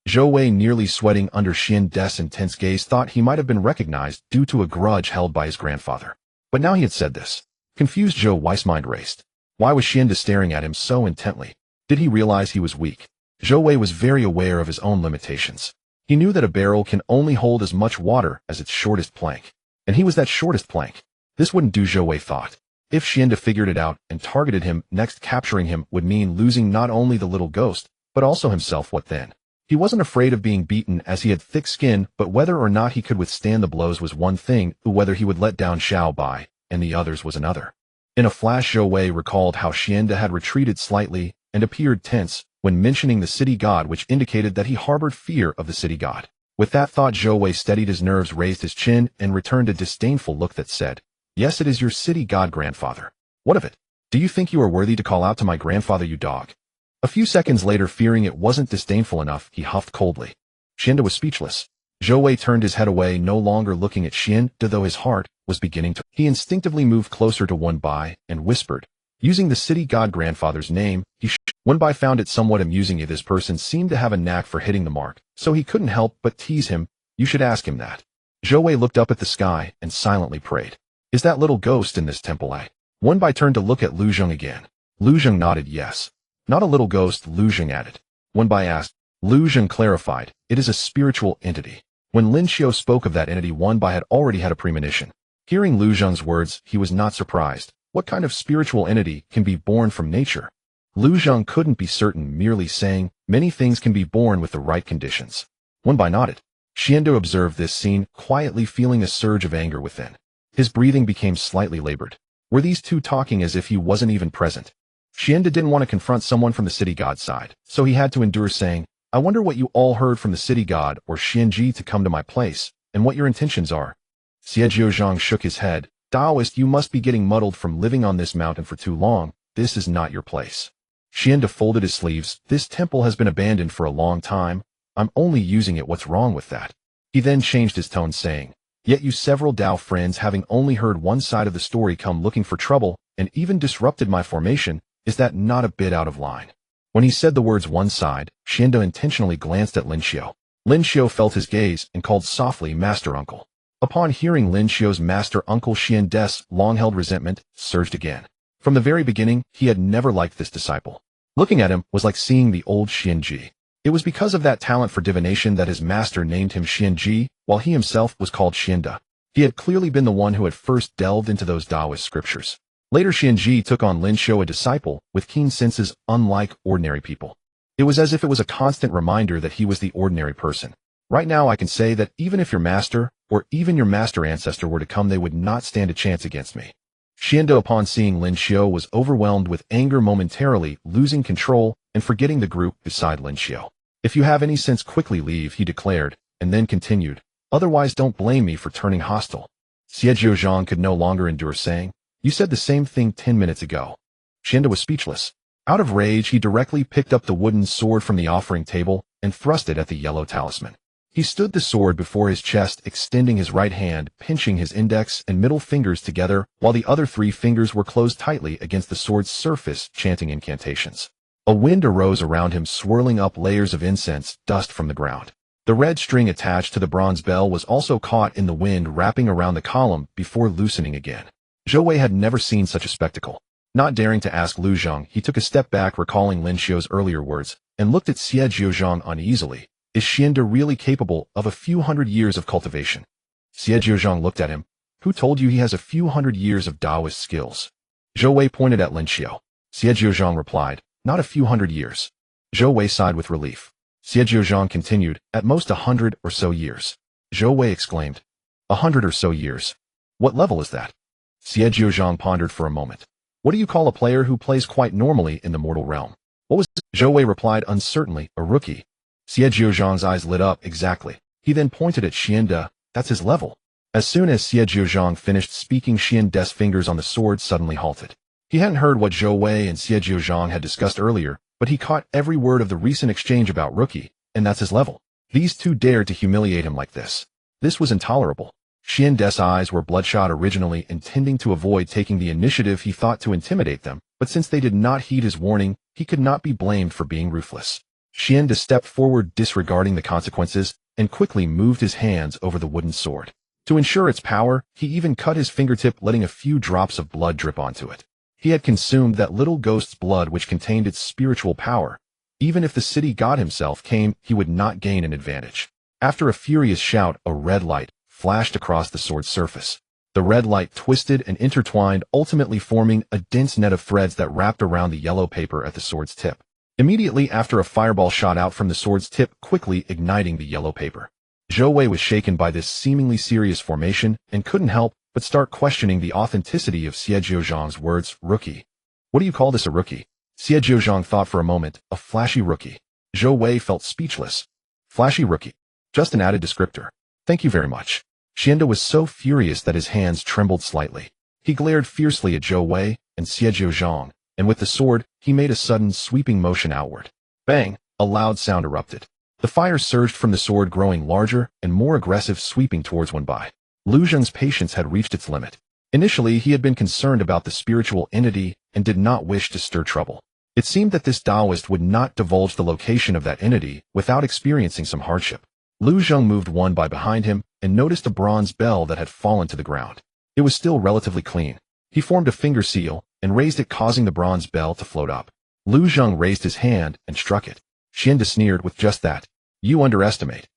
Zhou Wei, nearly sweating under Xianda's intense gaze, thought he might have been recognized due to a grudge held by his grandfather. But now he had said this. Confused, Zhou Wei's mind raced. Why was Xianda staring at him so intently? Did he realize he was weak? Zhou Wei was very aware of his own limitations. He knew that a barrel can only hold as much water as its shortest plank. And he was that shortest plank. This wouldn't do, Zhou Wei thought. If Xianda figured it out and targeted him next, capturing him would mean losing not only the little ghost, but also himself. What then? He wasn't afraid of being beaten, as he had thick skin, but whether or not he could withstand the blows was one thing, whether he would let down Xiao Bai and the others was another. In a flash, Zhou Wei recalled how Xianda had retreated slightly and appeared tense when mentioning the city god, which indicated that he harbored fear of the city god. With that thought, Zhou Wei steadied his nerves, raised his chin, and returned a disdainful look that said, "Yes, it is your city god, grandfather. What of it? Do you think you are worthy to call out to my grandfather, you dog?" A few seconds later, fearing it wasn't disdainful enough, he huffed coldly. Xianda was speechless. Zhou Wei turned his head away, no longer looking at Xianda, though his heart was beginning to. He instinctively moved closer to Wen Bai and whispered, using the city god grandfather's name, Wen Bai found it somewhat amusing that this person seemed to have a knack for hitting the mark, so he couldn't help but tease him. "You should ask him that." Zhou Wei looked up at the sky and silently prayed. "Is that little ghost in this temple, eh?" Wen Bai turned to look at Lu Zheng again. Lu Zheng nodded yes. "Not a little ghost," Lu Zheng added. Wen Bai asked. Lu Zheng clarified, "It is a spiritual entity." When Lin Xiao spoke of that entity, Wen Bai had already had a premonition. Hearing Lu Zheng's words, he was not surprised. What kind of spiritual entity can be born from nature? Lu Zheng couldn't be certain, merely saying, "Many things can be born with the right conditions." Wen Bai nodded. Xianda observed this scene, quietly feeling a surge of anger within. His breathing became slightly labored. Were these two talking as if he wasn't even present? Xianda didn't want to confront someone from the city god side, so he had to endure saying, "I wonder what you all heard from the city god or Xianji to come to my place, and what your intentions are." Xie Jiuzhang shook his head. "Taoist, you must be getting muddled from living on this mountain for too long. This is not your place." Xianda folded his sleeves. "This temple has been abandoned for a long time. I'm only using it. What's wrong with that?" He then changed his tone, saying, "Yet you several Dao friends, having only heard one side of the story, come looking for trouble, and even disrupted my formation. Is that not a bit out of line?" When he said the words "one side," Xianda intentionally glanced at Lin Xiao. Lin Xiao felt his gaze and called softly, "Master Uncle." Upon hearing Lin Xiao's master uncle, Xianda's long-held resentment surged again. From the very beginning, he had never liked this disciple. Looking at him was like seeing the old Xianji. It was because of that talent for divination that his master named him Xianji, while he himself was called Xianda. He had clearly been the one who had first delved into those Taoist scriptures. Later, Xianji took on Lin Xiao, a disciple with keen senses unlike ordinary people. It was as if it was a constant reminder that he was the ordinary person. Right now, I can say that even if your master, or even your master ancestor, were to come, they would not stand a chance against me. Xianda, upon seeing Lin Xiao, was overwhelmed with anger, momentarily losing control and forgetting the group beside Lin Xiao. "If you have any sense, quickly leave," he declared, and then continued, "Otherwise, don't blame me for turning hostile." Xie Jiuzhang could no longer endure saying, "You said the same thing 10 minutes ago." Xianda was speechless. Out of rage, he directly picked up the wooden sword from the offering table and thrust it at the yellow talisman. He stood the sword before his chest, extending his right hand, pinching his index and middle fingers together, while the other 3 fingers were closed tightly against the sword's surface, chanting incantations. A wind arose around him, swirling up layers of incense dust from the ground. The red string attached to the bronze bell was also caught in the wind, wrapping around the column before loosening again. Zhou Wei had never seen such a spectacle. Not daring to ask Lu Zheng, he took a step back, recalling Lin Xiao's earlier words, and looked at Xie Jiuzhang uneasily. Is Xianda really capable of a few hundred years of cultivation? Xie Jiuzhang looked at him. Who told you he has a few hundred years of Taoist skills? Zhou Wei pointed at Lin Xiao. Xie Jiuzhang replied, not a few hundred years. Zhou Wei sighed with relief. Xie Jiuzhang continued, at most 100 or so years. Zhou Wei exclaimed, 100 or so years. What level is that? Xie Jiuzhang pondered for a moment. What do you call a player who plays quite normally in the mortal realm? What was Zhou Wei replied uncertainly, a rookie. Xie Jiuzhang's eyes lit up. Exactly. He then pointed at Xianda. That's his level. As soon as Xie Jiuzhang finished speaking, Xianda's fingers on the sword suddenly halted. He hadn't heard what Zhou Wei and Xie Jiuzhang had discussed earlier, but he caught every word of the recent exchange about rookie, and that's his level. These two dared to humiliate him like this. This was intolerable. Xiande's eyes were bloodshot, originally intending to avoid taking the initiative he thought to intimidate them, but since they did not heed his warning, he could not be blamed for being ruthless. Xiande stepped forward, disregarding the consequences, and quickly moved his hands over the wooden sword. To ensure its power, he even cut his fingertip, letting a few drops of blood drip onto it. He had consumed that little ghost's blood, which contained its spiritual power. Even if the city god himself came, he would not gain an advantage. After a furious shout, a red light flashed across the sword's surface. The red light twisted and intertwined, ultimately forming a dense net of threads that wrapped around the yellow paper at the sword's tip. Immediately after, a fireball shot out from the sword's tip, quickly igniting the yellow paper. Zhou Wei was shaken by this seemingly serious formation and couldn't help but start questioning the authenticity of Xie Jiuzhang's words. Rookie. What do you call this, a rookie? Xie Jiuzhang thought for a moment. A flashy rookie. Zhou Wei felt speechless. Flashy rookie. Just an added descriptor. Thank you very much. Xiande was so furious that his hands trembled slightly. He glared fiercely at Zhou Wei and Xie Jiuzhang, and with the sword, he made a sudden sweeping motion outward. Bang! A loud sound erupted. The fire surged from the sword, growing larger and more aggressive, sweeping towards Wenbai. Lu Zheng's patience had reached its limit. Initially, he had been concerned about the spiritual entity and did not wish to stir trouble. It seemed that this Taoist would not divulge the location of that entity without experiencing some hardship. Lu Zheng moved one by behind him and noticed a bronze bell that had fallen to the ground. It was still relatively clean. He formed a finger seal and raised it, causing the bronze bell to float up. Lu Zheng raised his hand and struck it. Xiande sneered, with just that. You underestimate.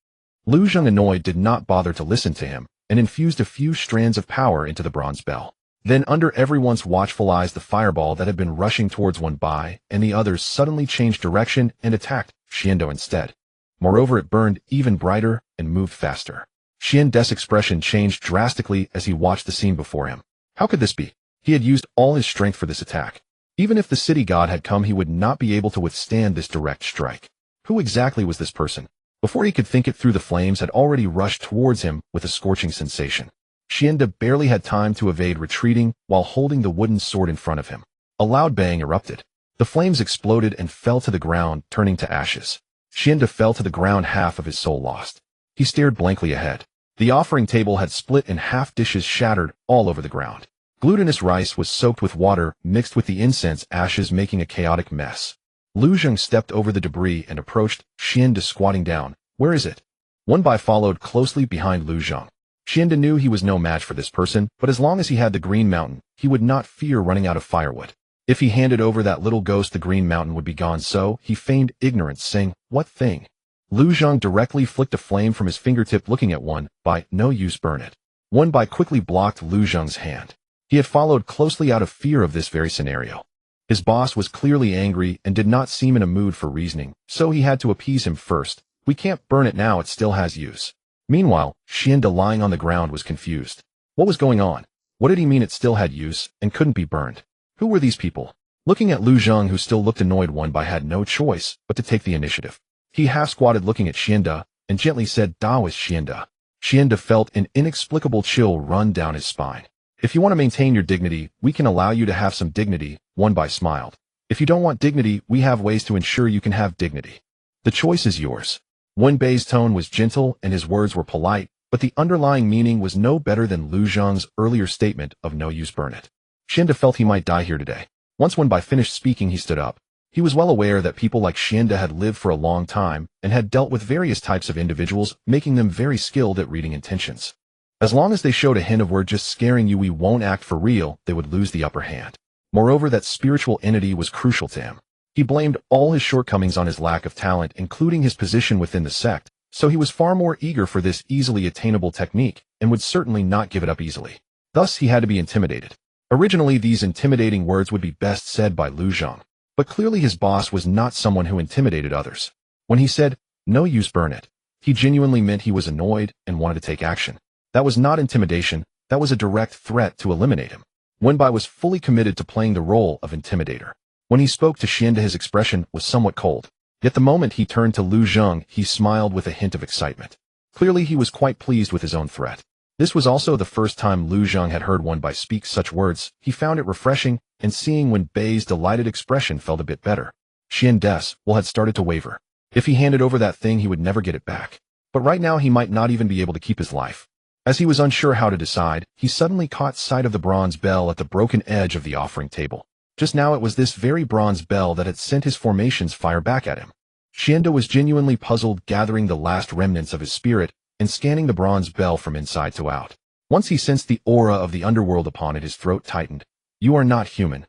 Lu Zheng, annoyed, did not bother to listen to him and infused a few strands of power into the bronze bell. Then, under everyone's watchful eyes, the fireball that had been rushing towards Wenbai and the others suddenly changed direction and attacked Xiande instead. Moreover, it burned even brighter and moved faster. Xiande's expression changed drastically as he watched the scene before him. How could this be? He had used all his strength for this attack. Even if the city god had come, he would not be able to withstand this direct strike. Who exactly was this person? Before he could think it through, the flames had already rushed towards him with a scorching sensation. Xiande barely had time to evade, retreating while holding the wooden sword in front of him. A loud bang erupted. The flames exploded and fell to the ground, turning to ashes. Xiande fell to the ground, half of his soul lost. He stared blankly ahead. The offering table had split in half, dishes shattered all over the ground. Glutinous rice was soaked with water mixed with the incense ashes, making a chaotic mess. Lu Zheng stepped over the debris and approached Xiande, squatting down. Where is it? Wenbai followed closely behind Lu Zheng. Xiande knew he was no match for this person, but as long as he had the Green Mountain, he would not fear running out of firewood. If he handed over that little ghost, the Green Mountain would be gone, so he feigned ignorance, saying, "What thing?" Lu Zheng directly flicked a flame from his fingertip, looking at Wenbai. No use, burn it. Wenbai quickly blocked Lu Zheng's hand. He had followed closely out of fear of this very scenario. His boss was clearly angry and did not seem in a mood for reasoning, so he had to appease him first. We can't burn it now, it still has use. Meanwhile, Xiande, lying on the ground, was confused. What was going on? What did he mean it still had use and couldn't be burned? Who were these people? Looking at Lu Zheng, who still looked annoyed, Wenbai had no choice but to take the initiative. He half-squatted, looking at Xiande, and gently said, "Taoist Xiande." Xiande felt an inexplicable chill run down his spine. If you want to maintain your dignity, we can allow you to have some dignity, Wenbai smiled. If you don't want dignity, we have ways to ensure you can have dignity. The choice is yours. Wenbei's tone was gentle and his words were polite, but the underlying meaning was no better than Lu Zheng's earlier statement of no use, burn it. Xiande felt he might die here today. Once Wenbai finished speaking, he stood up. He was well aware that people like Xiande had lived for a long time and had dealt with various types of individuals, making them very skilled at reading intentions. As long as they showed a hint of "we're just scaring you, we won't act for real," they would lose the upper hand. Moreover, that spiritual entity was crucial to him. He blamed all his shortcomings on his lack of talent, including his position within the sect, so he was far more eager for this easily attainable technique and would certainly not give it up easily. Thus, he had to be intimidated. Originally, these intimidating words would be best said by Lu Zheng, but clearly his boss was not someone who intimidated others. When he said, "No use, burn it," he genuinely meant he was annoyed and wanted to take action. That was not intimidation, that was a direct threat to eliminate him. Wenbai was fully committed to playing the role of intimidator. When he spoke to Xiande, his expression was somewhat cold. Yet the moment he turned to Lu Zheng, he smiled with a hint of excitement. Clearly, he was quite pleased with his own threat. This was also the first time Lu Zheng had heard Wenbai speak such words. He found it refreshing, and seeing Wenbei's delighted expression felt a bit better. Xiande's will had started to waver. If he handed over that thing, he would never get it back. But right now, he might not even be able to keep his life. As he was unsure how to decide, he suddenly caught sight of the bronze bell at the broken edge of the offering table. Just now it was this very bronze bell that had sent his formation's fire back at him. Xianda was genuinely puzzled, gathering the last remnants of his spirit and scanning the bronze bell from inside to out. Once he sensed the aura of the underworld upon it, his throat tightened. "You are not human."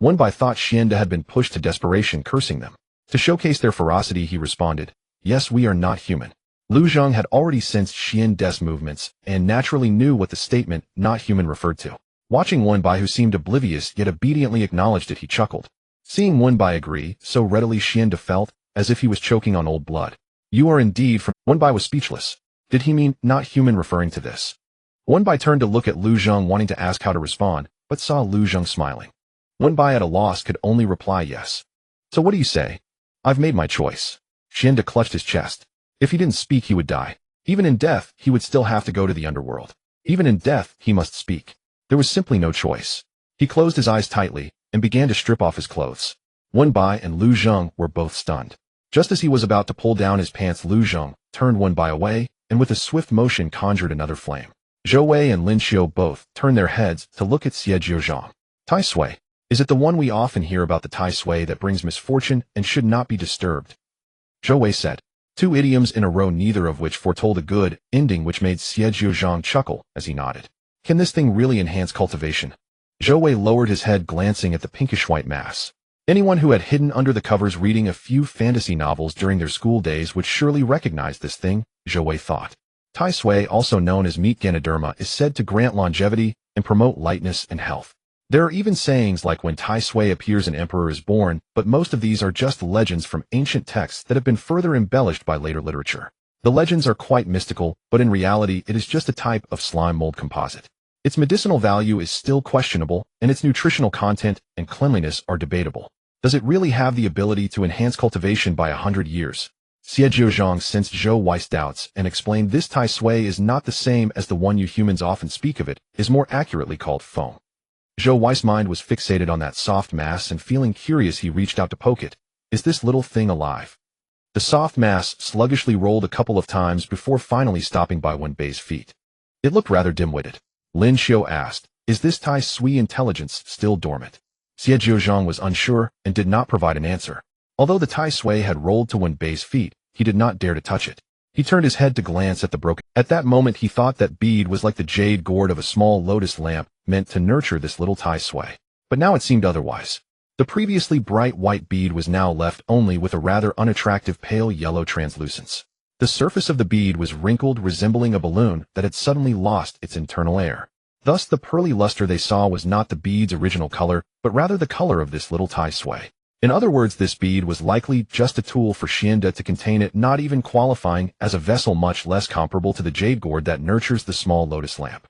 Wenbai thought Xianda had been pushed to desperation, cursing them. To showcase their ferocity, he responded, "Yes, we are not human." Lu Zhang had already sensed Xianda's movements and naturally knew what the statement "not human" referred to. Watching Wenbai, who seemed oblivious yet obediently acknowledged it, he chuckled. Seeing Wenbai agree so readily, Xianda felt as if he was choking on old blood. "You are indeed from—" Wenbai was speechless. Did he mean not human, referring to this? Wenbai turned to look at Lu Zhang, wanting to ask how to respond, but saw Lu Zhang smiling. Wenbai, at a loss, could only reply yes. "So what do you say?" "I've made my choice." Xianda clutched his chest. If he didn't speak, he would die. Even in death, he would still have to go to the underworld. Even in death, he must speak. There was simply no choice. He closed his eyes tightly and began to strip off his clothes. Wenbai and Lu Zhang were both stunned. Just as he was about to pull down his pants, Lu Zhang turned Wenbai away and with a swift motion conjured another flame. Zhou Wei and Lin Xiu both turned their heads to look at Xie Jiuzhang. "Tai Sui. Is it the one we often hear about, the Tai Sui that brings misfortune and should not be disturbed?" Zhou Wei said. Two idioms in a row, neither of which foretold a good ending, which made Xie Jiuzhang chuckle as he nodded. "Can this thing really enhance cultivation?" Zhou Wei lowered his head, glancing at the pinkish-white mass. Anyone who had hidden under the covers reading a few fantasy novels during their school days would surely recognize this thing, Zhou Wei thought. Tai Sui, also known as meat Ganoderma, is said to grant longevity and promote lightness and health. There are even sayings like "when Tai Sui appears, an emperor is born," but most of these are just legends from ancient texts that have been further embellished by later literature. The legends are quite mystical, but in reality it is just a type of slime mold composite. Its medicinal value is still questionable, and its nutritional content and cleanliness are debatable. Does it really have the ability to enhance cultivation by 100 years? Xie Jiuzhang sensed Zhou Wei's doubts and explained this Tai Sui is not the same as the one you humans often speak of. It is more accurately called foam. Zhou Wei's mind was fixated on that soft mass, and feeling curious, he reached out to poke it. "Is this little thing alive?" The soft mass sluggishly rolled a couple of times before finally stopping by Wenbei's feet. It looked rather dim-witted. Lin Xiu asked, "Is this Tai Sui intelligence still dormant?" Xie Jiuzhang was unsure and did not provide an answer. Although the Tai Sui had rolled to Wenbei's feet, he did not dare to touch it. He turned his head to glance at the broken. At that moment he thought that bead was like the jade gourd of a small lotus lamp meant to nurture this little Tai Sui. But now it seemed otherwise. The previously bright white bead was now left only with a rather unattractive pale yellow translucence. The surface of the bead was wrinkled, resembling a balloon that had suddenly lost its internal air. Thus the pearly luster they saw was not the bead's original color, but rather the color of this little Tai Sui. In other words, this bead was likely just a tool for Xianda to contain it, not even qualifying as a vessel, much less comparable to the jade gourd that nurtures the small lotus lamp.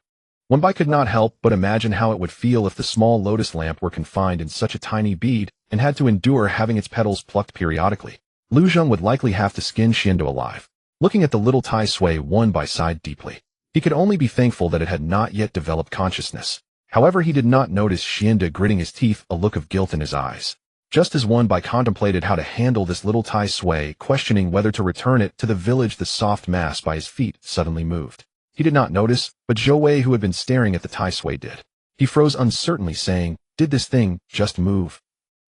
Wenbai could not help but imagine how it would feel if the small lotus lamp were confined in such a tiny bead and had to endure having its petals plucked periodically. Lu Zhang would likely have to skin Xianda alive. Looking at the little Tai Sui, Wenbai sighed deeply. He could only be thankful that it had not yet developed consciousness. However, he did not notice Xianda gritting his teeth, a look of guilt in his eyes. Just as Wenbai contemplated how to handle this little Tai Sui, questioning whether to return it to the village, the soft mass by his feet suddenly moved. He did not notice, but Zhou Wei, who had been staring at the Tai Sui, did. He froze uncertainly, saying, "Did this thing just move?"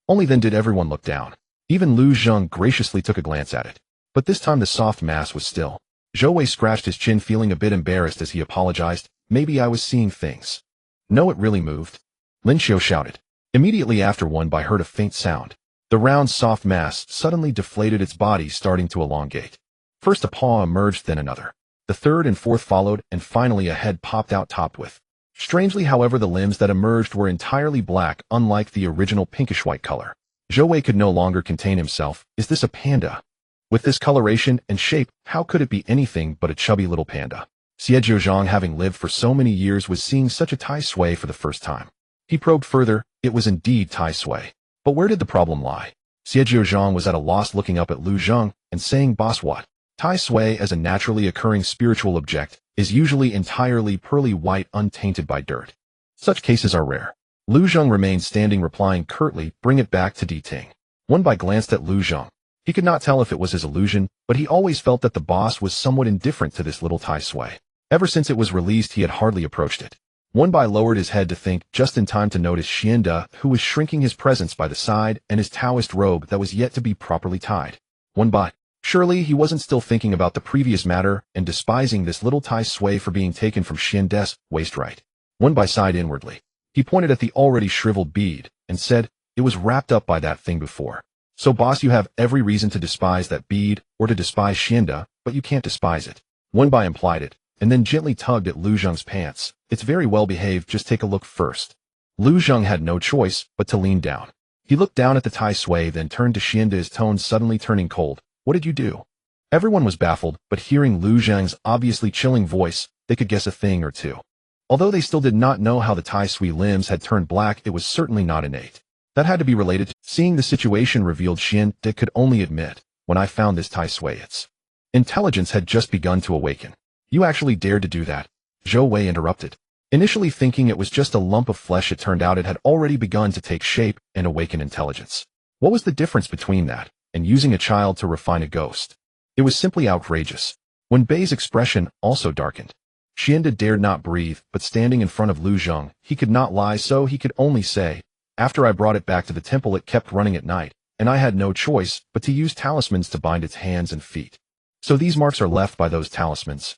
Only then did everyone look down. Even Lu Zhang graciously took a glance at it. But this time the soft mass was still. Zhou Wei scratched his chin, feeling a bit embarrassed as he apologized. "Maybe I was seeing things." "No, it really moved," Lin Xiu shouted. Immediately after, Wenbai heard a faint sound. The round soft mass suddenly deflated, its body starting to elongate. First a paw emerged, then another. The third and fourth followed, and finally a head popped out, topped with. Strangely, however, the limbs that emerged were entirely black, unlike the original pinkish-white color. Zhou Wei could no longer contain himself. "Is this a panda? With this coloration and shape, how could it be anything but a chubby little panda?" Xie Jiuzhang, having lived for so many years, was seeing such a Tai Sui for the first time. He probed further. It was indeed Tai Sui. But where did the problem lie? Xie Jiuzhang was at a loss, looking up at Lu Zhang and saying, "Boss, what?" Tai Sui, as a naturally occurring spiritual object, is usually entirely pearly white, untainted by dirt. Such cases are rare. Lu Zhang remained standing, replying curtly, "Bring it back to Diting." Wenbai glanced at Lu Zhang. He could not tell if it was his illusion, but he always felt that the boss was somewhat indifferent to this little Tai Sui. Ever since it was released, he had hardly approached it. Wenbai lowered his head to think, just in time to notice Xianda, who was shrinking his presence by the side, and his Taoist robe that was yet to be properly tied. Wenbai. Surely he wasn't still thinking about the previous matter and despising this little Tai Sui for being taken from Xianda's waist right. Wenbai sighed inwardly. He pointed at the already shriveled bead and said, "It was wrapped up by that thing before. So boss, you have every reason to despise that bead or to despise Xianda, but you can't despise it." Wenbai implied it, and then gently tugged at Lu Zheng's pants. "It's very well behaved, just take a look first." Lu Zheng had no choice but to lean down. He looked down at the Tai Sui, then turned to Xianda, his tone suddenly turning cold. "What did you do?" Everyone was baffled, but hearing Lu Zheng's obviously chilling voice, they could guess a thing or two. Although they still did not know how the Tai Sui limbs had turned black, it was certainly not innate. That had to be related to seeing the situation revealed. Xianda could only admit, "When I found this Tai Sui, its intelligence had just begun to awaken." "You actually dared to do that?" Zhou Wei interrupted. Initially thinking it was just a lump of flesh, it turned out it had already begun to take shape and awaken intelligence. What was the difference between that and using a child to refine a ghost? It was simply outrageous. Wenbei's expression also darkened. Xianda dared not breathe, but standing in front of Lu Zheng, he could not lie, so he could only say, "After I brought it back to the temple, it kept running at night, and I had no choice but to use talismans to bind its hands and feet." "So these marks are left by those talismans?"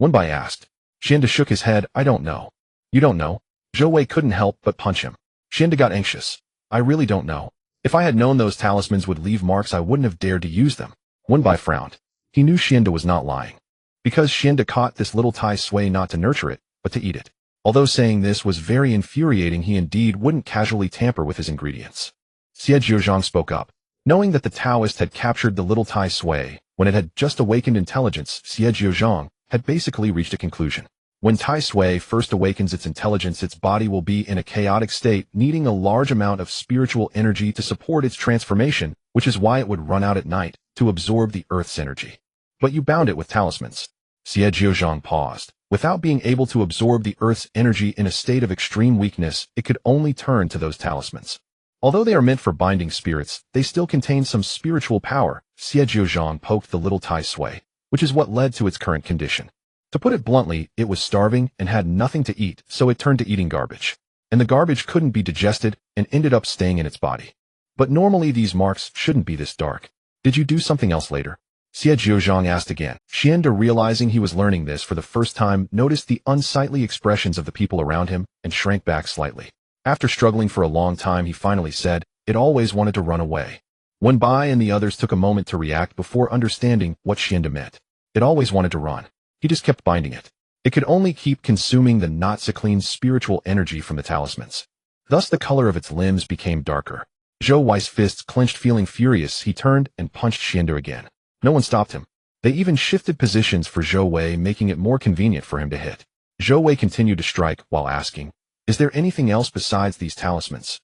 Wenbai asked. Xianda shook his head. "I don't know." "You don't know?" Zhou Wei couldn't help but punch him. Xianda got anxious. "I really don't know. If I had known those talismans would leave marks, I wouldn't have dared to use them." Wenbai frowned. He knew Xianda was not lying. Because Xianda caught this little Tai Sui not to nurture it, but to eat it. Although saying this was very infuriating, he indeed wouldn't casually tamper with his ingredients. Xie Jiuzhang spoke up. Knowing that the Taoist had captured the little Tai Sui, when it had just awakened intelligence, Xie Jiuzhang had basically reached a conclusion. When Tai Sui first awakens its intelligence, its body will be in a chaotic state, needing a large amount of spiritual energy to support its transformation, which is why it would run out at night, to absorb the earth's energy. "But you bound it with talismans." Xie Jiuzhang paused. Without being able to absorb the earth's energy in a state of extreme weakness, it could only turn to those talismans. Although they are meant for binding spirits, they still contain some spiritual power. Xie Jiuzhang poked the little Tai Sui, which is what led to its current condition. To put it bluntly, it was starving and had nothing to eat, so it turned to eating garbage. And the garbage couldn't be digested and ended up staying in its body. But normally these marks shouldn't be this dark. "Did you do something else later?" Xie Jiuzhang asked again. Xianda, realizing he was learning this for the first time, noticed the unsightly expressions of the people around him and shrank back slightly. After struggling for a long time, he finally said, "It always wanted to run away." Wenbai and the others took a moment to react before understanding what Xianda meant. It always wanted to run. He just kept binding it. It could only keep consuming the not so clean spiritual energy from the talismans. Thus the color of its limbs became darker. Zhou Wei's fists clenched. Feeling furious, he turned and punched Xianda again. No one stopped him. They even shifted positions for Zhou Wei, making it more convenient for him to hit. Zhou Wei continued to strike while asking, "Is there anything else besides these talismans?"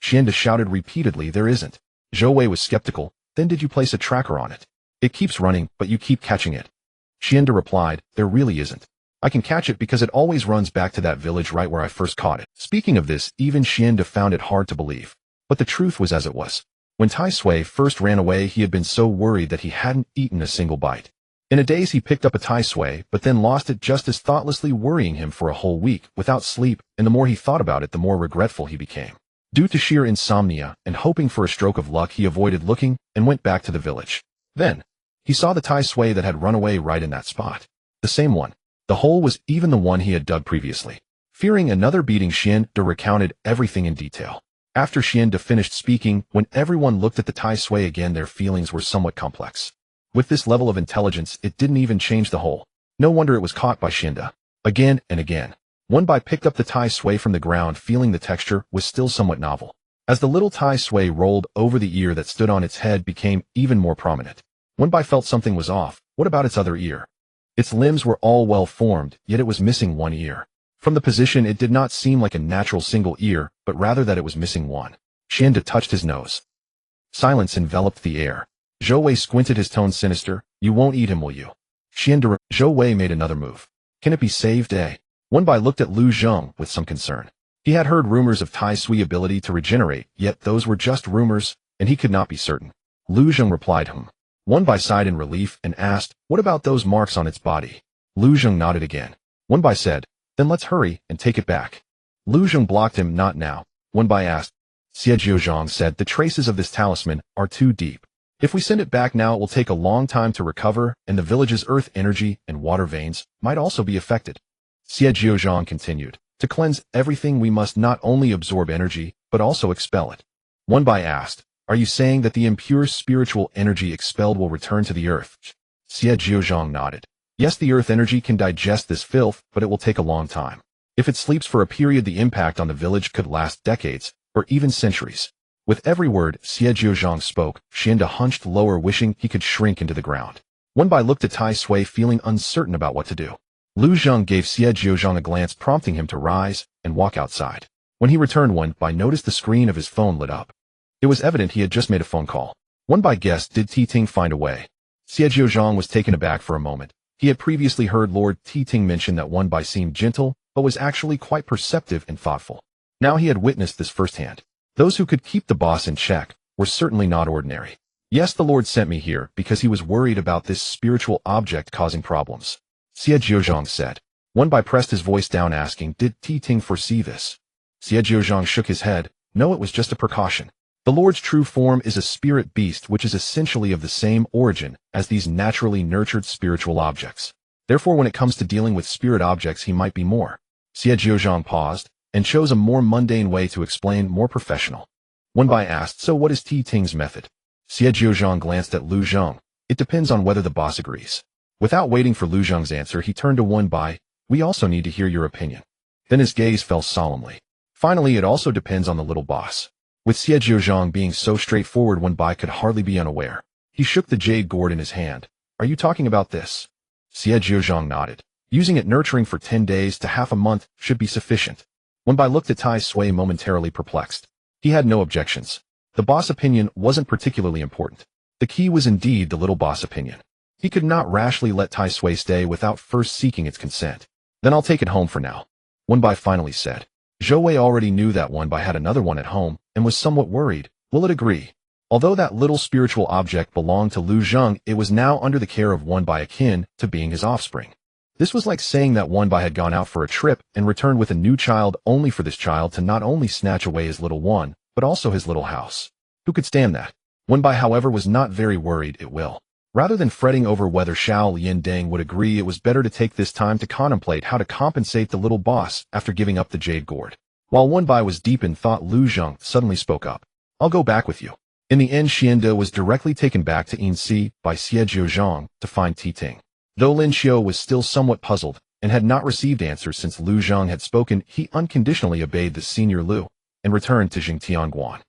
Xianda shouted repeatedly, "There isn't." Zhou Wei was skeptical. "Then did you place a tracker on it?" "It keeps running, but you keep catching it." Xianda replied, "There really isn't. I can catch it because it always runs back to that village right where I first caught it." Speaking of this, even Xianda found it hard to believe. But the truth was as it was. When Tai Sui first ran away, he had been so worried that he hadn't eaten a single bite. In a daze he picked up a Tai Sui, but then lost it just as thoughtlessly, worrying him for a whole week, without sleep, and the more he thought about it, the more regretful he became. Due to sheer insomnia, and hoping for a stroke of luck, he avoided looking, and went back to the village. Then, he saw the Tai Sui that had run away right in that spot. The same one. The hole was even the one he had dug previously. Fearing another beating, Xianda recounted everything in detail. After Xianda finished speaking, when everyone looked at the Tai Sui again, their feelings were somewhat complex. With this level of intelligence, it didn't even change the hole. No wonder it was caught by Xianda. Again and again. Wenbai picked up the Tai Sui from the ground, feeling the texture was still somewhat novel. As the little Tai Sui rolled over, the ear that stood on its head became even more prominent. Wenbai felt something was off. What about its other ear? Its limbs were all well formed, yet it was missing one ear. From the position, it did not seem like a natural single ear, but rather that it was missing one. Xianda touched his nose. Silence enveloped the air. Zhou Wei squinted, his tone sinister. "You won't eat him, will you?" Zhou Wei made another move. "Can it be saved, eh?" Wenbai looked at Lu Zheng with some concern. He had heard rumors of Tai Sui ability to regenerate, yet those were just rumors, and he could not be certain. Lu Zheng replied, Wenbai sighed in relief and asked, "What about those marks on its body?" Lu Zheng nodded again. Wenbai said, then let's hurry and take it back. Lu Zheng blocked him. Not now. Wenbai asked. Xie Jiuzhang said, the traces of this talisman are too deep. If we send it back now, it will take a long time to recover, and the village's earth energy and water veins might also be affected. Xie Jiuzhang continued, to cleanse everything we must not only absorb energy, but also expel it. Wenbai asked, are you saying that the impure spiritual energy expelled will return to the earth? Xie Jiuzhang nodded. Yes, the earth energy can digest this filth, but it will take a long time. If it sleeps for a period, the impact on the village could last decades, or even centuries. With every word Xie Jiuzhang spoke, Xianda hunched lower, wishing he could shrink into the ground. Wenbai looked at Tai Sui, feeling uncertain about what to do. Lu Zheng gave Xie Jiuzhang a glance, prompting him to rise and walk outside. When he returned, Wenbai noticed the screen of his phone lit up. It was evident he had just made a phone call. Wenbai guessed, did Titing find a way? Xie Jiuzhang was taken aback for a moment. He had previously heard Lord Titing mention that Wenbai seemed gentle, but was actually quite perceptive and thoughtful. Now he had witnessed this firsthand. Those who could keep the boss in check were certainly not ordinary. Yes, the Lord sent me here because he was worried about this spiritual object causing problems. Xie Jiuzhang said. Wenbai pressed his voice down, asking, did Titing foresee this? Xie Jiuzhang shook his head. No, it was just a precaution. The Lord's true form is a spirit beast, which is essentially of the same origin as these naturally nurtured spiritual objects. Therefore, when it comes to dealing with spirit objects, he might be more. Xie Jiuzhang paused and chose a more mundane way to explain, more professional. Wenbai asked, so what is Titing's method? Xie Jiuzhang glanced at Lu Zheng. It depends on whether the boss agrees. Without waiting for Lu Zheng's answer, he turned to Wenbai. We also need to hear your opinion. Then his gaze fell solemnly. Finally, it also depends on the little boss. With Xie Jiuzhang being so straightforward, Wenbai could hardly be unaware. He shook the jade gourd in his hand. Are you talking about this? Xie Jiuzhang nodded. Using it nurturing for 10 days to half a month should be sufficient. Wenbai looked at Tai Sui, momentarily perplexed. He had no objections. The boss opinion wasn't particularly important. The key was indeed the little boss opinion. He could not rashly let Tai Sui stay without first seeking its consent. Then I'll take it home for now, Wenbai finally said. Zhou Wei already knew that Wenbai had another one at home and was somewhat worried. Will it agree? Although that little spiritual object belonged to Lu Zheng, it was now under the care of Wenbai, akin to being his offspring. This was like saying that Wenbai had gone out for a trip and returned with a new child, only for this child to not only snatch away his little one, but also his little house. Who could stand that? Wenbai, however, was not very worried it will. Rather than fretting over whether Xiao Liandeng would agree, it was better to take this time to contemplate how to compensate the little boss after giving up the jade gourd. While Wenbai was deep in thought, Lu Zheng suddenly spoke up. I'll go back with you. In the end, Xianda was directly taken back to Yinxi by Xie Jiuzhang to find Titing. Though Lin Xiu was still somewhat puzzled and had not received answers since Lu Zheng had spoken, he unconditionally obeyed the senior Lu and returned to Jingtianguan.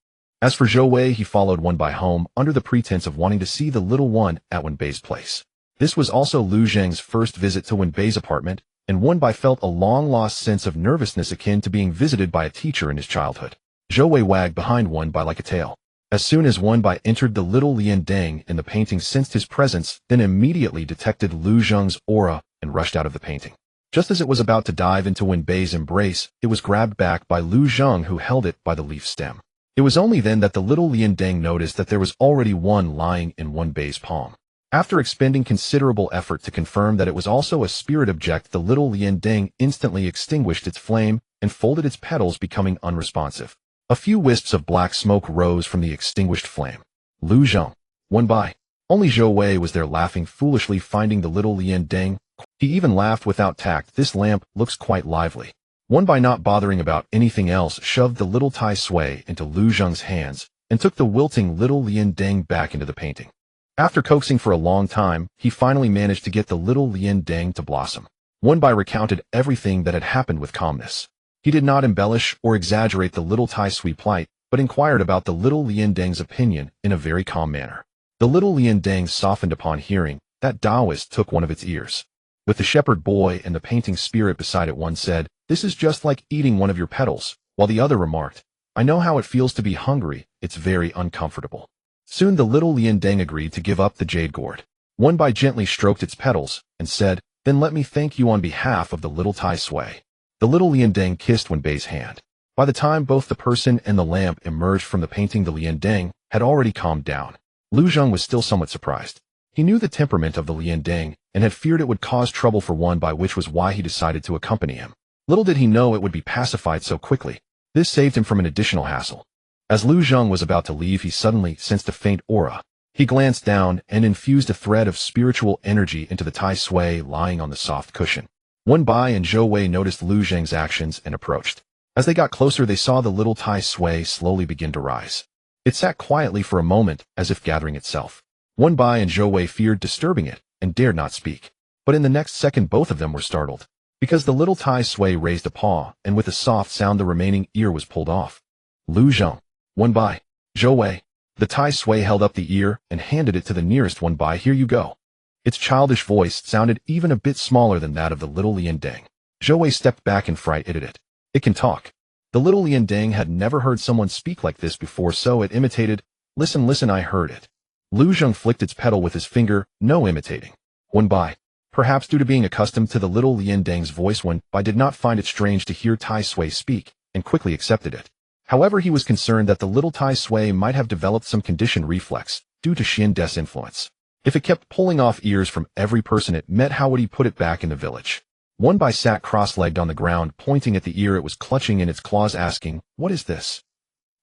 As for Zhou Wei, he followed Wenbai home under the pretense of wanting to see the little one at Wenbei's place. This was also Lu Zheng's first visit to Wenbei's apartment, and Wenbai felt a long-lost sense of nervousness akin to being visited by a teacher in his childhood. Zhou Wei wagged behind Wenbai like a tail. As soon as Wenbai entered, the little Liandeng in the painting sensed his presence, then immediately detected Lu Zheng's aura and rushed out of the painting. Just as it was about to dive into Wenbei's embrace, it was grabbed back by Lu Zheng, who held it by the leaf stem. It was only then that the little Liandeng noticed that there was already one lying in Wenbei's palm. After expending considerable effort to confirm that it was also a spirit object, the little Liandeng instantly extinguished its flame and folded its petals, becoming unresponsive. A few wisps of black smoke rose from the extinguished flame. Lu Zheng, Wenbai. Only Zhou Wei was there, laughing foolishly, finding the little Liandeng. He even laughed without tact. This lamp looks quite lively. Wenbai, not bothering about anything else, shoved the little Tai Sui into Lu Zheng's hands and took the wilting little Liandeng back into the painting. After coaxing for a long time, he finally managed to get the little Liandeng to blossom. Wenbai recounted everything that had happened with calmness. He did not embellish or exaggerate the little Tai Sui plight, but inquired about the little Liandeng's opinion in a very calm manner. The little Liandeng softened upon hearing that Taoist took one of its ears. With the shepherd boy and the painting spirit beside it, one said, "This is just like eating one of your petals," while the other remarked, "I know how it feels to be hungry, it's very uncomfortable." Soon the little Liandeng agreed to give up the jade gourd. Wenbai gently stroked its petals and said, "Then let me thank you on behalf of the little Tai Sui." The little Liandeng kissed Wenbei's hand. By the time both the person and the lamp emerged from the painting, the Liandeng had already calmed down. Lu Zheng was still somewhat surprised. He knew the temperament of the Liandeng and had feared it would cause trouble for Wen Bai, which was why he decided to accompany him. Little did he know it would be pacified so quickly. This saved him from an additional hassle. As Lu Zheng was about to leave, he suddenly sensed a faint aura. He glanced down and infused a thread of spiritual energy into the Tai Sui lying on the soft cushion. Wen Bai and Zhou Wei noticed Lu Zheng's actions and approached. As they got closer, they saw the little Tai Sui slowly begin to rise. It sat quietly for a moment, as if gathering itself. Wen Bai and Zhou Wei feared disturbing it and dared not speak. But in the next second, both of them were startled, because the little Tai Sui raised a paw, and with a soft sound the remaining ear was pulled off. Lu Zheng, Wen Bai, Zhou Wei. The Tai Sui held up the ear and handed it to the nearest Wen Bai. Here you go. Its childish voice sounded even a bit smaller than that of the little Liandeng. Zhou Wei stepped back in fright. It can talk. The little Liandeng had never heard someone speak like this before, so it imitated. Listen, I heard it. Lu Zheng flicked its petal with his finger. No imitating. Wen Bai. Perhaps due to being accustomed to the little Liandeng's voice, Wen Bai did not find it strange to hear Tai Sui speak, and quickly accepted it. However, he was concerned that the little Tai Sui might have developed some conditioned reflex, due to Xian De's influence. If it kept pulling off ears from every person it met, how would he put it back in the village? Wen Bai sat cross-legged on the ground, pointing at the ear it was clutching in its claws, asking, What is this?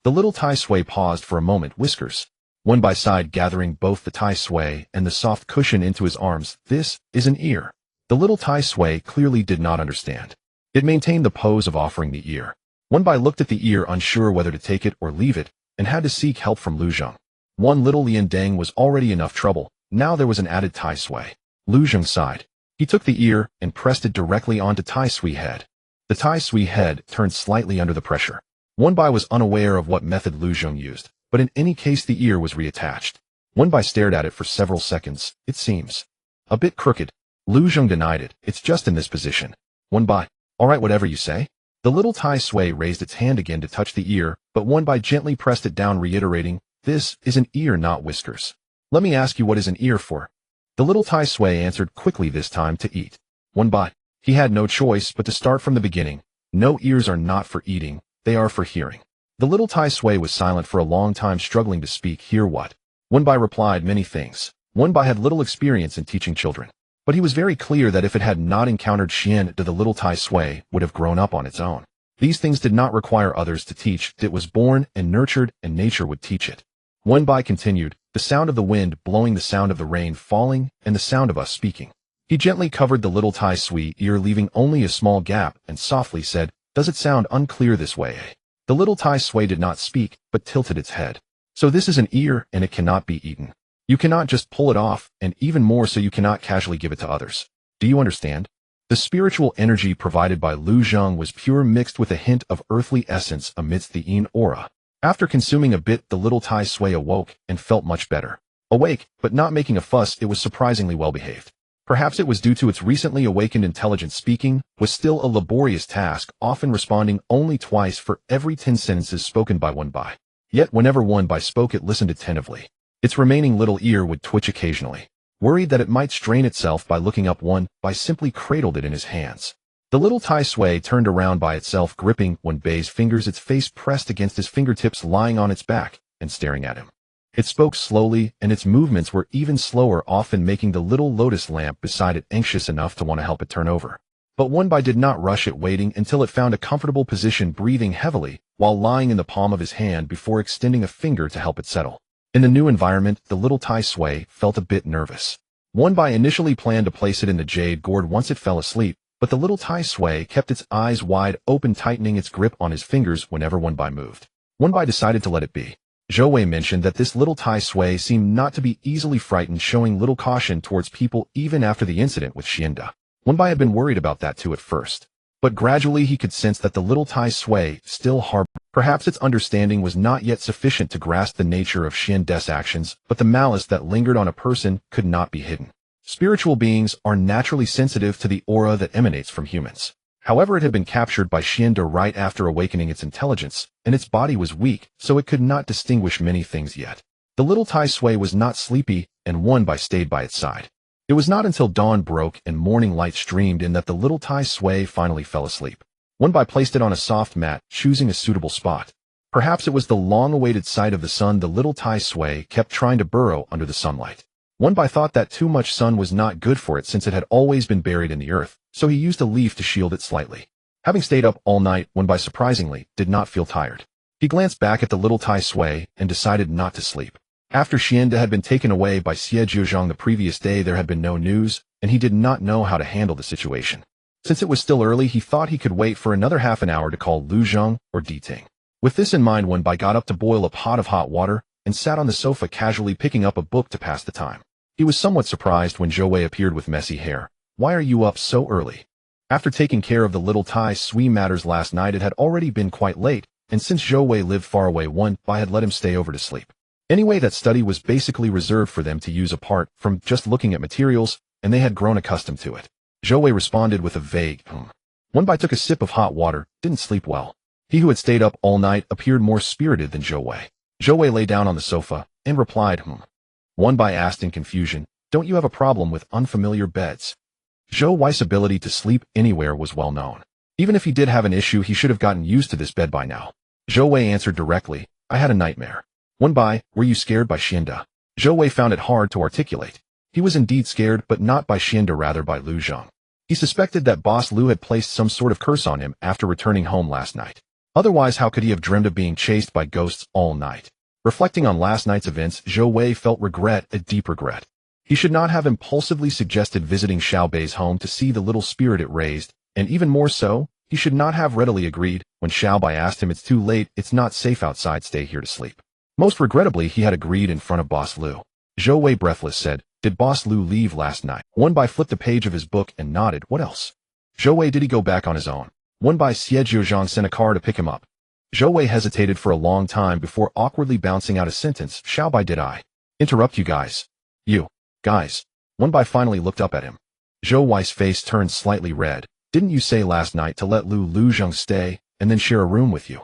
The little Tai Sui paused for a moment. Whiskers. Wen Bai sighed, gathering both the Tai Sui and the soft cushion into his arms. This is an ear. The little Tai Sui clearly did not understand. It maintained the pose of offering the ear. Wen Bai looked at the ear, unsure whether to take it or leave it, and had to seek help from Lu Zheng. One little Liandeng was already enough trouble. Now there was an added Tai Sui. Lu Zheng sighed. He took the ear and pressed it directly onto Tai Sui head. The Tai Sui head turned slightly under the pressure. Wen Bai was unaware of what method Lu Zheng used, but in any case the ear was reattached. Wen Bai stared at it for several seconds. It seems a bit crooked. Lu Zheng denied it. It's just in this position. Wen Bai. All right, whatever you say. The little Tai Sui raised its hand again to touch the ear, but Wen Bai gently pressed it down, reiterating, This is an ear, not whiskers. Let me ask you, what is an ear for? The little Tai Sui answered quickly, this time to eat. Wen Bai. He had no choice but to start from the beginning. No, ears are not for eating, they are for hearing. The little Tai Sui was silent for a long time, struggling to speak. Hear what? Wen Bai replied, many things. Wen Bai had little experience in teaching children, but he was very clear that if it had not encountered Xian De, the little Tai Sui would have grown up on its own. These things did not require others to teach. It was born and nurtured, and nature would teach it. Wen Bai continued, the sound of the wind blowing, the sound of the rain falling, and the sound of us speaking. He gently covered the little Tai Sui ear, leaving only a small gap, and softly said, Does it sound unclear this way? The little Tai Sui did not speak, but tilted its head. So this is an ear, and it cannot be eaten. You cannot just pull it off, and even more so, you cannot casually give it to others. Do you understand? The spiritual energy provided by Lu Zheng was pure, mixed with a hint of earthly essence amidst the Yin aura. After consuming a bit, the little Tai Sui awoke and felt much better. Awake, but not making a fuss, it was surprisingly well behaved. Perhaps it was due to its recently awakened intelligence. Speaking was still a laborious task, often responding only twice for every 10 sentences spoken by Wen Bai. Yet whenever Wen Bai spoke, it listened attentively. Its remaining little ear would twitch occasionally. Worried that it might strain itself by looking up, Wen Bai simply cradled it in his hands. The little Tai Sui turned around by itself, gripping Wen Bai's fingers, its face pressed against his fingertips, lying on its back and staring at him. It spoke slowly, and its movements were even slower, often making the little lotus lamp beside it anxious enough to want to help it turn over. But Wen Bai did not rush it, waiting until it found a comfortable position, breathing heavily while lying in the palm of his hand before extending a finger to help it settle. In the new environment, the little Tai Sui felt a bit nervous. Wen Bai initially planned to place it in the jade gourd once it fell asleep, but the little Tai Sui kept its eyes wide open, tightening its grip on his fingers whenever Wen Bai moved. Wen Bai decided to let it be. Zhou Wei mentioned that this little Tai Sui seemed not to be easily frightened, showing little caution towards people even after the incident with Xian De. Wen Bai had been worried about that too at first, but gradually he could sense that the little Tai Sui still harbored. Perhaps its understanding was not yet sufficient to grasp the nature of Xian De's actions, but the malice that lingered on a person could not be hidden. Spiritual beings are naturally sensitive to the aura that emanates from humans. However, it had been captured by Xian De right after awakening its intelligence, and its body was weak, so it could not distinguish many things yet. The little Tai Sui was not sleepy, and Wen Bai stayed by its side. It was not until dawn broke and morning light streamed in that the little Tai Sui finally fell asleep. Wen Bai placed it on a soft mat, choosing a suitable spot. Perhaps it was the long-awaited sight of the sun. The little Tai Sui kept trying to burrow under the sunlight. Wenbai thought that too much sun was not good for it since it had always been buried in the earth, so he used a leaf to shield it slightly. Having stayed up all night, Wenbai surprisingly did not feel tired. He glanced back at the little Tai Sui and decided not to sleep. After Xianda had been taken away by Xie Jiuzhang the previous day, there had been no news, and he did not know how to handle the situation. Since it was still early, he thought he could wait for another half an hour to call Lu Zheng or Diting. With this in mind, Wenbai got up to boil a pot of hot water and sat on the sofa casually picking up a book to pass the time. He was somewhat surprised when Zhou Wei appeared with messy hair. "Why are you up so early?" After taking care of the little Tai Sui matters last night, it had already been quite late, and since Zhou Wei lived far away, Wenbai had let him stay over to sleep. Anyway, that study was basically reserved for them to use apart from just looking at materials, and they had grown accustomed to it. Zhou Wei responded with a vague Wenbai took a sip of hot water, didn't sleep well. He who had stayed up all night appeared more spirited than Zhou Wei. Zhou Wei lay down on the sofa and replied, Wenbai asked in confusion, "Don't you have a problem with unfamiliar beds?" Zhou Wei's ability to sleep anywhere was well known. Even if he did have an issue, he should have gotten used to this bed by now. Zhou Wei answered directly, "I had a nightmare." "Wenbai, were you scared by Xianda?" Zhou Wei found it hard to articulate. He was indeed scared, but not by Xianda, rather by Lu Zheng. He suspected that Boss Lu had placed some sort of curse on him after returning home last night. Otherwise, how could he have dreamed of being chased by ghosts all night? Reflecting on last night's events, Zhou Wei felt regret, a deep regret. He should not have impulsively suggested visiting Xiao Bei's home to see the little spirit it raised, and even more so, he should not have readily agreed when Xiao Bei asked him, "It's too late, it's not safe outside, stay here to sleep." Most regrettably, he had agreed in front of Boss Lu. Zhou Wei, breathless, said, "Did Boss Lu leave last night?" Wenbai flipped a page of his book and nodded. "What else?" Zhou Wei, "Did he go back on his own?" Wenbai, "Xie Jiuzhang sent a car to pick him up." Zhou Wei hesitated for a long time before awkwardly bouncing out a sentence. "Xiao Bei, did I interrupt you guys?" "You guys?" Wenbai finally looked up at him. Zhou Wei's face turned slightly red. "Didn't you say last night to let Lu Zheng stay and then share a room with you?"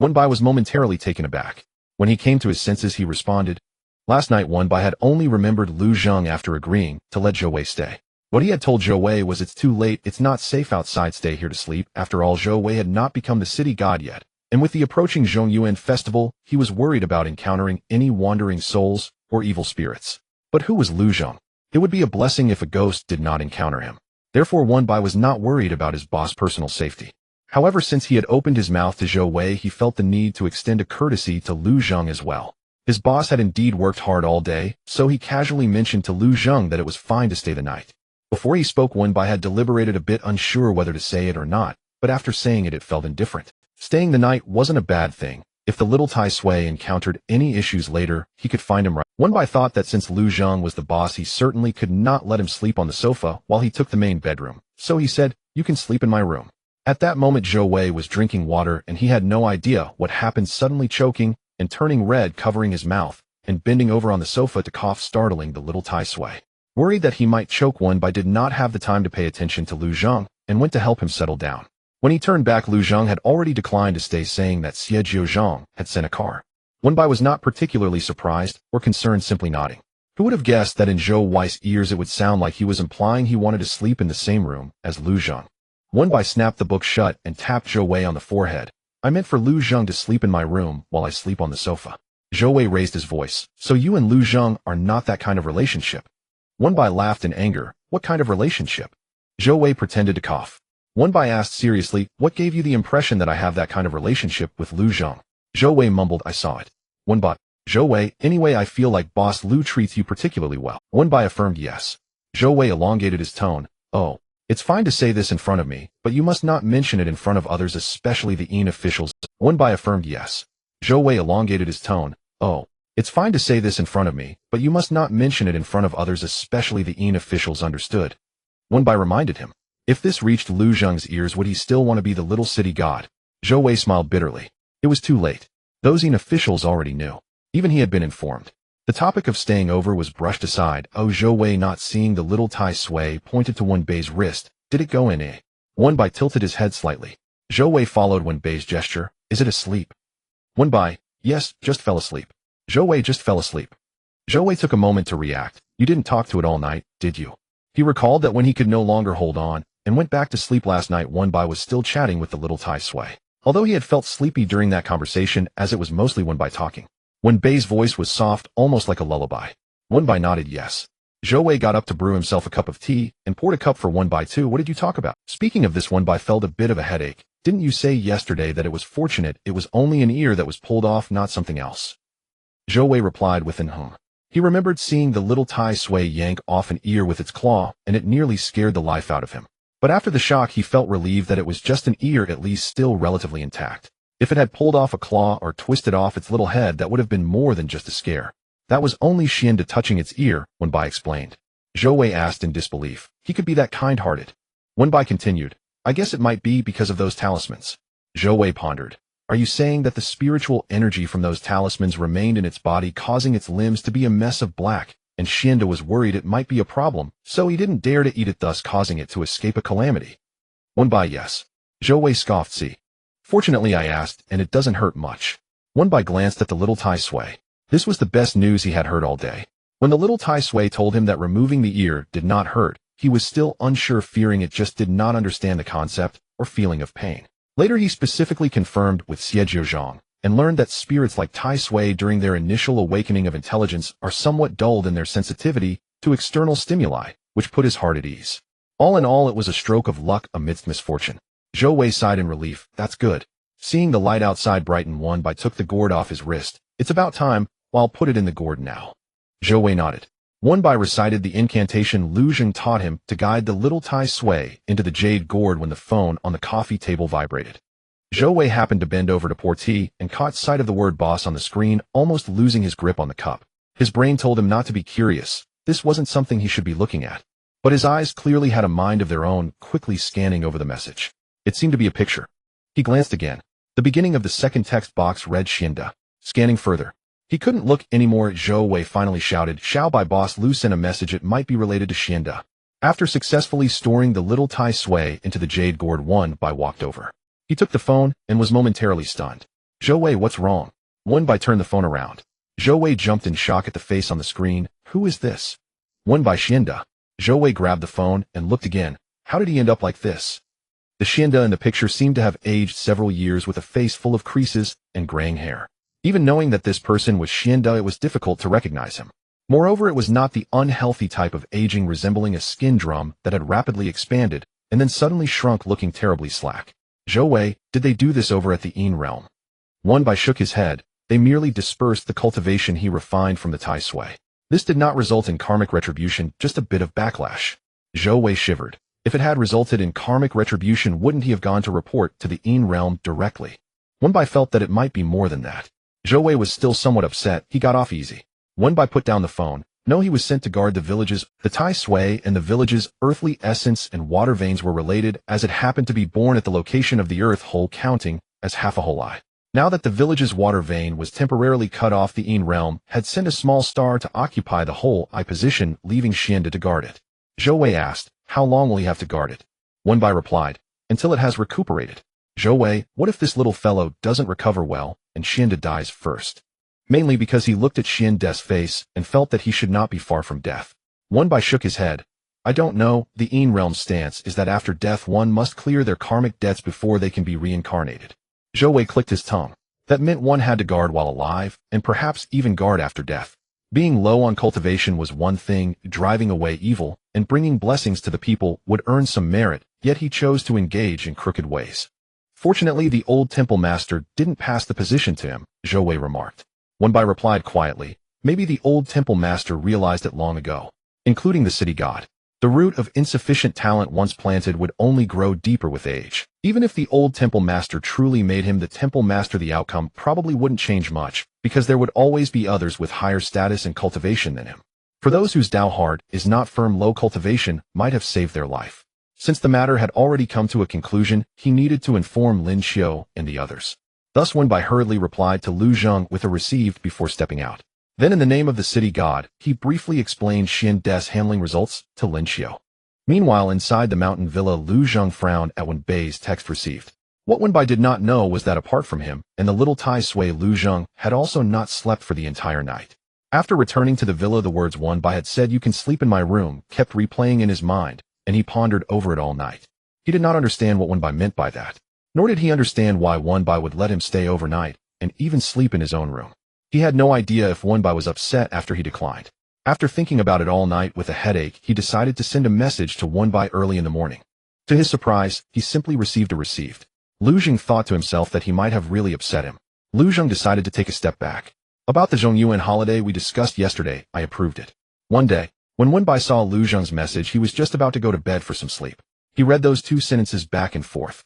Wenbai was momentarily taken aback. When he came to his senses, he responded, "Last night Wenbai had only remembered Lu Zheng after agreeing to let Zhou Wei stay. What he had told Zhou Wei was, 'It's too late, it's not safe outside, stay here to sleep.' After all, Zhou Wei had not become the city god yet, and with the approaching Zhongyuan festival, he was worried about encountering any wandering souls or evil spirits. But who was Lu Zheng? It would be a blessing if a ghost did not encounter him. Therefore, Wenbai was not worried about his boss' personal safety. However, since he had opened his mouth to Zhou Wei, he felt the need to extend a courtesy to Lu Zheng as well. His boss had indeed worked hard all day, so he casually mentioned to Lu Zheng that it was fine to stay the night. Before he spoke, Wenbai had deliberated a bit, unsure whether to say it or not, but after saying it, it felt indifferent. Staying the night wasn't a bad thing. If the little Tai Sui encountered any issues later, he could find him right. Wenbai thought that since Lu Zheng was the boss, he certainly could not let him sleep on the sofa while he took the main bedroom. So he said, "You can sleep in my room." At that moment, Zhou Wei was drinking water and he had no idea what happened, suddenly choking and turning red, covering his mouth, and bending over on the sofa to cough, startling the little Tai Sui. Worried that he might choke, Wenbai did not have the time to pay attention to Lu Zheng and went to help him settle down. When he turned back, Lu Zheng had already declined to stay, saying that Xie Jiuzhang had sent a car. Wenbai was not particularly surprised or concerned, simply nodding. Who would have guessed that in Zhou Wei's ears it would sound like he was implying he wanted to sleep in the same room as Lu Zheng? Wenbai snapped the book shut and tapped Zhou Wei on the forehead. "I meant for Lu Zheng to sleep in my room while I sleep on the sofa." Zhou Wei raised his voice. "So you and Lu Zheng are not that kind of relationship?" Wenbai laughed in anger. "What kind of relationship?" Zhou Wei pretended to cough. Wenbai asked seriously, "What gave you the impression that I have that kind of relationship with Lu Zheng?" Zhou Wei mumbled, "I saw it." Wenbai, "Zhou Wei, anyway, I feel like Boss Lu treats you particularly well." Wenbai affirmed yes. Zhou Wei elongated his tone. "Oh, it's fine to say this in front of me, but you must not mention it in front of others, especially the IN officials." Wenbai affirmed yes. Zhou Wei elongated his tone. "Oh, it's fine to say this in front of me, but you must not mention it in front of others, especially the IN officials, understood?" Wenbai reminded him. If this reached Lu Zheng's ears, would he still want to be the little city god? Zhou Wei smiled bitterly. It was too late. Those IN officials already knew. Even he had been informed. The topic of staying over was brushed aside. Oh, Zhou Wei, not seeing the little Tai Sui, pointed to Wenbei's wrist. "Did it go in, eh?" Wenbai tilted his head slightly. Zhou Wei followed Wenbei's gesture. "Is it asleep?" Wenbai, "Yes, just fell asleep." Zhou Wei, "Just fell asleep." Zhou Wei took a moment to react. "You didn't talk to it all night, did you?" He recalled that when he could no longer hold on and went back to sleep last night, Wenbai was still chatting with the little Tai Sui. Although he had felt sleepy during that conversation, as it was mostly Wenbai talking. Wenbei's voice was soft, almost like a lullaby. Wenbai nodded yes. Zhou Wei got up to brew himself a cup of tea and poured a cup for one by two. What did you talk about? Speaking of this, one by felt a bit of a headache. Didn't you say yesterday that it was fortunate it was only an ear that was pulled off, not something else? Zhou Wei replied with an hum. He remembered seeing the little Tai Sui yank off an ear with its claw, and it nearly scared the life out of him. But after the shock, he felt relieved that it was just an ear, at least still relatively intact. If it had pulled off a claw or twisted off its little head, that would have been more than just a scare. That was only Xianda touching its ear, Wenbai explained. Zhou Wei asked in disbelief. He could be that kind-hearted. Wenbai continued. I guess it might be because of those talismans. Zhou Wei pondered. Are you saying that the spiritual energy from those talismans remained in its body, causing its limbs to be a mess of black, and Xianda was worried it might be a problem, so he didn't dare to eat it, thus causing it to escape a calamity? Wenbai, yes. Zhou Wei scoffed. See. Fortunately, I asked, and it doesn't hurt much. Wenbai glanced at the little Tai Sui. This was the best news he had heard all day. When the little Tai Sui told him that removing the ear did not hurt, he was still unsure, fearing it just did not understand the concept or feeling of pain. Later, he specifically confirmed with Xie Jiuzhang and learned that spirits like Tai Sui during their initial awakening of intelligence are somewhat dulled in their sensitivity to external stimuli, which put his heart at ease. All in all, it was a stroke of luck amidst misfortune. Zhou Wei sighed in relief. That's good. Seeing the light outside brighten, Wenbai took the gourd off his wrist. It's about time. Well, put it in the gourd now. Zhou Wei nodded. Wenbai recited the incantation Lu Zheng taught him to guide the little Tai Sui into the jade gourd when the phone on the coffee table vibrated. Zhou Wei happened to bend over to pour tea and caught sight of the word boss on the screen, almost losing his grip on the cup. His brain told him not to be curious. This wasn't something he should be looking at. But his eyes clearly had a mind of their own, quickly scanning over the message. It seemed to be a picture. He glanced again. The beginning of the second text box read Xianda. Scanning further. He couldn't look anymore. Zhou Wei finally shouted, Xiao Bai boss Lu sent a message, it might be related to Xianda. After successfully storing the little Tai Sui into the jade gourd, Wenbai walked over. He took the phone and was momentarily stunned. Zhou Wei, what's wrong? Wenbai turned the phone around. Zhou Wei jumped in shock at the face on the screen. Who is this? Wenbai, Xianda. Zhou Wei grabbed the phone and looked again. How did he end up like this? The Xianda in the picture seemed to have aged several years, with a face full of creases and graying hair. Even knowing that this person was Xianda, it was difficult to recognize him. Moreover, it was not the unhealthy type of aging resembling a skin drum that had rapidly expanded and then suddenly shrunk, looking terribly slack. Zhou Wei, did they do this over at the Yin realm? Wenbai shook his head. They merely dispersed the cultivation he refined from the Tai Sui. This did not result in karmic retribution, just a bit of backlash. Zhou Wei shivered. If it had resulted in karmic retribution, wouldn't he have gone to report to the Yin realm directly? Wenbai felt that it might be more than that. Zhou Wei was still somewhat upset. He got off easy. Wenbai put down the phone. No, he was sent to guard the villages. The Tai Sui and the village's earthly essence and water veins were related, as it happened to be born at the location of the earth hole, counting as half a whole eye. Now that the village's water vein was temporarily cut off, the Yin realm had sent a small star to occupy the whole eye position, leaving Xianda to guard it. Zhou Wei asked, how long will he have to guard it? Wenbai replied, until it has recuperated. Zhou Wei, what if this little fellow doesn't recover well and Xianda dies first? Mainly because he looked at Xianda's face and felt that he should not be far from death. Wenbai shook his head. I don't know. The Yin realm's stance is that after death one must clear their karmic debts before they can be reincarnated. Zhou Wei clicked his tongue. That meant one had to guard while alive, and perhaps even guard after death. Being low on cultivation was one thing, driving away evil and bringing blessings to the people would earn some merit, yet he chose to engage in crooked ways. Fortunately, the old temple master didn't pass the position to him, Zhou Wei remarked. Wenbai replied quietly, maybe the old temple master realized it long ago, including the city god. The root of insufficient talent once planted would only grow deeper with age. Even if the old temple master truly made him the temple master, the outcome probably wouldn't change much, because there would always be others with higher status and cultivation than him. For those whose Dao heart is not firm, low cultivation might have saved their life. Since the matter had already come to a conclusion, he needed to inform Lin Xiu and the others. Thus Wenbai hurriedly replied to Lu Zheng with a received before stepping out. Then in the name of the city god, he briefly explained Xianda's handling results to Lin Xiu. Meanwhile, inside the mountain villa, Lu Zheng frowned at Wenbai's text received. What Wenbai did not know was that apart from him and the little Tai Sui, Lu Zheng had also not slept for the entire night. After returning to the villa, the words Wenbai had said, "You can sleep in my room," kept replaying in his mind, and he pondered over it all night. He did not understand what Wenbai meant by that, nor did he understand why Wenbai would let him stay overnight and even sleep in his own room. He had no idea if Wenbai was upset after he declined. After thinking about it all night with a headache, he decided to send a message to Wenbai early in the morning. To his surprise, he simply received a received. Lu Zheng thought to himself that he might have really upset him. Lu Zheng decided to take a step back. About the Zhongyuan holiday we discussed yesterday, I approved it. One day, when Wenbai saw Lu Zheng's message, he was just about to go to bed for some sleep. He read those two sentences back and forth.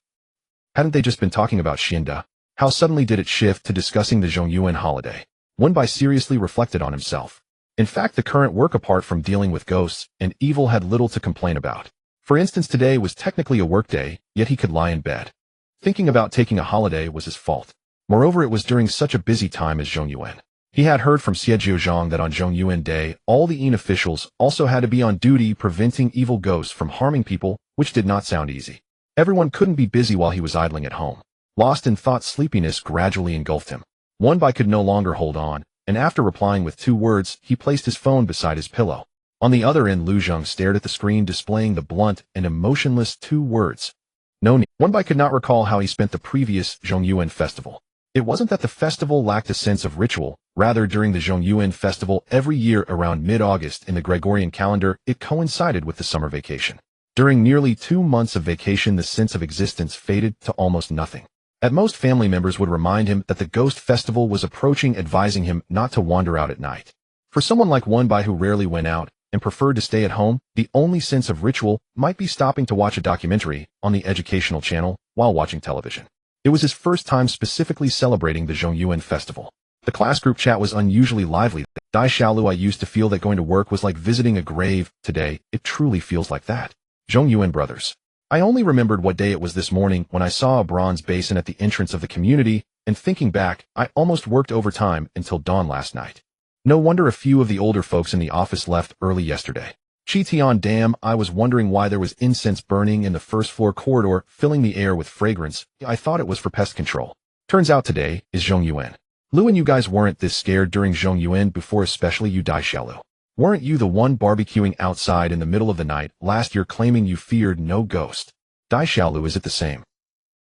Hadn't they just been talking about Xianda? How suddenly did it shift to discussing the Zhongyuan holiday? Wenbai seriously reflected on himself. In fact, the current work apart from dealing with ghosts and evil had little to complain about. For instance, today was technically a work day, yet he could lie in bed. Thinking about taking a holiday was his fault. Moreover, it was during such a busy time as Zhongyuan. He had heard from Xie Jiuzhang that on Zhongyuan Day, all the Yin officials also had to be on duty preventing evil ghosts from harming people, which did not sound easy. Everyone couldn't be busy while he was idling at home. Lost in thought, sleepiness gradually engulfed him. Wenbai could no longer hold on, and after replying with 2 words, he placed his phone beside his pillow. On the other end, Lu Zheng stared at the screen displaying the blunt and emotionless 2 words. No need. Wenbai could not recall how he spent the previous Zhongyuan festival. It wasn't that the festival lacked a sense of ritual, rather during the Zhongyuan festival every year around mid-August in the Gregorian calendar, it coincided with the summer vacation. During nearly 2 months of vacation, the sense of existence faded to almost nothing. At most, family members would remind him that the ghost festival was approaching, advising him not to wander out at night. For someone like Wenbai who rarely went out and preferred to stay at home, the only sense of ritual might be stopping to watch a documentary on the educational channel while watching television. It was his first time specifically celebrating the Zhongyuan festival. The class group chat was unusually lively. Dai Xiaolu, I used to feel that going to work was like visiting a grave. Today, it truly feels like that. Zhongyuan brothers. I only remembered what day it was this morning when I saw a bronze basin at the entrance of the community, and thinking back, I almost worked overtime until dawn last night. No wonder a few of the older folks in the office left early yesterday. Qitian Dam, I was wondering why there was incense burning in the first floor corridor, filling the air with fragrance. I thought it was for pest control. Turns out today is Zhongyuan. Lu and you guys weren't this scared during Zhongyuan before, especially you Dai Xiaolu. Weren't you the one barbecuing outside in the middle of the night last year claiming you feared no ghost? Dai Xiaolu, is it the same?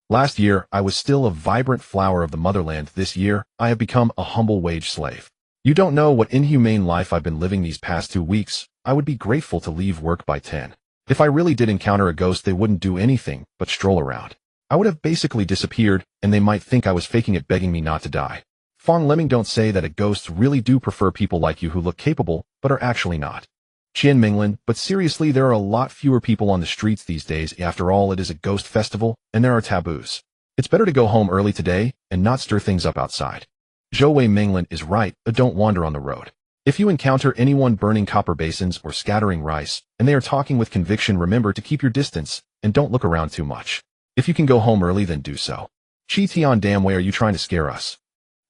Last year, I was still a vibrant flower of the motherland. This year, I have become a humble wage slave. You don't know what inhumane life I've been living these past 2 weeks. I would be grateful to leave work by 10. If I really did encounter a ghost, they wouldn't do anything but stroll around. I would have basically disappeared, and they might think I was faking it, begging me not to die. Fong Lemming, don't say that. Ghosts really do prefer people like you who look capable, but are actually not. Qian Minglin, but seriously, there are a lot fewer people on the streets these days. After all, it is a ghost festival, and there are taboos. It's better to go home early today and not stir things up outside. Zhou Wei Minglin is right, but don't wander on the road. If you encounter anyone burning copper basins or scattering rice, and they are talking with conviction, remember to keep your distance, and don't look around too much. If you can go home early, then do so. Qitian Dam, Wei, are you trying to scare us?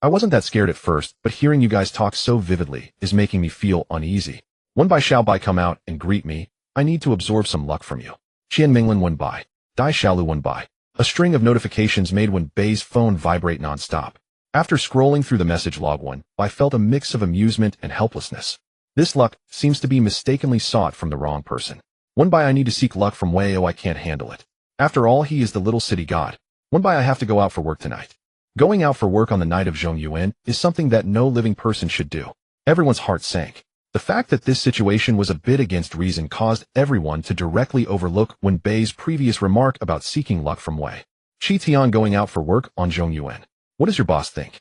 I wasn't that scared at first, but hearing you guys talk so vividly is making me feel uneasy. Wenbai Xiaobai, come out and greet me. I need to absorb some luck from you. Qian Minglin Wenbai. Dai Xiaolu Wenbai. A string of notifications made Wenbai's phone vibrate non-stop. After scrolling through the message log, Wenbai felt a mix of amusement and helplessness. This luck seems to be mistakenly sought from the wrong person. Wenbai, I need to seek luck from Wei. Oh, I can't handle it. After all, he is the little city god. Wenbai, I have to go out for work tonight. Going out for work on the night of Zhongyuan is something that no living person should do. Everyone's heart sank. The fact that this situation was a bit against reason caused everyone to directly overlook Wenbai's previous remark about seeking luck from Wei. Qitian, going out for work on Zhongyuan. What does your boss think?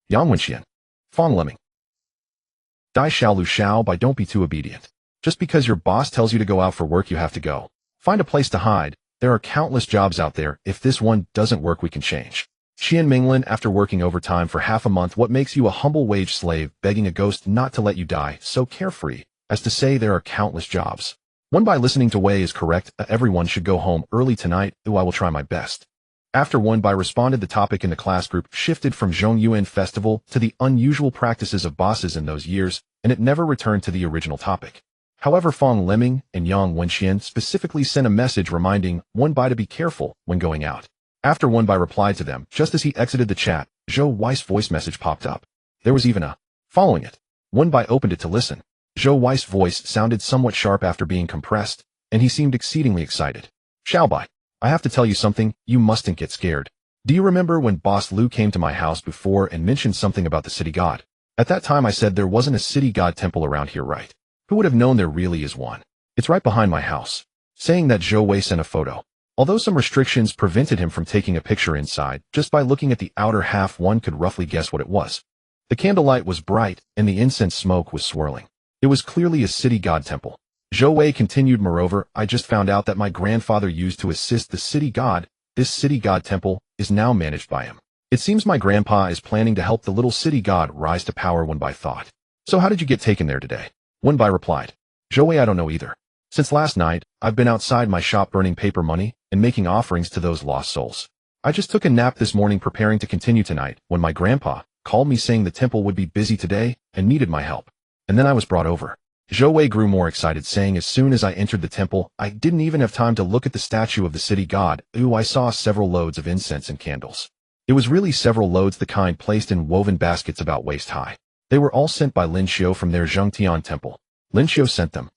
Yang Wenxian. Fong Lemming. Dai Xiaolu Xiaobai, don't be too obedient. Just because your boss tells you to go out for work, you have to go. Find a place to hide. There are countless jobs out there. If this one doesn't work, we can change. Qian Minglin, after working overtime for half a month, what makes you a humble wage slave, begging a ghost not to let you die, so carefree, as to say there are countless jobs? Wenbai, listening to Wei is correct. Everyone should go home early tonight. I will try my best. After Wenbai responded, the topic in the class group shifted from Zhongyuan festival to the unusual practices of bosses in those years, and it never returned to the original topic. However, Fong Lemming and Yang Wenxian specifically sent a message reminding Wenbai to be careful when going out. After Wenbai replied to them, just as he exited the chat, Zhou Wei's voice message popped up. There was even a following it. Wenbai opened it to listen. Zhou Wei's voice sounded somewhat sharp after being compressed, and he seemed exceedingly excited. Xiaobai, I have to tell you something. You mustn't get scared. Do you remember when Boss Lu came to my house before and mentioned something about the city god? At that time I said there wasn't a city god temple around here, right? Who would have known there really is one? It's right behind my house. Saying that, Zhou Wei sent a photo. Although some restrictions prevented him from taking a picture inside, just by looking at the outer half one could roughly guess what it was. The candlelight was bright, and the incense smoke was swirling. It was clearly a city god temple. Zhou Wei continued, moreover, I just found out that my grandfather used to assist the city god. This city god temple is now managed by him. It seems my grandpa is planning to help the little city god rise to power, Wenbai thought. So how did you get taken there today? Wenbai replied. Zhou Wei, I don't know either. Since last night, I've been outside my shop burning paper money and making offerings to those lost souls. I just took a nap this morning preparing to continue tonight when my grandpa called me saying the temple would be busy today and needed my help. And then I was brought over. Zhou Wei grew more excited, saying, as soon as I entered the temple, I didn't even have time to look at the statue of the city god. I saw several loads of incense and candles. It was really several loads, the kind placed in woven baskets about waist high. They were all sent by Lin Xiu from their Zhengtian temple. Lin Xiu sent them.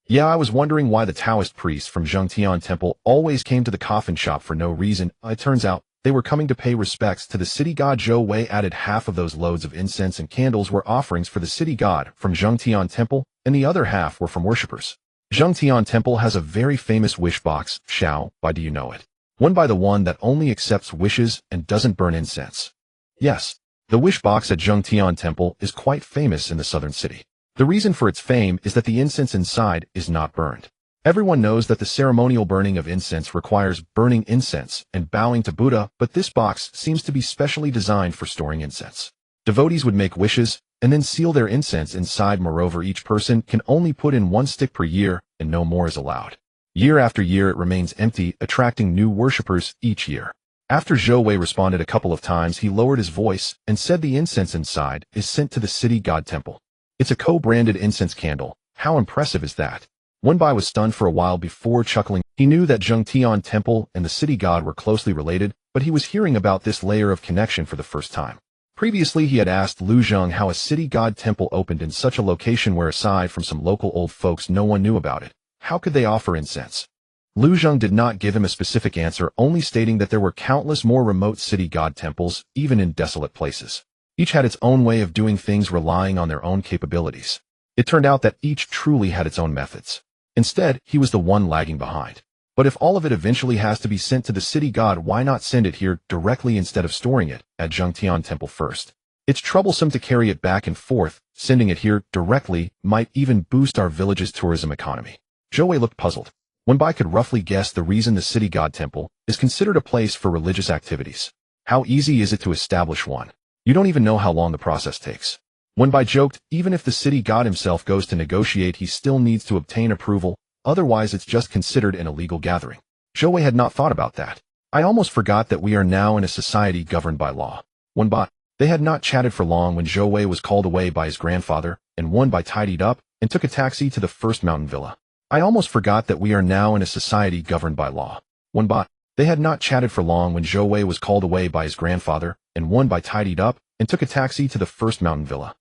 Yeah, I was wondering why the Taoist priests from Zhengtian temple always came to the coffin shop for no reason. It turns out, they were coming to pay respects to the city god. Zhou Wei added half of those loads of incense and candles were offerings for the city god from Zhengtian temple, and the other half were from worshippers. Zhengtian temple has a very famous wish box, Xiao, by do you know it? One by the one that only accepts wishes and doesn't burn incense. Yes, the wish box at Zhengtian temple is quite famous in the southern city. The reason for its fame is that the incense inside is not burned. Everyone knows that the ceremonial burning of incense requires burning incense and bowing to Buddha, but this box seems to be specially designed for storing incense. Devotees would make wishes and then seal their incense inside. Moreover, each person can only put in 1 stick per year and no more is allowed. Year after year it remains empty, attracting new worshippers each year. After Zhou Wei responded a couple of times, he lowered his voice and said the incense inside is sent to the city god temple. It's a co-branded incense candle. How impressive is that? Wenbai was stunned for a while before chuckling. He knew that Zhengtian temple and the city god were closely related, but he was hearing about this layer of connection for the first time. Previously he had asked Lu Zheng how a city god temple opened in such a location where, aside from some local old folks, no one knew about it. How could they offer incense? Lu Zheng did not give him a specific answer, only stating that there were countless more remote city god temples, even in desolate places. Each had its own way of doing things, relying on their own capabilities. It turned out that each truly had its own methods. Instead, he was the one lagging behind. But if all of it eventually has to be sent to the city god, why not send it here directly instead of storing it at Zhengtian temple first? It's troublesome to carry it back and forth. Sending it here directly might even boost our village's tourism economy. Zhou Wei looked puzzled. Wenbai could roughly guess the reason the city god temple is considered a place for religious activities. How easy is it to establish one? You don't even know how long the process takes. Wenbai joked, even if the city god himself goes to negotiate, he still needs to obtain approval, otherwise it's just considered an illegal gathering. Zhou Wei had not thought about that. I almost forgot that we are now in a society governed by law. Wenbai. They had not chatted for long when Zhou Wei was called away by his grandfather, and Wenbai tidied up and took a taxi to the first mountain villa. I almost forgot that we are now in a society governed by law. Wenbai. They had not chatted for long when Zhou Wei was called away by his grandfather, and Wenbai tidied up and took a taxi to the first mountain villa.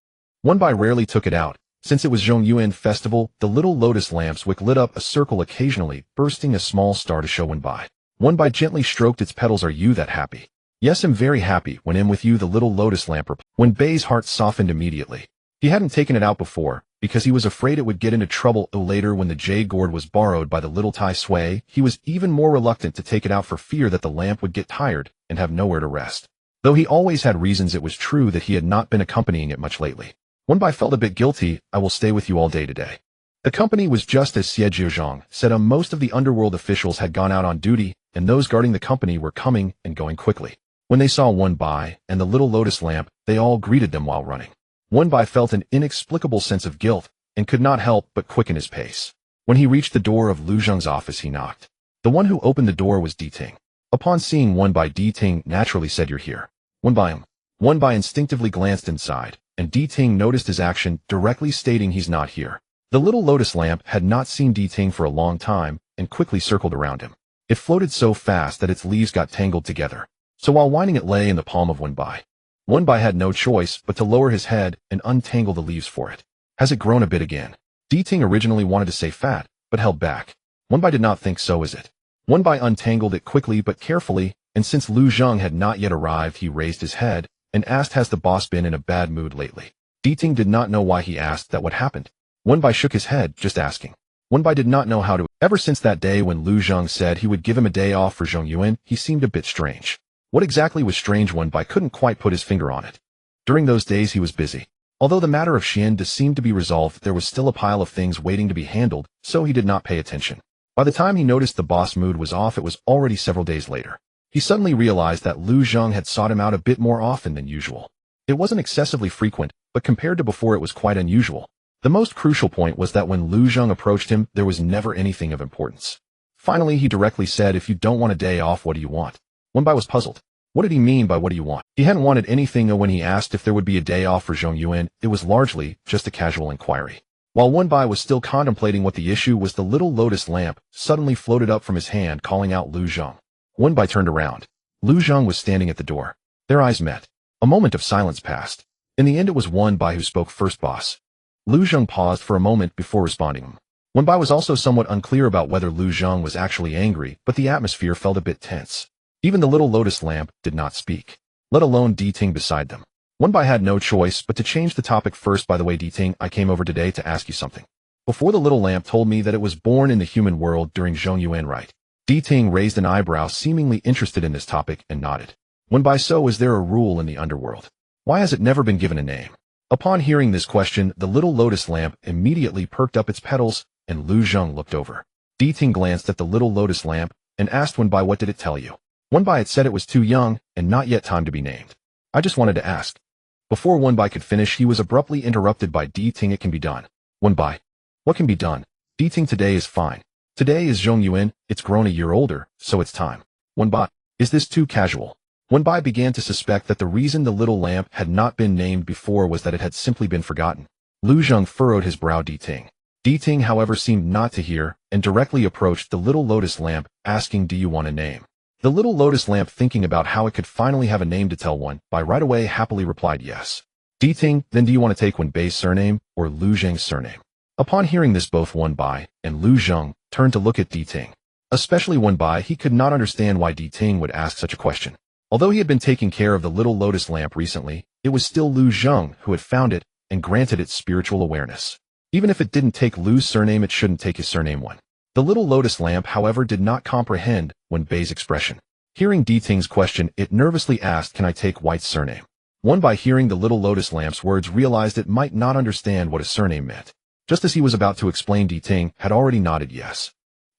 Wenbai rarely took it out. Since it was Zhongyuan festival, the little lotus lamp's wick lit up a circle occasionally, bursting a small star to show Wenbai. Wenbai gently stroked its petals. Are you that happy? Yes, I'm very happy. When I'm with you, the little lotus lamp replied. Wenbei's heart softened immediately. He hadn't taken it out before, because he was afraid it would get into trouble. Later, when the jade gourd was borrowed by the little Tai Sui, he was even more reluctant to take it out for fear that the lamp would get tired and have nowhere to rest. Though he always had reasons, it was true that he had not been accompanying it much lately. Wenbai felt a bit guilty. I will stay with you all day today. The company was just as Xie Jiuzhang said. Most of the underworld officials had gone out on duty, and those guarding the company were coming and going quickly. When they saw Wenbai and the little lotus lamp, they all greeted them while running. Wenbai felt an inexplicable sense of guilt and could not help but quicken his pace. When he reached the door of Lu Zheng's office, he knocked. The one who opened the door was Di Ting. Upon seeing Wenbai, Di Ting naturally said, "You're here." Wenbai. Wenbai instinctively glanced inside, and Di Ting noticed his action, directly stating he's not here. The little lotus lamp had not seen Di Ting for a long time and quickly circled around him. It floated so fast that its leaves got tangled together. So while winding, it lay in the palm of Wenbai. Wenbai had no choice but to lower his head and untangle the leaves for it. Has it grown a bit again? Di Ting originally wanted to say fat, but held back. Wenbai did not think so. Is it? Wenbai untangled it quickly but carefully, and since Lu Zheng had not yet arrived, he raised his head and asked, "Has the boss been in a bad mood lately?" Di Ting did not know why he asked that. What happened? Wenbai shook his head, just asking. Wenbai did not know how to. Ever since that day when Lu Zhang said he would give him a day off for Zhong Yuan, he seemed a bit strange. What exactly was strange? Wenbai couldn't quite put his finger on it. During those days he was busy. Although the matter of Xian seemed to be resolved, there was still a pile of things waiting to be handled, so he did not pay attention. By the time he noticed the boss mood was off, it was already several days later. He suddenly realized that Lu Zhang had sought him out a bit more often than usual. It wasn't excessively frequent, but compared to before it was quite unusual. The most crucial point was that when Lu Zhang approached him, there was never anything of importance. Finally, he directly said, "If you don't want a day off, what do you want?" Wenbai was puzzled. What did he mean by what do you want? He hadn't wanted anything, and when he asked if there would be a day off for Zhong Yuan, it was largely just a casual inquiry. While Wenbai was still contemplating what the issue was, the little lotus lamp suddenly floated up from his hand, calling out Lu Zhang. Wenbai turned around. Lu Zhang was standing at the door. Their eyes met. A moment of silence passed. In the end, it was Wenbai who spoke first. "Boss." Lu Zhang paused for a moment before responding. Wenbai was also somewhat unclear about whether Lu Zhang was actually angry, but the atmosphere felt a bit tense. Even the little lotus lamp did not speak, let alone Di Ting beside them. Wenbai had no choice but to change the topic first. "By the way, Di Ting, I came over today to ask you something. Before, the little lamp told me that it was born in the human world during Zhong Yuan, right?" Di Ting raised an eyebrow, seemingly interested in this topic, and nodded. Wenbai, so is there a rule in the underworld? Why has it never been given a name? Upon hearing this question, the little lotus lamp immediately perked up its petals, and Lu Zhang looked over. Di Ting glanced at the little lotus lamp and asked Wenbai, "What did it tell you?" Wenbai had said it was too young and not yet time to be named. "I just wanted to ask." Before Wenbai could finish, he was abruptly interrupted by Di Ting. "It can be done." Wenbai. "What can be done?" Di Ting, "Today is fine. Today is Zhong Yuan, it's grown a year older, so it's time." Wenbai. "Is this too casual?" Wenbai began to suspect that the reason the little lamp had not been named before was that it had simply been forgotten. Lu Zhang furrowed his brow. Di Ting. Di Ting, however, seemed not to hear, and directly approached the little lotus lamp, asking, "Do you want a name?" The little lotus lamp, thinking about how it could finally have a name to tell Wenbai right away, happily replied, "Yes." Di Ting, "Then do you want to take Wenbai's surname or Lu Zhang's surname?" Upon hearing this, both Wenbai and Lu Zhang turned to look at Di Ting. Especially Wenbai, he could not understand why Di Ting would ask such a question. Although he had been taking care of the little lotus lamp recently, it was still Lu Zhang who had found it and granted it spiritual awareness. Even if it didn't take Lu's surname, it shouldn't take his surname one. The little lotus lamp, however, did not comprehend Wenbai's expression. Hearing Di Ting's question, it nervously asked, "Can I take White's surname?" Wenbai, hearing the little lotus lamp's words, realized it might not understand what a surname meant. Just as he was about to explain, Di Ting had already nodded yes.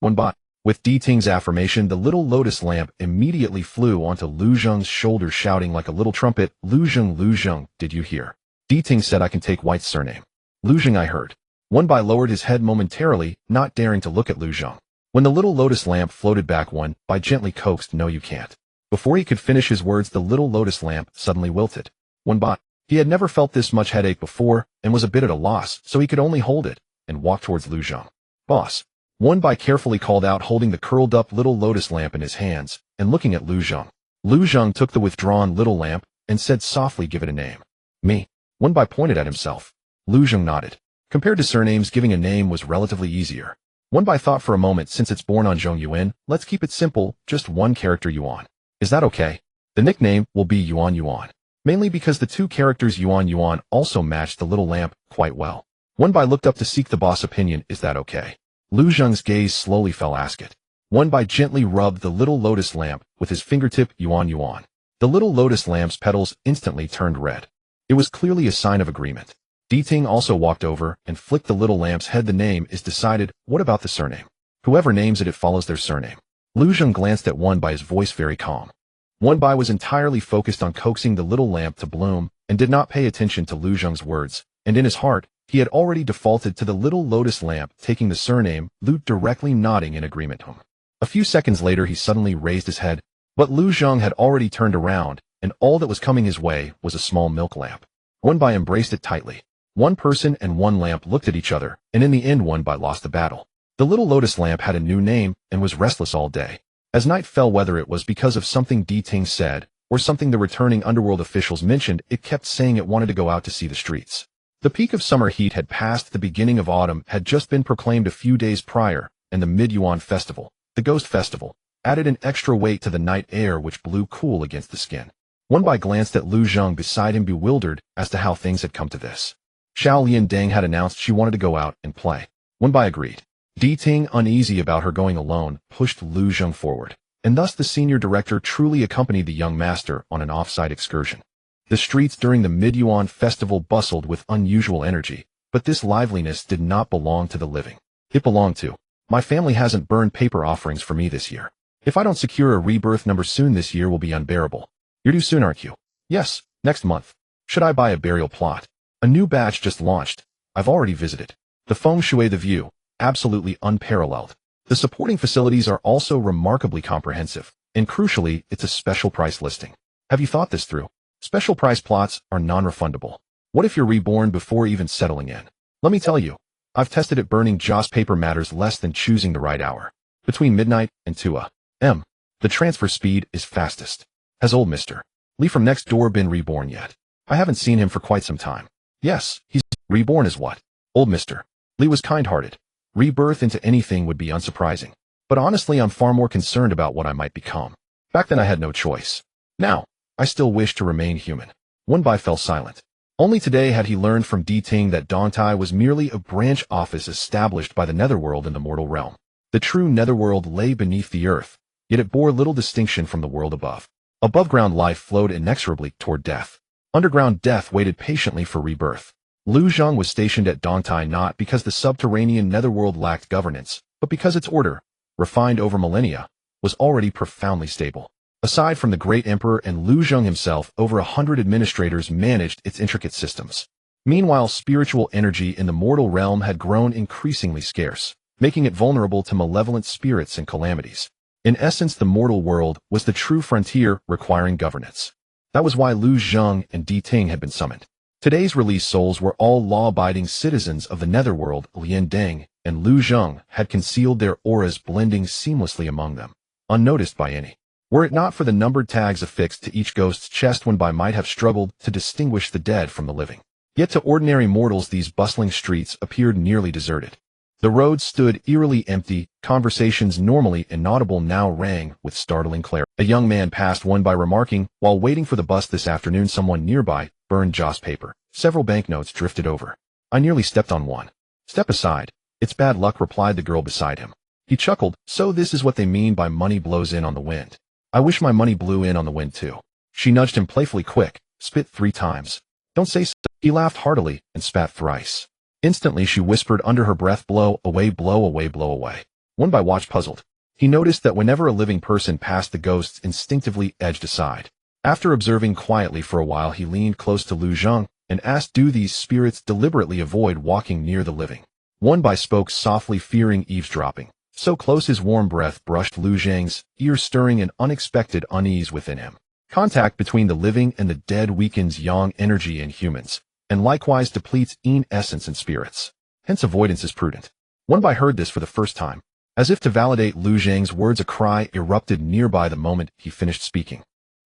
Wenbai. With Di Ting's affirmation, the little lotus lamp immediately flew onto Lu Zhang's shoulders, shouting like a little trumpet, Lu Zhang, did you hear?" Di Ting said, "I can take White's surname." "Lu Zhang, I heard." Wenbai lowered his head momentarily, not daring to look at Lu Zhang. When the little lotus lamp floated back, Wenbai gently coaxed, "No, you can't." Before he could finish his words, the little lotus lamp suddenly wilted. Wenbai. He had never felt this much headache before, and was a bit at a loss, so he could only hold it, and walk towards Lu Zhang. "Boss." Wenbai carefully called out, holding the curled-up little lotus lamp in his hands, and looking at Lu Zhang. Lu Zhang took the withdrawn little lamp, and said softly, "Give it a name." "Me." Wenbai pointed at himself. Lu Zhang nodded. Compared to surnames, giving a name was relatively easier. Wenbai thought for a moment, since it's born on Zhong Yuan, let's keep it simple, just one character, Yuan. Is that okay? The nickname will be Yuan, mainly because the two characters Yuan also matched the little lamp quite well. Wenbai looked up to seek the boss' opinion. "Is that okay?" Lu Zhang's gaze slowly fell. "Ask it." Wenbai gently rubbed the little lotus lamp with his fingertip. Yuan. The little lotus lamp's petals instantly turned red. It was clearly a sign of agreement. Di Ting also walked over and flicked the little lamp's head. "The name is decided. What about the surname? Whoever names it, it follows their surname." Lu Zhang glanced at Wenbai, his voice very calm. Wenbai was entirely focused on coaxing the little lamp to bloom, and did not pay attention to Lu Zhang's words, and in his heart, he had already defaulted to the little lotus lamp taking the surname, Lu directly nodding in agreement to him. A few seconds later, he suddenly raised his head, but Lu Zhang had already turned around, and all that was coming his way was a small milk lamp. Wenbai embraced it tightly. One person and one lamp looked at each other, and in the end, Wenbai lost the battle. The little lotus lamp had a new name, and was restless all day. As night fell, whether it was because of something Di Ting said, or something the returning underworld officials mentioned, it kept saying it wanted to go out to see the streets. The peak of summer heat had passed, the beginning of autumn had just been proclaimed a few days prior, and the Mid-Yuan festival, the Ghost Festival, added an extra weight to the night air which blew cool against the skin. Wenbai glanced at Lu Zhang beside him, bewildered as to how things had come to this. Xiao Liandang had announced she wanted to go out and play. Wenbai agreed. Di Ting, uneasy about her going alone, pushed Lu Zheng forward, and thus the senior director truly accompanied the young master on an off-site excursion. The streets during the Mid-Yuan festival bustled with unusual energy, but this liveliness did not belong to the living. It belonged to, my family hasn't burned paper offerings for me this year. If I don't secure a rebirth number soon, this year will be unbearable. You're due soon, aren't you? Yes, next month. Should I buy a burial plot? A new batch just launched. I've already visited. The feng shui, the view, absolutely unparalleled. The supporting facilities are also remarkably comprehensive, and crucially, it's a special price listing. Have you thought this through? Special price plots are non-refundable. What if you're reborn before even settling in? Let me tell you, I've tested it. Burning joss paper matters less than choosing the right hour. Between midnight and 2 a.m. The transfer speed is fastest. Has old Mr. Lee from next door been reborn yet? I haven't seen him for quite some time. Yes, he's reborn as what? Old Mr. Lee was kind-hearted. Rebirth into anything would be unsurprising. But honestly, I'm far more concerned about what I might become. Back then I had no choice. Now, I still wish to remain human. Wenbai fell silent. Only today had he learned from Di Ting that Dongtai was merely a branch office established by the Netherworld in the mortal realm. The true Netherworld lay beneath the earth, yet it bore little distinction from the world above. Above-ground life flowed inexorably toward death. Underground death waited patiently for rebirth. Lu Zheng was stationed at Dongtai not because the subterranean Netherworld lacked governance, but because its order, refined over millennia, was already profoundly stable. Aside from the great emperor and Lu Zheng himself, over 100 administrators managed its intricate systems. Meanwhile, spiritual energy in the mortal realm had grown increasingly scarce, making it vulnerable to malevolent spirits and calamities. In essence, the mortal world was the true frontier requiring governance. That was why Lu Zheng and Di Ting had been summoned. Today's released souls were all law-abiding citizens of the Netherworld. Liandang and Lu Zheng had concealed their auras, blending seamlessly among them, unnoticed by any. Were it not for the numbered tags affixed to each ghost's chest, Wenbai might have struggled to distinguish the dead from the living. Yet to ordinary mortals, these bustling streets appeared nearly deserted. The roads stood eerily empty, conversations normally inaudible now rang with startling clarity. A young man passed Wenbai, remarking, while waiting for the bus this afternoon, someone nearby burned joss paper. Several banknotes drifted over. I nearly stepped on one. Step aside. It's bad luck, replied the girl beside him. He chuckled, so this is what they mean by money blows in on the wind. I wish my money blew in on the wind too. She nudged him playfully. Quick, spit 3 times. Don't say so. He laughed heartily and spat thrice. Instantly she whispered under her breath, blow away, blow away, blow away. Wenbai watched puzzled. He noticed that whenever a living person passed, the ghosts instinctively edged aside. After observing quietly for a while, he leaned close to Lu Zheng and asked, do these spirits deliberately avoid walking near the living? Wenbai spoke softly, fearing eavesdropping. So close his warm breath brushed Lu Zheng's ear, stirring an unexpected unease within him. Contact between the living and the dead weakens yang energy in humans, and likewise depletes yin essence in spirits. Hence avoidance is prudent. Wenbai heard this for the first time. As if to validate Lu Zheng's words, a cry erupted nearby the moment he finished speaking.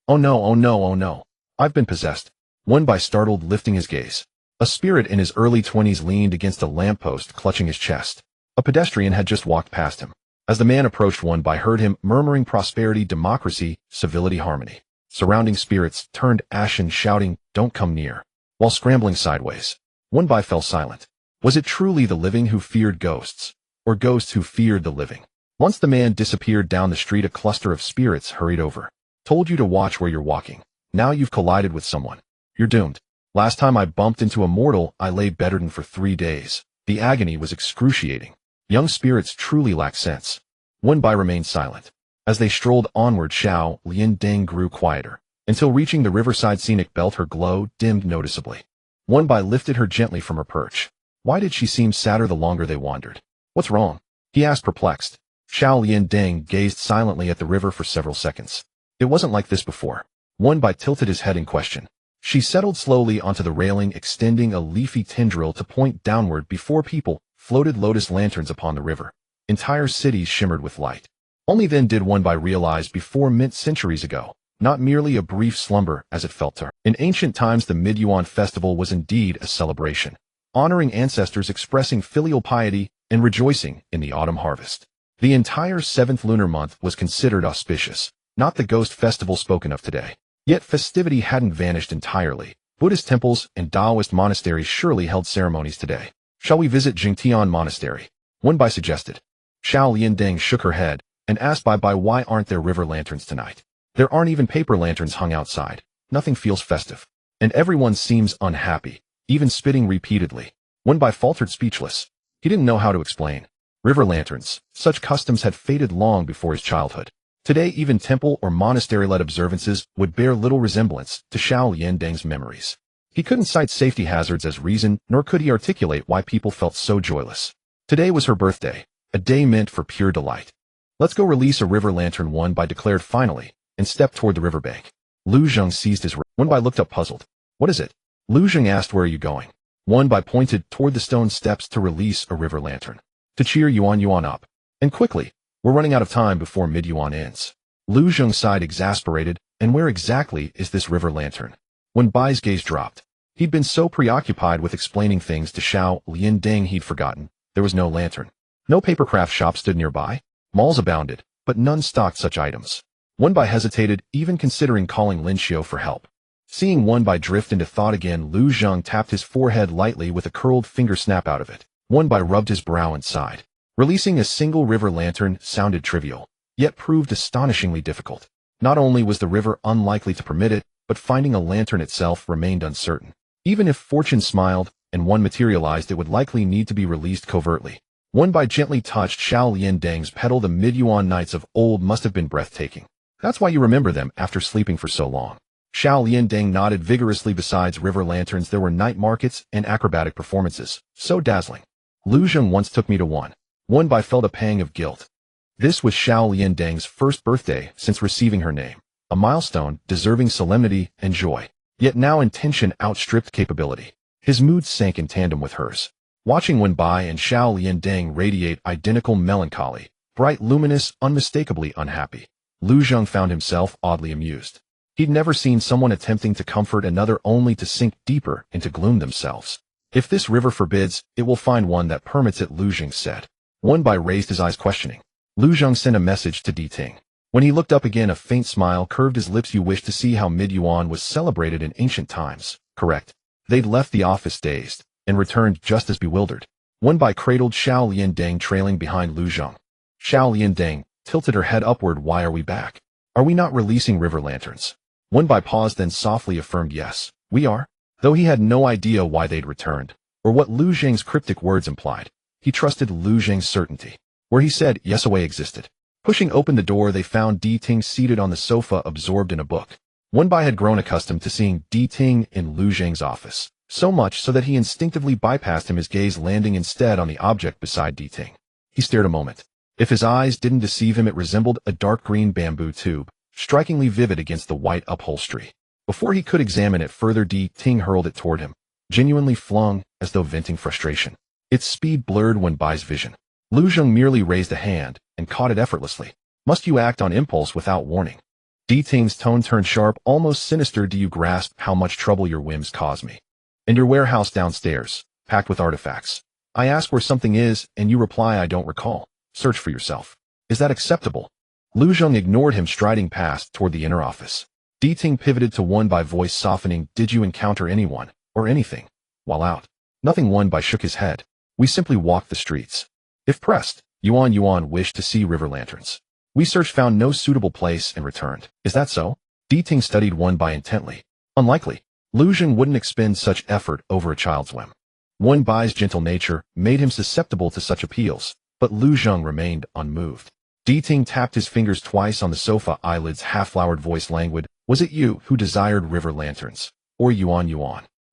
Oh no, oh no, oh no. I've been possessed. Wenbai startled, lifting his gaze. A spirit in his early 20s leaned against a lamppost, clutching his chest. A pedestrian had just walked past him. As the man approached, Wenbai heard him murmuring prosperity, democracy, civility, harmony. Surrounding spirits turned ashen, shouting, don't come near. While scrambling sideways, Wenbai fell silent. Was it truly the living who feared ghosts, or ghosts who feared the living? Once the man disappeared down the street, a cluster of spirits hurried over. Told you to watch where you're walking. Now you've collided with someone. You're doomed. Last time I bumped into a mortal, I lay bedridden for 3 days. The agony was excruciating. Young spirits truly lack sense. Wenbai remained silent. As they strolled onward, Xiao Liandang grew quieter, until reaching the riverside scenic belt, her glow dimmed noticeably. Wenbai lifted her gently from her perch. Why did she seem sadder the longer they wandered? What's wrong? He asked, perplexed. Xiao Liandang gazed silently at the river for several seconds. It wasn't like this before. Wenbai tilted his head in question. She settled slowly onto the railing, extending a leafy tendril to point downward. Before people floated lotus lanterns upon the river. Entire cities shimmered with light. Only then did Wenbai realize, before mint centuries ago, not merely a brief slumber as it felt to her. In ancient times, the Mid-Yuan festival was indeed a celebration, honoring ancestors, expressing filial piety, and rejoicing in the autumn harvest. The entire 7th lunar month was considered auspicious, not the ghost festival spoken of today. Yet festivity hadn't vanished entirely. Buddhist temples and Taoist monasteries surely held ceremonies today. Shall we visit Jingtian Monastery? Wenbai suggested. Xiao Liandeng shook her head and asked Bai why aren't there river lanterns tonight? There aren't even paper lanterns hung outside. Nothing feels festive. And everyone seems unhappy, even spitting repeatedly. Wenbai faltered speechless. He didn't know how to explain. River lanterns, such customs had faded long before his childhood. Today even temple or monastery-led observances would bear little resemblance to Xiao Liandeng's memories. He couldn't cite safety hazards as reason, nor could he articulate why people felt so joyless. Today was her birthday, a day meant for pure delight. Let's go release a river lantern, Wenbai declared finally, and stepped toward the riverbank. Lu Zheng seized his Wenbai looked up puzzled. What is it? Lu Zheng asked. Where are you going? Wenbai pointed toward the stone steps to release a river lantern. To cheer Yuan up. And quickly. We're running out of time before mid-Yuan ends. Lu Zheng sighed exasperated. And where exactly is this river lantern? Wenbai's gaze dropped. He'd been so preoccupied with explaining things to Xiao Liandeng he'd forgotten. There was no lantern. No papercraft shop stood nearby. Malls abounded, but none stocked such items. Wenbai hesitated, even considering calling Lin Xiu for help. Seeing Wenbai drift into thought again, Lu Zheng tapped his forehead lightly with a curled finger snap out of it. Wenbai rubbed his brow and sighed. Releasing a single river lantern sounded trivial, yet proved astonishingly difficult. Not only was the river unlikely to permit it, but finding a lantern itself remained uncertain. Even if fortune smiled and one materialized, it would likely need to be released covertly. Wenbai gently touched Xiao Liandeng's pedal. The mid-Yuan nights of old must have been breathtaking. That's why you remember them after sleeping for so long. Xiao Liandeng nodded vigorously. Besides river lanterns, there were night markets and acrobatic performances, so dazzling. Lu Zheng once took me to one. Wenbai felt a pang of guilt. This was Xiao Liandeng's first birthday since receiving her name, a milestone deserving solemnity and joy. Yet now intention outstripped capability. His mood sank in tandem with hers. Watching Wenbai and Xiao Liandeng radiate identical melancholy, bright, luminous, unmistakably unhappy, Lu Zheng found himself oddly amused. He'd never seen someone attempting to comfort another only to sink deeper into gloom themselves. If this river forbids, it will find one that permits it, Lu Zheng said. Wenbai raised his eyes questioning. Lu Zheng sent a message to Di Ting. When he looked up again, a faint smile curved his lips. You wish to see how mid-Yuan was celebrated in ancient times, correct? They'd left the office dazed, and returned just as bewildered. Wenbai cradled Xiao Liandeng trailing behind Lu Zheng. Xiao Liandeng tilted her head upward. Why are we back? Are we not releasing river lanterns? Wenbai paused, then softly affirmed, yes, we are. Though he had no idea why they'd returned, or what Lu Zheng's cryptic words implied, he trusted Lu Zheng's certainty. Where he said yes, a way existed. Pushing open the door, they found Di Ting seated on the sofa, absorbed in a book. Wenbai had grown accustomed to seeing Di Ting in Lu Zheng's office, so much so that he instinctively bypassed him, his gaze landing instead on the object beside Di Ting. He stared a moment. If his eyes didn't deceive him, it resembled a dark green bamboo tube, strikingly vivid against the white upholstery. Before he could examine it further, Di Ting hurled it toward him, genuinely flung, as though venting frustration. Its speed blurred Wenbai's vision. Lu Zheng merely raised a hand and caught it effortlessly. Must you act on impulse without warning? Di Ting's tone turned sharp, almost sinister. Do you grasp how much trouble your whims cause me? And your warehouse downstairs, packed with artifacts. I ask where something is, and you reply I don't recall. Search for yourself. Is that acceptable? Lu Zheng ignored him, striding past toward the inner office. Di Ting pivoted to Wenbai, voice softening. Did you encounter anyone, or anything, while out? Nothing. Wenbai shook his head. We simply walked the streets. If pressed, Yuan wished to see river lanterns. We searched, found no suitable place, and returned. Is that so? Di Ting studied Wenbai intently. Unlikely. Lu Zheng wouldn't expend such effort over a child's whim. Wenbai's gentle nature made him susceptible to such appeals, but Lu Zheng remained unmoved. Di Ting tapped his fingers twice on the sofa, eyelids half-flowered, voice languid. Was it you who desired river lanterns? Or Yuan?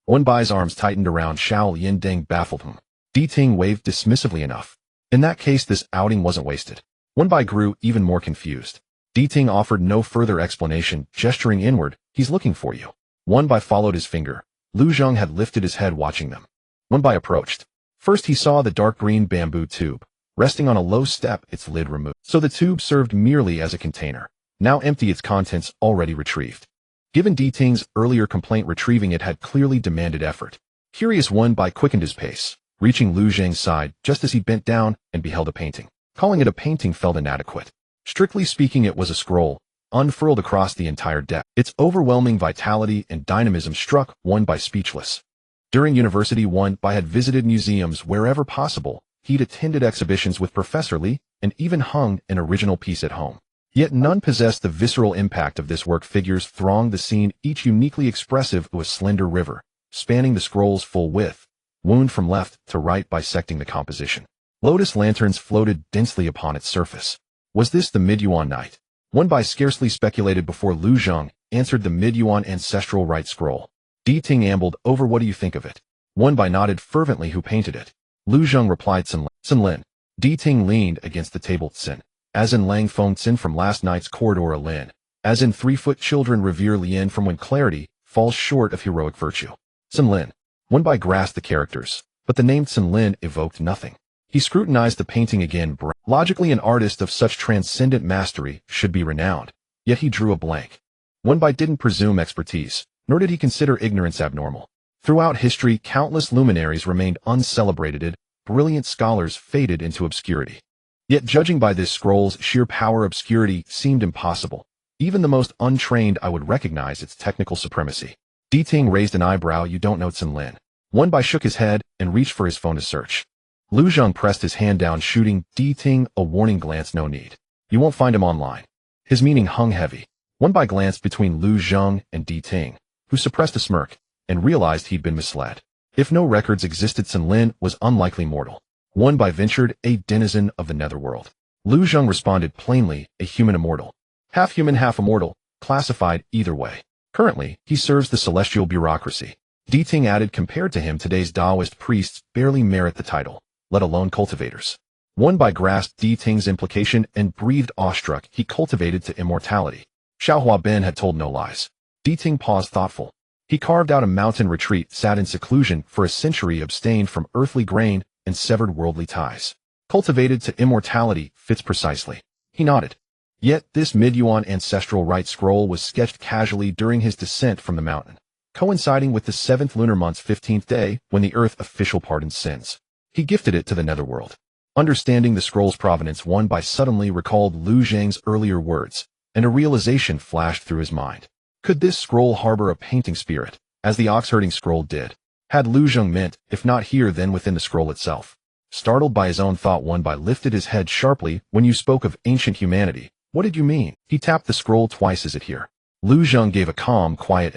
Wenbai's arms tightened around Xiao Liandeng, baffled him. Di Ting waved dismissively enough. In that case, this outing wasn't wasted. Wenbai grew even more confused. Di Ting offered no further explanation, gesturing inward. He's looking for you. Wenbai followed his finger. Lu Zheng had lifted his head, watching them. Wenbai approached. First he saw the dark green bamboo tube, resting on a low step, its lid removed. So the tube served merely as a container, now empty, its contents already retrieved. Given Di Ting's earlier complaint, retrieving it had clearly demanded effort. Curious, Wenbai quickened his pace, reaching Lu Zheng's side just as he bent down and beheld a painting. Calling it a painting felt inadequate. Strictly speaking, it was a scroll, unfurled across the entire deck. Its overwhelming vitality and dynamism struck one by speechless. During university, one by had visited museums wherever possible. He'd attended exhibitions with Professor Lee and even hung an original piece at home. Yet none possessed the visceral impact of this work. Figures thronged the scene, each uniquely expressive of a slender river, spanning the scroll's full width, wound from left to right bisecting the composition. Lotus lanterns floated densely upon its surface. Was this the Midyuan Night? One by scarcely speculated before Lu Zheng answered the Midyuan ancestral rite scroll. Di Ting ambled over. What do you think of it? One by nodded fervently. Who painted it? Lu Zheng replied, Sun Lin. Di Ting leaned against the table. Sin. As in Lang Feng Sin from last night's corridor. Lin. As in 3-foot children revere Lien from when clarity falls short of heroic virtue. Sun Lin. One by grasped the characters, but the name Sun Lin evoked nothing. He scrutinized the painting again. Logically, an artist of such transcendent mastery should be renowned, yet he drew a blank. One by didn't presume expertise, nor did he consider ignorance abnormal. Throughout history, countless luminaries remained uncelebrated, brilliant scholars faded into obscurity. Yet judging by this scroll's sheer power, obscurity seemed impossible. Even the most untrained eye would recognize its technical supremacy. Di Ting raised an eyebrow. You don't know Sun Lin. One by shook his head and reached for his phone to search. Lu Zheng pressed his hand down, shooting Di Ting a warning glance. No need. You won't find him online. His meaning hung heavy. One by glanced between Lu Zheng and Di Ting, who suppressed a smirk, and realized he'd been misled. If no records existed, Sun Lin was unlikely mortal. One by ventured, a denizen of the netherworld. Lu Zheng responded plainly, a human immortal. Half human, half immortal, classified either way. Currently, he serves the celestial bureaucracy. Di Ting added, compared to him, today's Taoist priests barely merit the title, let alone cultivators. One by grasped Di Ting's implication and breathed awestruck. He cultivated to immortality. Xiaohua Ben had told no lies. Di Ting paused, thoughtful. He carved out a mountain retreat, sat in seclusion for a century, abstained from earthly grain and severed worldly ties. Cultivated to immortality fits precisely. He nodded. Yet this Midyuan ancestral rite scroll was sketched casually during his descent from the mountain, coinciding with the 7th lunar month's 15th day, when the earth official pardons sins. He gifted it to the netherworld. Understanding the scroll's provenance, one by suddenly recalled Lu Zheng's earlier words, and a realization flashed through his mind. Could this scroll harbor a painting spirit, as the ox-herding scroll did? Had Lu Zheng meant, if not here then within the scroll itself? Startled by his own thought, one by lifted his head sharply. When you spoke of ancient humanity, what did you mean? He tapped the scroll twice. Is it here? Lu Zheng gave a calm, quiet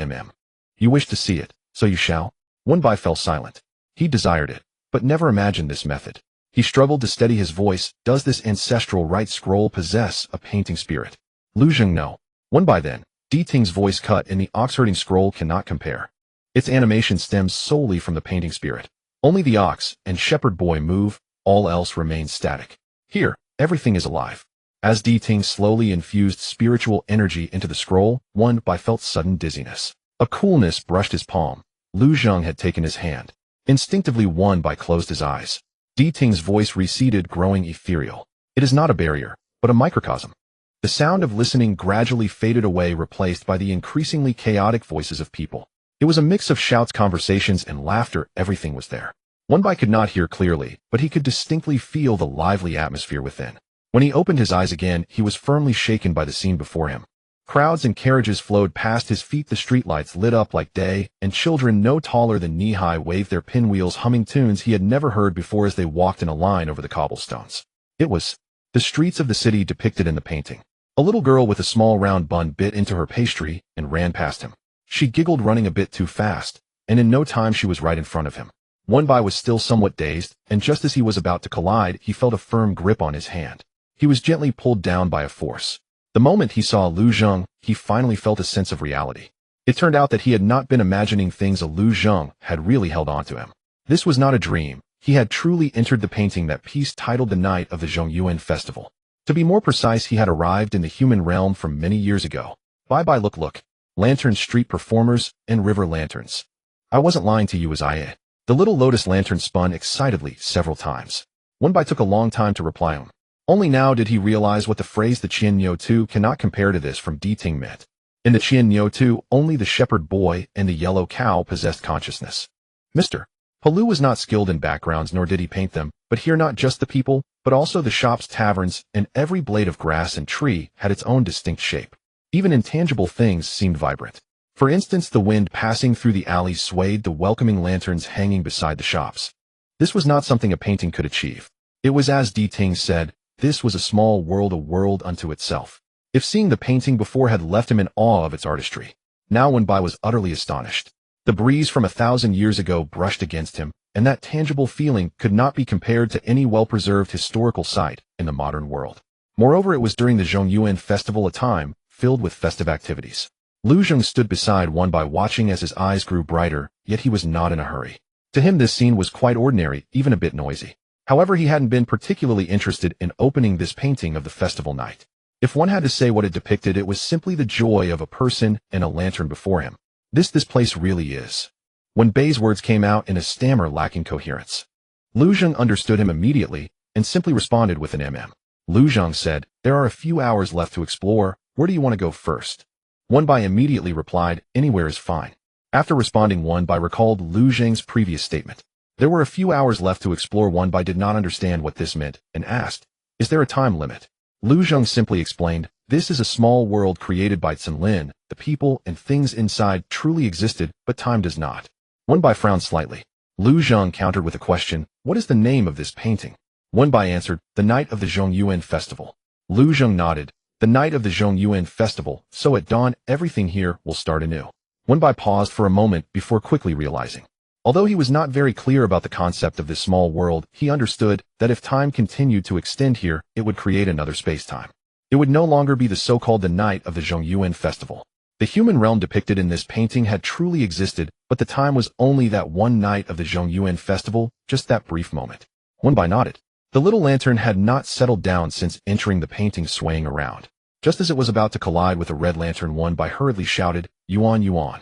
You wish to see it, so you shall. One by fell silent. He desired it, but never imagined this method. He struggled to steady his voice. Does this ancestral rite scroll possess a painting spirit? Lu Zheng, no. One by then, Di Ting's voice cut in. The ox-herding scroll cannot compare. Its animation stems solely from the painting spirit. Only the ox and shepherd boy move, all else remains static. Here, everything is alive. As Di Ting slowly infused spiritual energy into the scroll, one by felt sudden dizziness. A coolness brushed his palm. Lu Zheng had taken his hand. Instinctively, one by closed his eyes. Di Ting's voice receded, growing ethereal. It is not a barrier, but a microcosm. The sound of listening gradually faded away, replaced by the increasingly chaotic voices of people. It was a mix of shouts, conversations, and laughter. Everything was there. One by could not hear clearly, but he could distinctly feel the lively atmosphere within. When he opened his eyes again, he was firmly shaken by the scene before him. Crowds and carriages flowed past his feet, the streetlights lit up like day, and children no taller than knee-high waved their pinwheels, humming tunes he had never heard before as they walked in a line over the cobblestones. It was the streets of the city depicted in the painting. A little girl with a small round bun bit into her pastry and ran past him. She giggled, running a bit too fast, and in no time she was right in front of him. One by was still somewhat dazed, and just as he was about to collide, he felt a firm grip on his hand. He was gently pulled down by a force. The moment he saw Lu Zheng, he finally felt a sense of reality. It turned out that he had not been imagining things. Lu Zheng had really held on to him. This was not a dream. He had truly entered the painting, that piece titled The Night of the Zhongyuan Festival. To be more precise, he had arrived in the human realm from many years ago. Bye-bye, look. Lantern street performers and river lanterns. I wasn't lying to you, as I. The little lotus lantern spun excitedly several times. One by took a long time to reply him. Only now did he realize what the phrase "the Qian Tu" cannot compare to this from Di Ting meant. In the Qian Tu, only the shepherd boy and the yellow cow possessed consciousness. Mr. Palu was not skilled in backgrounds, nor did he paint them, but here not just the people, but also the shops, taverns, and every blade of grass and tree had its own distinct shape. Even intangible things seemed vibrant. For instance, the wind passing through the alleys swayed the welcoming lanterns hanging beside the shops. This was not something a painting could achieve. It was as Di Ting said, this was a small world, a world unto itself. If seeing the painting before had left him in awe of its artistry, now Wenbai was utterly astonished. The breeze from 1,000 years ago brushed against him, and that tangible feeling could not be compared to any well-preserved historical site in the modern world. Moreover, it was during the Zhongyuan festival, a time filled with festive activities. Lu Zheng stood beside Wenbai watching as his eyes grew brighter, yet he was not in a hurry. To him this scene was quite ordinary, even a bit noisy. However, he hadn't been particularly interested in opening this painting of the festival night. If one had to say what it depicted, it was simply the joy of a person and a lantern before him. This place really is. When Bei's words came out in a stammer lacking coherence, Lu Zheng understood him immediately and simply responded with an Lu Zheng said, there are a few hours left to explore. Where do you want to go first? Wenbai immediately replied, anywhere is fine. After responding, Wenbai recalled Lu Zheng's previous statement. There were a few hours left to explore. Wenbai did not understand what this meant and asked, is there a time limit? Lu Zheng simply explained, this is a small world created by Chenlin. The people and things inside truly existed, but time does not. Wenbai frowned slightly. Lu Zheng countered with a question, what is the name of this painting? Wenbai answered, the night of the Zhongyuan festival. Lu Zheng nodded, the night of the Zhongyuan festival, so at dawn everything here will start anew. Wenbai paused for a moment before quickly realizing. Although he was not very clear about the concept of this small world, he understood that if time continued to extend here, it would create another space-time. It would no longer be the so-called the night of the Zhongyuan festival. The human realm depicted in this painting had truly existed, but the time was only that one night of the Zhongyuan festival, just that brief moment. Wenbai nodded. The little lantern had not settled down since entering the painting, swaying around. Just as it was about to collide with a red lantern, Wenbai hurriedly shouted, Yuan, Yuan.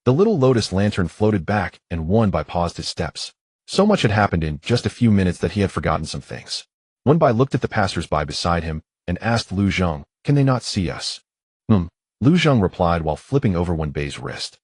The little lotus lantern floated back, and Wenbai paused his steps. So much had happened in just a few minutes that he had forgotten some things. Wenbai looked at the passers-by beside him and asked Lu Zheng, can they not see us? Lu Zheng replied while flipping over Wenbei's wrist.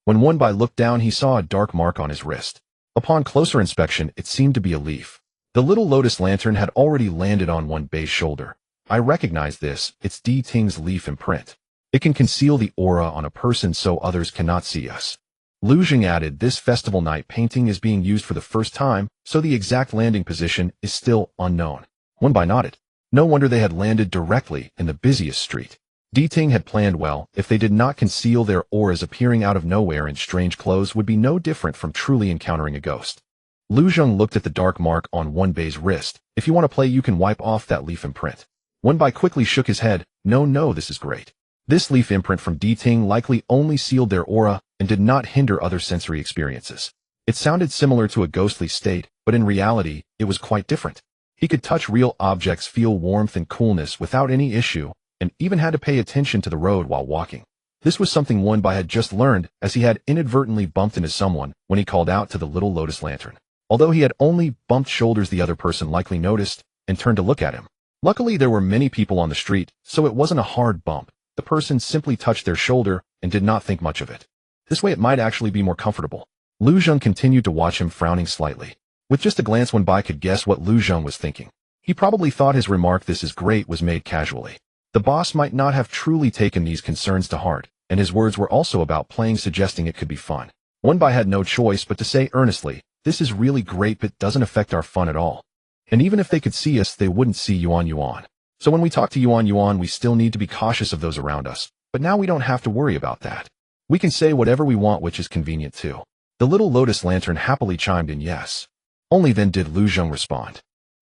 When Wenbai looked down, he saw a dark mark on his wrist. Upon closer inspection, it seemed to be a leaf. The little lotus lantern had already landed on Wenbei's shoulder. I recognize this, it's Di Ting's leaf imprint. It can conceal the aura on a person so others cannot see us. Lu Zheng added, this festival night painting is being used for the first time, so the exact landing position is still unknown. Wenbai nodded. No wonder they had landed directly in the busiest street. Di Ting had planned well. If they did not conceal their auras, appearing out of nowhere in strange clothes would be no different from truly encountering a ghost. Lu Zheng looked at the dark mark on Wenbei's wrist. If you want to play, you can wipe off that leaf imprint. Wenbai quickly shook his head. No, this is great. This leaf imprint from Di Ting likely only sealed their aura and did not hinder other sensory experiences. It sounded similar to a ghostly state, but in reality, it was quite different. He could touch real objects, feel warmth and coolness without any issue, and even had to pay attention to the road while walking. This was something Wenbai had just learned, as he had inadvertently bumped into someone when he called out to the little lotus lantern. Although he had only bumped shoulders, the other person likely noticed and turned to look at him. Luckily, there were many people on the street, so it wasn't a hard bump. The person simply touched their shoulder and did not think much of it. This way it might actually be more comfortable. Lu Zheng continued to watch him, frowning slightly. With just a glance, Wenbai could guess what Lu Zheng was thinking. He probably thought his remark, this is great, was made casually. The boss might not have truly taken these concerns to heart, and his words were also about playing, suggesting it could be fun. Wenbai had no choice but to say earnestly, this is really great, but doesn't affect our fun at all. And even if they could see us, they wouldn't see Yuan. So when we talk to Yuan, we still need to be cautious of those around us. But now we don't have to worry about that. We can say whatever we want, which is convenient too. The little lotus lantern happily chimed in yes. Only then did Lu Zheng respond.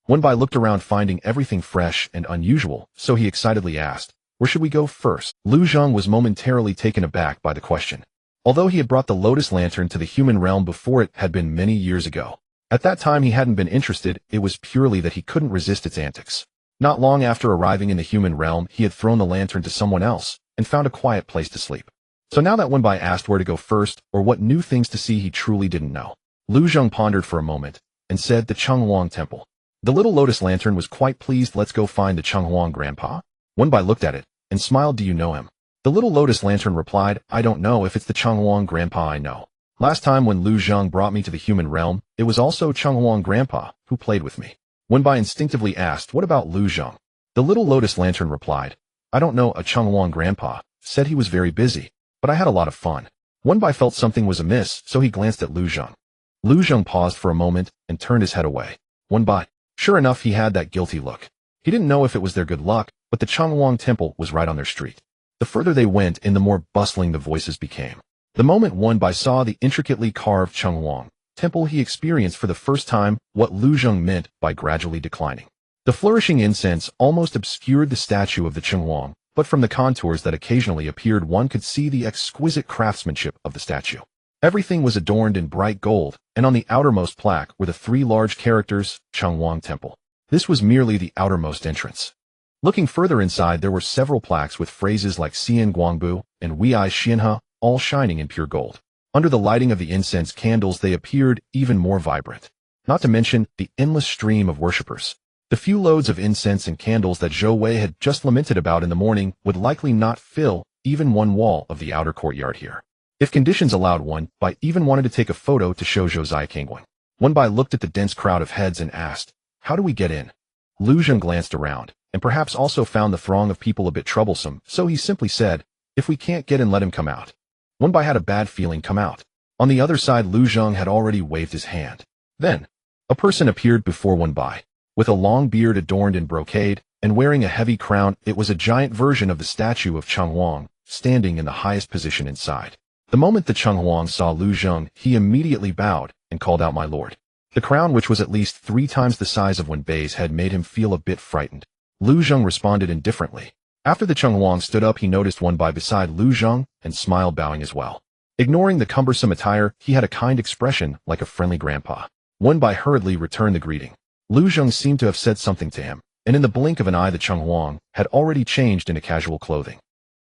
Wenbai looked around, finding everything fresh and unusual, so he excitedly asked, where should we go first? Lu Zheng was momentarily taken aback by the question. Although he had brought the lotus lantern to the human realm before, it had been many years ago. At that time he hadn't been interested, it was purely that he couldn't resist its antics. Not long after arriving in the human realm, he had thrown the lantern to someone else and found a quiet place to sleep. So now that Wenbai asked where to go first or what new things to see, he truly didn't know. Lu Zheng pondered for a moment and said, the Chenghuang Temple. The little lotus lantern was quite pleased. Let's go find the Chenghuang grandpa. Wenbai looked at it and smiled. Do you know him? The little lotus lantern replied, I don't know if it's the Chenghuang grandpa I know. Last time when Lu Zheng brought me to the human realm, it was also Chenghuang grandpa who played with me. Wenbai instinctively asked, what about Lu Zheng? The little lotus lantern replied, I don't know a Chenghuang grandpa, said he was very busy, but I had a lot of fun. Wenbai felt something was amiss, so he glanced at Lu Zheng. Lu Zheng paused for a moment and turned his head away. Wenbai. Sure enough, he had that guilty look. He didn't know if it was their good luck, but the Changwang temple was right on their street. The further they went in, the more bustling the voices became. The moment Wenbai saw the intricately carved Changwang temple, he experienced for the first time what Lu Zheng meant by gradually declining. The flourishing incense almost obscured the statue of the Changwang, but from the contours that occasionally appeared one could see the exquisite craftsmanship of the statue. Everything was adorned in bright gold, and on the outermost plaque were the 3 large characters, Changwang Temple. This was merely the outermost entrance. Looking further inside, there were several plaques with phrases like Xian Guangbu and Wei Xianhe, all shining in pure gold. Under the lighting of the incense candles, they appeared even more vibrant. Not to mention the endless stream of worshippers. The few loads of incense and candles that Zhou Wei had just lamented about in the morning would likely not fill even one wall of the outer courtyard here. If conditions allowed, Wenbai even wanted to take a photo to show Zhou Kingwen. Wenbai looked at the dense crowd of heads and asked, "How do we get in?" Lu Zheng glanced around, and perhaps also found the throng of people a bit troublesome, so he simply said, "If we can't get in, let him come out." Wenbai had a bad feeling. Come out. On the other side, Lu Zheng had already waved his hand. Then, a person appeared before Wenbai. With a long beard adorned in brocade, and wearing a heavy crown, it was a giant version of the statue of Changwang, standing in the highest position inside. The moment the Changwang saw Lu Zheng, he immediately bowed and called out, "My lord." The crown, which was at least 3 times the size of Wenbei's head, made him feel a bit frightened. Lu Zheng responded indifferently. After the Changwang stood up, he noticed Wenbai beside Lu Zheng and smiled, bowing as well. Ignoring the cumbersome attire, he had a kind expression like a friendly grandpa. Wenbai hurriedly returned the greeting. Lu Zheng seemed to have said something to him, and in the blink of an eye the Changwang had already changed into casual clothing.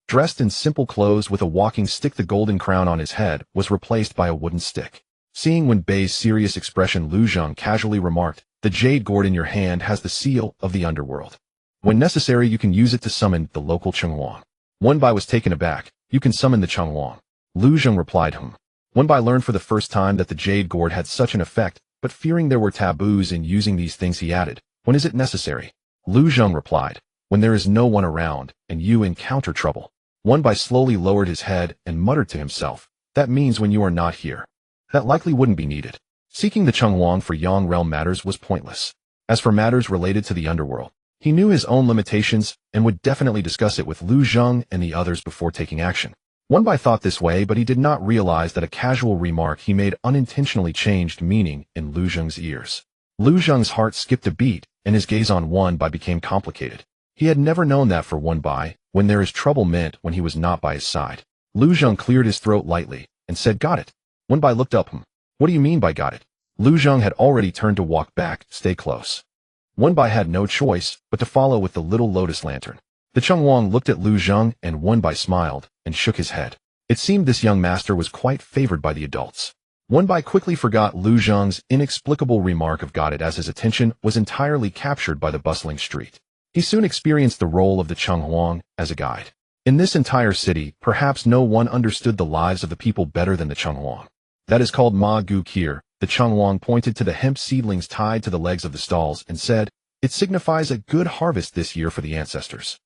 Dressed in simple clothes with a walking stick, the golden crown on his head was replaced by a wooden stick. Seeing Wenbei's serious expression, Lu Zheng casually remarked, "The jade gourd in your hand has the seal of the underworld. When necessary, you can use it to summon the local Changwang." Wenbai was taken aback. "You can summon the Changwang?" Lu Zheng replied, Wenbai learned for the first time that the jade gourd had such an effect, but fearing there were taboos in using these things, he added, "When is it necessary?" Lu Zheng replied, "When there is no one around, and you encounter trouble." Wenbai slowly lowered his head and muttered to himself, "That means when you are not here. That likely wouldn't be needed." Seeking the Changwang for Yang realm matters was pointless. As for matters related to the underworld, he knew his own limitations and would definitely discuss it with Lu Zheng and the others before taking action. Wenbai thought this way, but he did not realize that a casual remark he made unintentionally changed meaning in Lu Zheng's ears. Lu Zheng's heart skipped a beat, and his gaze on Wenbai became complicated. He had never known that for Wenbai, when there is trouble meant when he was not by his side. Lu Zheng cleared his throat lightly and said, "Got it." Wenbai looked up. "What do you mean by got it?" Lu Zheng had already turned to walk back. "Stay close." Wenbai had no choice but to follow with the little lotus lantern. The Changwang looked at Lu Zheng, and Wenbai smiled and shook his head. It seemed this young master was quite favored by the adults. Wenbai quickly forgot Lu Zheng's inexplicable remark of got it, as his attention was entirely captured by the bustling street. He soon experienced the role of the Changwang as a guide. In this entire city, perhaps no one understood the lives of the people better than the Changwang. That is called Ma Gu Kir. The Changwang pointed to the hemp seedlings tied to the legs of the stalls and said, "It signifies a good harvest this year for the ancestors."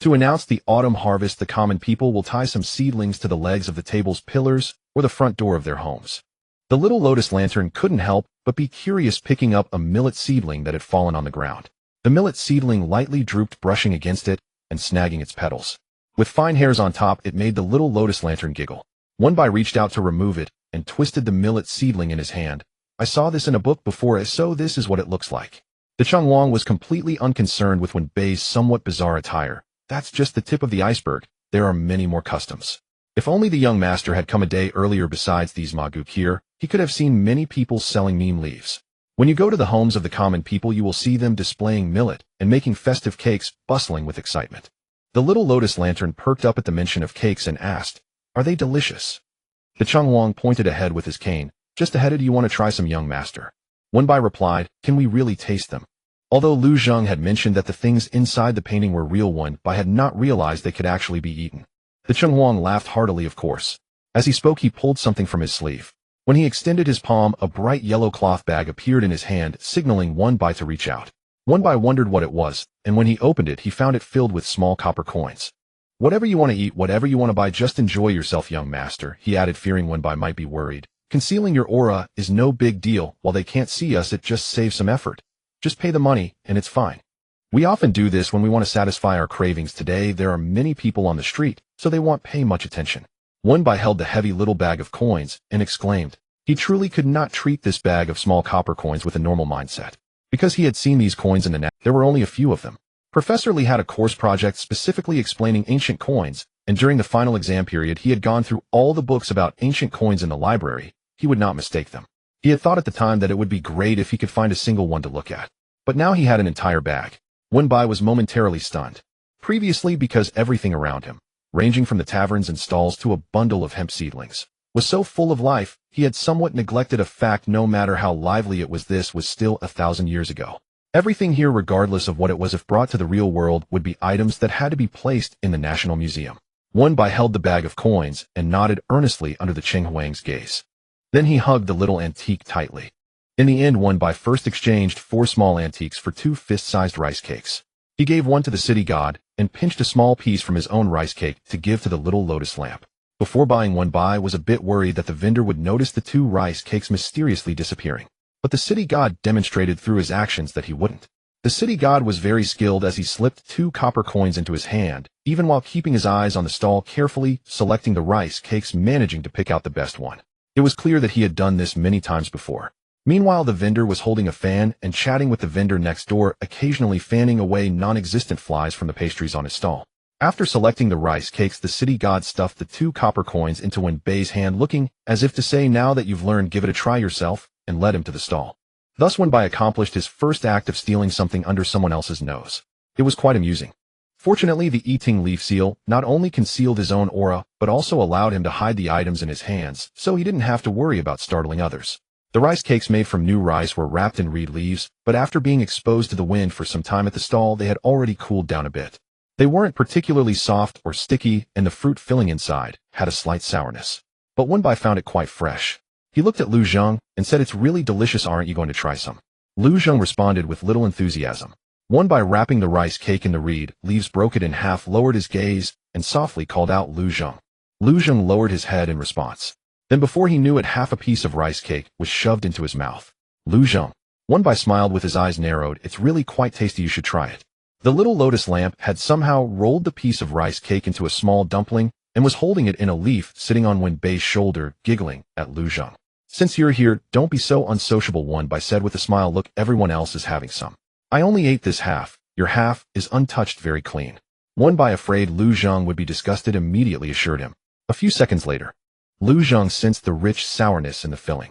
To announce the autumn harvest, the common people will tie some seedlings to the legs of the table's pillars or the front door of their homes. The little lotus lantern couldn't help but be curious, picking up a millet seedling that had fallen on the ground. The millet seedling lightly drooped, brushing against it and snagging its petals. With fine hairs on top, it made the little lotus lantern giggle. Wenbai reached out to remove it and twisted the millet seedling in his hand. "I saw this in a book before, so this is what it looks like." The Changwang was completely unconcerned with Wenbei's somewhat bizarre attire. "That's just the tip of the iceberg. There are many more customs." If only the young master had come a day earlier. Besides these Maguk here, he could have seen many people selling neem leaves. When you go to the homes of the common people, you will see them displaying millet and making festive cakes, bustling with excitement. The little lotus lantern perked up at the mention of cakes and asked, "Are they delicious?" The Changwang pointed ahead with his cane. "Just ahead. Do you want to try some, young master?" Wenbai replied, "Can we really taste them?" Although Lu Zheng had mentioned that the things inside the painting were real, Wenbai had not realized they could actually be eaten. The Changwang laughed heartily, of course. As he spoke, he pulled something from his sleeve. When he extended his palm, a bright yellow cloth bag appeared in his hand, signaling Wenbai to reach out. Wenbai wondered what it was, and when he opened it, he found it filled with small copper coins. Whatever you want to eat, whatever you want to buy, just enjoy yourself, young master, he added, fearing Wenbai might be worried. Concealing your aura is no big deal. While they can't see us, it just saves some effort. Just pay the money, and it's fine. We often do this when we want to satisfy our cravings. Today, there are many people on the street, so they won't pay much attention. Wenbai held the heavy little bag of coins and exclaimed. He truly could not treat this bag of small copper coins with a normal mindset. Because he had seen these coins in the net, there were only a few of them. Professor Lee had a course project specifically explaining ancient coins, and during the final exam period he had gone through all the books about ancient coins in the library. He would not mistake them. He had thought at the time that it would be great if he could find a single one to look at. But now he had an entire bag. Wenbai was momentarily stunned. Previously, because everything around him, ranging from the taverns and stalls to a bundle of hemp seedlings, was so full of life, he had somewhat neglected a fact. No matter how lively it was, this was still 1,000 years ago. Everything here, regardless of what it was, if brought to the real world, would be items that had to be placed in the National Museum. Wenbai held the bag of coins and nodded earnestly under the Qing Huang's gaze. Then he hugged the little antique tightly. In the end, Wenbai first exchanged 4 small antiques for 2 fist-sized rice cakes. He gave one to the city god and pinched a small piece from his own rice cake to give to the little lotus lamp. Before buying, Wenbai was a bit worried that the vendor would notice the 2 rice cakes mysteriously disappearing. But the city god demonstrated through his actions that he wouldn't. The city god was very skilled as he slipped 2 copper coins into his hand, even while keeping his eyes on the stall, carefully selecting the rice cakes, managing to pick out the best one. It was clear that he had done this many times before. Meanwhile, the vendor was holding a fan and chatting with the vendor next door, occasionally fanning away non-existent flies from the pastries on his stall. After selecting the rice cakes, the city god stuffed the 2 copper coins into Wenbei's hand, looking as if to say, now that you've learned, give it a try yourself, and led him to the stall. Thus Wenbai accomplished his first act of stealing something under someone else's nose. It was quite amusing. Fortunately, the eating leaf seal not only concealed his own aura, but also allowed him to hide the items in his hands, so he didn't have to worry about startling others. The rice cakes made from new rice were wrapped in reed leaves, but after being exposed to the wind for some time at the stall, they had already cooled down a bit. They weren't particularly soft or sticky, and the fruit filling inside had a slight sourness. But Wenbai found it quite fresh. He looked at Lu Zheng and said, "It's really delicious, aren't you going to try some?" Lu Zheng responded with little enthusiasm. Wenbai, wrapping the rice cake in the reed leaves, broke it in half, lowered his gaze, and softly called out, "Lu Zheng." Lu Zheng lowered his head in response. Then before he knew it, half a piece of rice cake was shoved into his mouth. "Lu Zheng." Wenbai smiled with his eyes narrowed. "It's really quite tasty, you should try it." The little lotus lamp had somehow rolled the piece of rice cake into a small dumpling and was holding it in a leaf, sitting on Wenbei's shoulder, giggling at Lu Zheng. "Since you're here, don't be so unsociable," Wenbai said with a smile. "Look, everyone else is having some. I only ate this half. Your half is untouched, very clean." Wenbai, afraid Lu Zheng would be disgusted, immediately assured him. A few seconds later, Lu Zheng sensed the rich sourness in the filling.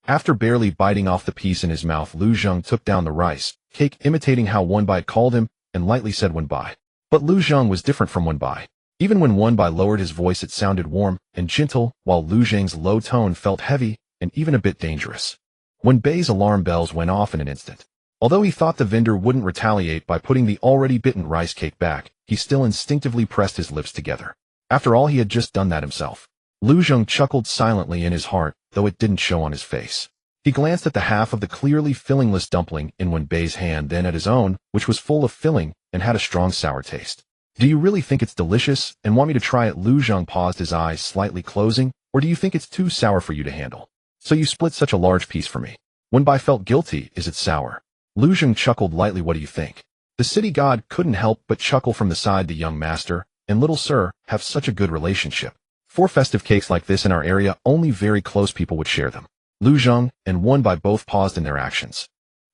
After barely biting off the piece in his mouth, Lu Zheng took down the rice cake, imitating how Wenbai called him, and lightly said, "Wenbai." But Lu Zheng was different from Wenbai. Even when Wenbai lowered his voice, it sounded warm and gentle, while Lu Zheng's low tone felt heavy and even a bit dangerous. Wenbei's alarm bells went off in an instant. Although he thought the vendor wouldn't retaliate by putting the already bitten rice cake back, he still instinctively pressed his lips together. After all, he had just done that himself. Lu Zheng chuckled silently in his heart, though it didn't show on his face. He glanced at the half of the clearly fillingless dumpling in Wenbei's hand, then at his own, which was full of filling and had a strong sour taste. "Do you really think it's delicious and want me to try it?" Lu Zheng paused, his eyes slightly closing. "Or do you think it's too sour for you to handle? So you split such a large piece for me." Wenbai felt guilty. "Is it sour?" Lu Zheng chuckled lightly. "What do you think?" The city god couldn't help but chuckle from the side. The young master and little sir have such a good relationship. 4 festive cakes like this in our area, only very close people would share them. Lu Zheng and Wenbai both paused in their actions.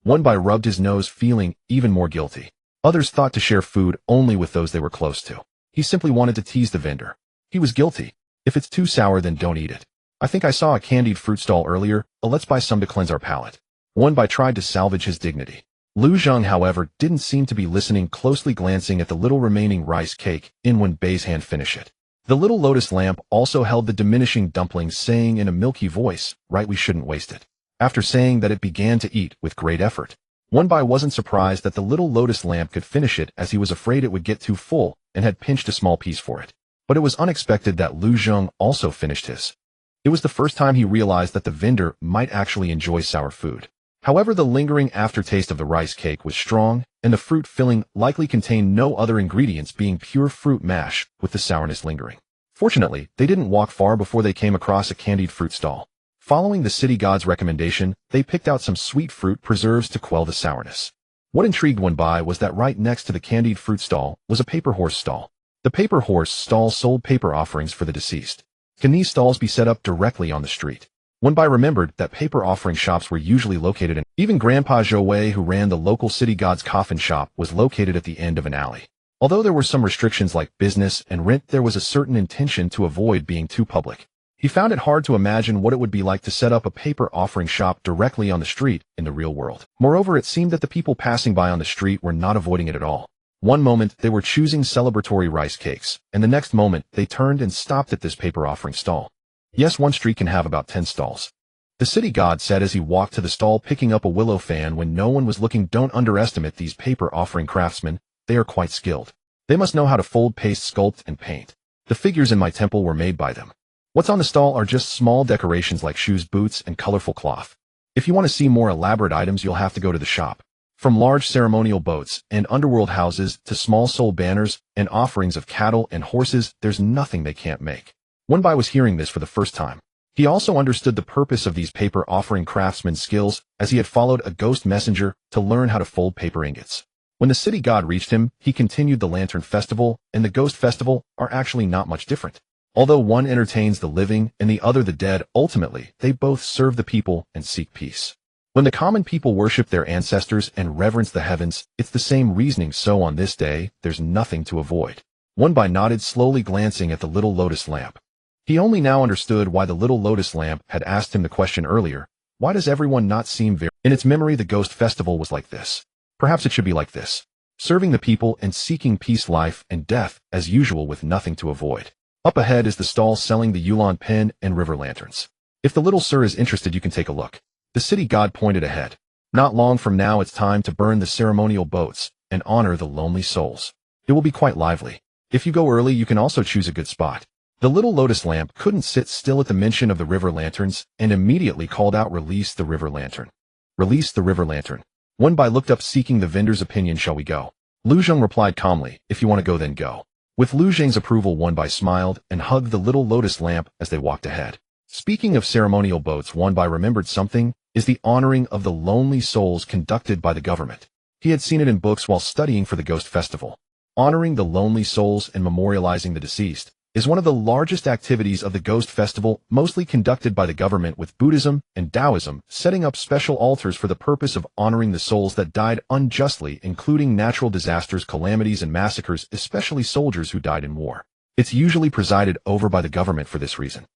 Wenbai rubbed his nose, feeling even more guilty. Others thought to share food only with those they were close to. He simply wanted to tease the vendor. He was guilty. "If it's too sour, then don't eat it. I think I saw a candied fruit stall earlier. Let's buy some to cleanse our palate." Wenbai tried to salvage his dignity. Lu Zheng, however, didn't seem to be listening, closely glancing at the little remaining rice cake in Wenbei's hand. "Finish it." The little lotus lamp also held the diminishing dumpling, saying in a milky voice, "Right, we shouldn't waste it." After saying that, it began to eat with great effort. Wenbai wasn't surprised that the little lotus lamp could finish it, as he was afraid it would get too full and had pinched a small piece for it. But it was unexpected that Lu Zheng also finished his. It was the first time he realized that the vendor might actually enjoy sour food. However, the lingering aftertaste of the rice cake was strong, and the fruit filling likely contained no other ingredients being pure fruit mash with the sourness lingering. Fortunately, they didn't walk far before they came across a candied fruit stall. Following the city god's recommendation, they picked out some sweet fruit preserves to quell the sourness. What intrigued Wenbai was that right next to the candied fruit stall was a paper horse stall. The paper horse stall sold paper offerings for the deceased. Can these stalls be set up directly on the street? Wenbai remembered that paper offering shops were usually located in. Even Grandpa Zhou, who ran the local city god's coffin shop, was located at the end of an alley. Although there were some restrictions like business and rent, there was a certain intention to avoid being too public. He found it hard to imagine what it would be like to set up a paper offering shop directly on the street in the real world. Moreover, it seemed that the people passing by on the street were not avoiding it at all. One moment, they were choosing celebratory rice cakes, and the next moment, they turned and stopped at this paper offering stall. Yes, one street can have about 10 stalls. The city god said as he walked to the stall picking up a willow fan when no one was looking. Don't underestimate these paper offering craftsmen, they are quite skilled. They must know how to fold, paste, sculpt, and paint. The figures in my temple were made by them. What's on the stall are just small decorations like shoes, boots, and colorful cloth. If you want to see more elaborate items, you'll have to go to the shop. From large ceremonial boats and underworld houses to small soul banners and offerings of cattle and horses, there's nothing they can't make. Wenbai was hearing this for the first time. He also understood the purpose of these paper offering craftsmen's skills, as he had followed a ghost messenger to learn how to fold paper ingots. When the city god reached him, he continued. The Lantern Festival and the Ghost Festival are actually not much different. Although one entertains the living and the other the dead, ultimately, they both serve the people and seek peace. When the common people worship their ancestors and reverence the heavens, it's the same reasoning. So on this day, there's nothing to avoid. Wenbai nodded, slowly glancing at the little lotus lamp. He only now understood why the little lotus lamp had asked him the question earlier. Why does everyone not seem very... In its memory, the Ghost Festival was like this. Perhaps it should be like this. Serving the people and seeking peace, life, and death, as usual, with nothing to avoid. Up ahead is the stall selling the Yulan pen and river lanterns. If the little sir is interested, you can take a look. The city god pointed ahead. Not long from now, it's time to burn the ceremonial boats and honor the lonely souls. It will be quite lively. If you go early, you can also choose a good spot. The little lotus lamp couldn't sit still at the mention of the river lanterns and immediately called out, "Release the river lantern. Release the river lantern." Wenbai looked up, seeking the vendor's opinion. "Shall we go?" Lu Zheng replied calmly, "If you want to go, then go." With Lu Zheng's approval, Wenbai smiled and hugged the little lotus lamp as they walked ahead. Speaking of ceremonial boats, Wenbai remembered something, is the honoring of the lonely souls conducted by the government. He had seen it in books while studying for the Ghost Festival. Honoring the lonely souls and memorializing the deceased is one of the largest activities of the Ghost Festival, mostly conducted by the government, with Buddhism and Taoism setting up special altars for the purpose of honoring the souls that died unjustly, including natural disasters, calamities, and massacres, especially soldiers who died in war. It's usually presided over by the government for this reason.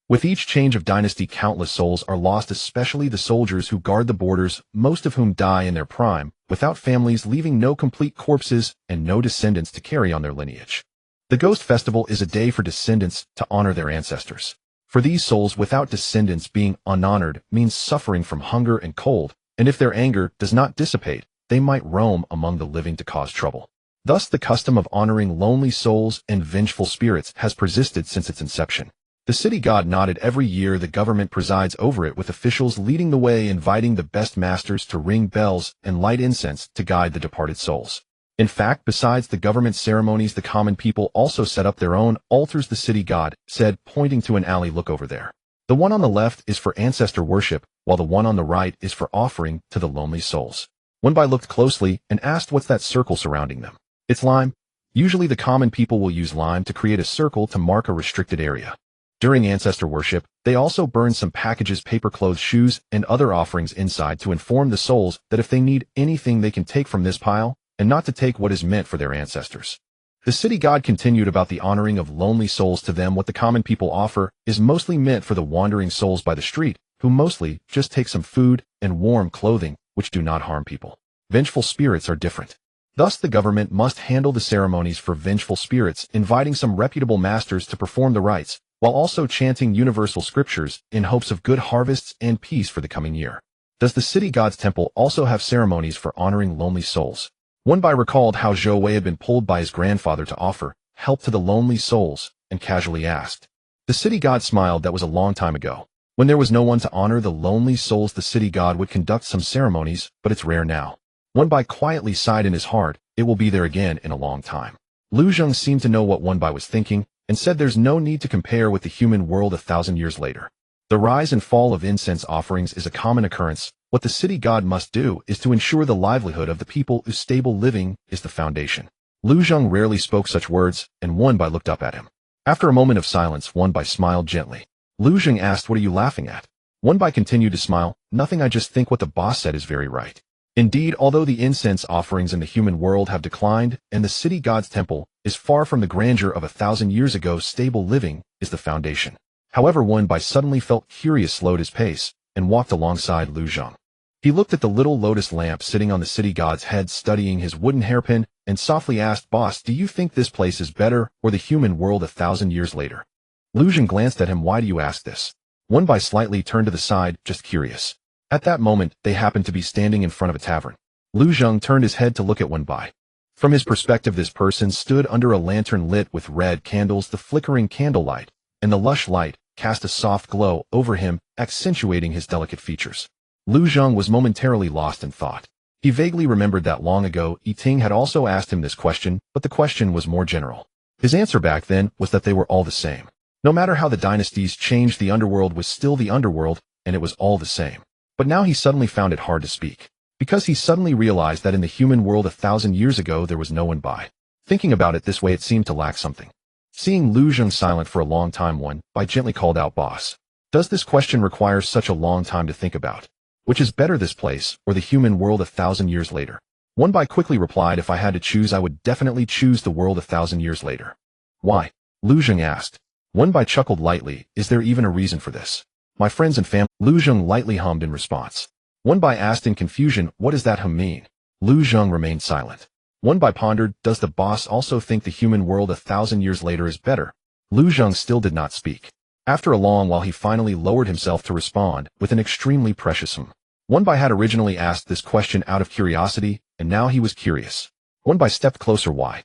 With each change of dynasty, countless souls are lost, especially the soldiers who guard the borders, most of whom die in their prime, without families, leaving no complete corpses and no descendants to carry on their lineage. The Ghost Festival is a day for descendants to honor their ancestors. For these souls, without descendants, being unhonored means suffering from hunger and cold, and if their anger does not dissipate, they might roam among the living to cause trouble. Thus, the custom of honoring lonely souls and vengeful spirits has persisted since its inception. The city god nodded. Every year, the government presides over it, with officials leading the way, inviting the best masters to ring bells and light incense to guide the departed souls. In fact, besides the government ceremonies, the common people also set up their own altars. The city god said, pointing to an alley, "Look over there. The one on the left is for ancestor worship, while the one on the right is for offering to the lonely souls." Wenbai looked closely and asked, "What's that circle surrounding them?" "It's lime. Usually the common people will use lime to create a circle to mark a restricted area. During ancestor worship, they also burn some packages, paper, clothes, shoes, and other offerings inside to inform the souls that if they need anything, they can take from this pile, and not to take what is meant for their ancestors." The city god continued about the honoring of lonely souls. To them, what the common people offer is mostly meant for the wandering souls by the street, who mostly just take some food and warm clothing, which do not harm people. Vengeful spirits are different. Thus, the government must handle the ceremonies for vengeful spirits, inviting some reputable masters to perform the rites, while also chanting universal scriptures in hopes of good harvests and peace for the coming year. Does the city god's temple also have ceremonies for honoring lonely souls? Wenbai recalled how Zhou Wei had been pulled by his grandfather to offer help to the lonely souls, and casually asked. The city god smiled. "That was a long time ago. When there was no one to honor the lonely souls, the city god would conduct some ceremonies, but it's rare now. Wenbai quietly sighed in his heart, it will be there again in a long time. Lu Zheng seemed to know what Wenbai was thinking, and said there's no need to compare with the human world 1,000 years later. The rise and fall of incense offerings is a common occurrence. What the city god must do is to ensure the livelihood of the people whose stable living is the foundation. Lu Zheng rarely spoke such words, and Wenbai looked up at him. After a moment of silence, Wenbai smiled gently. Lu Zheng asked, what are you laughing at? Wenbai continued to smile, nothing, I just think what the boss said is very right. Indeed, although the incense offerings in the human world have declined, and the city god's temple is far from the grandeur of 1,000 years ago, stable living is the foundation. However, Wenbai suddenly felt curious, slowed his pace, and walked alongside Lu Zheng. He looked at the little lotus lamp sitting on the city god's head, studying his wooden hairpin, and softly asked, boss, do you think this place is better, or the human world 1,000 years later? Lu Zheng glanced at him, why do you ask this? Wenbai slightly turned to the side, just curious. At that moment, they happened to be standing in front of a tavern. Lu Zheng turned his head to look at Wenbai. From his perspective, this person stood under a lantern lit with red candles. The flickering candlelight and the lush light cast a soft glow over him, accentuating his delicate features. Lu Zheng was momentarily lost in thought. He vaguely remembered that long ago, Yi Ting had also asked him this question, but the question was more general. His answer back then was that they were all the same. No matter how the dynasties changed, the underworld was still the underworld, and it was all the same. But now he suddenly found it hard to speak, because he suddenly realized that in the human world 1,000 years ago there was no one by. Thinking about it this way, it seemed to lack something. Seeing Lu Zheng silent for a long time, Wenbai gently called out, boss, does this question require such a long time to think about? Which is better, this place, or the human world 1,000 years later? Wenbai quickly replied, if I had to choose, I would definitely choose the world 1,000 years later. Why? Lu Zheng asked. Wenbai chuckled lightly, is there even a reason for this? My friends and family. Lu Zheng lightly hummed in response. Wenbai asked in confusion, what does that hum mean? Lu Zheng remained silent. Wenbai pondered, does the boss also think the human world 1,000 years later is better? Lu Zheng still did not speak. After a long while, he finally lowered himself to respond with an extremely precious hum. Wenbai had originally asked this question out of curiosity, and now he was curious. Wenbai stepped closer. Why?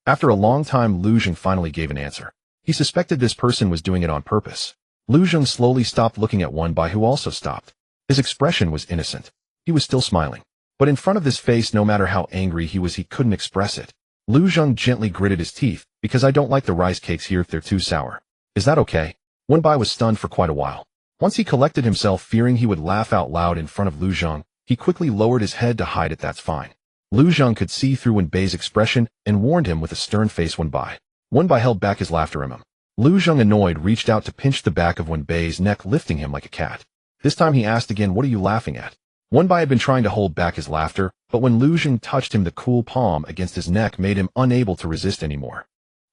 After a long time, Lu Zheng finally gave an answer. He suspected this person was doing it on purpose. Lu Zheng slowly stopped looking at Wenbai, who also stopped. His expression was innocent. He was still smiling. But in front of this face, no matter how angry he was, he couldn't express it. Lu Zheng gently gritted his teeth, because I don't like the rice cakes here, they're too sour. Is that okay? Wenbai was stunned for quite a while. Once he collected himself, fearing he would laugh out loud in front of Lu Zheng, he quickly lowered his head to hide it. That's fine. Lu Zheng could see through Wenbai's expression and warned him with a stern face. Wenbai held back his laughter at him. Lu Zheng, annoyed, reached out to pinch the back of Wenbai's neck, lifting him like a cat. This time he asked again, what are you laughing at? Wenbai had been trying to hold back his laughter, but when Lu Zheng touched him, the cool palm against his neck made him unable to resist anymore.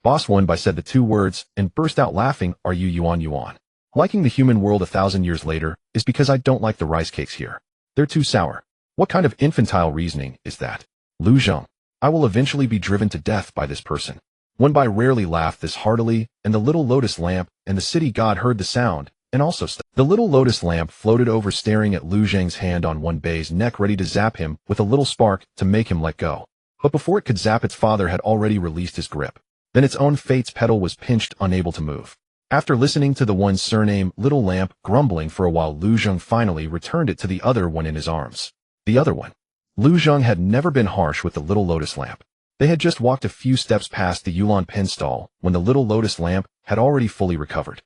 Boss, Wenbai said the two words and burst out laughing. Are you Yuan? Liking the human world 1,000 years later is because I don't like the rice cakes here. They're too sour. What kind of infantile reasoning is that? Lu Zheng, I will eventually be driven to death by this person. Wenbai rarely laughed this heartily, and the little lotus lamp and the city god heard the sound, and also the little lotus lamp floated over, staring at Lu Zheng's hand on Wenbai's neck, ready to zap him with a little spark to make him let go. But before it could zap, its father had already released his grip. Then its own fate's petal was pinched, unable to move. After listening to the one's surname, little lamp, grumbling for a while, Lu Zheng finally returned it to the other one in his arms. The other one. Lu Zheng had never been harsh with the little lotus lamp. They had just walked a few steps past the Yulan pen stall when the little lotus lamp had already fully recovered.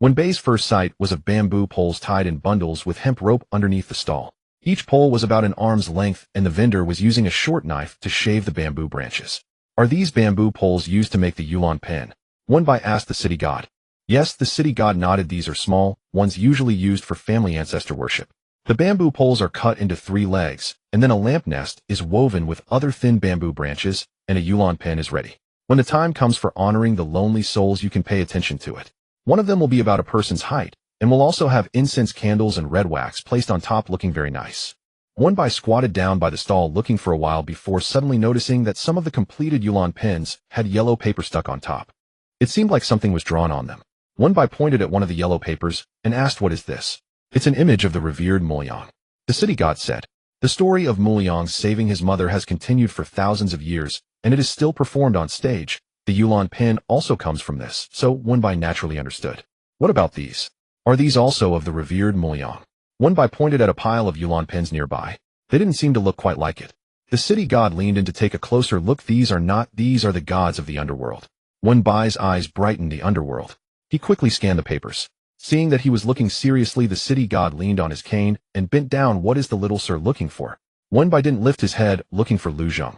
Wenbei's first sight was of bamboo poles tied in bundles with hemp rope underneath the stall. Each pole was about an arm's length, and the vendor was using a short knife to shave the bamboo branches. Are these bamboo poles used to make the Yulan pen? Wenbai asked the city god. Yes, the city god nodded. These are small ones usually used for family ancestor worship. The bamboo poles are cut into 3 legs, and then a lamp nest is woven with other thin bamboo branches, and a Yulan pen is ready. When the time comes for honoring the lonely souls, you can pay attention to it. One of them will be about a person's height, and will also have incense candles and red wax placed on top, looking very nice. Wenbai squatted down by the stall, looking for a while before suddenly noticing that some of the completed Yulan pens had yellow paper stuck on top. It seemed like something was drawn on them. Wenbai pointed at one of the yellow papers and asked, what is this? It's an image of the revered Muliang. The city god said. The story of Muliang saving his mother has continued for thousands of years, and it is still performed on stage. The Yulan pen also comes from this, so Wenbai naturally understood. What about these? Are these also of the revered Muliang? Wenbai pointed at a pile of Yulan pens nearby. They didn't seem to look quite like it. The city god leaned in to take a closer look. These are the gods of the underworld. Wenbai's eyes brightened. The underworld. He quickly scanned the papers. Seeing that he was looking seriously, the city god leaned on his cane and bent down. What is the little sir looking for? Wenbai didn't lift his head, looking for Lu Zheng,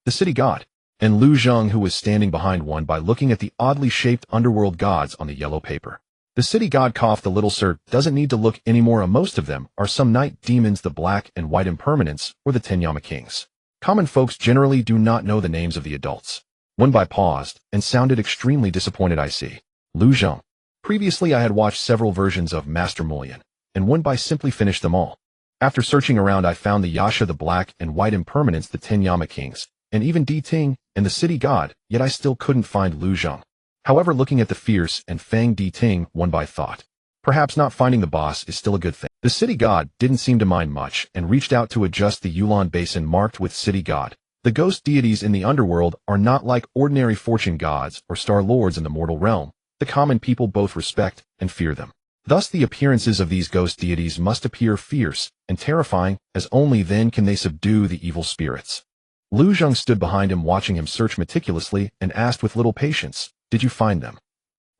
the city god, and Lu Zheng, who was standing behind Wenbai looking at the oddly shaped underworld gods on the yellow paper. The city god coughed. The little sir doesn't need to look anymore. Most of them are some night demons, the black and white impermanents, or the Tenyama kings. Common folks generally do not know the names of the adults. Wenbai paused and sounded extremely disappointed. I see. Lu Zheng. Previously I had watched several versions of Master Mulian, and Wenbai simply finished them all. After searching around I found the Yasha, the black and white impermanents, the Tenyama kings, and even Di Ting and the city god, yet I still couldn't find Lu Zheng. However, looking at the fierce and Fang Di Ting, Wenbai thought, perhaps not finding the boss is still a good thing. The city god didn't seem to mind much and reached out to adjust the Yulan basin marked with city god. The ghost deities in the underworld are not like ordinary fortune gods or star lords in the mortal realm. The common people both respect and fear them. Thus the appearances of these ghost deities must appear fierce and terrifying, as only then can they subdue the evil spirits. Lu Zheng stood behind him watching him search meticulously and asked with little patience, did you find them?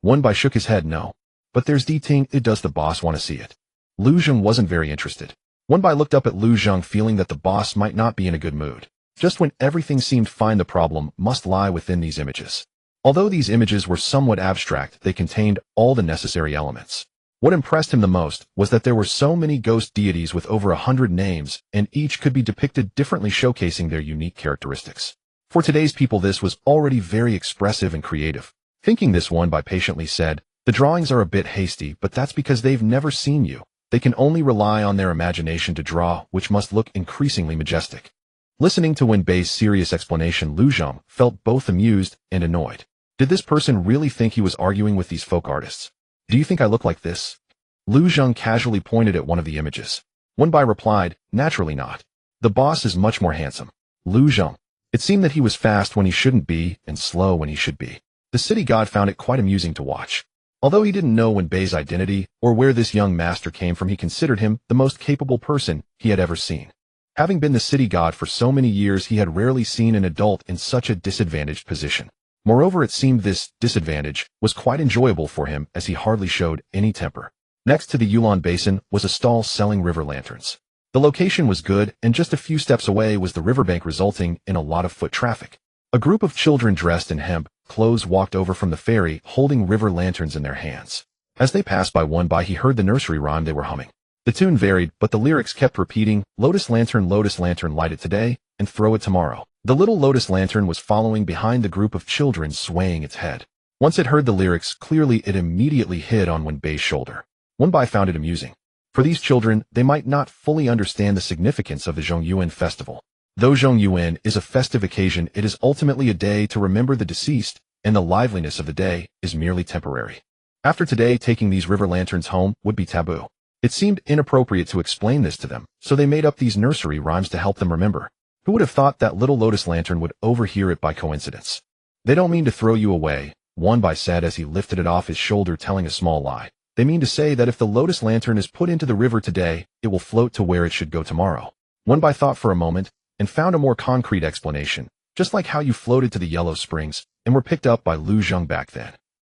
Wenbai shook his head. No. But there's Di Ting. Does the boss want to see it? Lu Zheng wasn't very interested. Wenbai looked up at Lu Zheng feeling that the boss might not be in a good mood. Just when everything seemed fine, the problem must lie within these images. Although these images were somewhat abstract, they contained all the necessary elements. What impressed him the most was that there were so many ghost deities with over 100 names, and each could be depicted differently, showcasing their unique characteristics. For today's people this was already very expressive and creative. Thinking this, Wenbai patiently said, the drawings are a bit hasty, but that's because they've never seen you. They can only rely on their imagination to draw, which must look increasingly majestic. Listening to Wenbei's serious explanation, Lu Zheng felt both amused and annoyed. Did this person really think he was arguing with these folk artists? Do you think I look like this? Lu Zheng casually pointed at one of the images. Wenbai replied, naturally not. The boss is much more handsome. Lu Zheng. It seemed that he was fast when he shouldn't be and slow when he should be. The city god found it quite amusing to watch. Although he didn't know Wenbei's identity or where this young master came from, he considered him the most capable person he had ever seen. Having been the city god for so many years, he had rarely seen an adult in such a disadvantaged position. Moreover, it seemed this disadvantage was quite enjoyable for him, as he hardly showed any temper. Next to the Yulan basin was a stall selling river lanterns. The location was good, and just a few steps away was the riverbank, resulting in a lot of foot traffic. A group of children dressed in hemp clothes walked over from the ferry, holding river lanterns in their hands. As they passed by Wenbai, he heard the nursery rhyme they were humming. The tune varied, but the lyrics kept repeating, lotus lantern, light it today, and throw it tomorrow. The little lotus lantern was following behind the group of children, swaying its head. Once it heard the lyrics clearly, it immediately hid on Wenbei's shoulder. Wenbai found it amusing. For these children, they might not fully understand the significance of the Zhongyuan festival. Though Zhongyuan is a festive occasion, it is ultimately a day to remember the deceased, and the liveliness of the day is merely temporary. After today, taking these river lanterns home would be taboo. It seemed inappropriate to explain this to them, so they made up these nursery rhymes to help them remember. Who would have thought that little lotus lantern would overhear it by coincidence? They don't mean to throw you away, Wenbai said as he lifted it off his shoulder, telling a small lie. They mean to say that if the lotus lantern is put into the river today, it will float to where it should go tomorrow. Wenbai thought for a moment and found a more concrete explanation, just like how you floated to the Yellow Springs and were picked up by Lu Zheng back then.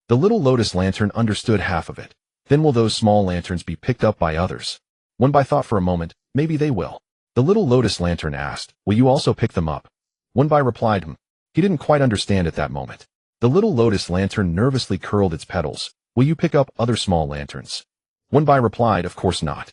The little lotus lantern understood half of it. Then will those small lanterns be picked up by others? Wenbai thought for a moment, maybe they will. The little lotus lantern asked, will you also pick them up? Wenbai replied, He didn't quite understand at that moment. The little lotus lantern nervously curled its petals. Will you pick up other small lanterns? Wenbai replied, of course not.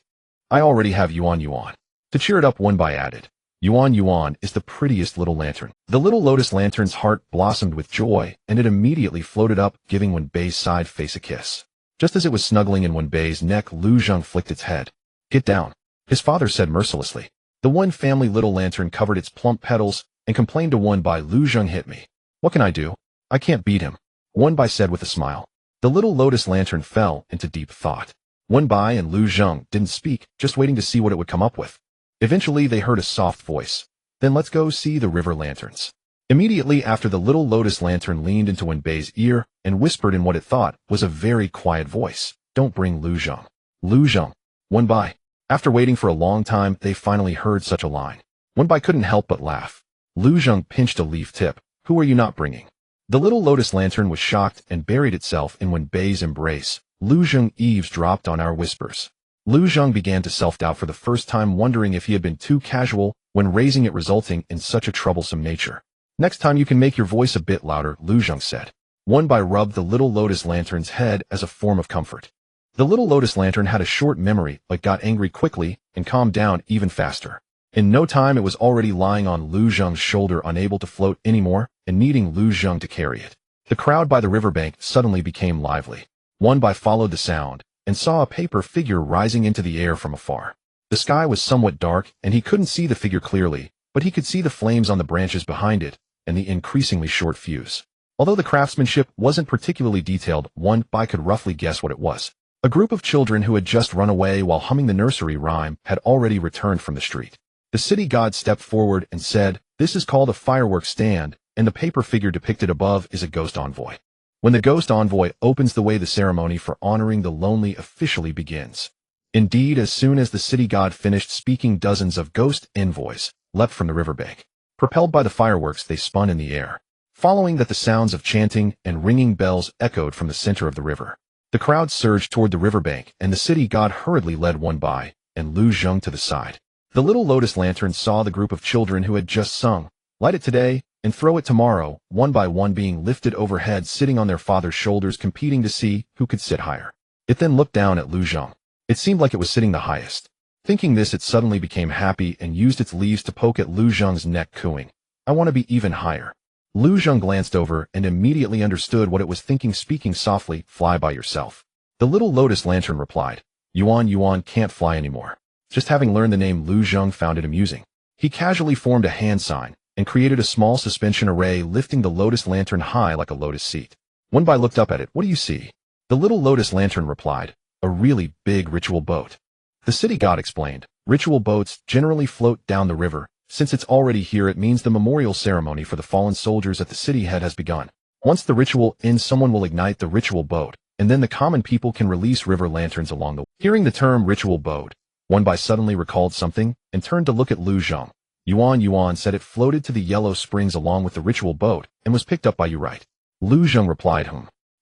I already have Yuan Yuan. To cheer it up, Wenbai added, Yuan Yuan is the prettiest little lantern. The little lotus lantern's heart blossomed with joy, and it immediately floated up, giving Wenbei's side face a kiss. Just as it was snuggling in Wenbei's neck, Lu Zheng flicked its head. Get down, his father said mercilessly. The one family little lantern covered its plump petals and complained to Wenbai, Lu Zheng hit me. What can I do? I can't beat him, Wenbai said with a smile. The little lotus lantern fell into deep thought. Wenbai and Lu Zheng didn't speak, just waiting to see what it would come up with. Eventually they heard a soft voice. Then let's go see the river lanterns. Immediately after, the little lotus lantern leaned into Wenbei's ear and whispered in what it thought was a very quiet voice. Don't bring Lu Zheng. Lu Zheng. Wen Bai. After waiting for a long time, they finally heard such a line. Wen Bai couldn't help but laugh. Lu Zheng pinched a leaf tip. Who are you not bringing? The little lotus lantern was shocked and buried itself in Wen Bai's embrace. Lu Zheng eavesdropped on our whispers. Lu Zheng began to self-doubt for the first time, wondering if he had been too casual when raising it, resulting in such a troublesome nature. Next time you can make your voice a bit louder, Lu Zheng said. Wen Bai rubbed the little lotus lantern's head as a form of comfort. The little lotus lantern had a short memory but got angry quickly and calmed down even faster. In no time it was already lying on Lu Zheng's shoulder, unable to float anymore and needing Lu Zheng to carry it. The crowd by the riverbank suddenly became lively. Wen Bai followed the sound and saw a paper figure rising into the air from afar. The sky was somewhat dark and he couldn't see the figure clearly, but he could see the flames on the branches behind it and the increasingly short fuse. Although the craftsmanship wasn't particularly detailed, Wen Bai could roughly guess what it was. A group of children who had just run away while humming the nursery rhyme had already returned from the street. The city god stepped forward and said, "This is called a fireworks stand, and the paper figure depicted above is a ghost envoy. When the ghost envoy opens the way, the ceremony for honoring the lonely officially begins." Indeed, as soon as the city god finished speaking, dozens of ghost envoys leapt from the riverbank. Propelled by the fireworks, they spun in the air. Following that, the sounds of chanting and ringing bells echoed from the center of the river. The crowd surged toward the riverbank, and the city god hurriedly led Wen Bai and Lu Zheng to the side. The little lotus lantern saw the group of children who had just sung, "Light it today and throw it tomorrow," one by one being lifted overhead, sitting on their father's shoulders, competing to see who could sit higher. It then looked down at Lu Zheng. It seemed like it was sitting the highest. Thinking this, it suddenly became happy and used its leaves to poke at Lu Zheng's neck, cooing, "I want to be even higher." Lu Zheng glanced over and immediately understood what it was thinking, speaking softly, "Fly by yourself." The little lotus lantern replied, Yuan can't fly anymore." Just having learned the name, Lu Zheng found it amusing. He casually formed a hand sign and created a small suspension array, lifting the lotus lantern high like a lotus seat. Wen Bai looked up at it. "What do you see?" The little lotus lantern replied, "A really big ritual boat." The city god explained, "Ritual boats generally float down the river. Since it's already here, it means the memorial ceremony for the fallen soldiers at the city head has begun. Once the ritual ends, someone will ignite the ritual boat, and then the common people can release river lanterns along the way." Hearing the term ritual boat, Wen Bai suddenly recalled something and turned to look at Lu Zheng. Yuan said it floated to the yellow springs along with the ritual boat and was picked up by you, right?" Lu Zheng replied,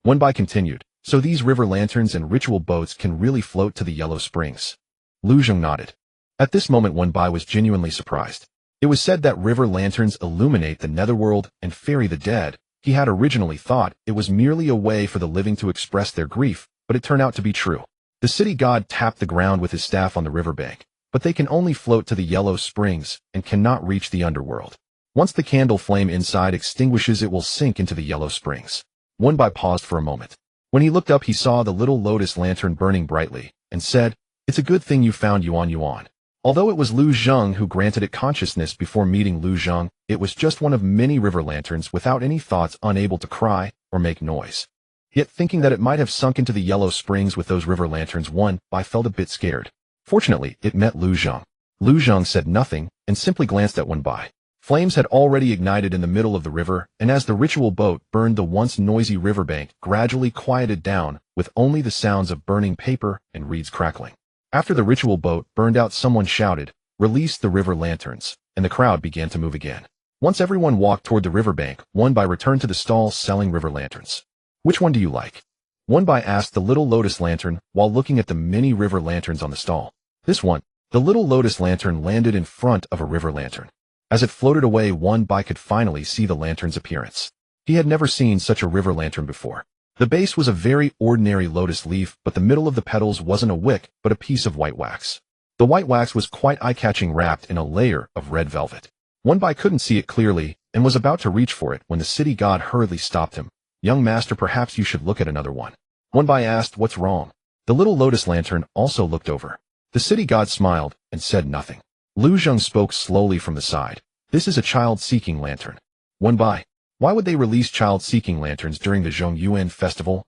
Wen Bai continued, "So these river lanterns and ritual boats can really float to the yellow springs?" Lu Zheng nodded. At this moment, Wen Bai was genuinely surprised. It was said that river lanterns illuminate the netherworld and ferry the dead. He had originally thought it was merely a way for the living to express their grief, but it turned out to be true. The city god tapped the ground with his staff on the riverbank, but they can only float to the yellow springs and cannot reach the underworld. Once the candle flame inside extinguishes, it will sink into the yellow springs. Wen Bai paused for a moment. When he looked up, he saw the little lotus lantern burning brightly and said, "It's a good thing you found Yuan." Although it was Lu Zheng who granted it consciousness before meeting Lu Zheng, it was just one of many river lanterns without any thoughts, unable to cry or make noise. Yet thinking that it might have sunk into the yellow springs with those river lanterns, Wen Bai felt a bit scared. Fortunately, it met Lu Zheng. Lu Zheng said nothing and simply glanced at Wen Bai. Flames had already ignited in the middle of the river, and as the ritual boat burned, the once noisy riverbank gradually quieted down with only the sounds of burning paper and reeds crackling. After the ritual boat burned out, someone shouted, "Release the river lanterns," and the crowd began to move again. Once everyone walked toward the riverbank, Wen Bai returned to the stall selling river lanterns. "Which one do you like?" Wen Bai asked the little lotus lantern while looking at the many river lanterns on the stall. "This one." The little lotus lantern landed in front of a river lantern. As it floated away, Wen Bai could finally see the lantern's appearance. He had never seen such a river lantern before. The base was a very ordinary lotus leaf, but the middle of the petals wasn't a wick, but a piece of white wax. The white wax was quite eye-catching, wrapped in a layer of red velvet. Wen Bai couldn't see it clearly and was about to reach for it when the city god hurriedly stopped him. "Young master, perhaps you should look at another one." Wen Bai asked, "What's wrong?" The little lotus lantern also looked over. The city god smiled and said nothing. Lu Zheng spoke slowly from the side. "This is a child-seeking lantern." Wen Bai, "Why would they release child-seeking lanterns during the Zhongyuan festival?"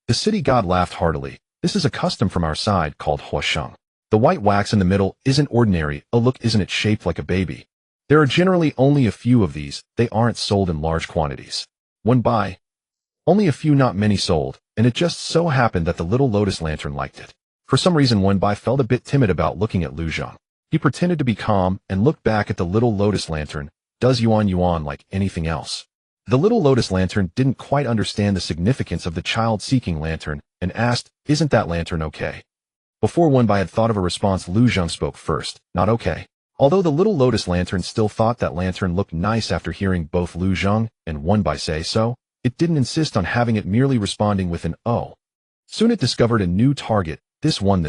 The city god laughed heartily. "This is a custom from our side called Huasheng. The white wax in the middle isn't ordinary. Oh, look, isn't it shaped like a baby? There are generally only a few of these. They aren't sold in large quantities." Wen Bai, Only a few, not many, sold, and it just so happened that the little lotus lantern liked it. For some reason, Wenbai felt a bit timid about looking at Lu Zhang. He pretended to be calm and looked back at the little lotus lantern. Does Yuan like anything else? The little lotus lantern didn't quite understand the significance of the child-seeking lantern and asked, isn't that lantern okay? Before Wenbai had thought of a response, Lu Zhang spoke first, not okay. Although the little lotus lantern still thought that lantern looked nice after hearing both Lu Zhang and Wenbai say so, it didn't insist on having it, merely responding with an oh. Soon it discovered a new target. This one.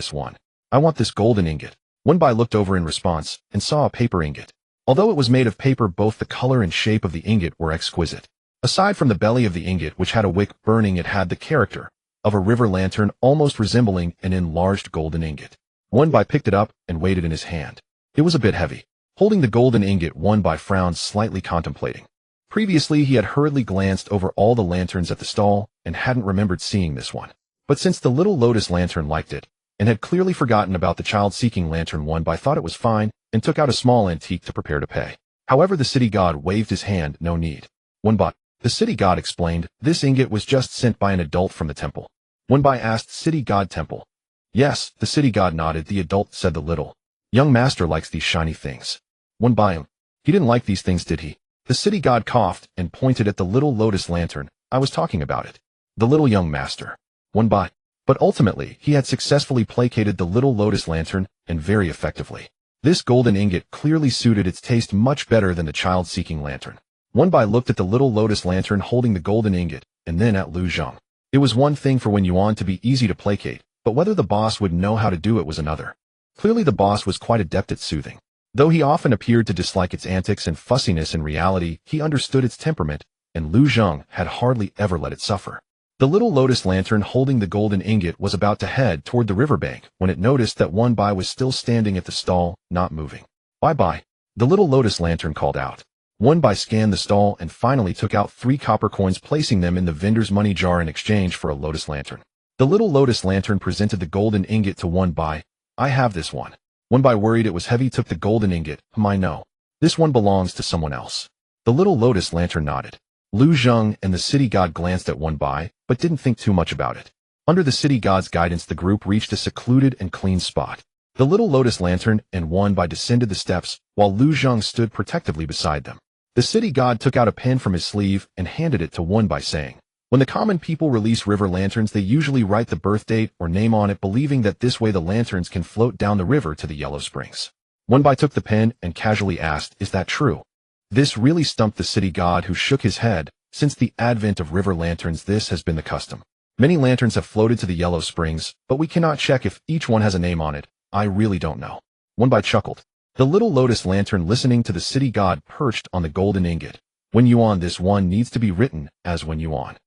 I want this golden ingot. Wenbai looked over in response and saw a paper ingot. Although it was made of paper, both the color and shape of the ingot were exquisite. Aside from the belly of the ingot, which had a wick burning, it had the character of a river lantern, almost resembling an enlarged golden ingot. Wenbai picked it up and weighed it in his hand. It was a bit heavy. Holding the golden ingot, Wenbai frowned, slightly contemplating. Previously, he had hurriedly glanced over all the lanterns at the stall and hadn't remembered seeing this one. But since the little lotus lantern liked it and had clearly forgotten about the child-seeking lantern, Wenbai thought it was fine and took out a small antique to prepare to pay. However, the city god waved his hand. No need. Wenbai. The city god explained, this ingot was just sent by an adult from the temple. Wenbai asked, city god temple? Yes, the city god nodded. The adult said, the little young master likes these shiny things. Wenbai. He didn't like these things, did he? The city god coughed and pointed at the little lotus lantern. I was talking about it. The little young master. Wenbai. But ultimately, he had successfully placated the little lotus lantern, and very effectively. This golden ingot clearly suited its taste much better than the child-seeking lantern. Wenbai looked at the little lotus lantern holding the golden ingot, and then at Lu Zhang. It was one thing for Wen Yuan to be easy to placate, but whether the boss would know how to do it was another. Clearly the boss was quite adept at soothing. Though he often appeared to dislike its antics and fussiness, in reality, he understood its temperament, and Lu Zhang had hardly ever let it suffer. The little lotus lantern holding the golden ingot was about to head toward the riverbank when it noticed that Wenbai was still standing at the stall, not moving. Bye-bye. The little lotus lantern called out. Wenbai scanned the stall and finally took out 3 copper coins, placing them in the vendor's money jar in exchange for a lotus lantern. The little lotus lantern presented the golden ingot to Wenbai. I have this one. Wenbai, worried it was heavy, took the golden ingot. I know. This one belongs to someone else. The little lotus lantern nodded. Lu Zhang and the city god glanced at Wenbai, but didn't think too much about it. Under the city god's guidance, the group reached a secluded and clean spot. The little lotus lantern and Wenbai descended the steps, while Lu Zhang stood protectively beside them. The city god took out a pen from his sleeve and handed it to Wenbai, saying, when the common people release river lanterns, they usually write the birth date or name on it, believing that this way the lanterns can float down the river to the Yellow Springs. Wenbai took the pen and casually asked, is that true? This really stumped the city god, who shook his head. Since the advent of river lanterns, this has been the custom. Many lanterns have floated to the Yellow Springs, but we cannot check if each one has a name on it. I really don't know. Wenbai chuckled. The little lotus lantern, listening to the city god, perched on the golden ingot. Wen Yuan, this one needs to be written as Wen Yuan.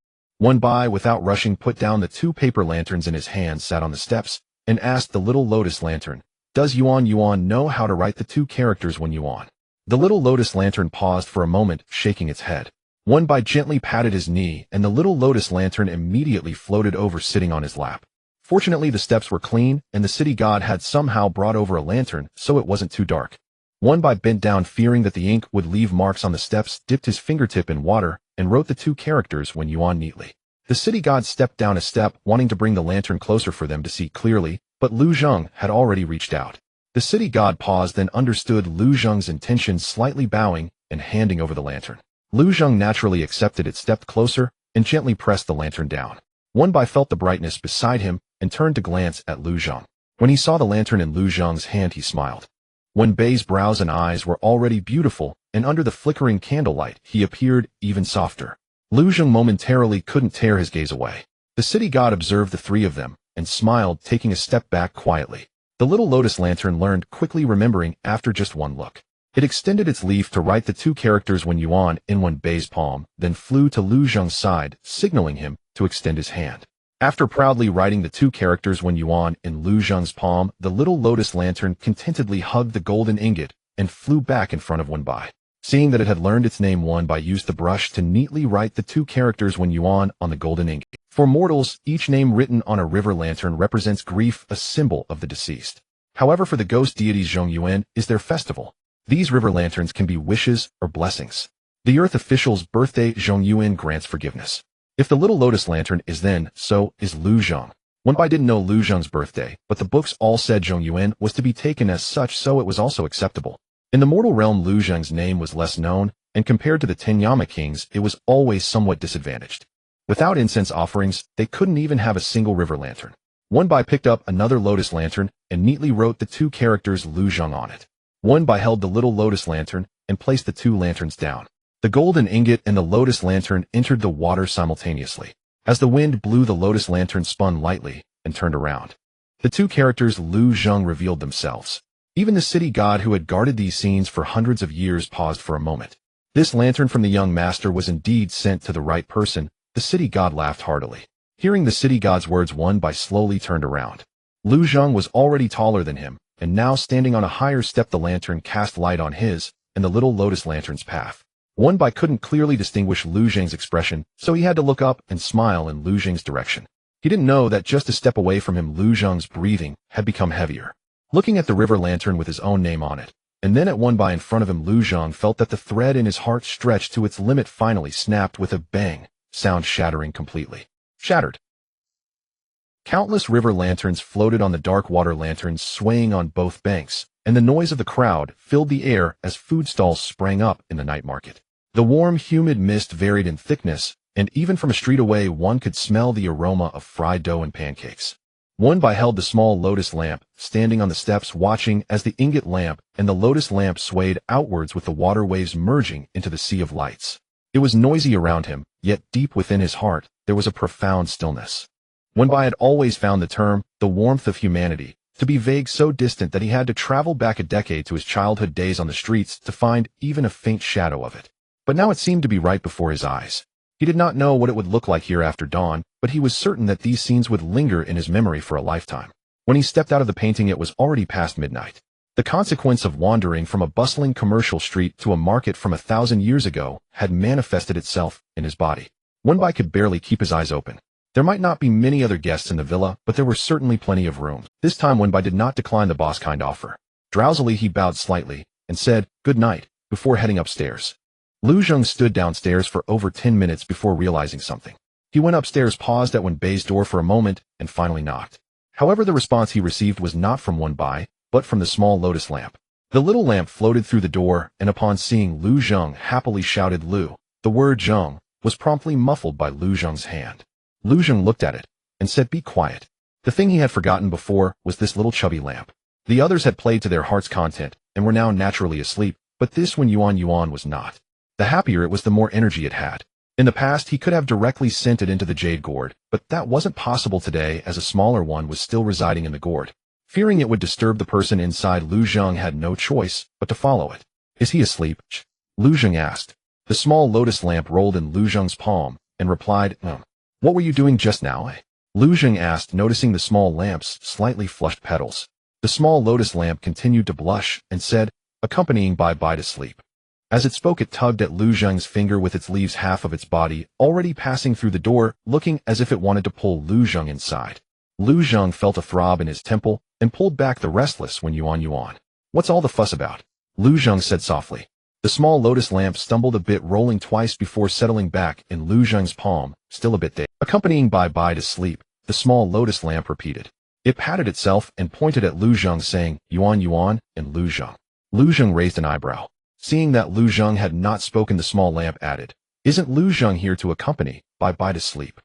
Wenbai, without rushing, put down the 2 paper lanterns in his hand, sat on the steps, and asked the little lotus lantern, does Yuan know how to write the 2 characters Wen Yuan? The little lotus lantern paused for a moment, shaking its head. Wenbai gently patted his knee, and the little lotus lantern immediately floated over, sitting on his lap. Fortunately, the steps were clean, and the city god had somehow brought over a lantern, so it wasn't too dark. Wenbai bent down, fearing that the ink would leave marks on the steps, dipped his fingertip in water, and wrote the 2 characters Wen Yuan neatly. The city god stepped down a step, wanting to bring the lantern closer for them to see clearly, but Lu Zhang had already reached out. The city god paused, then understood Lu Zhang's intentions, slightly bowing and handing over the lantern. Lu Zhang naturally accepted it, stepped closer, and gently pressed the lantern down. Wenbai felt the brightness beside him and turned to glance at Lu Zhang. When he saw the lantern in Lu Zhang's hand, he smiled. Wenbai's brows and eyes were already beautiful, and under the flickering candlelight, he appeared even softer. Lu Zhang momentarily couldn't tear his gaze away. The city god observed the 3 of them and smiled, taking a step back quietly. The little lotus lantern learned quickly, remembering after just one look. It extended its leaf to write the 2 characters Wen Yuan in Wenbai's palm, then flew to Lu Zhang's side, signaling him to extend his hand. After proudly writing the 2 characters Wen Yuan in Lu Zhang's palm, the little lotus lantern contentedly hugged the golden ingot and flew back in front of Wenbai. Seeing that it had learned its name, Wenbai used the brush to neatly write the 2 characters Wen Yuan on the golden ingot. For mortals, each name written on a river lantern represents grief, a symbol of the deceased. However, for the ghost deities, Zhongyuan is their festival. These river lanterns can be wishes or blessings. The earth official's birthday, Zhongyuan grants forgiveness. If the little lotus lantern is then, so is Lu Zhang. Wenbai didn't know Lu Zhang's birthday, but the books all said Zhong Yuan was to be taken as such, so it was also acceptable. In the mortal realm, Lu Zhang's name was less known, and compared to the 10 Yama kings, it was always somewhat disadvantaged. Without incense offerings, they couldn't even have a single river lantern. Wenbai picked up another lotus lantern and neatly wrote the 2 characters Lu Zhang on it. Wenbai held the little lotus lantern and placed the 2 lanterns down. The golden ingot and the lotus lantern entered the water simultaneously. As the wind blew, the lotus lantern spun lightly and turned around. The 2 characters Lu Zhang revealed themselves. Even the city god who had guarded these scenes for hundreds of years paused for a moment. This lantern from the young master was indeed sent to the right person. The city god laughed heartily. Hearing the city god's words, Wenbai slowly turned around. Lu Zhang was already taller than him, and now standing on a higher step, the lantern cast light on his and the little lotus lantern's path. Wenbai couldn't clearly distinguish Lu Zhang's expression, so he had to look up and smile in Lu Zhang's direction. He didn't know that just a step away from him, Lu Zhang's breathing had become heavier. Looking at the river lantern with his own name on it, and then at Wenbai in front of him, Lu Zhang felt that the thread in his heart stretched to its limit finally snapped with a bang, sound shattering completely. Shattered. Countless river lanterns floated on the dark water, lanterns swaying on both banks, and the noise of the crowd filled the air as food stalls sprang up in the night market. The warm, humid mist varied in thickness, and even from a street away one could smell the aroma of fried dough and pancakes. Wenbai held the small lotus lamp, standing on the steps watching as the ingot lamp and the lotus lamp swayed outwards with the water waves merging into the sea of lights. It was noisy around him, yet deep within his heart there was a profound stillness. Wenbai had always found the term, the warmth of humanity, to be vague, so distant that he had to travel back a decade to his childhood days on the streets to find even a faint shadow of it. But now it seemed to be right before his eyes. He did not know what it would look like here after dawn, but he was certain that these scenes would linger in his memory for a lifetime. When he stepped out of the painting, it was already past midnight. The consequence of wandering from a bustling commercial street to a market from 1,000 years ago had manifested itself in his body. Wenbai could barely keep his eyes open. There might not be many other guests in the villa, but there were certainly plenty of room. This time Wenbai did not decline the boss kind offer. Drowsily he bowed slightly and said, "Good night," before heading upstairs. Lu Zhang stood downstairs for over 10 minutes before realizing something. He went upstairs, paused at Wenbei's door for a moment, and finally knocked. However, the response he received was not from Wenbai, but from the small lotus lamp. The little lamp floated through the door, and upon seeing Lu Zhang, happily shouted Lu. The word Zhang was promptly muffled by Lu Zhang's hand. Lu Zhang looked at it and said, "Be quiet." The thing he had forgotten before was this little chubby lamp. The others had played to their heart's content and were now naturally asleep, but this one Yuan was not. The happier it was, the more energy it had. In the past, he could have directly sent it into the jade gourd, but that wasn't possible today as a smaller one was still residing in the gourd. Fearing it would disturb the person inside, Lu Zhang had no choice but to follow it. "Is he asleep?" Lu Zhang asked. The small lotus lamp rolled in Lu Zhang's palm and replied, "What were you doing just now, eh?" Lu Zhang asked, noticing the small lamp's slightly flushed petals. The small lotus lamp continued to blush and said, accompanying bye-bye to sleep. As it spoke, it tugged at Lu Zhang's finger with its leaves, half of its body already passing through the door, looking as if it wanted to pull Lu Zhang inside. Lu Zhang felt a throb in his temple and pulled back the restless when Yuan. "What's all the fuss about?" Lu Zhang said softly. The small lotus lamp stumbled a bit, rolling twice before settling back in Lu Zhang's palm, still a bit dazed. Accompanying bye-bye to sleep, the small lotus lamp repeated. It patted itself and pointed at Lu Zhang, saying, Yuan, and Lu Zhang. Lu Zhang raised an eyebrow. Seeing that Lu Zhang had not spoken, the small lamp added, "Isn't Lu Zhang here to accompany bye-bye to sleep?"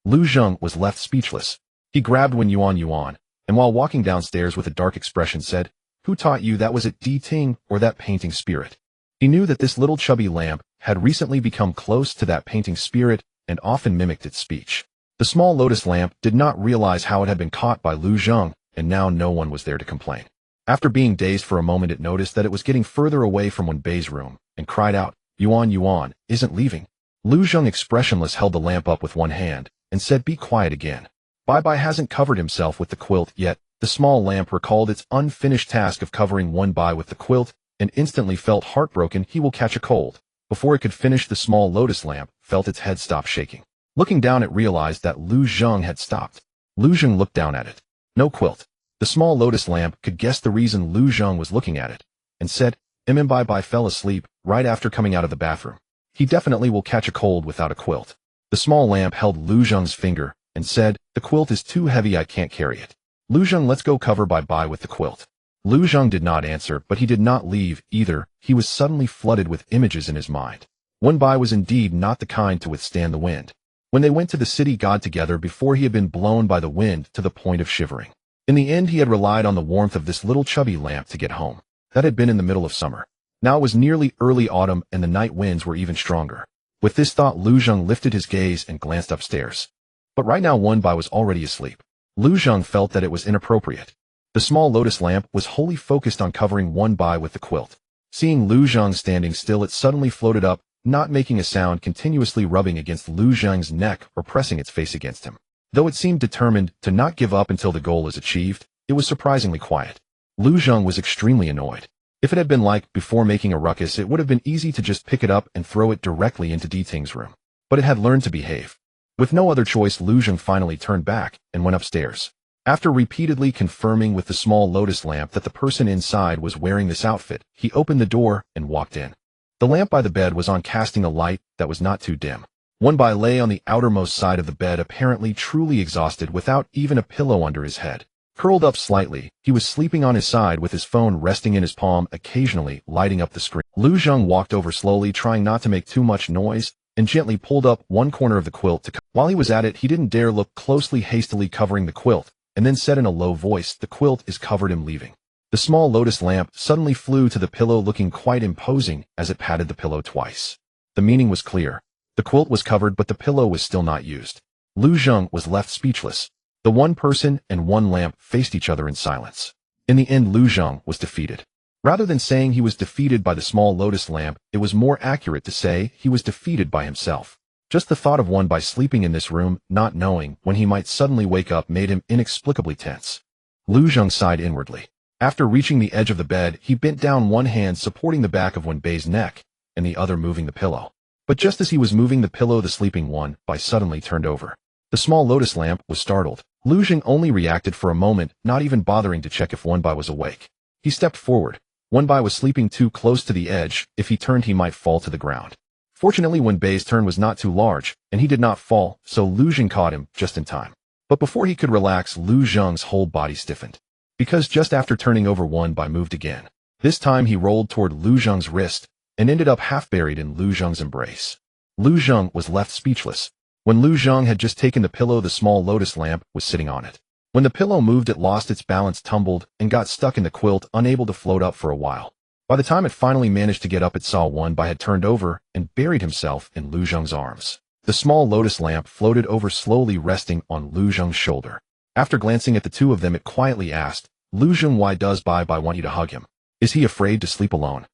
Lu Zhang was left speechless. He grabbed Yuan, and while walking downstairs with a dark expression said, "Who taught you that? Was it Di Ting or that painting spirit?" He knew that this little chubby lamp had recently become close to that painting spirit and often mimicked its speech. The small lotus lamp did not realize how it had been caught by Lu Zhang, and now no one was there to complain. After being dazed for a moment, it noticed that it was getting further away from Wenbei's room, and cried out, Yuan isn't leaving." Lu Zhang, expressionless, held the lamp up with one hand, and said, "Be quiet again. Bye-bye hasn't covered himself with the quilt yet." The small lamp recalled its unfinished task of covering Wenbai with the quilt, and instantly felt heartbroken. "He will catch a cold." Before it could finish, the small lotus lamp felt its head stop shaking. Looking down, it realized that Lu Zhang had stopped. Lu Zhang looked down at it. No quilt. The small lotus lamp could guess the reason Lu Zhang was looking at it, and said, Bye-bye fell asleep right after coming out of the bathroom. He definitely will catch a cold without a quilt." The small lamp held Lu Zheng's finger and said, "The quilt is too heavy, I can't carry it. Lu Zheng, let's go cover bye-bye with the quilt." Lu Zheng did not answer, but he did not leave either. He was suddenly flooded with images in his mind. Bai was indeed not the kind to withstand the wind. When they went to the city god together before, he had been blown by the wind to the point of shivering. In the end, he had relied on the warmth of this little chubby lamp to get home. That had been in the middle of summer. Now it was nearly early autumn and the night winds were even stronger. With this thought, Lu Zheng lifted his gaze and glanced upstairs. But right now Bai was already asleep. Lu Zheng felt that it was inappropriate. The small lotus lamp was wholly focused on covering Bai with the quilt. Seeing Lu Zheng standing still, it suddenly floated up, not making a sound, continuously rubbing against Lu Zheng's neck or pressing its face against him. Though it seemed determined to not give up until the goal is achieved, it was surprisingly quiet. Lu Zheng was extremely annoyed. If it had been like before making a ruckus, it would have been easy to just pick it up and throw it directly into Ting's room. But it had learned to behave. With no other choice, Lu Zheng finally turned back and went upstairs. After repeatedly confirming with the small lotus lamp that the person inside was wearing this outfit, he opened the door and walked in. The lamp by the bed was on, casting a light that was not too dim. Bai lay on the outermost side of the bed, apparently truly exhausted, without even a pillow under his head. Curled up slightly, he was sleeping on his side with his phone resting in his palm, occasionally lighting up the screen. Lu Zheng walked over slowly, trying not to make too much noise, and gently pulled up one corner of the quilt to cover. While he was at it, he didn't dare look closely, hastily covering the quilt, and then said in a low voice, "The quilt is covered, I'm leaving." The small lotus lamp suddenly flew to the pillow, looking quite imposing as it patted the pillow twice. The meaning was clear. The quilt was covered, but the pillow was still not used. Lu Zheng was left speechless. The one person and one lamp faced each other in silence. In the end, Lu Zheng was defeated. Rather than saying he was defeated by the small lotus lamp, it was more accurate to say he was defeated by himself. Just the thought of Bai sleeping in this room, not knowing when he might suddenly wake up, made him inexplicably tense. Lu Zheng sighed inwardly. After reaching the edge of the bed, he bent down, one hand supporting the back of Bai's neck, and the other moving the pillow. But just as he was moving the pillow, the sleeping Bai suddenly turned over. The small lotus lamp was startled. Lu Zheng only reacted for a moment, not even bothering to check if Bai was awake. He stepped forward. Bai was sleeping too close to the edge. If he turned, he might fall to the ground. Fortunately, Bai's turn was not too large, and he did not fall, so Lu Zheng caught him just in time. But before he could relax, Lu Zheng's whole body stiffened. Because just after turning over, Bai moved again. This time he rolled toward Lu Zheng's wrist and ended up half buried in Lu Zheng's embrace. Lu Zheng was left speechless. When Lu Zheng had just taken the pillow, the small lotus lamp was sitting on it. When the pillow moved, it lost its balance, tumbled, and got stuck in the quilt, unable to float up for a while. By the time it finally managed to get up, it saw Bai had turned over and buried himself in Lu Zheng's arms. The small lotus lamp floated over slowly, resting on Lu Zheng's shoulder. After glancing at the two of them, it quietly asked, "Lu Zheng, why does Bai want you to hug him? Is he afraid to sleep alone?"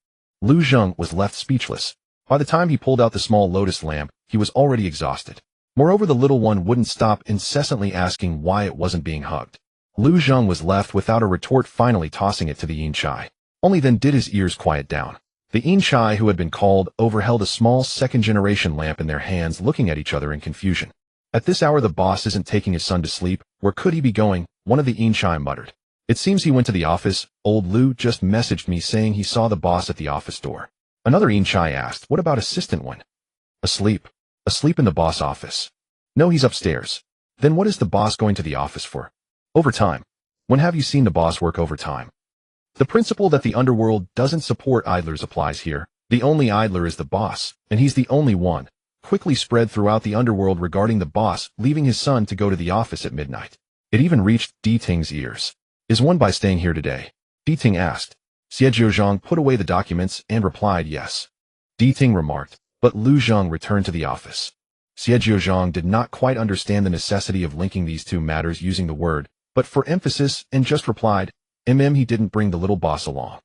Lu Zheng was left speechless. By the time he pulled out the small lotus lamp, he was already exhausted. Moreover, the little one wouldn't stop incessantly asking why it wasn't being hugged. Lu Zheng was left without a retort, finally tossing it to the Yin Chai. Only then did his ears quiet down. The Yin Chai, who had been called over, held a small second-generation lamp in their hands, looking at each other in confusion. "At this hour the boss isn't taking his son to sleep. Where could he be going?" one of the Yin Chai muttered. "It seems he went to the office. Old Lu just messaged me saying he saw the boss at the office door." Another Yin Chai asked, "What about assistant one?" "Asleep. Asleep in the boss office." "No, he's upstairs." "Then what is the boss going to the office for?" "Overtime." "When have you seen the boss work overtime?" The principle that the underworld doesn't support idlers applies here. The only idler is the boss, and he's the only one. Quickly spread throughout the underworld regarding the boss leaving his son to go to the office at midnight. It even reached Ting's ears. "Is Bai staying here today?" Ting asked. Xie Jiuzhang put away the documents and replied yes. Ting remarked, but Lu Zheng returned to the office. Xie Jiuzhang did not quite understand the necessity of linking these two matters using the word, but for emphasis, and just replied, he didn't bring the little boss along.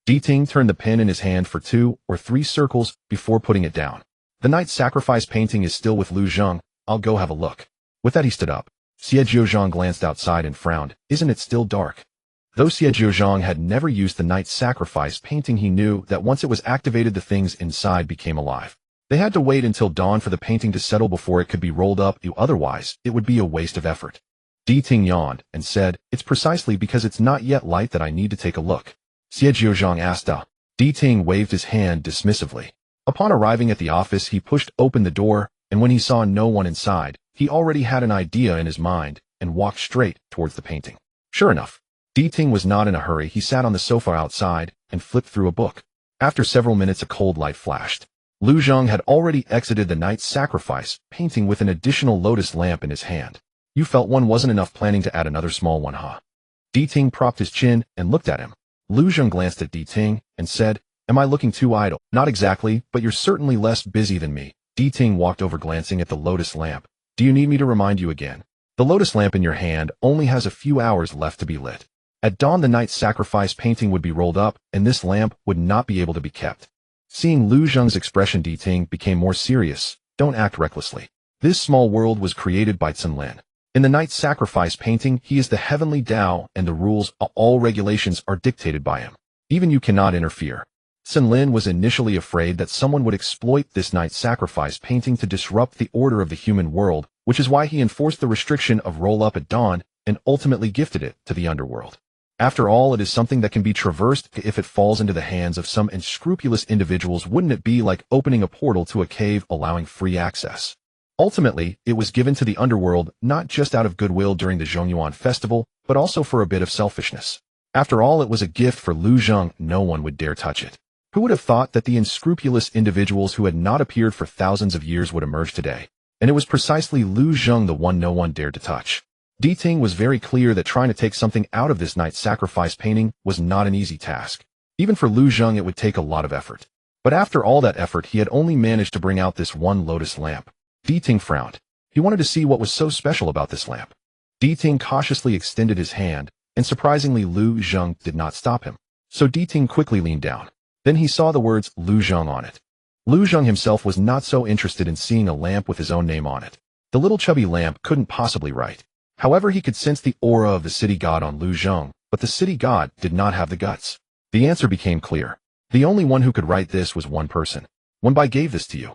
Ting turned the pen in his hand for 2 or 3 circles before putting it down. "The night sacrifice painting is still with Lu Zheng. I'll go have a look." With that he stood up. Xie Jiuzhang glanced outside and frowned. "Isn't it still dark?" Though Xie Jiuzhang had never used the night sacrifice painting, he knew that once it was activated, the things inside became alive. They had to wait until dawn for the painting to settle before it could be rolled up, otherwise it would be a waste of effort. Ting yawned and said, "It's precisely because it's not yet light that I need to take a look." Xie Jiuzhang asked. Ting waved his hand dismissively. Upon arriving at the office, he pushed open the door and when he saw no one inside, he already had an idea in his mind and walked straight towards the painting. Sure enough, Ting was not in a hurry. He sat on the sofa outside and flipped through a book. After several minutes, a cold light flashed. Lu Zheng had already exited the night's sacrifice, painting with an additional lotus lamp in his hand. You felt one wasn't enough, planning to add another small one, huh? Ting propped his chin and looked at him. Lu Zheng glanced at Ting and said, "Am I looking too idle?" "Not exactly, but you're certainly less busy than me." Ting walked over, glancing at the lotus lamp. "Do you need me to remind you again? The lotus lamp in your hand only has a few hours left to be lit. At dawn, the night's sacrifice painting would be rolled up, and this lamp would not be able to be kept." Seeing Lu Zheng's expression, Ting became more serious. "Don't act recklessly. This small world was created by Lin. In the night's sacrifice painting, he is the heavenly Tao, and the rules, all regulations are dictated by him. Even you cannot interfere." Lin was initially afraid that someone would exploit this night's sacrifice painting to disrupt the order of the human world, which is why he enforced the restriction of roll up at dawn and ultimately gifted it to the underworld. After all, it is something that can be traversed. If it falls into the hands of some unscrupulous individuals, wouldn't it be like opening a portal to a cave, allowing free access? Ultimately, it was given to the underworld not just out of goodwill during the Zhongyuan festival, but also for a bit of selfishness. After all, it was a gift for Lu Zheng. No one would dare touch it. Who would have thought that the unscrupulous individuals who had not appeared for thousands of years would emerge today? And it was precisely Lu Zheng, the one no one dared to touch. Ting was very clear that trying to take something out of this night's sacrifice painting was not an easy task. Even for Lu Zheng, it would take a lot of effort. But after all that effort, he had only managed to bring out this one lotus lamp. Ting frowned. He wanted to see what was so special about this lamp. Ting cautiously extended his hand, and surprisingly, Lu Zheng did not stop him. So Ting quickly leaned down. Then he saw the words Lu Zheng on it. Lu Zheng himself was not so interested in seeing a lamp with his own name on it. The little chubby lamp couldn't possibly write. However, he could sense the aura of the city god on Lu Zheng, but the city god did not have the guts. The answer became clear. The only one who could write this was one person. "When Bai gave this to you?"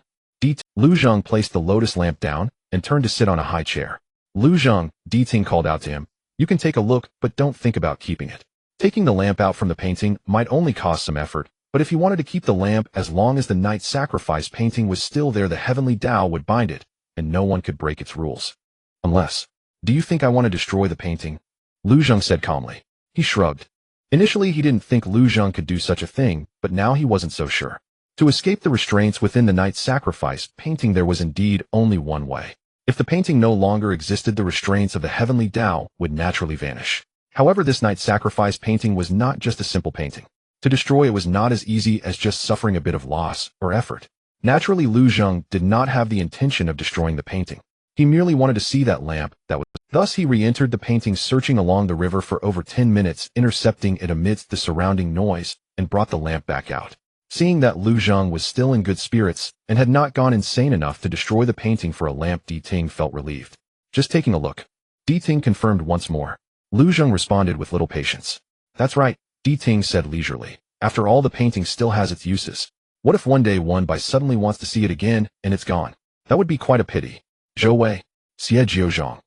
Lu Zheng placed the lotus lamp down and turned to sit on a high chair. "Lu Zheng," Ting called out to him, "you can take a look, but don't think about keeping it. Taking the lamp out from the painting might only cost some effort, but if you wanted to keep the lamp, as long as the night's sacrifice painting was still there, the heavenly Tao would bind it, and no one could break its rules. Unless... Do you think I want to destroy the painting?" Lu Zheng said calmly. He shrugged. Initially, he didn't think Lu Zheng could do such a thing, but now he wasn't so sure. To escape the restraints within the night's sacrifice painting, there was indeed only one way. If the painting no longer existed, the restraints of the heavenly Tao would naturally vanish. However, this night's sacrifice painting was not just a simple painting. To destroy it was not as easy as just suffering a bit of loss or effort. Naturally, Lu Zheng did not have the intention of destroying the painting. He merely wanted to see that lamp that was. Thus he re-entered the painting, searching along the river for over 10 minutes, intercepting it amidst the surrounding noise, and brought the lamp back out. Seeing that Lu Zheng was still in good spirits and had not gone insane enough to destroy the painting for a lamp, Ting felt relieved. "Just taking a look," Ting confirmed once more. Lu Zheng responded with little patience. "That's right," Ting said leisurely. "After all, the painting still has its uses. What if one day one Bai suddenly wants to see it again and it's gone? That would be quite a pity." "Zhou Wei, Xie Jiu Zhang."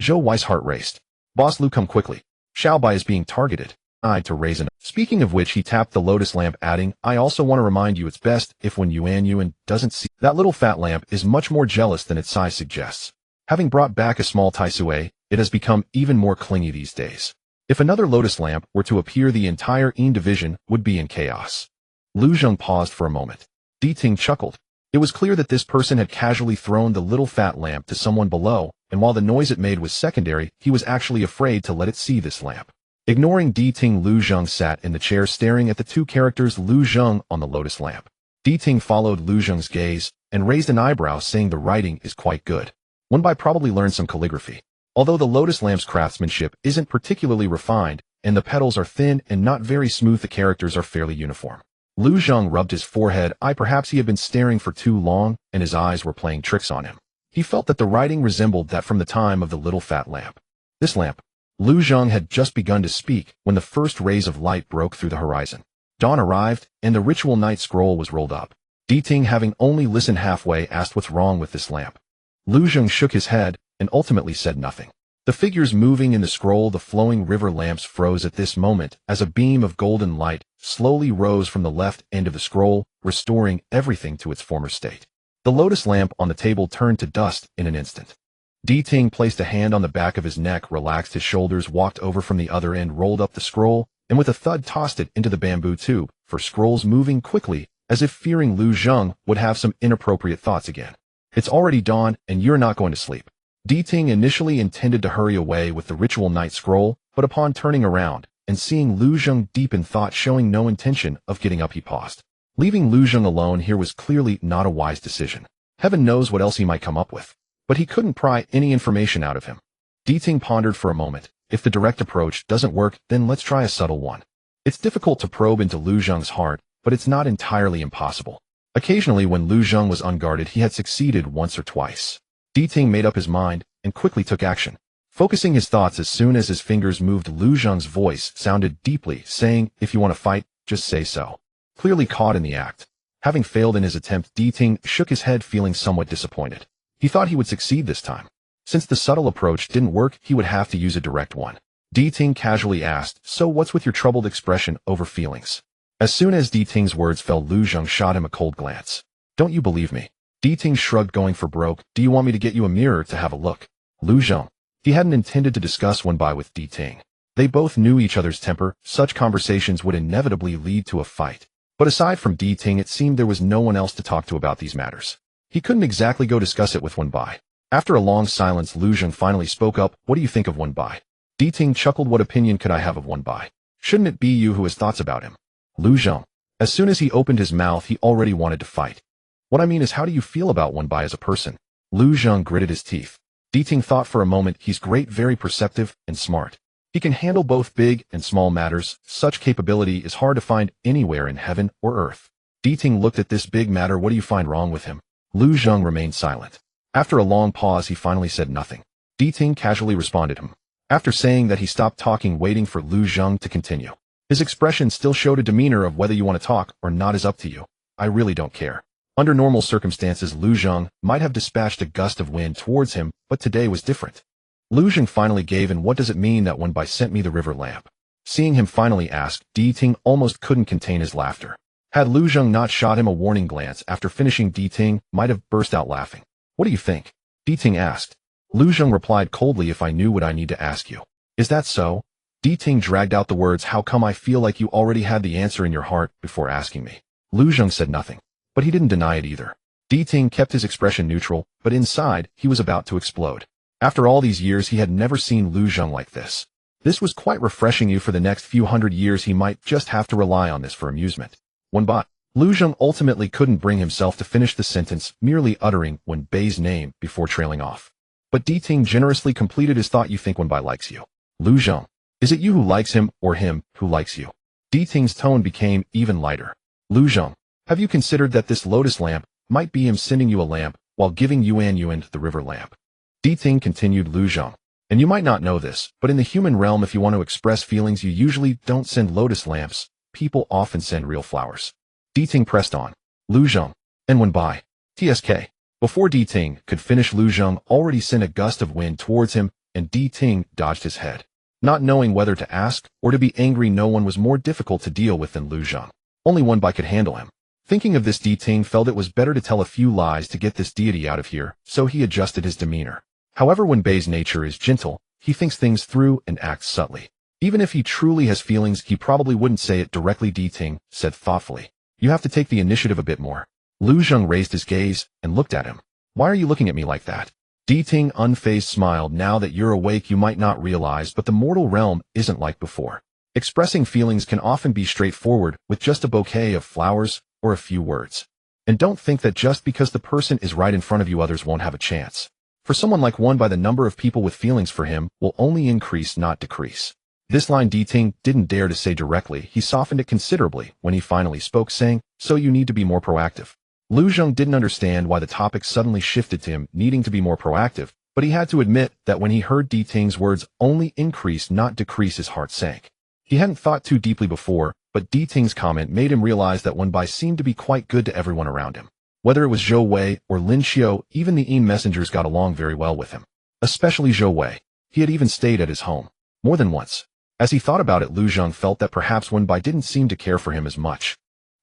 Zhou Wei's heart raced. "Boss Lu, come quickly. Xiao Bai is being targeted." To raise an. Speaking of which, he tapped the lotus lamp, adding, "I also want to remind you it's best if when Yuan doesn't see that little fat lamp is much more jealous than its size suggests. Having brought back a small Taisue, it has become even more clingy these days. If another lotus lamp were to appear, the entire Yin division would be in chaos." Lu Zheng paused for a moment. Ting chuckled. It was clear that this person had casually thrown the little fat lamp to someone below, and while the noise it made was secondary, he was actually afraid to let it see this lamp. Ignoring Ting, Lu Zheng sat in the chair staring at the two characters Lu Zheng on the lotus lamp. Ting followed Lu Zheng's gaze and raised an eyebrow, saying the writing is quite good. One Bai probably learned some calligraphy. Although the lotus lamp's craftsmanship isn't particularly refined, and the petals are thin and not very smooth, the characters are fairly uniform. Lu Zheng rubbed his forehead. Perhaps he had been staring for too long, and his eyes were playing tricks on him. He felt that the writing resembled that from the time of the little fat lamp. This lamp. Lu Zheng had just begun to speak when the first rays of light broke through the horizon. Dawn arrived, and the ritual night scroll was rolled up. Ting, having only listened halfway, asked what's wrong with this lamp. Lu Zheng shook his head and ultimately said nothing. The figures moving in the scroll, the flowing river lamps, froze at this moment as a beam of golden light slowly rose from the left end of the scroll, restoring everything to its former state. The lotus lamp on the table turned to dust in an instant. Di Ting placed a hand on the back of his neck, relaxed his shoulders, walked over from the other end, rolled up the scroll, and with a thud tossed it into the bamboo tube, for scrolls moving quickly, as if fearing Lu Zheng would have some inappropriate thoughts again. It's already dawn, and you're not going to sleep. Di Ting initially intended to hurry away with the ritual night scroll, but upon turning around and seeing Lu Zheng deep in thought, showing no intention of getting up, he paused. Leaving Lu Zheng alone here was clearly not a wise decision. Heaven knows what else he might come up with. But he couldn't pry any information out of him. Di Ting pondered for a moment. If the direct approach doesn't work, then let's try a subtle one. It's difficult to probe into Lu Zheng's heart, but it's not entirely impossible. Occasionally when Lu Zheng was unguarded, he had succeeded once or twice. Di Ting made up his mind and quickly took action. Focusing his thoughts, as soon as his fingers moved, Lu Zheng's voice sounded deeply, saying, "If you want to fight, just say so." Clearly caught in the act. Having failed in his attempt, Di Ting shook his head, feeling somewhat disappointed. He thought he would succeed this time. Since the subtle approach didn't work, he would have to use a direct one. Di Ting casually asked, "So what's with your troubled expression over feelings?" As soon as Di Ting's words fell, Lu Zheng shot him a cold glance. "Don't you believe me?" Di Ting shrugged, going for broke. "Do you want me to get you a mirror to have a look?" Lu Zheng. He hadn't intended to discuss Wenbai with Di Ting. They both knew each other's temper. Such conversations would inevitably lead to a fight. But aside from Di Ting, it seemed there was no one else to talk to about these matters. He couldn't exactly go discuss it with Wenbai. After a long silence, Lu Zheng finally spoke up. "What do you think of Wenbai?" Di Ting chuckled. "What opinion could I have of Wenbai? Shouldn't it be you who has thoughts about him?" Lu Zheng. As soon as he opened his mouth, he already wanted to fight. "What I mean is, how do you feel about Wenbai as a person?" Lu Zheng gritted his teeth. Di Ting thought for a moment. "He's great, very perceptive, and smart. He can handle both big and small matters. Such capability is hard to find anywhere in heaven or earth." Di Ting looked at this big matter. "What do you find wrong with him?" Lu Zheng remained silent. After a long pause, he finally said nothing. Di Ting casually responded him. After saying that, he stopped talking, waiting for Lu Zheng to continue. His expression still showed a demeanor of whether you want to talk or not is up to you. I really don't care. Under normal circumstances, Lu Zheng might have dispatched a gust of wind towards him, but today was different. Lu Zheng finally gave in. "What does it mean that Wenbai sent me the river lamp?" Seeing him finally ask, Di Ting almost couldn't contain his laughter. Had Lu Zheng not shot him a warning glance after finishing, Di Ting might have burst out laughing. "What do you think?" Di Ting asked. Lu Zheng replied coldly, "If I knew what I need to ask you." "Is that so?" Di Ting dragged out the words, "How come I feel like you already had the answer in your heart before asking me?" Lu Zheng said nothing, but he didn't deny it either. Di Ting kept his expression neutral, but inside, he was about to explode. After all these years, he had never seen Lu Zheng like this. This was quite refreshing. You for the next few hundred years, he might just have to rely on this for amusement. Wenbai. Lu Zheng ultimately couldn't bring himself to finish the sentence, merely uttering Wenbai's name before trailing off. But Di Ting generously completed his thought. "You think Wenbai likes you?" Lu Zheng. "Is it you who likes him, or him who likes you?" Di Ting's tone became even lighter. Lu Zheng. "Have you considered that this lotus lamp might be him sending you a lamp while giving Yuan the river lamp?" Di Ting continued. Lu Zheng. "And you might not know this, but in the human realm, if you want to express feelings, you usually don't send lotus lamps. People often send real flowers." Di Ting pressed on. Lu Zheng. "And Wenbai?" TSK. Before Di Ting could finish, Lu Zheng already sent a gust of wind towards him, and Di Ting dodged his head. Not knowing whether to ask or to be angry, no one was more difficult to deal with than Lu Zheng. Only Wenbai could handle him. Thinking of this, Di Ting felt it was better to tell a few lies to get this deity out of here, so he adjusted his demeanor. However, Wenbai's nature is gentle. He thinks things through and acts subtly. Even if he truly has feelings, he probably wouldn't say it directly. Di Ting said thoughtfully. "You have to take the initiative a bit more." Lu Zheng raised his gaze and looked at him. "Why are you looking at me like that?" Di Ting unfazed smiled. "Now that you're awake, you might not realize, but the mortal realm isn't like before. Expressing feelings can often be straightforward, with just a bouquet of flowers or a few words. And don't think that just because the person is right in front of you, others won't have a chance. For someone like Wenbai, the number of people with feelings for him will only increase, not decrease." This line Di Ting didn't dare to say directly. He softened it considerably when he finally spoke, saying, "So you need to be more proactive." Lu Zheng didn't understand why the topic suddenly shifted to him needing to be more proactive, but he had to admit that when he heard Di Ting's words only increase, not decrease, his heart sank. He hadn't thought too deeply before, but Di Ting's comment made him realize that Wenbai seemed to be quite good to everyone around him. Whether it was Zhou Wei or Lin Xiao, even the Yin messengers got along very well with him. Especially Zhou Wei. He had even stayed at his home. More than once. As he thought about it, Lu Zheng felt that perhaps Wenbai didn't seem to care for him as much.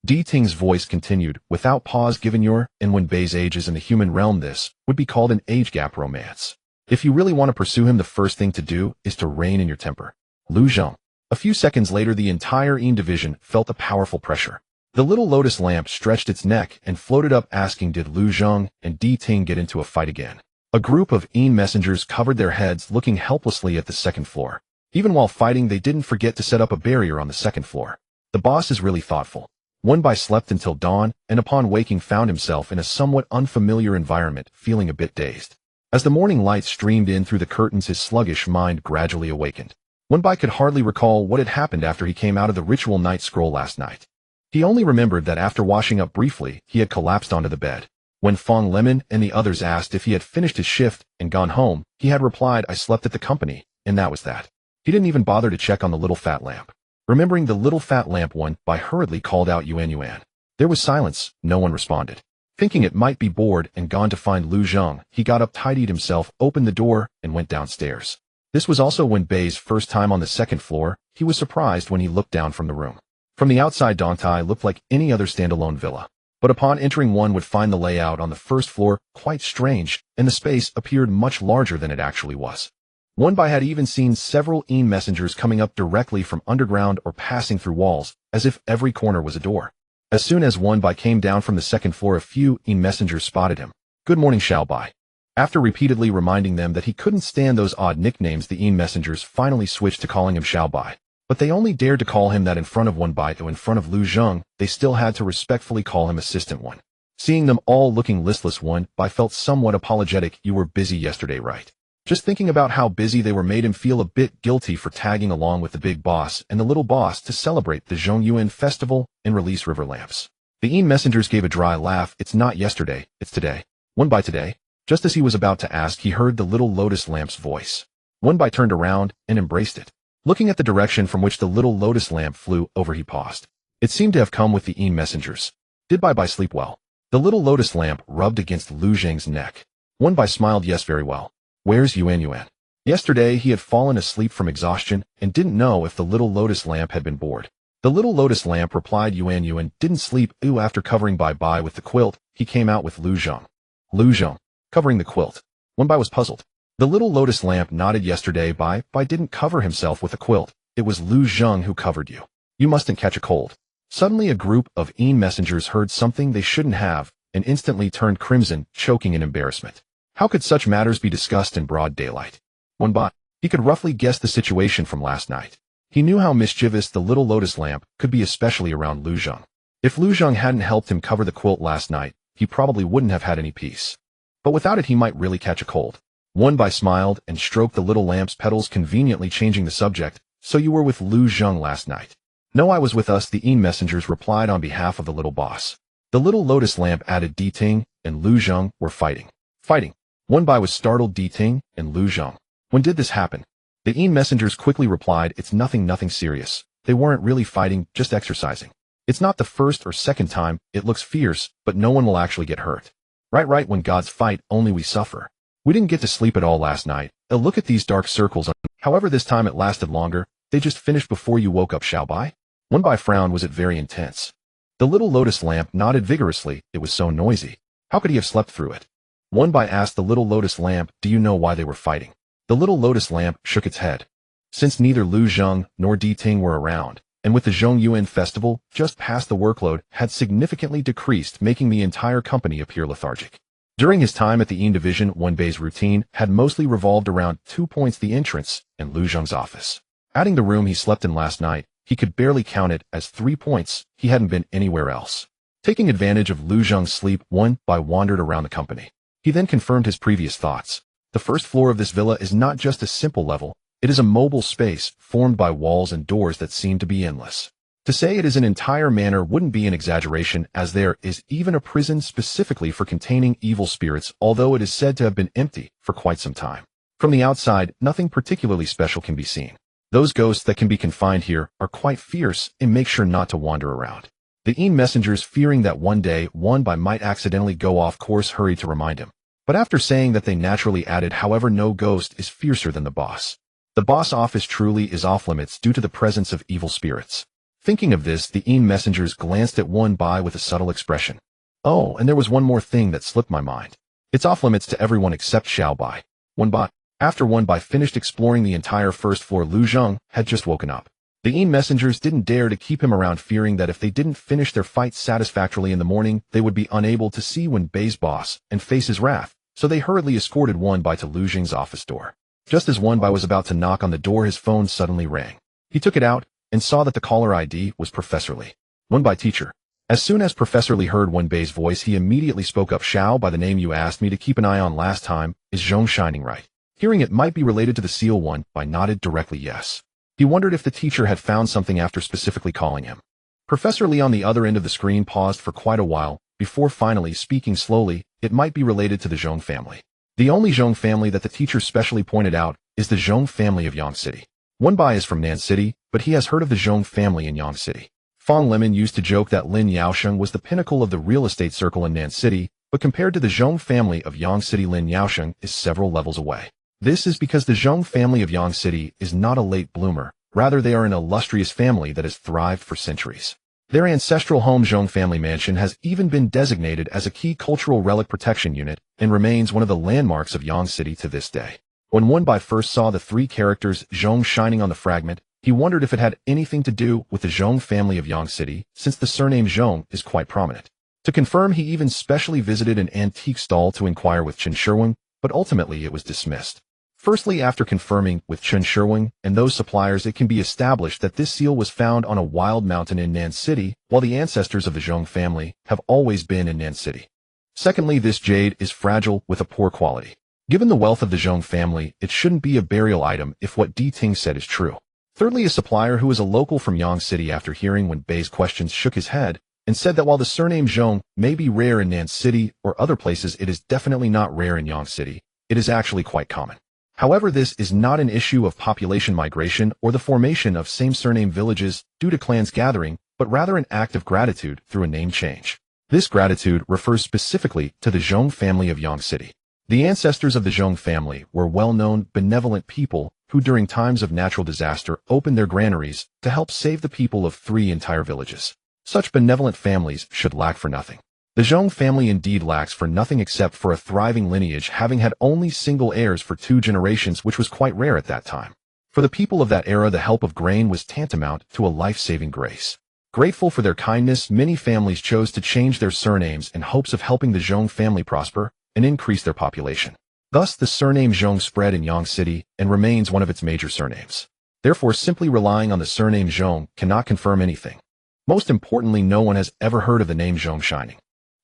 Di Ting's voice continued, without pause given your, and when Bei's age is in the human realm this would be called an age gap romance. If you really want to pursue him the first thing to do is to rein in your temper. Lu Zheng. A few seconds later the entire Yin division felt a powerful pressure. The little lotus lamp stretched its neck and floated up asking did Lu Zheng and Di Ting get into a fight again. A group of Yin messengers covered their heads looking helplessly at the second floor. Even while fighting they didn't forget to set up a barrier on the second floor. The boss is really thoughtful. Wenbai slept until dawn and upon waking found himself in a somewhat unfamiliar environment, feeling a bit dazed. As the morning light streamed in through the curtains his sluggish mind gradually awakened. Wenbai could hardly recall what had happened after he came out of the ritual night scroll last night. He only remembered that after washing up briefly, he had collapsed onto the bed. When Fong Lemon and the others asked if he had finished his shift and gone home, he had replied, I slept at the company, and that was that. He didn't even bother to check on the little fat lamp. Remembering the little fat lamp Wenbai hurriedly called out Yuan Yuan. There was silence, no one responded. Thinking it might be bored and gone to find Lu Zheng, he got up, tidied himself, opened the door, and went downstairs. This was also Wenbei's first time on the second floor. He was surprised when he looked down from the room. From the outside Dongtai looked like any other standalone villa. But upon entering one would find the layout on the first floor quite strange, and the space appeared much larger than it actually was. Wenbai had even seen several Yin messengers coming up directly from underground or passing through walls, as if every corner was a door. As soon as Wenbai came down from the second floor a few Yin messengers spotted him. Good morning Xiaobai. After repeatedly reminding them that he couldn't stand those odd nicknames the Yin messengers finally switched to calling him Xiaobai. But they only dared to call him that in front of Wenbai, though in front of Lu Zheng, they still had to respectfully call him Assistant One. Seeing them all looking listless Wenbai felt somewhat apologetic. You were busy yesterday, right? Just thinking about how busy they were made him feel a bit guilty for tagging along with the big boss and the little boss to celebrate the Zhongyuan festival and release river lamps. The Yin messengers gave a dry laugh. It's not yesterday, it's today. Wenbai today? Just as he was about to ask, he heard the little lotus lamp's voice. Wenbai turned around and embraced it. Looking at the direction from which the little lotus lamp flew over, he paused. It seemed to have come with the Yin messengers. Did Bai sleep well? The little lotus lamp rubbed against Lu Zheng's neck. Wenbai smiled. Yes, very well. Where's Yuan Yuan? Yesterday he had fallen asleep from exhaustion and didn't know if the little lotus lamp had been bored. The little lotus lamp replied. Yuan Yuan didn't sleep. Ooh, after covering Bai with the quilt, he came out with Lu Zheng. Lu Zheng, covering the quilt. Wenbai was puzzled. The little lotus lamp nodded. Yesterday Bai didn't cover himself with a quilt. It was Lu Zheng who covered you. You mustn't catch a cold. Suddenly a group of Yin messengers heard something they shouldn't have and instantly turned crimson, choking in embarrassment. How could such matters be discussed in broad daylight? Wenbai, he could roughly guess the situation from last night. He knew how mischievous the little lotus lamp could be, especially around Lu Zheng. If Lu Zheng hadn't helped him cover the quilt last night, he probably wouldn't have had any peace. But without it he might really catch a cold. Wenbai smiled and stroked the little lamp's petals, conveniently changing the subject. So you were with Lu Zheng last night? No, I was with us, the Yin messengers replied on behalf of the little boss. The little lotus lamp added. Di Ting and Lu Zheng were fighting. Fighting. Wenbai was startled. Di Ting and Lu Zheng. When did this happen? The Yin messengers quickly replied, it's nothing serious. They weren't really fighting, just exercising. It's not the first or second time. It looks fierce, but no one will actually get hurt. Right, when gods fight, only we suffer. We didn't get to sleep at all last night. Look at these dark circles. However, this time it lasted longer. They just finished before you woke up, Xiaobai. Wenbai frowned. Was it very intense? The little lotus lamp nodded vigorously. It was so noisy. How could he have slept through it? Wenbai asked the little lotus lamp, do you know why they were fighting? The little lotus lamp shook its head. Since neither Lu Zheng nor Di Ting were around, and with the Zhongyuan festival just past, the workload had significantly decreased, making the entire company appear lethargic. During his time at the Yin division, Wenbei's routine had mostly revolved around 2 points: the entrance and Lu Zheng's office. Adding the room he slept in last night, he could barely count it as 3 points. He hadn't been anywhere else. Taking advantage of Lu Zheng's sleep, Wenbai wandered around the company. He then confirmed his previous thoughts. The first floor of this villa is not just a simple level, it is a mobile space formed by walls and doors that seem to be endless. To say it is an entire manor wouldn't be an exaggeration, as there is even a prison specifically for containing evil spirits, although it is said to have been empty for quite some time. From the outside, nothing particularly special can be seen. Those ghosts that can be confined here are quite fierce and make sure not to wander around. The Yin messengers, fearing that one day Wenbai might accidentally go off course, hurried to remind him. But after saying that, they naturally added, however, no ghost is fiercer than the boss. The boss office truly is off limits due to the presence of evil spirits. Thinking of this, the messengers glanced at One Bai with a subtle expression. Oh, and there was one more thing that slipped my mind. It's off limits to everyone except Xiao Bai. One Bai. After One Bai finished exploring the entire first floor, Lu Zheng had just woken up. The messengers didn't dare to keep him around, fearing that if they didn't finish their fight satisfactorily in the morning, they would be unable to see Wen Bai's boss and face his wrath, so they hurriedly escorted One Bai to Lu Zheng's office door. Just as One Bai was about to knock on the door, his phone suddenly rang. He took it out and saw that the caller ID was Professor Li. One Bai, teacher. As soon as Professor Li heard Wen Bai's voice, he immediately spoke up. Xiao, by the name you asked me to keep an eye on last time, is Zhong Shining right? Hearing it might be related to the seal, One Bai nodded directly yes. He wondered if the teacher had found something after specifically calling him. Professor Li on the other end of the screen paused for quite a while, before finally speaking slowly. It might be related to the Zhong family. The only Zhong family that the teacher specially pointed out is the Zhong family of Yang City. One Bai is from Nan City, but he has heard of the Zhong family in Yang City. Fong Lemon used to joke that Lin Yaosheng was the pinnacle of the real estate circle in Nan City, but compared to the Zhong family of Yang City, Lin Yaosheng is several levels away. This is because the Zhong family of Yang City is not a late bloomer, rather they are an illustrious family that has thrived for centuries. Their ancestral home, Zhong Family Mansion, has even been designated as a key cultural relic protection unit and remains one of the landmarks of Yang City to this day. When One Bai first saw the three characters Zhong shining on the fragment, he wondered if it had anything to do with the Zhong family of Yang City, since the surname Zhong is quite prominent. To confirm, he even specially visited an antique stall to inquire with Chen Sherwing, but ultimately it was dismissed. Firstly, after confirming with Chen Sherwing and those suppliers, it can be established that this seal was found on a wild mountain in Nan City, while the ancestors of the Zhong family have always been in Nan City. Secondly, this jade is fragile with a poor quality. Given the wealth of the Zhong family, it shouldn't be a burial item if what Di Ting said is true. Thirdly, a supplier who is a local from Yang City, after hearing Wen Bai's questions, shook his head and said that while the surname Zhong may be rare in Nan City or other places, it is definitely not rare in Yang City. It is actually quite common. However, this is not an issue of population migration or the formation of same surname villages due to clans gathering, but rather an act of gratitude through a name change. This gratitude refers specifically to the Zhong family of Yang City. The ancestors of the Zhong family were well-known, benevolent people who during times of natural disaster opened their granaries to help save the people of 3 entire villages. Such benevolent families should lack for nothing. The Zhong family indeed lacks for nothing except for a thriving lineage, having had only single heirs for 2 generations, which was quite rare at that time. For the people of that era, the help of grain was tantamount to a life-saving grace. Grateful for their kindness, many families chose to change their surnames in hopes of helping the Zhong family prosper and increase their population. Thus, the surname Zhong spread in Yang City and remains one of its major surnames. Therefore, simply relying on the surname Zhong cannot confirm anything. Most importantly, no one has ever heard of the name Zhong Shining.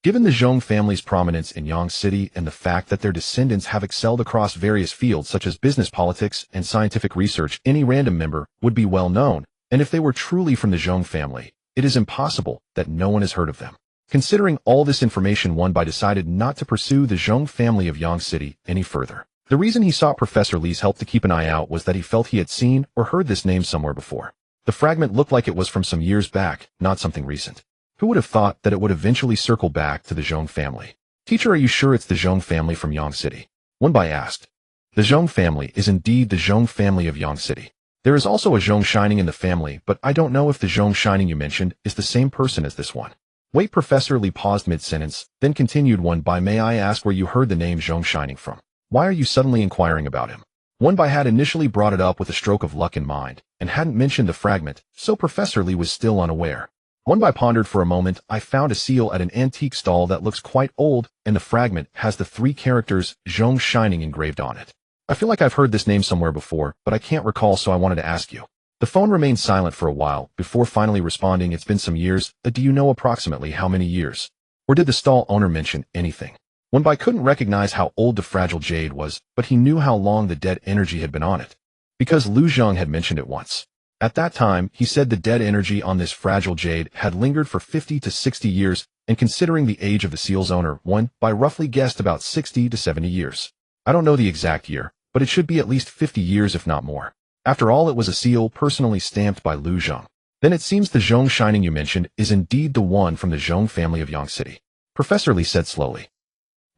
Given the Zhong family's prominence in Yang City and the fact that their descendants have excelled across various fields such as business, politics, and scientific research, any random member would be well known, and if they were truly from the Zhong family, it is impossible that no one has heard of them. Considering all this information, One Bai decided not to pursue the Zhong family of Yang City any further. The reason he sought Professor Li's help to keep an eye out was that he felt he had seen or heard this name somewhere before. The fragment looked like it was from some years back, not something recent. Who would have thought that it would eventually circle back to the Zhong family? Teacher, are you sure it's the Zhong family from Yang City? One Bai asked. The Zhong family is indeed the Zhong family of Yang City. There is also a Zhong Shining in the family, but I don't know if the Zhong Shining you mentioned is the same person as this one. Wait, Professor Li paused mid-sentence, then continued. One Bai, may I ask where you heard the name Zhong Shining from? Why are you suddenly inquiring about him? One Bai had initially brought it up with a stroke of luck in mind, and hadn't mentioned the fragment, so Professor Li was still unaware. One Bai pondered for a moment. I found a seal at an antique stall that looks quite old, and the fragment has the 3 characters Zhong Shining engraved on it. I feel like I've heard this name somewhere before, but I can't recall, so I wanted to ask you. The phone remained silent for a while, before finally responding. It's been some years. Do you know approximately how many years? Or did the stall owner mention anything? One Bai couldn't recognize how old the fragile jade was, but he knew how long the dead energy had been on it, because Lu Zheng had mentioned it once. At that time, he said the dead energy on this fragile jade had lingered for 50 to 60 years, and considering the age of the seal's owner, One Bai roughly guessed about 60 to 70 years. I don't know the exact year, but it should be at least 50 years if not more. After all, it was a seal personally stamped by Lu Zheng. Then it seems the Zhong Shining you mentioned is indeed the one from the Zhong family of Yang City. Professor Li said slowly.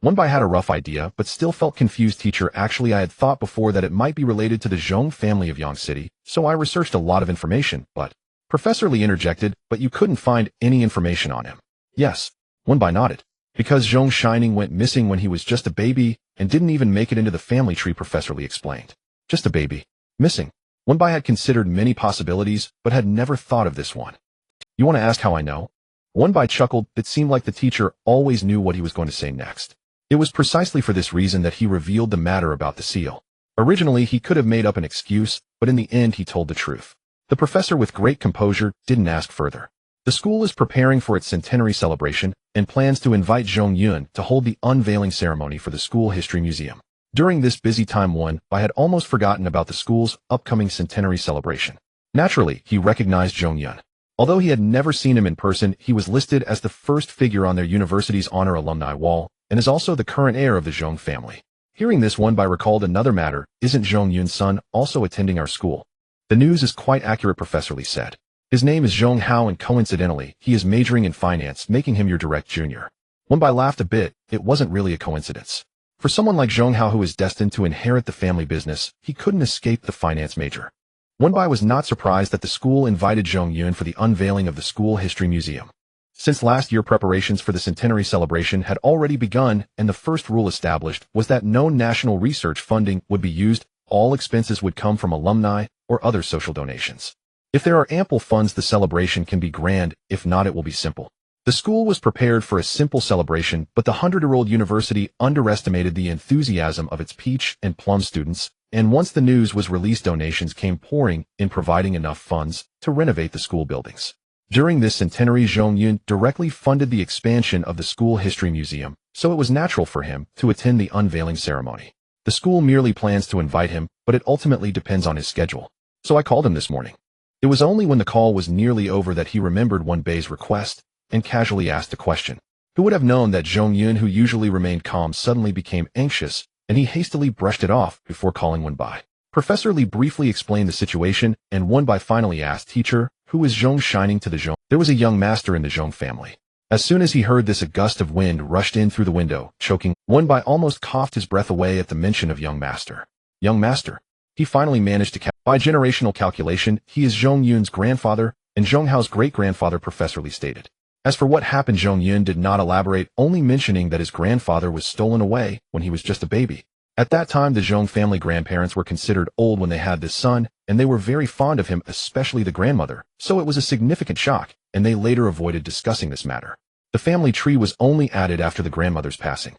One Bai had a rough idea, but still felt confused. Teacher, actually I had thought before that it might be related to the Zhong family of Yang City, so I researched a lot of information, but Professor Lee interjected, but you couldn't find any information on him. Yes. Wenbai nodded. Because Zhong Shining went missing when he was just a baby and didn't even make it into the family tree, Professor Lee explained. Just a baby. Missing. Wenbai had considered many possibilities, but had never thought of this one. You want to ask how I know? Wenbai chuckled. It seemed like the teacher always knew what he was going to say next. It was precisely for this reason that he revealed the matter about the seal. Originally, he could have made up an excuse, but in the end he told the truth. The professor, with great composure, didn't ask further. The school is preparing for its centenary celebration and plans to invite Zhong Yun to hold the unveiling ceremony for the school history museum. During this busy time, Wenbai had almost forgotten about the school's upcoming centenary celebration. Naturally, he recognized Zhong Yun. Although he had never seen him in person, he was listed as the first figure on their university's honor alumni wall and is also the current heir of the Zhong family. Hearing this, Wenbai recalled another matter. Isn't Zhong Yun's son also attending our school? The news is quite accurate, Professor Lee said. His name is Zhong Hao, and coincidentally, he is majoring in finance, making him your direct junior. Wenbai laughed a bit. It wasn't really a coincidence. For someone like Zhong Hao, who is destined to inherit the family business, he couldn't escape the finance major. Wenbai was not surprised that the school invited Zhong Yun for the unveiling of the school history museum. Since last year, preparations for the centenary celebration had already begun, and the first rule established was that no national research funding would be used. All expenses would come from alumni or other social donations. If there are ample funds, the celebration can be grand. If not, it will be simple. The school was prepared for a simple celebration, but the 100-year-old university underestimated the enthusiasm of its peach and plum students, and once the news was released, donations came pouring in, providing enough funds to renovate the school buildings. During this centenary, Zhong Yun directly funded the expansion of the school history museum, so it was natural for him to attend the unveiling ceremony. The school merely plans to invite him, but it ultimately depends on his schedule. So I called him this morning. It was only when the call was nearly over that he remembered Wenbei's request and casually asked a question. Who would have known that Zhong Yun, who usually remained calm, suddenly became anxious, and he hastily brushed it off before calling Wenbai. Professor Lee briefly explained the situation, and Wenbai finally asked, Teacher, who is Zhong Shining to the Zhong? There was a young master in the Zhong family. As soon as he heard this, a gust of wind rushed in through the window, choking. Wenbai almost coughed his breath away at the mention of young master. Young master. He finally managed to by generational calculation, he is Zhong Yun's grandfather and Zhong Hao's great-grandfather, Professor Lee stated. As for what happened, Zhong Yun did not elaborate, only mentioning that his grandfather was stolen away when he was just a baby. At that time, the Zhong family grandparents were considered old when they had this son, and they were very fond of him, especially the grandmother, so it was a significant shock, and they later avoided discussing this matter. The family tree was only added after the grandmother's passing.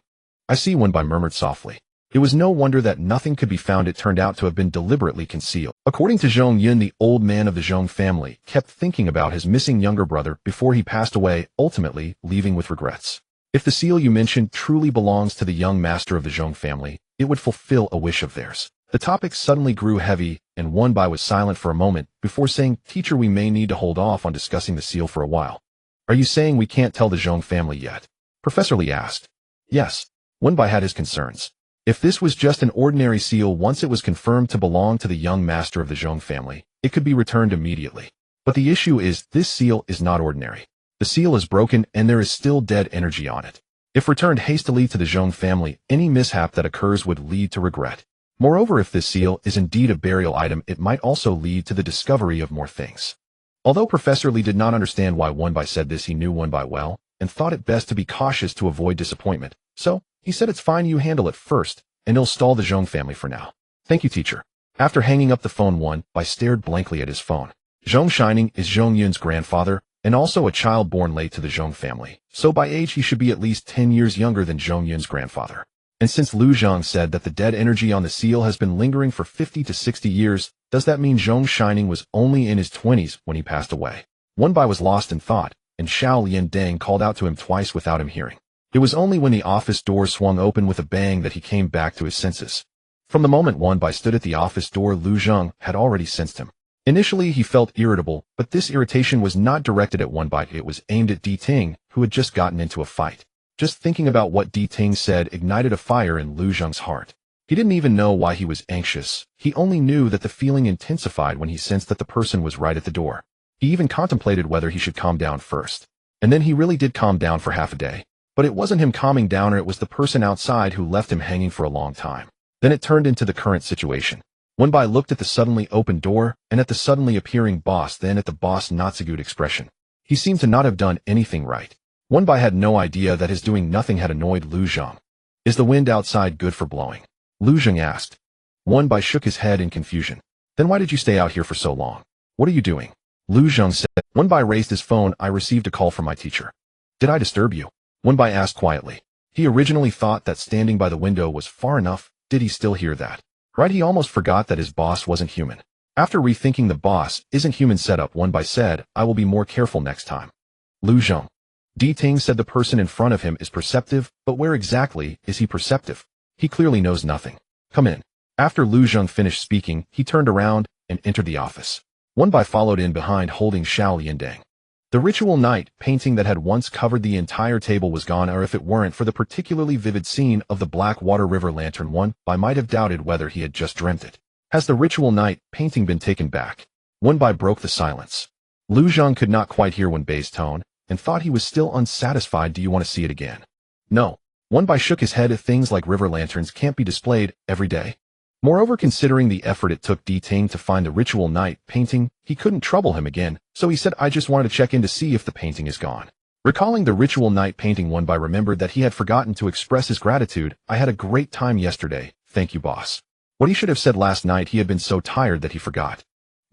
I see, Wenbai murmured softly. It was no wonder that nothing could be found. It turned out to have been deliberately concealed. According to Zhong Yun, the old man of the Zhong family kept thinking about his missing younger brother before he passed away, ultimately leaving with regrets. If the seal you mentioned truly belongs to the young master of the Zhong family, it would fulfill a wish of theirs. The topic suddenly grew heavy, and Wenbai was silent for a moment before saying, Teacher, we may need to hold off on discussing the seal for a while. Are you saying we can't tell the Zhong family yet? Professor Lee asked. Yes. Wenbai had his concerns. If this was just an ordinary seal, once it was confirmed to belong to the young master of the Zhong family, it could be returned immediately. But the issue is, this seal is not ordinary. The seal is broken, and there is still dead energy on it. If returned hastily to the Zhong family, any mishap that occurs would lead to regret. Moreover, if this seal is indeed a burial item, it might also lead to the discovery of more things. Although Professor Lee did not understand why Wenbai said this, he knew Wenbai well, and thought it best to be cautious to avoid disappointment. So, he said, it's fine, you handle it first, and he'll stall the Zhong family for now. Thank you, teacher. After hanging up the phone, Wenbai stared blankly at his phone. Zhong Shining is Zhong Yun's grandfather, and also a child born late to the Zhong family, so by age he should be at least 10 years younger than Zhong Yun's grandfather. And since Lu Zhang said that the dead energy on the seal has been lingering for 50 to 60 years, does that mean Zhong Shining was only in his 20s when he passed away? Wenbai was lost in thought, and Xiao Lian Deng called out to him twice without him hearing. It was only when the office door swung open with a bang that he came back to his senses. From the moment Wenbai stood at the office door, Lu Zhang had already sensed him. Initially, he felt irritable, but this irritation was not directed at Wenbai. It was aimed at Di Ting, who had just gotten into a fight. Just thinking about what Di Ting said ignited a fire in Lu Zhang's heart. He didn't even know why he was anxious. He only knew that the feeling intensified when he sensed that the person was right at the door. He even contemplated whether he should calm down first. And then he really did calm down for half a day. But it wasn't him calming down, or it was the person outside who left him hanging for a long time. Then it turned into the current situation. Wenbai looked at the suddenly opened door, and at the suddenly appearing boss, then at the boss not so good expression. He seemed to not have done anything right. Wenbai had no idea that his doing nothing had annoyed Lu Zhang. Is the wind outside good for blowing? Lu Zhang asked. Wenbai shook his head in confusion. Then why did you stay out here for so long? What are you doing? Lu Zhang said. Wenbai raised his phone. I received a call from my teacher. Did I disturb you? Wenbai asked quietly. He originally thought that standing by the window was far enough. Did he still hear that? Right, he almost forgot that his boss wasn't human. After rethinking the boss isn't human setup, Wenbai said, I will be more careful next time. Lu Zhang. Di Ting said the person in front of him is perceptive, but where exactly is he perceptive? He clearly knows nothing. Come in. After Lu Zhang finished speaking, he turned around and entered the office. Wenbai followed in behind holding Xiao Liandang. The ritual night painting that had once covered the entire table was gone, or if it weren't for the particularly vivid scene of the Blackwater River lantern, Wenbai might have doubted whether he had just dreamt it. Has the ritual night painting been taken back? Wenbai broke the silence. Lu Zhang could not quite hear Wenbai's tone, and thought he was still unsatisfied. Do you want to see it again? No. Wenbai shook his head. Things like river lanterns can't be displayed every day. Moreover, considering the effort it took Di Ting to find the ritual night painting, he couldn't trouble him again, so he said, I just wanted to check in to see if the painting is gone. Recalling the ritual night painting, Wenbai remembered that he had forgotten to express his gratitude. I had a great time yesterday, thank you, boss. What he should have said last night. He had been so tired that he forgot.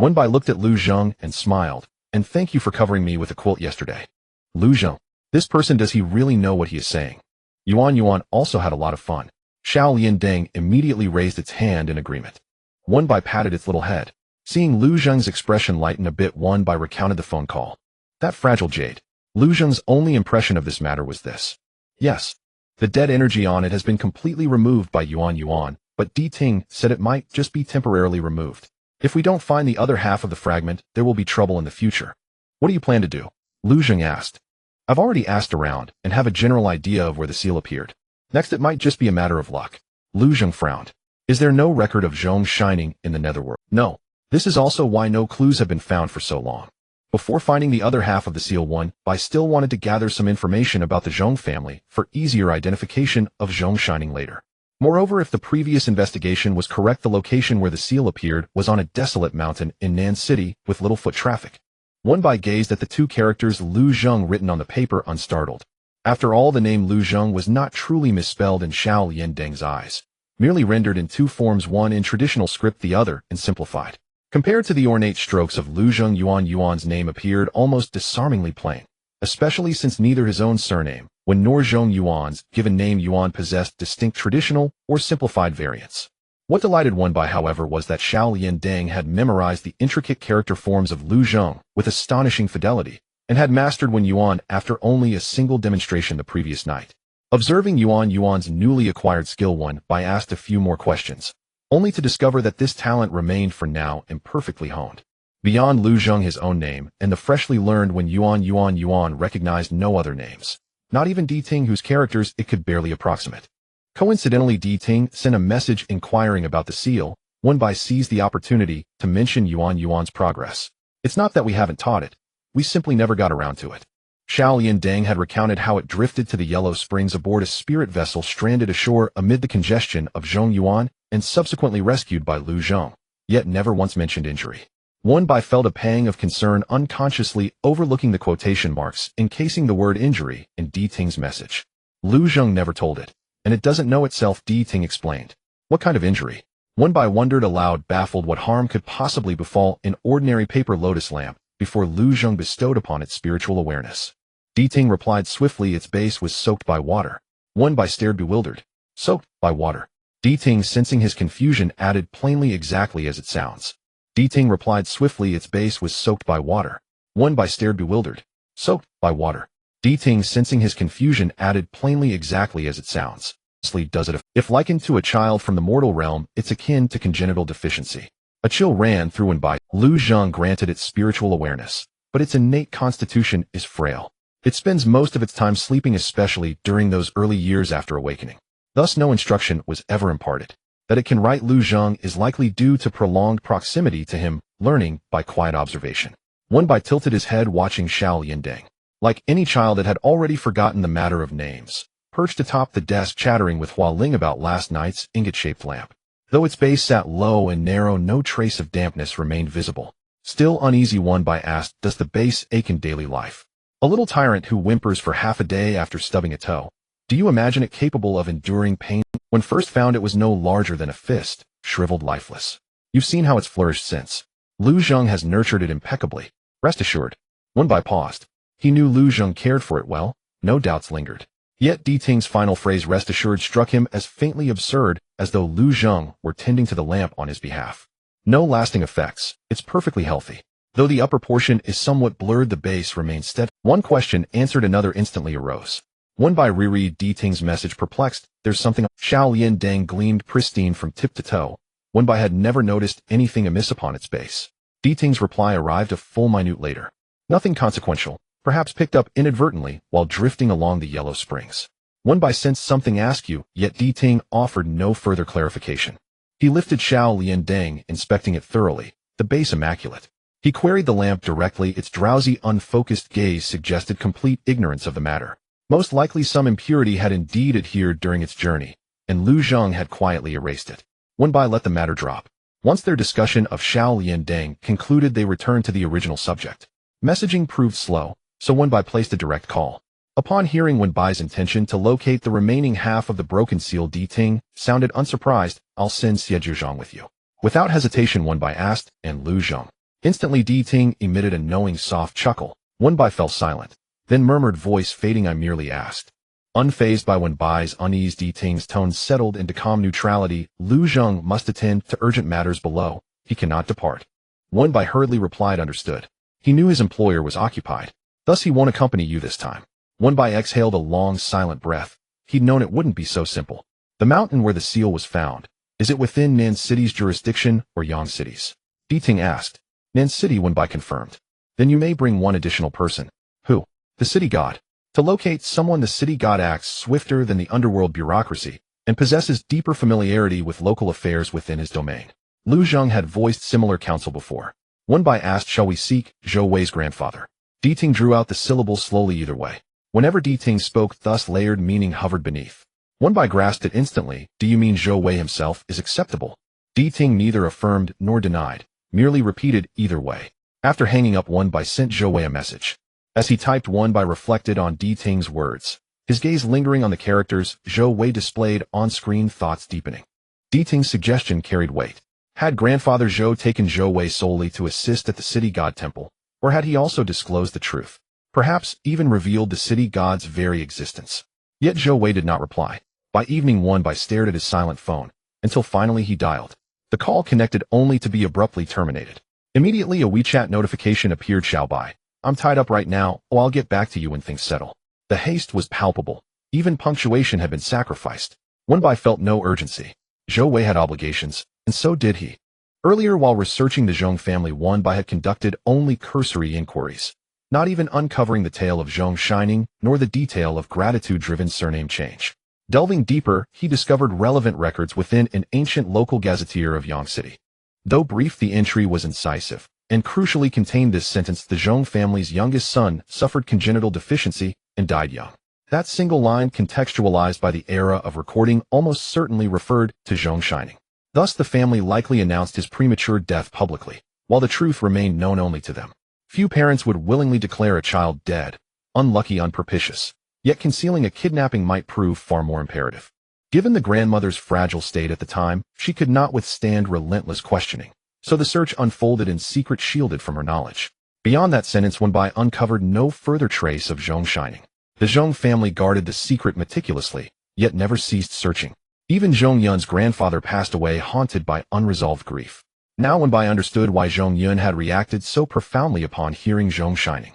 Wenbai looked at Lu Zhang and smiled, and thank you for covering me with a quilt yesterday. Lu Zhang. This person, does he really know what he is saying? Yuan also had a lot of fun. Xiao Liandang immediately raised its hand in agreement. Wenbai patted its little head. Seeing Lu Zhang's expression lighten a bit, Wenbai recounted the phone call. That fragile jade. Lu Zhang's only impression of this matter was this. Yes. The dead energy on it has been completely removed by Yuan, but Di Ting said it might just be temporarily removed. If we don't find the other half of the fragment, there will be trouble in the future. What do you plan to do? Lu Zhang asked. I've already asked around and have a general idea of where the seal appeared. Next, it might just be a matter of luck. Lu Zhang frowned. Is there no record of Zhong shining in the netherworld? No. This is also why no clues have been found for so long. Before finding the other half of the seal, Wenbai still wanted to gather some information about the Zhong family for easier identification of Zhong shining later. Moreover, if the previous investigation was correct, the location where the seal appeared was on a desolate mountain in Nan City with little foot traffic. Wenbai gazed at the two characters Lu Zhang written on the paper, unstartled. After all, the name Lu Zhang was not truly misspelled in Xiao Liandang's eyes, merely rendered in two forms, one in traditional script, the other in simplified. Compared to the ornate strokes of Lu Zhang, Yuan's name appeared almost disarmingly plain, especially since neither his own surname, nor Zhong Yuan's given name Yuan possessed distinct traditional or simplified variants. What delighted Wenbai, however, was that Xiao Liandang had memorized the intricate character forms of Lu Zhang with astonishing fidelity, and had mastered Yuan after only a single demonstration the previous night. Observing Yuan's newly acquired skill, Wenbai asked a few more questions, only to discover that this talent remained for now imperfectly honed. Beyond Lu Zhang, his own name, and the freshly learned Yuan recognized no other names, not even Di Ting, whose characters it could barely approximate. Coincidentally, Di Ting sent a message inquiring about the seal. Wenbai seized the opportunity to mention Yuan's progress. It's not that we haven't taught it. We simply never got around to it. Xiao Liandang had recounted how it drifted to the Yellow Springs aboard a spirit vessel stranded ashore amid the congestion of Zhong Yuan and subsequently rescued by Lu Zhang, yet never once mentioned injury. Wenbai felt a pang of concern, unconsciously overlooking the quotation marks encasing the word injury in Di Ting's message. Lu Zhang never told it, and it doesn't know itself, Di Ting explained. What kind of injury? Wenbai wondered aloud, baffled what harm could possibly befall an ordinary paper lotus lamp before Lu Zhang bestowed upon it spiritual awareness. Di Ting replied swiftly, its base was soaked by water. Wenbai stared bewildered. Soaked by water. Di Ting, sensing his confusion, added plainly, exactly as it sounds. Di Ting replied swiftly, its base was soaked by water. Wenbai stared bewildered. Soaked by water. Di Ting, sensing his confusion, added plainly, exactly as it sounds. Does it? If likened to a child from the mortal realm, it's akin to congenital deficiency. A chill ran through Wenbai. Lu Zhang granted its spiritual awareness, but its innate constitution is frail. It spends most of its time sleeping, especially during those early years after awakening. Thus no instruction was ever imparted. That it can write Lu Zhang is likely due to prolonged proximity to him, learning by quiet observation. Wenbai tilted his head, watching Xiao Liandang. Like any child, it had already forgotten the matter of names, perched atop the desk chattering with Hua Ling about last night's ingot-shaped lamp. Though its base sat low and narrow, no trace of dampness remained visible. Still uneasy, One-By asked, does the base ache in daily life? A little tyrant who whimpers for half a day after stubbing a toe. Do you imagine it capable of enduring pain? When first found, it was no larger than a fist, shriveled lifeless. You've seen how it's flourished since. Lu Zheng has nurtured it impeccably. Rest assured. One-By paused. He knew Lu Zheng cared for it well. No doubts lingered. Yet Di Ting's final phrase, rest assured, struck him as faintly absurd, as though Lu Zheng were tending to the lamp on his behalf. No lasting effects. It's perfectly healthy. Though the upper portion is somewhat blurred, the base remains steady. One question answered another instantly arose. One-By reread Di Ting's message, perplexed. There's something. Xiao Lian Deng gleamed pristine from tip to toe. One-By had never noticed anything amiss upon its base. Di Ting's reply arrived a full minute later. Nothing consequential, perhaps picked up inadvertently while drifting along the yellow springs. One-By sensed something askew, yet Di Ting offered no further clarification. He lifted Xiao Lian Deng, inspecting it thoroughly, the base immaculate. He queried the lamp directly. Its drowsy, unfocused gaze suggested complete ignorance of the matter. Most likely some impurity had indeed adhered during its journey, and Lu Zheng had quietly erased it. One-By let the matter drop. Once their discussion of Xiao Lian Deng concluded, they returned to the original subject. Messaging proved slow, so One-By placed a direct call. Upon hearing One-By's intention to locate the remaining half of the broken seal, Di Ting sounded unsurprised. I'll send Xie Zhang with you. Without hesitation, One-By asked, and Lu Zheng. Instantly Di Ting emitted a knowing soft chuckle. One-By fell silent, then murmured, voice fading, I merely asked. Unfazed by One-By's unease, Di Ting's tone settled into calm neutrality. Lu Zheng must attend to urgent matters below. He cannot depart. One-By hurriedly replied, understood. He knew his employer was occupied. Thus he won't accompany you this time. One-By exhaled a long, silent breath. He'd known it wouldn't be so simple. The mountain where the seal was found, is it within Nan City's jurisdiction or Yang City's? Di Ting asked. Nan City, One-By confirmed. Then you may bring one additional person. Who? The city god. To locate someone, the city god acts swifter than the underworld bureaucracy and possesses deeper familiarity with local affairs within his domain. Lu Zheng had voiced similar counsel before. One-By asked, shall we seek Zhou Wei's grandfather? Di Ting drew out the syllables slowly either way. Whenever Di Ting spoke, thus layered meaning hovered beneath. One-By grasped it instantly. Do you mean Zhou Wei himself is acceptable? Di Ting neither affirmed nor denied, merely repeated, either way. After hanging up, One-By sent Zhou Wei a message. As he typed, One-By reflected on Di Ting's words, his gaze lingering on the characters Zhou Wei displayed on-screen, thoughts deepening. Di Ting's suggestion carried weight. Had grandfather Zhou taken Zhou Wei solely to assist at the city god temple, or had he also disclosed the truth? Perhaps even revealed the city god's very existence. Yet Zhou Wei did not reply. By evening, One-By stared at his silent phone, until finally he dialed. The call connected only to be abruptly terminated. Immediately a WeChat notification appeared. Xiaobai. I'm tied up right now. Oh, I'll get back to you when things settle. The haste was palpable. Even punctuation had been sacrificed. One-By felt no urgency. Zhou Wei had obligations, and so did he. Earlier, while researching the Zhong family, One-By had conducted only cursory inquiries, not even uncovering the tale of Zhong Shining, nor the detail of gratitude-driven surname change. Delving deeper, he discovered relevant records within an ancient local gazetteer of Yang City. Though brief, the entry was incisive, and crucially contained this sentence: the Zhong family's youngest son suffered congenital deficiency and died young. That single line, contextualized by the era of recording, almost certainly referred to Zhong Shining. Thus the family likely announced his premature death publicly, while the truth remained known only to them. Few parents would willingly declare a child dead, unlucky, unpropitious, yet concealing a kidnapping might prove far more imperative. Given the grandmother's fragile state at the time, she could not withstand relentless questioning, so the search unfolded in secret, shielded from her knowledge. Beyond that sentence, One-By uncovered no further trace of Zhong Shining. The Zhong family guarded the secret meticulously, yet never ceased searching. Even Zhong Yun's grandfather passed away, haunted by unresolved grief. Now One-By understood why Zhong Yun had reacted so profoundly upon hearing Zhong Shining.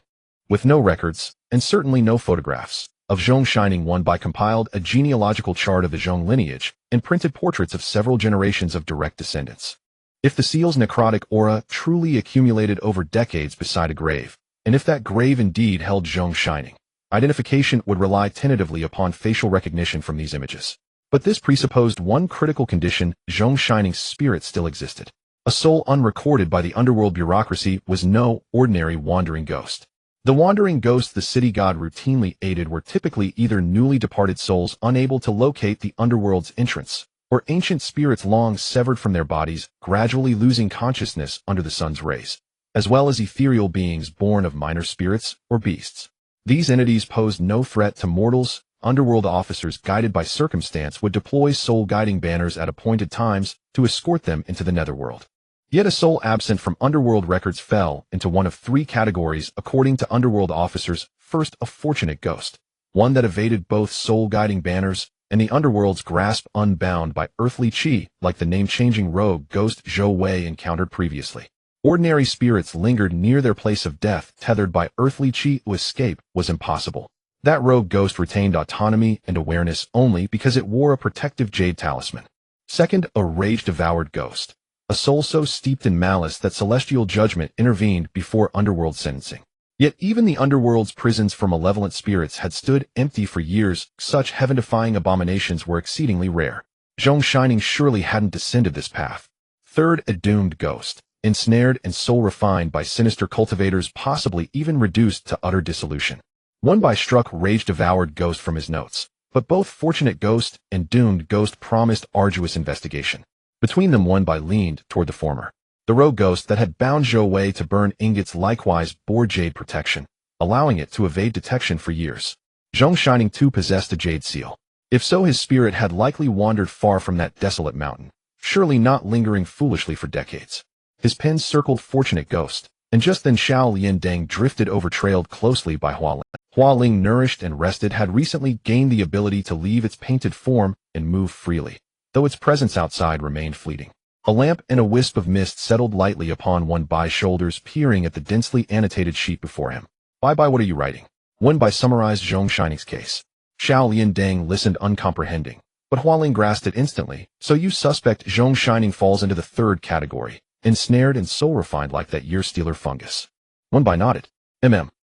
With no records, and certainly no photographs, of Zhong Shining, One-By compiled a genealogical chart of the Zhong lineage and printed portraits of several generations of direct descendants. If the seal's necrotic aura truly accumulated over decades beside a grave, and if that grave indeed held Zhong Shining, identification would rely tentatively upon facial recognition from these images. But this presupposed one critical condition: Zhong Shining's spirit still existed. A soul unrecorded by the underworld bureaucracy was no ordinary wandering ghost. The wandering ghosts the city god routinely aided were typically either newly departed souls unable to locate the underworld's entrance, or ancient spirits long severed from their bodies, gradually losing consciousness under the sun's rays, as well as ethereal beings born of minor spirits or beasts. These entities posed no threat to mortals. Underworld officers guided by circumstance would deploy soul-guiding banners at appointed times to escort them into the netherworld. Yet a soul absent from underworld records fell into one of three categories according to underworld officers. First, a fortunate ghost, one that evaded both soul-guiding banners and the underworld's grasp, unbound by earthly chi, like the name-changing rogue ghost Zhou Wei encountered previously. Ordinary spirits lingered near their place of death, tethered by earthly chi. To escape was impossible. That rogue ghost retained autonomy and awareness only because it wore a protective jade talisman. Second, a rage-devoured ghost, a soul so steeped in malice that celestial judgment intervened before underworld sentencing. Yet even the underworld's prisons for malevolent spirits had stood empty for years. Such heaven-defying abominations were exceedingly rare. Zhong Shining surely hadn't descended this path. Third, a doomed ghost, ensnared and soul-refined by sinister cultivators, possibly even reduced to utter dissolution. One by struck rage-devoured ghost from his notes, but both fortunate ghost and doomed ghost promised arduous investigation. Between them, one by leaned toward the former. The rogue ghost that had bound Zhou Wei to burn ingots likewise bore jade protection, allowing it to evade detection for years. Zhong Shining too possessed a jade seal. If so, his spirit had likely wandered far from that desolate mountain, surely not lingering foolishly for decades. His pen circled fortunate ghost, and just then Xiao Liandang drifted over, trailed closely by Hua Ling. Hua Ling, nourished and rested, had recently gained the ability to leave its painted form and move freely, though its presence outside remained fleeting. A lamp and a wisp of mist settled lightly upon One Bai's shoulders, peering at the densely annotated sheet before him. Bai, what are you writing? One Bai summarized Zhong Shining's case. Xiao Liandang listened uncomprehending, but Hua Ling grasped it instantly. So you suspect Zhong Shining falls into the third category, ensnared and soul-refined like that year-stealer fungus. One Bai nodded.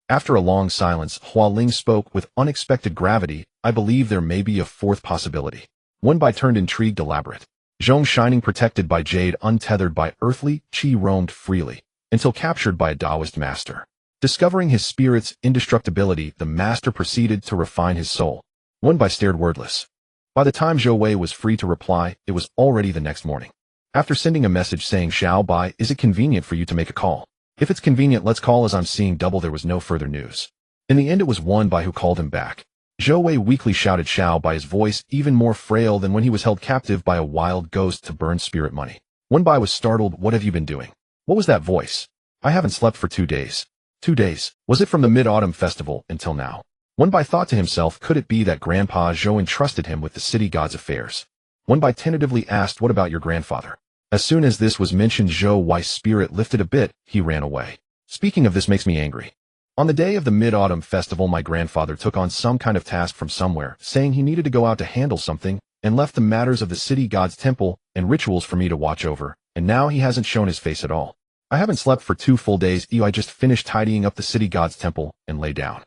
After a long silence, Hua Ling spoke with unexpected gravity. I believe there may be a fourth possibility. One Bai turned intrigued, elaborate. Zhong Shining, protected by jade, untethered by earthly chi, roamed freely, until captured by a Taoist master. Discovering his spirit's indestructibility, the master proceeded to refine his soul. One Bai stared wordless. By the time Zhou Wei was free to reply, it was already the next morning. After sending a message saying, Xiao Bai, is it convenient for you to make a call? If it's convenient, let's call, as I'm seeing double. There was no further news. In the end, it was One Bai who called him back. Zhou Wei weakly shouted Xiao Bai, his voice even more frail than when he was held captive by a wild ghost to burn spirit money. One Bai was startled. What have you been doing? What was that voice? I haven't slept for 2 days. 2 days? Was it from the Mid-Autumn Festival until now? One Bai thought to himself, could it be that Grandpa Zhou entrusted him with the city god's affairs? One Bai tentatively asked, what about your grandfather? As soon as this was mentioned, Zhou Wei's spirit lifted a bit. He ran away. Speaking of this makes me angry. On the day of the Mid-Autumn Festival, my grandfather took on some kind of task from somewhere, saying he needed to go out to handle something, and left the matters of the city god's temple and rituals for me to watch over, and now he hasn't shown his face at all. I haven't slept for 2 full days. I just finished tidying up the city god's temple and lay down.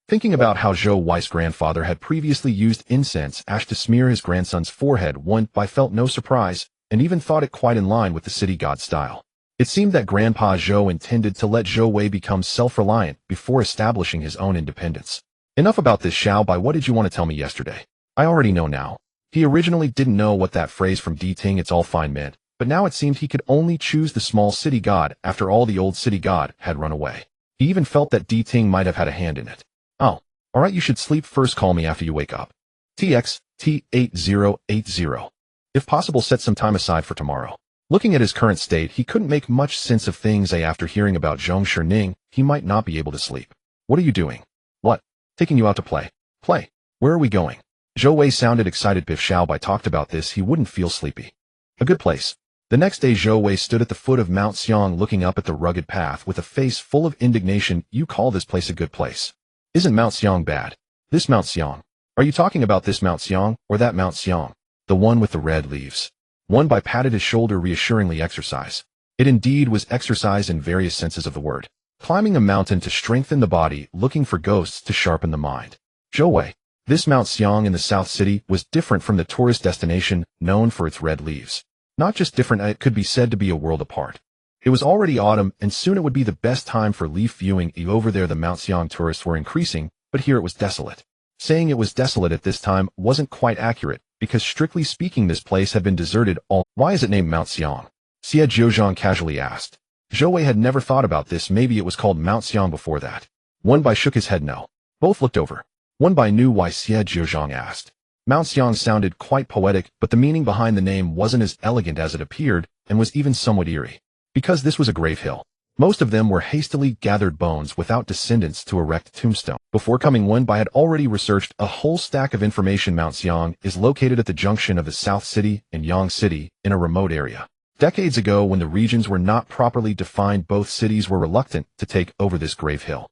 Thinking about how Zhou Wei's grandfather had previously used incense ash to smear his grandson's forehead, One Bai felt no surprise, and even thought it quite in line with the city god style. It seemed that Grandpa Zhou intended to let Zhou Wei become self-reliant before establishing his own independence. Enough about this, Xiao Bai. What did you want to tell me yesterday? I already know now. He originally didn't know what that phrase from Di Ting "it's all fine" meant, but now it seemed he could only choose the small city god after all the old city god had run away. He even felt that Di Ting might have had a hand in it. Oh, alright, you should sleep first. Call me after you wake up. TX T8080. If possible, set some time aside for tomorrow. Looking at his current state, he couldn't make much sense of things. After hearing about Zhong Shining, he might not be able to sleep. What are you doing? What? Taking you out to play. Play? Where are we going? Zhou Wei sounded excited. If Xiao Bai talked about this, he wouldn't feel sleepy. A good place. The next day, Zhou Wei stood at the foot of Mount Xiang looking up at the rugged path with a face full of indignation. You call this place a good place? Isn't Mount Xiang bad? This Mount Xiang. Are you talking about this Mount Xiang, or that Mount Xiang? The one with the red leaves. One Bai patted his shoulder reassuringly. Exercise. It indeed was exercise in various senses of the word. Climbing a mountain to strengthen the body, looking for ghosts to sharpen the mind. Zhou Wei. This Mount Xiang in the South City was different from the tourist destination known for its red leaves. Not just different, it could be said to be a world apart. It was already autumn, and soon it would be the best time for leaf viewing. Over there the Mount Xiang tourists were increasing, but here it was desolate. Saying it was desolate at this time wasn't quite accurate, because strictly speaking this place had been deserted all. Why is it named Mount Xiang? Xie Jiuzhang casually asked. Zhou Wei had never thought about this. Maybe it was called Mount Xiang before that. Wenbai shook his head no. Both looked over. Wenbai knew why Xie Jiuzhang asked. Mount Xiang sounded quite poetic, but the meaning behind the name wasn't as elegant as it appeared, and was even somewhat eerie. Because this was a grave hill. Most of them were hastily gathered bones without descendants to erect a tombstone. Before coming, Wenbai had already researched a whole stack of information. Mount Xiang is located at the junction of the South City and Yang City in a remote area. Decades ago, when the regions were not properly defined, both cities were reluctant to take over this grave hill.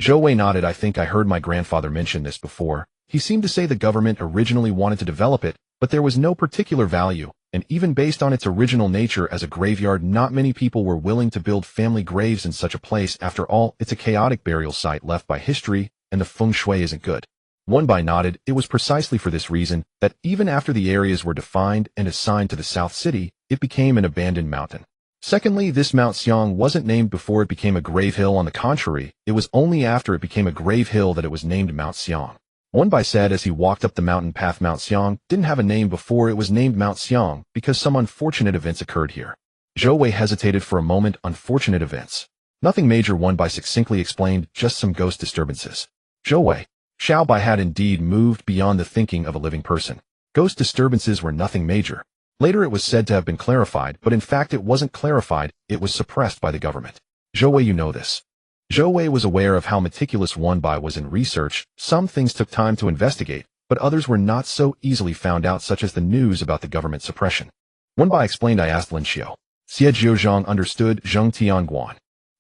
Zhou Wei nodded. I think I heard my grandfather mention this before. He seemed to say the government originally wanted to develop it, but there was no particular value, and even based on its original nature as a graveyard, not many people were willing to build family graves in such a place. After all, it's a chaotic burial site left by history, and the feng shui isn't good. Wenbai nodded. It was precisely for this reason that even after the areas were defined and assigned to the South City, it became an abandoned mountain. Secondly, this Mount Xiang wasn't named before it became a grave hill. On the contrary, it was only after it became a grave hill that it was named Mount Xiang. Wenbai said as he walked up the mountain path. Mount Xiang didn't have a name before it was named Mount Xiang because some unfortunate events occurred here. Zhou Wei hesitated for a moment. Unfortunate events. Nothing major, Wenbai succinctly explained, just some ghost disturbances. Zhou Wei. Xiao Bai had indeed moved beyond the thinking of a living person. Ghost disturbances were nothing major. Later it was said to have been clarified, but in fact it wasn't clarified, it was suppressed by the government. Zhou Wei, you know this. Zhou Wei was aware of how meticulous Wenbai was in research. Some things took time to investigate, but others were not so easily found out, such as the news about the government suppression. Wenbai explained. I asked Lin Xiu. Xie Jiuzhang understood. Zheng Tianguan.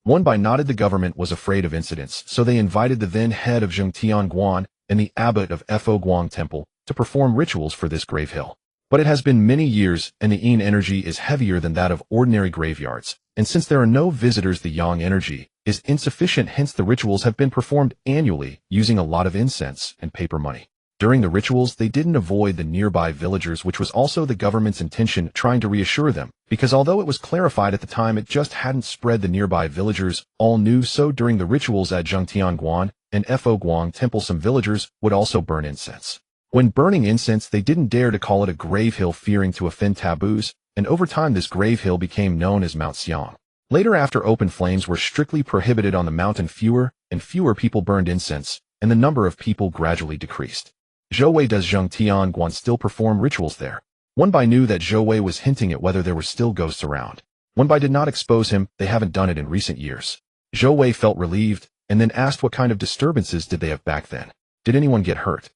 Wenbai nodded. The government was afraid of incidents, so they invited the then head of Zheng Tianguan and the abbot of Fo Guang Temple to perform rituals for this grave hill. But it has been many years, and the yin energy is heavier than that of ordinary graveyards, and since there are no visitors, the yang energy is insufficient. Hence the rituals have been performed annually using a lot of incense and paper money. During the rituals, they didn't avoid the nearby villagers, which was also the government's intention, trying to reassure them, because although it was clarified at the time, it just hadn't spread. The nearby villagers all knew. So during the rituals at Zhengtianguan and Fo Guang Temple, some villagers would also burn incense. When burning incense, they didn't dare to call it a grave hill, fearing to offend taboos, and over time this grave hill became known as Mount Xiang. Later, after open flames were strictly prohibited on the mountain, fewer and fewer people burned incense, and the number of people gradually decreased. Zhou Wei, does Zheng Tianguan still perform rituals there? Wenbai knew that Zhou Wei was hinting at whether there were still ghosts around. Wenbai did not expose him. They haven't done it in recent years. Zhou Wei felt relieved, and then asked what kind of disturbances did they have back then? Did anyone get hurt?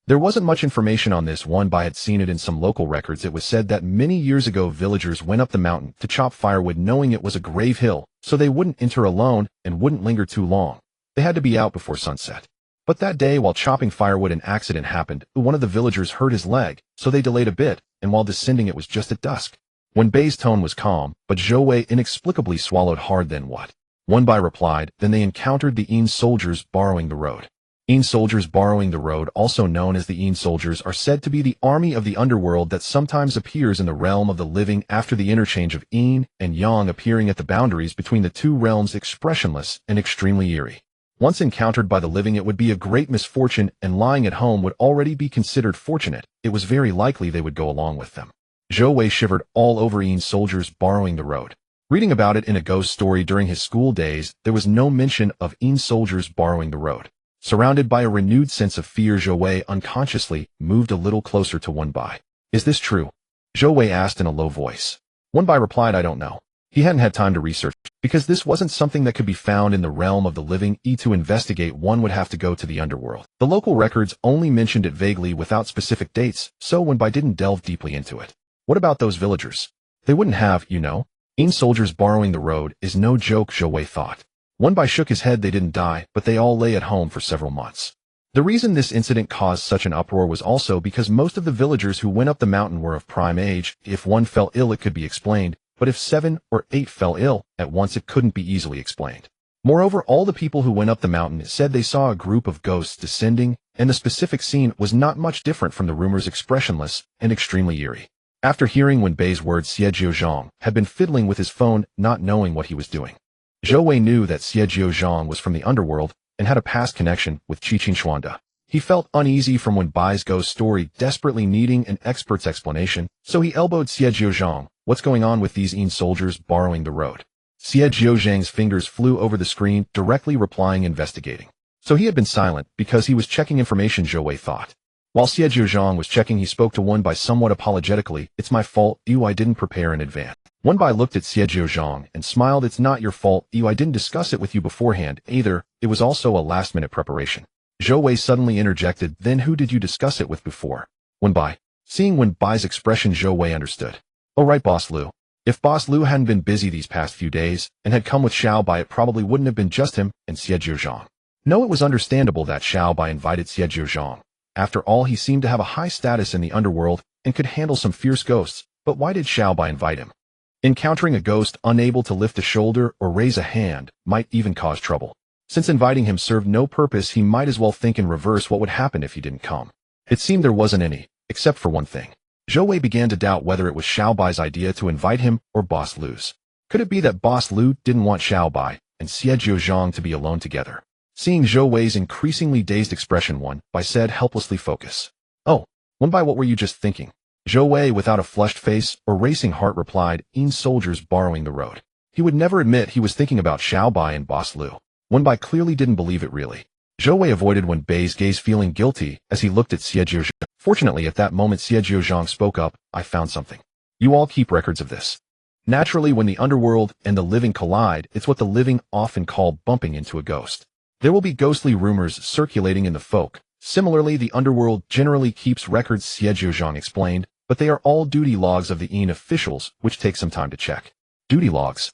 There wasn't much information on this. Wenbai had seen it in some local records. It was said that many years ago villagers went up the mountain to chop firewood, knowing it was a grave hill, so they wouldn't enter alone and wouldn't linger too long. They had to be out before sunset. But that day, while chopping firewood, an accident happened. One of the villagers hurt his leg, so they delayed a bit, and while descending it was just at dusk. Wenbai's tone was calm, but Zhou Wei inexplicably swallowed hard. Then what? Wenbai replied, then they encountered the Yin soldiers borrowing the road. Yin soldiers borrowing the road, also known as the Yin soldiers, are said to be the army of the underworld that sometimes appears in the realm of the living after the interchange of Yin and Yang, appearing at the boundaries between the two realms, expressionless and extremely eerie. Once encountered by the living, it would be a great misfortune, and lying at home would already be considered fortunate. It was very likely they would go along with them. Zhou Wei shivered all over. Yin soldiers borrowing the road. Reading about it in a ghost story during his school days, there was no mention of Yin soldiers borrowing the road. Surrounded by a renewed sense of fear, Zhou Wei unconsciously moved a little closer to Wenbai. Is this true? Zhou Wei asked in a low voice. Wenbai replied, I don't know. He hadn't had time to research, because this wasn't something that could be found in the realm of the living. To investigate, one would have to go to the underworld. The local records only mentioned it vaguely without specific dates, so Wenbai didn't delve deeply into it. What about those villagers? They wouldn't have, you know. Yin soldiers borrowing the road is no joke, Zhou Wei thought. Wenbai shook his head. They didn't die, but they all lay at home for several months. The reason this incident caused such an uproar was also because most of the villagers who went up the mountain were of prime age. If one fell ill, it could be explained, but if 7 or 8 fell ill at once, it couldn't be easily explained. Moreover, all the people who went up the mountain said they saw a group of ghosts descending, and the specific scene was not much different from the rumors, expressionless and extremely eerie. After hearing Wenbei's words, Xie Jiuzhang had been fiddling with his phone, not knowing what he was doing. Zhou Wei knew that Xie Jiuzhang was from the underworld and had a past connection with Qichin Xuanda. He felt uneasy from Wen Bai's ghost story desperately needing an expert's explanation, so he elbowed Xie Jiuzhang. What's going on with these Yin soldiers borrowing the road? Xie Jiuzhang's fingers flew over the screen, directly replying investigating. So he had been silent because he was checking information, Zhou Wei thought. While Xie Jiuzhang was checking, he spoke to Wen Bai somewhat apologetically. It's my fault, I didn't prepare in advance. Wen Bai looked at Xie Jiuzhang and smiled. It's not your fault, I didn't discuss it with you beforehand either, it was also a last-minute preparation. Zhou Wei suddenly interjected, then who did you discuss it with before? Wen Bai. Seeing Wen Bai's expression, Zhou Wei understood. Oh right, Boss Liu. If Boss Liu hadn't been busy these past few days and had come with Xiao Bai, it probably wouldn't have been just him and Xie Jiuzhang. No, it was understandable that Xiao Bai invited Xie Jiuzhang. After all, he seemed to have a high status in the underworld and could handle some fierce ghosts, but why did Xiao Bai invite him? Encountering a ghost unable to lift a shoulder or raise a hand might even cause trouble. Since inviting him served no purpose, he might as well think in reverse what would happen if he didn't come. It seemed there wasn't any, except for one thing. Zhou Wei began to doubt whether it was Xiao Bai's idea to invite him or Boss Liu's. Could it be that Boss Liu didn't want Xiao Bai and Xie Jiuzhang to be alone together? Seeing Zhou Wei's increasingly dazed expression, Wen Bai said helplessly, focus. Oh, Wen Bai, what were you just thinking? Zhou Wei, without a flushed face or racing heart, replied, Yin soldiers borrowing the road. He would never admit he was thinking about Xiao Bai and Boss Liu. Wen Bai clearly didn't believe it really. Zhou Wei avoided Wen Bai's gaze, feeling guilty as he looked at Xie Jiuzhang. Fortunately, at that moment, Xie Jiuzhang spoke up, I found something. You all keep records of this. Naturally, when the underworld and the living collide, it's what the living often call bumping into a ghost. There will be ghostly rumors circulating in the folk. Similarly, the underworld generally keeps records, Xie Jiuzhang explained, but they are all duty logs of the Yin officials, which take some time to check. Duty logs?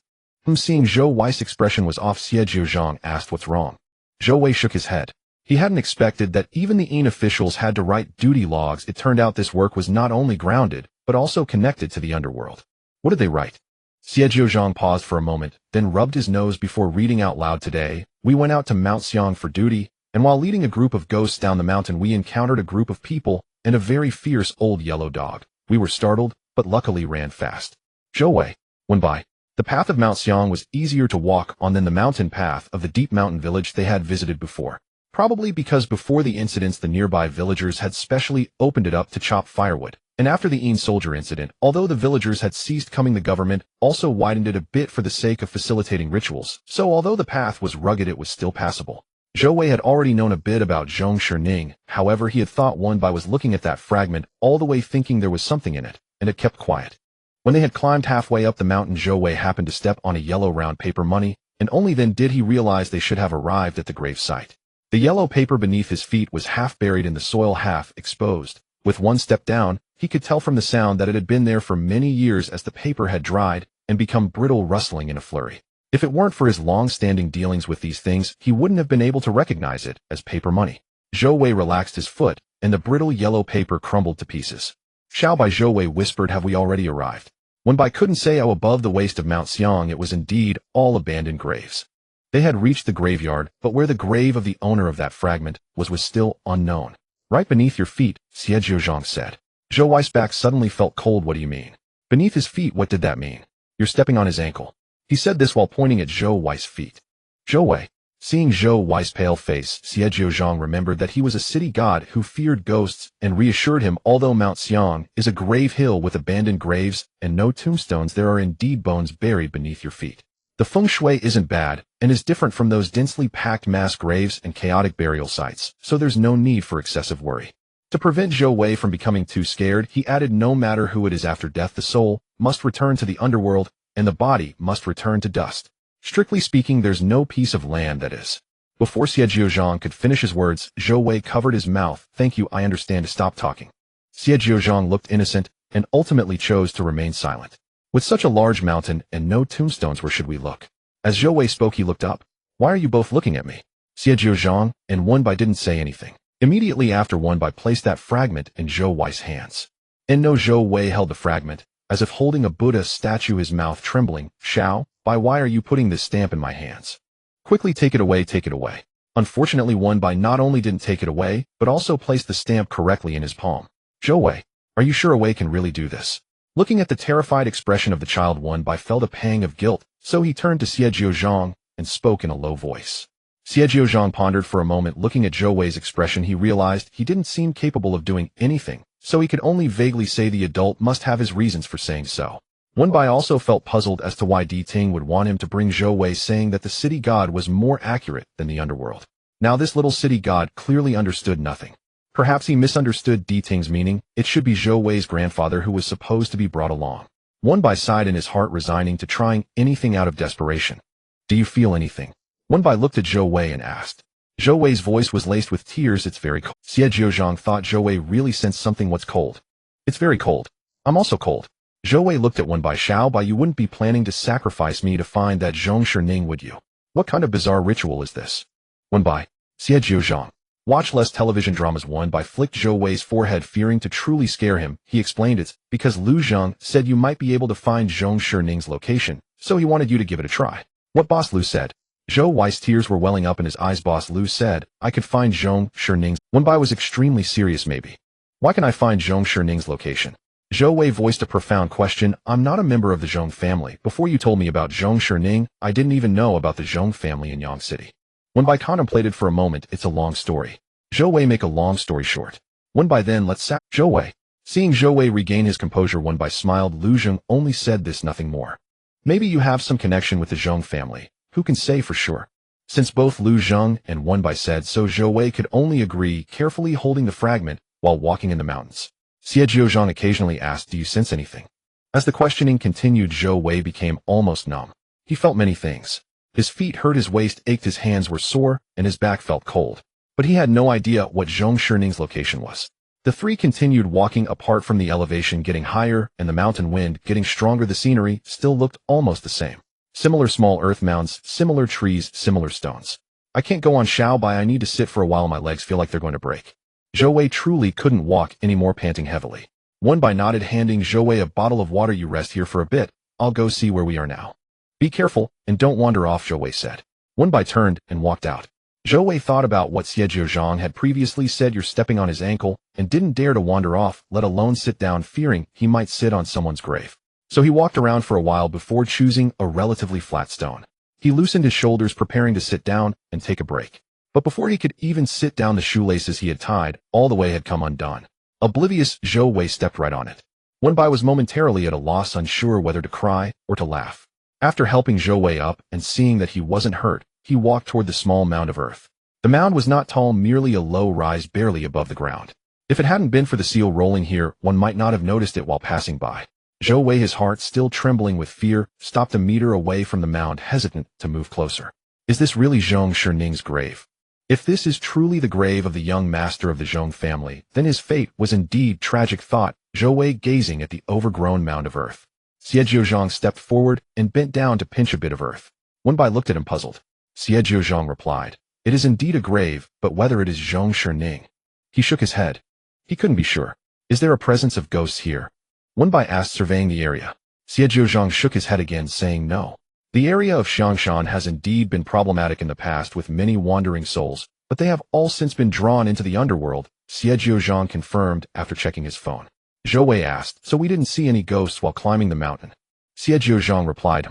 Seeing Zhou Wei's expression was off, Xie Jiuzhang asked what's wrong. Zhou Wei shook his head. He hadn't expected that even the Yin officials had to write duty logs. It turned out this work was not only grounded, but also connected to the underworld. What did they write? Xie Jiuzhang paused for a moment, then rubbed his nose before reading out loud. Today, we went out to Mount Xiang for duty, and while leading a group of ghosts down the mountain, we encountered a group of people and a very fierce old yellow dog. We were startled, but luckily ran fast. Zhou Wei. Wen Bai. The path of Mount Xiang was easier to walk on than the mountain path of the deep mountain village they had visited before. Probably because before the incidents the nearby villagers had specially opened it up to chop firewood. And after the Yin soldier incident, although the villagers had ceased coming, the government also widened it a bit for the sake of facilitating rituals. So although the path was rugged, it was still passable. Zhou Wei had already known a bit about Zhong Shining, however he had thought Wen Bai was looking at that fragment all the way, thinking there was something in it, and had kept quiet. When they had climbed halfway up the mountain, Zhou Wei happened to step on a yellow round paper money, and only then did he realize they should have arrived at the grave site. The yellow paper beneath his feet was half buried in the soil, half exposed. With one step down, he could tell from the sound that it had been there for many years, as the paper had dried and become brittle, rustling in a flurry. If it weren't for his long-standing dealings with these things, he wouldn't have been able to recognize it as paper money. Zhou Wei relaxed his foot, and the brittle yellow paper crumbled to pieces. Xiao Bai, Zhou Wei whispered, have we already arrived? Wen Bai couldn't say how above the waist of Mount Xiang it was indeed all abandoned graves. They had reached the graveyard, but where the grave of the owner of that fragment was still unknown. Right beneath your feet, Xie Jiuzhang said. Zhou Wei's back suddenly felt cold. What do you mean? Beneath his feet, what did that mean? You're stepping on his ankle. He said this while pointing at Zhou Wei's feet. Zhou Wei. Seeing Zhou Wei's pale face, Xie Jiuzhang remembered that he was a city god who feared ghosts and reassured him, although Mount Xiang is a grave hill with abandoned graves and no tombstones, there are indeed bones buried beneath your feet. The feng shui isn't bad and is different from those densely packed mass graves and chaotic burial sites, so there's no need for excessive worry. To prevent Zhou Wei from becoming too scared, he added, no matter who it is, after death the soul must return to the underworld and the body must return to dust. Strictly speaking, there's no piece of land that is. Before Xie Jiuzhang could finish his words, Zhou Wei covered his mouth. Thank you, I understand, to stop talking. Xie Jiuzhang looked innocent and ultimately chose to remain silent. With such a large mountain and no tombstones, where should we look? As Zhou Wei spoke, he looked up. Why are you both looking at me? Xie Jiuzhang and Wen Bai didn't say anything. Immediately after, Wen Bai placed that fragment in Zhou Wei's hands. And no, Zhou Wei held the fragment, as if holding a Buddha statue, his mouth trembling. Xiao Bai, why are you putting this stamp in my hands? Quickly, take it away, take it away. Unfortunately, Wen Bai not only didn't take it away, but also placed the stamp correctly in his palm. Zhou Wei, are you sure Wei can really do this? Looking at the terrified expression of the child, Wen Bai felt a pang of guilt, so he turned to Xie Jiuzhang and spoke in a low voice. Xie Jiuzhang pondered for a moment. Looking at Zhou Wei's expression, he realized he didn't seem capable of doing anything, so he could only vaguely say the adult must have his reasons for saying so. Wenbai also felt puzzled as to why Di Ting would want him to bring Zhou Wei, saying that the city god was more accurate than the underworld. Now this little city god clearly understood nothing. Perhaps he misunderstood Di Ting's meaning. It should be Zhou Wei's grandfather who was supposed to be brought along. Wenbai sighed in his heart, resigning to trying anything out of desperation. Do you feel anything? Wenbai looked at Zhou Wei and asked. Zhou Wei's voice was laced with tears. It's very cold. Xie Jiuzhang thought Zhou Wei really sensed something. What's cold? It's very cold. I'm also cold. Zhou Wei looked at Wenbai. Xiaobai, you wouldn't be planning to sacrifice me to find that Zhong Shining, would you? What kind of bizarre ritual is this? Wenbai. Xie Jiuzhang. Watch less television dramas. Wenbai flicked Zhou Wei's forehead, fearing to truly scare him. He explained it's because Lu Zhang said you might be able to find Zhong Shining's location, so he wanted you to give it a try. What Boss Lu said? Zhou Wei's tears were welling up in his eyes. Boss Lu said, I could find Zhong Shining's. Wenbai was extremely serious. Maybe. Why can I find Zhong Shining's location? Zhou Wei voiced a profound question. I'm not a member of the Zhong family. Before you told me about Zhong Shining, I didn't even know about the Zhong family in Yang City. Wenbai contemplated for a moment. It's a long story. Zhou Wei, make a long story short. Wenbai, then let's Zhou Wei. Seeing Zhou Wei regain his composure, Wenbai smiled. Lu Zheng only said this, nothing more. Maybe you have some connection with the Zhong family. Who can say for sure? Since both Lu Zheng and Wenbai said so, Zhou Wei could only agree, carefully holding the fragment while walking in the mountains. Xie Jiuzhang occasionally asked, do you sense anything? As the questioning continued, Zhou Wei became almost numb. He felt many things. His feet hurt, his waist ached, his hands were sore, and his back felt cold. But he had no idea what Zhong Shining's location was. The three continued walking apart from the elevation getting higher and the mountain wind getting stronger. The scenery still looked almost the same. Similar small earth mounds, similar trees, similar stones. I can't go on, Xiaobai. I need to sit for a while. My legs feel like they're going to break. Zhou Wei truly couldn't walk anymore, panting heavily. Wenbai nodded, handing Zhou Wei a bottle of water. You rest here for a bit. I'll go see where we are now. Be careful, and don't wander off, Zhou Wei said. Wenbai turned and walked out. Zhou Wei thought about what Xie Jiuzhang had previously said, you're stepping on his ankle, and didn't dare to wander off, let alone sit down, fearing he might sit on someone's grave. So he walked around for a while before choosing a relatively flat stone. He loosened his shoulders, preparing to sit down and take a break. But before he could even sit down, the shoelaces he had tied all the way had come undone. Oblivious, Zhou Wei stepped right on it. Wenbai was momentarily at a loss, unsure whether to cry or to laugh. After helping Zhou Wei up and seeing that he wasn't hurt, he walked toward the small mound of earth. The mound was not tall, merely a low rise barely above the ground. If it hadn't been for the seal rolling here, one might not have noticed it while passing by. Zhou Wei, his heart still trembling with fear, stopped a meter away from the mound, hesitant to move closer. Is this really Zhong Shining's grave? If this is truly the grave of the young master of the Zhong family, then his fate was indeed tragic, thought Zhou Wei, gazing at the overgrown mound of earth. Xie Jiuzhang stepped forward and bent down to pinch a bit of earth. Wenbai looked at him, puzzled. Xie Jiuzhang replied, it is indeed a grave, but whether it is Zhong Shining? He shook his head. He couldn't be sure. Is there a presence of ghosts here? Wenbai asked, surveying the area. Xie Jiuzhang shook his head again, saying no. The area of Xiangshan has indeed been problematic in the past, with many wandering souls, but they have all since been drawn into the underworld, Xie Jiuzhang confirmed after checking his phone. Zhou Wei asked, so we didn't see any ghosts while climbing the mountain? Xie Jiuzhang replied,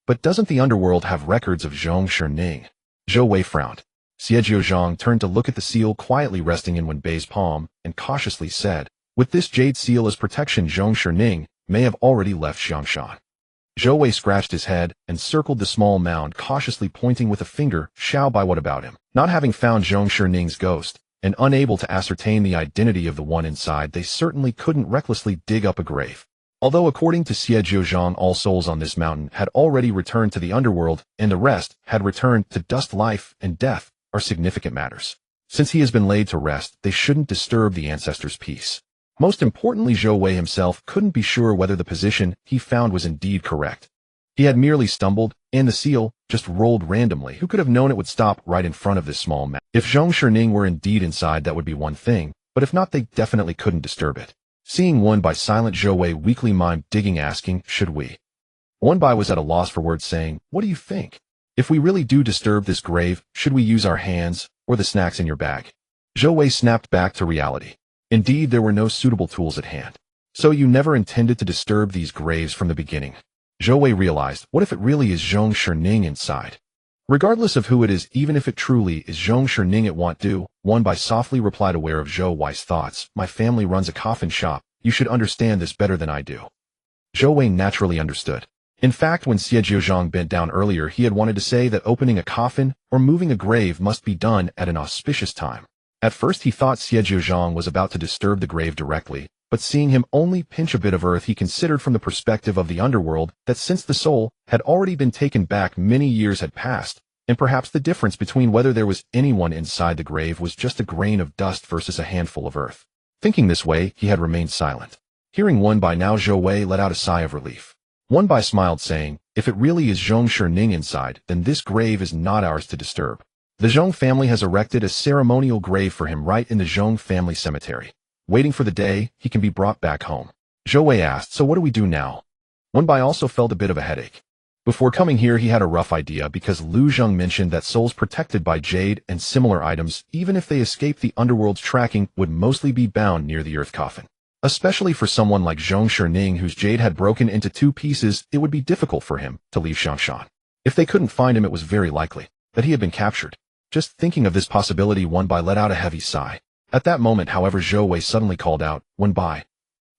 But doesn't the underworld have records of Zhong Shining? Zhou Wei frowned. Xie Jiuzhang turned to look at the seal quietly resting in Wenbei's palm, and cautiously said, with this jade seal as protection, Zhong Shining may have already left Xiangshan. Zhou Wei scratched his head and circled the small mound, cautiously pointing with a finger. Xiaobai, what about him? Not having found Zhong Shining's ghost, and unable to ascertain the identity of the one inside, they certainly couldn't recklessly dig up a grave. Although according to Xie Jiuzhang, all souls on this mountain had already returned to the underworld, and the rest had returned to dust. Life and death are significant matters. Since he has been laid to rest, they shouldn't disturb the ancestors' peace. Most importantly, Zhou Wei himself couldn't be sure whether the position he found was indeed correct. He had merely stumbled, and the seal just rolled randomly. Who could have known it would stop right in front of this small mound? If Zhong Shining were indeed inside, that would be one thing, but if not, they definitely couldn't disturb it. Seeing Wenbai silent, Zhou Wei weakly mimed, digging, asking, should we? Wenbai was at a loss for words, saying, what do you think? If we really do disturb this grave, should we use our hands, or the snacks in your bag? Zhou Wei snapped back to reality. Indeed, there were no suitable tools at hand. So you never intended to disturb these graves from the beginning. Zhou Wei realized, what if it really is Zhong Shining inside? Regardless of who it is, even if it truly is Zhong Shining, it won't do. One by softly replied, aware of Zhou Wei's thoughts. My family runs a coffin shop. You should understand this better than I do. Zhou Wei naturally understood. In fact, when Xie Jiuzhang bent down earlier, he had wanted to say that opening a coffin or moving a grave must be done at an auspicious time. At first he thought Xie Jiuzhang was about to disturb the grave directly, but seeing him only pinch a bit of earth, he considered from the perspective of the underworld that since the soul had already been taken back, many years had passed, and perhaps the difference between whether there was anyone inside the grave was just a grain of dust versus a handful of earth. Thinking this way, he had remained silent. Hearing Wen Bai now, Zhou Wei let out a sigh of relief. Wen Bai smiled, saying, if it really is Zhong Shining inside, then this grave is not ours to disturb. The Zhong family has erected a ceremonial grave for him right in the Zhong family cemetery, waiting for the day he can be brought back home. Zhou Wei asked, so what do we do now? Wen Bai also felt a bit of a headache. Before coming here, he had a rough idea because Lu Zheng mentioned that souls protected by jade and similar items, even if they escape the underworld's tracking, would mostly be bound near the earth coffin. Especially for someone like Zhong Shining, whose jade had broken into 2 pieces, it would be difficult for him to leave Xiangshan. If they couldn't find him, it was very likely that he had been captured. Just thinking of this possibility, Wen Bai let out a heavy sigh. At that moment, however, Zhou Wei suddenly called out, Wen Bai.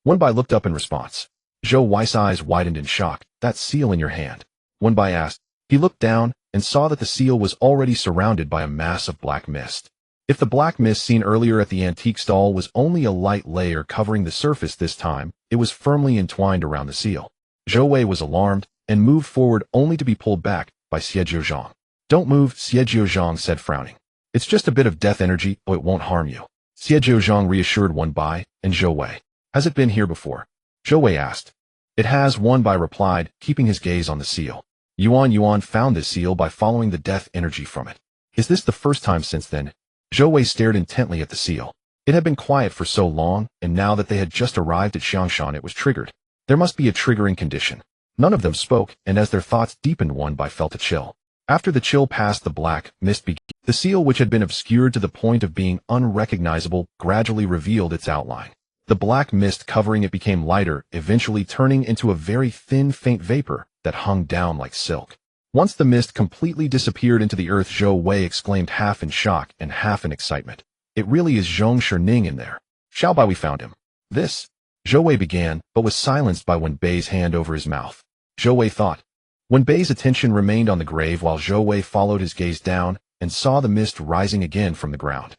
Wen Bai looked up in response. Zhou Wei's eyes widened in shock. That seal in your hand? Wen Bai asked. He looked down and saw that the seal was already surrounded by a mass of black mist. If the black mist seen earlier at the antique stall was only a light layer covering the surface, this time it was firmly entwined around the seal. Zhou Wei was alarmed and moved forward, only to be pulled back by Xie Jiuzhang. Don't move, Xie Jiuzhang said, frowning. It's just a bit of death energy, so it won't harm you. Xie Jiuzhang reassured Wen Bai and Zhou Wei. Has it been here before? Zhou Wei asked. It has, Wen Bai replied, keeping his gaze on the seal. Yuan found this seal by following the death energy from it. Is this the first time since then? Zhou Wei stared intently at the seal. It had been quiet for so long, and now that they had just arrived at Xiangshan, it was triggered. There must be a triggering condition. None of them spoke, and as their thoughts deepened, Wen Bai felt a chill. After the chill passed, the black mist began. The seal, which had been obscured to the point of being unrecognizable, gradually revealed its outline. The black mist covering it became lighter, eventually turning into a very thin, faint vapor that hung down like silk. Once the mist completely disappeared into the earth, Zhou Wei exclaimed, half in shock and half in excitement. It really is Zhong Shining in there. Xiao Bai, we found him. This? Zhou Wei began, but was silenced by Wen Bai's hand over his mouth. Zhou Wei thought. Wen Bai's attention remained on the grave while Zhou Wei followed his gaze down and saw the mist rising again from the ground.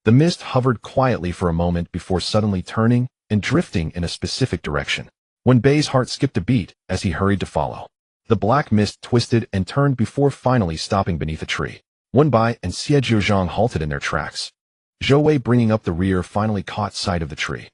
The mist hovered quietly for a moment before suddenly turning and drifting in a specific direction. Wen Bai's heart skipped a beat as he hurried to follow. The black mist twisted and turned before finally stopping beneath a tree. Wen Bai and Xie Jiuzhang halted in their tracks. Zhou Wei, bringing up the rear, finally caught sight of the tree.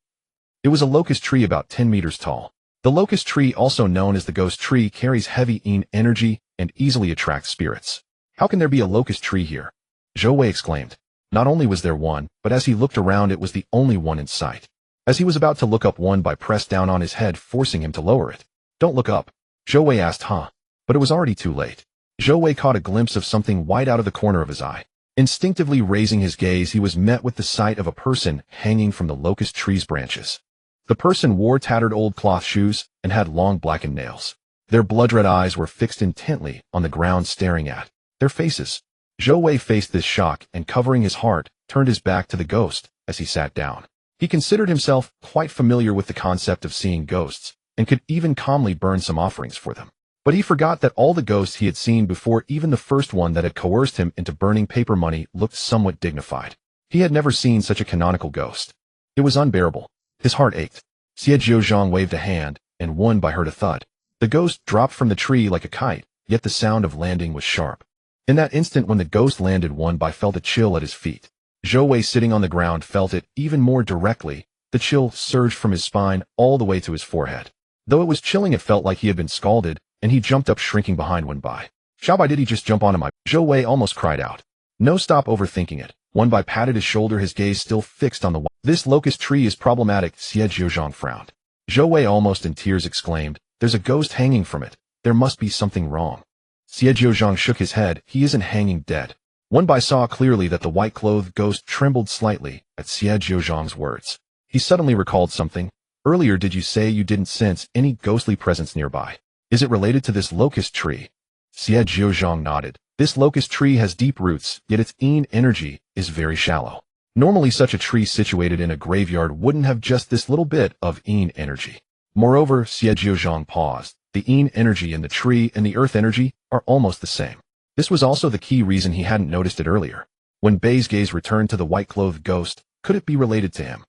It was a locust tree about 10 meters tall. The locust tree, also known as the ghost tree, carries heavy energy and easily attracts spirits. How can there be a locust tree here? Zhou Wei exclaimed. Not only was there one, but as he looked around, it was the only one in sight. As he was about to look up, Wen Bai pressed down on his head, forcing him to lower it. Don't look up. Zhou Wei asked, huh? But it was already too late. Zhou Wei caught a glimpse of something white out of the corner of his eye. Instinctively raising his gaze, he was met with the sight of a person hanging from the locust tree's branches. The person wore tattered old cloth shoes and had long blackened nails. Their blood-red eyes were fixed intently on the ground, staring at their faces. Zhou Wei faced this shock and, covering his heart, turned his back to the ghost as he sat down. He considered himself quite familiar with the concept of seeing ghosts and could even calmly burn some offerings for them. But he forgot that all the ghosts he had seen before, even the first one that had coerced him into burning paper money, looked somewhat dignified. He had never seen such a canonical ghost. It was unbearable. His heart ached. Xie Jiuzhang waved a hand, and Wen Bai heard a thud. The ghost dropped from the tree like a kite, yet the sound of landing was sharp. In that instant when the ghost landed, Wen Bai felt a chill at his feet. Zhou Wei, sitting on the ground, felt it even more directly. The chill surged from his spine all the way to his forehead. Though it was chilling, it felt like he had been scalded, and he jumped up, shrinking behind Wen Bai. Xiao Bai, did he just jump onto my... Zhou Wei almost cried out. No, stop overthinking it. Wen Bai patted his shoulder, his gaze still fixed on the... This locust tree is problematic, Xie Jiuzhang frowned. Zhou Wei, almost in tears, exclaimed, there's a ghost hanging from it. There must be something wrong. Xie Jiuzhang shook his head. He isn't hanging dead. Wen Bai saw clearly that the white-clothed ghost trembled slightly at Xie Jiuzhang's words. He suddenly recalled something. Earlier, did you say you didn't sense any ghostly presence nearby? Is it related to this locust tree? Xie Jiuzhang nodded. This locust tree has deep roots, yet its yin energy is very shallow. Normally such a tree situated in a graveyard wouldn't have just this little bit of yin energy. Moreover, Xie Jiuzhang paused. The yin energy in the tree and the earth energy are almost the same. This was also the key reason he hadn't noticed it earlier. When Bei's gaze returned to the white-clothed ghost, could it be related to him?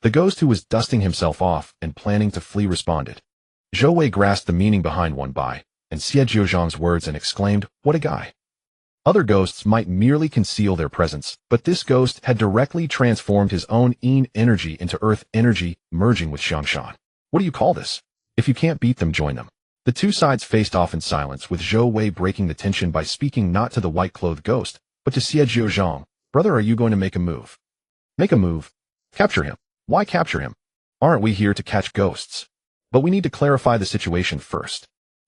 The ghost, who was dusting himself off and planning to flee, responded. Zhou Wei grasped the meaning behind Wen Bai and Xie Jiuzhang's words and exclaimed, "What a guy!" Other ghosts might merely conceal their presence, but this ghost had directly transformed his own yin energy into earth energy, merging with Xiangshan. What do you call this? If you can't beat them, join them. The two sides faced off in silence, with Zhou Wei breaking the tension by speaking not to the white-clothed ghost, but to Xie Jiuzhang. "Brother, are you going to make a move?" "Make a move? Capture him." "Why capture him? Aren't we here to catch ghosts?" "But we need to clarify the situation first."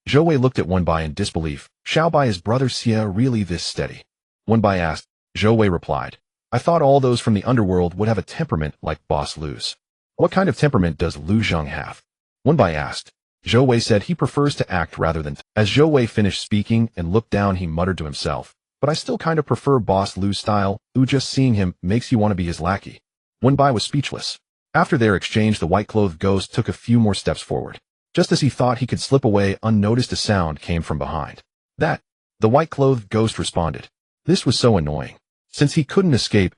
Zhou Wei looked at Wen Bai in disbelief. "Xiao Bai, is brother Xie really this steady?" Wen Bai asked. Zhou Wei replied, "I thought all those from the underworld would have a temperament like Boss Lu's." "What kind of temperament does Lu Zhang have?" Wen Bai asked. Zhou Wei said he prefers to act rather than. As Zhou Wei finished speaking and looked down, he muttered to himself, "But I still kind of prefer Boss Lu's style. Just seeing him makes you want to be his lackey." Wen Bai was speechless. After their exchange, the white-clothed ghost took a few more steps forward. Just as he thought he could slip away unnoticed, a sound came from behind. "That!" the white-clothed ghost responded. This was so annoying. Since he couldn't escape,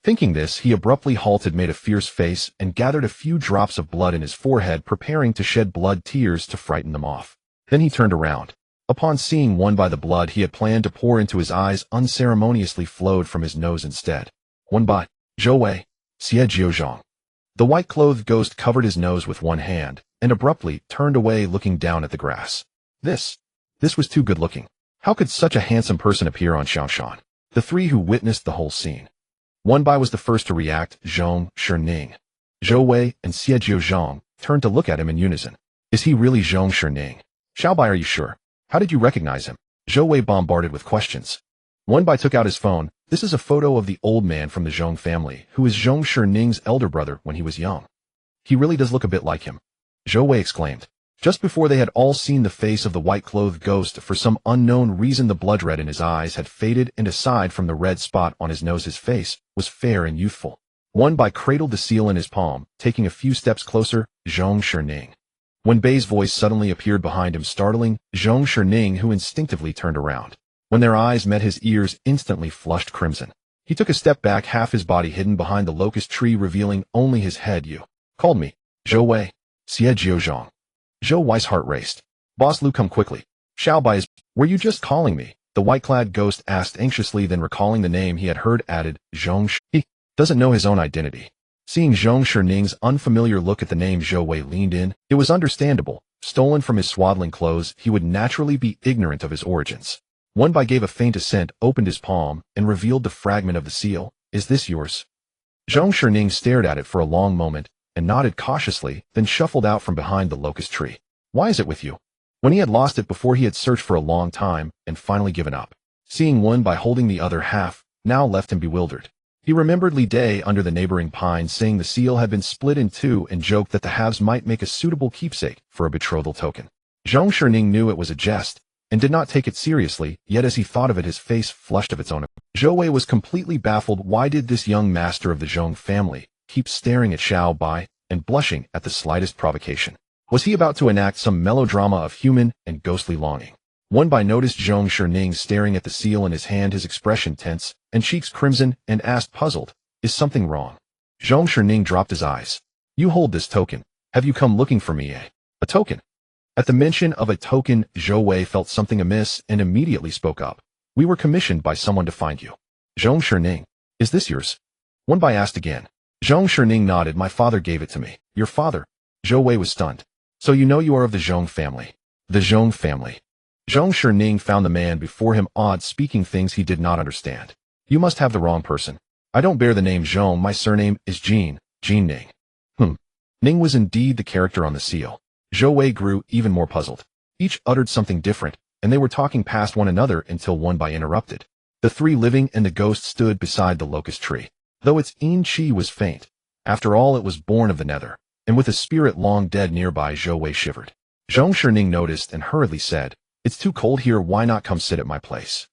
thinking this, he abruptly halted, made a fierce face, and gathered a few drops of blood in his forehead, preparing to shed blood tears to frighten them off. Then he turned around. Upon seeing Wen Bai, the blood he had planned to pour into his eyes unceremoniously flowed from his nose instead. "Wen Bai, Zhou Wei, Xie Jiuzhang." The white-clothed ghost covered his nose with one hand, and abruptly turned away, looking down at the grass. This was too good-looking. How could such a handsome person appear on Xiangshan? The three who witnessed the whole scene. Wen Bai was the first to react. Zhong Shining, Zhou Wei, and Xie Jiuzhang turned to look at him in unison. "Is he really Zhong Shining? Xiao Bai, are you sure? How did you recognize him?" Zhou Wei bombarded with questions. Wen Bai took out his phone. "This is a photo of the old man from the Zhong family, who is Zhong Shining's elder brother when he was young. He really does look a bit like him," Zhou Wei exclaimed. Just before they had all seen the face of the white-clothed ghost, for some unknown reason the blood red in his eyes had faded, and aside from the red spot on his nose, his face was fair and youthful. Wen Bai cradled the seal in his palm, taking a few steps closer. "Zhong Shining." When Bei's voice suddenly appeared behind him, startling Zhong Shining, who instinctively turned around. When their eyes met, his ears instantly flushed crimson. He took a step back, half his body hidden behind the locust tree, revealing only his head. "You called me, Zhou Wei, Xie Jiuzhang." Zhou Wei's heart raced. "Boss Lu, come quickly." "Xiao Bai, were you just calling me?" the white-clad ghost asked anxiously, then recalling the name he had heard, added, "Zhong Shi." He doesn't know his own identity. Seeing Zhong Shining's unfamiliar look at the name, Zhou Wei leaned in. It was understandable. Stolen from his swaddling clothes, he would naturally be ignorant of his origins. Wen Bai gave a faint assent, opened his palm, and revealed the fragment of the seal. "Is this yours?" Zhong Shining stared at it for a long moment, and nodded cautiously, then shuffled out from behind the locust tree. "Why is it with you?" When he had lost it before, he had searched for a long time, and finally given up. Seeing Wen Bai holding the other half, now left him bewildered. He remembered Li Dai under the neighboring pines saying the seal had been split in two, and joked that the halves might make a suitable keepsake for a betrothal token. Zhong Shining knew it was a jest, and did not take it seriously, yet as he thought of it, his face flushed of its own. Zhou Wei was completely baffled. Why did this young master of the Zhong family keep staring at Xiao Bai and blushing at the slightest provocation? Was he about to enact some melodrama of human and ghostly longing? Wen Bai noticed Zhong Shining staring at the seal in his hand, his expression tense and cheeks crimson, and asked, puzzled, "Is something wrong?" Zhong Shining dropped his eyes. "You hold this token. Have you come looking for me, eh?" "A token?" At the mention of a token, Zhou Wei felt something amiss and immediately spoke up. "We were commissioned by someone to find you." "Zhong Shining, is this yours?" Wen Bai asked again. Zhong Shining nodded. "My father gave it to me." "Your father?" Zhou Wei was stunned. "So you know you are of the Zhong family?" "The Zhong family." Zhong Shining found the man before him odd, speaking things he did not understand. "You must have the wrong person. I don't bear the name Zhong. My surname is Jin Ning." Ning was indeed the character on the seal. Zhou Wei grew even more puzzled. Each uttered something different, and they were talking past one another until Wen Bai interrupted. The three living and the ghost stood beside the locust tree. Though its yin qi was faint, after all it was born of the Nether, and with a spirit long dead nearby, Zhou Wei shivered. Zhong Shining noticed and hurriedly said, "It's too cold here. Why not come sit at my place?"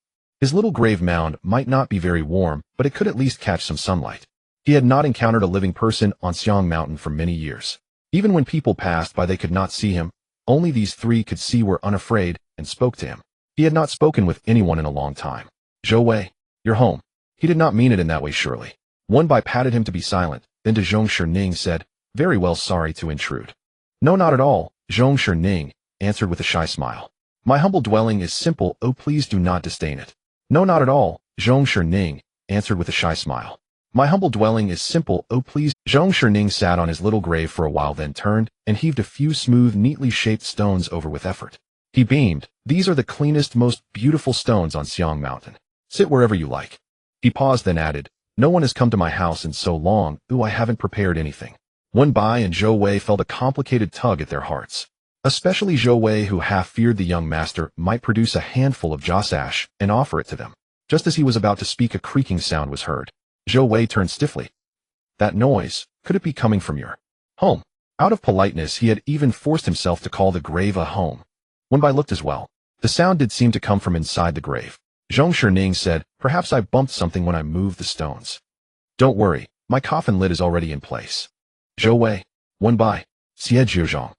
His little grave mound might not be very warm, but it could at least catch some sunlight. He had not encountered a living person on Xiang Mountain for many years. Even when people passed by they could not see him. Only these three could see were unafraid and spoke to him. He had not spoken with anyone in a long time. Zhou Wei, you're home. He did not mean it in that way surely. One Bai patted him to be silent, then to Zhong Shining said, very well, sorry to intrude. No, not at all, Zhong Shining answered with a shy smile. My humble dwelling is simple, oh please do not disdain it. No, not at all, Zhong Shining answered with a shy smile. My humble dwelling is simple, oh please. Zhong Shining sat on his little grave for a while, then turned and heaved a few smooth, neatly shaped stones over with effort. He beamed, these are the cleanest, most beautiful stones on Xiang Mountain. Sit wherever you like. He paused, then added, no one has come to my house in so long, ooh, I haven't prepared anything. Wen Bai and Zhou Wei felt a complicated tug at their hearts. Especially Zhou Wei, who half feared the young master might produce a handful of joss ash and offer it to them. Just as he was about to speak, a creaking sound was heard. Zhou Wei turned stiffly. That noise, could it be coming from your home? Out of politeness, he had even forced himself to call the grave a home. Wen Bai looked as well. The sound did seem to come from inside the grave. Zhong Shining said, perhaps I bumped something when I moved the stones. Don't worry, my coffin lid is already in place. Zhou Wei, Wen Bai, Xie Jiuzhong.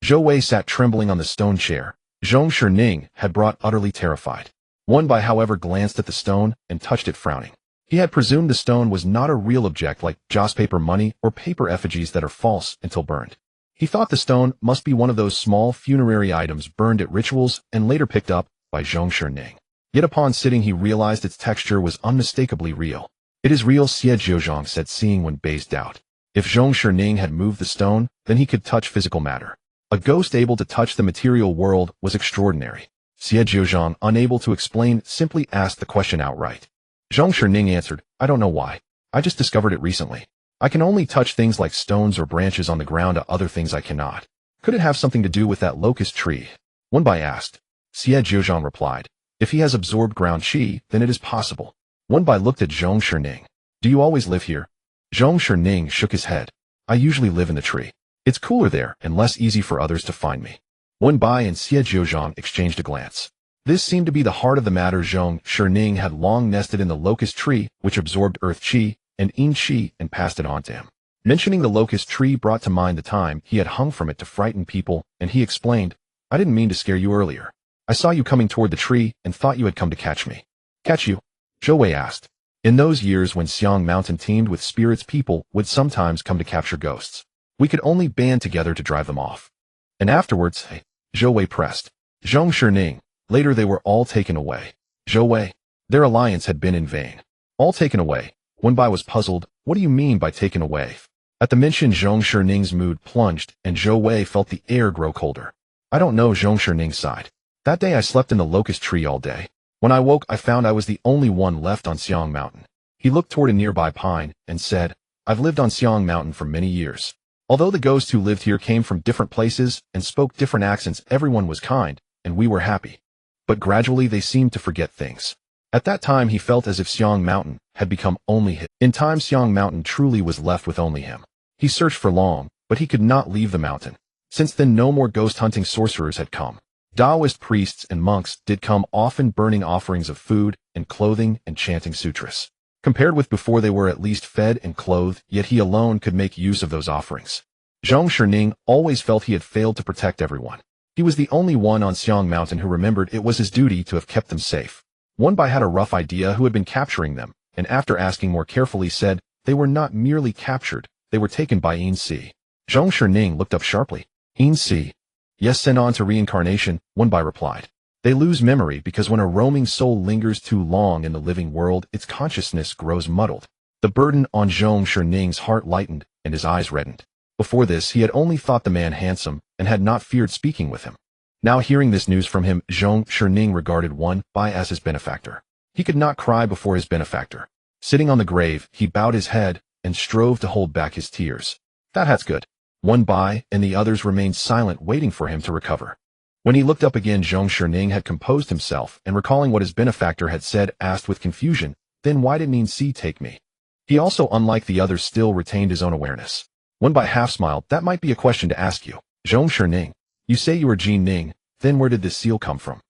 Zhou Wei sat trembling on the stone chair. Zhong Shining had brought utterly terrified. Wen Bai, however, glanced at the stone and touched it, frowning. He had presumed the stone was not a real object like joss paper money or paper effigies that are false until burned. He thought the stone must be one of those small funerary items burned at rituals and later picked up by Zhong Shining. Yet upon sitting he realized its texture was unmistakably real. It is real, Xie Jiuzhong said, seeing Wen Bai's doubt. If Zhong Shining had moved the stone, then he could touch physical matter. A ghost able to touch the material world was extraordinary. Xie Jiuzhong, unable to explain, simply asked the question outright. Zhong Shining answered, I don't know why. I just discovered it recently. I can only touch things like stones or branches on the ground, other things I cannot. Could it have something to do with that locust tree? Wen Bai asked. Xie Jiuzhong replied. If he has absorbed ground qi, then it is possible. Wen Bai looked at Zhong Shining. Do you always live here? Zhong Shining shook his head. I usually live in the tree. It's cooler there and less easy for others to find me. Wen Bai and Xie Jiuzhong exchanged a glance. This seemed to be the heart of the matter. Zhong Shining had long nested in the locust tree, which absorbed earth qi and yin qi and passed it on to him. Mentioning the locust tree brought to mind the time he had hung from it to frighten people, and he explained, I didn't mean to scare you earlier. I saw you coming toward the tree and thought you had come to catch me. Catch you? Zhou Wei asked. In those years when Xiang Mountain teemed with spirits, people would sometimes come to capture ghosts. We could only band together to drive them off. And afterwards, hey, Zhou Wei pressed. Zhong Shining. Later they were all taken away. Zhou Wei. Their alliance had been in vain. All taken away. Wen Bai was puzzled. What do you mean by taken away? At the mention, Zhong Shining's mood plunged, and Zhou Wei felt the air grow colder. I don't know, Zhong Shining sighed. That day I slept in the locust tree all day. When I woke, I found I was the only one left on Xiang Mountain. He looked toward a nearby pine and said, I've lived on Xiang Mountain for many years. Although the ghosts who lived here came from different places and spoke different accents, everyone was kind, and we were happy. But gradually they seemed to forget things. At that time he felt as if Xiang Mountain had become only his. In time Xiang Mountain truly was left with only him. He searched for long, but he could not leave the mountain. Since then no more ghost-hunting sorcerers had come. Taoist priests and monks did come, often burning offerings of food and clothing and chanting sutras. Compared with before, they were at least fed and clothed, yet he alone could make use of those offerings. Zhong Shining always felt he had failed to protect everyone. He was the only one on Xiang Mountain who remembered it was his duty to have kept them safe. Wen Bai had a rough idea who had been capturing them, and after asking more carefully said, they were not merely captured, they were taken by Yin Si. Zhong Shining looked up sharply. Yin Si. Yes, sent on to reincarnation, Wen Bai replied. They lose memory because when a roaming soul lingers too long in the living world, its consciousness grows muddled. The burden on Zhong Shining's heart lightened, and his eyes reddened. Before this, he had only thought the man handsome, and had not feared speaking with him. Now hearing this news from him, Zhong Shining regarded Wen Bai as his benefactor. He could not cry before his benefactor. Sitting on the grave, he bowed his head, and strove to hold back his tears. That's good. Wen Bai and the others remained silent, waiting for him to recover. When he looked up again, Zhong Shining had composed himself, and recalling what his benefactor had said, asked with confusion, then why did Yin Si take me? He also, unlike the others, still retained his own awareness. Wen Bai half smiled. That might be a question to ask you. Zhong Shining. You say you are Jin Ning, then where did this seal come from?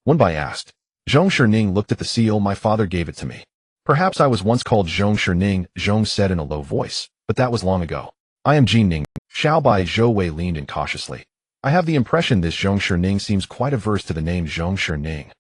Wen Bai asked. Zhong Shining looked at the seal. My father gave it to me. Perhaps I was once called Zhong Shining, Zhong said in a low voice, but that was long ago. I am Jin Ning. Xiao Bai Zhou Wei leaned in cautiously. I have the impression this Zhong Shining seems quite averse to the name Zhong Shining.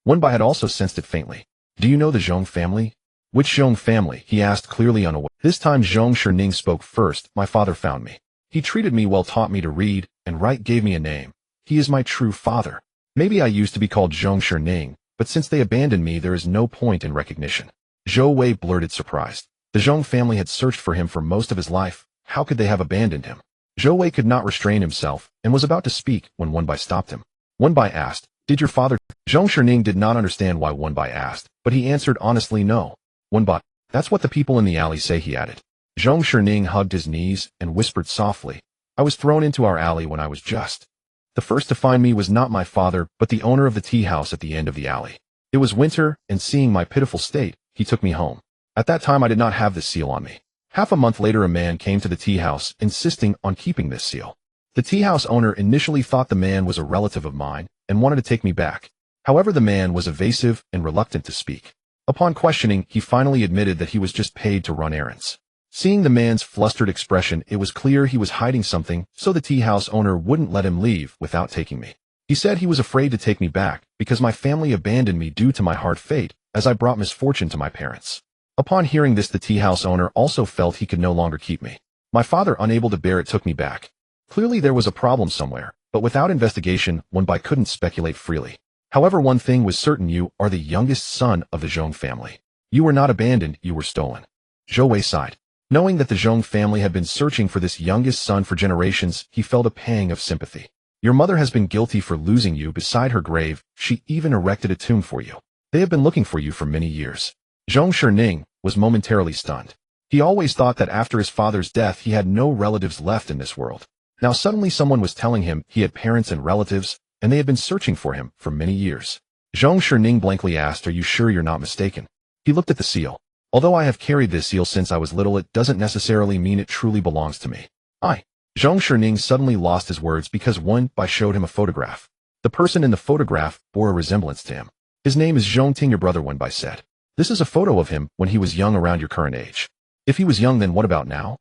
Wenbai had also sensed it faintly. Do you know the Zhong family? Which Zhong family? He asked, clearly unaware. This time Zhong Shining spoke first. My father found me. He treated me well, taught me to read and write, gave me a name. He is my true father. Maybe I used to be called Zhong Shining, but since they abandoned me there is no point in recognition. Zhou Wei blurted, surprised. The Zhong family had searched for him for most of his life. How could they have abandoned him? Zhou Wei could not restrain himself and was about to speak when Wenbai stopped him. Wenbai asked, did your father? Zhong Shining did not understand why Wenbai asked, but he answered honestly, no. Wenbai, that's what the people in the alley say, he added. Zhong Shining hugged his knees and whispered softly, I was thrown into our alley when I was just. The first to find me was not my father, but the owner of the tea house at the end of the alley. It was winter, and seeing my pitiful state, he took me home. At that time I did not have this seal on me. Half a month later a man came to the tea house, insisting on keeping this seal. The tea house owner initially thought the man was a relative of mine, and wanted to take me back. However, the man was evasive and reluctant to speak. Upon questioning, he finally admitted that he was just paid to run errands. Seeing the man's flustered expression, it was clear he was hiding something, so the tea house owner wouldn't let him leave without taking me. He said he was afraid to take me back, because my family abandoned me due to my hard fate, as I brought misfortune to my parents. Upon hearing this, the tea house owner also felt he could no longer keep me. My father, unable to bear it, took me back. Clearly there was a problem somewhere, but without investigation, Wenbai couldn't speculate freely. However, one thing was certain, you are the youngest son of the Zhong family. You were not abandoned, you were stolen. Zhou Wei sighed. Knowing that the Zhong family had been searching for this youngest son for generations, he felt a pang of sympathy. Your mother has been guilty for losing you. Beside her grave, she even erected a tomb for you. They have been looking for you for many years. Zhong Shining was momentarily stunned. He always thought that after his father's death he had no relatives left in this world. Now suddenly someone was telling him he had parents and relatives, and they had been searching for him for many years. Zhong Shining blankly asked, are you sure you're not mistaken? He looked at the seal. Although I have carried this seal since I was little, it doesn't necessarily mean it truly belongs to me. Zhong Shining suddenly lost his words because Wenbai showed him a photograph. The person in the photograph bore a resemblance to him. His name is Zhong Ting, your brother, Wenbai said. This is a photo of him when he was young, around your current age. If he was young, then what about now?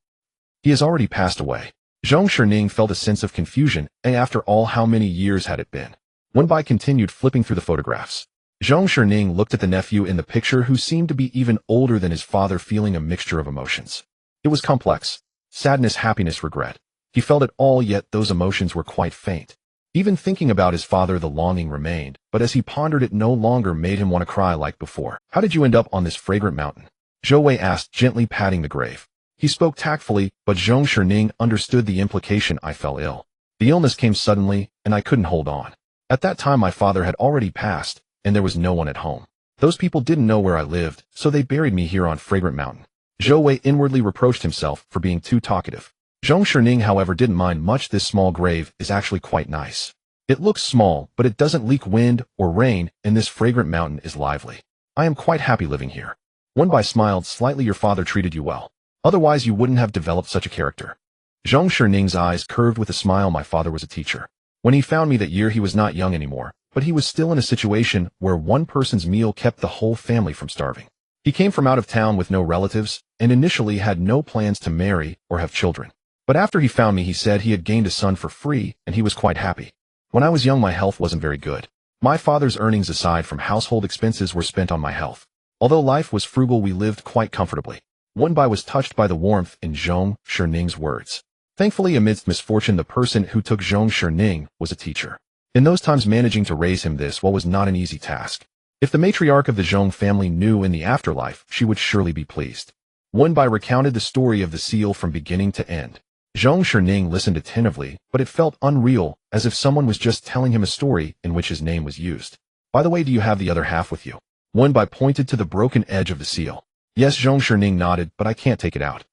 He has already passed away. Zhong Shining felt a sense of confusion, and after all, how many years had it been? Wenbai continued flipping through the photographs. Zhong Shining looked at the nephew in the picture, who seemed to be even older than his father, feeling a mixture of emotions. It was complex. Sadness, happiness, regret. He felt it all, yet those emotions were quite faint. Even thinking about his father, the longing remained, but as he pondered, it no longer made him want to cry like before. How did you end up on this fragrant mountain? Zhou Wei asked, gently patting the grave. He spoke tactfully, but Zhong Shining understood the implication. I fell ill. The illness came suddenly, and I couldn't hold on. At that time my father had already passed, and there was no one at home. Those people didn't know where I lived, so they buried me here on Fragrant Mountain. Zhou Wei inwardly reproached himself for being too talkative. Zhong Shining, however, didn't mind much. This small grave is actually quite nice. It looks small, but it doesn't leak wind or rain, and this fragrant mountain is lively. I am quite happy living here. Wenbai smiled slightly. Your father treated you well. Otherwise you wouldn't have developed such a character. Zhong Shining's eyes curved with a smile. My father was a teacher. When he found me that year, he was not young anymore, but he was still in a situation where one person's meal kept the whole family from starving. He came from out of town with no relatives, and initially had no plans to marry or have children. But after he found me, he said he had gained a son for free, and he was quite happy. When I was young, my health wasn't very good. My father's earnings aside from household expenses were spent on my health. Although life was frugal, we lived quite comfortably. Wenbai was touched by the warmth in Zhong Shining's words. Thankfully, amidst misfortune, the person who took Zhong Shining was a teacher. In those times, managing to raise him was not an easy task. If the matriarch of the Zhong family knew in the afterlife, she would surely be pleased. Wenbai recounted the story of the seal from beginning to end. Zhong Shining listened attentively, but it felt unreal, as if someone was just telling him a story in which his name was used. By the way, do you have the other half with you? Wenbai pointed to the broken edge of the seal. Yes, Zhong Shining nodded, but I can't take it out.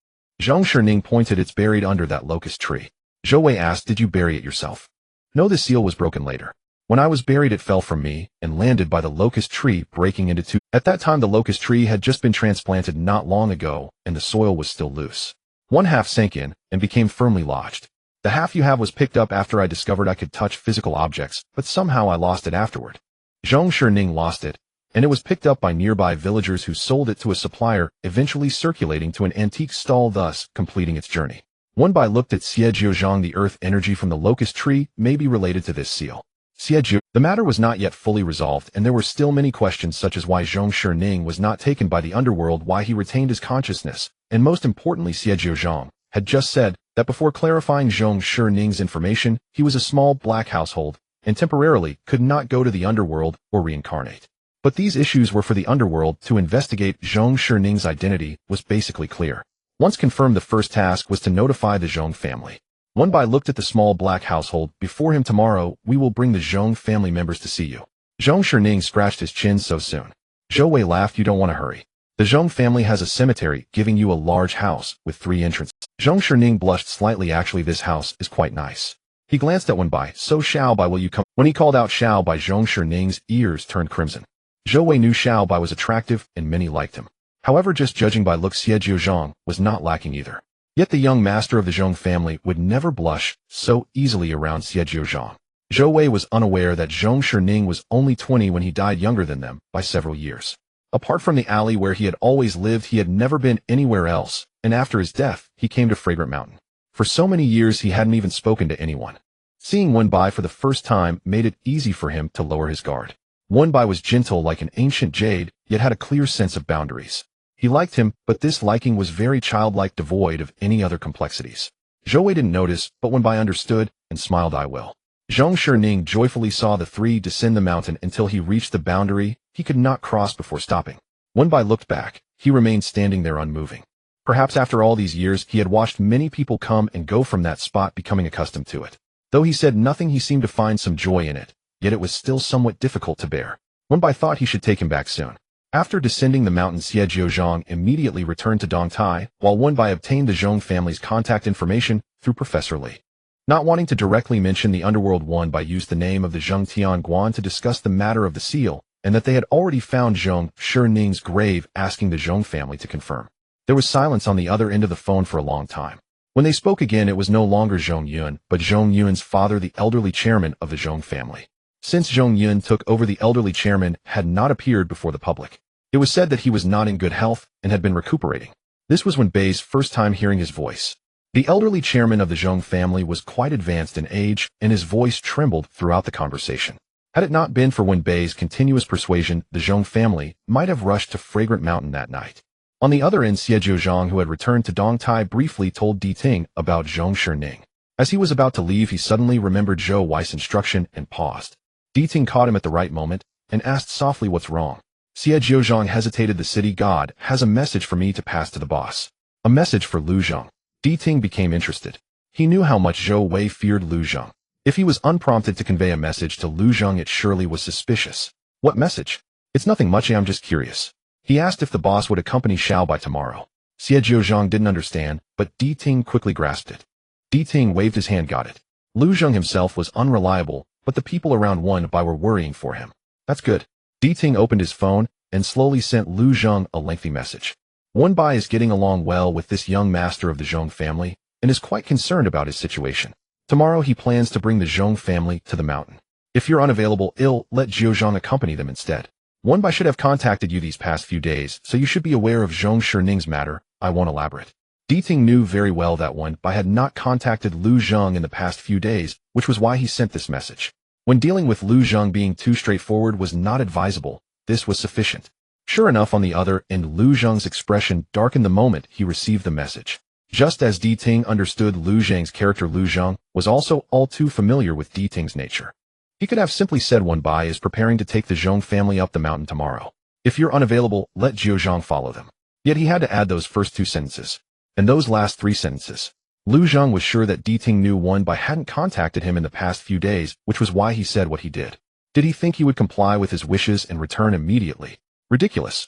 Zhong Shining pointed. It's buried under that locust tree. Zhou Wei asked, did you bury it yourself? No, the seal was broken later. When I was buried, it fell from me and landed by the locust tree, breaking into two. At that time, the locust tree had just been transplanted not long ago, and the soil was still loose. One half sank in and became firmly lodged. The half you have was picked up after I discovered I could touch physical objects, but somehow I lost it afterward. Zhong Shining lost it, and it was picked up by nearby villagers who sold it to a supplier, eventually circulating to an antique stall, thus completing its journey. Wenbai looked at Xie Jiuzhang. The earth energy from the locust tree may be related to this seal. The matter was not yet fully resolved, and there were still many questions such as why Zhong Shining was not taken by the underworld, why he retained his consciousness, and most importantly Xie Jiuzhang had just said that before clarifying Zhong Shining's information, he was a small black household, and temporarily could not go to the underworld or reincarnate. But these issues were for the underworld to investigate. Zhong Shining's identity was basically clear. Once confirmed, the first task was to notify the Zhong family. Wenbai looked at the small black household before him. Tomorrow, we will bring the Zhong family members to see you. Zhong Shining scratched his chin. So soon? Zhou Wei laughed. You don't want to hurry. The Zhong family has a cemetery giving you a large house with 3 entrances. Zhong Shining blushed slightly. Actually, this house is quite nice. He glanced at Wenbai. So Xiaobai, will you come? When he called out Xiaobai, Zhong Shining's ears turned crimson. Zhou Wei knew Xiaobai was attractive and many liked him. However, just judging by looks, Xie Jiuzhang was not lacking either. Yet the young master of the Zhong family would never blush so easily around Xie Jiuzhang. Zhou Wei was unaware that Zhong Shining was only 20 when he died, younger than them by several years. Apart from the alley where he had always lived, he had never been anywhere else, and after his death, he came to Fragrant Mountain. For so many years he hadn't even spoken to anyone. Seeing Wenbai for the first time made it easy for him to lower his guard. Wenbai was gentle like an ancient jade, yet had a clear sense of boundaries. He liked him, but this liking was very childlike, devoid of any other complexities. Zhou Wei didn't notice, but Wenbai understood and smiled. I will. Zhong Shining joyfully saw the 3 descend the mountain until he reached the boundary he could not cross before stopping. Wenbai looked back. He remained standing there unmoving. Perhaps after all these years, he had watched many people come and go from that spot, becoming accustomed to it. Though he said nothing, he seemed to find some joy in it, yet it was still somewhat difficult to bear. Wenbai thought he should take him back soon. After descending the mountain, Xie Jiuzhang immediately returned to Dongtai, while Wenbai obtained the Zhong family's contact information through Professor Li. Not wanting to directly mention the underworld, Wenbai used the name of the Zheng Tianguan to discuss the matter of the seal, and that they had already found Zhong Shining's grave, asking the Zhong family to confirm. There was silence on the other end of the phone for a long time. When they spoke again, it was no longer Zhong Yun, but Zhong Yun's father, the elderly chairman of the Zhong family. Since Zhong Yun took over, the elderly chairman had not appeared before the public. It was said that he was not in good health and had been recuperating. This was Wenbei's first time hearing his voice. The elderly chairman of the Zhong family was quite advanced in age, and his voice trembled throughout the conversation. Had it not been for Wenbei's continuous persuasion, the Zhong family might have rushed to Fragrant Mountain that night. On the other end, Xie Jiuzhang, who had returned to Dongtai, briefly told Di Ting about Zhong Shining. As he was about to leave, he suddenly remembered Zhou Wei's instruction and paused. Di Ting caught him at the right moment and asked softly, "What's wrong?" Xie Jiuzhang hesitated. "The city god has a message for me to pass to the boss." "A message for Lu Zhang?" Di Ting became interested. He knew how much Zhou Wei feared Lu Zhang. If he was unprompted to convey a message to Lu Zhang, it surely was suspicious. "What message?" "It's nothing much, I'm just curious." He asked if the boss would accompany Xiao by tomorrow. Xie Jiuzhang didn't understand, but Di Ting quickly grasped it. Di Ting waved his hand. "Got it." Lu Zhang himself was unreliable, but the people around Wenbai were worrying for him. "That's good." Di Ting opened his phone and slowly sent Lu Zhang a lengthy message. Wenbai is getting along well with this young master of the Zhong family and is quite concerned about his situation. Tomorrow he plans to bring the Zhong family to the mountain. If you're unavailable, let Jiuzhang accompany them instead. Wenbai should have contacted you these past few days, so you should be aware of Zhong Shining's matter. I won't elaborate. Di Ting knew very well that Wenbai had not contacted Lu Zhang in the past few days, which was why he sent this message. When dealing with Lu Zhang, being too straightforward was not advisable. This was sufficient. Sure enough, on the other end, Lu Zhang's expression darkened the moment he received the message. Just as Di Ting understood Lu Zhang's character, Lu Zhang was also all too familiar with Di Ting's nature. He could have simply said Wenbai is preparing to take the Zhong family up the mountain tomorrow. If you're unavailable, let Jiuzhang follow them. Yet he had to add those first 2 sentences. And those last 3 sentences. Lu Zhang was sure that Di Ting knew Wenbai hadn't contacted him in the past few days, which was why he said what he did. Did he think he would comply with his wishes and return immediately? Ridiculous.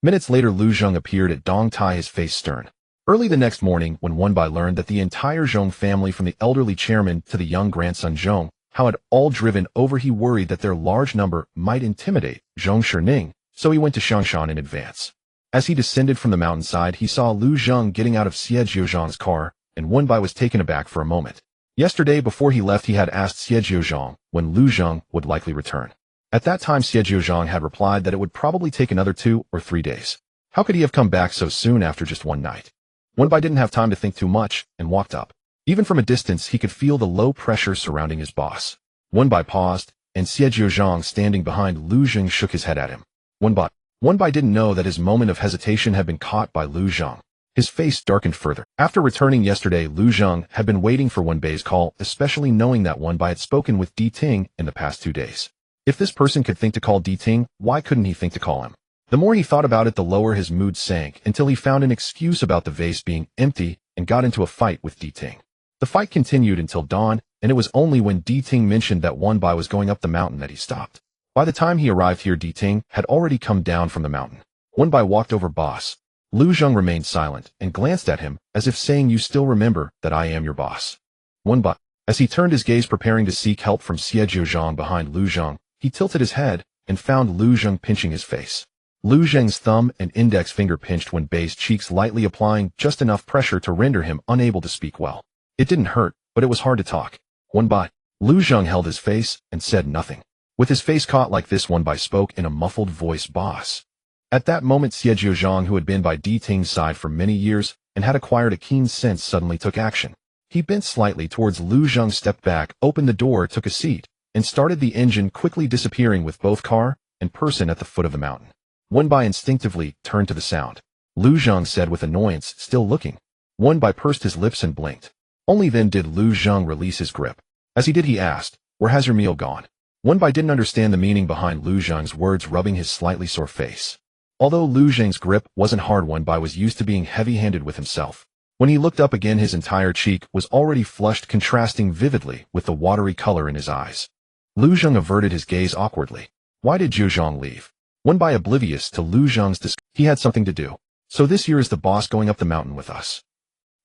Minutes later, Lu Zhang appeared at Dongtai, his face stern. Early the next morning, when Wenbai learned that the entire Zhong family, from the elderly chairman to the young grandson Zhong, how had all driven over, he worried that their large number might intimidate Zhong Shining, so he went to Shangshan in advance. As he descended from the mountainside, he saw Lu Zhang getting out of Xie Jiuzhang's car, and Wenbai was taken aback for a moment. Yesterday, before he left, he had asked Xie Jiuzhang when Lu Zhang would likely return. At that time, Xie Jiuzhang had replied that it would probably take another 2 or 3 days. How could he have come back so soon after just one night? Wenbai didn't have time to think too much and walked up. Even from a distance, he could feel the low pressure surrounding his boss. Wenbai paused, and Xie Jiuzhang standing behind Lu Zheng shook his head at him. Wenbai didn't know that his moment of hesitation had been caught by Lu Zheng. His face darkened further. After returning yesterday, Lu Zheng had been waiting for Wenbai's call, especially knowing that Wenbai had spoken with Di Ting in the past 2 days. If this person could think to call Di Ting, why couldn't he think to call him? The more he thought about it, the lower his mood sank, until he found an excuse about the vase being empty and got into a fight with Di Ting. The fight continued until dawn, and it was only when Di Ting mentioned that Wenbai was going up the mountain that he stopped. By the time he arrived here, Di Ting had already come down from the mountain. Wenbai walked over boss. Lu Zheng remained silent and glanced at him as if saying, "You still remember that I am your boss." Wenbai, as he turned his gaze preparing to seek help from Xie Jiuzhang behind Lu Zheng, he tilted his head and found Lu Zheng pinching his face. Lu Zheng's thumb and index finger pinched Wenbei's cheeks, lightly applying just enough pressure to render him unable to speak well. It didn't hurt, but it was hard to talk. Wenbai. Lu Zheng held his face and said nothing. With his face caught like this, Wenbai spoke in a muffled voice, "Boss." At that moment, Xie Jiuzhang, who had been by Di Ting's side for many years and had acquired a keen sense, suddenly took action. He bent slightly towards Lu Zheng, stepped back, opened the door, took a seat, and started the engine, quickly disappearing with both car and person at the foot of the mountain. Wenbai instinctively turned to the sound. Lu Zheng said with annoyance, still looking. Wenbai pursed his lips and blinked. Only then did Lu Zheng release his grip. As he did, he asked, "Where has your meal gone?" Wenbai didn't understand the meaning behind Lu Zheng's words, rubbing his slightly sore face. Although Lu Zheng's grip wasn't hard, Wenbai was used to being heavy-handed with himself. When he looked up again, his entire cheek was already flushed, contrasting vividly with the watery color in his eyes. Lu Zheng averted his gaze awkwardly. Why did Jiuzhang leave? Wenbai, oblivious to Lu Zheng's disgust, he had something to do. So this year is the boss going up the mountain with us?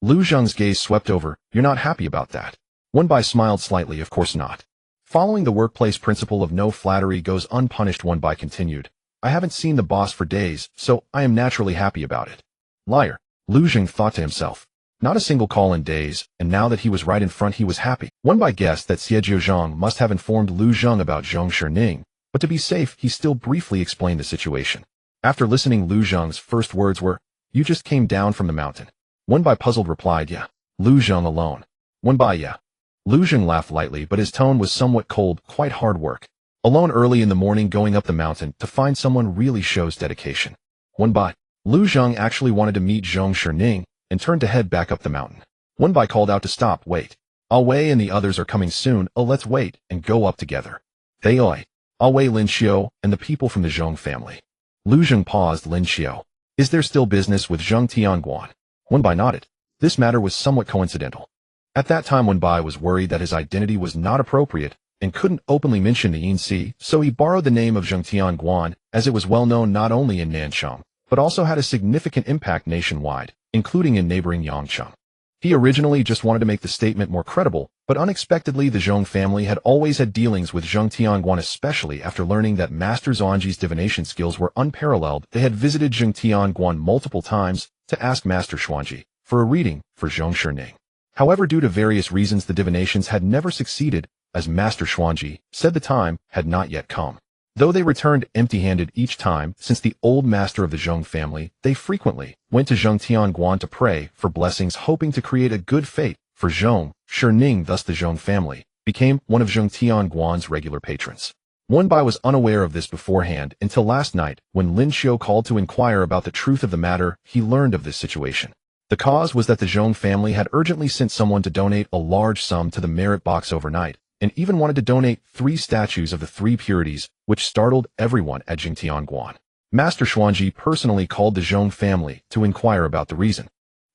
Lu Zheng's gaze swept over. You're not happy about that? Wenbai smiled slightly. Of course not. Following the workplace principle of no flattery goes unpunished, Wenbai continued. I haven't seen the boss for days, so I am naturally happy about it. Liar. Lu Zheng thought to himself. Not a single call in days, and now that he was right in front, he was happy. Wenbai guessed that Xie Jiuzhang must have informed Lu Zheng about Zhong Shining, but to be safe, he still briefly explained the situation. After listening, Lu Zheng's first words were, "You just came down from the mountain." Wenbai, puzzled, replied, "Yeah." Lu Zheng alone. Wenbai, "Yeah." Lu Zheng laughed lightly, but his tone was somewhat cold. Quite hard work. Alone early in the morning going up the mountain to find someone really shows dedication. Wenbai. Lu Zheng actually wanted to meet Zhong Shining and turned to head back up the mountain. Wenbai called out to stop. Wait. Ah Wei and the others are coming soon. Oh, let's wait and go up together. They oi. Ah Wei, Lin Xiao, and the people from the Zhong family. Lu Zheng paused. Lin Xiao. Is there still business with Zheng Tianguan? Wenbai nodded. This matter was somewhat coincidental. At that time, Wenbai was worried that his identity was not appropriate and couldn't openly mention the Yinsi, so he borrowed the name of Zheng Tianguan, as it was well known not only in Nanchang, but also had a significant impact nationwide, including in neighboring Yangcheng. He originally just wanted to make the statement more credible, but unexpectedly the Zhong family had always had dealings with Zheng Tianguan, especially after learning that Master Zhongji's divination skills were unparalleled. They had visited Zheng Tianguan multiple times to ask Master Xuanji for a reading for Zhong Shining. However, due to various reasons, the divinations had never succeeded, as Master Xuanji said the time had not yet come. Though they returned empty-handed each time, since the old master of the Zhong family, they frequently went to Zheng Tianguan to pray for blessings, hoping to create a good fate for Zhong Shining. Thus the Zhong family became one of Zheng Tianguan's regular patrons. Wenbai was unaware of this beforehand until last night, when Lin Xiao called to inquire about the truth of the matter. He learned of this situation. The cause was that the Zhong family had urgently sent someone to donate a large sum to the merit box overnight, and even wanted to donate 3 statues of the 3 purities, which startled everyone at Zheng Tianguan. Master Xuanji personally called the Zhong family to inquire about the reason.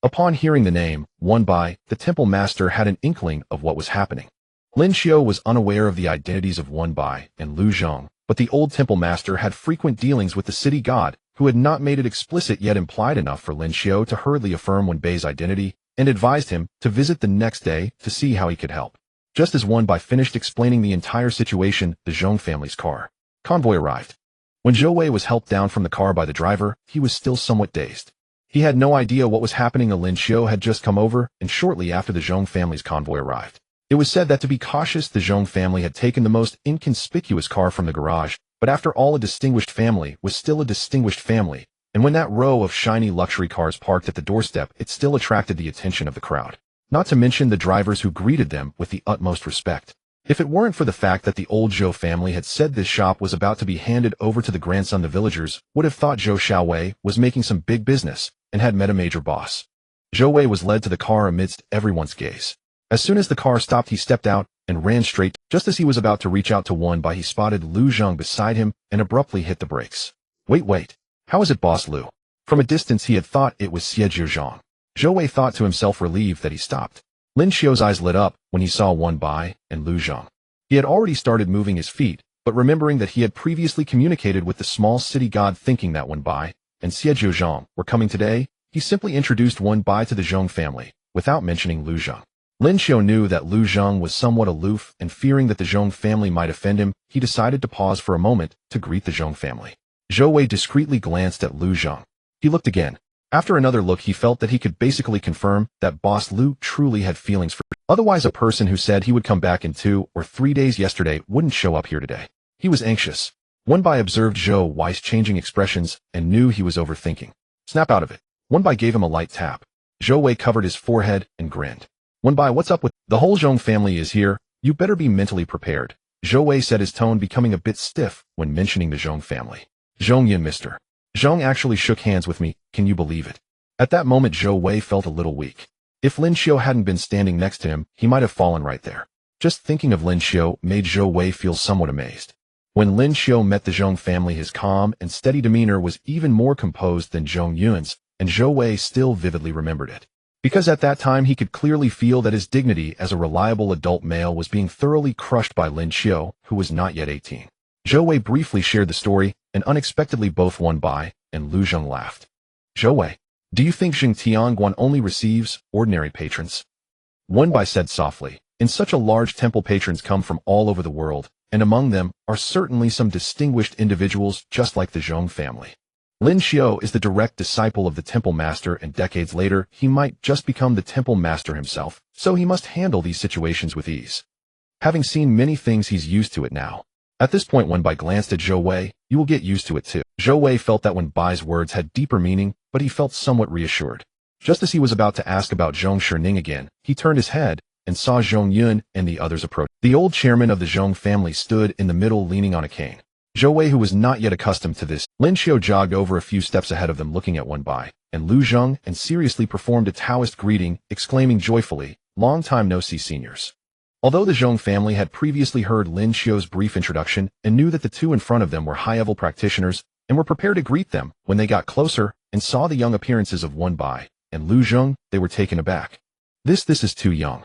Upon hearing the name, Wenbai, the temple master, had an inkling of what was happening. Lin Xiao was unaware of the identities of Wenbai and Lu Zheng, but the old temple master had frequent dealings with the city god, who had not made it explicit yet implied enough for Lin Xiao to hurriedly affirm Wenbei's identity, and advised him to visit the next day to see how he could help. Just as Wenbai finished explaining the entire situation, the Zhong family's car convoy arrived. When Zhou Wei was helped down from the car by the driver, he was still somewhat dazed. He had no idea what was happening. Lin Xiao had just come over, and shortly after the Zhong family's convoy arrived. It was said that to be cautious, the Zhong family had taken the most inconspicuous car from the garage, but after all, a distinguished family was still a distinguished family, and when that row of shiny luxury cars parked at the doorstep, it still attracted the attention of the crowd. Not to mention the drivers who greeted them with the utmost respect. If it weren't for the fact that the old Zhou family had said this shop was about to be handed over to the grandson, the villagers would have thought Zhou Xiaowei was making some big business and had met a major boss. Zhou Wei was led to the car amidst everyone's gaze. As soon as the car stopped, he stepped out and ran straight. Just as he was about to reach out to Wen Bai, he spotted Lu Zheng beside him and abruptly hit the brakes. Wait. How is it, Boss Lu? From a distance, he had thought it was Xie Zhang. Zhou Wei thought to himself, relieved that he stopped. Lin Xiu's eyes lit up when he saw Wen Bai and Lu Zheng. He had already started moving his feet, but remembering that he had previously communicated with the small city god, thinking that Wen Bai and Xie Zhang were coming today, he simply introduced Wen Bai to the Zheng family, without mentioning Lu Zheng. Lin Xiu knew that Lu Zheng was somewhat aloof, and fearing that the Zheng family might offend him, he decided to pause for a moment to greet the Zheng family. Zhou Wei discreetly glanced at Lu Zheng. He looked again. After another look, he felt that he could basically confirm that Boss Lu truly had feelings for him. Otherwise, a person who said he would come back in 2 or 3 days yesterday wouldn't show up here today. He was anxious. Wen Bai observed Zhou Wei's changing expressions and knew he was overthinking. Snap out of it. Wen Bai gave him a light tap. Zhou Wei covered his forehead and grinned. Wen Bai, what's up with the whole Zhong family is here? You better be mentally prepared. Zhou Wei said, his tone becoming a bit stiff when mentioning the Zhong family. Zhong Yin, Mr. Zhong actually shook hands with me, can you believe it? At that moment, Zhou Wei felt a little weak. If Lin Xiu hadn't been standing next to him, he might have fallen right there. Just thinking of Lin Xiu made Zhou Wei feel somewhat amazed. When Lin Xiu met the Zhong family, his calm and steady demeanor was even more composed than Zhong Yun's, and Zhou Wei still vividly remembered it. Because at that time he could clearly feel that his dignity as a reliable adult male was being thoroughly crushed by Lin Xiu, who was not yet 18. Zhou Wei briefly shared the story, and unexpectedly both Wen Bai and Lu Zheng laughed. Zhou Wei, do you think Jing Tianguan only receives ordinary patrons? Wen Bai said softly. In such a large temple, patrons come from all over the world, and among them are certainly some distinguished individuals just like the Zhong family. Lin Xiu is the direct disciple of the temple master, and decades later he might just become the temple master himself, so he must handle these situations with ease. Having seen many things, he's used to it now. At this point, Wen Bai glanced at Zhou Wei. You will get used to it too. Zhou Wei felt that Wen Bai's words had deeper meaning, but he felt somewhat reassured. Just as he was about to ask about Zhong Shining again, he turned his head and saw Zhong Yun and the others approach. The old chairman of the Zhong family stood in the middle, leaning on a cane. Zhou Wei, who was not yet accustomed to this, Lin Xiu jogged over a few steps ahead of them, looking at Wen Bai and Lu Zheng, and seriously performed a Taoist greeting, exclaiming joyfully, "Long time no see, seniors." Although the Zhong family had previously heard Lin Xiu's brief introduction and knew that the two in front of them were high-level practitioners and were prepared to greet them, when they got closer and saw the young appearances of Wen Bai and Lu Zheng, they were taken aback. This is too young.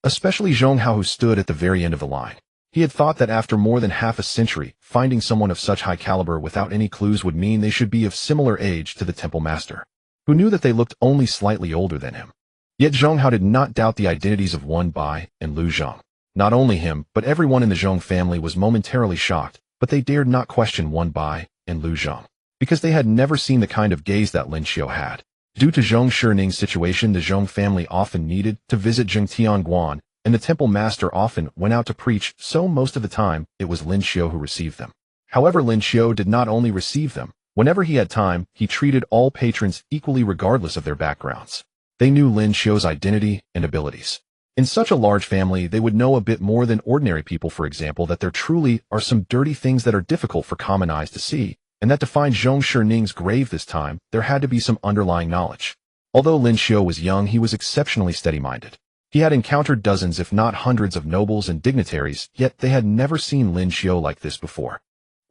Especially Zhong Hao, who stood at the very end of the line. He had thought that after more than half a century, finding someone of such high caliber without any clues would mean they should be of similar age to the temple master, who knew that they looked only slightly older than him. Yet Zhong Hao did not doubt the identities of Wen Bai and Lu Zheng. Not only him, but everyone in the Zhong family was momentarily shocked, but they dared not question Wen Bai and Lu Zheng, because they had never seen the kind of gaze that Lin Xiu had. Due to Zhong Shining's situation, the Zhong family often needed to visit Jing Tianguan, and the temple master often went out to preach, so most of the time, it was Lin Xiu who received them. However, Lin Xiu did not only receive them. Whenever he had time, he treated all patrons equally regardless of their backgrounds. They knew Lin Xiu's identity and abilities. In such a large family, they would know a bit more than ordinary people, for example, that there truly are some dirty things that are difficult for common eyes to see, and that to find Zhong Shining's grave this time, there had to be some underlying knowledge. Although Lin Xiu was young, he was exceptionally steady-minded. He had encountered dozens if not hundreds of nobles and dignitaries, yet they had never seen Lin Xiu like this before.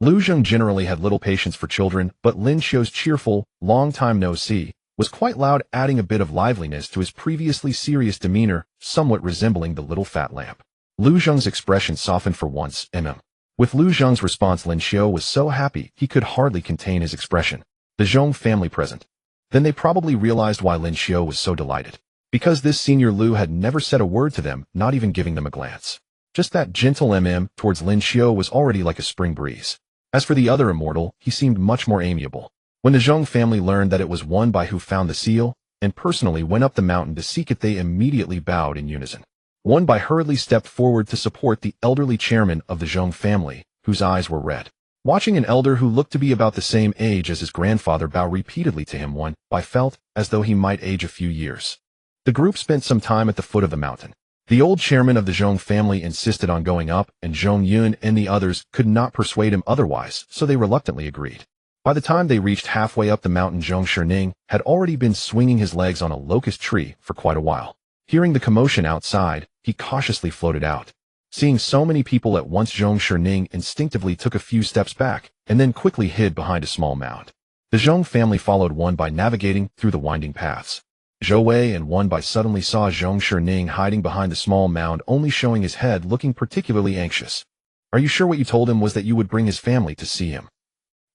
Lu Zheng generally had little patience for children, but Lin Xiu's cheerful, long time no see, was quite loud, adding a bit of liveliness to his previously serious demeanor, somewhat resembling the little fat lamp. Lu Zheng's expression softened for once. With Lu Zheng's response, Lin Xiu was so happy he could hardly contain his expression. The Zhong family present. Then they probably realized why Lin Xiu was so delighted. Because this senior Lu had never said a word to them, not even giving them a glance. Just that gentle towards Lin Xiu was already like a spring breeze. As for the other immortal, he seemed much more amiable. When the Zhong family learned that it was Wen Bai who found the seal, and personally went up the mountain to seek it, they immediately bowed in unison. By hurriedly stepped forward to support the elderly chairman of the Zhong family, whose eyes were red. Watching an elder who looked to be about the same age as his grandfather bow repeatedly to him, By felt as though he might age a few years. The group spent some time at the foot of the mountain. The old chairman of the Zhong family insisted on going up, and Zhong Yun and the others could not persuade him otherwise, so they reluctantly agreed. By the time they reached halfway up the mountain, Zhong Shining had already been swinging his legs on a locust tree for quite a while. Hearing the commotion outside, he cautiously floated out. Seeing so many people at once, Zhong Shining instinctively took a few steps back, and then quickly hid behind a small mound. The Zhong family followed by navigating through the winding paths. Zhou Wei and by suddenly saw Zhong Shining hiding behind the small mound, only showing his head, looking particularly anxious. "Are you sure what you told him was that you would bring his family to see him?"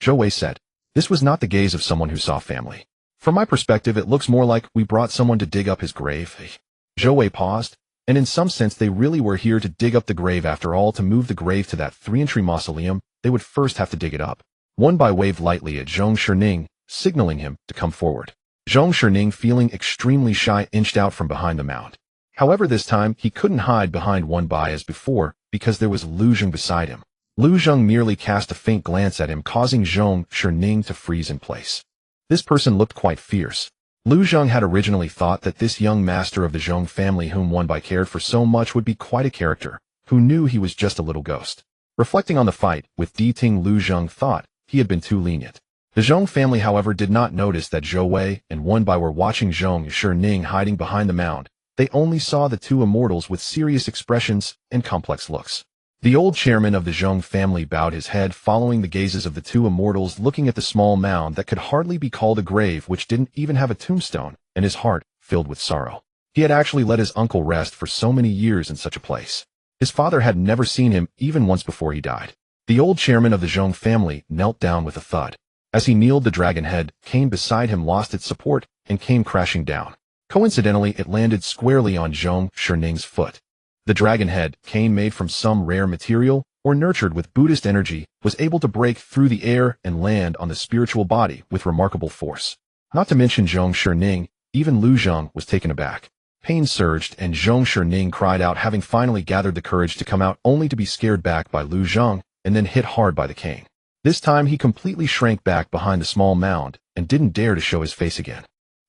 Zhou Wei said. This was not the gaze of someone who saw family. "From my perspective, it looks more like we brought someone to dig up his grave." Zhou Wei paused, and in some sense they really were here to dig up the grave. After all, to move the grave to that 3-entry mausoleum, they would first have to dig it up. By waved lightly at Zhong Shining, signaling him to come forward. Zhong Shining, feeling extremely shy, inched out from behind the mound. However, this time he couldn't hide behind by as before, because there was Lu Zheng beside him. Lu Zheng merely cast a faint glance at him, causing Zhong Shining to freeze in place. This person looked quite fierce. Lu Zheng had originally thought that this young master of the Zhong family, whom by cared for so much, would be quite a character, who knew he was just a little ghost. Reflecting on the fight with Di Ting, Lu Zheng thought he had been too lenient. The Zhong family, however, did not notice that Zhou Wei and by were watching Zhong Shining hiding behind the mound. They only saw the two immortals with serious expressions and complex looks. The old chairman of the Zhong family bowed his head, following the gazes of the two immortals, looking at the small mound that could hardly be called a grave, which didn't even have a tombstone, and his heart filled with sorrow. He had actually let his uncle rest for so many years in such a place. His father had never seen him even once before he died. The old chairman of the Zhong family knelt down with a thud. As he kneeled, the dragon head cane beside him lost its support and came crashing down. Coincidentally, it landed squarely on Zhong Shining's foot. The dragon head cane, made from some rare material or nurtured with Buddhist energy, was able to break through the air and land on the spiritual body with remarkable force. Not to mention Zhong Shining, even Lu Zheng was taken aback. Pain surged, and Zhong Shining cried out, having finally gathered the courage to come out, only to be scared back by Lu Zheng and then hit hard by the cane. This time he completely shrank back behind the small mound and didn't dare to show his face again.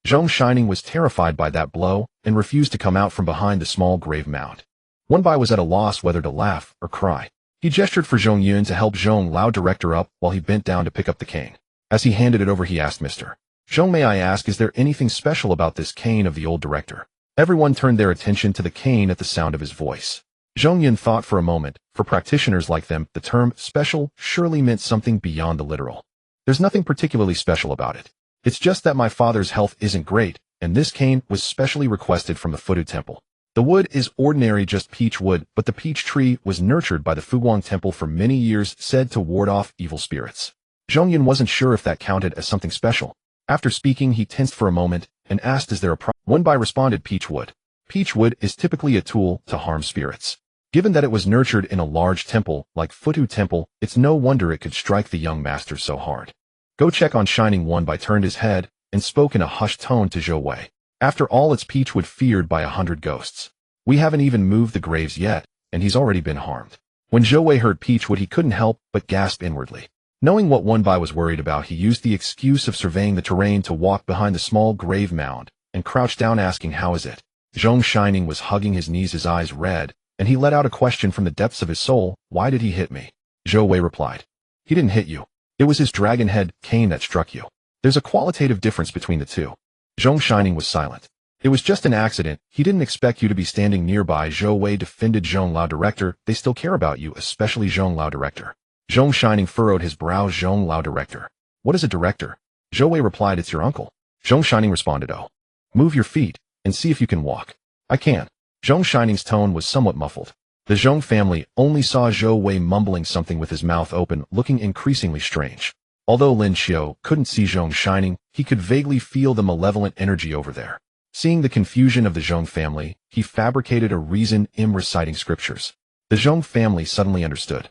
Zhong Shining was terrified by that blow and refused to come out from behind the small grave mound. By was at a loss whether to laugh or cry. He gestured for Zhong Yun to help Zhong Lao director up while he bent down to pick up the cane. As he handed it over, he asked, "Mr. Zhong, may I ask, is there anything special about this cane of the old director?" Everyone turned their attention to the cane at the sound of his voice. Zhong Yun thought for a moment. For practitioners like them, the term special surely meant something beyond the literal. "There's nothing particularly special about it. It's just that my father's health isn't great, and this cane was specially requested from the Fudu Temple. The wood is ordinary, just peach wood, but the peach tree was nurtured by the Fuguang Temple for many years, said to ward off evil spirits." Zhong Yun wasn't sure if that counted as something special. After speaking, he tensed for a moment and asked, "Is there a problem?" By responded, "Peach wood. Peach wood is typically a tool to harm spirits. Given that it was nurtured in a large temple like Futu Temple, it's no wonder it could strike the young master so hard." "Go check on Shining." By turned his head and spoke in a hushed tone to Zhou Wei. "After all, it's peachwood, feared by 100 ghosts. We haven't even moved the graves yet, and he's already been harmed." When Zhou Wei heard peachwood, he couldn't help but gasp inwardly. Knowing what Bai was worried about, he used the excuse of surveying the terrain to walk behind the small grave mound and crouch down, asking, "How is it?" Zhong Shining was hugging his knees, his eyes red, and he let out a question from the depths of his soul. "Why did he hit me?" Zhou Wei replied, "He didn't hit you. It was his dragon head cane that struck you. There's a qualitative difference between the two." Zhong Shining was silent. "It was just an accident. He didn't expect you to be standing nearby." Zhou Wei defended. "Zhong Lao director, they still care about you, especially Zhong Lao director." Zhong Shining furrowed his brow. "Zhong Lao director? What is a director?" Zhou Wei replied, "It's your uncle." Zhong Shining responded, "Oh. Move your feet and see if you can walk." "I can." Zhong Shining's tone was somewhat muffled. The Zhong family only saw Zhou Wei mumbling something with his mouth open, looking increasingly strange. Although Lin Xiao couldn't see Zhong Shining, he could vaguely feel the malevolent energy over there. Seeing the confusion of the Zhong family, he fabricated a reason in reciting scriptures. The Zhong family suddenly understood.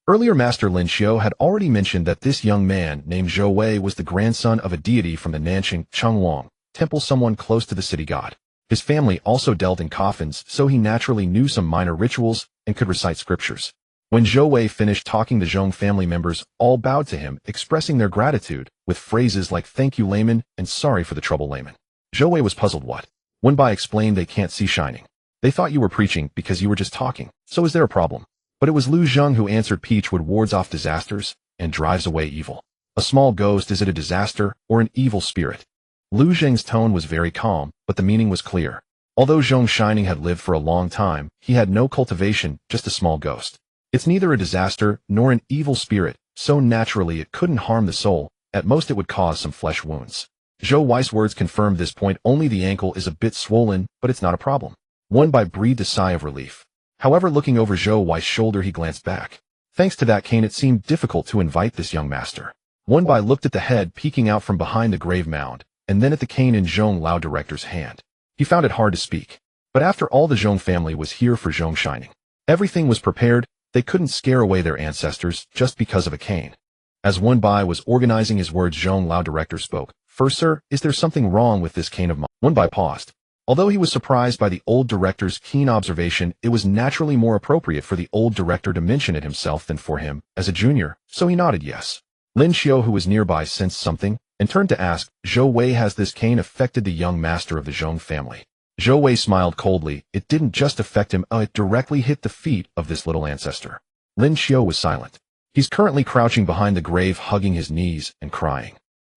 Earlier, Master Lin Xiao had already mentioned that this young man named Zhou Wei was the grandson of a deity from the Nanqing Changwang temple, someone close to the city god. His family also dealt in coffins, so he naturally knew some minor rituals and could recite scriptures. When Zhou Wei finished talking, the Zhong family members all bowed to him, expressing their gratitude with phrases like "Thank you, layman," and "Sorry for the trouble, layman." Zhou Wei was puzzled. What? Wenbai explained, "They can't see shining. They thought you were preaching because you were just talking. So is there a problem?" But it was Lu Zheng who answered, "Peachwood wards off disasters and drives away evil. A small ghost, is it a disaster or an evil spirit?" Lu Zheng's tone was very calm, but the meaning was clear. Although Zhong Shining had lived for a long time, he had no cultivation, just a small ghost. It's neither a disaster nor an evil spirit, so naturally it couldn't harm the soul. At most it would cause some flesh wounds. Zhou Wei's words confirmed this point. Only the ankle is a bit swollen, but it's not a problem. Wenbai breathed a sigh of relief. However, looking over Zhou Wei's shoulder, he glanced back. Thanks to that cane, it seemed difficult to invite this young master. Wenbai looked at the head peeking out from behind the grave mound, and then at the cane in Zhong Lao director's hand. He found it hard to speak. But after all, the Zhong family was here for Zhong Shining. Everything was prepared. They couldn't scare away their ancestors just because of a cane. As Wenbai was organizing his words, Zhong Lao director spoke. "First, sir, is there something wrong with this cane of mine?" Wenbai paused. Although he was surprised by the old director's keen observation, it was naturally more appropriate for the old director to mention it himself than for him, as a junior, so he nodded yes. Lin Xiao, who was nearby, sensed something and turned to ask, "Zhou Wei, has this cane affected the young master of the Zhong family?" Zhou Wei smiled coldly. "It didn't just affect him, it directly hit the feet of this little ancestor." Lin Xiao was silent. "He's currently crouching behind the grave, hugging his knees and crying."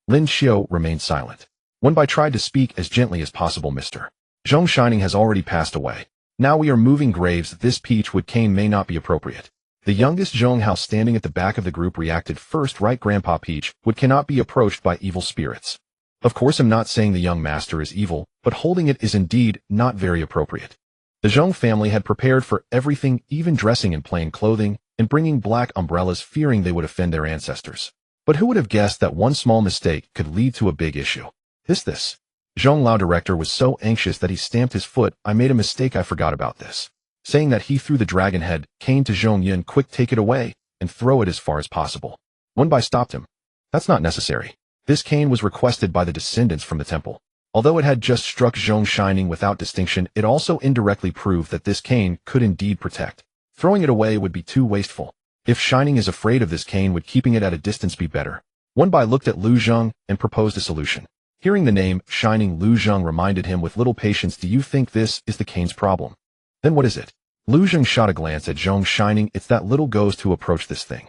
Lin Xiao remained silent. Wenbai tried to speak as gently as possible. "Mr. Zhong Shining has already passed away. Now we are moving graves. This peachwood cane may not be appropriate." The youngest Zhong Hao, standing at the back of the group, reacted first. "Right, Grandpa, peachwood cannot be approached by evil spirits. Of course, I'm not saying the young master is evil, but holding it is indeed not very appropriate." The Zhong family had prepared for everything, even dressing in plain clothing and bringing black umbrellas, fearing they would offend their ancestors. But who would have guessed that one small mistake could lead to a big issue? This. Zhong Lao director was so anxious that he stamped his foot. "I made a mistake, I forgot about this." Saying that, he threw the dragon head cane to Zhong Yin. "Quick, take it away and throw it as far as possible." Wenbai stopped him. "That's not necessary. This cane was requested by the descendants from the temple." Although it had just struck Zhong Shining without distinction, it also indirectly proved that this cane could indeed protect. Throwing it away would be too wasteful. If Shining is afraid of this cane, would keeping it at a distance be better? Wenbai looked at Lu Zheng and proposed a solution. Hearing the name Shining, Lu Zheng reminded him with little patience, "Do you think this is the cane's problem? Then what is it?" Lu Zheng shot a glance at Zhong Shining. "It's that little ghost who approached this thing."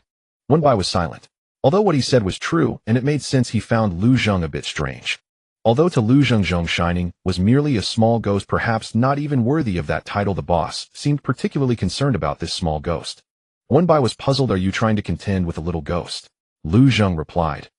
Wenbai was silent. Although what he said was true and it made sense, he found Lu Zheng a bit strange. Although to Lu Zheng, Zhong Shining was merely a small ghost, perhaps not even worthy of that title, the boss seemed particularly concerned about this small ghost. Wenbai was puzzled. "Are you trying to contend with a little ghost?" Lu Zheng replied.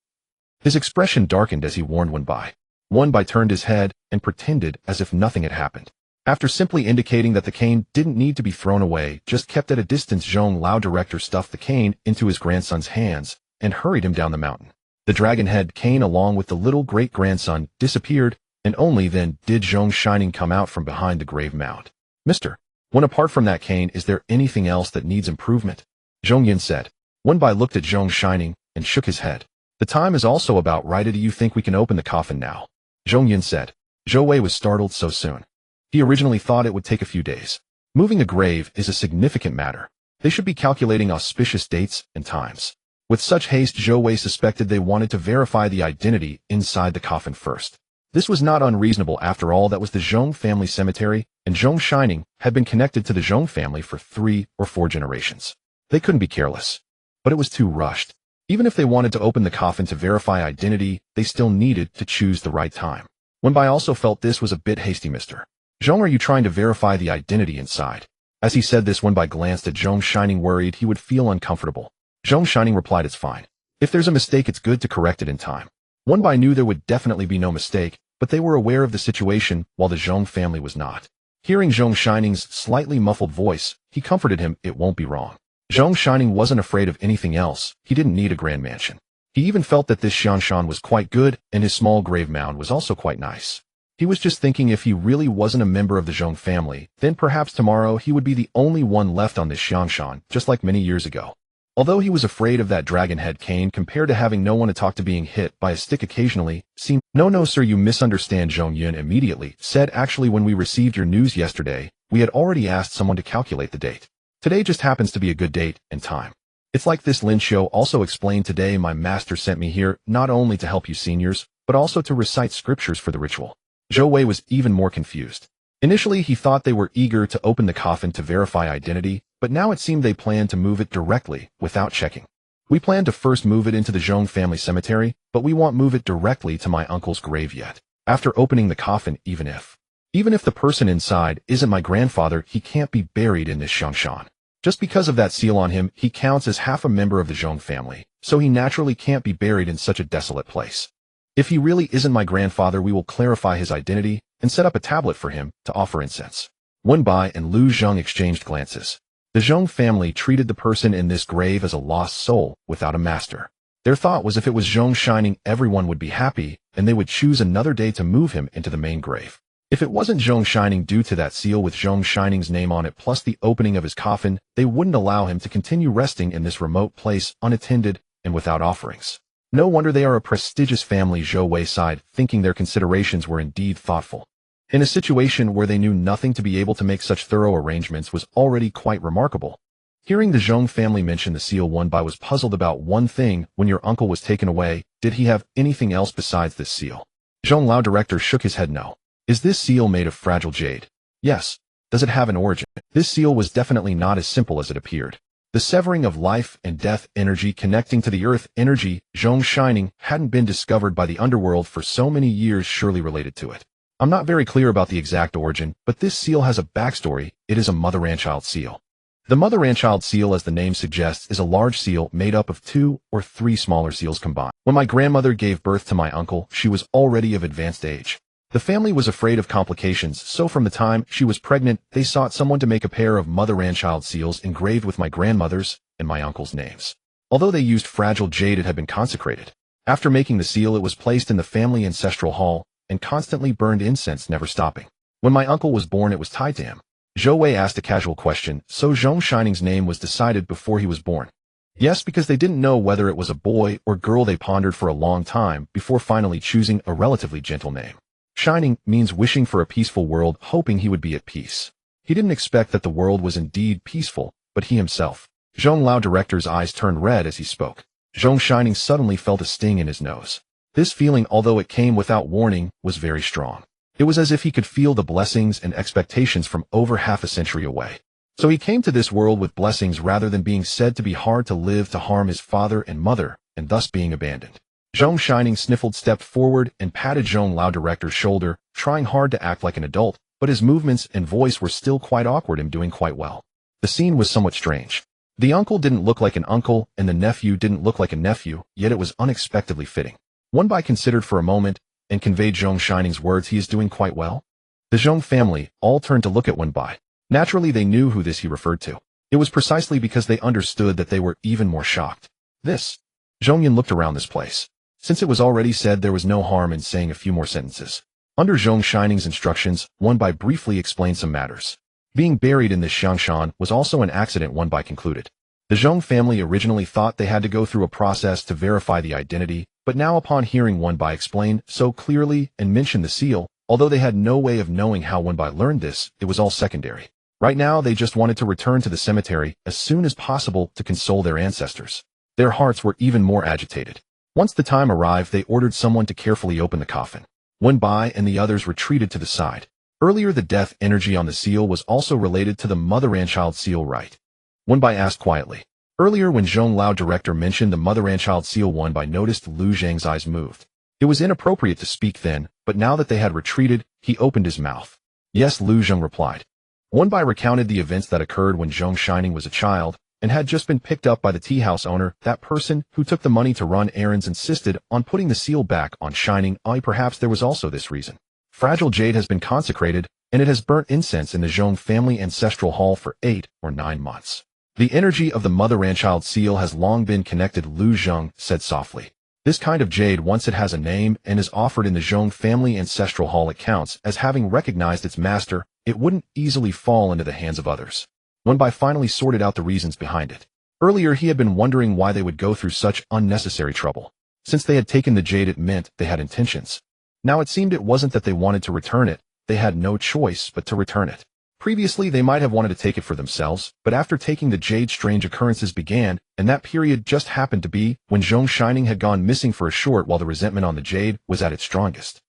His expression darkened as he warned Wenbai. Wenbai turned his head and pretended as if nothing had happened. After simply indicating that the cane didn't need to be thrown away, just kept at a distance, Zhong Lao director stuffed the cane into his grandson's hands and hurried him down the mountain. The dragon head cane, along with the little great-grandson, disappeared, and only then did Zhong Shining come out from behind the grave mound. "Mr. When apart from that cane, is there anything else that needs improvement?" Zhong Yin said. Wenbai looked at Zhong Shining and shook his head. "The time is also about right. Do you think we can open the coffin now?" Zhong Yin said. Zhou Wei was startled. So soon? He originally thought it would take a few days. Moving a grave is a significant matter. They should be calculating auspicious dates and times. With such haste, Zhou Wei suspected they wanted to verify the identity inside the coffin first. This was not unreasonable. After all, that was the Zhong family cemetery, and Zhong Shining had been connected to the Zhong family for 3 or 4 generations. They couldn't be careless. But it was too rushed. Even if they wanted to open the coffin to verify identity, they still needed to choose the right time. Wenbai also felt this was a bit hasty. "Mr. Zhong, are you trying to verify the identity inside?" As he said this, Wenbai glanced at Zhong Shining, worried he would feel uncomfortable. Zhong Shining replied, "It's fine. If there's a mistake, it's good to correct it in time." Wenbai knew there would definitely be no mistake, but they were aware of the situation while the Zhong family was not. Hearing Zhong Shining's slightly muffled voice, he comforted him. It won't be wrong. Zhong Shining wasn't afraid of anything else. He didn't need a grand mansion. He even felt that this Xianshan was quite good, and his small grave mound was also quite nice. He was just thinking, if he really wasn't a member of the Zhong family, then perhaps tomorrow he would be the only one left on this Xianshan, just like many years ago. Although he was afraid of that dragon head cane compared to having no one to talk to, being hit by a stick occasionally seemed— No, sir, you misunderstand. Zhong Yun immediately said. Actually, when we received your news yesterday, we had already asked someone to calculate the date. Today just happens to be a good date and time. It's like this. Lin Xiu also explained. Today my master sent me here not only to help you seniors, but also to recite scriptures for the ritual. Zhou Wei was even more confused. Initially, he thought they were eager to open the coffin to verify identity, but now it seemed they planned to move it directly, without checking. We plan to first move it into the Zhong family cemetery, but we won't move it directly to my uncle's grave yet. After opening the coffin, even if the person inside isn't my grandfather, he can't be buried in this Xiangshan. Just because of that seal on him, he counts as half a member of the Zhong family, so he naturally can't be buried in such a desolate place. If he really isn't my grandfather, we will clarify his identity and set up a tablet for him to offer incense. Wen Bai and Lu Zheng exchanged glances. The Zhong family treated the person in this grave as a lost soul without a master. Their thought was if it was Zhong Shining, everyone would be happy, and they would choose another day to move him into the main grave. If it wasn't Zhong Shining, due to that seal with Zhong Shining's name on it plus the opening of his coffin, they wouldn't allow him to continue resting in this remote place unattended and without offerings. No wonder they are a prestigious family. Zhou Wei sighed, thinking their considerations were indeed thoughtful. In a situation where they knew nothing, to be able to make such thorough arrangements was already quite remarkable. Hearing the Zhong family mention the seal, Wen Bai was puzzled about one thing. When your uncle was taken away, did he have anything else besides this seal? Zhong Lao director shook his head. No. Is this seal made of fragile jade? Yes. Does it have an origin? This seal was definitely not as simple as it appeared. The severing of life and death energy connecting to the earth energy, Zhong Shining, hadn't been discovered by the underworld for so many years, surely related to it. I'm not very clear about the exact origin, but this seal has a backstory. It is a mother-and-child seal. The mother-and-child seal, as the name suggests, is a large seal made up of 2 or 3 smaller seals combined. When my grandmother gave birth to my uncle, she was already of advanced age. The family was afraid of complications, so from the time she was pregnant, they sought someone to make a pair of mother-and-child seals engraved with my grandmother's and my uncle's names. Although they used fragile jade, it had been consecrated. After making the seal, it was placed in the family ancestral hall and constantly burned incense, never stopping. When my uncle was born, it was tied to him. Zhou Wei asked a casual question. So Zhong Shining's name was decided before he was born? Yes, because they didn't know whether it was a boy or girl. They pondered for a long time before finally choosing a relatively gentle name. Shining means wishing for a peaceful world, hoping he would be at peace. He didn't expect that the world was indeed peaceful, but he himself. Zhong Lao director's eyes turned red as he spoke. Zhong Shining suddenly felt a sting in his nose. This feeling, although it came without warning, was very strong. It was as if he could feel the blessings and expectations from over half a century away. So he came to this world with blessings rather than being said to be hard to live, to harm his father and mother, and thus being abandoned. Zhong Shining sniffled, stepped forward, and patted Zhong Lao director's shoulder, trying hard to act like an adult, but his movements and voice were still quite awkward. Him doing quite well. The scene was somewhat strange. The uncle didn't look like an uncle, and the nephew didn't look like a nephew, yet it was unexpectedly fitting. Wen Bai considered for a moment, and conveyed Zhong Shining's words. He is doing quite well. The Zhong family all turned to look at Wen Bai. Naturally, they knew who this he referred to. It was precisely because they understood that they were even more shocked. This. Zhong Yun looked around this place. Since it was already said, there was no harm in saying a few more sentences. Under Zhong Shining's instructions, Wen Bai briefly explained some matters. Being buried in this Xiangshan was also an accident, Wen Bai concluded. The Zhong family originally thought they had to go through a process to verify the identity, but now upon hearing Wen Bai explain so clearly and mention the seal, although they had no way of knowing how Wen Bai learned this, it was all secondary. Right now, they just wanted to return to the cemetery as soon as possible to console their ancestors. Their hearts were even more agitated. Once the time arrived, they ordered someone to carefully open the coffin. Wen Bai and the others retreated to the side. Earlier, the death energy on the seal was also related to the mother-and-child seal, right? Wen Bai asked quietly. Earlier, when Zhong Lao director mentioned the mother-and-child seal, Wen Bai noticed Lu Zhang's eyes moved. It was inappropriate to speak then, but now that they had retreated, he opened his mouth. Yes, Lu Zhang replied. Wen Bai recounted the events that occurred when Zhong Shining was a child, and had just been picked up by the tea house owner. That person who took the money to run errands insisted on putting the seal back on Shining. Perhaps there was also this reason. Fragile jade has been consecrated, and it has burnt incense in the Zhong family ancestral hall for 8 or 9 months. The energy of the mother-and-child seal has long been connected, Lu Zheng said softly. This kind of jade, once it has a name and is offered in the Zhong family ancestral hall, it counts as having recognized its master. It wouldn't easily fall into the hands of others. Wen Bai finally sorted out the reasons behind it. Earlier he had been wondering why they would go through such unnecessary trouble. Since they had taken the jade, it meant they had intentions. Now it seemed it wasn't that they wanted to return it, they had no choice but to return it. Previously they might have wanted to take it for themselves, but after taking the jade, strange occurrences began, and that period just happened to be when Zhong Shining had gone missing for a short while the resentment on the jade was at its strongest.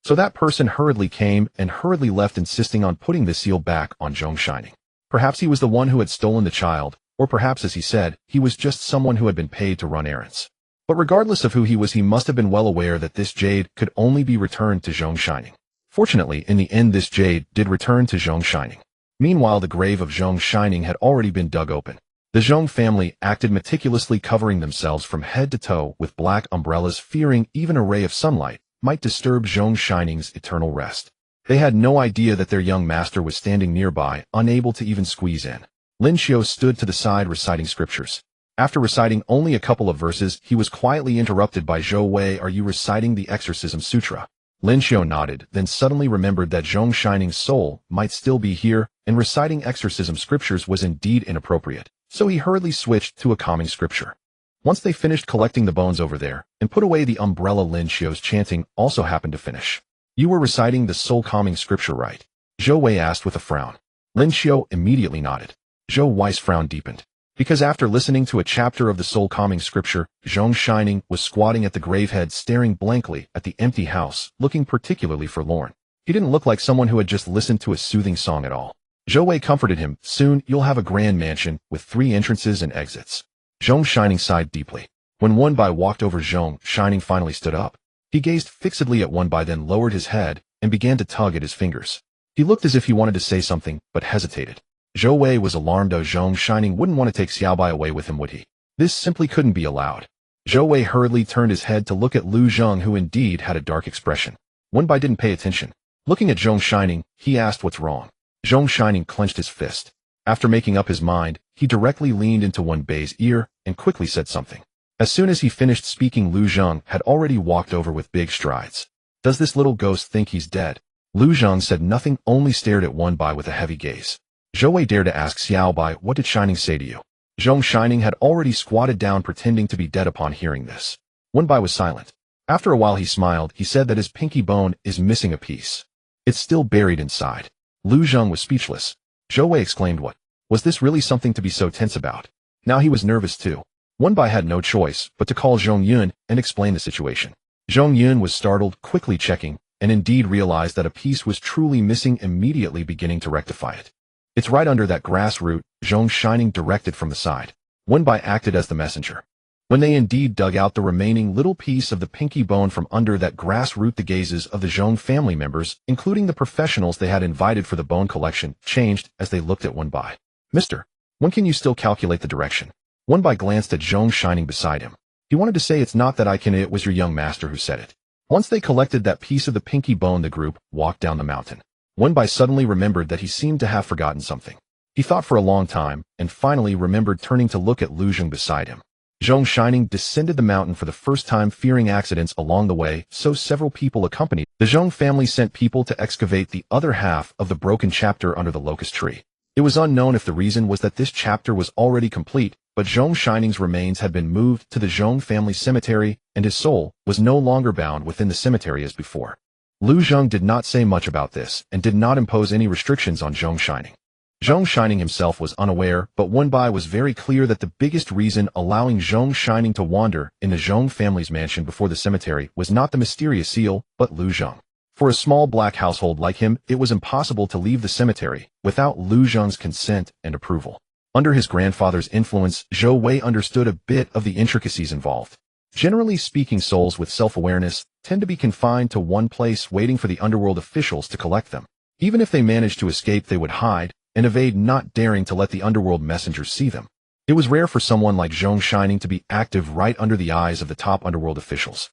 So that person hurriedly came and hurriedly left, insisting on putting the seal back on Zhong Shining. Perhaps he was the one who had stolen the child, or perhaps, as he said, he was just someone who had been paid to run errands. But regardless of who he was, he must have been well aware that this jade could only be returned to Zhong Shining. Fortunately, in the end this jade did return to Zhong Shining. Meanwhile, the grave of Zhong Shining had already been dug open. The Zhong family acted meticulously, covering themselves from head to toe with black umbrellas, fearing even a ray of sunlight might disturb Zhong Shining's eternal rest. They had no idea that their young master was standing nearby, unable to even squeeze in. Lin Xiao stood to the side reciting scriptures. After reciting only a couple of verses, he was quietly interrupted by Zhou Wei. "Are you reciting the Exorcism Sutra?" Lin Xiao nodded, then suddenly remembered that Zhong Shining's soul might still be here, and reciting exorcism scriptures was indeed inappropriate, so he hurriedly switched to a calming scripture. Once they finished collecting the bones over there, and put away the umbrella, Lin Xiao's chanting also happened to finish. "You were reciting the soul-calming scripture, right?" Zhou Wei asked with a frown. Lin Xiao immediately nodded. Zhou Wei's frown deepened. Because after listening to a chapter of the soul-calming scripture, Zhong Shining was squatting at the gravehead, staring blankly at the empty house, looking particularly forlorn. He didn't look like someone who had just listened to a soothing song at all. Zhou Wei comforted him. "Soon you'll have a grand mansion with 3 entrances and exits." Zhong Shining sighed deeply. When One Bai walked over, Zhong Shining finally stood up. He gazed fixedly at One Bai, then lowered his head and began to tug at his fingers. He looked as if he wanted to say something, but hesitated. Zhou Wei was alarmed. Zhong Shining wouldn't want to take Xiaobai away with him, would he? This simply couldn't be allowed. Zhou Wei hurriedly turned his head to look at Lu Zheng, who indeed had a dark expression. Wen Bai didn't pay attention. Looking at Zhong Shining, he asked what's wrong. Zhong Shining clenched his fist. After making up his mind, he directly leaned into Wen Bai's ear and quickly said something. As soon as he finished speaking, Lu Zheng had already walked over with big strides. "Does this little ghost think he's dead?" Lu Zheng said nothing, only stared at Wen Bai with a heavy gaze. Zhou Wei dared to ask Xiaobai, "What did Shining say to you?" Zhong Shining had already squatted down, pretending to be dead. Upon hearing this, Wen Bai was silent. After a while he smiled. He said that his pinky bone is missing a piece. It's still buried inside. Lu Zheng was speechless. Zhou Wei exclaimed, "What? Was this really something to be so tense about?" Now he was nervous too. Wen Bai had no choice but to call Zhong Yun and explain the situation. Zhong Yun was startled, quickly checking, and indeed realized that a piece was truly missing, immediately beginning to rectify it. "It's right under that grass root," Zhong Shining directed from the side. Wen Bai acted as the messenger. When they indeed dug out the remaining little piece of the pinky bone from under that grass root, the gazes of the Zhong family members, including the professionals they had invited for the bone collection, changed as they looked at Wen Bai. "Mister, when can you still calculate the direction?" Wen Bai glanced at Zhong Shining beside him. He wanted to say, "It's not that I can, it was your young master who said it." Once they collected that piece of the pinky bone, the group walked down the mountain. Wen Bai suddenly remembered that he seemed to have forgotten something. He thought for a long time, and finally remembered, turning to look at Lu Zheng beside him. Zhong Shining descended the mountain for the first time, fearing accidents along the way, so several people accompanied. The Zhong family sent people to excavate the other half of the broken chapter under the locust tree. It was unknown if the reason was that this chapter was already complete, but Zhong Shining's remains had been moved to the Zhong family cemetery, and his soul was no longer bound within the cemetery as before. Lu Zheng did not say much about this, and did not impose any restrictions on Zhong Shining. Zhong Shining himself was unaware, but Wen Bai was very clear that the biggest reason allowing Zhong Shining to wander in the Zhong family's mansion before the cemetery was not the mysterious seal, but Lu Zheng. For a small black household like him, it was impossible to leave the cemetery without Lu Zheng's consent and approval. Under his grandfather's influence, Zhou Wei understood a bit of the intricacies involved. Generally speaking, souls with self-awareness tend to be confined to one place, waiting for the underworld officials to collect them. Even if they managed to escape, they would hide and evade, not daring to let the underworld messengers see them. It was rare for someone like Zhong Shining to be active right under the eyes of the top underworld officials.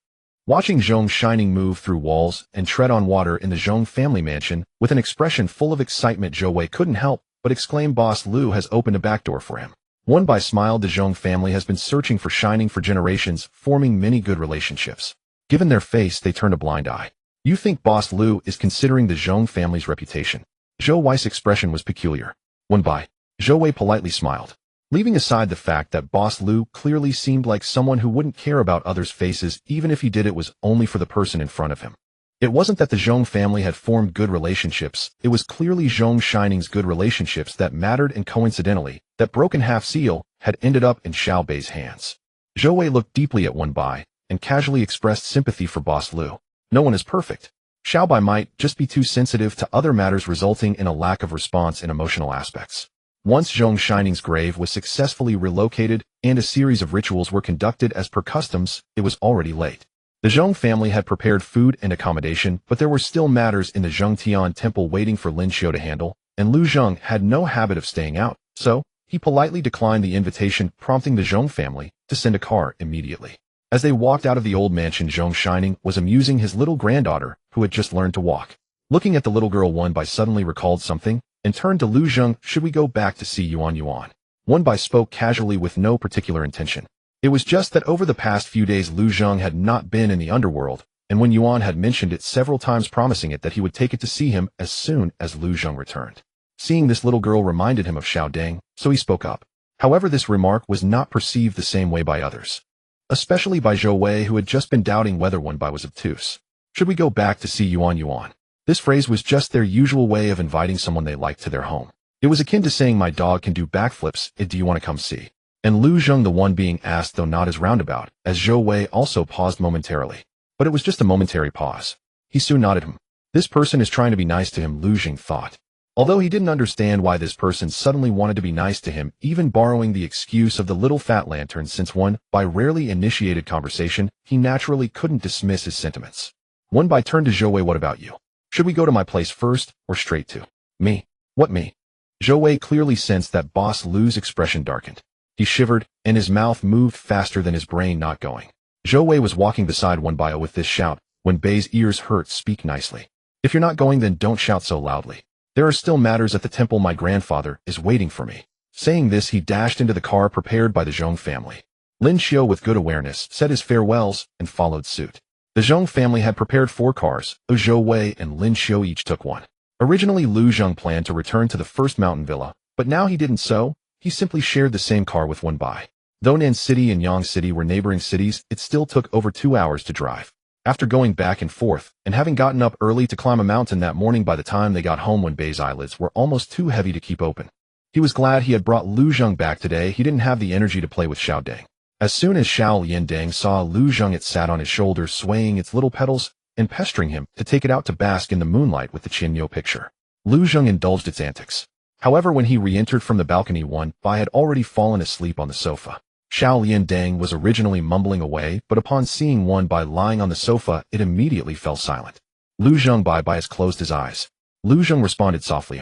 Watching Zhong Shining move through walls and tread on water in the Zhong family mansion with an expression full of excitement, Zhou Wei couldn't help but exclaim, "Boss Lu has opened a back door for him." Wen Bai smiled. The Zhong family has been searching for Shining for generations, forming many good relationships. Given their face, they turned a blind eye. "You think Boss Lu is considering the Zhong family's reputation?" Zhou Wei's expression was peculiar. "Wen Bai." Zhou Wei politely smiled. Leaving aside the fact that Boss Lu clearly seemed like someone who wouldn't care about others' faces even if he did it was only for the person in front of him. It wasn't that the Zhong family had formed good relationships, it was clearly Zhong Shining's good relationships that mattered, and coincidentally, that broken half-seal had ended up in Xiao Bei's hands. Zhou Wei looked deeply at Wen Bai and casually expressed sympathy for Boss Lu. No one is perfect. Xiao Bai might just be too sensitive to other matters, resulting in a lack of response in emotional aspects. Once Zhong Shining's grave was successfully relocated and a series of rituals were conducted as per customs, it was already late. The Zhong family had prepared food and accommodation, but there were still matters in the Zhongtian temple waiting for Lin Xiu to handle, and Lu Zheng had no habit of staying out, so he politely declined the invitation, prompting the Zhong family to send a car immediately. As they walked out of the old mansion, Zhong Shining was amusing his little granddaughter, who had just learned to walk. Looking at the little girl, Wen Bai suddenly recalled something and turned to Lu Zheng. Should we go back to see Yuan Yuan? Wen Bai spoke casually with no particular intention. It was just that over the past few days Lu Zheng had not been in the underworld, and when Yuan had mentioned it several times, promising it that he would take it to see him as soon as Lu Zheng returned. Seeing this little girl reminded him of Xiao Deng, so he spoke up. However, this remark was not perceived the same way by others, especially by Zhou Wei, who had just been doubting whether Wen Bai was obtuse. Should we go back to see Yuan Yuan? This phrase was just their usual way of inviting someone they liked to their home. It was akin to saying, my dog can do backflips, do you want to come see? And Lu Zheng, the one being asked, though not as roundabout, as Zhou Wei, also paused momentarily. But it was just a momentary pause. He soon nodded him. This person is trying to be nice to him, Lu Zheng thought. Although he didn't understand why this person suddenly wanted to be nice to him, even borrowing the excuse of the little fat lantern, since Wen Bai rarely initiated conversation, he naturally couldn't dismiss his sentiments. Wen Bai turned to Zhou Wei. What about you? Should we go to my place first, or straight to me? What me? Zhou Wei clearly sensed that Boss Lu's expression darkened. He shivered, and his mouth moved faster than his brain not going. Zhou Wei was walking beside Wen Bai with this shout. When Bei's ears hurt, speak nicely. If you're not going, then don't shout so loudly. There are still matters at the temple. My grandfather is waiting for me. Saying this, he dashed into the car prepared by the Zhong family. Lin Xiu, with good awareness, said his farewells and followed suit. The Zhong family had prepared 4 cars, Zhou Wei and Lin Xiu each took one. Originally, Lu Zheng planned to return to the first mountain villa, but now he didn't, so he simply shared the same car with Wen Bai. Though Nan City and Yang City were neighboring cities, it still took over 2 hours to drive. After going back and forth, and having gotten up early to climb a mountain that morning, by the time they got home, Wen Bei's eyelids were almost too heavy to keep open. He was glad he had brought Lu Zheng back today. He didn't have the energy to play with Xiao Deng. As soon as Xiao Deng saw Lu Zheng, it sat on his shoulder, swaying its little petals and pestering him to take it out to bask in the moonlight with the Qianyo picture. Lu Zheng indulged its antics. However, when he re-entered from the balcony, Wen Bai had already fallen asleep on the sofa. Xiao Deng was originally mumbling away, but upon seeing Wen Bai lying on the sofa, it immediately fell silent. Lu Zheng Bai has closed his eyes. Lu Zheng responded softly,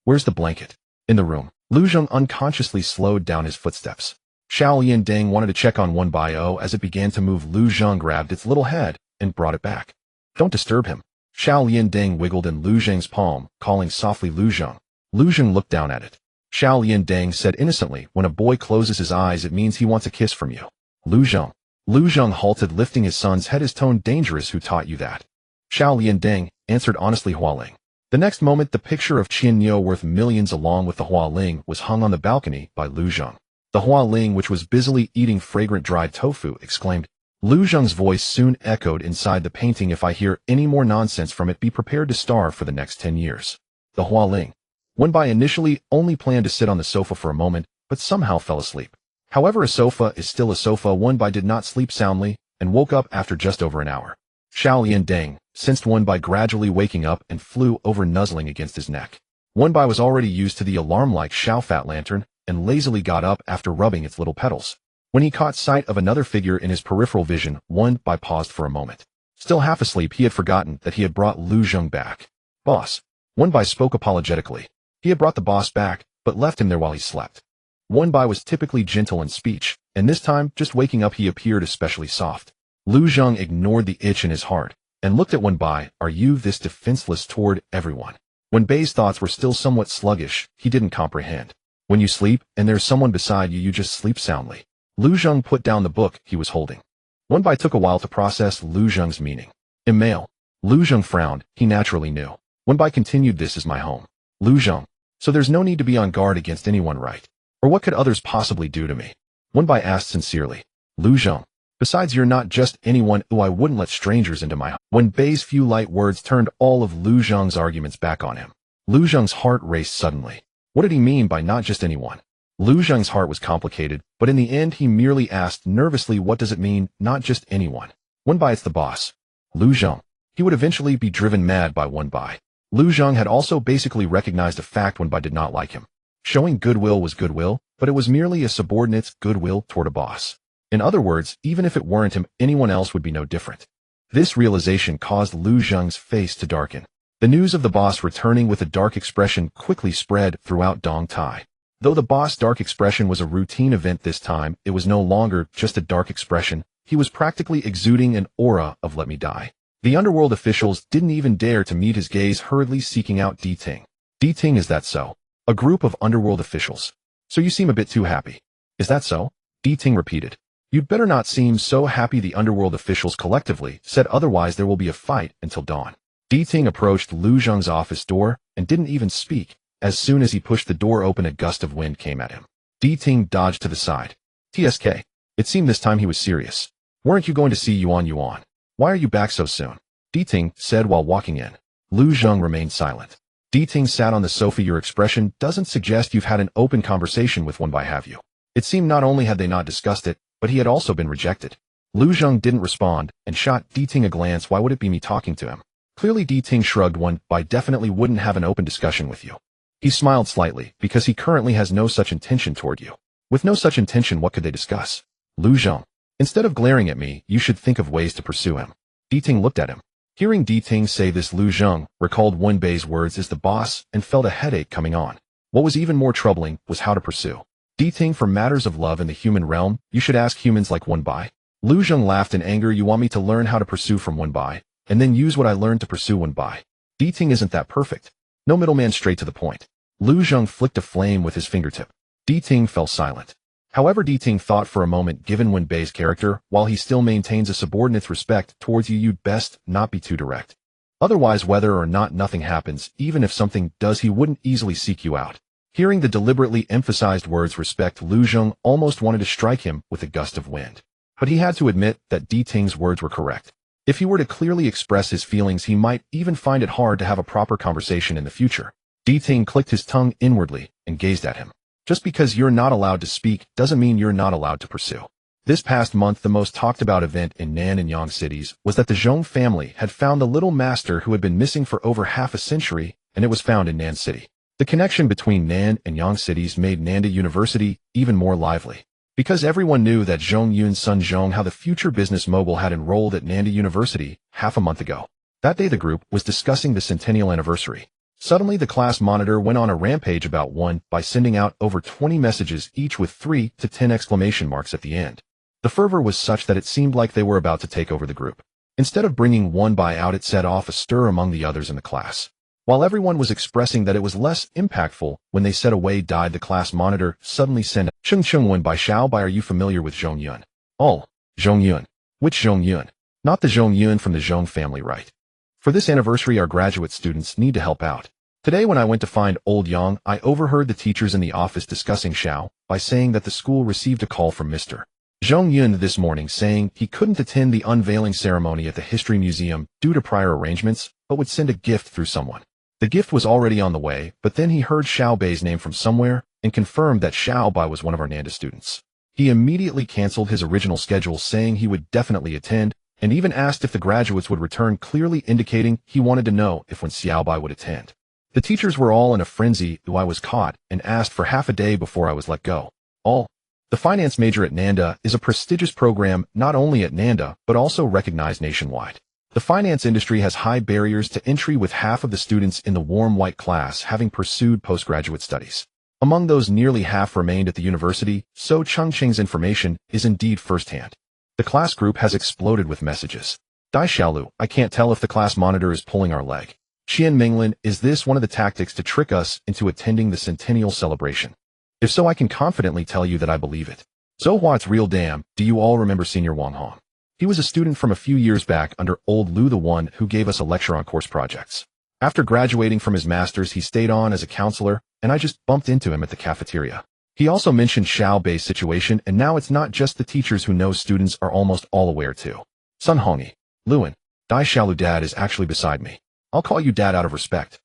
Where's the blanket? In the room. Lu Zheng unconsciously slowed down his footsteps. Xiao Deng wanted to check on Wen Bai. As it began to move, Lu Zheng grabbed its little head and brought it back. Don't disturb him. Xiao Deng wiggled in Lu Zheng's palm, calling softly, Lu Zheng. Lu Zheng looked down at it. Xiao Deng said innocently, when a boy closes his eyes, it means he wants a kiss from you. Lu Zheng. Lu Zheng halted, lifting his son's head, his tone dangerous. Who taught you that? Xiao Deng answered honestly, Hualing. The next moment, the picture of Qianyo worth millions along with the Hualing was hung on the balcony by Lu Zheng. The Hualing, which was busily eating fragrant dried tofu, exclaimed. Lu Zheng's voice soon echoed inside the painting. If I hear any more nonsense from it, be prepared to starve for the next 10 years. The Hualing. Wen Bai initially only planned to sit on the sofa for a moment, but somehow fell asleep. However, a sofa is still a sofa. Wen Bai did not sleep soundly and woke up after just over an hour. Xiao Deng sensed Wen Bai gradually waking up and flew over, nuzzling against his neck. Wen Bai was already used to the alarm-like Xiao Fat Lantern and lazily got up after rubbing its little petals. When he caught sight of another figure in his peripheral vision, Wen Bai paused for a moment. Still half asleep, he had forgotten that he had brought Lu Zheng back. Boss. Wen Bai spoke apologetically. He had brought the boss back, but left him there while he slept. Wen Bai was typically gentle in speech, and this time, just waking up, he appeared especially soft. Lu Zheng ignored the itch in his heart and looked at Wen Bai. Are you this defenseless toward everyone? When Bei's thoughts were still somewhat sluggish, he didn't comprehend. When you sleep and there's someone beside you, you just sleep soundly. Lu Zheng put down the book he was holding. Wen Bai took a while to process Lu Zheng's meaning. Email. Lu Zheng frowned. He naturally knew. Wen Bai continued, this is my home. Lu Zheng. So there's no need to be on guard against anyone, right? Or what could others possibly do to me? Wenbai asked sincerely. Lu Zheng. Besides, you're not just anyone who I wouldn't let strangers into my home. Wenbei's few light words turned all of Lu Zheng's arguments back on him. Lu Zheng's heart raced suddenly. What did he mean by not just anyone? Lu Zheng's heart was complicated, but in the end he merely asked nervously, what does it mean, not just anyone? Wenbai, it's the boss. Lu Zheng. He would eventually be driven mad by Wenbai. Lu Zheng had also basically recognized a fact: Wenbai did not like him. Showing goodwill was goodwill, but it was merely a subordinate's goodwill toward a boss. In other words, even if it weren't him, anyone else would be no different. This realization caused Lu Zheng's face to darken. The news of the boss returning with a dark expression quickly spread throughout Dong Tai. Though the boss' dark expression was a routine event this time, it was no longer just a dark expression. He was practically exuding an aura of "let me die." The underworld officials didn't even dare to meet his gaze, hurriedly seeking out Di Ting. Di Ting, is that so? A group of underworld officials. So you seem a bit too happy. Is that so? Di Ting repeated. You'd better not seem so happy, the underworld officials collectively said, otherwise there will be a fight until dawn. Di Ting approached Lu Zheng's office door and didn't even speak. As soon as he pushed the door open, a gust of wind came at him. Di Ting dodged to the side. TSK. It seemed this time he was serious. Weren't you going to see Yuan? Why are you back so soon? Di Ting said while walking in. Lu Zheng remained silent. Di Ting sat on the sofa. Your expression doesn't suggest you've had an open conversation with Wenbai, have you? It seemed not only had they not discussed it, but he had also been rejected. Lu Zheng didn't respond and shot Di Ting a glance. Why would it be me talking to him? Clearly Di Ting shrugged. Wenbai definitely wouldn't have an open discussion with you. He smiled slightly, because he currently has no such intention toward you. With no such intention, what could they discuss? Lu Zheng. Instead of glaring at me, you should think of ways to pursue him. Di Ting looked at him. Hearing Di Ting say this, Lu Zheng recalled Wenbei's words as the boss and felt a headache coming on. What was even more troubling was how to pursue Di Ting. For matters of love in the human realm, you should ask humans like Wenbai. Lu Zheng laughed in anger. You want me to learn how to pursue from Wenbai, and then use what I learned to pursue Wenbai? Di Ting isn't that perfect. No middleman, straight to the point. Lu Zheng flicked a flame with his fingertip. Di Ting fell silent. However, Di Ting thought for a moment, given Wenbei's character, while he still maintains a subordinate's respect towards you, you'd best not be too direct. Otherwise, whether or not nothing happens, even if something does, he wouldn't easily seek you out. Hearing the deliberately emphasized words respect, Lu Zheng almost wanted to strike him with a gust of wind. But he had to admit that Di Ting's words were correct. If he were to clearly express his feelings, he might even find it hard to have a proper conversation in the future. Di Ting clicked his tongue inwardly and gazed at him. Just because you're not allowed to speak doesn't mean you're not allowed to pursue. This past month, the most talked about event in Nan and Yang cities was that the Zhong family had found the little master who had been missing for over half a century, and it was found in Nan City. The connection between Nan and Yang cities made Nanda University even more lively. Because everyone knew that Zhong Yun's son Zhong Hao, the future business mogul, had enrolled at Nanda University half a month ago. That day the group was discussing the centennial anniversary. Suddenly the class monitor went on a rampage about Wenbai sending out over 20 messages, each with 3 to 10 exclamation marks at the end. The fervor was such that it seemed like they were about to take over the group. Instead of bringing Wenbai out, it set off a stir among the others in the class. While everyone was expressing that it was less impactful when they said away died, the class monitor suddenly sent Chung Wenbai Xiaobai. Are you familiar with Zhong Yun? Oh, Zhong Yun. Which Zhong Yun? Not the Zhong Yun from the Zhong family, right? For this anniversary, our graduate students need to help out. Today when I went to find old Yang, I overheard the teachers in the office discussing Xiao by saying that the school received a call from Mr. Zhong Yun this morning saying he couldn't attend the unveiling ceremony at the History Museum due to prior arrangements, but would send a gift through someone. The gift was already on the way, but then he heard Xiao Bei's name from somewhere and confirmed that Xiao Bai was one of our Nanda students. He immediately canceled his original schedule, saying he would definitely attend, and even asked if the graduates would return, clearly indicating he wanted to know if when Xiao Bai would attend. The teachers were all in a frenzy. I was caught and asked for half a day before I was let go. The finance major at Nanda is a prestigious program not only at Nanda but also recognized nationwide. The finance industry has high barriers to entry, with half of the students in the warm white class having pursued postgraduate studies. Among those, nearly half remained at the university, so Chengqing's information is indeed firsthand. The class group has exploded with messages. Dai Xiaolu, I can't tell if the class monitor is pulling our leg. Qian Minglin, is this one of the tactics to trick us into attending the centennial celebration? If so, I can confidently tell you that I believe it. Zohua, it's real. Damn, do you all remember Senior Wang Hong? He was a student from a few years back under old Lu, the one who gave us a lecture on course projects. After graduating from his master's, he stayed on as a counselor, and I just bumped into him at the cafeteria. He also mentioned Xiao Bei's situation, and now it's not just the teachers who know, students are almost all aware too. Sun Hongyi, Luan, Dai Xiaolu, dad is actually beside me. I'll call you dad out of respect.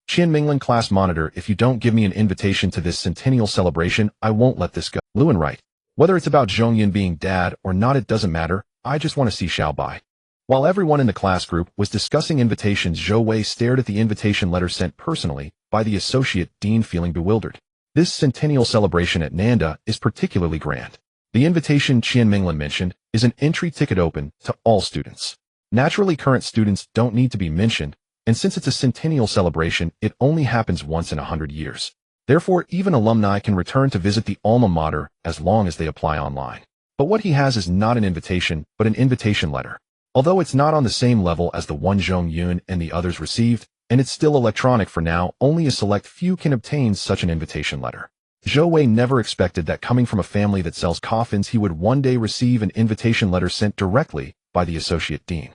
Qian Minglan, class monitor, if you don't give me an invitation to this centennial celebration, I won't let this go. Luan, right. Whether it's about Zhongyun being dad or not, it doesn't matter. I just want to see Xiao Bai. While everyone in the class group was discussing invitations, Zhou Wei stared at the invitation letter sent personally by the associate dean, feeling bewildered. This centennial celebration at Nanda is particularly grand. The invitation Qian Minglan mentioned is an entry ticket open to all students. Naturally, current students don't need to be mentioned, and since it's a centennial celebration, it only happens once in 100 years. Therefore, even alumni can return to visit the alma mater as long as they apply online. But what he has is not an invitation, but an invitation letter. Although it's not on the same level as the one Zhongyun and the others received, and it's still electronic for now, only a select few can obtain such an invitation letter. Zhou Wei never expected that coming from a family that sells coffins, he would one day receive an invitation letter sent directly by the associate dean.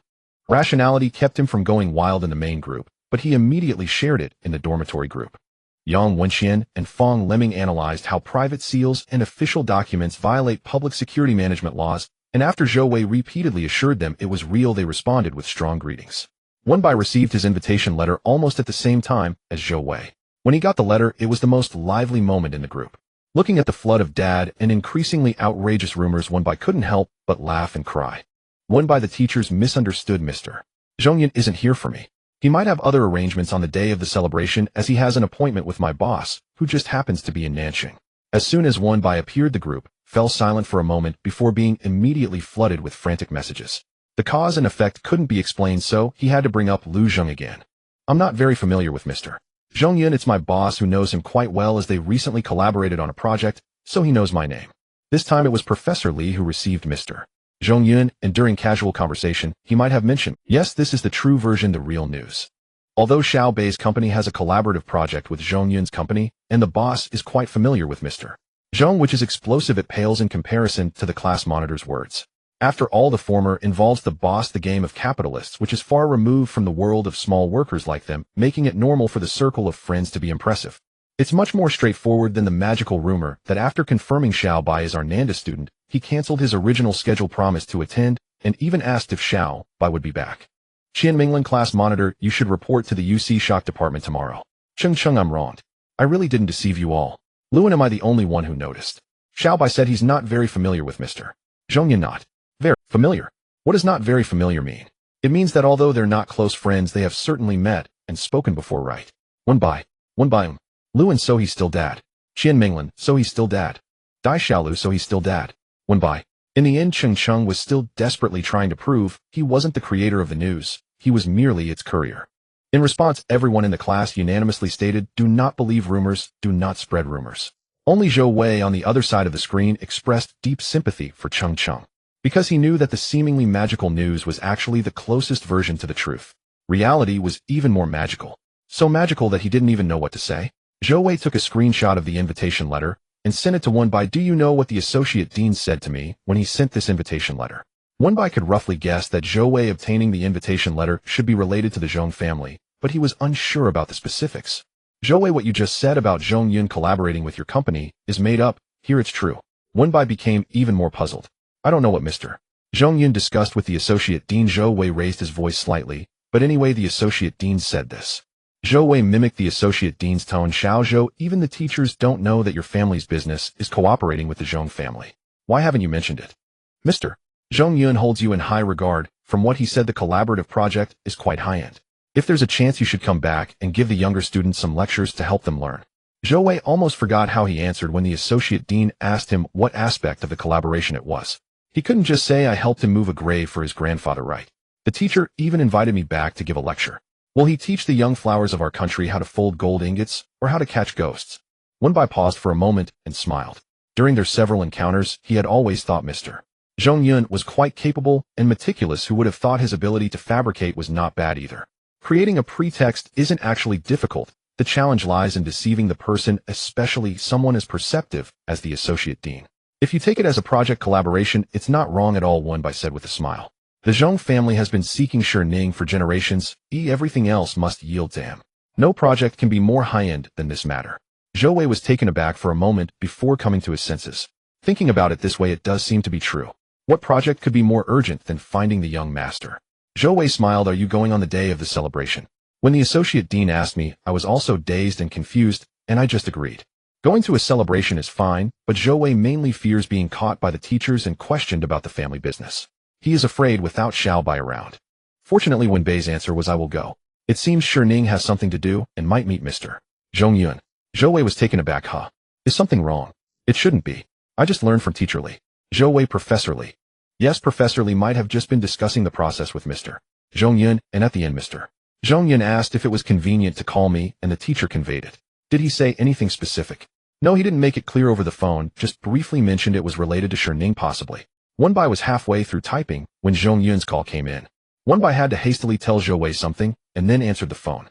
Rationality kept him from going wild in the main group, but he immediately shared it in the dormitory group. Yang Wenxian and Fang Lemming analyzed how private seals and official documents violate public security management laws, and after Zhou Wei repeatedly assured them it was real, they responded with strong greetings. Wenbai received his invitation letter almost at the same time as Zhou Wei. When he got the letter, it was the most lively moment in the group. Looking at the flood of dad and increasingly outrageous rumors, Wenbai couldn't help but laugh and cry. Wenbai, the teachers misunderstood Mr. Zhongyun isn't here for me. He might have other arrangements on the day of the celebration, as he has an appointment with my boss, who just happens to be in Nanxing. As soon as Wenbai appeared, the group fell silent for a moment before being immediately flooded with frantic messages. The cause and effect couldn't be explained, so he had to bring up Lu Zheng again. I'm not very familiar with Mr. Zhongyun. It's my boss who knows him quite well, as they recently collaborated on a project, so he knows my name. This time it was Professor Li who received Mr. Zhongyun, and during casual conversation, he might have mentioned, yes, this is the true version, the real news. Although Xiao Bei's company has a collaborative project with Zhongyun's company, and the boss is quite familiar with Mr. Zhong, which is explosive, it pales in comparison to the class monitor's words. After all, the former involves the boss, the game of capitalists, which is far removed from the world of small workers like them, making it normal for the circle of friends to be impressive. It's much more straightforward than the magical rumor that after confirming Xiao Bai is our Nanda student, he canceled his original scheduled promise to attend, and even asked if Xiao Bai would be back. Qian Minglan, class monitor, you should report to the UC Shock department tomorrow. Cheng, I'm wronged. I really didn't deceive you all. Luan, am I the only one who noticed? Xiao Bai said he's not very familiar with Mr. Zhongyun. Not very familiar. What does not very familiar mean? It means that although they're not close friends, they have certainly met and spoken before, right? Wenbai. Luan, so he's still dad. Qian Minglan, so he's still dad. Dai Xiaolu, so he's still dad. Wenbai. In the end, Cheng was still desperately trying to prove he wasn't the creator of the news, he was merely its courier. In response, everyone in the class unanimously stated, do not believe rumors, do not spread rumors. Only Zhou Wei on the other side of the screen expressed deep sympathy for Cheng, because he knew that the seemingly magical news was actually the closest version to the truth. Reality was even more magical. So magical that he didn't even know what to say. Zhou Wei took a screenshot of the invitation letter and sent it to Wenbai. Do you know what the associate dean said to me when he sent this invitation letter? Wenbai could roughly guess that Zhou Wei obtaining the invitation letter should be related to the Zhong family, but he was unsure about the specifics. Zhou Wei, what you just said about Zhongyun collaborating with your company is made up. Here it's true. Wenbai became even more puzzled. I don't know what Mr. Zhongyun discussed with the associate dean. Zhou Wei raised his voice slightly, but anyway, the associate dean said this. Zhou Wei mimicked the associate dean's tone. Xiao Zhou, even the teachers don't know that your family's business is cooperating with the Zhong family. Why haven't you mentioned it? Mr. Zhongyun holds you in high regard. From what he said, the collaborative project is quite high-end. If there's a chance, you should come back and give the younger students some lectures to help them learn. Zhou Wei almost forgot how he answered when the associate dean asked him what aspect of the collaboration it was. He couldn't just say, I helped him move a grave for his grandfather, right? The teacher even invited me back to give a lecture. Will he teach the young flowers of our country how to fold gold ingots or how to catch ghosts? Wenbai paused for a moment and smiled. During their several encounters, he had always thought Mr. Zhongyun was quite capable and meticulous. Who would have thought his ability to fabricate was not bad either? Creating a pretext isn't actually difficult. The challenge lies in deceiving the person, especially someone as perceptive as the associate dean. If you take it as a project collaboration, it's not wrong at all, Wenbai said with a smile. The Zhong family has been seeking Shining for generations. Everything else must yield to him. No project can be more high-end than this matter. Zhou Wei was taken aback for a moment before coming to his senses. Thinking about it this way, it does seem to be true. What project could be more urgent than finding the young master? Zhou Wei smiled. Are you going on the day of the celebration? When the associate dean asked me, I was also dazed and confused, and I just agreed. Going to a celebration is fine, but Zhou Wei mainly fears being caught by the teachers and questioned about the family business. He is afraid without Xiaobai around. Fortunately, Wen Bei's answer was I will go. It seems Shining has something to do and might meet Mr. Zhongyun. Zhou Wei was taken aback. Huh? Is something wrong? It shouldn't be. I just learned from Teacher Li. Zhou Wei. Professor Li. Yes, Professor Li might have just been discussing the process with Mr. Zhongyun, and at the end Mr. Zhongyun asked if it was convenient to call me, and the teacher conveyed it. Did he say anything specific? No, he didn't make it clear over the phone, just briefly mentioned it was related to Shining possibly. Wenbai was halfway through typing when Zhongyun's call came in. Wenbai had to hastily tell Zhou Wei something, and then answered the phone.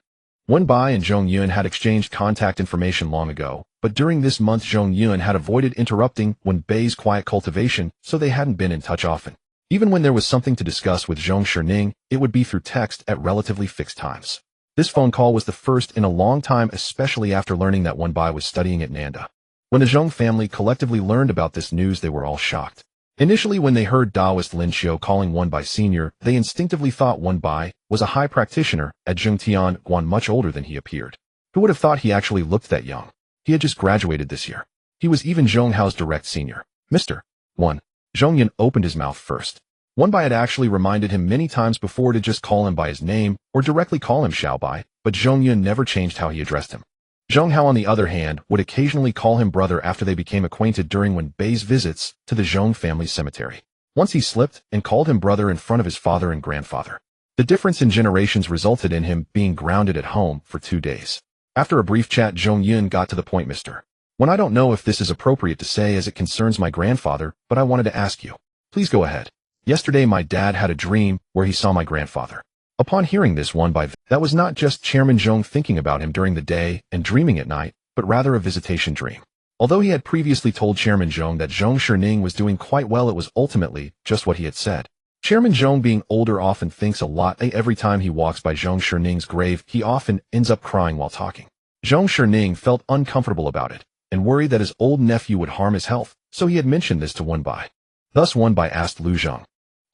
Wenbai and Zhongyun had exchanged contact information long ago, but during this month Zhongyun had avoided interrupting Wenbei's quiet cultivation, so they hadn't been in touch often. Even when there was something to discuss with Zhong Shining, it would be through text at relatively fixed times. This phone call was the first in a long time, especially after learning that Wenbai was studying at Nanda. When the Zhong family collectively learned about this news, they were all shocked. Initially, when they heard Taoist Lin Xiu calling Wenbai senior, they instinctively thought Wenbai was a high practitioner at Zhongtian Guan, much older than he appeared. Who would have thought he actually looked that young? He had just graduated this year. He was even Zhong Hao's direct senior. Mr. 1. Zhongyun opened his mouth first. Wenbai had actually reminded him many times before to just call him by his name or directly call him Xiaobai, but Zhongyun never changed how he addressed him. Zhong Hao, on the other hand, would occasionally call him brother after they became acquainted during Wenbei's visits to the Zhong family's cemetery. Once he slipped and called him brother in front of his father and grandfather. The difference in generations resulted in him being grounded at home for 2 days. After a brief chat, Zhongyun got to the point. Mr. When I don't know if this is appropriate to say as it concerns my grandfather, but I wanted to ask you. Please go ahead. Yesterday my dad had a dream where he saw my grandfather. Upon hearing this, Wenbai, that was not just Chairman Zhong thinking about him during the day and dreaming at night, but rather a visitation dream. Although he had previously told Chairman Zhong that Zhong Shining was doing quite well, it was ultimately just what he had said. Chairman Zhong, being older, often thinks a lot. Every time he walks by Zhong Shining's grave, he often ends up crying while talking. Zhong Shining felt uncomfortable about it, and worried that his old nephew would harm his health, so he had mentioned this to Wenbai. Thus Wenbai asked Lu Zhong.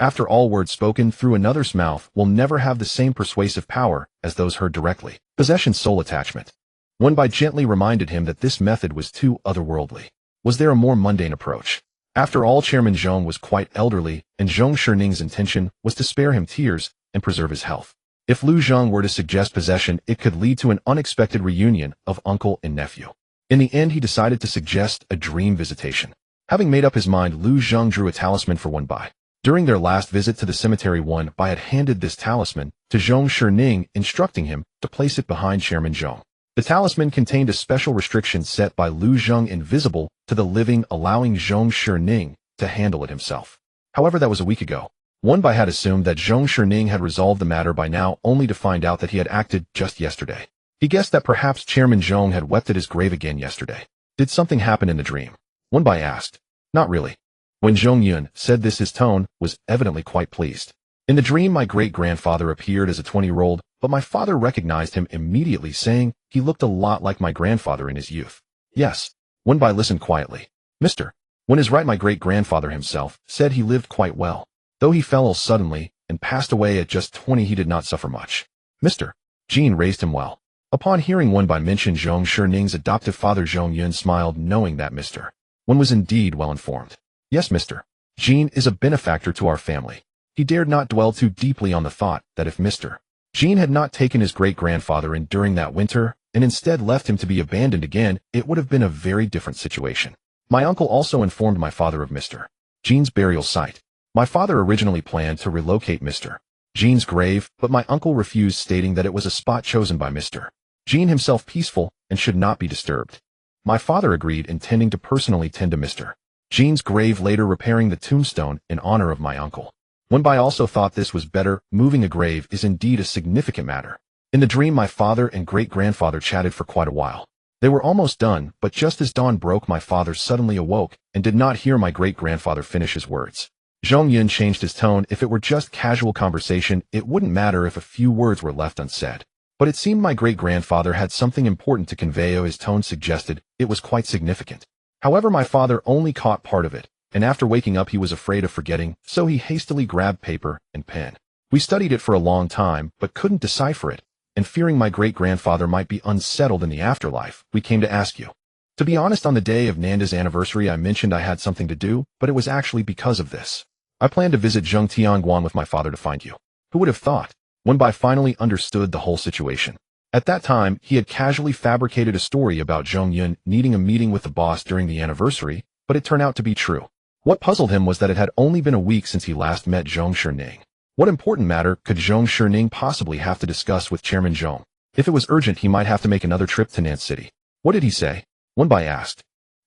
After all, words spoken through another's mouth will never have the same persuasive power as those heard directly. Possession, soul attachment. Wenbai gently reminded him that this method was too otherworldly. Was there a more mundane approach? After all, Chairman Zhong was quite elderly, and Zhong Shining's intention was to spare him tears and preserve his health. If Lu Zhong were to suggest possession, it could lead to an unexpected reunion of uncle and nephew. In the end, he decided to suggest a dream visitation. Having made up his mind, Lu Zhong drew a talisman for Wenbai. During their last visit to the cemetery, Wenbai had handed this talisman to Zhong Shining, instructing him to place it behind Chairman Zhong. The talisman contained a special restriction set by Lu Zhong, invisible to the living, allowing Zhong Shining to handle it himself. However, that was a week ago. Wenbai had assumed that Zhong Shining had resolved the matter by now, only to find out that he had acted just yesterday. He guessed that perhaps Chairman Zhong had wept at his grave again yesterday. Did something happen in the dream? Wenbai asked. Not really. When Zhongyun said this, his tone was evidently quite pleased. In the dream, my great-grandfather appeared as a 20-year-old, but my father recognized him immediately, saying he looked a lot like my grandfather in his youth. Yes. Wenbai listened quietly. Mr. Wen is right. My great-grandfather himself said he lived quite well. Though he fell ill suddenly and passed away at just 20, he did not suffer much. Mr. Jean raised him well. Upon hearing Wenbai mention Zhong Shining's adoptive father, Zhongyun smiled, knowing that Mr. Wen was indeed well informed. Yes, Mr. Jean is a benefactor to our family. He dared not dwell too deeply on the thought that if Mr. Jean had not taken his great-grandfather in during that winter and instead left him to be abandoned again, it would have been a very different situation. My uncle also informed my father of Mr. Jean's burial site. My father originally planned to relocate Mr. Jean's grave, but my uncle refused, stating that it was a spot chosen by Mr. Jean himself peaceful and should not be disturbed. My father agreed, intending to personally tend to Mr. Jean's grave, later repairing the tombstone in honor of my uncle. Wenbai also thought this was better. Moving a grave is indeed a significant matter. In the dream, my father and great-grandfather chatted for quite a while. They were almost done, but just as dawn broke, my father suddenly awoke and did not hear my great-grandfather finish his words. Zhongyun changed his tone. If it were just casual conversation, it wouldn't matter if a few words were left unsaid. But it seemed my great-grandfather had something important to convey, or his tone suggested it was quite significant. However, my father only caught part of it, and after waking up he was afraid of forgetting, so he hastily grabbed paper and pen. We studied it for a long time, but couldn't decipher it, and fearing my great-grandfather might be unsettled in the afterlife, we came to ask you. To be honest, on the day of Nanda's anniversary I mentioned I had something to do, but it was actually because of this. I planned to visit Zhengtianguan with my father to find you. Who would have thought? Wenbai finally understood the whole situation. At that time, he had casually fabricated a story about Zhong Yun needing a meeting with the boss during the anniversary, but it turned out to be true. What puzzled him was that it had only been a week since he last met Zhong Shining. What important matter could Zhong Shining possibly have to discuss with Chairman Zhong? If it was urgent, he might have to make another trip to Nan City. What did he say? Wenbai asked.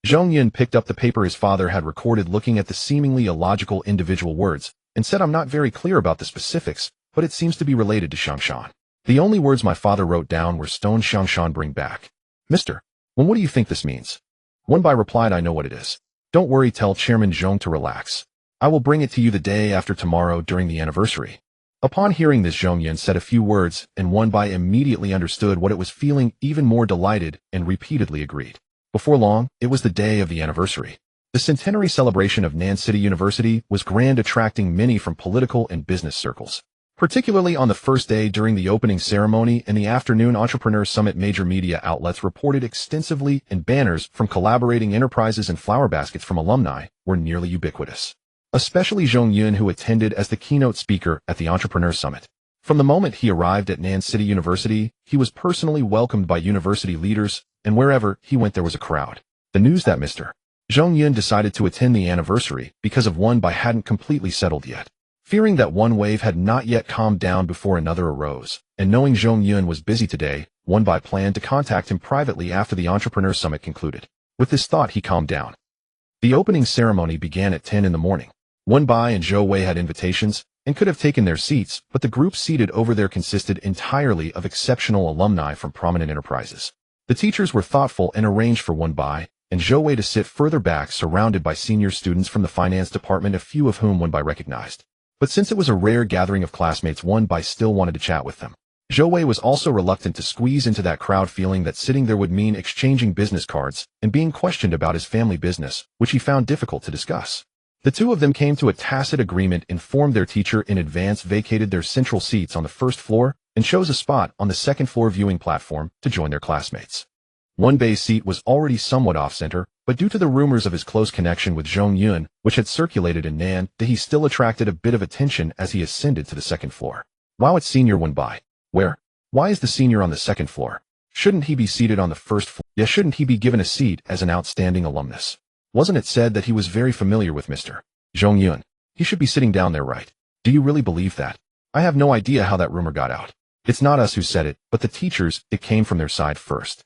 Zhong Yun picked up the paper his father had recorded, looking at the seemingly illogical individual words, and said, I'm not very clear about the specifics, but it seems to be related to Shangshan. The only words my father wrote down were stone Shangshan bring back. Mister, what do you think this means? Wenbai replied, I know what it is. Don't worry, tell Chairman Zhong to relax. I will bring it to you the day after tomorrow during the anniversary. Upon hearing this, Zhong Yun said a few words, and Wenbai immediately understood what it was, feeling even more delighted, and repeatedly agreed. Before long, it was the day of the anniversary. The centenary celebration of Nan City University was grand, attracting many from political and business circles. Particularly on the first day during the opening ceremony in the afternoon, Entrepreneur Summit major media outlets reported extensively, and banners from collaborating enterprises and flower baskets from alumni were nearly ubiquitous. Especially Zhong Yun, who attended as the keynote speaker at the Entrepreneur Summit. From the moment he arrived at Nan City University, he was personally welcomed by university leaders, and wherever he went there was a crowd. The news that Mr. Zhong Yun decided to attend the anniversary because of Wenbai hadn't completely settled yet. Fearing that one wave had not yet calmed down before another arose, and knowing Zhong Yun was busy today, Wenbai planned to contact him privately after the Entrepreneur Summit concluded. With this thought, he calmed down. The opening ceremony began at 10 in the morning. Wenbai and Zhou Wei had invitations and could have taken their seats, but the group seated over there consisted entirely of exceptional alumni from prominent enterprises. The teachers were thoughtful and arranged for Wenbai and Zhou Wei to sit further back, surrounded by senior students from the finance department, a few of whom Wenbai recognized. But since it was a rare gathering of classmates, Wenbai still wanted to chat with them. Zhou Wei was also reluctant to squeeze into that crowd, feeling that sitting there would mean exchanging business cards and being questioned about his family business, which he found difficult to discuss. The two of them came to a tacit agreement, informed their teacher in advance, vacated their central seats on the first floor, and chose a spot on the second floor viewing platform to join their classmates. Wenbei's seat was already somewhat off-center, but due to the rumors of his close connection with Zhong Yun, which had circulated in Nan, he still attracted a bit of attention as he ascended to the second floor. Wow, it's Senior Wenbai. Where? Why is the senior on the second floor? Shouldn't he be seated on the first floor? Yeah, shouldn't he be given a seat as an outstanding alumnus? Wasn't it said that he was very familiar with Mr. Zhong Yun? He should be sitting down there, right? Do you really believe that? I have no idea how that rumor got out. It's not us who said it, but the teachers. It came from their side first.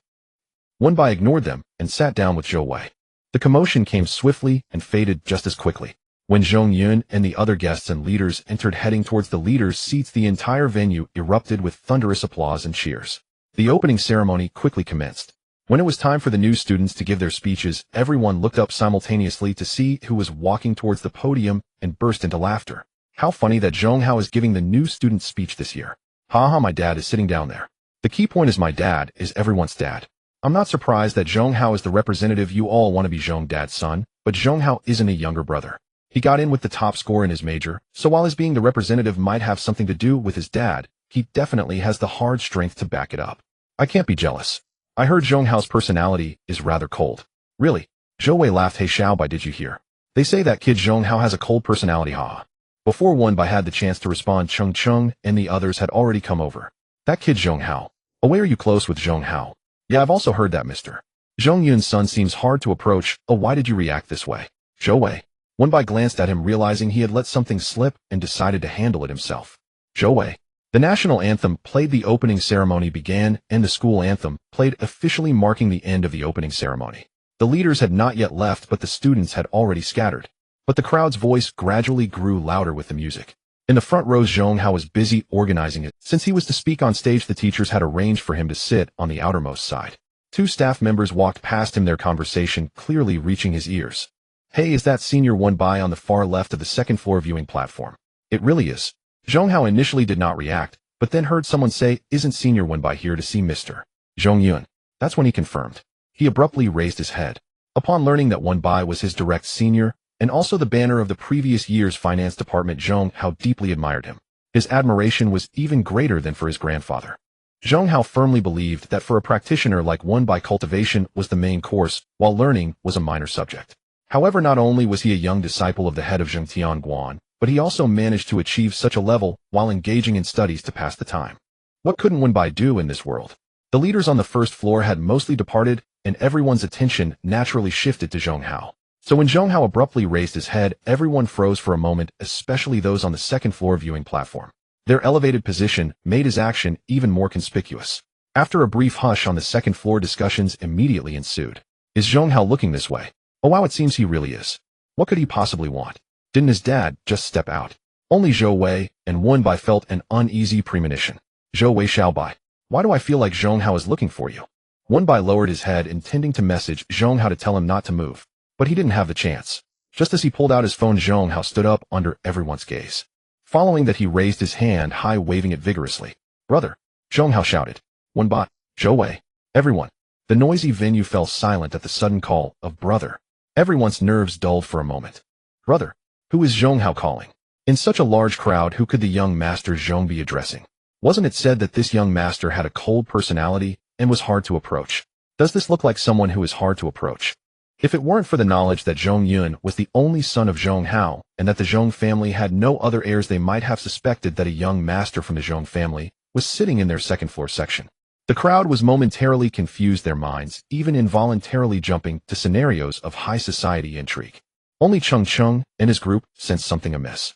Wenbai ignored them and sat down with Zhou Wei. The commotion came swiftly and faded just as quickly. When Zhong Yun and the other guests and leaders entered, heading towards the leaders' seats, the entire venue erupted with thunderous applause and cheers. The opening ceremony quickly commenced. When it was time for the new students to give their speeches, everyone looked up simultaneously to see who was walking towards the podium and burst into laughter. How funny that Zhong Hao is giving the new student speech this year. Haha, my dad is sitting down there. The key point is my dad is everyone's dad. I'm not surprised that Zhong Hao is the representative. You all want to be Zhong Dad's son, but Zhong Hao isn't a younger brother. He got in with the top score in his major, so while his being the representative might have something to do with his dad, he definitely has the hard strength to back it up. I can't be jealous. I heard Zhong Hao's personality is rather cold. Really? Zhou Wei laughed. Hey Xiaobai, did you hear? They say that kid Zhong Hao has a cold personality, ha. Before Wenbai had the chance to respond, Cheng Cheng and the others had already come over. That kid Zhong Hao. Oh, wait, are you close with Zhong Hao? Yeah, I've also heard that, Mr. Zhong Yun's son seems hard to approach. Oh, why did you react this way? Zhou Wei. Wenbai glanced at him, realizing he had let something slip, and decided to handle it himself. Zhou Wei. The national anthem played. The opening ceremony began, and the school anthem played, officially marking the end of the opening ceremony. The leaders had not yet left, but the students had already scattered. But the crowd's voice gradually grew louder with the music. In the front rows, Zhong Hao was busy organizing it. Since he was to speak on stage, the teachers had arranged for him to sit on the outermost side. Two staff members walked past him, their conversation clearly reaching his ears. Hey, is that Senior Wenbai on the far left of the second floor viewing platform? It really is. Zhong Hao initially did not react, but then heard someone say, "Isn't Senior Wenbai here to see Mr. Zhongyun?" That's when he confirmed. He abruptly raised his head. Upon learning that Wenbai was his direct senior, and also the banner of the previous year's finance department, Zhong Hao deeply admired him. His admiration was even greater than for his grandfather. Zhong Hao firmly believed that for a practitioner like Wenbai, cultivation was the main course, while learning was a minor subject. However, not only was he a young disciple of the head of Zhengtian Guan, but he also managed to achieve such a level while engaging in studies to pass the time. What couldn't Wenbai do in this world? The leaders on the first floor had mostly departed, and everyone's attention naturally shifted to Zhong Hao. So when Zhong Hao abruptly raised his head, everyone froze for a moment, especially those on the second floor viewing platform. Their elevated position made his action even more conspicuous. After a brief hush on the second floor, discussions immediately ensued. Is Zhong Hao looking this way? Oh wow, it seems he really is. What could he possibly want? Didn't his dad just step out? Only Zhou Wei and Wenbai felt an uneasy premonition. Zhou Wei Xiaobai. Why do I feel like Zhong Hao is looking for you? Wenbai lowered his head, intending to message Zhong Hao to tell him not to move. But he didn't have the chance. Just as he pulled out his phone, Zhong Hao stood up under everyone's gaze. Following that, he raised his hand high, waving it vigorously. "Brother!" Zhong Hao shouted. "Wenbai, Zhou Wei, everyone." The noisy venue fell silent at the sudden call of brother. Everyone's nerves dulled for a moment. Brother? Who is Zhong Hao calling? In such a large crowd, who could the young master Zhong be addressing? Wasn't it said that this young master had a cold personality and was hard to approach? Does this look like someone who is hard to approach? If it weren't for the knowledge that Zhong Yun was the only son of Zhong Hao, and that the Zhong family had no other heirs, they might have suspected that a young master from the Zhong family was sitting in their second floor section. The crowd was momentarily confused, their minds even involuntarily jumping to scenarios of high society intrigue. Only Cheng Cheng and his group sensed something amiss.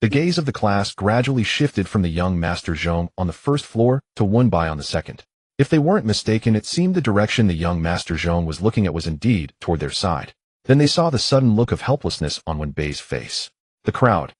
The gaze of the class gradually shifted from the young master Zhong on the first floor to Wenbai on the second. If they weren't mistaken, it seemed the direction the young master Zhong was looking at was indeed toward their side. Then they saw the sudden look of helplessness on Wenbei's face. The crowd.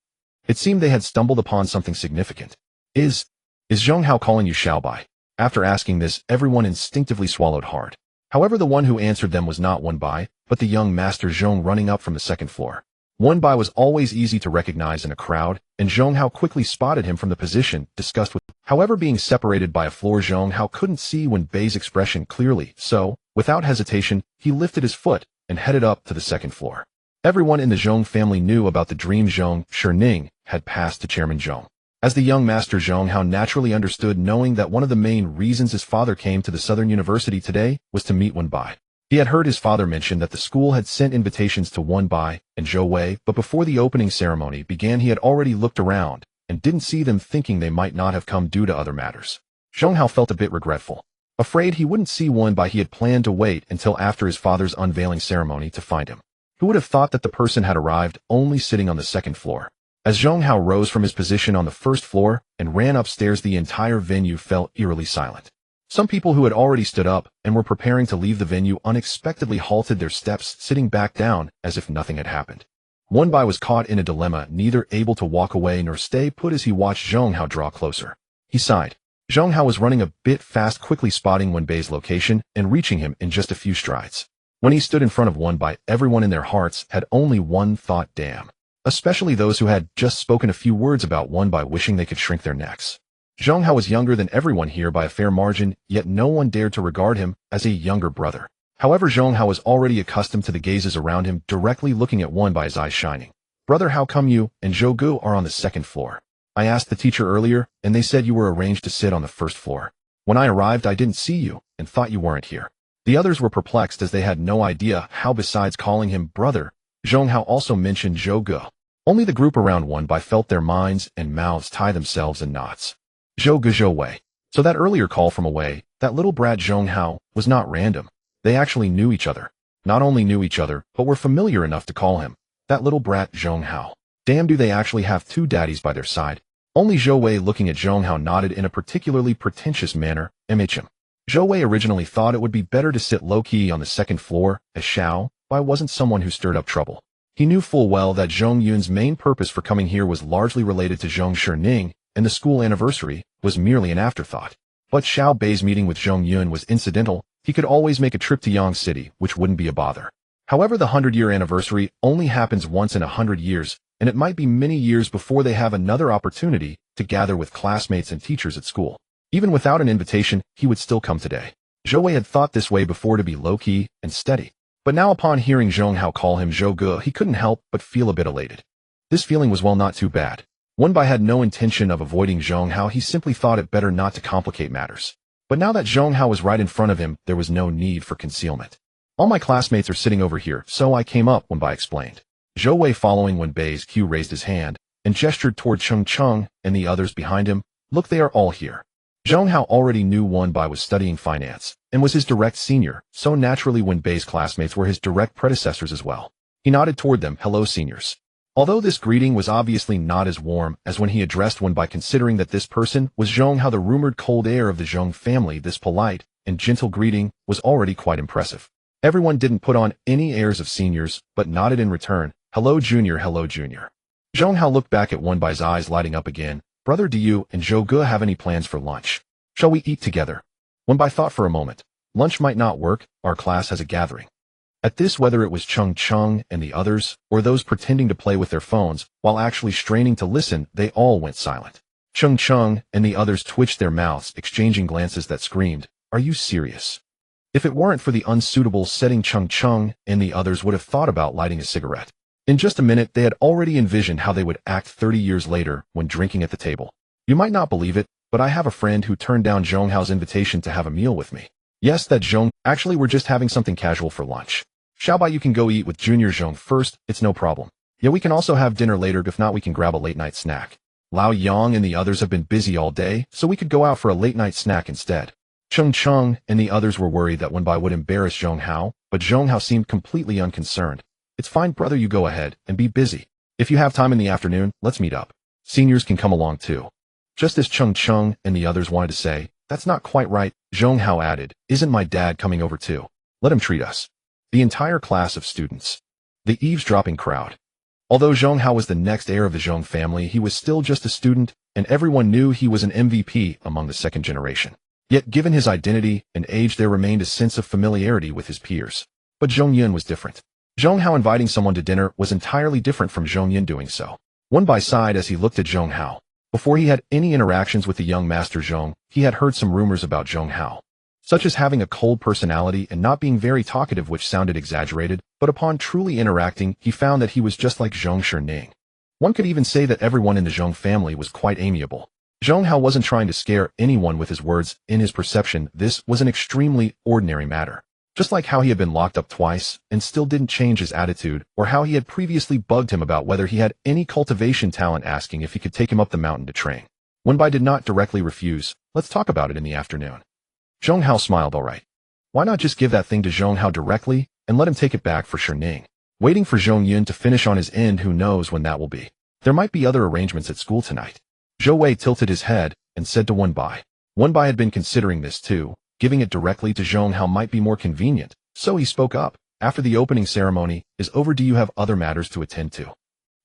It seemed they had stumbled upon something significant. Is Zhong Hao calling you Xiaobai? After asking this, everyone instinctively swallowed hard. However, the one who answered them was not Wenbai, but the young master Zhong running up from the second floor. Wenbai was always easy to recognize in a crowd, and Zhong Hao quickly spotted him from the position discussed with. However, being separated by a floor, Zhong Hao couldn't see Wenbei's expression clearly, so, without hesitation, he lifted his foot and headed up to the second floor. Everyone in the Zhong family knew about the dream Zhong Shining had passed to Chairman Zhong. As the young master Zhong Hao naturally understood, knowing that one of the main reasons his father came to the Southern University today was to meet Wenbai. He had heard his father mention that the school had sent invitations to Wenbai and Zhou Wei, but before the opening ceremony began, he had already looked around and didn't see them, thinking they might not have come due to other matters. Zhong Hao felt a bit regretful. Afraid he wouldn't see Wenbai, he had planned to wait until after his father's unveiling ceremony to find him. Who would have thought that the person had arrived only sitting on the second floor? As Zhong Hao rose from his position on the first floor and ran upstairs, the entire venue fell eerily silent. Some people who had already stood up and were preparing to leave the venue unexpectedly halted their steps, sitting back down as if nothing had happened. Wenbai was caught in a dilemma, neither able to walk away nor stay put as he watched Zhong Hao draw closer. He sighed. Zhong Hao was running a bit fast, quickly spotting Wenbei's location and reaching him in just a few strides. When he stood in front of Wenbai, everyone in their hearts had only one thought: damn. Especially those who had just spoken a few words about Wenbai, wishing they could shrink their necks. Zhong Hao was younger than everyone here by a fair margin, yet no one dared to regard him as a younger brother. However, Zhong Hao was already accustomed to the gazes around him, directly looking at Wenbai, his eyes shining. "Brother, how come you and Zhou Gu are on the second floor? I asked the teacher earlier, and they said you were arranged to sit on the first floor. When I arrived, I didn't see you and thought you weren't here." The others were perplexed, as they had no idea how, besides calling him brother, Zhong Hao also mentioned Zhou Gu. Only the group around Wenbai felt their minds and mouths tie themselves in knots. Zhou Gu, Zhou Wei. So that earlier call from away, that little brat Zhong Hao, was not random. They actually knew each other. Not only knew each other, but were familiar enough to call him that little brat Zhong Hao. Damn, do they actually have two daddies by their side? Only Zhou Wei, looking at Zhong Hao, nodded in a particularly pretentious manner. MHM. Zhou Wei originally thought it would be better to sit low-key on the second floor, as Xiao Bai wasn't someone who stirred up trouble. He knew full well that Zhong Yun's main purpose for coming here was largely related to Zhong Shining, and the school anniversary was merely an afterthought. But Xiao Bei's meeting with Zhong Yun was incidental. He could always make a trip to Yang City, which wouldn't be a bother. However, the 100-year anniversary only happens once in 100 years, and it might be many years before they have another opportunity to gather with classmates and teachers at school. Even without an invitation, he would still come today. Zhou Wei had thought this way before to be low-key and steady. But now upon hearing Zhong Hao call him Zhou Ge, he couldn't help but feel a bit elated. This feeling was, well, not too bad. Wenbai had no intention of avoiding Zhong Hao, he simply thought it better not to complicate matters. But now that Zhong Hao was right in front of him, there was no need for concealment. All my classmates are sitting over here, so I came up, Wenbai explained. Zhou Wei, following Wenbei's cue, raised his hand and gestured toward Cheng Cheng and the others behind him. Look, they are all here. Zhong Hao already knew Wenbai was studying finance and was his direct senior, so naturally Wenbei's classmates were his direct predecessors as well. He nodded toward them. Hello, seniors. Although this greeting was obviously not as warm as when he addressed Wenbai, considering that this person was Zhong Hao, the rumored cold heir of the Zhong family, this polite and gentle greeting was already quite impressive. Everyone didn't put on any airs of seniors, but nodded in return. Hello, junior. Hello, junior. Zhong Hao looked back at Wenbai's eyes lighting up again. Brother, do you and Zhou Ge have any plans for lunch? Shall we eat together? Wenbai thought for a moment. Lunch might not work, our class has a gathering. At this, whether it was Cheng Cheng and the others, or those pretending to play with their phones, while actually straining to listen, they all went silent. Cheng Cheng and the others twitched their mouths, exchanging glances that screamed, "Are you serious?" If it weren't for the unsuitable setting, Cheng Cheng and the others would have thought about lighting a cigarette. In just a minute, they had already envisioned how they would act 30 years later when drinking at the table. You might not believe it, but I have a friend who turned down Zhong Hao's invitation to have a meal with me. Yes, that Zhong. Actually, we're just having something casual for lunch. Xiaobai, you can go eat with Junior Zhong first, it's no problem. Yeah, we can also have dinner later, if not we can grab a late-night snack. Lao Yang and the others have been busy all day, so we could go out for a late-night snack instead. Cheng Cheng and the others were worried that Wenbai would embarrass Zhong Hao, but Zhong Hao seemed completely unconcerned. It's fine, brother, you go ahead and be busy. If you have time in the afternoon, let's meet up. Seniors can come along too. Just as Cheng Cheng and the others wanted to say, that's not quite right, Zhong Hao added, isn't my dad coming over too? Let him treat us. The entire class of students. The eavesdropping crowd. Although Zhong Hao was the next heir of the Zhong family, he was still just a student, and everyone knew he was an MVP among the second generation. Yet given his identity and age, there remained a sense of familiarity with his peers. But Zhong Yun was different. Zhong Hao inviting someone to dinner was entirely different from Zhong Yun doing so. Wenbai sighed as he looked at Zhong Hao. Before he had any interactions with the young master Zhong, he had heard some rumors about Zhong Hao, such as having a cold personality and not being very talkative, which sounded exaggerated, but upon truly interacting, he found that he was just like Zhong Shining. One could even say that everyone in the Zhong family was quite amiable. Zhong Hao wasn't trying to scare anyone with his words. In his perception, this was an extremely ordinary matter. Just like how he had been locked up twice and still didn't change his attitude, or how he had previously bugged him about whether he had any cultivation talent, asking if he could take him up the mountain to train. Wenbai did not directly refuse. Let's talk about it in the afternoon. Zhong Hao smiled. All right. Why not just give that thing to Zhong Hao directly and let him take it back for Shining? Waiting for Zhong Yun to finish on his end, who knows when that will be. There might be other arrangements at school tonight. Zhou Wei tilted his head and said to Wenbai. Wenbai had been considering this too. Giving it directly to Zhong Hao might be more convenient, so he spoke up. After the opening ceremony is over, do you have other matters to attend to?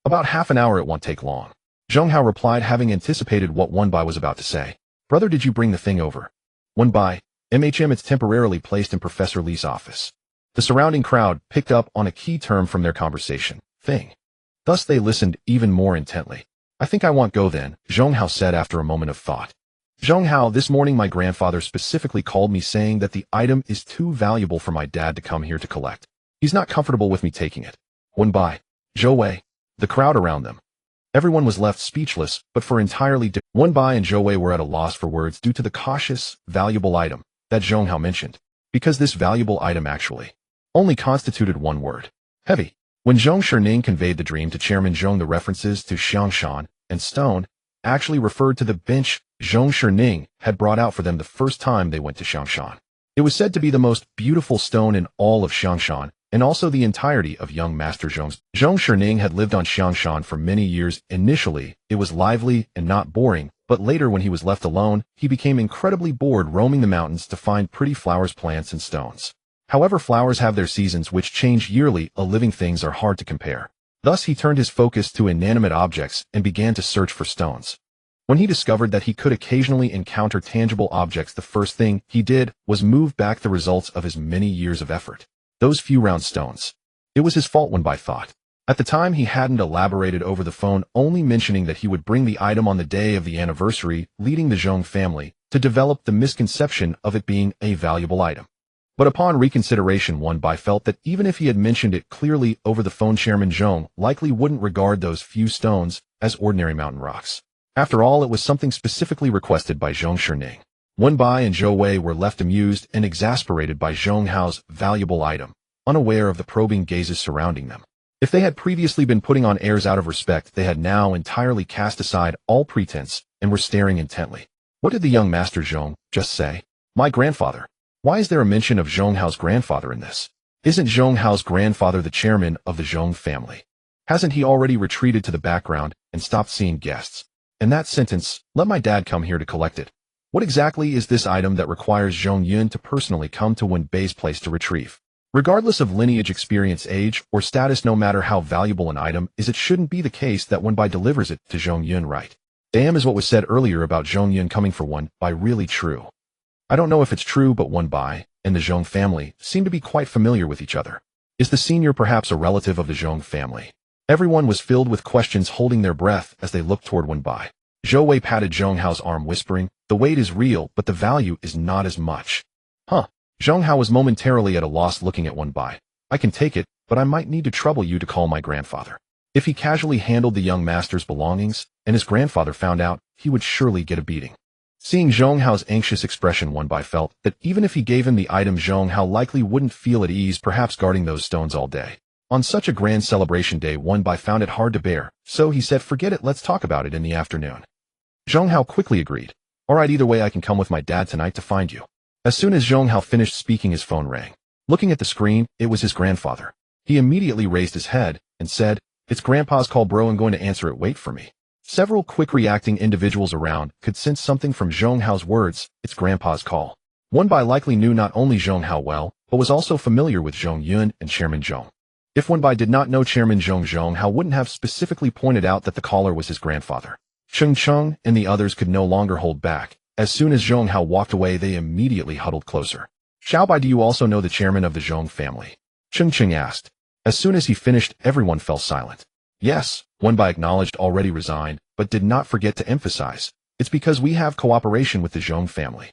About half an hour, it won't take long. Zhong Hao replied, having anticipated what Wenbai was about to say. Brother, did you bring the thing over? Wenbai, it's temporarily placed in Professor Li's office. The surrounding crowd picked up on a key term from their conversation, thing. Thus they listened even more intently. I think I won't go then, Zhong Hao said after a moment of thought. Zhong Hao, this morning my grandfather specifically called me saying that the item is too valuable for my dad to come here to collect. He's not comfortable with me taking it. Wenbai, Zhou Wei, the crowd around them. Everyone was left speechless, but for entirely different. Wenbai and Zhou Wei were at a loss for words due to the cautious, valuable item that Zhong Hao mentioned, because this valuable item actually only constituted one word: heavy. When Zhong Shining conveyed the dream to Chairman Zhong, the references to Xiangshan and stone actually referred to the bench Zhong Shining had brought out for them the first time they went to Xiangshan. It was said to be the most beautiful stone in all of Xiangshan, and also the entirety of young Master Zhong's. Zhong Shining had lived on Xiangshan for many years. Initially, it was lively and not boring, but later when he was left alone, he became incredibly bored roaming the mountains to find pretty flowers, plants, and stones. However, flowers have their seasons which change yearly, living things are hard to compare. Thus he turned his focus to inanimate objects and began to search for stones. When he discovered that he could occasionally encounter tangible objects, the first thing he did was move back the results of his many years of effort. Those few round stones. It was his fault, Wenbai thought. At the time, he hadn't elaborated over the phone, only mentioning that he would bring the item on the day of the anniversary, leading the Zhong family to develop the misconception of it being a valuable item. But upon reconsideration, Wenbai felt that even if he had mentioned it clearly over the phone, Chairman Zhong likely wouldn't regard those few stones as ordinary mountain rocks. After all, it was something specifically requested by Zhong Shining. Wenbai and Zhou Wei were left amused and exasperated by Zhong Hao's valuable item, unaware of the probing gazes surrounding them. If they had previously been putting on airs out of respect, they had now entirely cast aside all pretense and were staring intently. What did the young Master Zhong just say? My grandfather. Why is there a mention of Zhong Hao's grandfather in this? Isn't Zhong Hao's grandfather the chairman of the Zhong family? Hasn't he already retreated to the background and stopped seeing guests? And that sentence, let my dad come here to collect it. What exactly is this item that requires Zhong Yun to personally come to Wenbei's place to retrieve? Regardless of lineage, experience, age, or status, no matter how valuable an item is, it shouldn't be the case that Wenbai delivers it to Zhong Yun, right? Damn, is what was said earlier about Zhong Yun coming for Wenbai really true? I don't know if it's true, but Wenbai and the Zhong family seem to be quite familiar with each other. Is the senior perhaps a relative of the Zhong family? Everyone was filled with questions, holding their breath as they looked toward Wenbai. Zhou Wei patted Zhong Hao's arm, whispering, the weight is real, but the value is not as much. Huh. Zhong Hao was momentarily at a loss, looking at Wenbai. I can take it, but I might need to trouble you to call my grandfather. If he casually handled the young master's belongings, and his grandfather found out, he would surely get a beating. Seeing Zhong Hao's anxious expression, Wenbai felt that even if he gave him the item, Zhong Hao likely wouldn't feel at ease, perhaps guarding those stones all day. On such a grand celebration day, Wenbai found it hard to bear, so he said, forget it, let's talk about it in the afternoon. Zhong Hao quickly agreed. Alright, either way, I can come with my dad tonight to find you. As soon as Zhong Hao finished speaking, his phone rang. Looking at the screen, it was his grandfather. He immediately raised his head and said, it's Grandpa's call, bro, I'm going to answer it, wait for me. Several quick-reacting individuals around could sense something from Zhong Hao's words, it's Grandpa's call. Wenbai likely knew not only Zhong Hao well, but was also familiar with Zhong Yun and Chairman Zhong. If Wenbai did not know Chairman Zhong Hao wouldn't have specifically pointed out that the caller was his grandfather. Cheng Cheng and the others could no longer hold back. As soon as Zhong Hao walked away, they immediately huddled closer. Xiaobai, do you also know the chairman of the Zhong family? Cheng Cheng asked. As soon as he finished, everyone fell silent. Yes, Wenbai acknowledged, already resigned, but did not forget to emphasize. It's because we have cooperation with the Zhong family.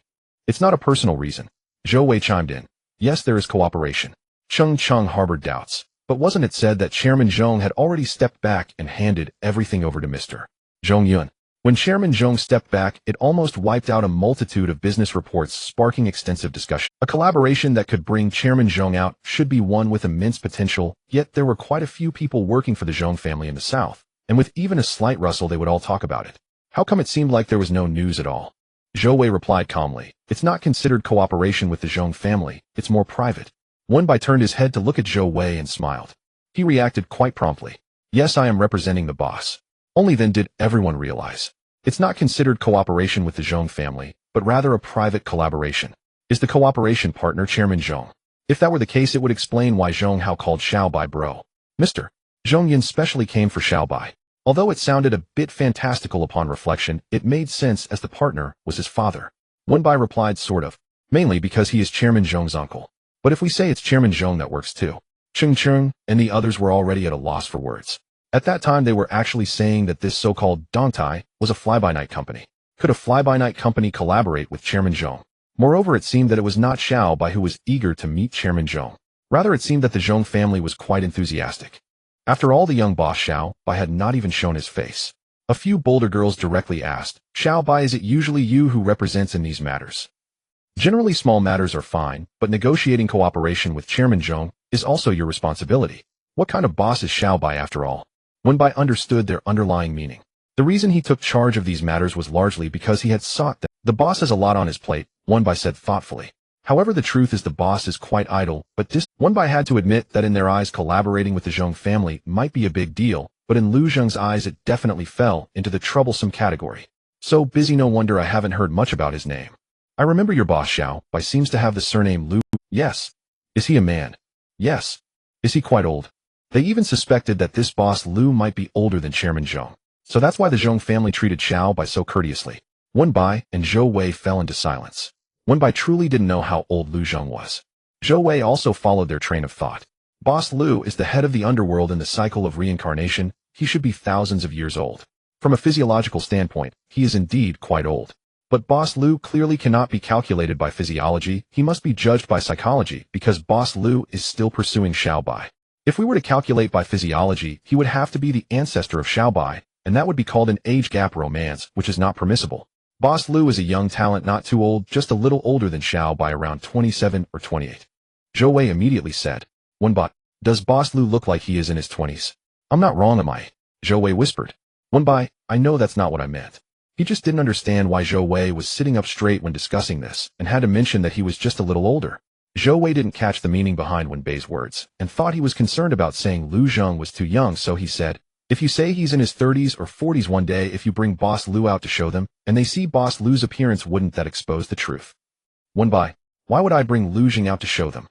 It's not a personal reason. Zhou Wei chimed in. Yes, there is cooperation. Cheng Cheng harbored doubts. But wasn't it said that Chairman Zhong had already stepped back and handed everything over to Mr. Zhong Yun? When Chairman Zhong stepped back, it almost wiped out a multitude of business reports, sparking extensive discussion. A collaboration that could bring Chairman Zhong out should be one with immense potential, yet there were quite a few people working for the Zhong family in the south, and with even a slight rustle they would all talk about it. How come it seemed like there was no news at all? Zhou Wei replied calmly, it's not considered cooperation with the Zhong family, it's more private. Wenbai turned his head to look at Zhou Wei and smiled. He reacted quite promptly. Yes, I am representing the boss. Only then did everyone realize. It's not considered cooperation with the Zhong family, but rather a private collaboration. Is the cooperation partner Chairman Zhong? If that were the case, it would explain why Zhong Hao called Xiaobai bro. Mr. Zhong Yun specially came for Xiaobai. Although it sounded a bit fantastical upon reflection, it made sense as the partner was his father. Wenbai replied, sort of. Mainly because he is Chairman Zhong's uncle. But if we say it's Chairman Zhong, that works too. Cheng Cheng and the others were already at a loss for words. At that time, they were actually saying that this so-called Dongtai was a fly-by-night company. Could a fly-by-night company collaborate with Chairman Zhong? Moreover, it seemed that it was not Xiaobai who was eager to meet Chairman Zhong. Rather, it seemed that the Zhong family was quite enthusiastic. After all, the young boss Xiaobai had not even shown his face. A few bolder girls directly asked, Xiaobai, is it usually you who represents in these matters? Generally, small matters are fine, but negotiating cooperation with Chairman Zhong is also your responsibility. What kind of boss is Xiaobai after all? Wenbai understood their underlying meaning. The reason he took charge of these matters was largely because he had sought them. The boss has a lot on his plate, Wenbai said thoughtfully. However, the truth is the boss is quite idle, but Wenbai had to admit that in their eyes collaborating with the Zhong family might be a big deal, but in Lu Zheng's eyes it definitely fell into the troublesome category. So busy, no wonder I haven't heard much about his name. I remember your boss Xiaobai seems to have the surname Lu. Yes. Is he a man? Yes. Is he quite old? They even suspected that this boss Lu might be older than Chairman Zhong. So that's why the Zhong family treated Xiaobai so courteously. Wenbai and Zhou Wei fell into silence. Wenbai truly didn't know how old Lu Zheng was. Zhou Wei also followed their train of thought. Boss Lu is the head of the underworld in the cycle of reincarnation. He should be thousands of years old. From a physiological standpoint, he is indeed quite old. But Boss Lu clearly cannot be calculated by physiology. He must be judged by psychology because Boss Lu is still pursuing Xiaobai. If we were to calculate by physiology, he would have to be the ancestor of Xiaobai, and that would be called an age gap romance, which is not permissible. Boss Lu is a young talent, not too old, just a little older than Xiao by around 27 or 28. Zhou Wei immediately said, "Wenbai, does Boss Lu look like he is in his 20s? I'm not wrong, am I?" Zhou Wei whispered. "Wenbai, I know that's not what I meant." He just didn't understand why Zhou Wei was sitting up straight when discussing this, and had to mention that he was just a little older. Zhou Wei didn't catch the meaning behind Wenbei's words, and thought he was concerned about saying Lu Zheng was too young, so he said, "If you say he's in his 30s or 40s one day, if you bring Boss Lu out to show them, and they see Boss Lu's appearance, wouldn't that expose the truth?" "Wenbai, why would I bring Lu Zheng out to show them?"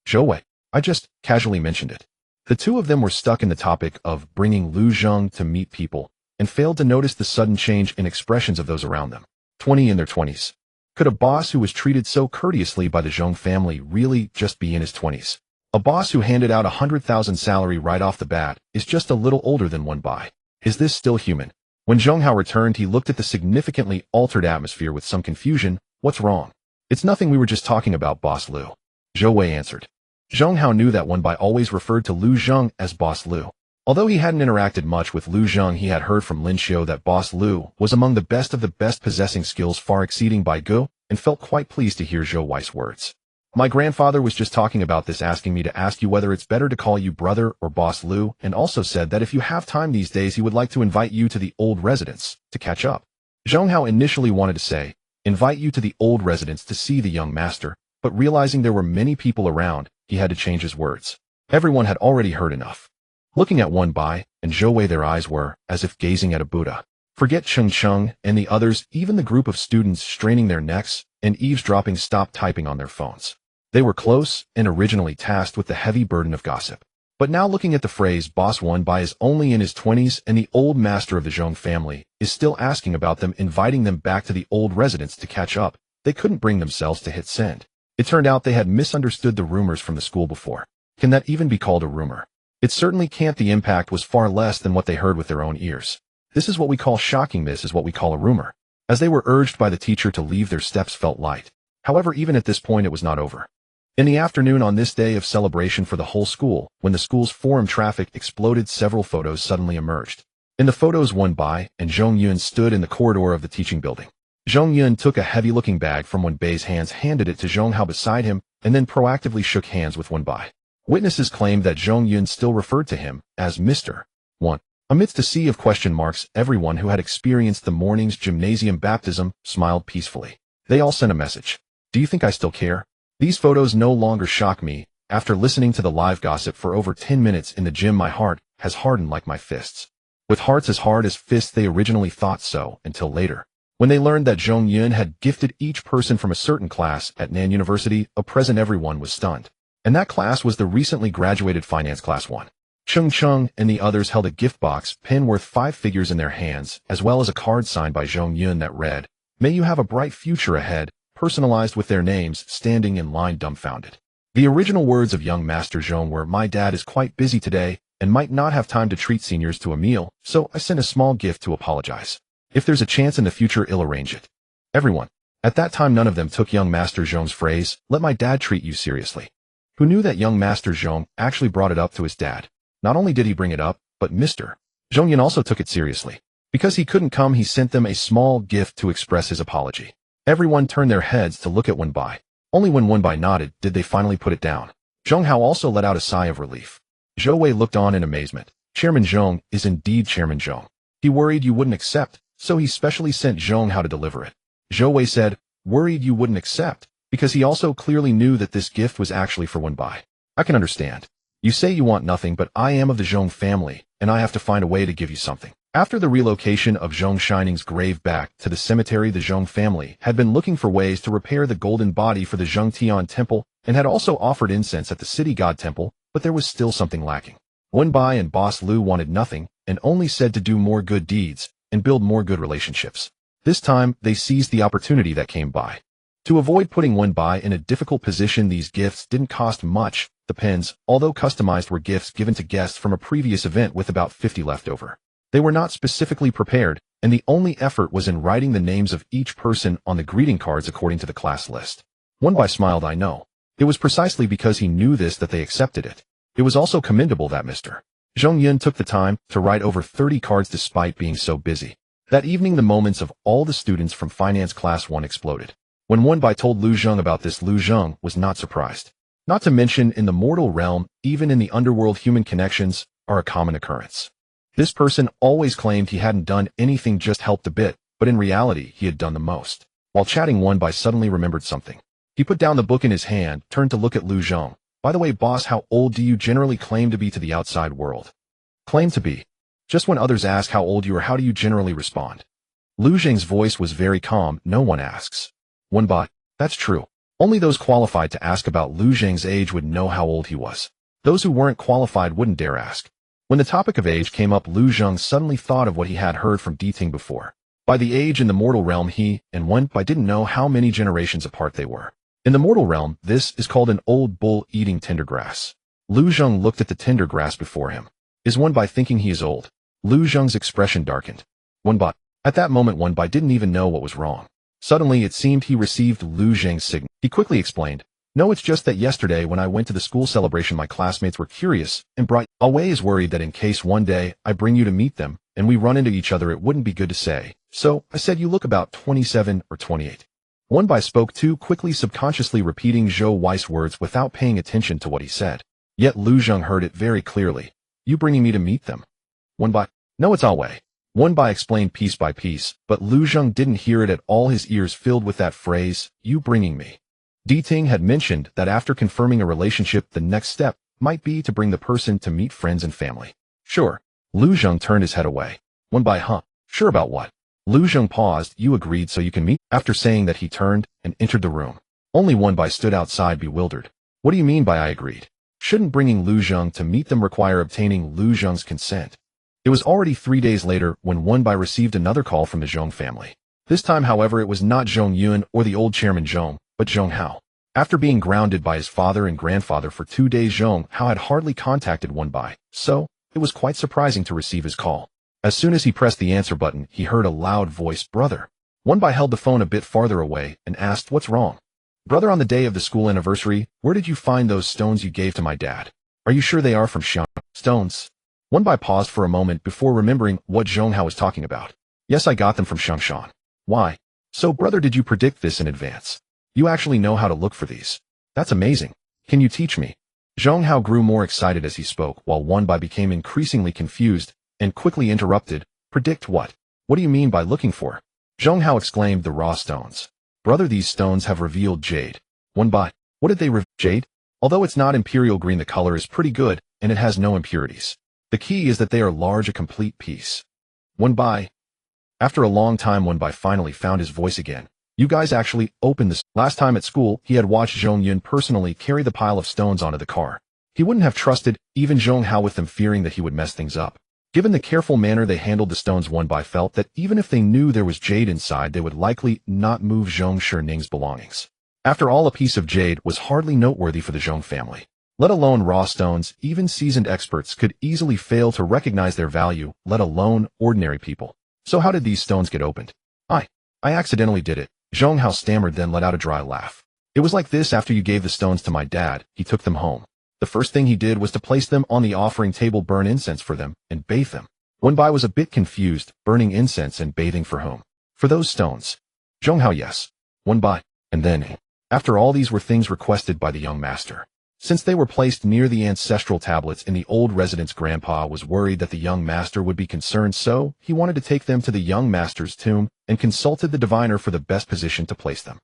"Zhou Wei, I just casually mentioned it." The two of them were stuck in the topic of bringing Lu Zheng to meet people, and failed to notice the sudden change in expressions of those around them. 20 in their 20s. Could a boss who was treated so courteously by the Zheng family really just be in his 20s? A boss who handed out 100,000 salary right off the bat is just a little older than Wenbai. Is this still human? When Zheng Hao returned, he looked at the significantly altered atmosphere with some confusion. "What's wrong?" "It's nothing, we were just talking about Boss Lu," Zhou Wei answered. Zheng Hao knew that Wenbai always referred to Lu Zheng as Boss Lu. Although he hadn't interacted much with Lu Zheng, he had heard from Lin Xiu that Boss Lu was among the best of the best, possessing skills far exceeding Bai Gu, and felt quite pleased to hear Zhou Wei's words. "My grandfather was just talking about this, asking me to ask you whether it's better to call you brother or Boss Lu, and also said that if you have time these days, he would like to invite you to the old residence to catch up." Zheng Hao initially wanted to say, "invite you to the old residence to see the young master," but realizing there were many people around, he had to change his words. Everyone had already heard enough. Looking at Wenbai and Zhou Wei, their eyes were as if gazing at a Buddha. Forget Cheng Cheng and the others, even the group of students straining their necks and eavesdropping stopped typing on their phones. They were close and originally tasked with the heavy burden of gossip. But now looking at the phrase Boss Wenbai is only in his 20s and the old master of the Zheng family is still asking about them, inviting them back to the old residence to catch up, they couldn't bring themselves to hit send. It turned out they had misunderstood the rumors from the school before. Can that even be called a rumor? It certainly can't. The impact was far less than what they heard with their own ears. This is what we call shocking. This is what we call a rumor. As they were urged by the teacher to leave, their steps felt light. However, even at this point, it was not over. In the afternoon on this day of celebration for the whole school, when the school's forum traffic exploded, several photos suddenly emerged. In the photos, Wenbai and Zhong Yun stood in the corridor of the teaching building. Zhong Yun took a heavy-looking bag from Wenbei's hands, handed it to Zhong Hao beside him, and then proactively shook hands with Wenbai. Witnesses claimed that Zhong Yun still referred to him as Mr. 1. Amidst a sea of question marks, everyone who had experienced the morning's gymnasium baptism smiled peacefully. They all sent a message. "Do you think I still care? These photos no longer shock me. After listening to the live gossip for over 10 minutes in the gym, my heart has hardened like my fists." With hearts as hard as fists, they originally thought so, until later. When they learned that Zhong Yun had gifted each person from a certain class at Nan University a present, everyone was stunned. And that class was the recently graduated finance class 1. Cheng Cheng and the others held a gift box pen worth 5 figures in their hands, as well as a card signed by Zhong Yun that read, "May you have a bright future ahead," personalized with their names, standing in line dumbfounded. The original words of young Master Zhong were, "My dad is quite busy today and might not have time to treat seniors to a meal, so I sent a small gift to apologize. If there's a chance in the future, I'll arrange it." Everyone. At that time, none of them took young Master Zhong's phrase, "Let my dad treat you," seriously. Who knew that young Master Zhong actually brought it up to his dad? Not only did he bring it up, but Mr. Zhong Yun also took it seriously. Because he couldn't come, he sent them a small gift to express his apology. Everyone turned their heads to look at Wenbai. Only when Wenbai nodded did they finally put it down. Zhong Hao also let out a sigh of relief. Zhou Wei looked on in amazement. Chairman Zhong is indeed Chairman Zhong. He worried you wouldn't accept, so he specially sent Zhong Hao to deliver it. Zhou Wei said, "Worried you wouldn't accept?" Because he also clearly knew that this gift was actually for Wenbai. "I can understand. You say you want nothing, but I am of the Zhong family, and I have to find a way to give you something." After the relocation of Zhong Shining's grave back to the cemetery, the Zhong family had been looking for ways to repair the golden body for the Zhong Tian temple, and had also offered incense at the city god temple, but there was still something lacking. Wenbai and Boss Lu wanted nothing, and only said to do more good deeds, and build more good relationships. This time, they seized the opportunity that came by. To avoid putting Wenbai in a difficult position, these gifts didn't cost much. The pens, although customized, were gifts given to guests from a previous event with about 50 left over. They were not specifically prepared, and the only effort was in writing the names of each person on the greeting cards according to the class list. Wenbai smiled. I know. It was precisely because he knew this that they accepted it. It was also commendable that Mr. Zhong Yun took the time to write over 30 cards despite being so busy. That evening, the moments of all the students from Finance Class 1 exploded. When Wenbai told Lu Zheng about this, Lu Zheng was not surprised. Not to mention, in the mortal realm, even in the underworld, human connections are a common occurrence. This person always claimed he hadn't done anything, just helped a bit, but in reality, he had done the most. While chatting, Wenbai suddenly remembered something. He put down the book in his hand, turned to look at Lu Zheng. By the way, boss, how old do you generally claim to be to the outside world? Claim to be. Just when others ask how old you are, how do you generally respond? Lu Zheng's voice was very calm. No one asks. Wenbai, that's true. Only those qualified to ask about Lu Zheng's age would know how old he was. Those who weren't qualified wouldn't dare ask. When the topic of age came up, Lu Zheng suddenly thought of what he had heard from Diting before. By the age in the mortal realm, he and Wenbai didn't know how many generations apart they were. In the mortal realm, this is called an old bull eating tender grass. Lu Zheng looked at the tender grass before him. Is Wenbai thinking he is old? Lu Zheng's expression darkened. Wenbai. At that moment, Wenbai didn't even know what was wrong. Suddenly, it seemed he received Lu Zheng's signal. He quickly explained, no, it's just that yesterday when I went to the school celebration, my classmates were curious and bright. Always worried that in case one day I bring you to meet them and we run into each other, it wouldn't be good to say. So I said, you look about 27 or 28. Wenbai spoke too quickly, subconsciously repeating Zhou Wei's words without paying attention to what he said. Yet Lu Zheng heard it very clearly. You bringing me to meet them? Wenbai. No, it's Al Wei. Wenbai explained piece by piece, but Lu Zheng didn't hear it at all, his ears filled with that phrase, you bringing me. Diting had mentioned that after confirming a relationship, the next step might be to bring the person to meet friends and family. Sure. Lu Zheng turned his head away. Wenbai, huh? Sure about what? Lu Zheng paused. You agreed so you can meet? After saying that, he turned and entered the room. Only Wenbai stood outside, bewildered. What do you mean by I agreed? Shouldn't bringing Lu Zheng to meet them require obtaining Lu Zheng's consent? It was already 3 days later when Wenbai received another call from the Zhong family. This time, however, it was not Zhong Yun or the old chairman Zhong, but Zhong Hao. After being grounded by his father and grandfather for 2 days, Zhong Hao had hardly contacted Wenbai, so it was quite surprising to receive his call. As soon as he pressed the answer button, he heard a loud voice, brother. Wenbai held the phone a bit farther away and asked, what's wrong? Brother, on the day of the school anniversary, where did you find those stones you gave to my dad? Are you sure they are from Xiang? Stones? Wenbai paused for a moment before remembering what Zhong Hao was talking about. Yes, I got them from Xiangshan. Why? So, brother, did you predict this in advance? You actually know how to look for these. That's amazing. Can you teach me? Zhong Hao grew more excited as he spoke, while Wenbai became increasingly confused and quickly interrupted. Predict what? What do you mean by looking for? Zhong Hao exclaimed, the raw stones. Brother, these stones have revealed jade. Wenbai, what did they reveal? Jade? Although it's not imperial green, the color is pretty good, and it has no impurities. The key is that they are large, a complete piece. Wenbai. After a long time, Wenbai finally found his voice again. You guys actually opened this. Last time at school, he had watched Zhong Yun personally carry the pile of stones onto the car. He wouldn't have trusted even Zhong Hao with them, fearing that he would mess things up. Given the careful manner they handled the stones, Wenbai felt that even if they knew there was jade inside, they would likely not move Zhong Sherning's belongings. After all, a piece of jade was hardly noteworthy for the Zhong family. Let alone raw stones, even seasoned experts could easily fail to recognize their value, let alone ordinary people. So how did these stones get opened? I accidentally did it. Zhong Hao stammered, then let out a dry laugh. It was like this: after you gave the stones to my dad, he took them home. The first thing he did was to place them on the offering table, burn incense for them, and bathe them. Wenbai was a bit confused. Burning incense and bathing for whom? For those stones. Zhong Hao, yes. Wenbai. And then, after all, these were things requested by the young master. Since they were placed near the ancestral tablets in the old residence, Grandpa was worried that the young master would be concerned, so he wanted to take them to the young master's tomb and consulted the diviner for the best position to place them.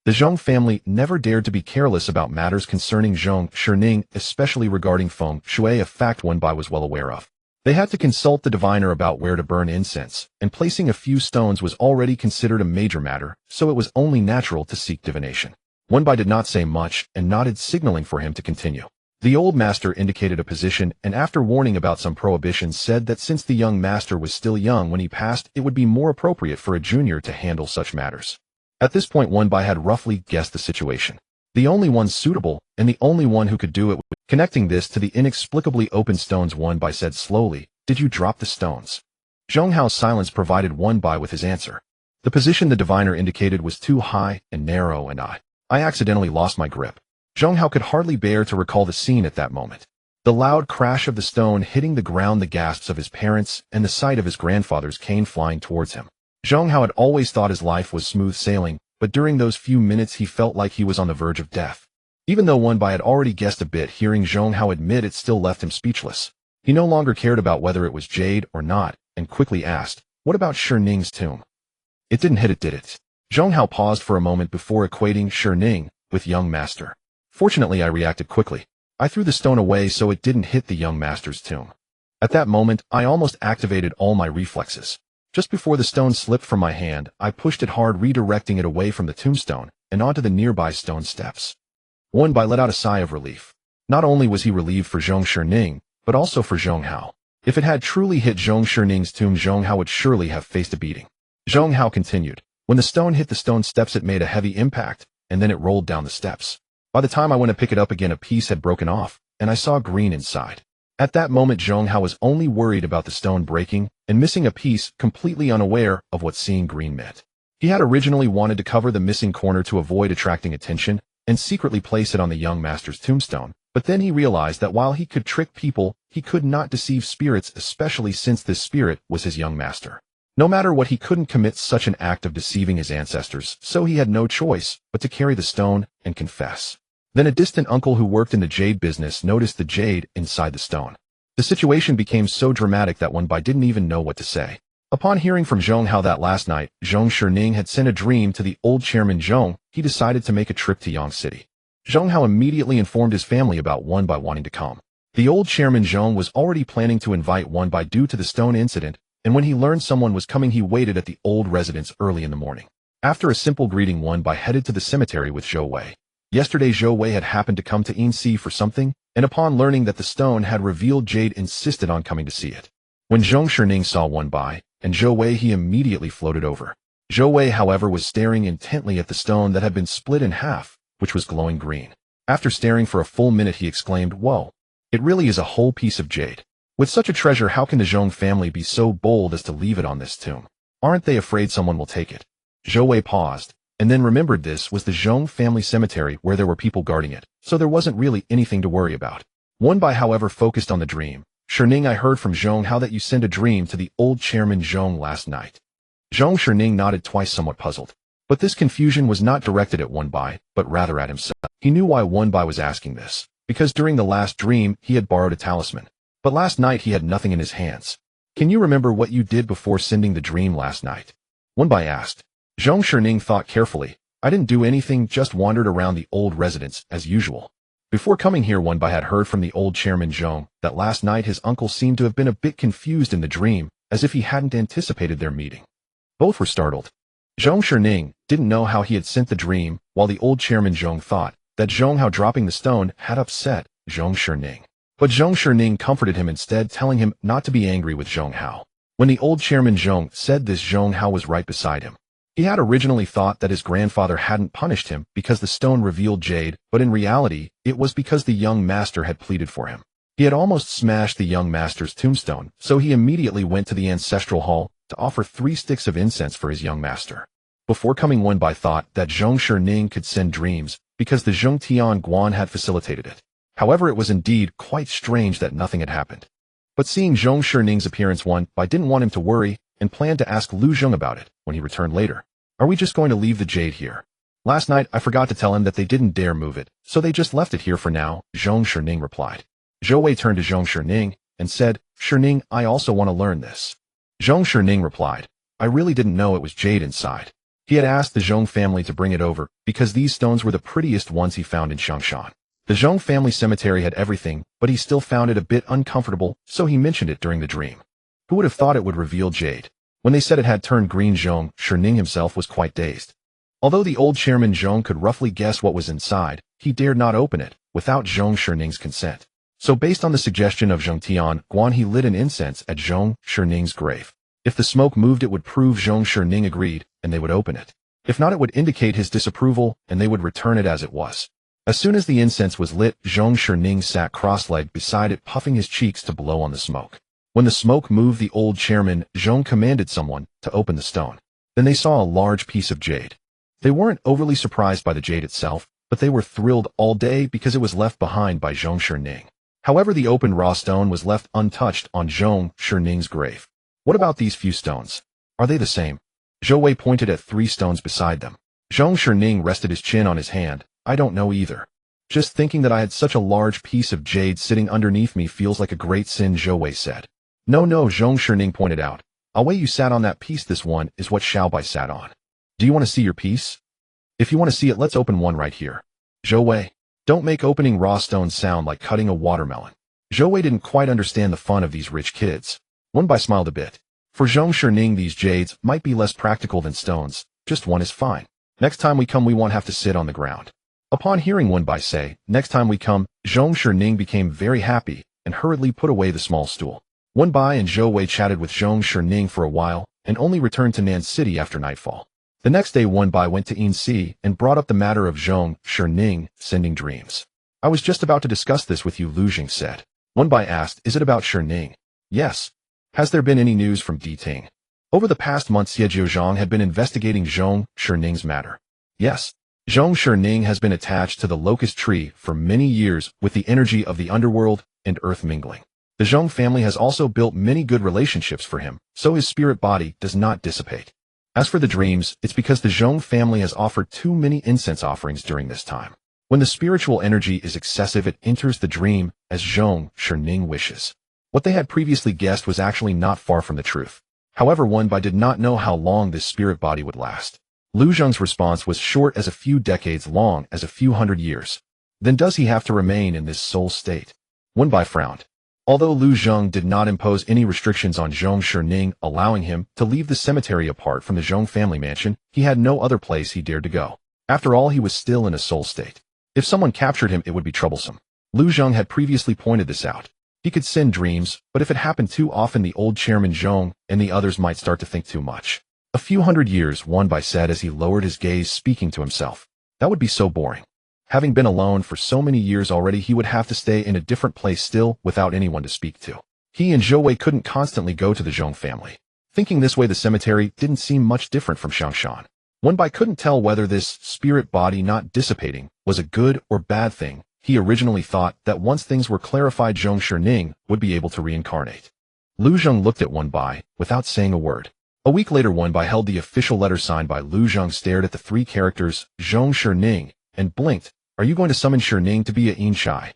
The Zhong family never dared to be careless about matters concerning Zhong Shirning, especially regarding feng shui, a fact Wenbai was well aware of. They had to consult the diviner about where to burn incense, and placing a few stones was already considered a major matter, so it was only natural to seek divination. Wenbai did not say much and nodded, signaling for him to continue. The old master indicated a position and, after warning about some prohibitions, said that since the young master was still young when he passed, it would be more appropriate for a junior to handle such matters. At this point Wenbai had roughly guessed the situation. The only one suitable, and the only one who could do it. Connecting this to the inexplicably open stones, Wenbai said slowly, "Did you drop the stones?" Zhong Hao's silence provided Wenbai with his answer. The position the diviner indicated was too high and narrow, and I accidentally lost my grip. Zhong Hao could hardly bear to recall the scene at that moment. The loud crash of the stone hitting the ground, the gasps of his parents, and the sight of his grandfather's cane flying towards him. Zhong Hao had always thought his life was smooth sailing, but during those few minutes he felt like he was on the verge of death. Even though Wenbai had already guessed a bit, hearing Zhong Hao admit it still left him speechless. He no longer cared about whether it was jade or not, and quickly asked, "What about Shi Ning's tomb?" "It didn't hit it, did it?" Zhong Hao paused for a moment before equating Shi Ning with young master. "Fortunately, I reacted quickly. I threw the stone away so it didn't hit the young master's tomb. At that moment, I almost activated all my reflexes. Just before the stone slipped from my hand, I pushed it hard, redirecting it away from the tombstone and onto the nearby stone steps." Wenbai let out a sigh of relief. Not only was he relieved for Zhong Shining, but also for Zhong Hao. If it had truly hit Zhong Shining's tomb, Zhong Hao would surely have faced a beating. Zhong Hao continued, "When the stone hit the stone steps, it made a heavy impact, and then it rolled down the steps. By the time I went to pick it up again, a piece had broken off, and I saw green inside." At that moment, Zhong Hao was only worried about the stone breaking and missing a piece, completely unaware of what seeing green meant. He had originally wanted to cover the missing corner to avoid attracting attention and secretly place it on the young master's tombstone, but then he realized that while he could trick people, he could not deceive spirits, especially since this spirit was his young master. No matter what, he couldn't commit such an act of deceiving his ancestors, so he had no choice but to carry the stone and confess. Then a distant uncle who worked in the jade business noticed the jade inside the stone. The situation became so dramatic that Wenbai didn't even know what to say. Upon hearing from Zhong Hao that last night, Zhong Shining had sent a dream to the old chairman Zhong, he decided to make a trip to Yang City. Zhong Hao immediately informed his family about Wenbai wanting to come. The old chairman Zhong was already planning to invite Wenbai due to the stone incident, and when he learned someone was coming, he waited at the old residence early in the morning. After a simple greeting, Wenbai headed to the cemetery with Zhou Wei. Yesterday, Zhou Wei had happened to come to Yinxi for something, and upon learning that the stone had revealed jade, insisted on coming to see it. When Zhong Shining saw Wenbai and Zhou Wei, he immediately floated over. Zhou Wei, however, was staring intently at the stone that had been split in half, which was glowing green. After staring for a full minute, he exclaimed, "Whoa, it really is a whole piece of jade. With such a treasure, how can the Zhong family be so bold as to leave it on this tomb? Aren't they afraid someone will take it?" Zhou Wei paused, and then remembered this was the Zhong family cemetery where there were people guarding it, so there wasn't really anything to worry about. Wenbai, however, focused on the dream. "Shining, I heard from Zhong Hao that you sent a dream to the old chairman Zhong last night." Zhong Shining nodded twice, somewhat puzzled. But this confusion was not directed at Wenbai, but rather at himself. He knew why Wenbai was asking this, because during the last dream he had borrowed a talisman. But last night he had nothing in his hands. "Can you remember what you did before sending the dream last night?" Wenbai asked. Zhong Shining thought carefully. "I didn't do anything, just wandered around the old residence, as usual." Before coming here, Wenbai had heard from the old chairman Zhong that last night his uncle seemed to have been a bit confused in the dream, as if he hadn't anticipated their meeting. Both were startled. Zhong Shining didn't know how he had sent the dream, while the old chairman Zhong thought that Zhong Hao dropping the stone had upset Zhong Shining. But Zhong Shining comforted him instead, telling him not to be angry with Zhong Hao. When the old chairman Zhong said this, Zhong Hao was right beside him. He had originally thought that his grandfather hadn't punished him because the stone revealed jade, but in reality, it was because the young master had pleaded for him. He had almost smashed the young master's tombstone, so he immediately went to the ancestral hall to offer 3 sticks of incense for his young master. Before coming, Wenbai thought that Zhong Shining could send dreams because the Zhong Tian Guan had facilitated it. However, it was indeed quite strange that nothing had happened. But seeing Zhong Shining's appearance, Wenbai didn't want him to worry and planned to ask Lu Zhong about it when he returned later. "Are we just going to leave the jade here? Last night I forgot to tell him that they didn't dare move it, so they just left it here for now," Zhong Shining replied. Zhou Wei turned to Zhong Shining and said, "Shining, I also want to learn this." Zhong Shining replied, "I really didn't know it was jade inside." He had asked the Zhong family to bring it over because these stones were the prettiest ones he found in Changshan. The Zhong family cemetery had everything, but he still found it a bit uncomfortable, so he mentioned it during the dream. Who would have thought it would reveal jade? When they said it had turned green, Zhong Shining himself was quite dazed. Although the old chairman Zhong could roughly guess what was inside, he dared not open it without Zhong Shining's consent. So based on the suggestion of Zhong Tian Guan, he lit an incense at Zhong Shining's grave. If the smoke moved, it would prove Zhong Shining agreed, and they would open it. If not, it would indicate his disapproval, and they would return it as it was. As soon as the incense was lit, Zhong Shining sat cross-legged beside it, puffing his cheeks to blow on the smoke. When the smoke moved the old chairman, Zhong commanded someone to open the stone. Then they saw a large piece of jade. They weren't overly surprised by the jade itself, but they were thrilled all day because it was left behind by Zhong Shining. However, the opened raw stone was left untouched on Zhong Shining's grave. What about these few stones? Are they the same? Zhou Wei pointed at 3 stones beside them. Zhong Shining rested his chin on his hand. I don't know either. Just thinking that I had such a large piece of jade sitting underneath me feels like a great sin, Zhou Wei said. No, Zhong Shining pointed out. Away you sat on that piece. This one is what Xiaobai sat on. Do you want to see your piece? If you want to see it, let's open one right here. Zhou Wei, don't make opening raw stones sound like cutting a watermelon. Zhou Wei didn't quite understand the fun of these rich kids. Wenbai smiled a bit. For Zhong Shining, these jades might be less practical than stones. Just one is fine. Next time we come, we won't have to sit on the ground. Upon hearing Wenbai say, next time we come, Zhong Shining became very happy and hurriedly put away the small stool. Wenbai and Zhou Wei chatted with Zhong Shining for a while and only returned to Nan City after nightfall. The next day, Wenbai went to Yinxi and brought up the matter of Zhong Shining sending dreams. I was just about to discuss this with you, Lu Jing said. Wenbai asked, is it about Shining? Yes. Has there been any news from Diting? Over the past month, Xie Jiuzhang had been investigating Zhong Shining's matter. Yes. Zhong Shining has been attached to the locust tree for many years with the energy of the underworld and earth mingling. The Zhong family has also built many good relationships for him, so his spirit body does not dissipate. As for the dreams, it's because the Zhong family has offered too many incense offerings during this time. When the spiritual energy is excessive, it enters the dream as Zhong Shining wishes. What they had previously guessed was actually not far from the truth. However, Wenbai did not know how long this spirit body would last. Lu Zheng's response was short as a few decades, long as a few hundred years. Then does he have to remain in this soul state? Wenbai frowned. Although Lu Zheng did not impose any restrictions on Zhong Shining, allowing him to leave the cemetery apart from the Zhong family mansion, he had no other place he dared to go. After all, he was still in a soul state. If someone captured him, it would be troublesome. Lu Zheng had previously pointed this out. He could send dreams, but if it happened too often, the old chairman Zhong and the others might start to think too much. A few hundred years, Wenbai said as he lowered his gaze, speaking to himself. That would be so boring. Having been alone for so many years already, he would have to stay in a different place still without anyone to speak to. He and Zhou Wei couldn't constantly go to the Zhong family. Thinking this way, the cemetery didn't seem much different from Shangshan. Wenbai couldn't tell whether this spirit body not dissipating was a good or bad thing. He originally thought that once things were clarified, Zhong Shining would be able to reincarnate. Lu Zheng looked at Wenbai without saying a word. A week later, Wenbai held the official letter signed by Lu Zheng, stared at the 3 characters Zhong Shining and blinked. Are you going to summon Shining to be a Yinshai?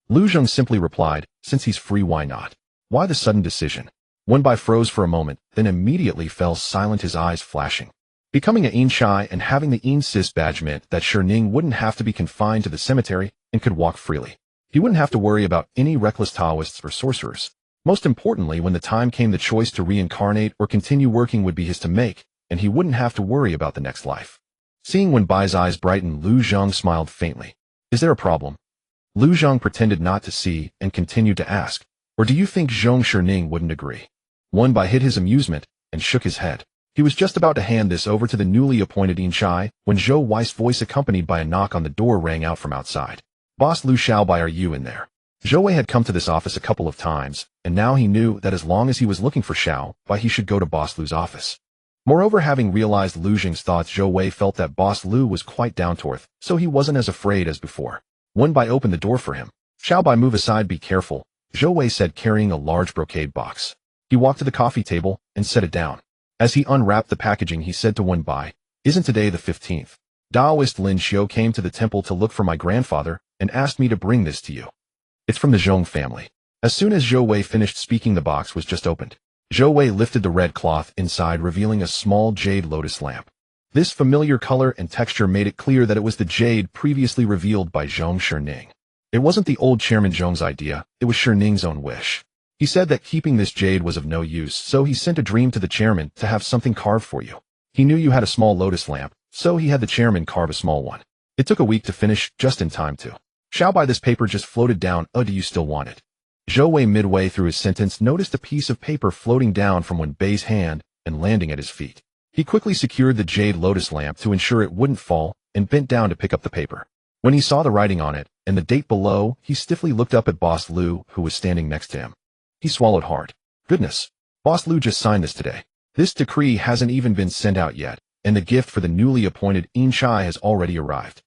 Lu Zheng simply replied, since he's free, why not? Why the sudden decision? Wenbai froze for a moment, then immediately fell silent, his eyes flashing. Becoming a Yinshai and having the Yin-Sis badge meant that Shining wouldn't have to be confined to the cemetery and could walk freely. He wouldn't have to worry about any reckless Taoists or sorcerers. Most importantly, when the time came, the choice to reincarnate or continue working would be his to make, and he wouldn't have to worry about the next life. Seeing Wenbai's eyes brighten, Lu Zheng smiled faintly. Is there a problem? Lu Zheng pretended not to see and continued to ask, or do you think Zhong Shining wouldn't agree? Wenbai hid his amusement and shook his head. He was just about to hand this over to the newly appointed Yinshai when Zhou Wei's voice, accompanied by a knock on the door, rang out from outside. Boss Lu Xiaobai, are you in there? Zhou Wei had come to this office a couple of times, and now he knew that as long as he was looking for Xiaobai, he should go to Boss Lu's office. Moreover, having realized Lu Jing's thoughts, Zhou Wei felt that Boss Lu was quite down to earth, so he wasn't as afraid as before. Wenbai opened the door for him. Xiaobai, move aside, be careful, Zhou Wei said, carrying a large brocade box. He walked to the coffee table and set it down. As he unwrapped the packaging, he said to Wenbai, isn't today the 15th? Daoist Lin Xiu came to the temple to look for my grandfather and asked me to bring this to you. It's from the Zhong family. As soon as Zhou Wei finished speaking, the box was just opened. Zhou Wei lifted the red cloth inside, revealing a small jade lotus lamp. This familiar color and texture made it clear that it was the jade previously revealed by Zhong Shining. It wasn't the old chairman Zhong's idea, it was Shining's own wish. He said that keeping this jade was of no use, so he sent a dream to the chairman to have something carved for you. He knew you had a small lotus lamp, so he had the chairman carve a small one. It took a week to finish, just in time to. Xiaobai, this paper just floated down. Oh, do you still want it? Zhou Wei, midway through his sentence, noticed a piece of paper floating down from Wenbei's hand and landing at his feet. He quickly secured the jade lotus lamp to ensure it wouldn't fall and bent down to pick up the paper. When he saw the writing on it and the date below, he stiffly looked up at Boss Lu, who was standing next to him. He swallowed hard. Goodness. Boss Lu just signed this today. This decree hasn't even been sent out yet, and the gift for the newly appointed In Chai has already arrived.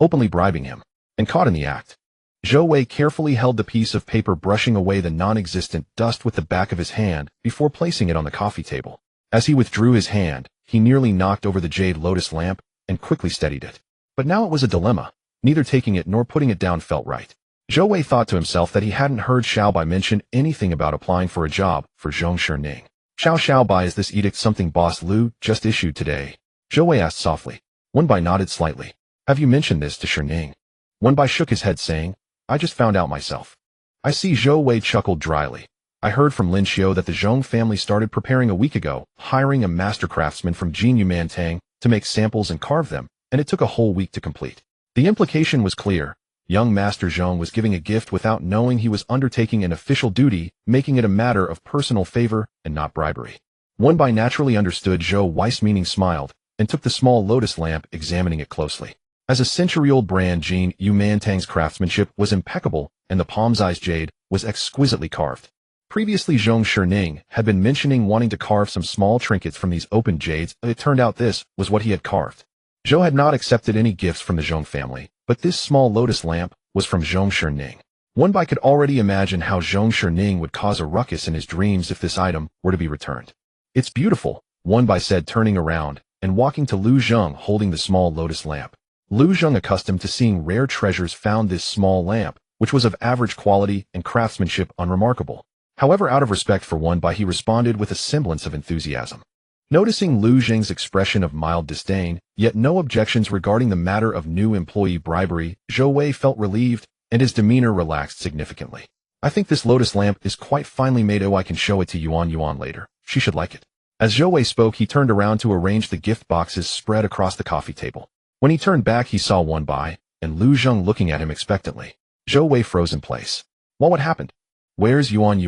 Openly bribing him. And caught in the act. Zhou Wei carefully held the piece of paper, brushing away the non-existent dust with the back of his hand before placing it on the coffee table. As he withdrew his hand, he nearly knocked over the jade lotus lamp and quickly steadied it. But now it was a dilemma. Neither taking it nor putting it down felt right. Zhou Wei thought to himself that he hadn't heard Xiaobai mention anything about applying for a job for Zhong Shining. Xiaobai, is this edict something Boss Lu just issued today? Zhou Wei asked softly. Wenbai nodded slightly. Have you mentioned this to Shining? Wenbai shook his head, saying, I just found out myself. I see. Zhou Wei chuckled dryly. I heard from Lin Xiu that the Zhong family started preparing a week ago, hiring a master craftsman from Jinyu Mantang to make samples and carve them, and it took a whole week to complete. The implication was clear. Young Master Zhong was giving a gift without knowing he was undertaking an official duty, making it a matter of personal favor and not bribery. Wenbai naturally understood Zhou Wei's meaning, smiled, and took the small lotus lamp, examining it closely. As a century-old brand, Jinyu Mantang's craftsmanship was impeccable, and the palm-sized jade was exquisitely carved. Previously, Zhong Shining had been mentioning wanting to carve some small trinkets from these open jades, but it turned out this was what he had carved. Zhou had not accepted any gifts from the Zhong family, but this small lotus lamp was from Zhong Shining. Wenbai could already imagine how Zhong Shining would cause a ruckus in his dreams if this item were to be returned. It's beautiful, Wenbai said, turning around and walking to Lu Zheng holding the small lotus lamp. Lu Zheng, accustomed to seeing rare treasures, found this small lamp, which was of average quality and craftsmanship, unremarkable. However, out of respect for Wenbai, he responded with a semblance of enthusiasm. Noticing Lu Zheng's expression of mild disdain, yet no objections regarding the matter of new employee bribery, Zhou Wei felt relieved, and his demeanor relaxed significantly. I think this lotus lamp is quite finely made. Oh, I can show it to Yuan later. She should like it. As Zhou Wei spoke, he turned around to arrange the gift boxes spread across the coffee table. When he turned back, he saw Wenbai and Lu Zheng looking at him expectantly. Zhou Wei froze in place. Well, what happened? Where's Yuan?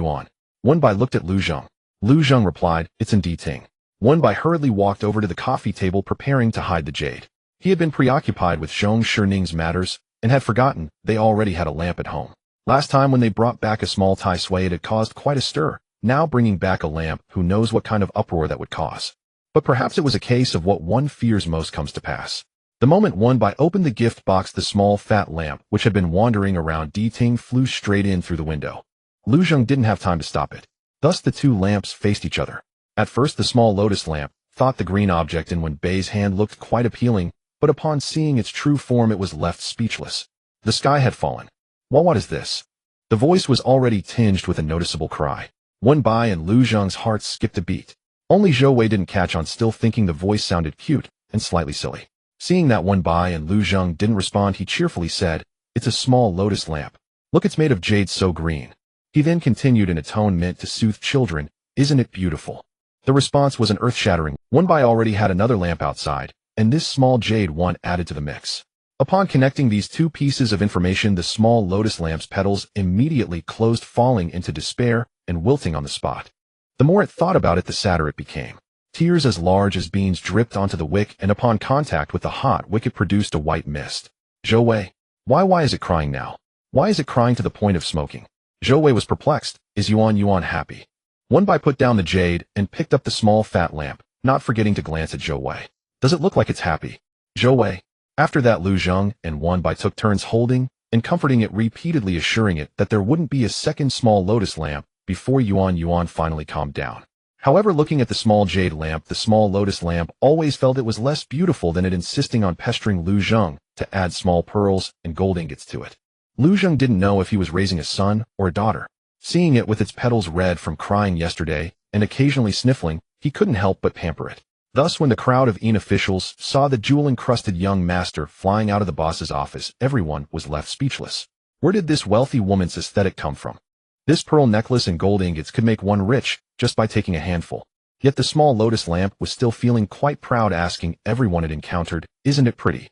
Wenbai looked at Lu Zheng. Lu Zheng replied, it's in Ting. Wenbai hurriedly walked over to the coffee table, preparing to hide the jade. He had been preoccupied with Zhong Shining's matters and had forgotten they already had a lamp at home. Last time when they brought back a small Tai Sui, it had caused quite a stir. Now bringing back a lamp, who knows what kind of uproar that would cause. But perhaps it was a case of what one fears most comes to pass. The moment Wenbai opened the gift box, the small fat lamp, which had been wandering around Ting, flew straight in through the window. Lu Zheng didn't have time to stop it. Thus the two lamps faced each other. At first, the small lotus lamp thought the green object in Wenbei's hand looked quite appealing, but upon seeing its true form, it was left speechless. The sky had fallen. Well, what is this? The voice was already tinged with a noticeable cry. Wenbai and Lu Zheng's hearts skipped a beat. Only Zhou Wei didn't catch on, still thinking the voice sounded cute and slightly silly. Seeing that Wenbai and Lu Zheng didn't respond, he cheerfully said, it's a small lotus lamp. Look, it's made of jade so green. He then continued in a tone meant to soothe children, isn't it beautiful? The response was an earth-shattering. Wenbai already had another lamp outside, and this small jade one added to the mix. Upon connecting these two pieces of information, the small lotus lamp's petals immediately closed, falling into despair and wilting on the spot. The more it thought about it, the sadder it became. Tears as large as beans dripped onto the wick, and upon contact with the hot wick, it produced a white mist. Zhou Wei, why is it crying now? Why is it crying to the point of smoking? Zhou Wei was perplexed. Is Yuan happy? Wenbai put down the jade and picked up the small fat lamp, not forgetting to glance at Zhou Wei. Does it look like it's happy? Zhou Wei. After that, Lu Zheng and Wenbai took turns holding and comforting it, repeatedly assuring it that there wouldn't be a second small lotus lamp before Yuan finally calmed down. However, looking at the small jade lamp, the small lotus lamp always felt it was less beautiful than it, insisting on pestering Lu Zheng to add small pearls and gold ingots to it. Lu Zheng didn't know if he was raising a son or a daughter. Seeing it with its petals red from crying yesterday and occasionally sniffling, he couldn't help but pamper it. Thus, when the crowd of In officials saw the jewel-encrusted young master flying out of the boss's office, everyone was left speechless. Where did this wealthy woman's aesthetic come from? This pearl necklace and gold ingots could make one rich just by taking a handful. Yet the small lotus lamp was still feeling quite proud, asking everyone it encountered, isn't it pretty?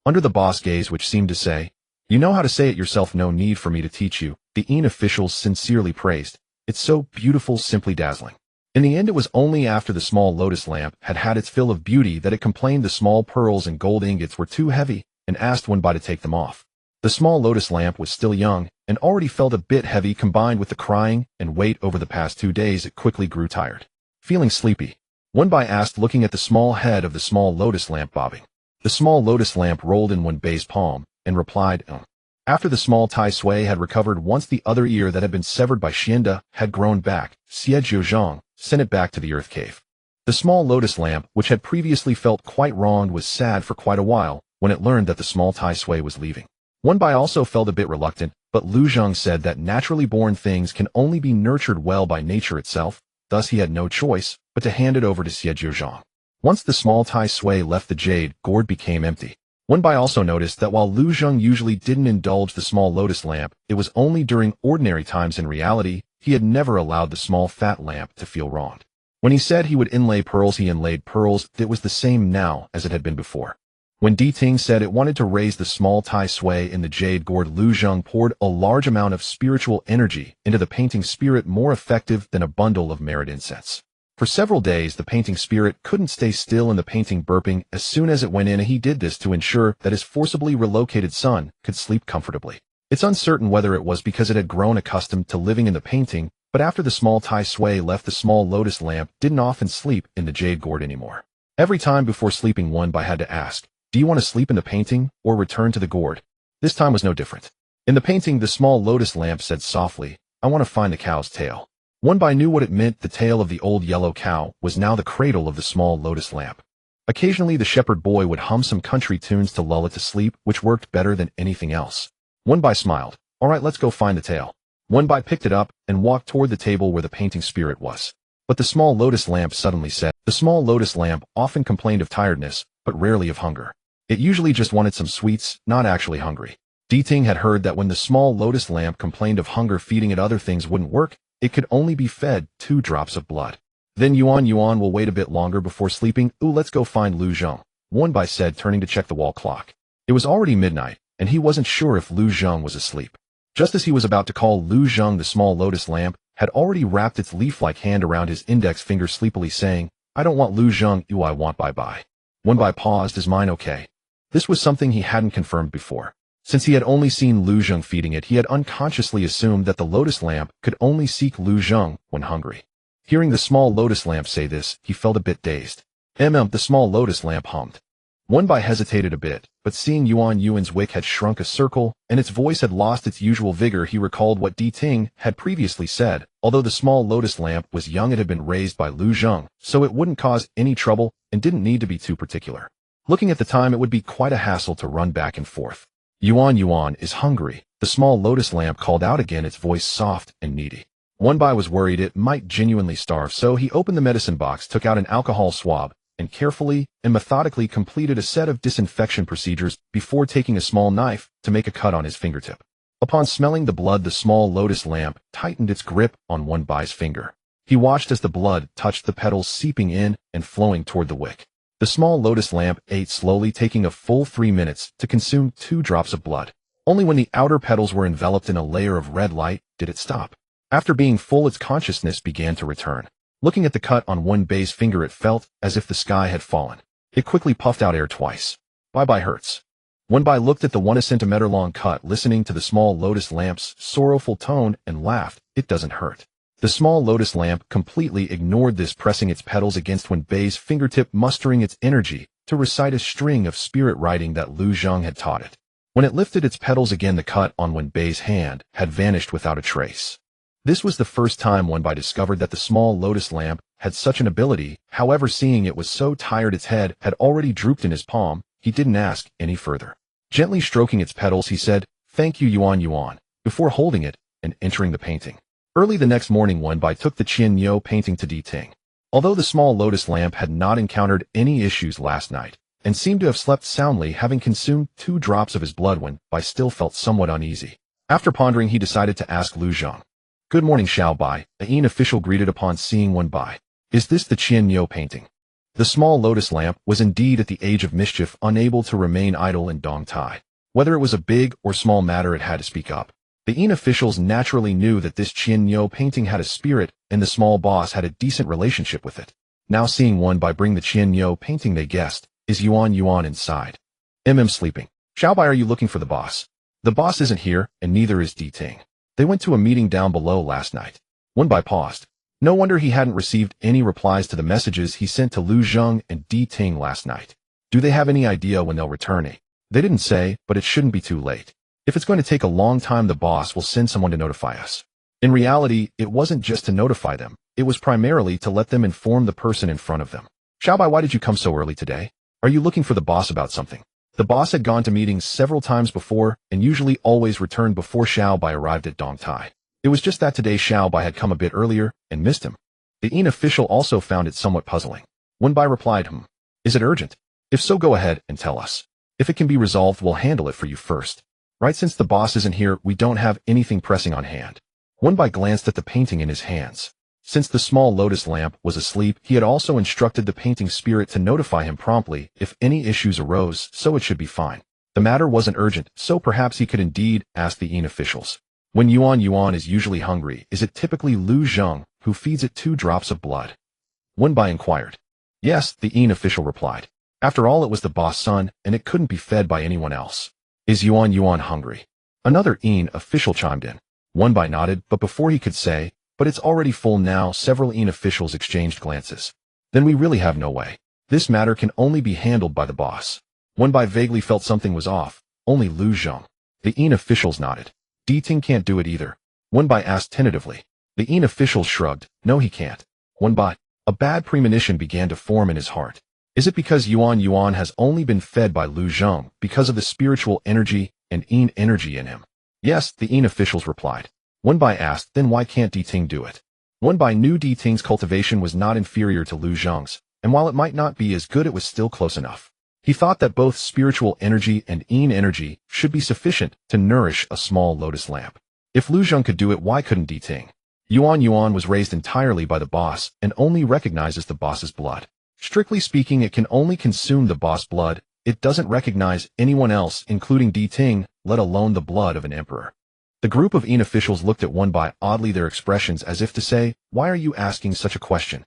Under the boss gaze, which seemed to say, you know how to say it yourself, no need for me to teach you, the In officials sincerely praised. It's so beautiful, simply dazzling. In the end, it was only after the small lotus lamp had had its fill of beauty that it complained the small pearls and gold ingots were too heavy and asked Wenbai to take them off. The small lotus lamp was still young and already felt a bit heavy. Combined with the crying and weight over the past 2 days, it quickly grew tired. Feeling sleepy, Wenbai asked, looking at the small head of the small lotus lamp bobbing. The small lotus lamp rolled in Wenbei's palm and replied, After the small Tai Sui had recovered once the other ear that had been severed by Xianda had grown back, Xie Jiuzhang sent it back to the earth cave. The small lotus lamp, which had previously felt quite wronged, was sad for quite a while when it learned that the small Tai Sui was leaving. Wenbai also felt a bit reluctant, but Lu Zhang said that naturally born things can only be nurtured well by nature itself, thus he had no choice but to hand it over to Xie Jiuzhang. Once the small Tai Sui left the jade gourd became empty. Wenbai also noticed that while Lu Zhang usually didn't indulge the small lotus lamp, it was only during ordinary times. In reality, he had never allowed the small fat lamp to feel wronged. When he said he would inlay pearls, he inlaid pearls. It was the same now as it had been before. When Di Ting said it wanted to raise the small Tai Sui in the jade gourd, Lu Zhang poured a large amount of spiritual energy into the painting spirit, more effective than a bundle of merit incense. For several days, the painting spirit couldn't stay still in the painting, burping as soon as it went in. He did this to ensure that his forcibly relocated son could sleep comfortably. It's uncertain whether it was because it had grown accustomed to living in the painting, but after the small Tai Sui left, the small lotus lamp didn't often sleep in the jade gourd anymore. Every time before sleeping, Wenbai had to ask, "Do you want to sleep in the painting or return to the gourd?" This time was no different. In the painting, the small lotus lamp said softly, "I want to find the cow's tail." Wenbai knew what it meant. The tail of the old yellow cow was now the cradle of the small lotus lamp. Occasionally, the shepherd boy would hum some country tunes to lull it to sleep, which worked better than anything else. Wenbai smiled. "All right, let's go find the tail." Wenbai picked it up and walked toward the table where the painting spirit was. But the small lotus lamp suddenly said, the small lotus lamp often complained of tiredness, but rarely of hunger. It usually just wanted some sweets, not actually hungry. Di Ting had heard that when the small lotus lamp complained of hunger, feeding it other things wouldn't work. It could only be fed 2 drops of blood. Then Yuan will wait a bit longer before sleeping. Ooh, let's go find Lu Zhang, Wenbai said, turning to check the wall clock. It was already midnight, and he wasn't sure if Lu Zhang was asleep. Just as he was about to call Lu Zhang, the small lotus lamp had already wrapped its leaf-like hand around his index finger, sleepily saying, "I don't want Lu Zhang, I want bye-bye." Wenbai paused. Is mine okay? This was something he hadn't confirmed before. Since he had only seen Lu Zhang feeding it, he had unconsciously assumed that the lotus lamp could only seek Lu Zhang when hungry. Hearing the small lotus lamp say this, he felt a bit dazed. The small lotus lamp hummed. Wenbai hesitated a bit, but seeing Yuan's wick had shrunk a circle and its voice had lost its usual vigor, he recalled what Di Ting had previously said. Although the small lotus lamp was young, it had been raised by Lu Zhang, so it wouldn't cause any trouble and didn't need to be too particular. Looking at the time, it would be quite a hassle to run back and forth. Yuan is hungry, the small lotus lamp called out again, its voice soft and needy. Wenbai was worried it might genuinely starve, so he opened the medicine box, took out an alcohol swab, and carefully and methodically completed a set of disinfection procedures before taking a small knife to make a cut on his fingertip. Upon smelling the blood, the small lotus lamp tightened its grip on Wenbai's finger. He watched as the blood touched the petals, seeping in and flowing toward the wick. The small lotus lamp ate slowly, taking a full 3 minutes to consume 2 drops of blood. Only when the outer petals were enveloped in a layer of red light did it stop. After being full, its consciousness began to return. Looking at the cut on Wenbei's finger, it felt as if the sky had fallen. It quickly puffed out air twice. Bye-bye hurts. Wenbai looked at the 1 centimeter long cut, listening to the small lotus lamp's sorrowful tone, and laughed. It doesn't hurt. The small lotus lamp completely ignored this, pressing its petals against Wenbei's fingertip, mustering its energy to recite a string of spirit writing that Lu Zhang had taught it. When it lifted its petals again, the cut on Wenbei's hand had vanished without a trace. This was the first time Wenbai discovered that the small lotus lamp had such an ability. However, seeing it was so tired, its head had already drooped in his palm, he didn't ask any further. Gently stroking its petals, he said, "Thank you, Yuan," before holding it and entering the painting. Early the next morning, Wenbai took the Qianyo painting to Di Ting. Although the small lotus lamp had not encountered any issues last night and seemed to have slept soundly, having consumed 2 drops of his blood, Wenbai still felt somewhat uneasy. After pondering, he decided to ask Lu Zhang. "Good morning, Xiaobai," an official greeted upon seeing Wenbai. "Is this the Qianyo painting?" The small lotus lamp was indeed at the age of mischief, unable to remain idle in Dong Tai. Whether it was a big or small matter, it had to speak up. The Yin officials naturally knew that this Qianyo painting had a spirit and the small boss had a decent relationship with it. Now seeing Bai bring the Qianyo painting, they guessed, is Yuan inside? Sleeping. Xiaobai, are you looking for the boss? The boss isn't here, and neither is Di Ting. They went to a meeting down below last night. Bai paused. No wonder he hadn't received any replies to the messages he sent to Lu Zheng and Di Ting last night. Do they have any idea when they'll return? They didn't say, but it shouldn't be too late. If it's going to take a long time, the boss will send someone to notify us. In reality, it wasn't just to notify them. It was primarily to let them inform the person in front of them. Xiaobai, why did you come so early today? Are you looking for the boss about something? The boss had gone to meetings several times before and usually always returned before Xiaobai arrived at Dongtai. It was just that today Xiaobai had come a bit earlier and missed him. The Yin official also found it somewhat puzzling. Bai replied, Is it urgent? If so, go ahead and tell us. If it can be resolved, we'll handle it for you first. Right, since the boss isn't here, we don't have anything pressing on hand. Bai glanced at the painting in his hands. Since the small lotus lamp was asleep, he had also instructed the painting spirit to notify him promptly if any issues arose, so it should be fine. The matter wasn't urgent, so perhaps he could indeed ask the Yin officials. When Yuan is usually hungry, is it typically Lu Zheng who feeds it 2 drops of blood? Bai inquired. Yes, the Yin official replied. After all, it was the boss' son, and it couldn't be fed by anyone else. Is Yuan hungry? Another Yin official chimed in. Bai nodded, but before he could say, but it's already full now, several Yin officials exchanged glances. Then we really have no way. This matter can only be handled by the boss. Bai vaguely felt something was off. Only Lu Zheng. The Yin officials nodded. Di Ting can't do it either. Bai asked tentatively. The Yin officials shrugged. No, he can't. Bai. A bad premonition began to form in his heart. Is it because Yuan has only been fed by Lu Zheng because of the spiritual energy and Yin energy in him? Yes, the Yin officials replied. Bai asked, then why can't Di Ting do it? Bai knew Di Ting's cultivation was not inferior to Lu Zheng's, and while it might not be as good, it was still close enough. He thought that both spiritual energy and Yin energy should be sufficient to nourish a small lotus lamp. If Lu Zheng could do it, why couldn't Di Ting? Yuan was raised entirely by the boss and only recognizes the boss's blood. Strictly speaking, it can only consume the boss blood. It doesn't recognize anyone else, including Di Ting, let alone the blood of an emperor. The group of Yin officials looked at Bai, oddly their expressions as if to say, why are you asking such a question?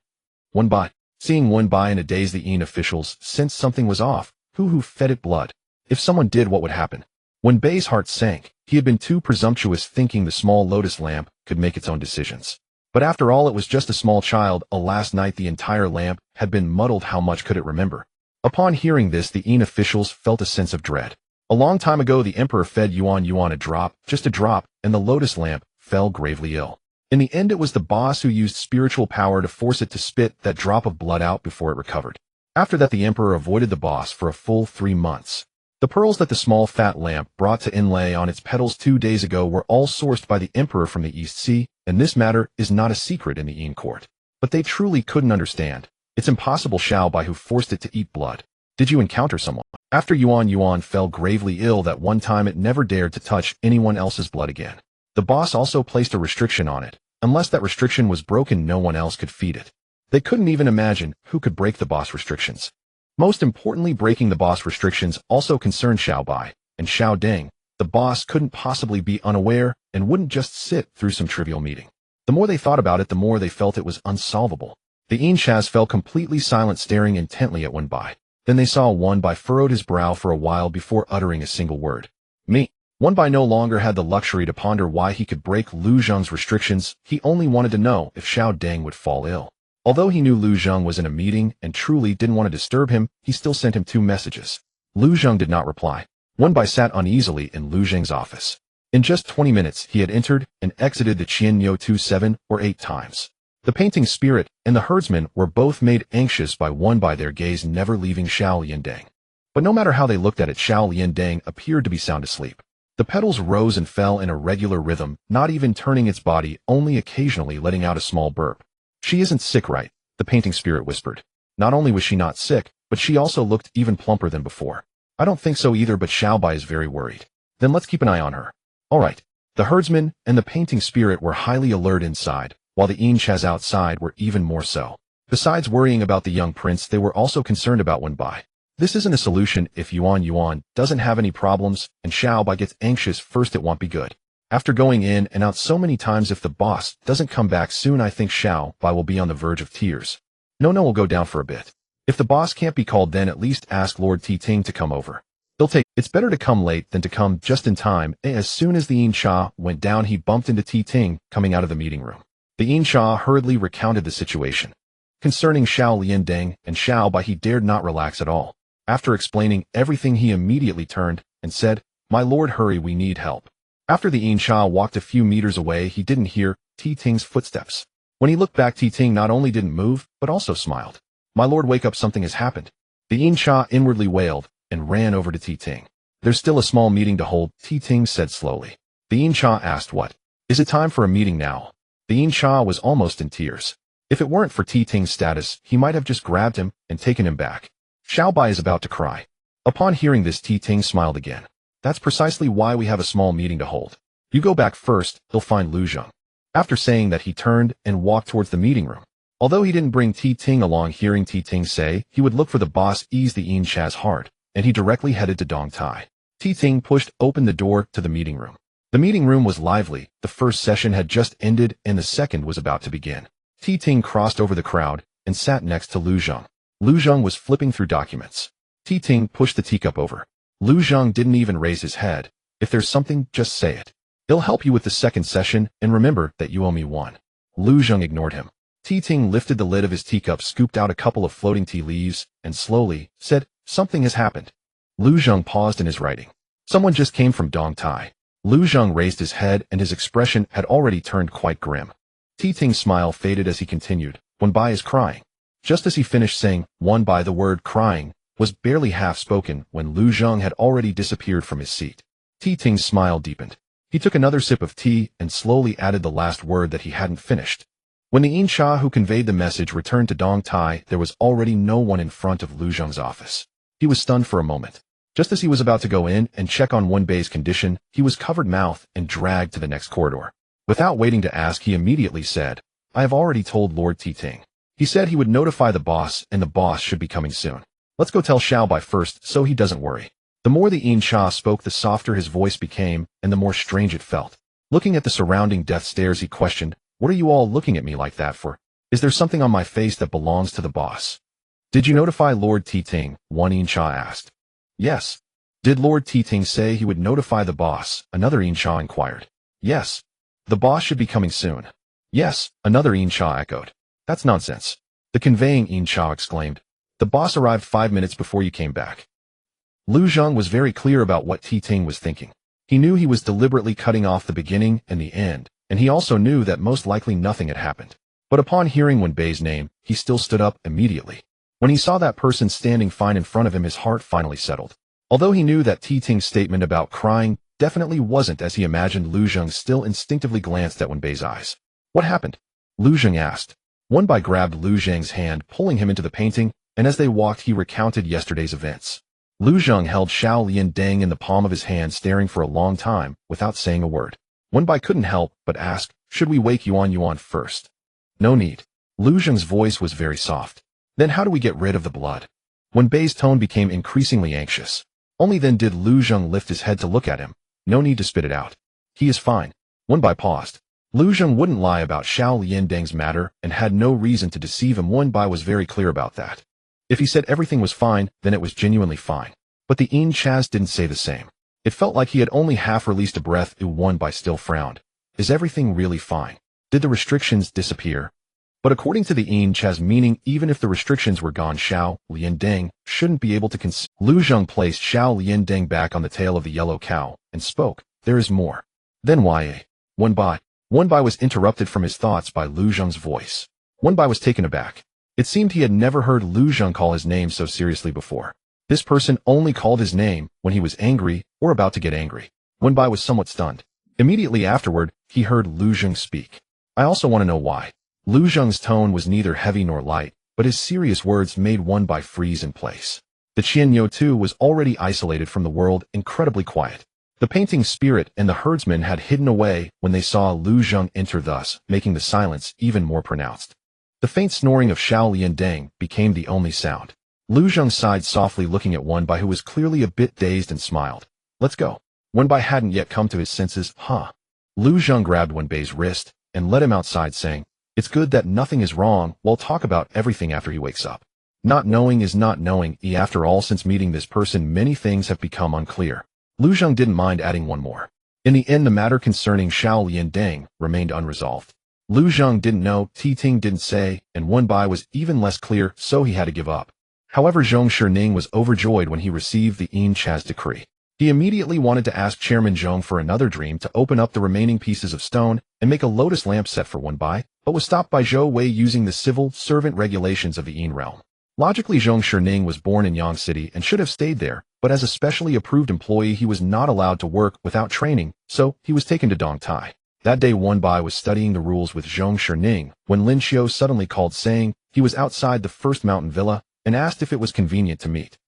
Bai. Seeing Bai in a daze, the Yin officials sensed something was off. Who fed it blood? If someone did, what would happen? Bai's heart sank. He had been too presumptuous, thinking the small lotus lamp could make its own decisions. But after all, it was just a small child. Last night the entire lamp had been muddled. How much could it remember? Upon hearing this, the Yin officials felt a sense of dread. A long time ago, the emperor fed Yuan a drop, just a drop, and the lotus lamp fell gravely ill. In the end, it was the boss who used spiritual power to force it to spit that drop of blood out before it recovered. After that, the emperor avoided the boss for a full 3 months. The pearls that the small fat lamp brought to inlay on its petals 2 days ago were all sourced by the emperor from the East Sea, and this matter is not a secret in the Yin court. But they truly couldn't understand. It's impossible. Xiaobai, who forced it to eat blood. Did you encounter someone? After Yuan fell gravely ill that one time, it never dared to touch anyone else's blood again. The boss also placed a restriction on it. Unless that restriction was broken, no one else could feed it. They couldn't even imagine who could break the boss restrictions. Most importantly, breaking the boss restrictions also concerned Xiaobai and Xiao Deng. The boss couldn't possibly be unaware and wouldn't just sit through some trivial meeting. The more they thought about it, the more they felt it was unsolvable. The Yin Chaz fell completely silent, staring intently at Bai. Then they saw Bai furrowed his brow for a while before uttering a single word. Me. Bai no longer had the luxury to ponder why he could break Lu Zheng's restrictions. He only wanted to know if Xiao Deng would fall ill. Although he knew Lu Zheng was in a meeting and truly didn't want to disturb him, he still sent him 2 messages. Lu Zheng did not reply. Bai sat uneasily in Lu Zheng's office. In just 20 minutes, he had entered and exited the Qianyo 7 or 8 times. The painting spirit and the herdsman were both made anxious by their gaze never leaving Xiao Liandeng. But no matter how they looked at it, Xiao Liandeng appeared to be sound asleep. The petals rose and fell in a regular rhythm, not even turning its body, only occasionally letting out a small burp. She isn't sick, right? The painting spirit whispered. Not only was she not sick, but she also looked even plumper than before. I don't think so either, but Xiaobai is very worried. Then let's keep an eye on her. All right. The herdsman and the painting spirit were highly alert inside, while the Yin Chaz outside were even more so. Besides worrying about the young prince, they were also concerned about Bai. This isn't a solution if Yuan doesn't have any problems and Xiaobai gets anxious first, it won't be good. After going in and out so many times, if the boss doesn't come back soon, I think Xiao Bai will be on the verge of tears. No will go down for a bit. If the boss can't be called, then at least ask Lord Ting to come over. It's better to come late than to come just in time. As soon as the Yin Cha went down, he bumped into Ting coming out of the meeting room. The Yin Cha hurriedly recounted the situation. Concerning Xiao Liandeng and Xiao Bai, he dared not relax at all. After explaining everything, he immediately turned and said, "My lord, hurry, we need help." After the Yin Cha walked a few meters away, he didn't hear Ting's footsteps. When he looked back, Ting not only didn't move, but also smiled. "My lord, wake up, something has happened." The Yin Cha inwardly wailed and ran over to Ting. "There's still a small meeting to hold," Ting said slowly. The Yin Cha asked, "What? Is it time for a meeting now?" The Yin Cha was almost in tears. If it weren't for Ting's status, he might have just grabbed him and taken him back. Xiao Bai is about to cry. Upon hearing this, Ting smiled again. "That's precisely why we have a small meeting to hold. You go back first, you'll find Lu Zheng." After saying that, he turned and walked towards the meeting room. Although he didn't bring Ting along, hearing Ting say he would look for the boss eased the Yin Cha's heart, and he directly headed to Dong Tai. Ting pushed open the door to the meeting room. The meeting room was lively. The first session had just ended and the second was about to begin. Ting crossed over the crowd and sat next to Lu Zheng. Lu Zheng was flipping through documents. Ting pushed the teacup over. Lu Zheng didn't even raise his head. "If there's something, just say it. It'll help you with the second session, and remember that you owe me one." Lu Zheng ignored him. Ting lifted the lid of his teacup, scooped out a couple of floating tea leaves, and slowly said, "Something has happened." Lu Zheng paused in his writing. "Someone just came from Dong Tai." Lu Zheng raised his head, and his expression had already turned quite grim. Ting's smile faded as he continued, "Wen Bai is crying." Just as he finished saying "Wen Bai," the word "crying" was barely half spoken when Lu Zheng had already disappeared from his seat. Ting's smile deepened. He took another sip of tea and slowly added the last word that he hadn't finished. When the Yin Cha who conveyed the message returned to Dong Tai, there was already no one in front of Lu Zheng's office. He was stunned for a moment. Just as he was about to go in and check on Wen Bai's condition, he was covered mouth and dragged to the next corridor. Without waiting to ask, he immediately said, "I have already told Lord Ting. He said he would notify the boss, and the boss should be coming soon. Let's go tell Xiao Bai first so he doesn't worry." The more the Yin Cha spoke, the softer his voice became, and the more strange it felt. Looking at the surrounding death stares, he questioned, "What are you all looking at me like that for? Is there something on my face that belongs to the boss?" "Did you notify Lord Ting?" one Yin Cha asked. "Yes." "Did Lord Ting say he would notify the boss?" another Yin Cha inquired. "Yes." "The boss should be coming soon." "Yes," another Yin Cha echoed. "That's nonsense." The conveying Yin Cha exclaimed, "The boss arrived 5 minutes before you came back." Lu Zheng was very clear about what Ting was thinking. He knew he was deliberately cutting off the beginning and the end, and he also knew that most likely nothing had happened. But upon hearing Wen Bai's name, he still stood up immediately. When he saw that person standing fine in front of him, his heart finally settled. Although he knew that Ting's statement about crying definitely wasn't as he imagined, Lu Zheng still instinctively glanced at Wen Bai's eyes. "What happened?" Lu Zheng asked. Wen Bai grabbed Lu Zheng's hand, pulling him into the painting, and as they walked, he recounted yesterday's events. Lu Zheng held Xiao Liandeng in the palm of his hand, staring for a long time, without saying a word. Wen Bai couldn't help but ask, "Should we wake Yuan first?" "No need." Lu Zheng's voice was very soft. "Then how do we get rid of the blood?" Wen Bai's tone became increasingly anxious. Only then did Lu Zheng lift his head to look at him. "No need to spit it out. He is fine." Wen Bai paused. Lu Zheng wouldn't lie about Xiao Liandeng's matter and had no reason to deceive him. Wen Bai was very clear about that. If he said everything was fine, then it was genuinely fine. But the Yin Chas didn't say the same. It felt like he had only half released a breath. Wen Bai still frowned. "Is everything really fine? Did the restrictions disappear?" But according to the Yin Chas meaning, even if the restrictions were gone, Xiao Liandeng shouldn't be able to Lu Zheng placed Xiao Liandeng back on the tail of the yellow cow and spoke, "There is more." "Then why, Wen Bai?" Wen Bai was interrupted from his thoughts by Lu Zheng's voice. Wen Bai was taken aback. It seemed he had never heard Lu Zheng call his name so seriously before. This person only called his name when he was angry or about to get angry. Wen Bai was somewhat stunned. Immediately afterward, he heard Lu Zheng speak. "I also want to know why." Lu Zheng's tone was neither heavy nor light, but his serious words made Wen Bai freeze in place. The Qianyo too was already isolated from the world, incredibly quiet. The painting spirit and the herdsmen had hidden away when they saw Lu Zheng enter, thus making the silence even more pronounced. The faint snoring of Xiao Liandeng became the only sound. Lu Zheng sighed softly, looking at Wen Bai, who was clearly a bit dazed, and smiled. "Let's go." Wen Bai hadn't yet come to his senses. "Huh. Lu Zheng grabbed Wenbei's wrist and led him outside, saying, "It's good that nothing is wrong. We'll talk about everything after he wakes up. Not knowing is not knowing. After all, since meeting this person, many things have become unclear." Lu Zheng didn't mind adding one more. In the end, the matter concerning Xiao Liandeng remained unresolved. Lu Zheng didn't know, Ti Ting didn't say, and Wenbai was even less clear, so he had to give up. However, Zhong Shining was overjoyed when he received the Yin Chaz decree. He immediately wanted to ask Chairman Zhong for another dream to open up the remaining pieces of stone and make a lotus lamp set for Wenbai, but was stopped by Zhou Wei using the civil servant regulations of the Yin realm. Logically, Zhong Shining was born in Yang City and should have stayed there, but as a specially approved employee he was not allowed to work without training, so he was taken to Dongtai. That day Wenbai was studying the rules with Zhong Shining when Lin Xiu suddenly called, saying he was outside the first mountain villa and asked if it was convenient to meet.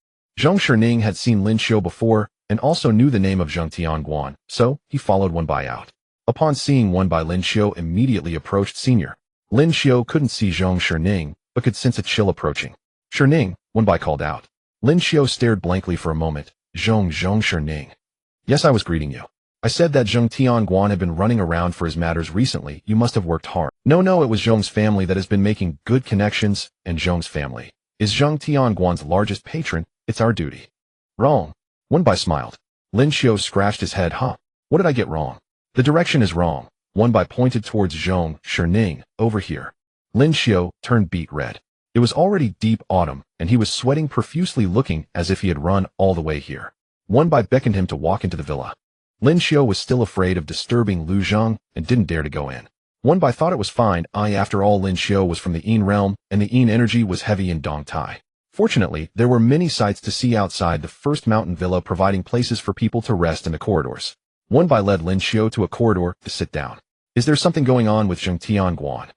Zhong Shining had seen Lin Xiu before and also knew the name of Zheng Tianguan, so he followed Wenbai out. Upon seeing Wenbai, Lin Xiu immediately approached Senior. Lin Xiu couldn't see Zhong Shining, but could sense a chill approaching. "Shining," Wenbai called out. Lin Xiu stared blankly for a moment. Zhong Shining. "Yes, I was greeting you. I said that Zheng Tianguan had been running around for his matters recently. You must have worked hard." No, it was Zhong's family that has been making good connections, and Zhong's family is Zheng Tianguan's largest patron. It's our duty. Wrong. Wenbai smiled. Lin Xiu scratched his head. Huh? What did I get wrong? The direction is wrong. Wenbai pointed towards Zhong Shining. Over here. Lin Xiu turned beet red. It was already deep autumn, and he was sweating profusely, looking as if he had run all the way here. Wenbai beckoned him to walk into the villa. Lin Xiu was still afraid of disturbing Lu Zheng and didn't dare to go in. Wenbai thought it was fine. After all, Lin Xiu was from the Yin realm, and the Yin energy was heavy in Dongtai. Fortunately, there were many sights to see outside the first mountain villa, providing places for people to rest in the corridors. Wenbai led Lin Xiu to a corridor to sit down. "Is there something going on with Zheng Tianguan?"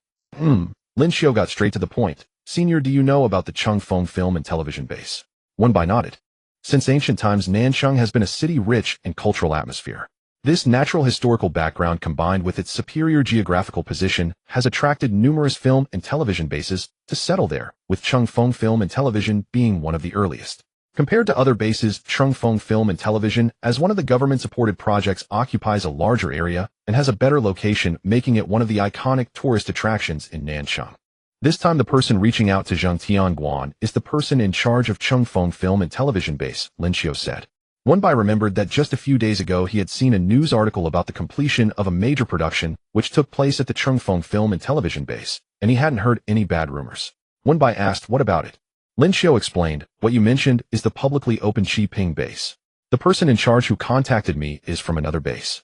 Lin Xiu got straight to the point. "Senior, do you know about the Changfeng film and television base?" Wenbai nodded. Since ancient times, Nanchang has been a city rich in cultural atmosphere. This natural historical background, combined with its superior geographical position, has attracted numerous film and television bases to settle there, with Changfeng Film and Television being one of the earliest. Compared to other bases, Changfeng Film and Television, as one of the government-supported projects, occupies a larger area and has a better location, making it one of the iconic tourist attractions in Nanchang. This time the person reaching out to Zheng Tianguan is the person in charge of Changfeng Film and Television base, Lin Xiu said. Wenbai remembered that just a few days ago he had seen a news article about the completion of a major production which took place at the Changfeng Film and Television base, and he hadn't heard any bad rumors. Wenbai asked, "What about it?" Lin Xiu explained, "What you mentioned is the publicly open Qiping base. The person in charge who contacted me is from another base."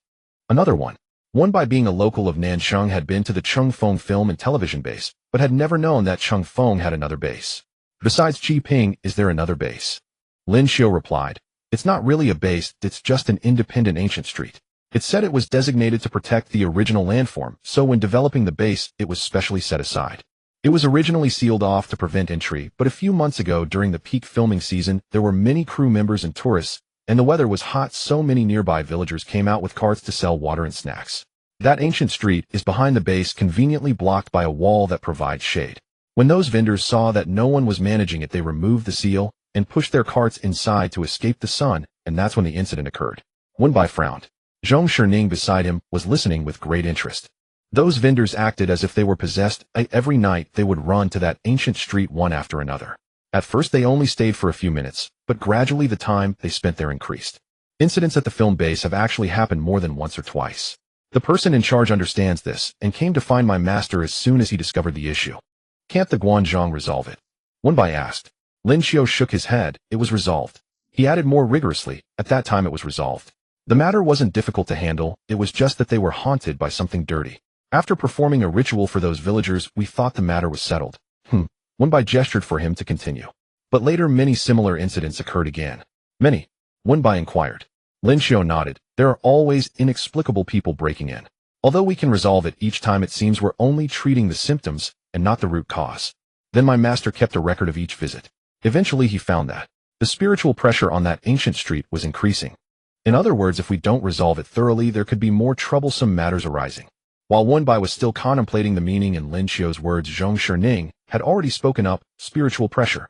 Another one. Wenbai, being a local of Nanchang, had been to the Changfeng Film and Television base, but had never known that Changfeng had another base. "Besides Qiping, is there another base?" Lin Xiu replied, "It's not really a base, it's just an independent ancient street. It said it was designated to protect the original landform, so when developing the base, it was specially set aside. It was originally sealed off to prevent entry, but a few months ago during the peak filming season, there were many crew members and tourists, and the weather was hot, so many nearby villagers came out with carts to sell water and snacks. That ancient street is behind the base, conveniently blocked by a wall that provides shade. When those vendors saw that no one was managing it, they removed the seal and pushed their carts inside to escape the sun, and that's when the incident occurred." Wenbai frowned. Zhong Shining beside him was listening with great interest. Those vendors acted as if they were possessed. Every night they would run to that ancient street one after another. At first they only stayed for a few minutes, but gradually the time they spent there increased. Incidents at the film base have actually happened more than once or twice. The person in charge understands this, and came to find my master as soon as he discovered the issue. "Can't the Guanzhong resolve it?" Wenbai asked. Lin Xiu shook his head. "It was resolved." He added more rigorously, "At that time it was resolved. The matter wasn't difficult to handle, it was just that they were haunted by something dirty. After performing a ritual for those villagers, we thought the matter was settled." Wenbai gestured for him to continue. "But later many similar incidents occurred again." "Many?" Wenbai inquired. Lin Xiu nodded. "There are always inexplicable people breaking in. Although we can resolve it each time, it seems we're only treating the symptoms and not the root cause." Then my master kept a record of each visit. Eventually he found that the spiritual pressure on that ancient street was increasing. In other words, if we don't resolve it thoroughly, there could be more troublesome matters arising. While Wenbai was still contemplating the meaning in Lin Xiu's words, Zhong Shining had already spoken up. "Spiritual pressure."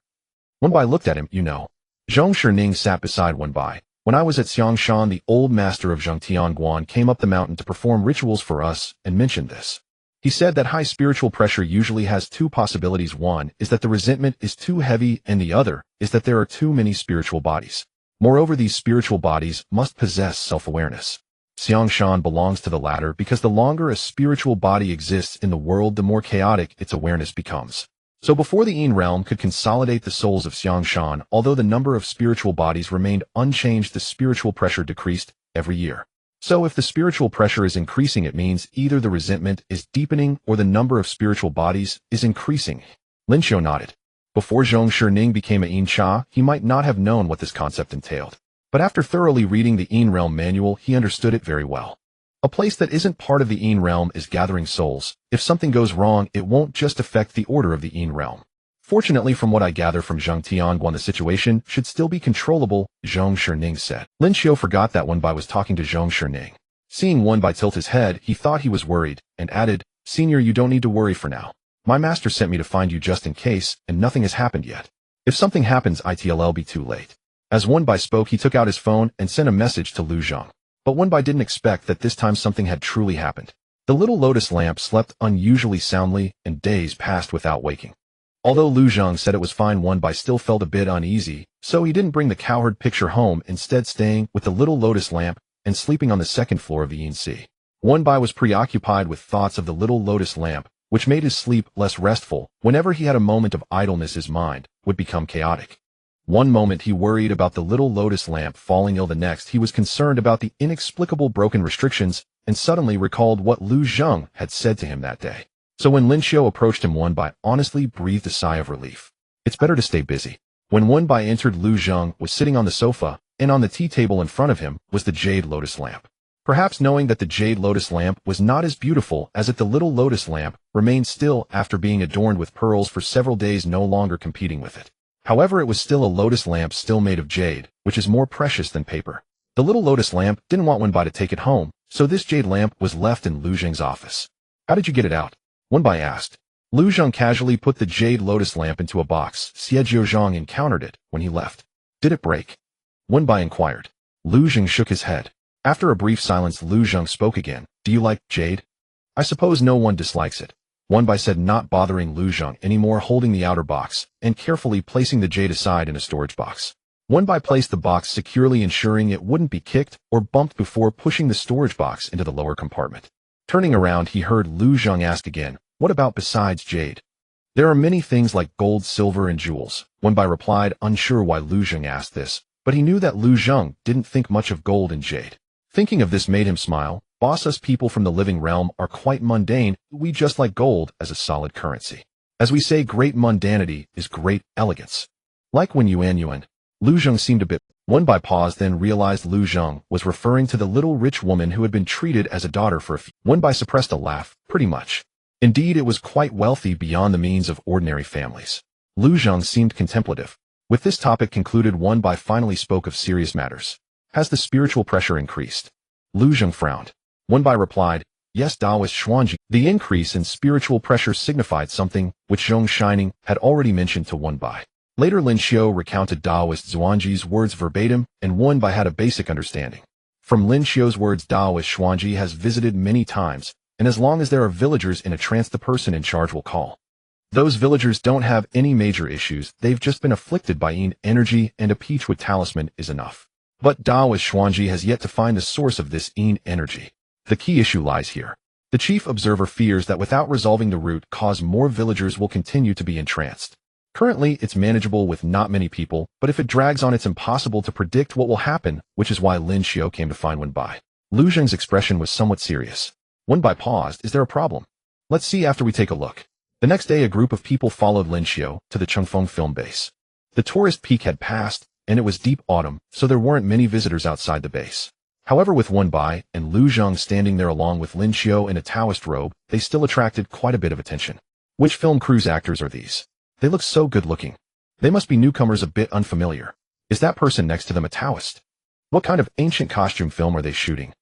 Wenbai looked at him. "You know." Zhong Shining sat beside Wenbai. When I was at Xiangshan, the old master of Zhengtianguan came up the mountain to perform rituals for us and mentioned this. He said that high spiritual pressure usually has two possibilities. One is that the resentment is too heavy, and the other is that there are too many spiritual bodies. Moreover, these spiritual bodies must possess self-awareness. Xiangshan belongs to the latter because the longer a spiritual body exists in the world, the more chaotic its awareness becomes. So before the Yin realm could consolidate the souls of Xiangshan, although the number of spiritual bodies remained unchanged, the spiritual pressure decreased every year. So if the spiritual pressure is increasing, it means either the resentment is deepening or the number of spiritual bodies is increasing. Lin Xiao nodded. Before Zhong Shining became a Yin Cha, he might not have known what this concept entailed. But after thoroughly reading the Yin realm manual, he understood it very well. A place that isn't part of the Yin realm is gathering souls. If something goes wrong, it won't just affect the order of the Yin realm. Fortunately, from what I gather from Zheng Tianguan, the situation should still be controllable, Zhong Shining said. Lin Xiao forgot that Wenbai was talking to Zhong Shining. Seeing Wenbai tilt his head, he thought he was worried, and added, "Senior, you don't need to worry for now. My master sent me to find you just in case, and nothing has happened yet. If something happens, it'll be too late." As Wenbai spoke, he took out his phone and sent a message to Lu Zheng. But Wenbai didn't expect that this time something had truly happened. The little lotus lamp slept unusually soundly, and days passed without waking. Although Lu Zheng said it was fine, Wenbai still felt a bit uneasy, so he didn't bring the cowherd picture home, instead staying with the little lotus lamp and sleeping on the second floor of the Yin Sea. Wenbai was preoccupied with thoughts of the little lotus lamp, which made his sleep less restful. Whenever he had a moment of idleness, his mind would become chaotic. One moment he worried about the little lotus lamp falling ill, the next he was concerned about the inexplicable broken restrictions, and suddenly recalled what Lu Zheng had said to him that day. So when Lin Xiao approached him, Wenbai honestly breathed a sigh of relief. It's better to stay busy. When Wenbai entered, Lu Zheng was sitting on the sofa, and on the tea table in front of him was the jade lotus lamp. Perhaps knowing that the jade lotus lamp was not as beautiful as it, the little lotus lamp remained still after being adorned with pearls for several days, no longer competing with it. However, it was still a lotus lamp, still made of jade, which is more precious than paper. The little lotus lamp didn't want Wenbai to take it home, so this jade lamp was left in Lu Zheng's office. "How did you get it out?" Wenbai asked. Lu Zheng casually put the jade lotus lamp into a box. Xie Jiuzhang encountered it when he left. "Did it break?" Wenbai inquired. Lu Zheng shook his head. After a brief silence, Lu Zheng spoke again. "Do you like jade?" "I suppose no one dislikes it," Wenbai said, not bothering Lu Zheng anymore, holding the outer box and carefully placing the jade aside in a storage box. Wenbai placed the box securely, ensuring it wouldn't be kicked or bumped before pushing the storage box into the lower compartment. Turning around, he heard Lu Zheng ask again, "What about besides jade?" "There are many things like gold, silver, and jewels," Wenbai replied, unsure why Lu Zheng asked this, but he knew that Lu Zheng didn't think much of gold and jade. Thinking of this made him smile. "Boss, us people from the living realm are quite mundane. We just like gold as a solid currency. As we say, great mundanity is great elegance. Like when yuan." Lu Zheng seemed a bit. Wenbai paused, then realized Lu Zheng was referring to the little rich woman who had been treated as a daughter for a few. Wenbai suppressed a laugh. "Pretty much. Indeed, it was quite wealthy beyond the means of ordinary families." Lu Zheng seemed contemplative. With this topic concluded, Wenbai finally spoke of serious matters. "Has the spiritual pressure increased?" Lu Zheng frowned. Wenbai replied, "Yes, Taoist Xuanji." The increase in spiritual pressure signified something which Zhong Shining had already mentioned to Wenbai. Later, Lin Xiao recounted Taoist Xuanji's words verbatim, and Wenbai had a basic understanding. From Lin Xiao's words, Taoist Xuanji has visited many times, and as long as there are villagers in a trance, the person in charge will call. Those villagers don't have any major issues, they've just been afflicted by Yin energy, and a Peachwood talisman is enough. But Taoist Xuanji has yet to find the source of this Yin energy. The key issue lies here. The chief observer fears that without resolving the root cause, more villagers will continue to be entranced. Currently, it's manageable with not many people, but if it drags on, it's impossible to predict what will happen, which is why Lin Xiao came to find Wenbai. Lu Zheng's expression was somewhat serious. Wenbai paused. "Is there a problem?" "Let's see after we take a look." The next day, a group of people followed Lin Xiao to the Chengfeng film base. The tourist peak had passed, and it was deep autumn, so there weren't many visitors outside the base. However, with Wenbai and Lu Zheng standing there along with Lin Xiao in a Taoist robe, they still attracted quite a bit of attention. Which film crew's actors are these? They look so good-looking. They must be newcomers, a bit unfamiliar. Is that person next to them a Taoist? What kind of ancient costume film are they shooting?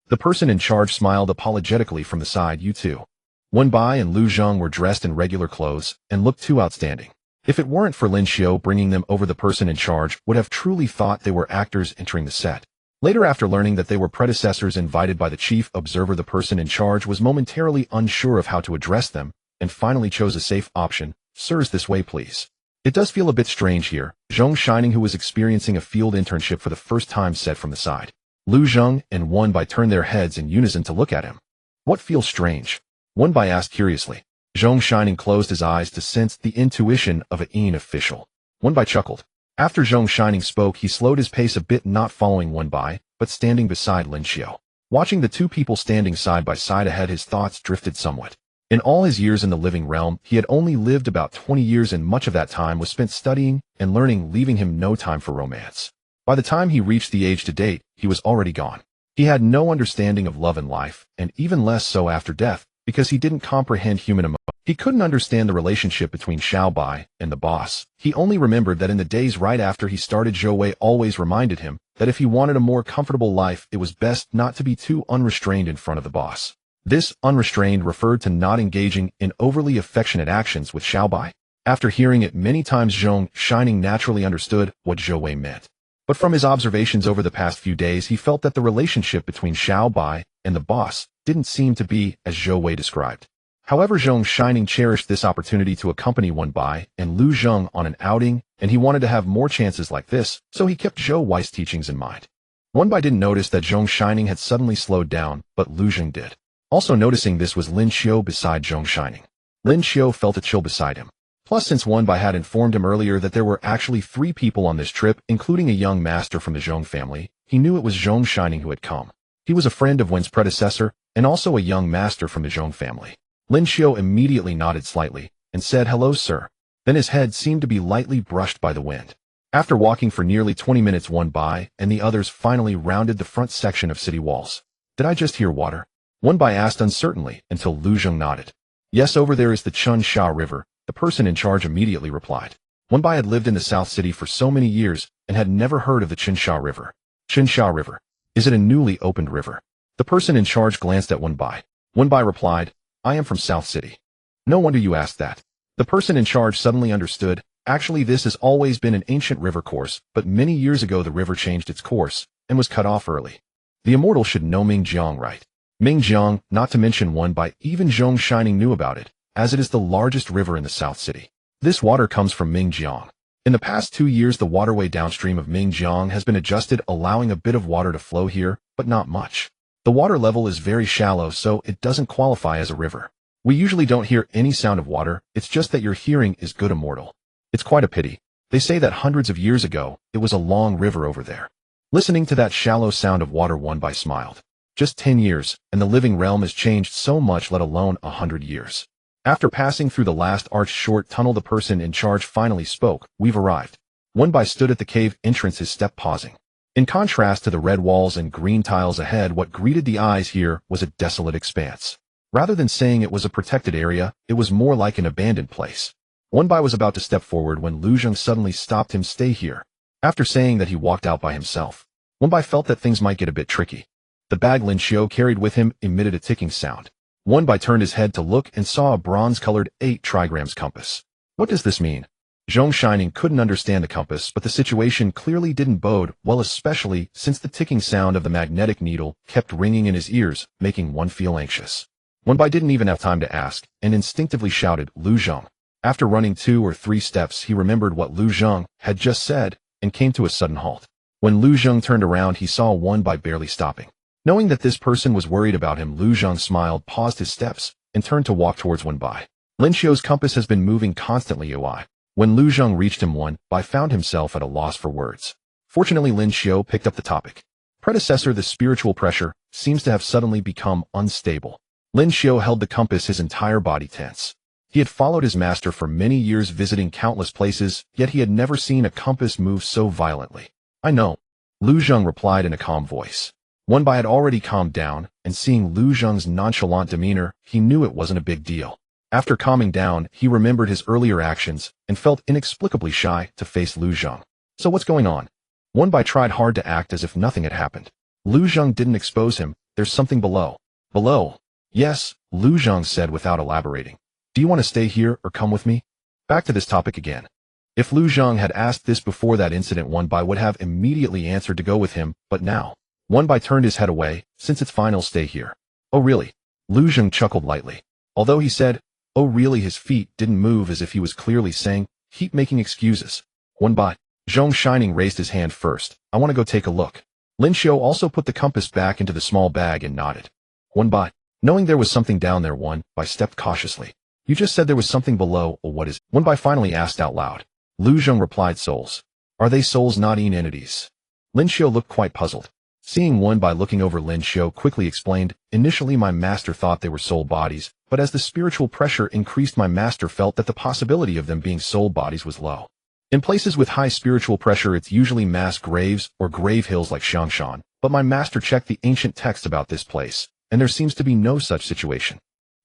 The person in charge smiled apologetically from the side. "You too." Wenbai and Lu Zheng were dressed in regular clothes and looked too outstanding. If it weren't for Lin Xiao bringing them over, the person in charge would have truly thought they were actors entering the set. Later, after learning that they were predecessors invited by the chief observer, the person in charge was momentarily unsure of how to address them, and finally chose a safe option. Sirs, this way please. It does feel a bit strange here, Zhong Shining, who was experiencing a field internship for the first time, said from the side. Lu Zheng and Wen Bai turned their heads in unison to look at him. What feels strange? Wen Bai asked curiously. Zhong Shining closed his eyes to sense the intuition of an official. Wen Bai chuckled. After Zhong Shining spoke, he slowed his pace a bit, not following Wen Bai, but standing beside Lin Xiao. Watching the two people standing side by side ahead, his thoughts drifted somewhat. In all his years in the living realm, he had only lived about 20 years, and much of that time was spent studying and learning, leaving him no time for romance. By the time he reached the age to date, he was already gone. He had no understanding of love and life, and even less so after death, because he didn't comprehend human emotion. He couldn't understand the relationship between Xiao Bai and the boss. He only remembered that in the days right after he started, Zhou Wei always reminded him that if he wanted a more comfortable life, it was best not to be too unrestrained in front of the boss. This unrestrained referred to not engaging in overly affectionate actions with Xiao Bai. After hearing it many times, Zhong Shining naturally understood what Zhou Wei meant. But from his observations over the past few days, he felt that the relationship between Xiao Bai and the boss didn't seem to be as Zhou Wei described. However, Zhong Shining cherished this opportunity to accompany Wen Bai and Lu Zheng on an outing, and he wanted to have more chances like this, so he kept Zhou Wei's teachings in mind. Wen Bai didn't notice that Zhong Shining had suddenly slowed down, but Lu Zheng did. Also noticing this was Lin Xiao beside Zhong Shining. Lin Xiao felt a chill beside him. Plus, since Wen Bai had informed him earlier that there were actually 3 people on this trip, including a young master from the Zhong family, he knew it was Zhong Shining who had come. He was a friend of Wen's predecessor, and also a young master from the Zhong family. Lin Xiao immediately nodded slightly, and said, "Hello, sir." Then his head seemed to be lightly brushed by the wind. After walking for nearly 20 minutes, Wen Bai and the others finally rounded the front section of city walls. "Did I just hear water?" Wen Bai asked uncertainly, until Lu Zheng nodded. "Yes, over there is the Chun Sha River," the person in charge immediately replied. Wen Bai had lived in the South City for so many years and had never heard of the Chun Sha River. Chun Sha River. Is it a newly opened river? The person in charge glanced at Wen Bai. Wen Bai replied, "I am from South City." "No wonder you asked that." The person in charge suddenly understood. Actually, this has always been an ancient river course, but many years ago the river changed its course and was cut off early. The immortal should know Mingjiang, right? Mingjiang, not to mention Wen Bai, even Zhong Shining knew about it, as it is the largest river in the South City. This water comes from Mingjiang. In the past 2 years, the waterway downstream of Mingjiang has been adjusted, allowing a bit of water to flow here, but not much. The water level is very shallow, so it doesn't qualify as a river. We usually don't hear any sound of water, it's just that your hearing is good, immortal. It's quite a pity. They say that hundreds of years ago, it was a long river over there. Listening to that shallow sound of water, Wen Bai smiled. Just 10 years, and the living realm has changed so much, let alone 100 years. After passing through the last arched short tunnel, the person in charge finally spoke. "We've arrived." Wen Bai stood at the cave entrance, his step pausing. In contrast to the red walls and green tiles ahead, what greeted the eyes here was a desolate expanse. Rather than saying it was a protected area, it was more like an abandoned place. Wen Bai was about to step forward when Lu Zheng suddenly stopped him. "Stay here." After saying that, he walked out by himself. Wen Bai felt that things might get a bit tricky. The bag Lin Xiao carried with him emitted a ticking sound. Wen Bai turned his head to look and saw a bronze-colored 8 trigrams compass. What does this mean? Zhong Shining couldn't understand the compass, but the situation clearly didn't bode well, especially since the ticking sound of the magnetic needle kept ringing in his ears, making one feel anxious. Wen Bai didn't even have time to ask, and instinctively shouted, "Lu Zheng." After running 2 or 3 steps, he remembered what Lu Zheng had just said, and came to a sudden halt. When Lu Zheng turned around, he saw Wen Bai barely stopping. Knowing that this person was worried about him, Lu Zheng smiled, paused his steps, and turned to walk towards Wen Bai. Lin Xiao's compass has been moving constantly, UI. When Lu Zheng reached him, Wen Bai found himself at a loss for words. Fortunately, Lin Xiao picked up the topic. Predecessor, the spiritual pressure seems to have suddenly become unstable. Lin Xiao held the compass, his entire body tense. He had followed his master for many years, visiting countless places, yet he had never seen a compass move so violently. "I know," Lu Zheng replied in a calm voice. Wen Bai had already calmed down, and seeing Lu Zheng's nonchalant demeanor, he knew it wasn't a big deal. After calming down, he remembered his earlier actions and felt inexplicably shy to face Lu Zheng. "So what's going on?" Wen Bai tried hard to act as if nothing had happened. Lu Zheng didn't expose him. "There's something below." "Below?" "Yes," Lu Zheng said without elaborating. "Do you want to stay here or come with me?" Back to this topic again. If Lu Zhang had asked this before that incident, Wan Bai would have immediately answered to go with him, but now, Wan Bai turned his head away, since it's fine, I'll stay here. Oh really? Lu Zhang chuckled lightly. Although he said, oh really, his feet didn't move as if he was clearly saying, keep making excuses. Wan Bai. Zhong Shining raised his hand first. I want to go take a look. Lin Xiu also put the compass back into the small bag and nodded. Wan Bai. Knowing there was something down there, Wan Bai stepped cautiously. You just said there was something below, or what is it? Wan Bai finally asked out loud. Lu Zhang replied, souls. Are they souls, not entities? Lin Xiu looked quite puzzled. Seeing Wan Bai looking over, Lin Xiu quickly explained, initially my master thought they were soul bodies, but as the spiritual pressure increased, my master felt that the possibility of them being soul bodies was low. In places with high spiritual pressure, it's usually mass graves or grave hills like Xiangshan, but my master checked the ancient texts about this place, and there seems to be no such situation.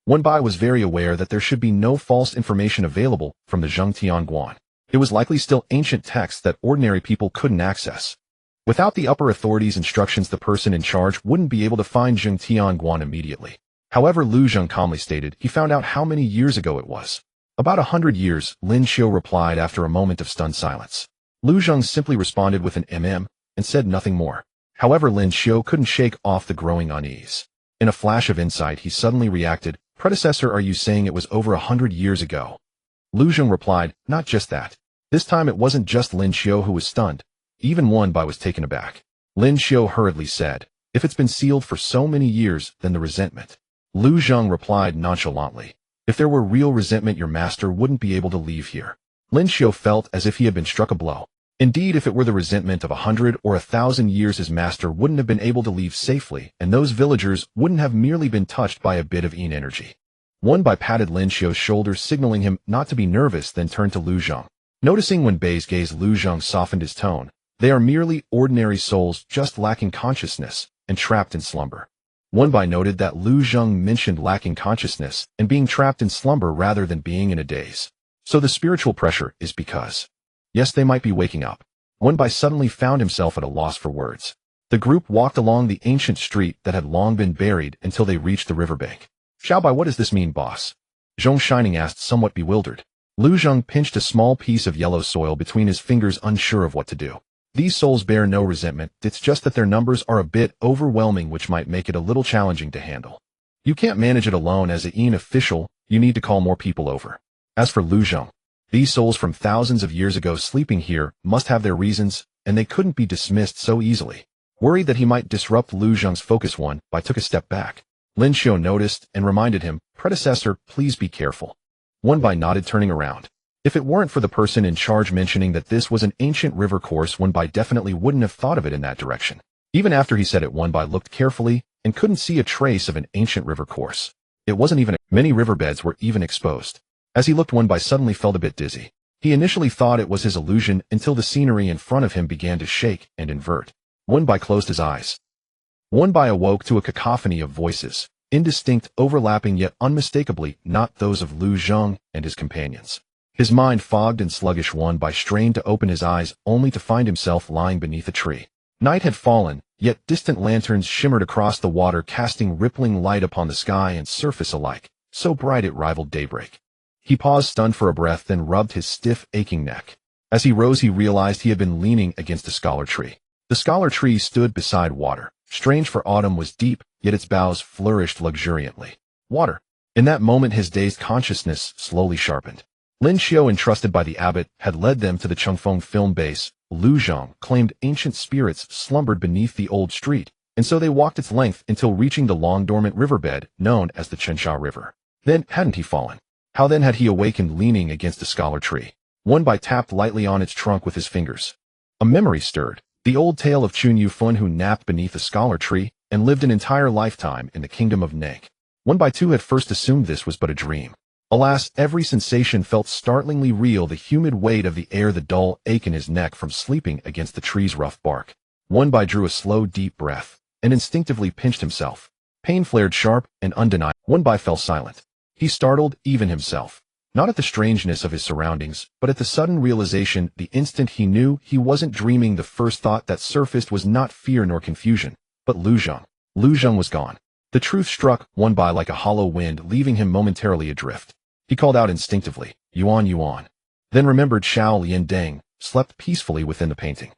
Wan Bai was very aware that there should be no false information available from the Zheng Tianguan. It was likely still ancient texts that ordinary people couldn't access. Without the upper authorities' instructions, the person in charge wouldn't be able to find Zheng Tianguan immediately. However, Lu Zheng calmly stated he found out how many years ago it was. About 100 years, Lin Xiu replied after a moment of stunned silence. Lu Zheng simply responded with an and said nothing more. However, Lin Xiu couldn't shake off the growing unease. In a flash of insight, he suddenly reacted, predecessor, are you saying it was over 100 years ago? Lu Zheng replied, not just that. This time it wasn't just Lin Xiu who was stunned. Even Wan Bai was taken aback. Lin Xiu hurriedly said, if it's been sealed for so many years, then the resentment. Lu Zheng replied nonchalantly, if there were real resentment, your master wouldn't be able to leave here. Lin Xiu felt as if he had been struck a blow. Indeed, if it were the resentment of 100 or 1,000 years, his master wouldn't have been able to leave safely, and those villagers wouldn't have merely been touched by a bit of Yin energy. Wan Bai patted Lin Xiu's shoulder, signaling him not to be nervous, then turned to Lu Zheng. Noticing Wan Bai's gaze, Lu Zheng softened his tone. They are merely ordinary souls, just lacking consciousness, and trapped in slumber. Wan Bai noted that Lu Zheng mentioned lacking consciousness and being trapped in slumber rather than being in a daze. So the spiritual pressure is because, yes, they might be waking up. Wan Bai suddenly found himself at a loss for words. The group walked along the ancient street that had long been buried until they reached the riverbank. Xiao Bai, what does this mean, boss? Zhong Shining asked, somewhat bewildered. Lu Zheng pinched a small piece of yellow soil between his fingers, unsure of what to do. These souls bear no resentment, it's just that their numbers are a bit overwhelming, which might make it a little challenging to handle. You can't manage it alone as a Yin official, you need to call more people over. As for Lu Zheng, these souls from thousands of years ago sleeping here must have their reasons, and they couldn't be dismissed so easily. Worried that he might disrupt Lu Zheng's focus, Wan Bai took a step back. Lin Xiu noticed and reminded him, predecessor, please be careful. Wan Bai nodded, turning around. If it weren't for the person in charge mentioning that this was an ancient river course, Wan Bai definitely wouldn't have thought of it in that direction. Even after he said it, Wan Bai looked carefully and couldn't see a trace of an ancient river course. It wasn't even. Many riverbeds were even exposed. As he looked, Wan Bai suddenly felt a bit dizzy. He initially thought it was his illusion until the scenery in front of him began to shake and invert. Wan Bai closed his eyes. Wan Bai awoke to a cacophony of voices, indistinct, overlapping, yet unmistakably not those of Lu Zheng and his companions. His mind fogged and sluggish, Wan Bai strained to open his eyes only to find himself lying beneath a tree. Night had fallen, yet distant lanterns shimmered across the water, casting rippling light upon the sky and surface alike, so bright it rivaled daybreak. He paused, stunned for a breath, then rubbed his stiff, aching neck. As he rose, he realized he had been leaning against a scholar tree. The scholar tree stood beside water. Strange, for autumn was deep, yet its boughs flourished luxuriantly. Water. In that moment, his dazed consciousness slowly sharpened. Lin Xiu, entrusted by the abbot, had led them to the Chengfeng film base. Lu Zheng claimed ancient spirits slumbered beneath the old street, and so they walked its length until reaching the long-dormant riverbed known as the Chensha River. Then, hadn't he fallen? How then had he awakened leaning against a scholar tree? Wan Bai tapped lightly on its trunk with his fingers. A memory stirred. The old tale of Chun Yufun, who napped beneath a scholar tree and lived an entire lifetime in the kingdom of Neg. Wan Bai too had first assumed this was but a dream. Alas, every sensation felt startlingly real, the humid weight of the air, the dull ache in his neck from sleeping against the tree's rough bark. Wan Bai drew a slow, deep breath and instinctively pinched himself. Pain flared sharp and undeniable. Wan Bai fell silent. He startled even himself, not at the strangeness of his surroundings, but at the sudden realization the instant he knew he wasn't dreaming. The first thought that surfaced was not fear nor confusion, but Lu Zheng. Lu Zheng was gone. The truth struck Wan Bai like a hollow wind, leaving him momentarily adrift. He called out instinctively, Yuan, Yuan. then remembered Xiao Liandeng slept peacefully within the painting.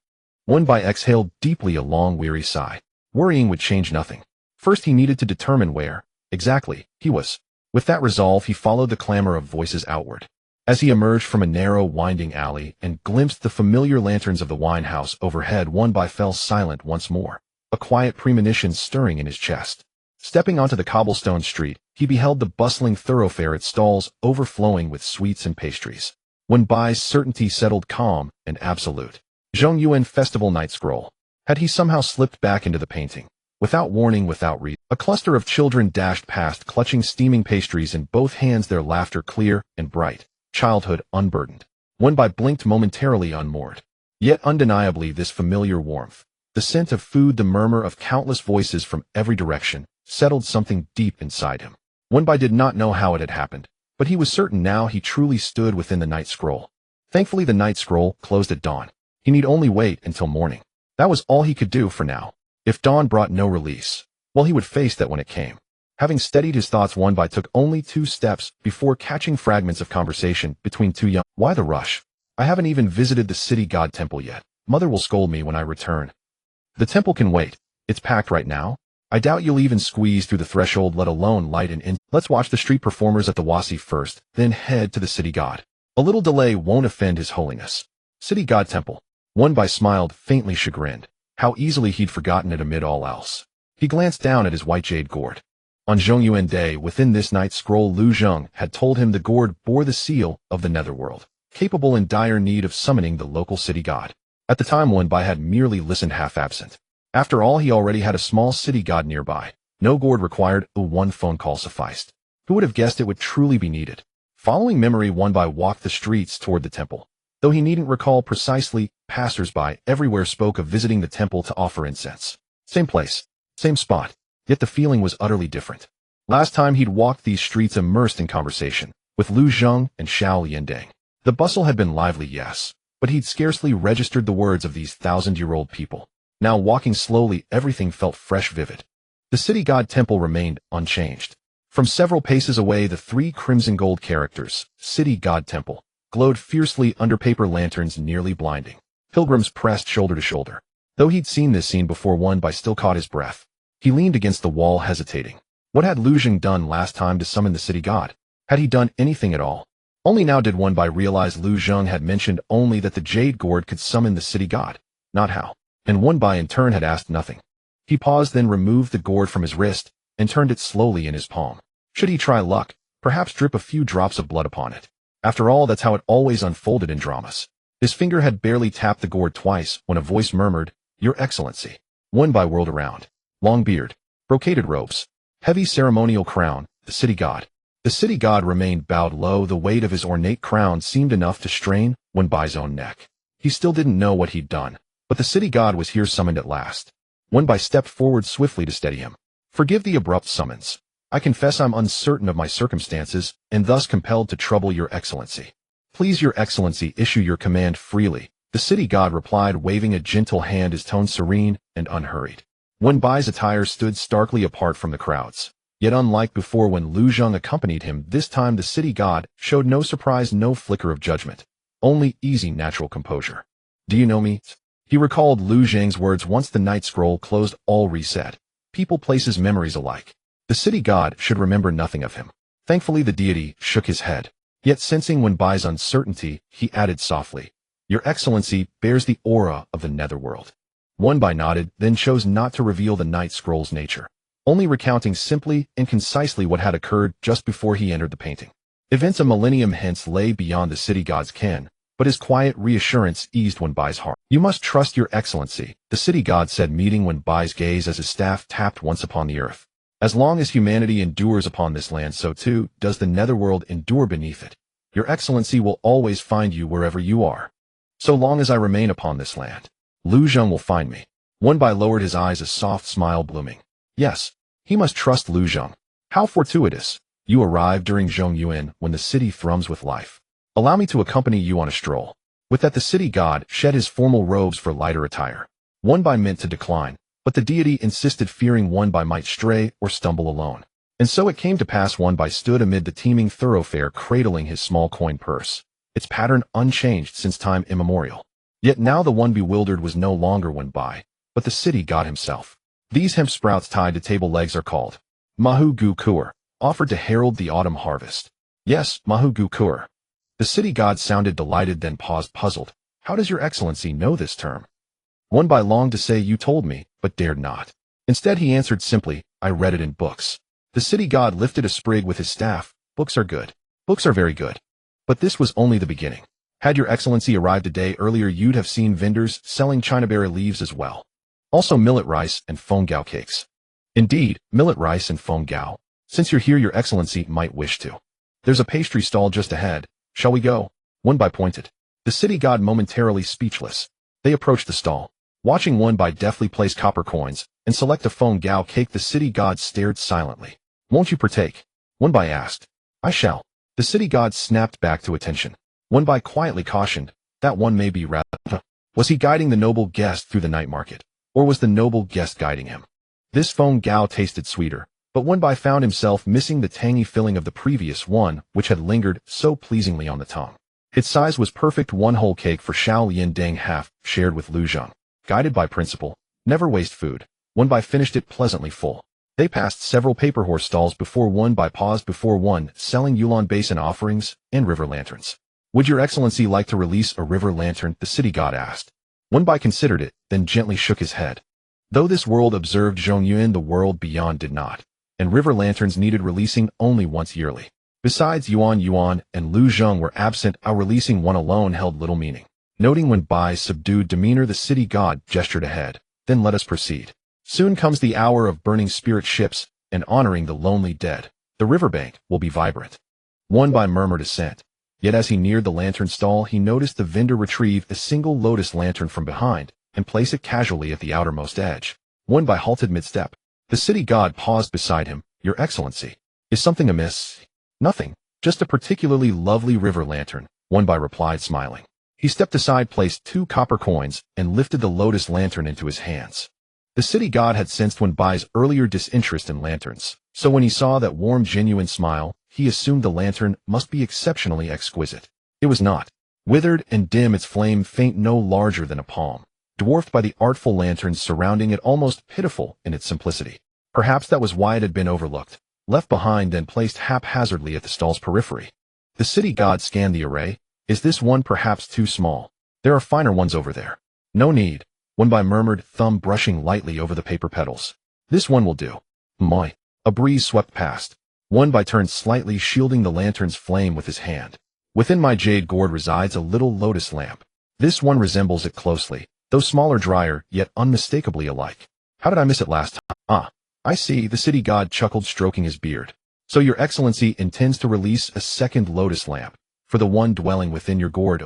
Wenbai exhaled deeply a long weary sigh. Worrying would change nothing. First he needed to determine where, exactly, he was. With that resolve he followed the clamor of voices outward. As he emerged from a narrow, winding alley and glimpsed the familiar lanterns of the wine house overhead, Wenbai fell silent once more, a quiet premonition stirring in his chest. Stepping onto the cobblestone street, he beheld the bustling thoroughfare, its stalls overflowing with sweets and pastries. Wenbai's certainty settled calm and absolute. Zhongyuan Festival Night Scroll. Had he somehow slipped back into the painting? Without warning, without reason. A cluster of children dashed past, clutching steaming pastries in both hands, their laughter clear and bright, childhood unburdened. Wenbai blinked, momentarily unmoored. Yet undeniably this familiar warmth, the scent of food, the murmur of countless voices from every direction, settled something deep inside him. Wenbai did not know how it had happened, but he was certain now he truly stood within the Night Scroll. Thankfully the Night Scroll closed at dawn. He need only wait until morning. That was all he could do for now. If dawn brought no release, well, he would face that when it came. Having steadied his thoughts, Wenbai took only 2 steps before catching fragments of conversation between 2 young. Why the rush? I haven't even visited the city god temple yet. Mother will scold me when I return. The temple can wait. It's packed right now. I doubt you'll even squeeze through the threshold, let alone light an in. Let's watch the street performers at the Wasi first, then head to the city god. A little delay won't offend his holiness. City god temple. Wenbai smiled, faintly chagrined. How easily he'd forgotten it amid all else. He glanced down at his white jade gourd. On Zhongyuan Day, within this night scroll, Lu Zheng had told him the gourd bore the seal of the Netherworld, capable in dire need of summoning the local city god. At the time, Wenbai had merely listened, half absent. After all, he already had a small city god nearby. No gourd required, one phone call sufficed. Who would have guessed it would truly be needed? Following memory, Wenbai walked the streets toward the temple. Though he needn't recall precisely, passers-by everywhere spoke of visiting the temple to offer incense. Same place, same spot, yet the feeling was utterly different. Last time he'd walked these streets immersed in conversation, with Lu Zheng and Xiao Liandeng. The bustle had been lively, yes, but he'd scarcely registered the words of these 1,000-year-old people. Now walking slowly, everything felt fresh, vivid. The city god temple remained unchanged. From several paces away, the 3 crimson gold characters, City God Temple, glowed fiercely under paper lanterns, nearly blinding. Pilgrims pressed shoulder to shoulder. Though he'd seen this scene before, Wenbai still caught his breath. He leaned against the wall, hesitating. What had Lu Zheng done last time to summon the city god? Had he done anything at all? Only now did Wenbai realize Lu Zheng had mentioned only that the jade gourd could summon the city god, not how. And Wenbai in turn had asked nothing. He paused, then removed the gourd from his wrist and turned it slowly in his palm. Should he try luck, perhaps drip a few drops of blood upon it? After all, that's how it always unfolded in dramas. His finger had barely tapped the gourd twice when a voice murmured, "Your Excellency." Wenbai whirled around. Long beard, brocaded robes, heavy ceremonial crown, the city god. The city god remained bowed low. The weight of his ornate crown seemed enough to strain Wenbai's own neck. He still didn't know what he'd done, but the city god was here, summoned at last. Wenbai stepped forward swiftly to steady him. Forgive the abrupt summons. I confess I'm uncertain of my circumstances, and thus compelled to trouble your Excellency. Please, your Excellency, issue your command freely, the city god replied, waving a gentle hand, his tone serene and unhurried. Wenbai's attire stood starkly apart from the crowds. Yet unlike before when Lu Zheng accompanied him, this time the city god showed no surprise, no flicker of judgment. Only easy, natural composure. Do you know me? He recalled Lu Zheng's words once the night scroll closed, all reset. People, places, memories alike. The city god should remember nothing of him. Thankfully the deity shook his head. Yet sensing Wenbai's uncertainty, he added softly, "Your Excellency bears the aura of the Netherworld." Wenbai nodded, then chose not to reveal the night scroll's nature, only recounting simply and concisely what had occurred just before he entered the painting. Events a millennium hence lay beyond the city god's ken, but his quiet reassurance eased Wenbai's heart. "You must trust your Excellency," the city god said, meeting Wenbai's gaze as his staff tapped once upon the earth. "As long as humanity endures upon this land, so too does the Netherworld endure beneath it. Your Excellency will always find you wherever you are. So long as I remain upon this land, Lu Zheng will find me." Wenbai lowered his eyes, a soft smile blooming. Yes, he must trust Lu Zheng. How fortuitous. You arrived during Zhongyuan when the city thrums with life. Allow me to accompany you on a stroll. With that, the city god shed his formal robes for lighter attire. Wenbai meant to decline, but the deity insisted, fearing Wenbai might stray or stumble alone. And so it came to pass Wenbai stood amid the teeming thoroughfare, cradling his small coin purse. its pattern unchanged since time immemorial. Yet now the one bewildered was no longer Wenbai, but the city god himself. These hemp sprouts tied to table legs are called Mahu Gu Kur, offered to herald the autumn harvest. Yes, Mahu Gu Kur. The city god sounded delighted, then paused puzzled. How does your excellency know this term? Wenbai longed to say you told me, but dared not. Instead he answered simply, I read it in books. The city god lifted a sprig with his staff. Books are good. Books are very good. But this was only the beginning. Had your excellency arrived a day earlier, you'd have seen vendors selling chinaberry leaves as well. Also millet rice and phone gao cakes. Indeed, millet rice and phone gao. Since you're here, your excellency might wish to. There's a pastry stall just ahead. Shall we go? Wenbai pointed. The city god momentarily speechless. They approached the stall. Watching Wenbai deftly place copper coins and select a phone gao cake, the city god stared silently. Won't you partake? Wenbai asked. I shall. The city god snapped back to attention. Wenbai quietly cautioned, that one may be rather. Was he guiding the noble guest through the night market, or was the noble guest guiding him? This phone gao tasted sweeter, but Wenbai found himself missing the tangy filling of the previous one, which had lingered so pleasingly on the tongue. Its size was perfect, one whole cake for Xiao Lian Deng, half shared with Lu Zheng. Guided by principle, never waste food, Wenbai finished it pleasantly full. They passed several paper horse stalls before Wenbai paused before one selling Yulon Basin offerings and river lanterns. Would your excellency like to release a river lantern? The city god asked. Wenbai considered it, then gently shook his head. Though this world observed Zhongyuan, the world beyond did not, and river lanterns needed releasing only once yearly. Besides, Yuan and Lu Zheng were absent, our releasing one alone held little meaning. Noting Wenbai's subdued demeanor, the city god gestured ahead. Then let us proceed. Soon comes the hour of burning spirit ships and honoring the lonely dead. The riverbank will be vibrant. Wenbai murmured assent. Yet as he neared the lantern stall, he noticed the vendor retrieve a single lotus lantern from behind and place it casually at the outermost edge. Wenbai halted mid-step. The city god paused beside him. Your excellency, is something amiss? Nothing, just a particularly lovely river lantern, Wenbai replied, smiling. He stepped aside, placed 2 copper coins, and lifted the lotus lantern into his hands. The city god had sensed Wenbai's earlier disinterest in lanterns, so when he saw that warm, genuine smile, he assumed the lantern must be exceptionally exquisite. It was not. Withered and dim, its flame faint, no larger than a palm, dwarfed by the artful lanterns surrounding it, almost pitiful in its simplicity. Perhaps that was why it had been overlooked, left behind, then placed haphazardly at the stall's periphery. The city god scanned the array. Is this one perhaps too small? There are finer ones over there. No need, Wenbai murmured, thumb brushing lightly over the paper petals. This one will do. Moi. A breeze swept past. Wenbai turned slightly, shielding the lantern's flame with his hand. Within my jade gourd resides a little lotus lamp. This one resembles it closely, though smaller, drier, yet unmistakably alike. How did I miss it last time? Ah, I see, the city god chuckled, stroking his beard. So your excellency intends to release a second lotus lamp for the one dwelling within your gourd?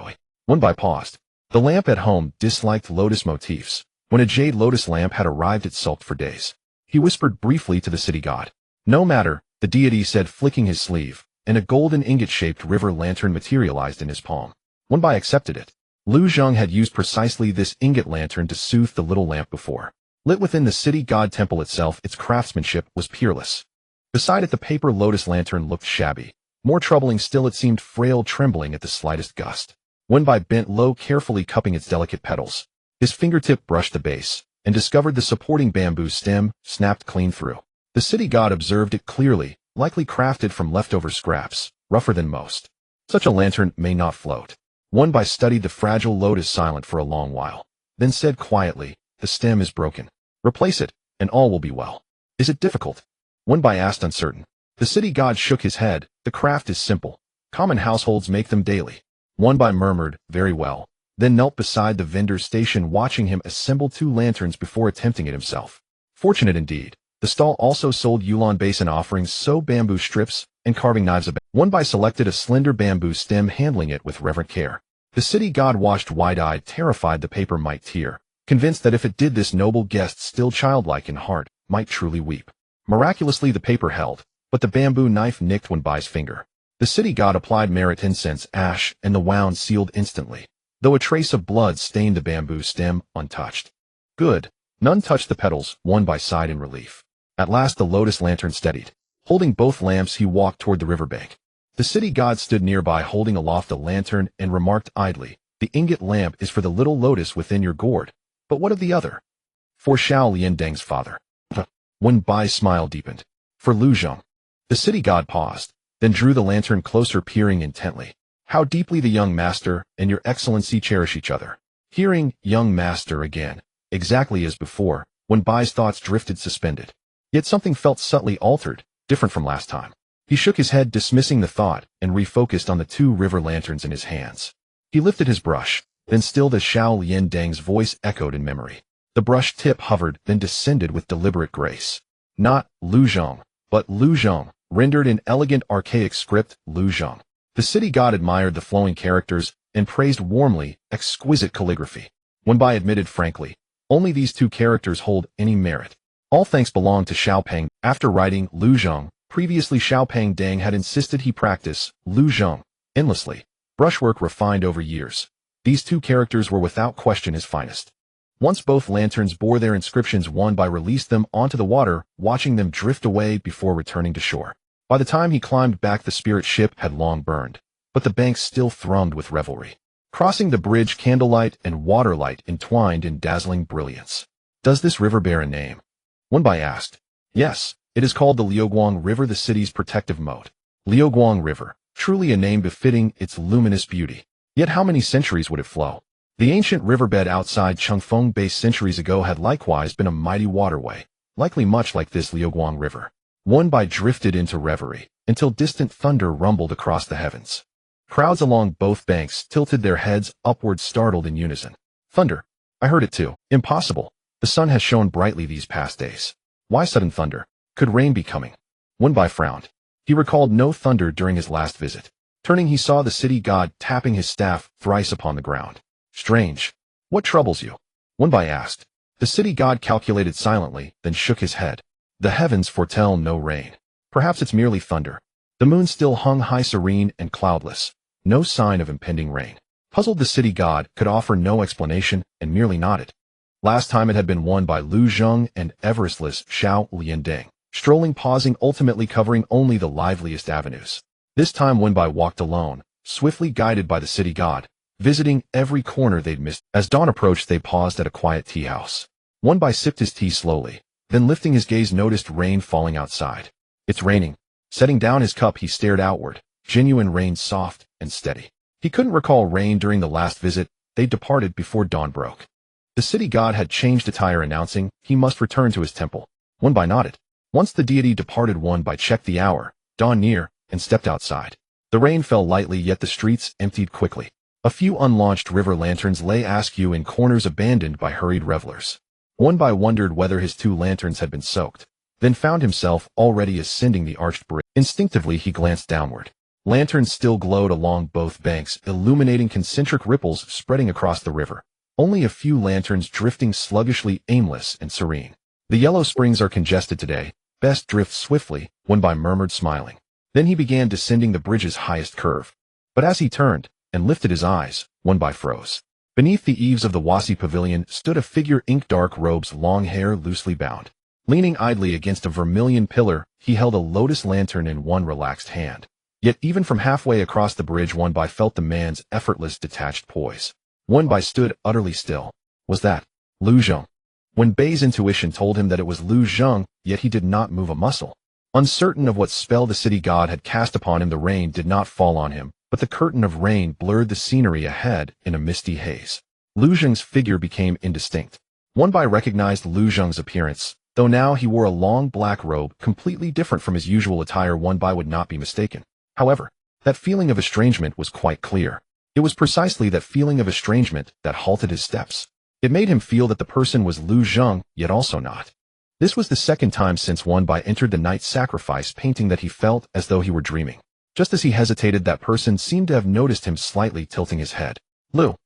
Wenbai paused. The lamp at home disliked lotus motifs. When a jade lotus lamp had arrived, it sulked for days. He whispered briefly to the city god. No matter, the deity said, flicking his sleeve, and a golden ingot-shaped river lantern materialized in his palm. Wenbai accepted it. Lu Zheng had used precisely this ingot lantern to soothe the little lamp before. Lit within the city god temple itself, its craftsmanship was peerless. Beside it, the paper lotus lantern looked shabby. More troubling still, it seemed frail, trembling at the slightest gust. Wenbai bent low, carefully cupping its delicate petals. His fingertip brushed the base, and discovered the supporting bamboo stem, snapped clean through. The city god observed it clearly, likely crafted from leftover scraps, rougher than most. Such a lantern may not float. Wenbai studied the fragile lotus silent for a long while, then said quietly, the stem is broken. Replace it, and all will be well. Is it difficult? Wenbai asked, uncertain. The city god shook his head. The craft is simple. Common households make them daily. Wenbai murmured, very well, then knelt beside the vendor's station, watching him assemble 2 lanterns before attempting it himself. Fortunate indeed. The stall also sold Yulon Basin offerings, so bamboo strips and carving knives. Wenbai selected a slender bamboo stem, handling it with reverent care. The city god watched wide-eyed, terrified the paper might tear, convinced that if it did, this noble guest, still childlike in heart, might truly weep. Miraculously the paper held, but the bamboo knife nicked Wenbai's finger. The city god applied merit incense ash, and the wound sealed instantly, though a trace of blood stained the bamboo stem untouched. Good. None touched the petals, Wenbai sighed in relief. At last the lotus lantern steadied. Holding both lamps, he walked toward the riverbank. The city god stood nearby holding aloft a lantern and remarked idly, "The ingot lamp is for the little lotus within your gourd, but what of the other?" "For Xiao Liandang's father." Wen Bai's smile deepened. "For Lu Zheng." The city god paused, then drew the lantern closer, peering intently. "How deeply the young master and your excellency cherish each other." Hearing young master again, exactly as before, Wen Bai's thoughts drifted suspended. Yet something felt subtly altered, different from last time. He shook his head, dismissing the thought, and refocused on the two river lanterns in his hands. He lifted his brush, then still the Xiao Liandang's voice echoed in memory. The brush tip hovered, then descended with deliberate grace. Not Lu Zheng, but Lu Zheng, rendered in elegant archaic script, Lu Zheng. The city god admired the flowing characters and praised warmly exquisite calligraphy. Wen Bai admitted frankly, only these two characters hold any merit. All thanks belong to Xiao Peng. After writing Lu Zheng, previously Xiao Peng Dang had insisted he practice Lu Zheng endlessly, brushwork refined over years. These two characters were without question his finest. Once both lanterns bore their inscriptions, Wen Bai released them onto the water, watching them drift away before returning to shore. By the time he climbed back, the spirit ship had long burned, but the banks still thrummed with revelry. Crossing the bridge, candlelight and waterlight entwined in dazzling brilliance. "Does this river bear a name?" Wen Bai asked. "Yes, it is called the Liuguang River, the city's protective moat." Liuguang River, truly a name befitting its luminous beauty. Yet how many centuries would it flow? The ancient riverbed outside Chengfeng Base centuries ago had likewise been a mighty waterway, likely much like this Liuguang River. Wen Bai drifted into reverie, until distant thunder rumbled across the heavens. Crowds along both banks tilted their heads upward, startled in unison. "Thunder! I heard it too. Impossible. The sun has shone brightly these past days. Why sudden thunder? Could rain be coming?" Wen Bai frowned. He recalled no thunder during his last visit. Turning, he saw the city god tapping his staff thrice upon the ground. "Strange. What troubles you?" Wen Bai asked. The city god calculated silently, then shook his head. "The heavens foretell no rain. Perhaps it's merely thunder." The moon still hung high, serene and cloudless. No sign of impending rain. Puzzled, the city god could offer no explanation and merely nodded. Last time it had been won by Lu Zheng and Everestless Xiao Liandang, strolling, pausing, ultimately covering only the liveliest avenues. This time Wen Bai walked alone, swiftly guided by the city god, visiting every corner they'd missed. As dawn approached, they paused at a quiet tea house. Wen Bai sipped his tea slowly, then lifting his gaze noticed rain falling outside. "It's raining." Setting down his cup, he stared outward. Genuine rain, soft and steady. He couldn't recall rain during the last visit. They departed before dawn broke. The city god had changed attire, announcing he must return to his temple. Wen Bai nodded. Once the deity departed, Wen Bai checked the hour, dawn near, and stepped outside. The rain fell lightly, yet the streets emptied quickly. A few unlaunched river lanterns lay askew in corners, abandoned by hurried revelers. Wen Bai wondered whether his two lanterns had been soaked, then found himself already ascending the arched bridge. Instinctively he glanced downward. Lanterns still glowed along both banks, illuminating concentric ripples spreading across the river. Only a few lanterns drifting sluggishly, aimless and serene. "The yellow springs are congested today. Best drift swiftly," Wen Bai murmured, smiling. Then he began descending the bridge's highest curve. But as he turned and lifted his eyes, Wen Bai froze. Beneath the eaves of the Wasi Pavilion stood a figure, ink-dark robes, long hair loosely bound. Leaning idly against a vermilion pillar, he held a lotus lantern in one relaxed hand. Yet even from halfway across the bridge, Wen Bai felt the man's effortless, detached poise. Wen Bai stood utterly still. Was that Lu Zheng? Wen Bai's intuition told him that it was Lu Zheng, yet he did not move a muscle. Uncertain of what spell the city god had cast upon him, the rain did not fall on him, but the curtain of rain blurred the scenery ahead in a misty haze. Lu Zheng's figure became indistinct. Wen Bai recognized Lu Zheng's appearance, though now he wore a long black robe, completely different from his usual attire. Wen Bai would not be mistaken. However, that feeling of estrangement was quite clear. It was precisely that feeling of estrangement that halted his steps. It made him feel that the person was Lu Zheng, yet also not. This was the second time since Wen Bai entered the night sacrifice painting that he felt as though he were dreaming. Just as he hesitated, that person seemed to have noticed him, slightly tilting his head. "Lu."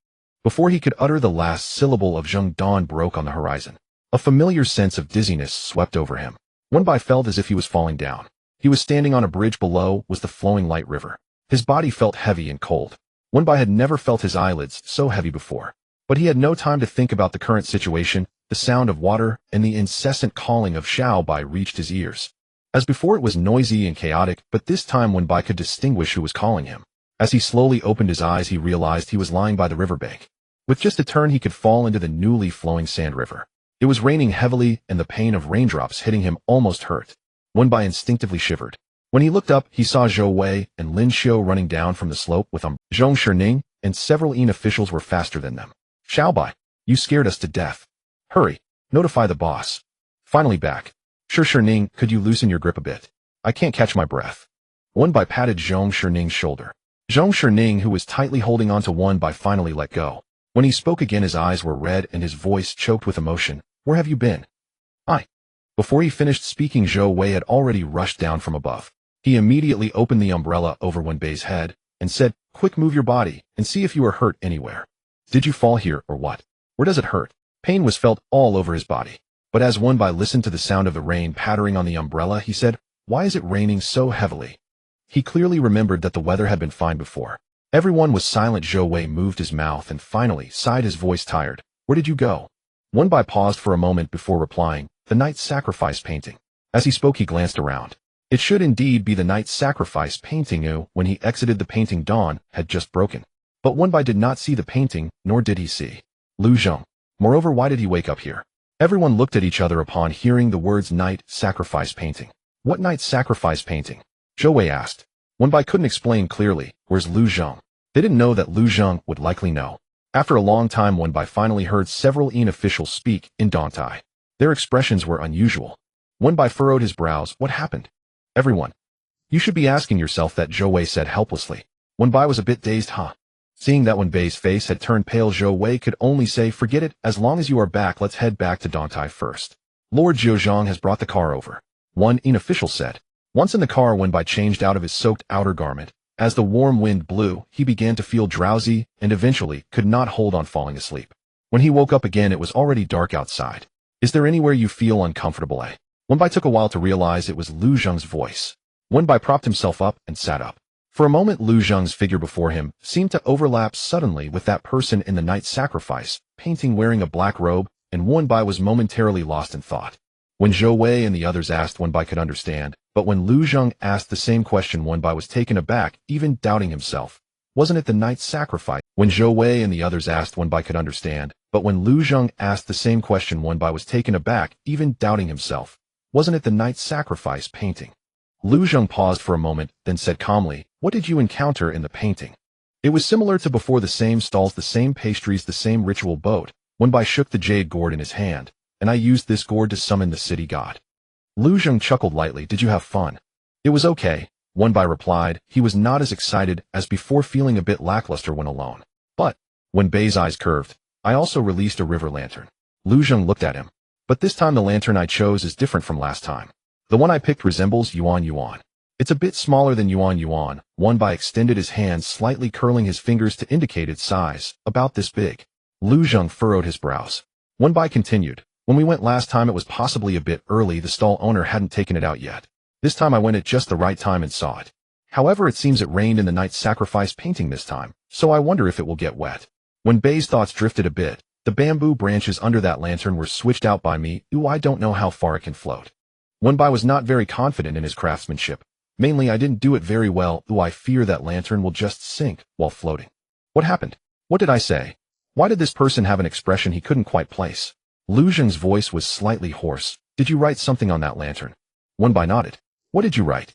Before he could utter the last syllable of Zheng, dawn broke on the horizon. A familiar sense of dizziness swept over him. Wen Bai felt as if he was falling down. He was standing on a bridge. Below was the flowing light river. His body felt heavy and cold. Wen Bai had never felt his eyelids so heavy before. But he had no time to think about the current situation. The sound of water and the incessant calling of Xiao Bai reached his ears. As before, it was noisy and chaotic, but this time Wenbai could distinguish who was calling him. As he slowly opened his eyes, he realized he was lying by the riverbank. With just a turn, he could fall into the newly flowing sand river. It was raining heavily, and the pain of raindrops hitting him almost hurt. Wenbai instinctively shivered. When he looked up, he saw Zhou Wei and Lin Xiu running down from the slope with Zhong Shining, and several Yin officials were faster than them. Xiaobai, you scared us to death. Hurry, notify the boss. Finally back. Shining, could you loosen your grip a bit? I can't catch my breath. Wenbai patted Zhong Shining's shoulder. Zhong Shining, who was tightly holding on to Wenbai, finally let go. When he spoke again, his eyes were red and his voice choked with emotion. Where have you been? I. Before he finished speaking, Zhou Wei had already rushed down from above. He immediately opened the umbrella over Wenbei's head and said, Quick, move your body and see if you are hurt anywhere. Did you fall here or what? Where does it hurt? Pain was felt all over his body. But as Wenbai listened to the sound of the rain pattering on the umbrella, he said, Why is it raining so heavily? He clearly remembered that the weather had been fine before. Everyone was silent. Zhou Wei moved his mouth and finally sighed, his voice tired. Where did you go? Wenbai paused for a moment before replying, The Knight's Sacrifice painting. As he spoke, he glanced around. It should indeed be the Knight's Sacrifice painting who, when he exited the painting, dawn had just broken. But Wenbai did not see the painting, nor did he see Lu Zhong. Moreover, why did he wake up here? Everyone looked at each other upon hearing the words Knight Sacrifice painting. What Knight's Sacrifice painting? Zhou Wei asked. Wenbai couldn't explain clearly. Where's Lu Zhong? They didn't know that Lu Zhong would likely know. After a long time, Wenbai finally heard several Yin officials speak in Dongtai. Their expressions were unusual. Wenbai furrowed his brows. What happened? Everyone. You should be asking yourself that, Zhou Wei said helplessly. Wenbai was a bit dazed. Seeing that Wenbei's face had turned pale, Zhou Wei could only say, Forget it, as long as you are back, let's head back to Dongtai first. Lord Jiuzhang has brought the car over. One Yin official said. Once in the car, Wenbai changed out of his soaked outer garment. As the warm wind blew, he began to feel drowsy and eventually could not hold on falling asleep. When he woke up again, it was already dark outside. Is there anywhere you feel uncomfortable, eh? Wenbai took a while to realize it was Lu Zhong's voice. Wenbai propped himself up and sat up. For a moment, Lu Zhong's figure before him seemed to overlap suddenly with that person in the Knight's Sacrifice painting wearing a black robe, and Wenbai was momentarily lost in thought. When Zhou Wei and the others asked, Wenbai could understand, but when Lu Zhong asked the same question, Wenbai was taken aback, even doubting himself. Wasn't it the Knight's Sacrifice? When Zhou Wei and the others asked, Wenbai could understand, but when Lu Zhong asked the same question, Wenbai was taken aback, even doubting himself. Wasn't it the Knight's Sacrifice painting? Lu Zhong paused for a moment, then said calmly, What did you encounter in the painting? It was similar to before, the same stalls, the same pastries, the same ritual boat. Wenbai shook the jade gourd in his hand, and I used this gourd to summon the city god. Lu Zhong chuckled lightly. Did you have fun? It was okay, Wenbai replied. He was not as excited as before, feeling a bit lackluster when alone. But, Wenbei's eyes curved, I also released a river lantern. Lu Zhong looked at him. But this time the lantern I chose is different from last time. The one I picked resembles Yuan Yuan. It's a bit smaller than Yuan Yuan. Wenbai extended his hand, slightly curling his fingers to indicate its size, about this big. Lu Zhong furrowed his brows. Wenbai continued, When we went last time, it was possibly a bit early. The stall owner hadn't taken it out yet. This time I went at just the right time and saw it. However, it seems it rained in the Knight's Sacrifice painting this time, so I wonder if it will get wet. Wenbei's thoughts drifted a bit. The bamboo branches under that lantern were switched out by me. I don't know how far it can float. Wenbai was not very confident in his craftsmanship. Mainly, I didn't do it very well. I fear that lantern will just sink while floating. What happened? What did I say? Why did this person have an expression he couldn't quite place? Lu Zhong's voice was slightly hoarse. Did you write something on that lantern? Wenbai nodded. What did you write?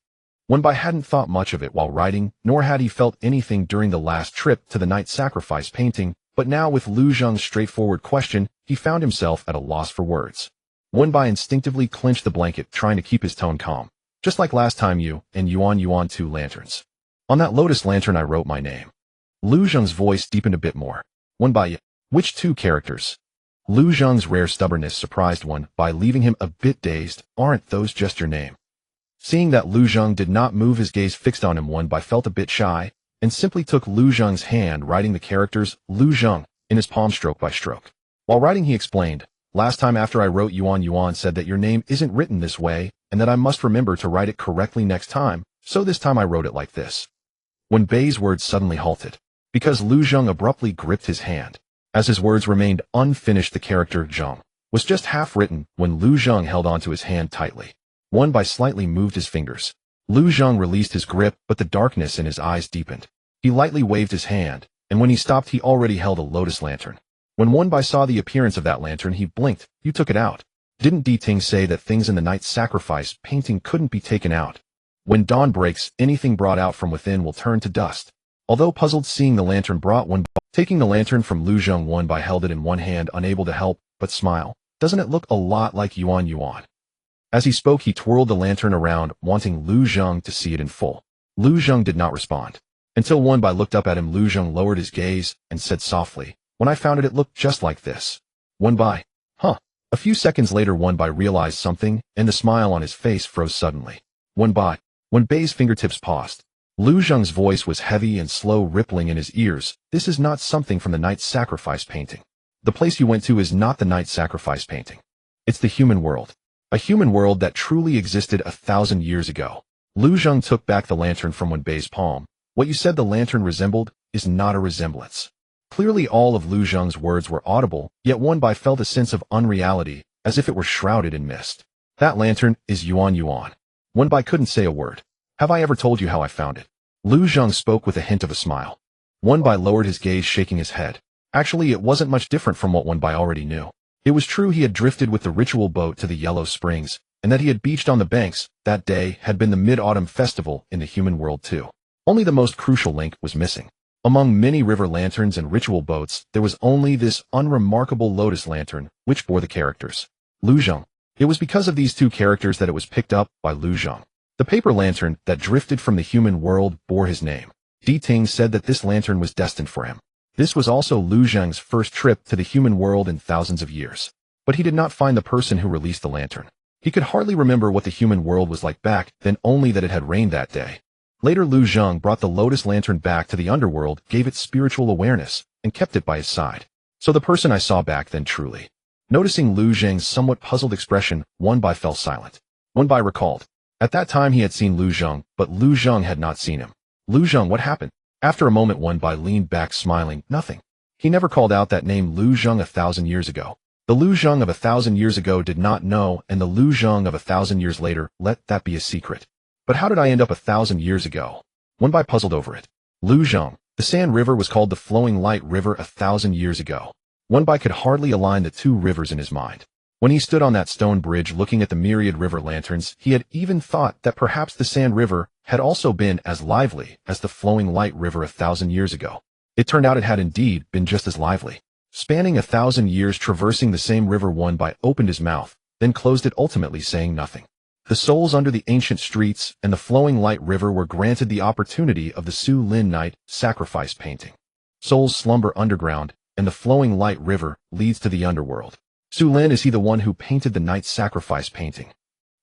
Wenbai hadn't thought much of it while writing, nor had he felt anything during the last trip to the Knight's Sacrifice painting, but now with Lu Zhong's straightforward question, he found himself at a loss for words. Wenbai instinctively clenched the blanket, trying to keep his tone calm. Just like last time, you and Yuan Yuan, 2 lanterns. On that lotus lantern I wrote my name. Lu Zhong's voice deepened a bit more. Wenbai, which 2 characters? Lu Zhong's rare stubbornness surprised Wenbai, leaving him a bit dazed. Aren't those just your name? Seeing that Lu Zhong did not move, his gaze fixed on him, Wenbai felt a bit shy, and simply took Lu Zhong's hand, writing the characters Lu Zhong in his palm stroke by stroke. While writing, he explained, Last time after I wrote, Yuan Yuan said that your name isn't written this way, and that I must remember to write it correctly next time, so this time I wrote it like this. Wenbei's words suddenly halted, because Lu Zhong abruptly gripped his hand. As his words remained unfinished, the character Zhong was just half written when Lu Zhong held onto his hand tightly. One by slightly moved his fingers. Lu Zhang released his grip, but the darkness in his eyes deepened. He lightly waved his hand, and when he stopped he already held a lotus lantern. When One by saw the appearance of that lantern, he blinked. You took it out. Didn't Di Ting say that things in the night sacrifice painting couldn't be taken out? When dawn breaks, anything brought out from within will turn to dust. Although puzzled seeing the lantern brought One by, taking the lantern from Lu Zhang, One by held it in one hand, unable to help but smile. Doesn't it look a lot like Yuan Yuan? As he spoke, he twirled the lantern around, wanting Lu Zhang to see it in full. Lu Zhang did not respond. Until One by looked up at him, Lu Zhang lowered his gaze and said softly, "When I found it, it looked just like this." One by, huh? A few seconds later, One by realized something, and the smile on his face froze suddenly. One by, when Bei's fingertips paused, Lu Zhang's voice was heavy and slow, rippling in his ears. "This is not something from the night sacrifice painting. The place you went to is not the night sacrifice painting. It's the human world. A human world that truly existed 1,000 years ago." Lu Zhang took back the lantern from Wen Bei's palm. "What you said the lantern resembled is not a resemblance." Clearly all of Lu Zhang's words were audible, yet One by felt a sense of unreality, as if it were shrouded in mist. "That lantern is Yuan Yuan." One by couldn't say a word. "Have I ever told you how I found it?" Lu Zhang spoke with a hint of a smile. One by lowered his gaze, shaking his head. Actually, it wasn't much different from what One by already knew. It was true he had drifted with the ritual boat to the Yellow Springs, and that he had beached on the banks. That day had been the Mid-Autumn Festival in the human world too. Only the most crucial link was missing. Among many river lanterns and ritual boats, there was only this unremarkable lotus lantern, which bore the characters Lu Zhang. It was because of these two characters that it was picked up by Lu Zhang. The paper lantern that drifted from the human world bore his name. Di Ting said that this lantern was destined for him. This was also Lu Zhang's first trip to the human world in thousands of years. But he did not find the person who released the lantern. He could hardly remember what the human world was like back then, only that it had rained that day. Later, Lu Zhang brought the lotus lantern back to the underworld, gave it spiritual awareness, and kept it by his side. So the person I saw back then truly. Noticing Lu Zhang's somewhat puzzled expression, One by fell silent. One by recalled. At that time he had seen Lu Zhang, but Lu Zhang had not seen him. "Lu Zhang, what happened?" After a moment, One by leaned back smiling. "Nothing." He never called out that name, Lu Zhang, 1,000 years ago. The Lu Zhang of 1,000 years ago did not know, and the Lu Zhang of 1,000 years later, let that be a secret. But how did I end up 1,000 years ago? One by puzzled over it. Lu Zhang, the Sand River was called the Flowing Light River 1,000 years ago. One by could hardly align the two rivers in his mind. When he stood on that stone bridge looking at the myriad river lanterns, he had even thought that perhaps the Sand River had also been as lively as the Flowing Light River 1,000 years ago. It turned out it had indeed been just as lively. Spanning 1,000 years traversing the same river, One by opened his mouth, then closed it, ultimately saying nothing. The souls under the ancient streets and the Flowing Light River were granted the opportunity of the Su Lin Night sacrifice painting. Souls slumber underground, and the Flowing Light River leads to the underworld. Su Lin, is he the one who painted the night sacrifice painting?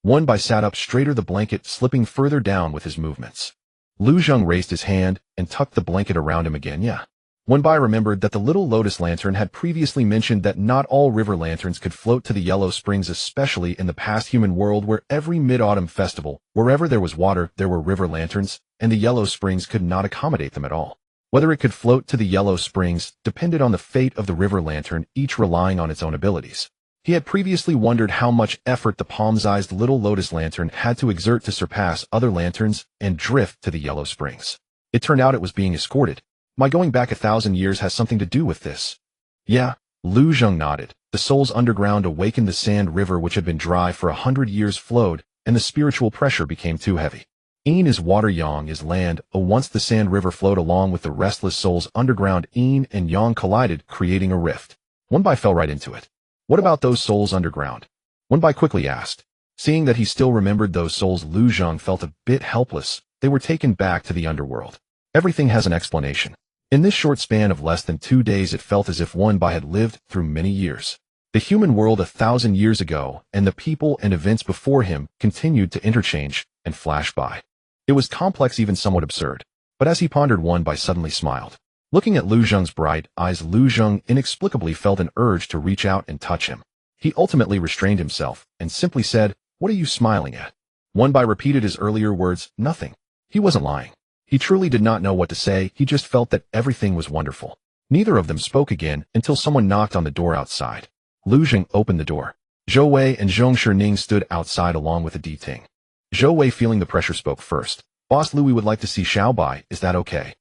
One by sat up straighter, the blanket slipping further down with his movements. Lu Zhang raised his hand and tucked the blanket around him again. Yeah. One by remembered that the little lotus lantern had previously mentioned that not all river lanterns could float to the Yellow Springs, especially in the past human world where every Mid-Autumn Festival, wherever there was water, there were river lanterns, and the Yellow Springs could not accommodate them at all. Whether it could float to the Yellow Springs depended on the fate of the river lantern, each relying on its own abilities. He had previously wondered how much effort the palm-sized little lotus lantern had to exert to surpass other lanterns and drift to the Yellow Springs. It turned out it was being escorted. My going back 1,000 years has something to do with this. Yeah, Lu Zhang nodded. The souls underground awakened, the Sand River, which had been dry for 100 years, flowed, and the spiritual pressure became too heavy. Yin is water, Yang is land. Once the Sand River flowed along with the restless souls underground, Yin and Yang collided, creating a rift. One by fell right into it. What about those souls underground? One by quickly asked. Seeing that he still remembered those souls, Lu Zhang felt a bit helpless. They were taken back to the underworld. Everything has an explanation. In this short span of less than 2 days, it felt as if One by had lived through many years. The human world 1,000 years ago and the people and events before him continued to interchange and flash by. It was complex, even somewhat absurd. But as he pondered, One by suddenly smiled. Looking at Lu Zhang's bright eyes, Lu Zhang inexplicably felt an urge to reach out and touch him. He ultimately restrained himself and simply said, "What are you smiling at?" One by repeated his earlier words, "Nothing." He wasn't lying. He truly did not know what to say, he just felt that everything was wonderful. Neither of them spoke again until someone knocked on the door outside. Lu Zhang opened the door. Zhou Wei and Zhong Shining stood outside along with a D-Ting. Zhou Wei, feeling the pressure, spoke first. Boss Lu, we would like to see Xiao Bai, is that okay?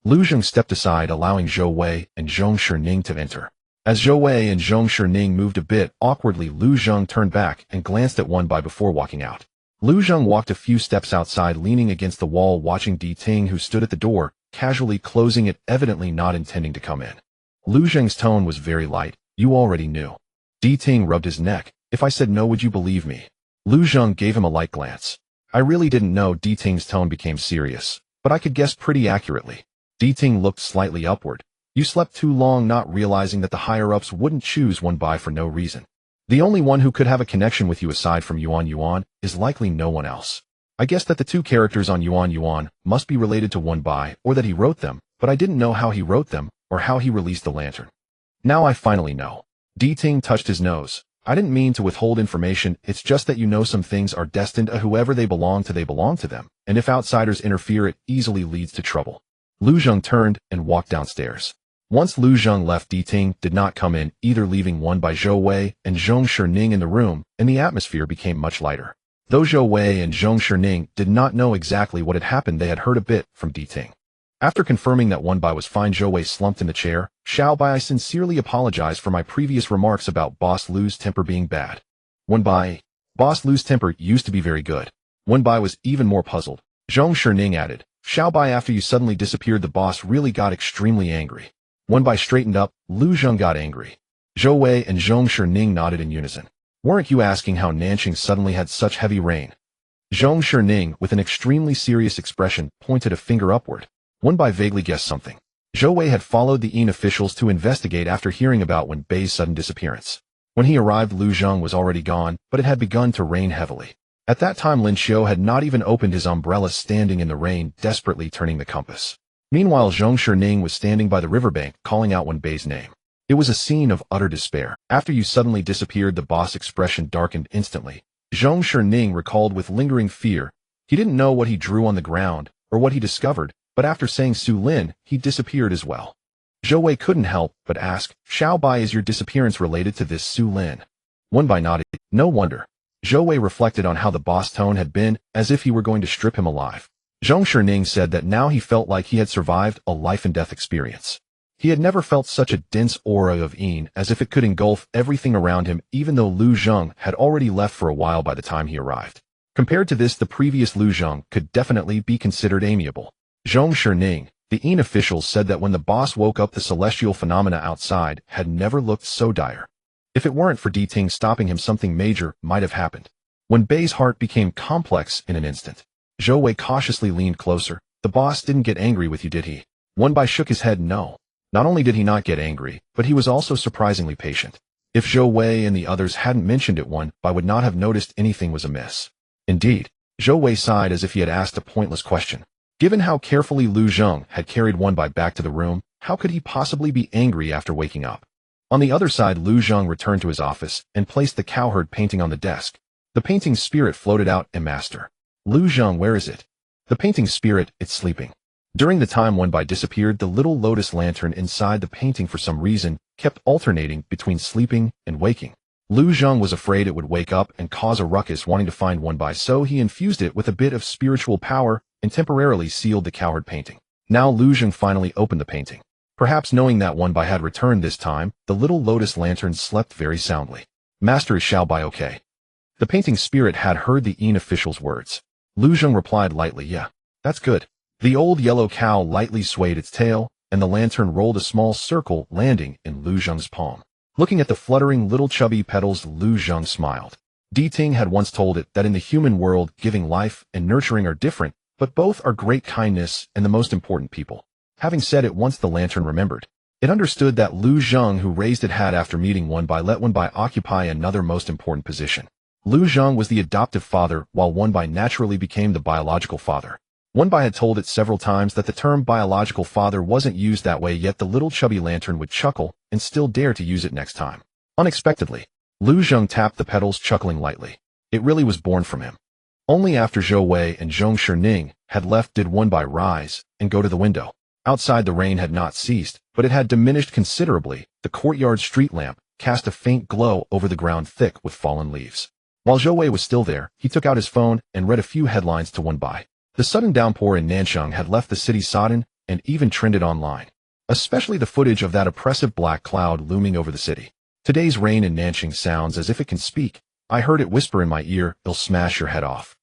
Lu Zheng stepped aside, allowing Zhou Wei and Zhong Shining to enter. As Zhou Wei and Zhong Shining moved a bit awkwardly, Lu Zheng turned back and glanced at Wen Bai before walking out. Lu Zheng walked a few steps outside, leaning against the wall, watching D-Ting, who stood at the door, casually closing it, evidently not intending to come in. Lu Zheng's tone was very light. You already knew. D-Ting rubbed his neck. If I said no, would you believe me? Lu Zheng gave him a light glance. I really didn't know. D-Ting's tone became serious, but I could guess pretty accurately. D-Ting looked slightly upward. You slept too long, not realizing that the higher-ups wouldn't choose Wen Bai for no reason. The only one who could have a connection with you aside from Yuan Yuan is likely no one else. I guess that the two characters on Yuan Yuan must be related to Wen Bai, or that he wrote them, but I didn't know how he wrote them, or how he released the lantern. Now I finally know. D-Ting touched his nose. I didn't mean to withhold information, it's just that you know some things are destined to whoever they belong to them, and if outsiders interfere it easily leads to trouble. Lu Zheng turned and walked downstairs. Once Lu Zheng left, D-Ting did not come in either, leaving Wen Bai, Zhou Wei, and Zhong Shining in the room, and the atmosphere became much lighter. Though Zhou Wei and Zhong Shining did not know exactly what had happened, they had heard a bit from D-Ting. After confirming that Wen Bai was fine, Zhou Wei slumped in the chair. Xiao Bai, I sincerely apologize for my previous remarks about Boss Lu's temper being bad. Wen Bai, Boss Lu's temper used to be very good. Wen Bai was even more puzzled. Zhong Shining added, Xiao Bai, after you suddenly disappeared, the boss really got extremely angry. Wen Bai straightened up. Lu Zheng got angry. Zhou Wei and Zhong Shining nodded in unison. Weren't you asking how Nanqing suddenly had such heavy rain? Zhong Shining, with an extremely serious expression, pointed a finger upward. Wen Bai vaguely guessed something. Zhou Wei had followed the Yin officials to investigate after hearing about Wen Bai's sudden disappearance. When he arrived, Lu Zheng was already gone, but it had begun to rain heavily. At that time, Lin Xiu had not even opened his umbrella, standing in the rain, desperately turning the compass. Meanwhile, Zhong Shining was standing by the riverbank, calling out Wen Bai's name. It was a scene of utter despair. After you suddenly disappeared, the boss' expression darkened instantly. Zhong Shining recalled with lingering fear. He didn't know what he drew on the ground, or what he discovered, but after saying Su Lin, he disappeared as well. Zhou Wei couldn't help but ask, Xiao Bai, is your disappearance related to this Su Lin? Wen Bai nodded. No wonder. Zhou Wei reflected on how the boss' tone had been, as if he were going to strip him alive. Zhong Shining said that now he felt like he had survived a life-and-death experience. He had never felt such a dense aura of Yin, as if it could engulf everything around him, even though Lu Zheng had already left for a while by the time he arrived. Compared to this, the previous Lu Zheng could definitely be considered amiable. Zhong Shining, the Yin officials, said that when the boss woke up, the celestial phenomena outside had never looked so dire. If it weren't for D-Ting stopping him, something major might have happened. Wen Bai's heart became complex in an instant. Zhou Wei cautiously leaned closer. The boss didn't get angry with you, did he? Wen Bai shook his head. No. Not only did he not get angry, but he was also surprisingly patient. If Zhou Wei and the others hadn't mentioned it, Wen Bai would not have noticed anything was amiss. Indeed, Zhou Wei sighed as if he had asked a pointless question. Given how carefully Lu Zheng had carried Wen Bai back to the room, how could he possibly be angry after waking up? On the other side, Lu Zheng returned to his office and placed the cowherd painting on the desk. The painting's spirit floated out. Master. Lu Zheng, where is it? The painting's spirit, it's sleeping. During the time Wen Bai disappeared, the little lotus lantern inside the painting for some reason kept alternating between sleeping and waking. Lu Zheng was afraid it would wake up and cause a ruckus, wanting to find Wen Bai, so he infused it with a bit of spiritual power and temporarily sealed the cowherd painting. Now Lu Zheng finally opened the painting. Perhaps knowing that Wen Bai had returned this time, the little lotus lantern slept very soundly. Master, is Xiao Bai okay? The painting's spirit had heard the Yin official's words. Lu Zheng replied lightly, yeah, that's good. The old yellow cow lightly swayed its tail, and the lantern rolled a small circle, landing in Lu Zheng's palm. Looking at the fluttering little chubby petals, Lu Zheng smiled. D-Ting had once told it that in the human world, giving life and nurturing are different, but both are great kindness and the most important people. Having said it once, the lantern remembered. It understood that Lu Zheng, who raised it, had, after meeting Wen Bai, let Wen Bai occupy another most important position. Lu Zheng was the adoptive father, while Wen Bai naturally became the biological father. Wen Bai had told it several times that the term biological father wasn't used that way, yet the little chubby lantern would chuckle and still dare to use it next time. Unexpectedly, Lu Zheng tapped the petals, chuckling lightly. It really was born from him. Only after Zhou Wei and Zhong Shining had left did Wen Bai rise and go to the window. Outside, the rain had not ceased, but it had diminished considerably. The courtyard street lamp, cast a faint glow over the ground thick with fallen leaves. While Zhou Wei was still there, he took out his phone and read a few headlines to Wenbai. The sudden downpour in Nanchang had left the city sodden and even trended online, especially the footage of that oppressive black cloud looming over the city. Today's rain in Nanchang sounds as if it can speak. I heard it whisper in my ear, it'll smash your head off.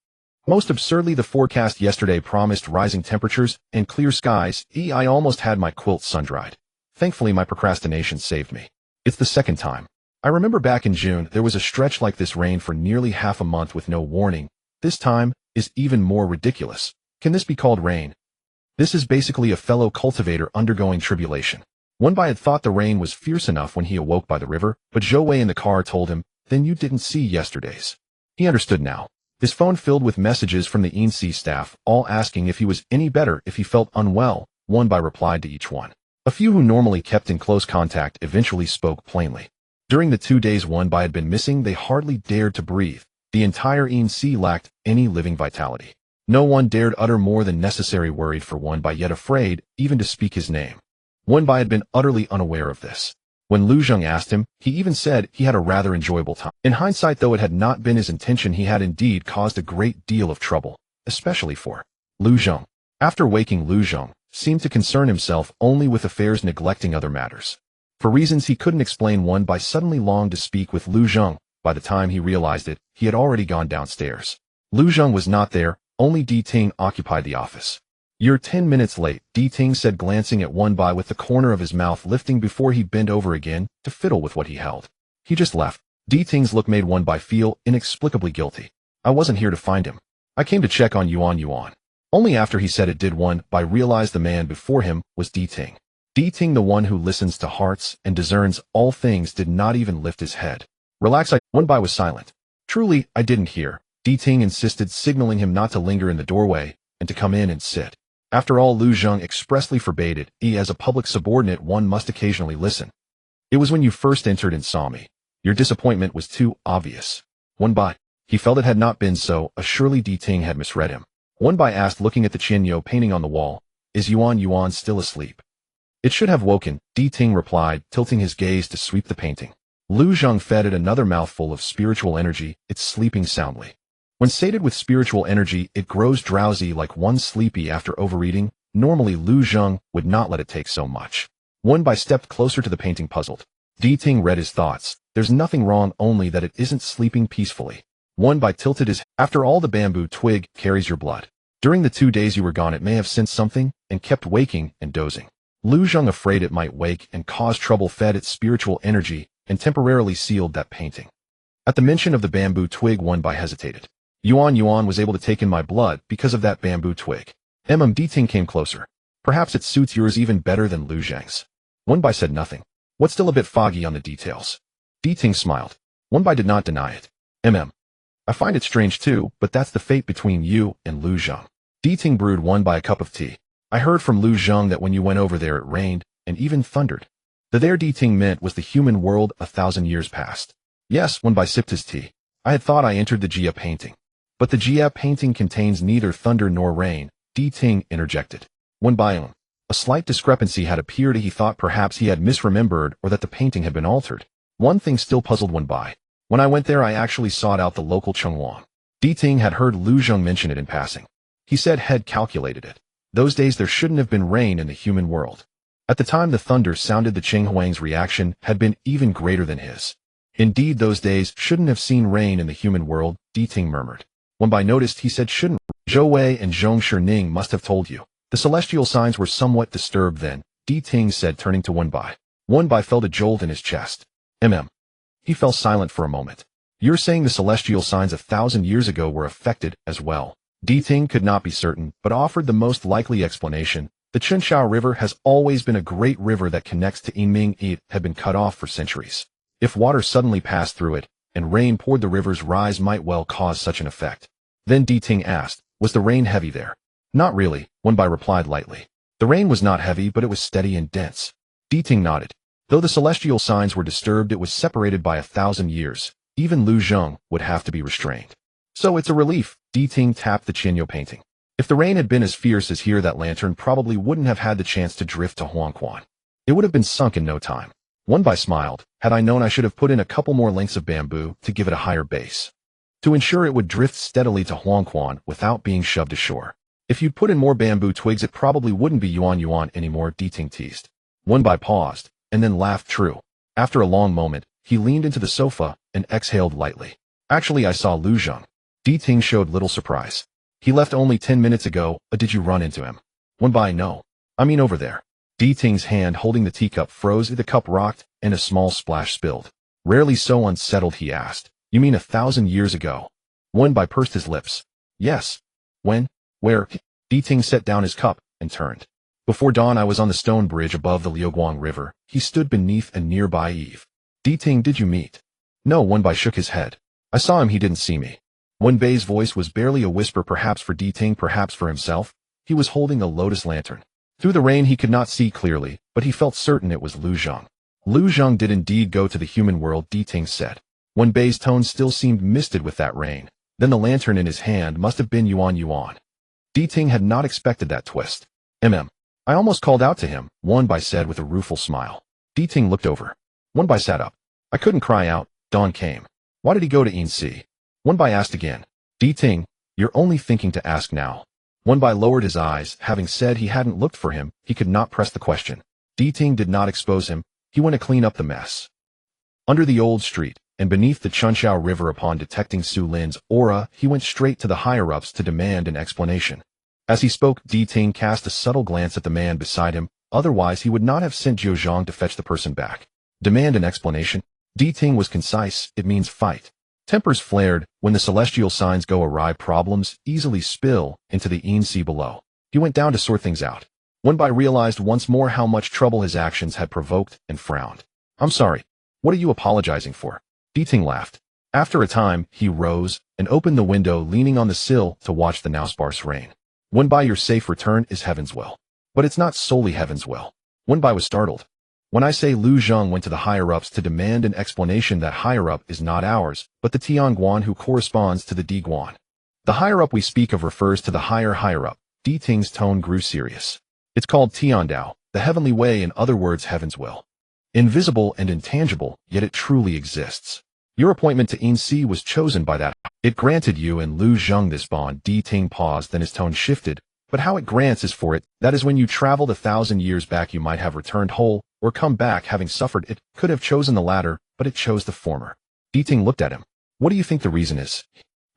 Most absurdly, the forecast yesterday promised rising temperatures and clear skies. I almost had my quilt sun-dried. Thankfully, my procrastination saved me. It's the second time. I remember back in June, there was a stretch like this rain for nearly half a month with no warning. This time is even more ridiculous. Can this be called rain? This is basically a fellow cultivator undergoing tribulation. Wenbai had thought the rain was fierce enough when he awoke by the river, but Zhou Wei in the car told him, then you didn't see yesterday's. He understood now. His phone filled with messages from the ENC staff, all asking if he was any better if he felt unwell. Wenbai replied to each one. A few who normally kept in close contact eventually spoke plainly. During the 2 days Wenbai had been missing, they hardly dared to breathe. The entire ENC lacked any living vitality. No one dared utter more than necessary, worried for Wenbai, yet afraid even to speak his name. Wenbai had been utterly unaware of this. When Lu Zheng asked him, he even said he had a rather enjoyable time. In hindsight, though it had not been his intention, he had indeed caused a great deal of trouble, especially for Lu Zheng. After waking, Lu Zheng seemed to concern himself only with affairs, neglecting other matters. For reasons he couldn't explain, Wenbai suddenly longed to speak with Lu Zheng. By the time he realized it, he had already gone downstairs. Lu Zheng was not there, only Di Ting occupied the office. You're 10 minutes late, Di Ting said, glancing at Wenbai with the corner of his mouth lifting before he bent over again to fiddle with what he held. He just left. Di Ting's look made Wenbai feel inexplicably guilty. I wasn't here to find him. I came to check on Yuan. Only after he said it did Wenbai realize the man before him was Di Ting. Di Ting, the one who listens to hearts and discerns all things, did not even lift his head. Relax, Wenbai was silent. Truly, I didn't hear. Di Ting insisted, signaling him not to linger in the doorway and to come in and sit. After all, Lu Zheng expressly forbade it. As a public subordinate, one must occasionally listen. It was when you first entered and saw me. Your disappointment was too obvious. Wenbai. He felt it had not been so. Surely Di Ting had misread him. Wenbai asked, looking at the Qianyo painting on the wall, is Yuan still asleep? It should have woken, Di Ting replied, tilting his gaze to sweep the painting. Lu Zheng fed it another mouthful of spiritual energy. It's sleeping soundly. When sated with spiritual energy, it grows drowsy like one sleepy after overeating. Normally Lu Zheng would not let it take so much. Wenbai stepped closer to the painting, puzzled. Di Ting read his thoughts. There's nothing wrong, only that it isn't sleeping peacefully. Wenbai tilted his. After all, the bamboo twig carries your blood. During the 2 days you were gone, it may have sensed something and kept waking and dozing. Lu Zheng, afraid it might wake and cause trouble, fed its spiritual energy and temporarily sealed that painting. At the mention of the bamboo twig, Wenbai hesitated. Yuan was able to take in my blood because of that bamboo twig. Di Ting came closer. Perhaps it suits yours even better than Lu Zheng's. Wenbai said nothing. What's still a bit foggy on the details. Di Ting smiled. Wenbai did not deny it. I find it strange too, but that's the fate between you and Lu Zheng. Di Ting brewed Wenbai a cup of tea. I heard from Lu Zheng that when you went over there it rained and even thundered. The there Di Ting meant was the human world 1,000 years past. Yes, Wenbai sipped his tea. I had thought I entered the Jia painting. But the Jia painting contains neither thunder nor rain, Di Ting interjected. Wenbai. A slight discrepancy had appeared. He thought perhaps he had misremembered or that the painting had been altered. One thing still puzzled Wenbai. When I went there I actually sought out the local Chengwang. Di Ting had heard Lu Zheng mention it in passing. He said had calculated it. Those days there shouldn't have been rain in the human world. At the time the thunder sounded, the Chenghuang's reaction had been even greater than his. Indeed, those days shouldn't have seen rain in the human world, Di Ting murmured. Wenbai noticed. He said, shouldn't. Zhou Wei and Zhong Shining must have told you. The celestial signs were somewhat disturbed then, Di Ting said, turning to Wenbai. Wenbai felt a jolt in his chest. He fell silent for a moment. You're saying the celestial signs 1,000 years ago were affected as well? Di Ting could not be certain, but offered the most likely explanation. The Chunshao River has always been a great river that connects to Yinming. It had been cut off for centuries. If water suddenly passed through it, and rain poured, the river's rise might well cause such an effect. Then Di Ting asked, was the rain heavy there? Not really, Wenbai replied lightly. The rain was not heavy, but it was steady and dense. Di Ting nodded. Though the celestial signs were disturbed, it was separated by 1,000 years. Even Lu Zheng would have to be restrained. So it's a relief. Di Ting tapped the Qianyo painting. If the rain had been as fierce as here, that lantern probably wouldn't have had the chance to drift to Huangquan. It would have been sunk in no time. Wenbai smiled. Had I known, I should have put in a couple more lengths of bamboo to give it a higher base, to ensure it would drift steadily to Huangquan without being shoved ashore. If you'd put in more bamboo twigs, it probably wouldn't be Yuan Yuan anymore, Diting teased. Wenbai paused, and then laughed. True. After a long moment, he leaned into the sofa and exhaled lightly. Actually, I saw Lu Zheng. Diting showed little surprise. He left only 10 minutes ago. Did you run into him? Wenbai, no. I mean over there. Diting's hand holding the teacup froze. The cup rocked, and a small splash spilled. Rarely so unsettled, he asked. You mean 1,000 years ago? Wenbai pursed his lips. Yes. When? Where? Diting set down his cup and turned. Before dawn, I was on the stone bridge above the Liuguang River. He stood beneath a nearby eave. Diting, did you meet? No, Wenbai shook his head. I saw him, he didn't see me. Wenbei's voice was barely a whisper, perhaps for Diting, perhaps for himself. He was holding a lotus lantern. Through the rain he could not see clearly, but he felt certain it was Lu Zheng. Lu Zheng did indeed go to the human world, Diting said. Wenbei's tone still seemed misted with that rain. Then the lantern in his hand must have been Yuan Yuan. Diting had not expected that twist. I almost called out to him, Wenbai said with a rueful smile. Diting looked over. Wenbai sat up. I couldn't cry out. Dawn came. Why did he go to Yinsi? Wenbai asked again. Diting, you're only thinking to ask now. Wenbai lowered his eyes. Having said he hadn't looked for him, he could not press the question. Diting did not expose him. He went to clean up the mess. Under the old street, and beneath the Chunshao River, upon detecting Su Lin's aura, he went straight to the higher-ups to demand an explanation. As he spoke, Diting cast a subtle glance at the man beside him. Otherwise he would not have sent Zhou Zhang to fetch the person back. Demand an explanation? Diting was concise. It means fight. Tempers flared. When the celestial signs go awry, problems easily spill into the Yin Sea below. He went down to sort things out. Wenbai realized once more how much trouble his actions had provoked and frowned. I'm sorry. What are you apologizing for? Diting laughed. After a time, he rose and opened the window, leaning on the sill to watch the now sparse rain. Wenbai, your safe return is heaven's will. But it's not solely heaven's will. Wenbai was startled. When I say Lu Zheng went to the higher-ups to demand an explanation, that higher-up is not ours, but the Tianguan, who corresponds to the Diguan. The higher-up we speak of refers to the higher-up. Diting's tone grew serious. It's called Tiandao, the heavenly way, in other words, heaven's will. Invisible and intangible, yet it truly exists. Your appointment to Yinsi was chosen by that. It granted you and Lu Zheng this bond. Diting paused, then his tone shifted. But how it grants is for it. That is, when you traveled 1,000 years back, you might have returned whole, or come back having suffered. It could have chosen the latter, but it chose the former. Diting looked at him. What do you think the reason is?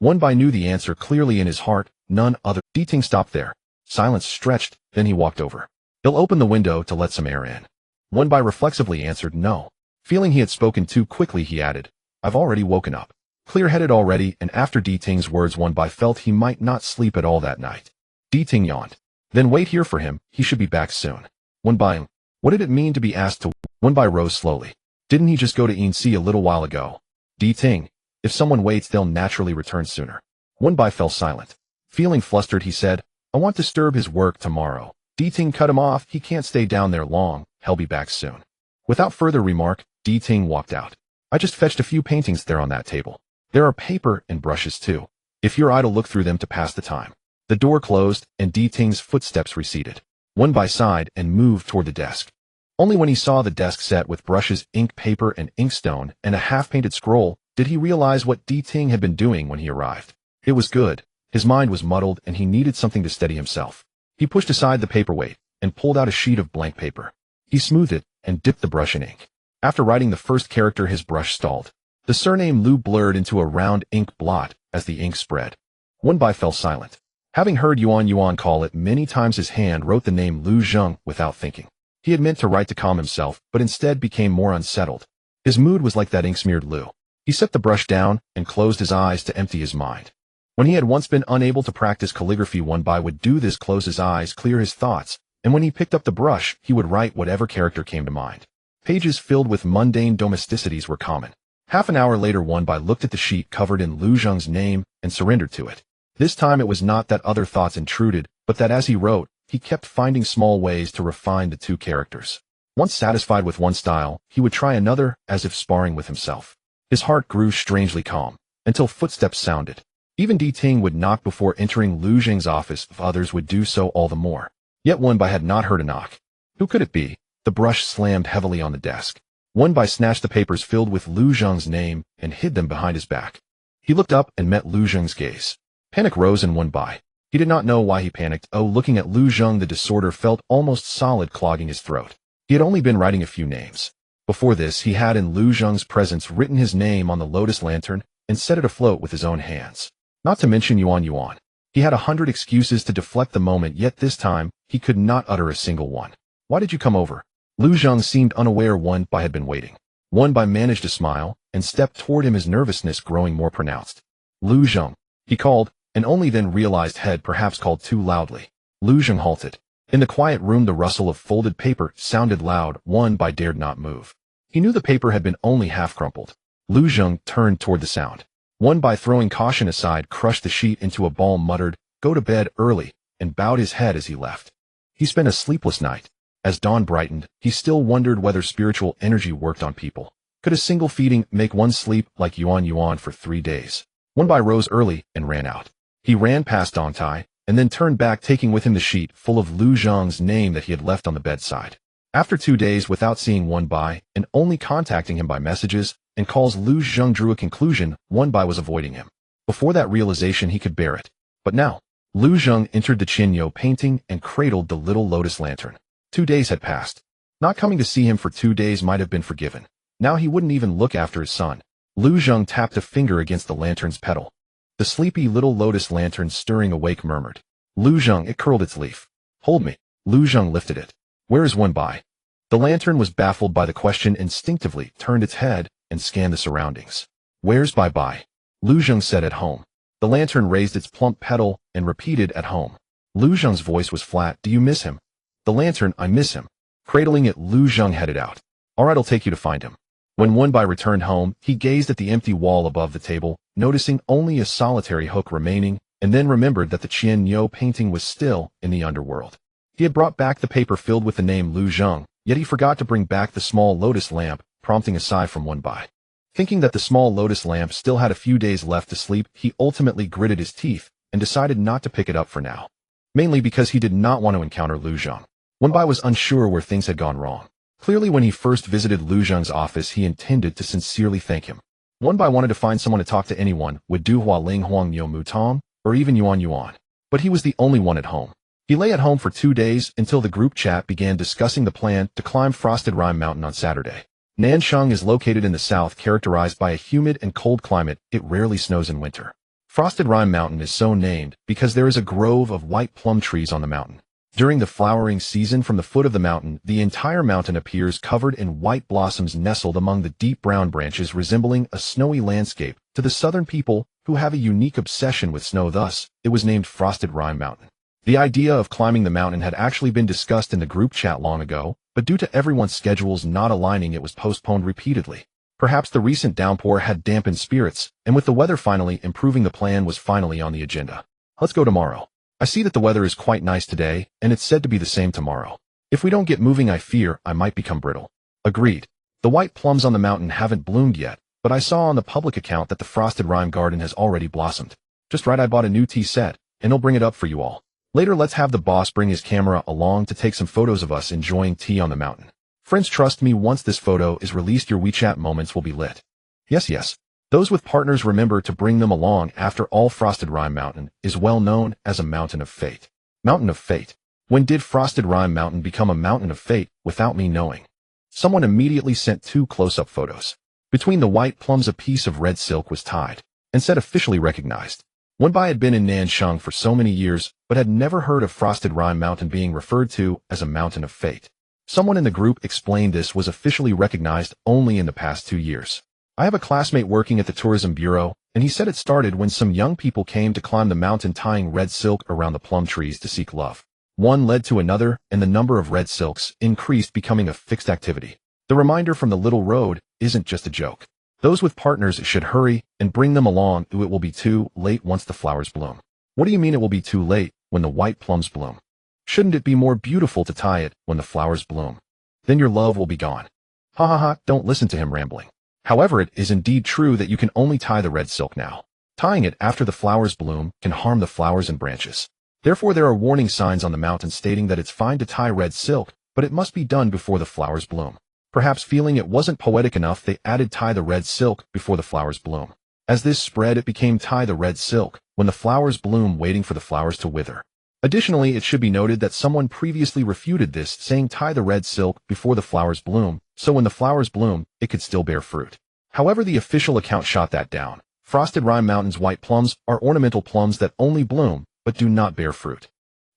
Wenbai knew the answer clearly in his heart. None other. Diting stopped there. Silence stretched, then he walked over. He'll open the window to let some air in. Wenbai reflexively answered no. Feeling he had spoken too quickly, he added, I've already woken up. Clear-headed already, and after Diting's words, Wenbai felt he might not sleep at all that night. Diting yawned. Then wait here for him, he should be back soon. Wenbai, what did it mean to be asked to? Wenbai rose slowly. Didn't he just go to Yinsi a little while ago? Diting, if someone waits, they'll naturally return sooner. Wenbai fell silent. Feeling flustered, he said, I won't disturb his work tomorrow. Diting cut him off. He can't stay down there long. He'll be back soon. Without further remark, Diting walked out. I just fetched a few paintings there on that table. There are paper and brushes too. If you're idle, look through them to pass the time. The door closed, and Diting's footsteps receded. Wenbai sighed and moved toward the desk. Only when he saw the desk set with brushes, ink, paper, and inkstone, and a half-painted scroll, did he realize what Diting had been doing when he arrived. It was good. His mind was muddled, and he needed something to steady himself. He pushed aside the paperweight and pulled out a sheet of blank paper. He smoothed it and dipped the brush in ink. After writing the first character, his brush stalled. The surname Lu blurred into a round ink blot as the ink spread. Wenbai fell silent. Having heard Yuan Yuan call it many times, his hand wrote the name Lu Zheng without thinking. He had meant to write to calm himself, but instead became more unsettled. His mood was like that ink-smeared Lu. He set the brush down and closed his eyes to empty his mind. When he had once been unable to practice calligraphy, Wenbai would do this: close his eyes, clear his thoughts, and when he picked up the brush, he would write whatever character came to mind. Pages filled with mundane domesticities were common. Half an hour later, Wenbai looked at the sheet covered in Lu Zheng's name and surrendered to it. This time it was not that other thoughts intruded, but that as he wrote, he kept finding small ways to refine the two characters. Once satisfied with one style, he would try another, as if sparring with himself. His heart grew strangely calm, until footsteps sounded. Even Diting would knock before entering Lu Zheng's office. If others would do so all the more. Yet Wenbai had not heard a knock. Who could it be? The brush slammed heavily on the desk. Bai snatched the papers filled with Lu Zheng's name and hid them behind his back. He looked up and met Lu Zheng's gaze. Panic rose in Bai. He did not know why he panicked. Looking at Lu Zheng, the disorder felt almost solid, clogging his throat. He had only been writing a few names. Before this, he had in Lu Zheng's presence written his name on the lotus lantern and set it afloat with his own hands. Not to mention Yuan. He had 100 excuses to deflect the moment, yet this time, he could not utter a single one. Why did you come over? Lu Zheng seemed unaware Bai had been waiting. Bai managed to smile and stepped toward him, his nervousness growing more pronounced. Lu Zheng, he called, and only then realized had perhaps called too loudly. Lu Zheng halted. In the quiet room, the rustle of folded paper sounded loud. Bai dared not move. He knew the paper had been only half crumpled. Lu Zheng turned toward the sound. Bai, throwing caution aside, crushed the sheet into a ball, muttered, "Go to bed early," and bowed his head as he left. He spent a sleepless night. As dawn brightened, he still wondered whether spiritual energy worked on people. Could a single feeding make one sleep like Yuan for 3 days? Bai rose early and ran out. He ran past Dong Tai, and then turned back, taking with him the sheet full of Lu Zheng's name that he had left on the bedside. After 2 days without seeing Bai, and only contacting him by messages and calls, Lu Zheng drew a conclusion: Bai was avoiding him. Before that realization, he could bear it. But now, Lu Zheng entered the Qinyou painting and cradled the little lotus lantern. 2 days had passed. Not coming to see him for 2 days might have been forgiven. Now he wouldn't even look after his son. Lu Zheng tapped a finger against the lantern's petal. The sleepy little lotus lantern, stirring awake, murmured. Lu Zheng, it curled its leaf. Hold me. Lu Zheng lifted it. Where is Bai? The lantern was baffled by the question, instinctively turned its head and scanned the surroundings. Where's Bai? Lu Zheng said, at home. The lantern raised its plump petal and repeated, at home. Lu Zheng's voice was flat. Do you miss him? The lantern, I miss him. Cradling it, Lu Zheng headed out. All right, I'll take you to find him. When Bai returned home, he gazed at the empty wall above the table, noticing only a solitary hook remaining, and then remembered that the Qinyou painting was still in the underworld. He had brought back the paper filled with the name Lu Zheng, yet he forgot to bring back the small lotus lamp, prompting a sigh from Bai. Thinking that the small lotus lamp still had a few days left to sleep, he ultimately gritted his teeth and decided not to pick it up for now. Mainly because he did not want to encounter Lu Zheng. Bai was unsure where things had gone wrong. Clearly, when he first visited Lu Zheng's office, he intended to sincerely thank him. Bai wanted to find someone to talk to, anyone, would do, Hua Ling Huang Niu Mu Tong, or even Yuan. But he was the only one at home. He lay at home for 2 days until the group chat began discussing the plan to climb Frosted Rime Mountain on Saturday. Nansheng is located in the south, characterized by a humid and cold climate. It rarely snows in winter. Frosted Rime Mountain is so named because there is a grove of white plum trees on the mountain. During the flowering season, from the foot of the mountain, the entire mountain appears covered in white blossoms nestled among the deep brown branches, resembling a snowy landscape to the southern people who have a unique obsession with snow. Thus, it was named Frosted Rime Mountain. The idea of climbing the mountain had actually been discussed in the group chat long ago, but due to everyone's schedules not aligning, it was postponed repeatedly. Perhaps the recent downpour had dampened spirits, and with the weather finally improving, the plan was finally on the agenda. Let's go tomorrow. I see that the weather is quite nice today, and it's said to be the same tomorrow. If we don't get moving, I fear I might become brittle. Agreed. The white plums on the mountain haven't bloomed yet, but I saw on the public account that the Frosted Rime Garden has already blossomed. Just right, I bought a new tea set, and I'll bring it up for you all. Later, let's have the boss bring his camera along to take some photos of us enjoying tea on the mountain. Friends, trust me, once this photo is released, your WeChat moments will be lit. Yes. Those with partners, remember to bring them along. After all, Frosted Rime Mountain is well known as a mountain of fate. Mountain of fate. When did Frosted Rime Mountain become a mountain of fate without me knowing? Someone immediately sent 2 close-up photos. Between the white plums, a piece of red silk was tied, and said officially recognized. Bai had been in Nansheng for so many years, but had never heard of Frosted Rime Mountain being referred to as a mountain of fate. Someone in the group explained this was officially recognized only in the past 2 years. I have a classmate working at the tourism bureau, and he said it started when some young people came to climb the mountain tying red silk around the plum trees to seek love. One led to another, and the number of red silks increased, becoming a fixed activity. The reminder from the little road isn't just a joke. Those with partners should hurry and bring them along, or it will be too late once the flowers bloom. What do you mean it will be too late when the white plums bloom? Shouldn't it be more beautiful to tie it when the flowers bloom? Then your love will be gone. Ha, don't listen to him rambling. However, it is indeed true that you can only tie the red silk now. Tying it after the flowers bloom can harm the flowers and branches. Therefore, there are warning signs on the mountain stating that it's fine to tie red silk, but it must be done before the flowers bloom. Perhaps feeling it wasn't poetic enough, they added tie the red silk before the flowers bloom. As this spread, it became tie the red silk, when the flowers bloom, waiting for the flowers to wither. Additionally, it should be noted that someone previously refuted this, saying tie the red silk before the flowers bloom, so when the flowers bloom, it could still bear fruit. However, the official account shot that down. Frosted Rime Mountain's white plums are ornamental plums that only bloom, but do not bear fruit.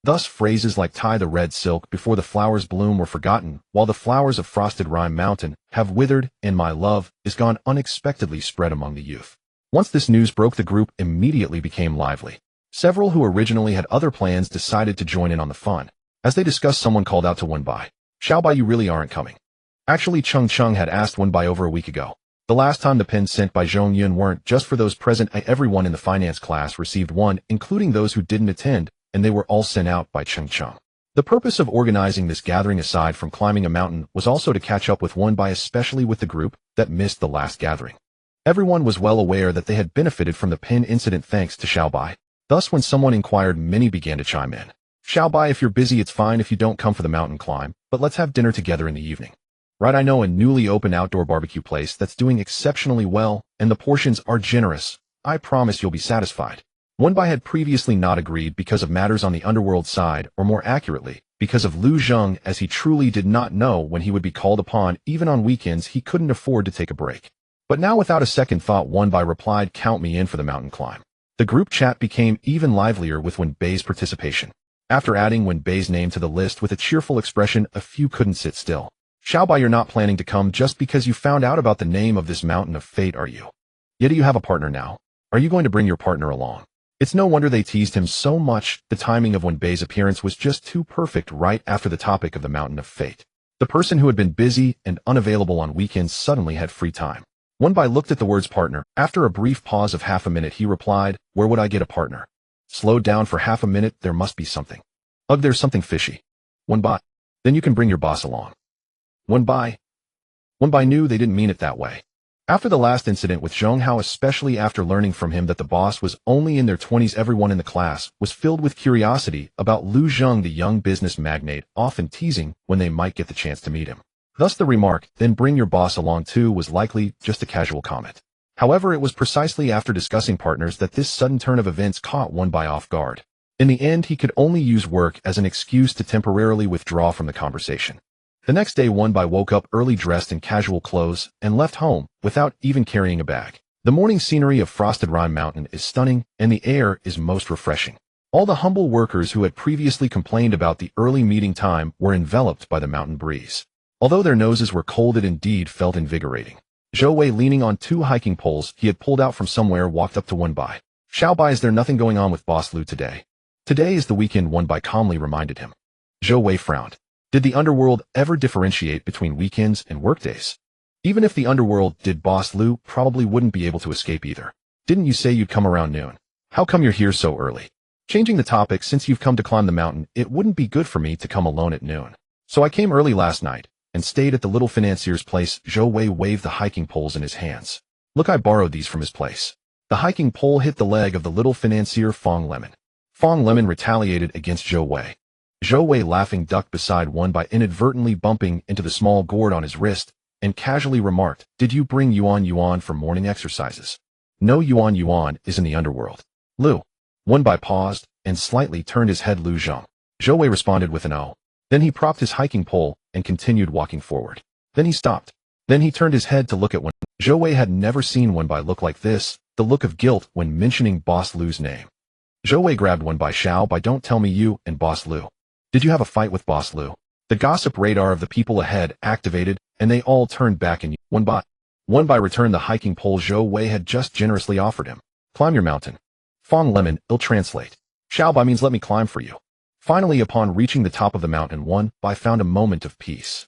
Thus, phrases like tie the red silk before the flowers bloom were forgotten, while the flowers of Frosted Rime Mountain have withered, and my love is gone unexpectedly spread among the youth. Once this news broke, the group immediately became lively. Several who originally had other plans decided to join in on the fun. As they discussed, someone called out to Wenbai. Xiaobai, you really aren't coming. Actually, Chung had asked Wenbai over a week ago. The last time the pins sent by Zhong Yun weren't just for those present. Everyone in the finance class received one, including those who didn't attend, and they were all sent out by Chung. The purpose of organizing this gathering, aside from climbing a mountain, was also to catch up with Wenbai, especially with the group that missed the last gathering. Everyone was well aware that they had benefited from the pin incident thanks to Xiaobai. Thus, when someone inquired, many began to chime in. Xiaobai, if you're busy, it's fine if you don't come for the mountain climb, but let's have dinner together in the evening. Right, I know a newly opened outdoor barbecue place that's doing exceptionally well, and the portions are generous. I promise you'll be satisfied. Wenbai had previously not agreed because of matters on the underworld side, or more accurately, because of Lu Zheng, as he truly did not know when he would be called upon. Even on weekends, he couldn't afford to take a break. But now, without a second thought, Wenbai replied, count me in for the mountain climb. The group chat became even livelier with Wenbei's participation. After adding Wenbei's name to the list with a cheerful expression, a few couldn't sit still. Xiaobai, you're not planning to come just because you found out about the name of this mountain of fate, are you? Yet do you have a partner now? Are you going to bring your partner along? It's no wonder they teased him so much. The timing of Wenbei's appearance was just too perfect, right after the topic of the mountain of fate. The person who had been busy and unavailable on weekends suddenly had free time. Wenbai looked at the words partner. After a brief pause of half a minute, he replied, where would I get a partner? Slowed down for half a minute, there must be something. Ugh, there's something fishy. Wenbai. Then you can bring your boss along. Wenbai. Wenbai knew they didn't mean it that way. After the last incident with Zhong Hao, especially after learning from him that the boss was only in their 20s, everyone in the class was filled with curiosity about Lu Zheng, the young business magnate, often teasing when they might get the chance to meet him. Thus the remark, then bring your boss along too, was likely just a casual comment. However, it was precisely after discussing partners that this sudden turn of events caught Wenbai off guard. In the end, he could only use work as an excuse to temporarily withdraw from the conversation. The next day, Wenbai woke up early, dressed in casual clothes, and left home without even carrying a bag. The morning scenery of Frosted Rime Mountain is stunning, and the air is most refreshing. All the humble workers who had previously complained about the early meeting time were enveloped by the mountain breeze. Although their noses were cold, it indeed felt invigorating. Zhou Wei, leaning on two hiking poles he had pulled out from somewhere, walked up to Wenbai. Xiaobai, is there nothing going on with Boss Lu today? Today is the weekend, Wenbai calmly reminded him. Zhou Wei frowned. Did the underworld ever differentiate between weekends and workdays? Even if the underworld did, Boss Lu probably wouldn't be able to escape either. Didn't you say you'd come around noon? How come you're here so early? Changing the topic, since you've come to climb the mountain, it wouldn't be good for me to come alone at noon. So I came early last night and stayed at the little financier's place. Zhou Wei waved the hiking poles in his hands. Look, I borrowed these from his place. The hiking pole hit the leg of the little financier Fong Lemon. Fong Lemon retaliated against Zhou Wei. Zhou Wei, laughing, ducked beside Wenbai, inadvertently bumping into the small gourd on his wrist, and casually remarked, did you bring Yuan for morning exercises? No, Yuan is in the underworld. Lu. Wenbai paused and slightly turned his head. Lu Zheng. Zhou Wei responded with an "oh." Then he propped his hiking pole and continued walking forward. Then he stopped. Then he turned his head to look at Wenbai. Zhou Wei had never seen Wenbai look like this, the look of guilt when mentioning Boss Lu's name. Zhou Wei grabbed Wenbai. Xiaobai, don't tell me you and Boss Lu. Did you have a fight with Boss Lu? The gossip radar of the people ahead activated, and they all turned back and Wenbai returned the hiking pole Zhou Wei had just generously offered him. Climb your mountain. Fong Lemon, ill translate. Xiaobai means let me climb for you. Finally, upon reaching the top of the mountain, Wenbai found a moment of peace.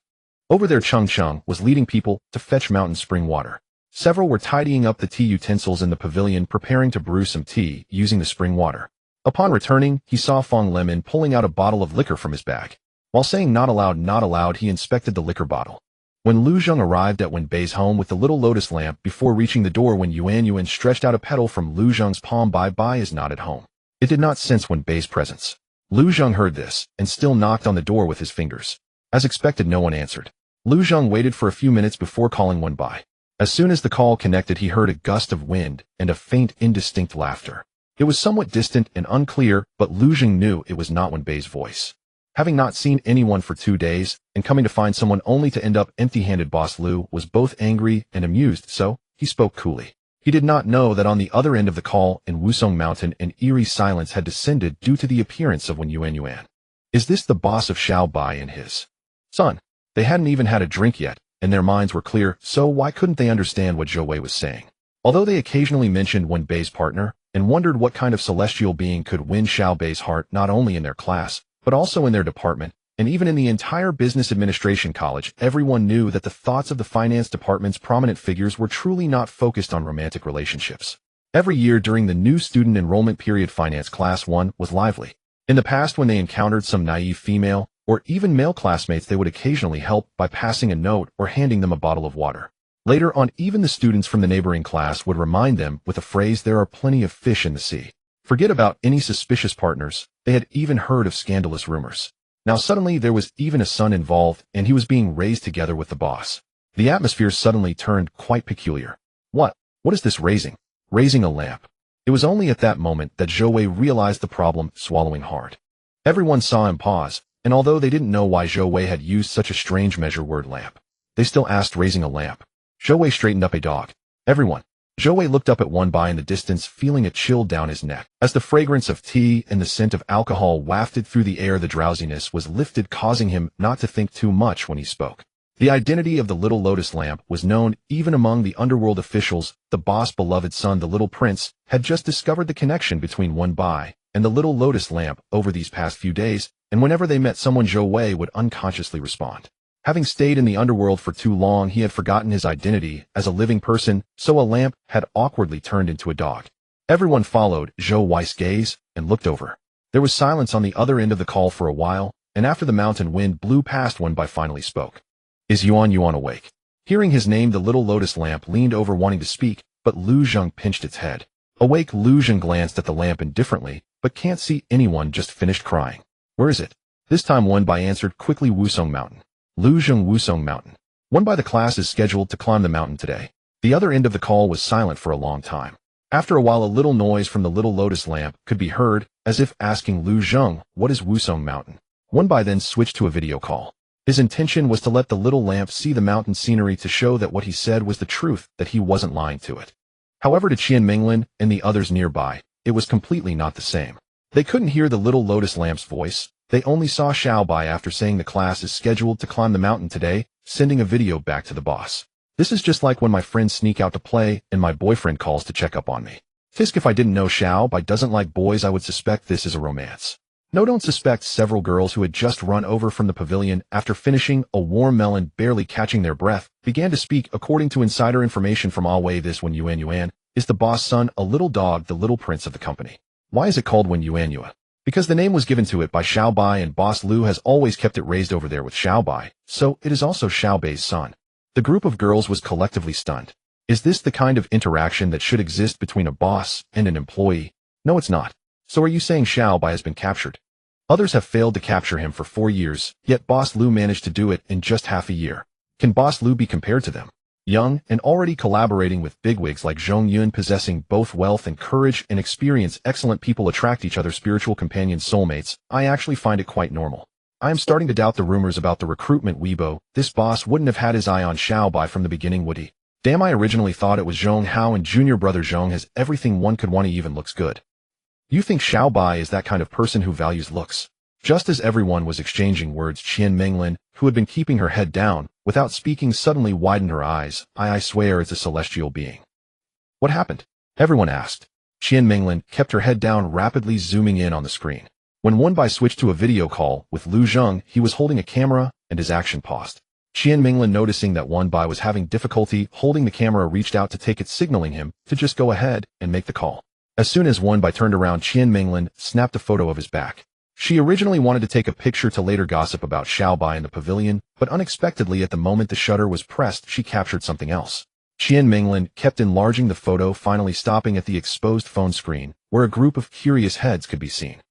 Over there, Chung was leading people to fetch mountain spring water. Several were tidying up the tea utensils in the pavilion, preparing to brew some tea using the spring water. Upon returning, he saw Fong Lemon pulling out a bottle of liquor from his bag. While saying not allowed, he inspected the liquor bottle. When Lu Zheng arrived at Wenbei's home with the little lotus lamp, before reaching the door, when Yuan stretched out a petal from Lu Zheng's palm, bye is not at home. It did not sense Wenbei's presence. Lu Zheng heard this, and still knocked on the door with his fingers. As expected, no one answered. Lu Zheng waited for a few minutes before calling Wenbai. As soon as the call connected, he heard a gust of wind and a faint, indistinct laughter. It was somewhat distant and unclear, but Lu Zheng knew it was not Wenbei's voice. Having not seen anyone for 2 days, and coming to find someone only to end up empty-handed, Boss Lu was both angry and amused, so he spoke coolly. He did not know that on the other end of the call in Wusong Mountain an eerie silence had descended due to the appearance of Wen Yuanyuan. Is this the boss of Xiao Bai and his son? They hadn't even had a drink yet, and their minds were clear, so why couldn't they understand what Zhou Wei was saying? Although they occasionally mentioned Wenbei's partner, and wondered what kind of celestial being could win Xiao Bei's heart not only in their class, but also in their department, and even in the entire business administration college, everyone knew that the thoughts of the finance department's prominent figures were truly not focused on romantic relationships. Every year during the new student enrollment period, finance class 1 was lively. In the past, when they encountered some naive female, or even male classmates, they would occasionally help by passing a note or handing them a bottle of water. Later on, even the students from the neighboring class would remind them with a phrase, "There are plenty of fish in the sea." Forget about any suspicious partners, they had even heard of scandalous rumors. Now suddenly there was even a son involved, and he was being raised together with the boss. The atmosphere suddenly turned quite peculiar. What is this raising? Raising a lamp. It was only at that moment that Zhou Wei realized the problem, swallowing hard. Everyone saw him pause, and although they didn't know why Zhou Wei had used such a strange measure word lamp, they still asked, raising a lamp. Zhou Wei straightened up. A dog. Everyone. Zhou Wei looked up at Wenbai in the distance, feeling a chill down his neck. As the fragrance of tea and the scent of alcohol wafted through the air, the drowsiness was lifted, causing him not to think too much when he spoke. The identity of the little lotus lamp was known even among the underworld officials. The boss' beloved son, the little prince, had just discovered the connection between Wenbai and the little lotus lamp over these past few days, and whenever they met someone, Zhou Wei would unconsciously respond. Having stayed in the underworld for too long, he had forgotten his identity as a living person, so a lamp had awkwardly turned into a dog. Everyone followed Zhou Wei's gaze and looked over. There was silence on the other end of the call for a while, and after the mountain wind blew past, Wenbai finally spoke. Is Yuan awake? Hearing his name, the little lotus lamp leaned over, wanting to speak, but Lu Zheng pinched its head. Awake, Lu Zheng glanced at the lamp indifferently, but can't see anyone, just finished crying. Where is it? This time Wenbai answered quickly, Wusong Mountain. Lu Zheng, Wusong Mountain. Wenbai, the class is scheduled to climb the mountain today. The other end of the call was silent for a long time. After a while, a little noise from the little lotus lamp could be heard, as if asking Lu Zheng, what is Wusong Mountain? Wenbai then switched to a video call. His intention was to let the little lamp see the mountain scenery to show that what he said was the truth, that he wasn't lying to it. However, to Qian Minglin and the others nearby, it was completely not the same. They couldn't hear the little lotus lamp's voice. They only saw Xiao Bai after saying the class is scheduled to climb the mountain today, sending a video back to the boss. This is just like when my friends sneak out to play and my boyfriend calls to check up on me. Fisk, if I didn't know Xiao Bai doesn't like boys, I would suspect this is a romance. No, don't suspect. Several girls who had just run over from the pavilion after finishing a warm melon, barely catching their breath, began to speak. According to insider information from Wei, this Wen Yuanyuan is the boss' son, a little dog, the little prince of the company. Why is it called Wen Yuanyuan? Because the name was given to it by Xiao Bai, and Boss Lu has always kept it raised over there with Xiao Bai, so it is also Xiao Bei's son. The group of girls was collectively stunned. Is this the kind of interaction that should exist between a boss and an employee? No, it's not. So are you saying Xiao Bai has been captured? Others have failed to capture him for 4 years, yet Boss Lu managed to do it in just half a year. Can Boss Lu be compared to them? Young and already collaborating with bigwigs like Zhong Yun, possessing both wealth and courage and experience, excellent people attract each other, spiritual companions, soulmates. I actually find it quite normal. I am starting to doubt the rumors about the recruitment Weibo. This boss wouldn't have had his eye on Xiao Bai from the beginning, would he? Damn, I originally thought it was Zhong Hao, and junior brother Zhong has everything one could want. He even looks good. You think Xiao Bai is that kind of person who values looks? Just as everyone was exchanging words, Qian Minglin, who had been keeping her head down, without speaking, suddenly widened her eyes. I swear it's a celestial being. What happened? Everyone asked. Qian Minglin kept her head down, rapidly zooming in on the screen. When Wenbai switched to a video call with Lu Zheng, he was holding a camera, and his action paused. Qian Minglin, noticing that Wenbai was having difficulty holding the camera, reached out to take it, signaling him to just go ahead and make the call. As soon as Wenbai turned around, Qian Minglin snapped a photo of his back. She originally wanted to take a picture to later gossip about Xiao Bai in the pavilion, but unexpectedly at the moment the shutter was pressed, she captured something else. Qian Minglin kept enlarging the photo, finally stopping at the exposed phone screen, where a group of curious heads could be seen.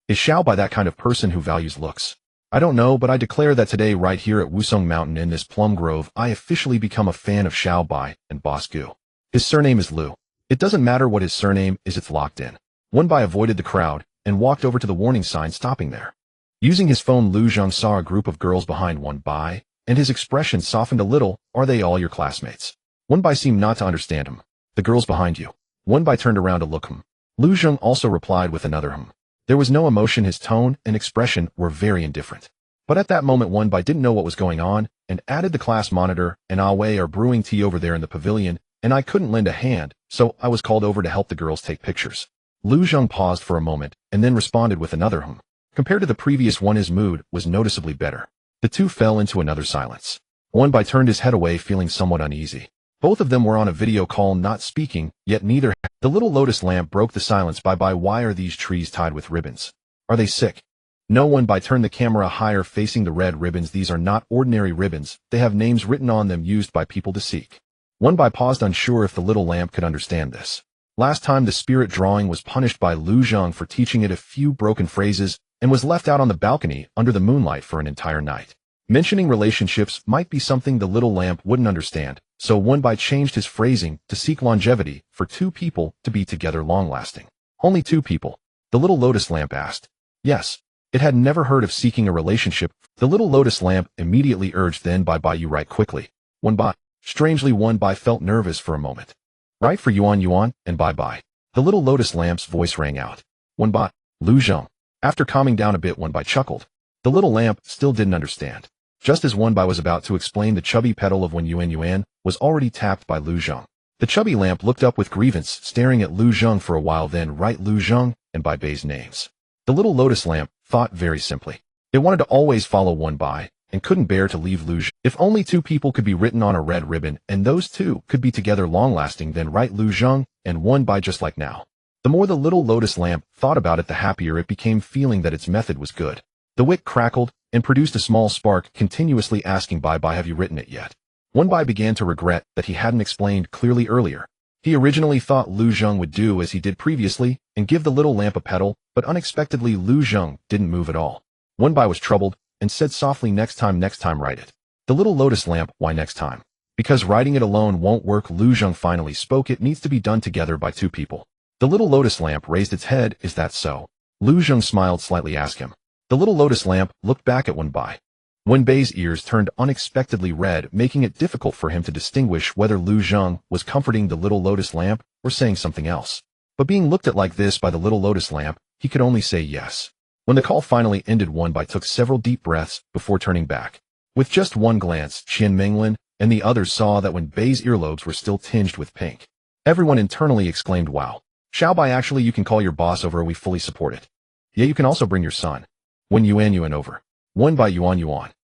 Is Xiao Bai that kind of person who values looks? I don't know, but I declare that today right here at Wusong Mountain in this plum grove, I officially become a fan of Xiao Bai and Boss Gu. His surname is Lu. It doesn't matter what his surname is, it's locked in. Wen Bai avoided the crowd and walked over to the warning sign, stopping there. Using his phone, Lu Zhang saw a group of girls behind Wen Bai, and his expression softened a little. Are they all your classmates? Wen Bai seemed not to understand him. The girls behind you. Wen Bai turned around to look him. Lu Zhang also replied with another hum. There was no emotion, his tone and expression were very indifferent. But at that moment Wen Bai didn't know what was going on, and added the class monitor and Wei are brewing tea over there in the pavilion, and I couldn't lend a hand, so I was called over to help the girls take pictures. Lu Zhang paused for a moment, and then responded with another hum. Compared to the previous one, his mood was noticeably better. The two fell into another silence. Wen Bai turned his head away, feeling somewhat uneasy. Both of them were on a video call, not speaking, yet neither. The little lotus lamp broke the silence. Bye, why are these trees tied with ribbons? Are they sick? No. Wen Bai turned the camera higher, facing the red ribbons. These are not ordinary ribbons. They have names written on them used by people to seek. Wen Bai paused, unsure if the little lamp could understand this. Last time the spirit drawing was punished by Lu Zhang for teaching it a few broken phrases and was left out on the balcony under the moonlight for an entire night. Mentioning relationships might be something the little lamp wouldn't understand, so Wen Bai changed his phrasing to seek longevity for two people to be together long-lasting. Only two people? The little lotus lamp asked. Yes. It had never heard of seeking a relationship. The little lotus lamp immediately urged. Then bye, you write quickly. Wen Bai. Strangely, Wen Bai felt nervous for a moment. Write for Yuan and bye. The little lotus lamp's voice rang out. Wen Bai. Lu Zhang. After calming down a bit, Wen Bai chuckled. The little lamp still didn't understand. Just as Wen Bai was about to explain, the chubby petal of Wen Yuan was already tapped by Lu Zhang. The chubby lamp looked up with grievance, staring at Lu Zhang for a while, then write Lu Zhang and Bai Bai's names. The little lotus lamp thought very simply. It wanted to always follow Wen Bai, and couldn't bear to leave Lu Zhang. If only two people could be written on a red ribbon, and those two could be together long-lasting, then write Lu Zhang and Wen Bai just like now. The more the little lotus lamp thought about it, the happier it became, feeling that its method was good. The wick crackled and produced a small spark, continuously asking Bai, have you written it yet? Wen Bai began to regret that he hadn't explained clearly earlier. He originally thought Lu Zhang would do as he did previously and give the little lamp a petal, but unexpectedly Lu Zhang didn't move at all. Wen Bai was troubled and said softly, next time write it. The little lotus lamp, why next time? Because writing it alone won't work. Lu Zhang finally spoke. It needs to be done together by two people. The little lotus lamp raised its head. Is that so? Lu Zhang smiled slightly, asked him. The little lotus lamp looked back at Wen Bai. Wen Bai's ears turned unexpectedly red, making it difficult for him to distinguish whether Lu Zhang was comforting the little lotus lamp or saying something else. But being looked at like this by the little lotus lamp, he could only say yes. When the call finally ended, Wen Bai took several deep breaths before turning back. With just one glance, Qian Minglin and the others saw that Wen Bai's earlobes were still tinged with pink. Everyone internally exclaimed, wow. Xiao Bai, actually you can call your boss over, we fully support it. Yeah, you can also bring your son. Wen Yuan over. Wen Bai Yuan.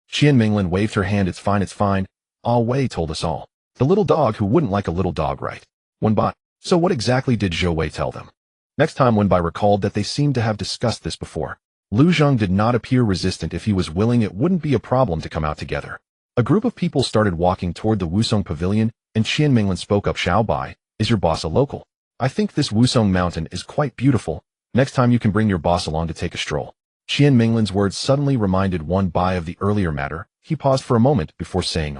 Qian Minglin waved her hand. It's fine. Wei told us all. The little dog who wouldn't like a little dog, right? Wen Bai. So what exactly did Zhou Wei tell them? Next time Wen Bai recalled that they seemed to have discussed this before. Lu Zhang did not appear resistant. If he was willing, it wouldn't be a problem to come out together. A group of people started walking toward the Wusong Pavilion, and Qian Minglin spoke up. Xiao Bai, is your boss a local? I think this Wusong Mountain is quite beautiful. Next time you can bring your boss along to take a stroll. Qian Minglin's words suddenly reminded Wen Bai of the earlier matter. He paused for a moment before saying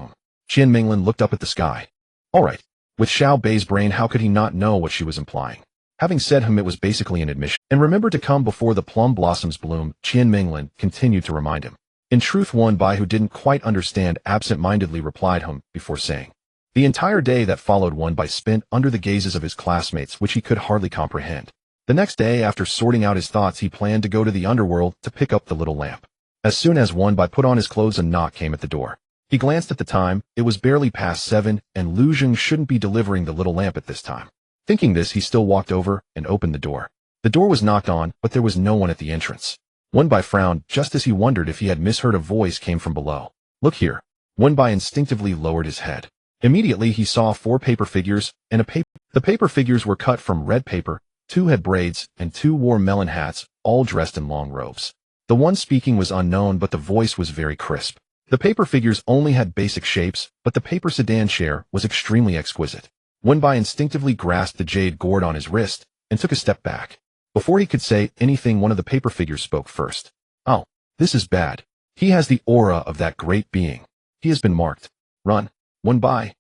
Qian Minglin looked up at the sky. All right. With Xiao Bai's brain, how could he not know what she was implying? Having said it was basically an admission. And remember to come before the plum blossoms bloom, Qian Minglin continued to remind him. In truth, Wen Bai, who didn't quite understand, absent-mindedly replied before saying. The entire day that followed, Wen Bai spent under the gazes of his classmates, which he could hardly comprehend. The next day, after sorting out his thoughts, he planned to go to the underworld to pick up the little lamp. As soon as Wen Bai put on his clothes, a knock came at the door. He glanced at the time. It was barely past 7, and Lu Zhang shouldn't be delivering the little lamp at this time. Thinking this, he still walked over and opened the door. The door was knocked on, but there was no one at the entrance. Wen Bai frowned just as he wondered if he had misheard. A voice came from below. Look here. Wen Bai instinctively lowered his head. Immediately he saw 4 paper figures and a paper. The paper figures were cut from red paper, 2 had braids, and 2 wore melon hats, all dressed in long robes. The one speaking was unknown, but the voice was very crisp. The paper figures only had basic shapes, but the paper sedan chair was extremely exquisite. Wen Bai instinctively grasped the jade gourd on his wrist and took a step back. Before he could say anything, one of the paper figures spoke first. Oh, this is bad. He has the aura of that great being. He has been marked. Run. One by.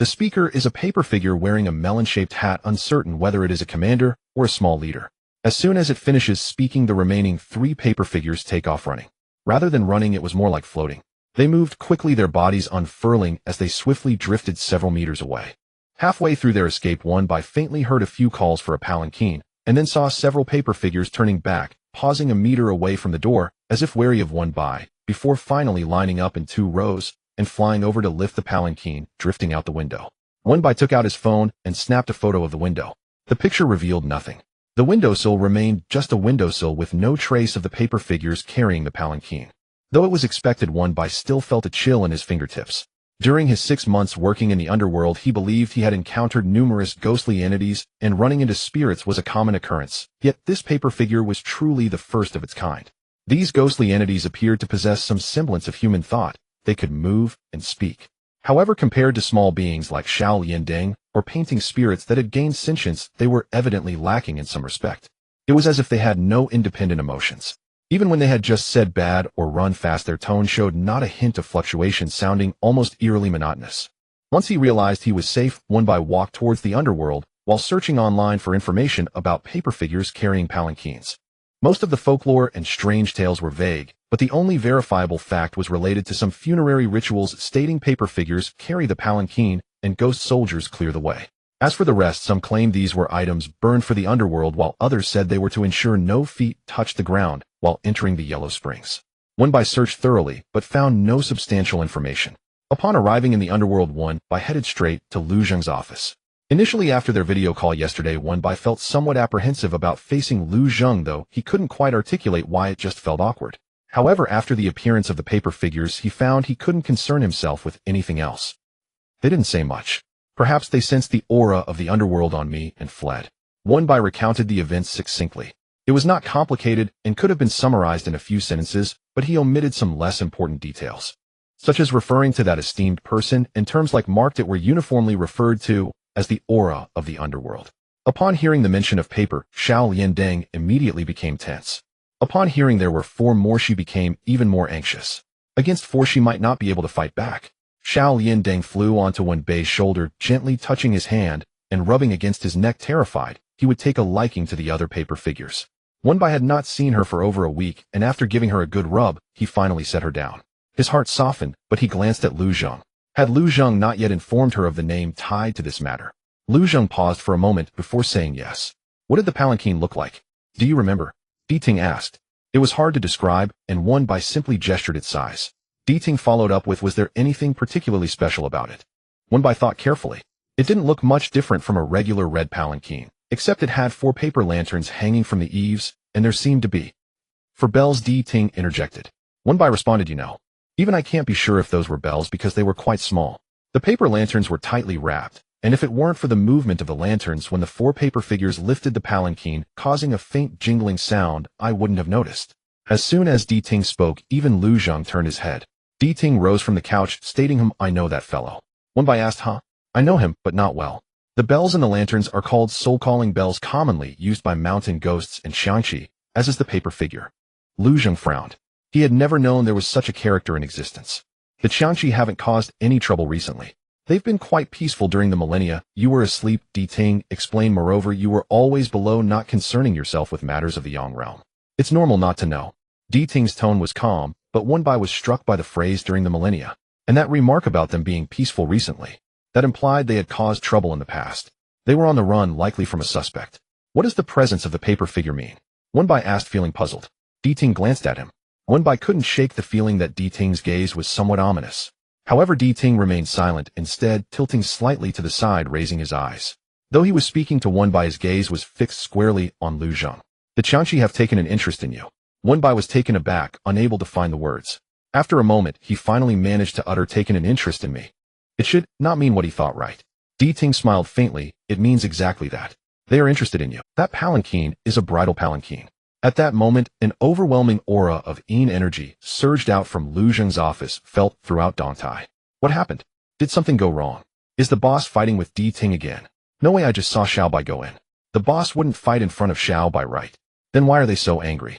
The speaker is a paper figure wearing a melon-shaped hat, uncertain whether it is a commander or a small leader. As soon as it finishes speaking, the remaining 3 paper figures take off running. Rather than running, it was more like floating. They moved quickly, their bodies unfurling as they swiftly drifted several meters away. Halfway through their escape, One by faintly heard a few calls for a palanquin, and then saw several paper figures turning back, pausing a meter away from the door, as if wary of One by, before finally lining up in 2 rows and flying over to lift the palanquin, drifting out the window. One by took out his phone and snapped a photo of the window. The picture revealed nothing. The windowsill remained just a windowsill with no trace of the paper figures carrying the palanquin. Though it was expected, One by still felt a chill in his fingertips. During his 6 months working in the underworld, he believed he had encountered numerous ghostly entities, and running into spirits was a common occurrence. Yet this paper figure was truly the first of its kind. These ghostly entities appeared to possess some semblance of human thought. They could move and speak. However, compared to small beings like Xiao Liandeng or painting spirits that had gained sentience, they were evidently lacking in some respect. It was as if they had no independent emotions. Even when they had just said bad or run fast, their tone showed not a hint of fluctuation, sounding almost eerily monotonous. Once he realized he was safe, One by walked towards the underworld while searching online for information about paper figures carrying palanquins. Most of the folklore and strange tales were vague, but the only verifiable fact was related to some funerary rituals stating paper figures carry the palanquin and ghost soldiers clear the way. As for the rest, some claimed these were items burned for the underworld, while others said they were to ensure no feet touched the ground while entering the Yellow Springs. One by searched thoroughly, but found no substantial information. Upon arriving in the underworld, One by headed straight to Lu Zheng's office. Initially, after their video call yesterday, One by felt somewhat apprehensive about facing Lu Zheng, though he couldn't quite articulate why. It just felt awkward. However, after the appearance of the paper figures, he found he couldn't concern himself with anything else. They didn't say much. Perhaps they sensed the aura of the underworld on me and fled. One by recounted the events succinctly. It was not complicated and could have been summarized in a few sentences, but he omitted some less important details, such as referring to that esteemed person, and terms like marked it were uniformly referred to as the aura of the underworld. Upon hearing the mention of paper, Xiao Liandeng immediately became tense. Upon hearing there were 4 more, she became even more anxious. Against 4, she might not be able to fight back. Xiao Liandeng flew onto Wen Bei's shoulder, gently touching his hand and rubbing against his neck. Terrified, he would take a liking to the other paper figures. Wen Bei had not seen her for over a week, and after giving her a good rub, he finally set her down. His heart softened, but he glanced at Lu Zheng. Had Lu Zheng not yet informed her of the name tied to this matter? Lu Zheng paused for a moment before saying yes. What did the palanquin look like? Do you remember? Di Ting asked. It was hard to describe, and Wen Bei simply gestured its size. Di Ting followed up with, was there anything particularly special about it? Wen Bei thought carefully. It didn't look much different from a regular red palanquin, except it had 4 paper lanterns hanging from the eaves, and there seemed to be 4 bells. Di Ting interjected. Wen Bei responded, you know, even I can't be sure if those were bells because they were quite small. The paper lanterns were tightly wrapped, and if it weren't for the movement of the lanterns when the 4 paper figures lifted the palanquin, causing a faint jingling sound, I wouldn't have noticed. As soon as Di Ting spoke, even Lu Zheng turned his head. Di Ting rose from the couch, stating, I know that fellow. Wen Bei asked, huh? I know him, but not well. The bells in the lanterns are called soul-calling bells, commonly used by mountain ghosts and Xiangqi, as is the paper figure. Lu Zheng frowned. He had never known there was such a character in existence. The Xiangqi haven't caused any trouble recently. They've been quite peaceful during the millennia. You were asleep, Di Ting explained. Moreover, you were always below, not concerning yourself with matters of the Yang realm. It's normal not to know. Di Ting's tone was calm, but Wen Bei was struck by the phrase during the millennia, and that remark about them being peaceful recently. That implied they had caused trouble in the past. They were on the run, likely from a suspect. What does the presence of the paper figure mean? Wen Bei asked, feeling puzzled. Di Ting glanced at him. Wen Bei couldn't shake the feeling that Di Ting's gaze was somewhat ominous. However, Di Ting remained silent, instead tilting slightly to the side, raising his eyes. Though he was speaking to Wen Bei, his gaze was fixed squarely on Lu Zheng. The Qiangqi have taken an interest in you. Wen Bei was taken aback, unable to find the words. After a moment, he finally managed to utter, taken an interest in me. It should not mean what he thought, right? Di Ting smiled faintly. It means exactly that. They are interested in you. That palanquin is a bridal palanquin. At that moment, an overwhelming aura of Yin energy surged out from Lu Zheng's office, felt throughout Dongtai. What happened? Did something go wrong? Is the boss fighting with Di Ting again? No way, I just saw Xiao Bai go in. The boss wouldn't fight in front of Xiao Bai, right? Then why are they so angry?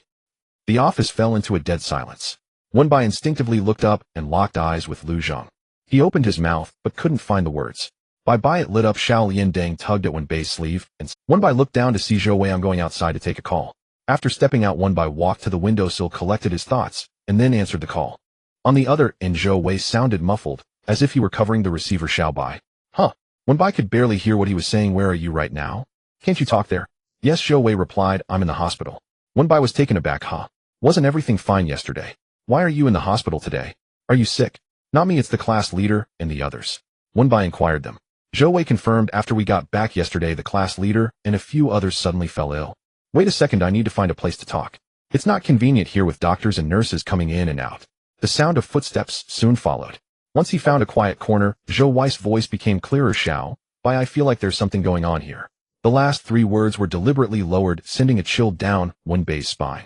The office fell into a dead silence. Wenbai instinctively looked up and locked eyes with Lu Zhang. He opened his mouth, but couldn't find the words. Bye-bye. It lit up. Xiao Liandeng tugged at Wenbai's sleeve, and Wenbai looked down to see Zhou Wei. I'm going outside to take a call. After stepping out, Wenbai walked to the windowsill, collected his thoughts, and then answered the call. On the other end, Zhou Wei sounded muffled, as if he were covering the receiver. Xiao Bai. Huh. Wenbai could barely hear what he was saying. Where are you right now? Can't you talk there? Yes, Zhou Wei replied. I'm in the hospital. Wenbai was taken aback. Huh? Wasn't everything fine yesterday? Why are you in the hospital today? Are you sick? Not me, it's the class leader and the others. Wenbai inquired them. Zhou Wei confirmed. After we got back yesterday, the class leader and a few others suddenly fell ill. Wait a second, I need to find a place to talk. It's not convenient here with doctors and nurses coming in and out. The sound of footsteps soon followed. Once he found a quiet corner, Zhou Wei's voice became clearer. Xiao Bai, I feel like there's something going on here. The last 3 words were deliberately lowered, sending a chill down Wenbei's spine.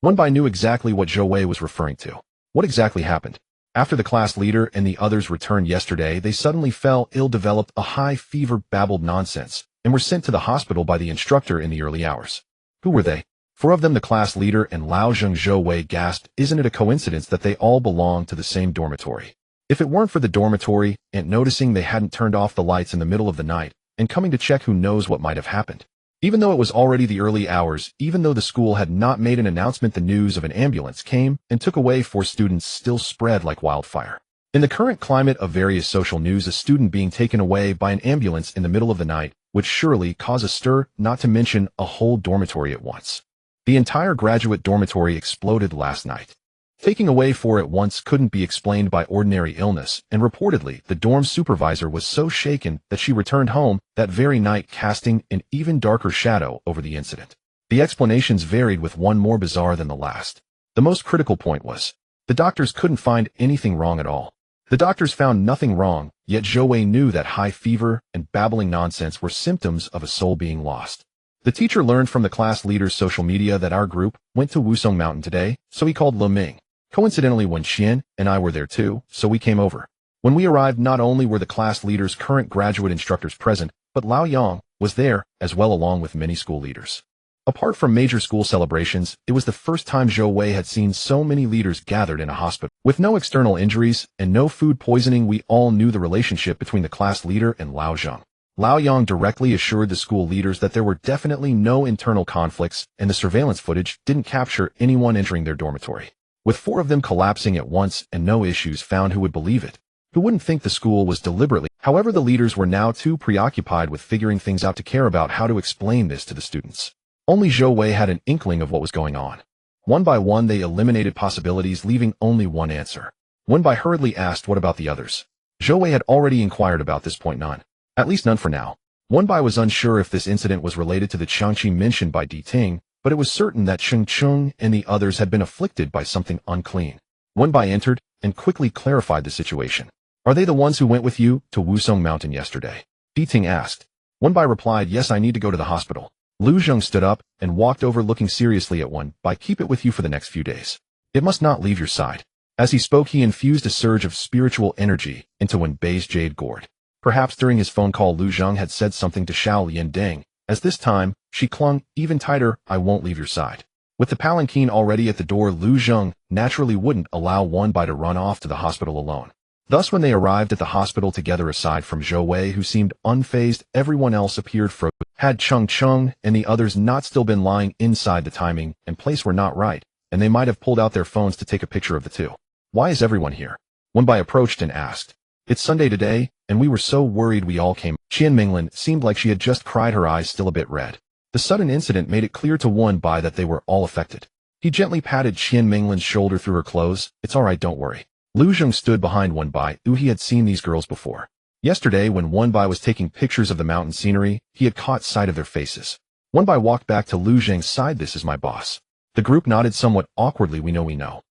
Wenbai knew exactly what Zhou Wei was referring to. What exactly happened? After the class leader and the others returned yesterday, they suddenly fell ill, developed a high fever, babbled nonsense, and were sent to the hospital by the instructor in the early hours. Who were they? 4 of them, the class leader and Lao Zheng. Zhou Wei gasped. Isn't it a coincidence that they all belong to the same dormitory? If it weren't for the dormitory and noticing they hadn't turned off the lights in the middle of the night and coming to check, who knows what might have happened. Even though it was already the early hours, even though the school had not made an announcement, the news of an ambulance came and took away 4 students still spread like wildfire. In the current climate of various social news, a student being taken away by an ambulance in the middle of the night would surely cause a stir, not to mention a whole dormitory at once. The entire graduate dormitory exploded last night. Taking away 4 at once couldn't be explained by ordinary illness, and reportedly, the dorm supervisor was so shaken that she returned home that very night, casting an even darker shadow over the incident. The explanations varied, with one more bizarre than the last. The most critical point was, the doctors couldn't find anything wrong at all. The doctors found nothing wrong, yet Zhou Wei knew that high fever and babbling nonsense were symptoms of a soul being lost. The teacher learned from the class leader's social media that our group went to Wusong Mountain today, so he called Lu Ming. Coincidentally, Wen Xian and I were there too, so we came over. When we arrived, not only were the class leader's current graduate instructors present, but Lao Yang was there as well, along with many school leaders. Apart from major school celebrations, it was the first time Zhou Wei had seen so many leaders gathered in a hospital. With no external injuries and no food poisoning, we all knew the relationship between the class leader and Lao Zhang. Lao Yang directly assured the school leaders that there were definitely no internal conflicts, and the surveillance footage didn't capture anyone entering their dormitory. With 4 of them collapsing at once and no issues found, who would believe it? Who wouldn't think the school was deliberately? However, the leaders were now too preoccupied with figuring things out to care about how to explain this to the students. Only Zhou Wei had an inkling of what was going on. One by one, they eliminated possibilities, leaving only one answer. Wenbai hurriedly asked, what about the others? Zhou Wei had already inquired about this point. None. At least none for now. Wenbai was unsure if this incident was related to the Changqi mentioned by Di Ting, but it was certain that Cheng Chung and the others had been afflicted by something unclean. Wenbai entered and quickly clarified the situation. Are they the ones who went with you to Wusong Mountain yesterday? Di Ting asked. Wenbai replied, yes, I need to go to the hospital. Lu Zheng stood up and walked over, looking seriously at Wenbai. Keep it with you for the next few days. It must not leave your side. As he spoke, he infused a surge of spiritual energy into Wenbei's jade gourd. Perhaps during his phone call, Lu Zheng had said something to Xiao Liandeng, as this time, she clung even tighter. I won't leave your side. With the palanquin already at the door, Lu Zheng naturally wouldn't allow Wenbai to run off to the hospital alone. Thus, when they arrived at the hospital together, aside from Zhou Wei, who seemed unfazed, everyone else appeared frozen. Had Cheng Chung and the others not still been lying inside, the timing and place were not right, and they might have pulled out their phones to take a picture of the two. Why is everyone here? Wenbai approached and asked. It's Sunday today, and we were so worried we all came. Qian Minglin seemed like she had just cried, her eyes still a bit red. The sudden incident made it clear to Wenbai that they were all affected. He gently patted Qian Minglin's shoulder through her clothes. It's all right, don't worry. Lu Zheng stood behind Wenbai. He had seen these girls before. Yesterday, when Wenbai was taking pictures of the mountain scenery, he had caught sight of their faces. Wenbai walked back to Lu Zheng's side. This is my boss. The group nodded somewhat awkwardly. We know.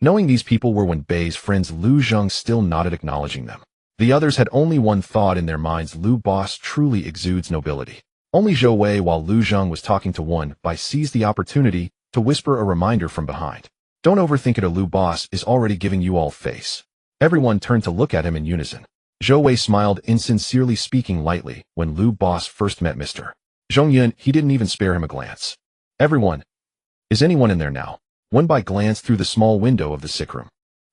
Knowing these people were Wenbei's friends, Lu Zheng still nodded, acknowledging them. The others had only one thought in their minds: Lu boss truly exudes nobility. Only Zhou Wei, while Lu Zheng was talking to Wenbai, seized the opportunity to whisper a reminder from behind. Don't overthink it, a Lu boss is already giving you all face. Everyone turned to look at him in unison. Zhou Wei smiled, insincerely speaking lightly. When Lu boss first met Mr. Zhongyun, he didn't even spare him a glance. Everyone. Is anyone in there now? Wenbai glanced through the small window of the sick room.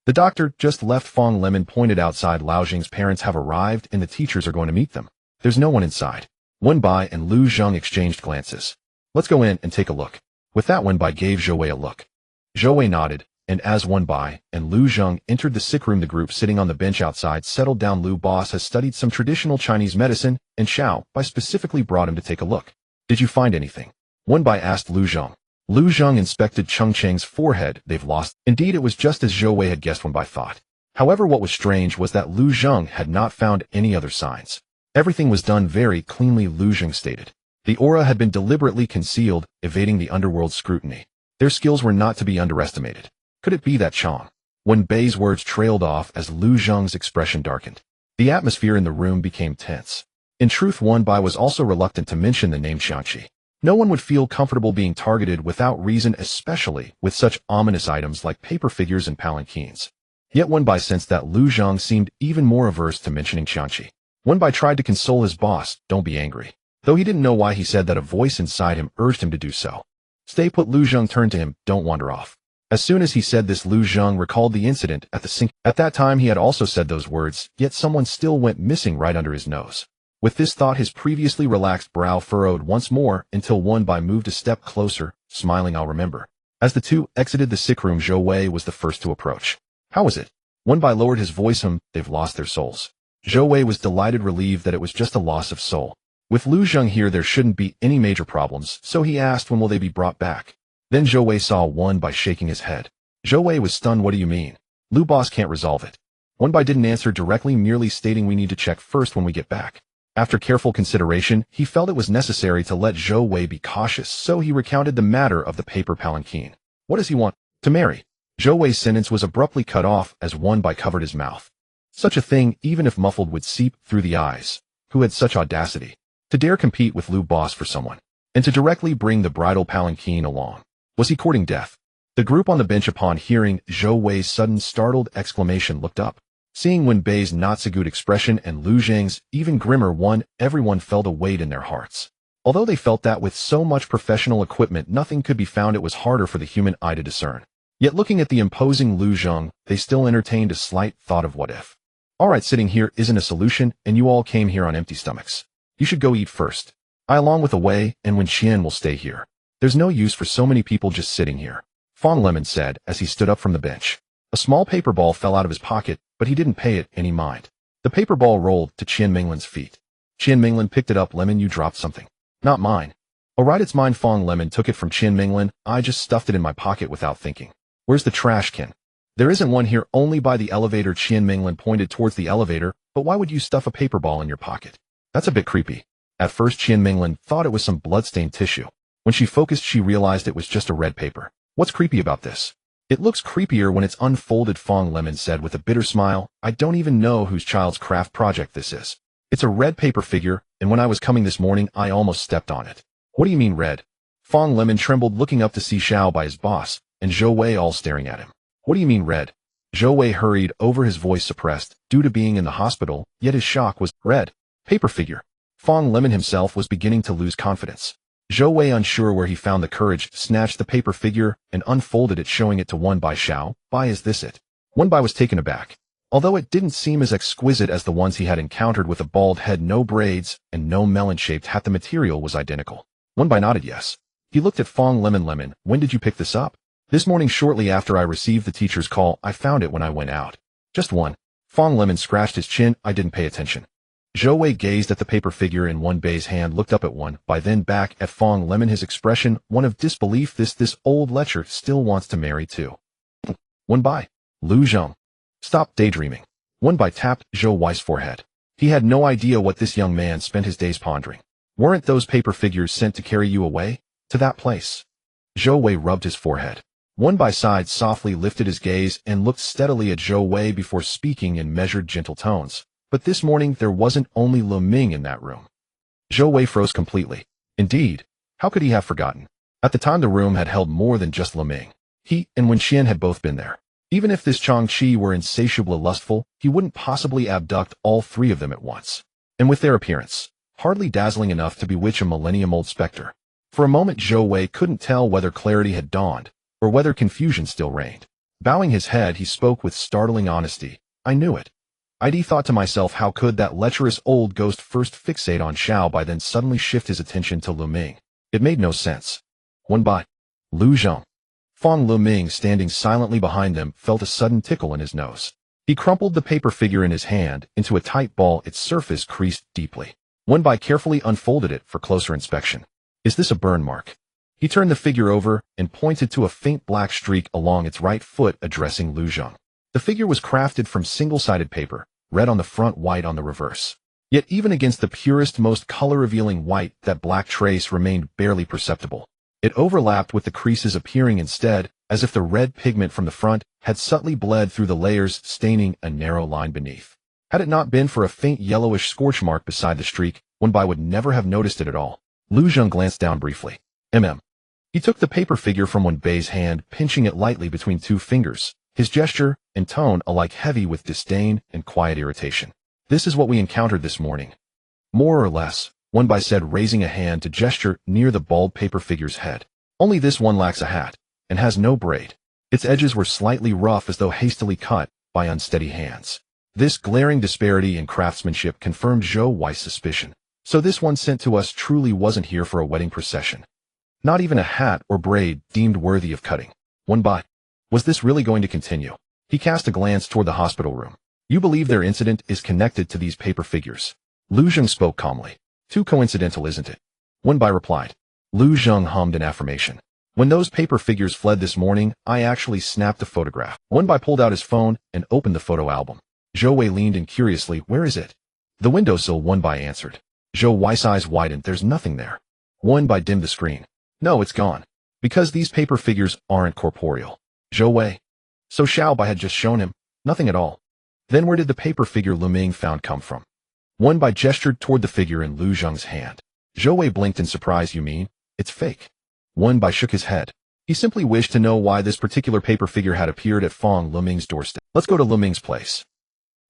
The doctor just left. Fong Lemon pointed outside. Lao Jing's parents have arrived and the teachers are going to meet them. There's no one inside. Wenbai and Lu Zheng exchanged glances. Let's go in and take a look. With that, Wenbai gave Zhou Wei a look. Zhou Wei nodded, and as Wenbai and Lu Zheng entered the sick room, the group sitting on the bench outside settled down. Lu Boss has studied some traditional Chinese medicine, and Xiao Bai specifically brought him to take a look. Did you find anything? Wenbai asked Lu Zheng. Lu Zheng inspected Cheng Cheng's forehead. They've lost. Indeed, it was just as Zhou Wei had guessed. Wenbai thought. However, what was strange was that Lu Zheng had not found any other signs. Everything was done very cleanly, Lu Zheng stated. The aura had been deliberately concealed, evading the underworld's scrutiny. Their skills were not to be underestimated. Could it be that Chang? Wenbei's words trailed off as Lu Zheng's expression darkened. The atmosphere in the room became tense. In truth, Wenbai was also reluctant to mention the name Xiangqi. No one would feel comfortable being targeted without reason, especially with such ominous items like paper figures and palanquins. Yet Wenbai sensed that Lu Zheng seemed even more averse to mentioning Xiangqi. Wenbai tried to console his boss. Don't be angry. Though he didn't know why, he said that a voice inside him urged him to do so. Stay put. Lu Zheng turned to him. Don't wander off. As soon as he said this, Lu Zheng recalled the incident at the sink. At that time he had also said those words, yet someone still went missing right under his nose. With this thought, his previously relaxed brow furrowed once more until Wenbai moved a step closer, smiling. I'll remember. As the two exited the sick room, Zhou Wei was the first to approach. How was it? Wenbai lowered his voice. They've lost their souls. Zhou Wei was delighted, relieved that it was just a loss of soul. With Lu Zheng here, there shouldn't be any major problems, so he asked when will they be brought back. Then Zhou Wei saw Wenbai shaking his head. Zhou Wei was stunned. What do you mean? Lu Boss can't resolve it. Wenbai didn't answer directly, merely stating we need to check first when we get back. After careful consideration, he felt it was necessary to let Zhou Wei be cautious, so he recounted the matter of the paper palanquin. What does he want? To marry. Zhou Wei's sentence was abruptly cut off as Wenbai covered his mouth. Such a thing, even if muffled, would seep through the eyes. Who had such audacity? To dare compete with Lu Boss for someone, and to directly bring the bridal palanquin along. Was he courting death? The group on the bench, upon hearing Zhou Wei's sudden startled exclamation, looked up. Seeing Wenbei's not so good expression and Lu Zheng's even grimmer one, everyone felt a weight in their hearts. Although they felt that with so much professional equipment nothing could be found, it was harder for the human eye to discern. Yet looking at the imposing Lu Zheng, they still entertained a slight thought of what if. Alright, sitting here isn't a solution, and you all came here on empty stomachs. You should go eat first. I along with Wei and Wen Qian will stay here. There's no use for so many people just sitting here. Fong Lemon said as he stood up from the bench. A small paper ball fell out of his pocket, but he didn't pay it any mind. The paper ball rolled to Qian Minglin's feet. Qian Minglin picked it up. Lemon, you dropped something. Not mine. Alright, it's mine. Fong Lemon took it from Qian Minglin. I just stuffed it in my pocket without thinking. Where's the trash can? There isn't one here, only by the elevator. Qian Minglin pointed towards the elevator. But why would you stuff a paper ball in your pocket? That's a bit creepy. At first, Qian Minglin thought it was some bloodstained tissue. When she focused, she realized it was just a red paper. What's creepy about this? It looks creepier when it's unfolded, Fong Lemon said with a bitter smile. I don't even know whose child's craft project this is. It's a red paper figure, and when I was coming this morning, I almost stepped on it. What do you mean red? Fong Lemon trembled, looking up to see Xiao Bai, his boss, and Zhou Wei all staring at him. What do you mean red? Zhou Wei hurried over, his voice suppressed, due to being in the hospital, yet his shock was red. Paper figure. Fong Lemon himself was beginning to lose confidence. Zhou Wei, unsure where he found the courage, snatched the paper figure and unfolded it, showing it to Wenbai. Xiao Bai, is this it? Wenbai was taken aback. Although it didn't seem as exquisite as the ones he had encountered, with a bald head, no braids, and no melon-shaped hat, the material was identical. Wenbai nodded yes. He looked at Fong Lemon. When did you pick this up? This morning, shortly after I received the teacher's call. I found it when I went out. Just one. Fong Lemon scratched his chin. I didn't pay attention. Zhou Wei gazed at the paper figure in Wenbei's hand, looked up at Wenbai, then back at Fong Lemon, his expression one of disbelief. This old lecher still wants to marry too. Wenbai. Lu Zheng. Stop daydreaming. Wenbai tapped Zhou Wei's forehead. He had no idea what this young man spent his days pondering. Weren't those paper figures sent to carry you away? To that place? Zhou Wei rubbed his forehead. Wenbai sighed softly, lifted his gaze, and looked steadily at Zhou Wei before speaking in measured, gentle tones. But this morning there wasn't only Lu Ming in that room. Zhou Wei froze completely. Indeed, how could he have forgotten? At the time the room had held more than just Lu Ming. He and Wen Qian had both been there. Even if this Chang Chi were insatiably lustful, he wouldn't possibly abduct all three of them at once. And with their appearance, hardly dazzling enough to bewitch a millennium-old specter. For a moment Zhou Wei couldn't tell whether clarity had dawned, or whether confusion still reigned. Bowing his head, he spoke with startling honesty. I knew it. I thought to myself, how could that lecherous old ghost first fixate on Xiao Bai, then suddenly shift his attention to Lu Ming? It made no sense. One by Lu Zheng. Fong Lu Ming, standing silently behind them, felt a sudden tickle in his nose. He crumpled the paper figure in his hand into a tight ball, its surface creased deeply. Wen Bai carefully unfolded it for closer inspection. Is this a burn mark? He turned the figure over and pointed to a faint black streak along its right foot, addressing Lu Zheng. The figure was crafted from single-sided paper, red on the front, white on the reverse. Yet even against the purest, most color-revealing white, that black trace remained barely perceptible. It overlapped with the creases, appearing instead as if the red pigment from the front had subtly bled through the layers, staining a narrow line beneath. Had it not been for a faint yellowish scorch mark beside the streak, Wen Bai would never have noticed it at all. Lu Zheng glanced down briefly. He took the paper figure from Wen Bai's hand, pinching it lightly between two fingers, his gesture and tone alike heavy with disdain and quiet irritation. This is what we encountered this morning. More or less, Wen Bai said, raising a hand to gesture near the bald paper figure's head. Only this one lacks a hat, and has no braid. Its edges were slightly rough, as though hastily cut by unsteady hands. This glaring disparity in craftsmanship confirmed Zhou Wei's suspicion. So this one sent to us truly wasn't here for a wedding procession. Not even a hat or braid deemed worthy of cutting. Wen Bai. Was this really going to continue? He cast a glance toward the hospital room. You believe their incident is connected to these paper figures? Lu Zheng spoke calmly. Too coincidental, isn't it? Wen Bai replied. Lu Zheng hummed in affirmation. When those paper figures fled this morning, I actually snapped a photograph. Wen Bai pulled out his phone and opened the photo album. Zhou Wei leaned in curiously. Where is it? The windowsill, Wen Bai answered. Zhou Wei's eyes widened. There's nothing there. Wen Bai dimmed the screen. No, it's gone. Because these paper figures aren't corporeal. Zhou Wei. So Xiao Bai had just shown him nothing at all. Then where did the paper figure Lu Ming found come from? Wen Bai gestured toward the figure in Lu Zheng's hand. Zhou Wei blinked in surprise. You mean it's fake? Wen Bai shook his head. He simply wished to know why this particular paper figure had appeared at Fong Lu Ming's doorstep. Let's go to Lu Ming's place.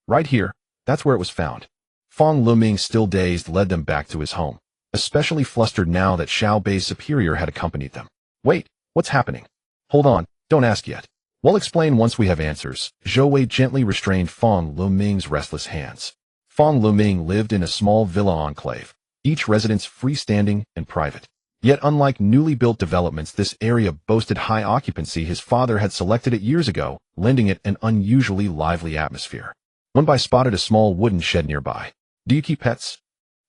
Right here. That's where it was found. Fong Lu Ming, still dazed, led them back to his home, especially flustered now that Xiao Bai's superior had accompanied them. Wait, what's happening? Hold on, don't ask yet. We'll explain once we have answers. Zhou Wei gently restrained Fong Lu Ming's restless hands. Fong Lu Ming lived in a small villa enclave, each residence freestanding and private. Yet unlike newly built developments, this area boasted high occupancy. His father had selected it years ago, lending it an unusually lively atmosphere. Wen Bai spotted a small wooden shed nearby. Do you keep pets?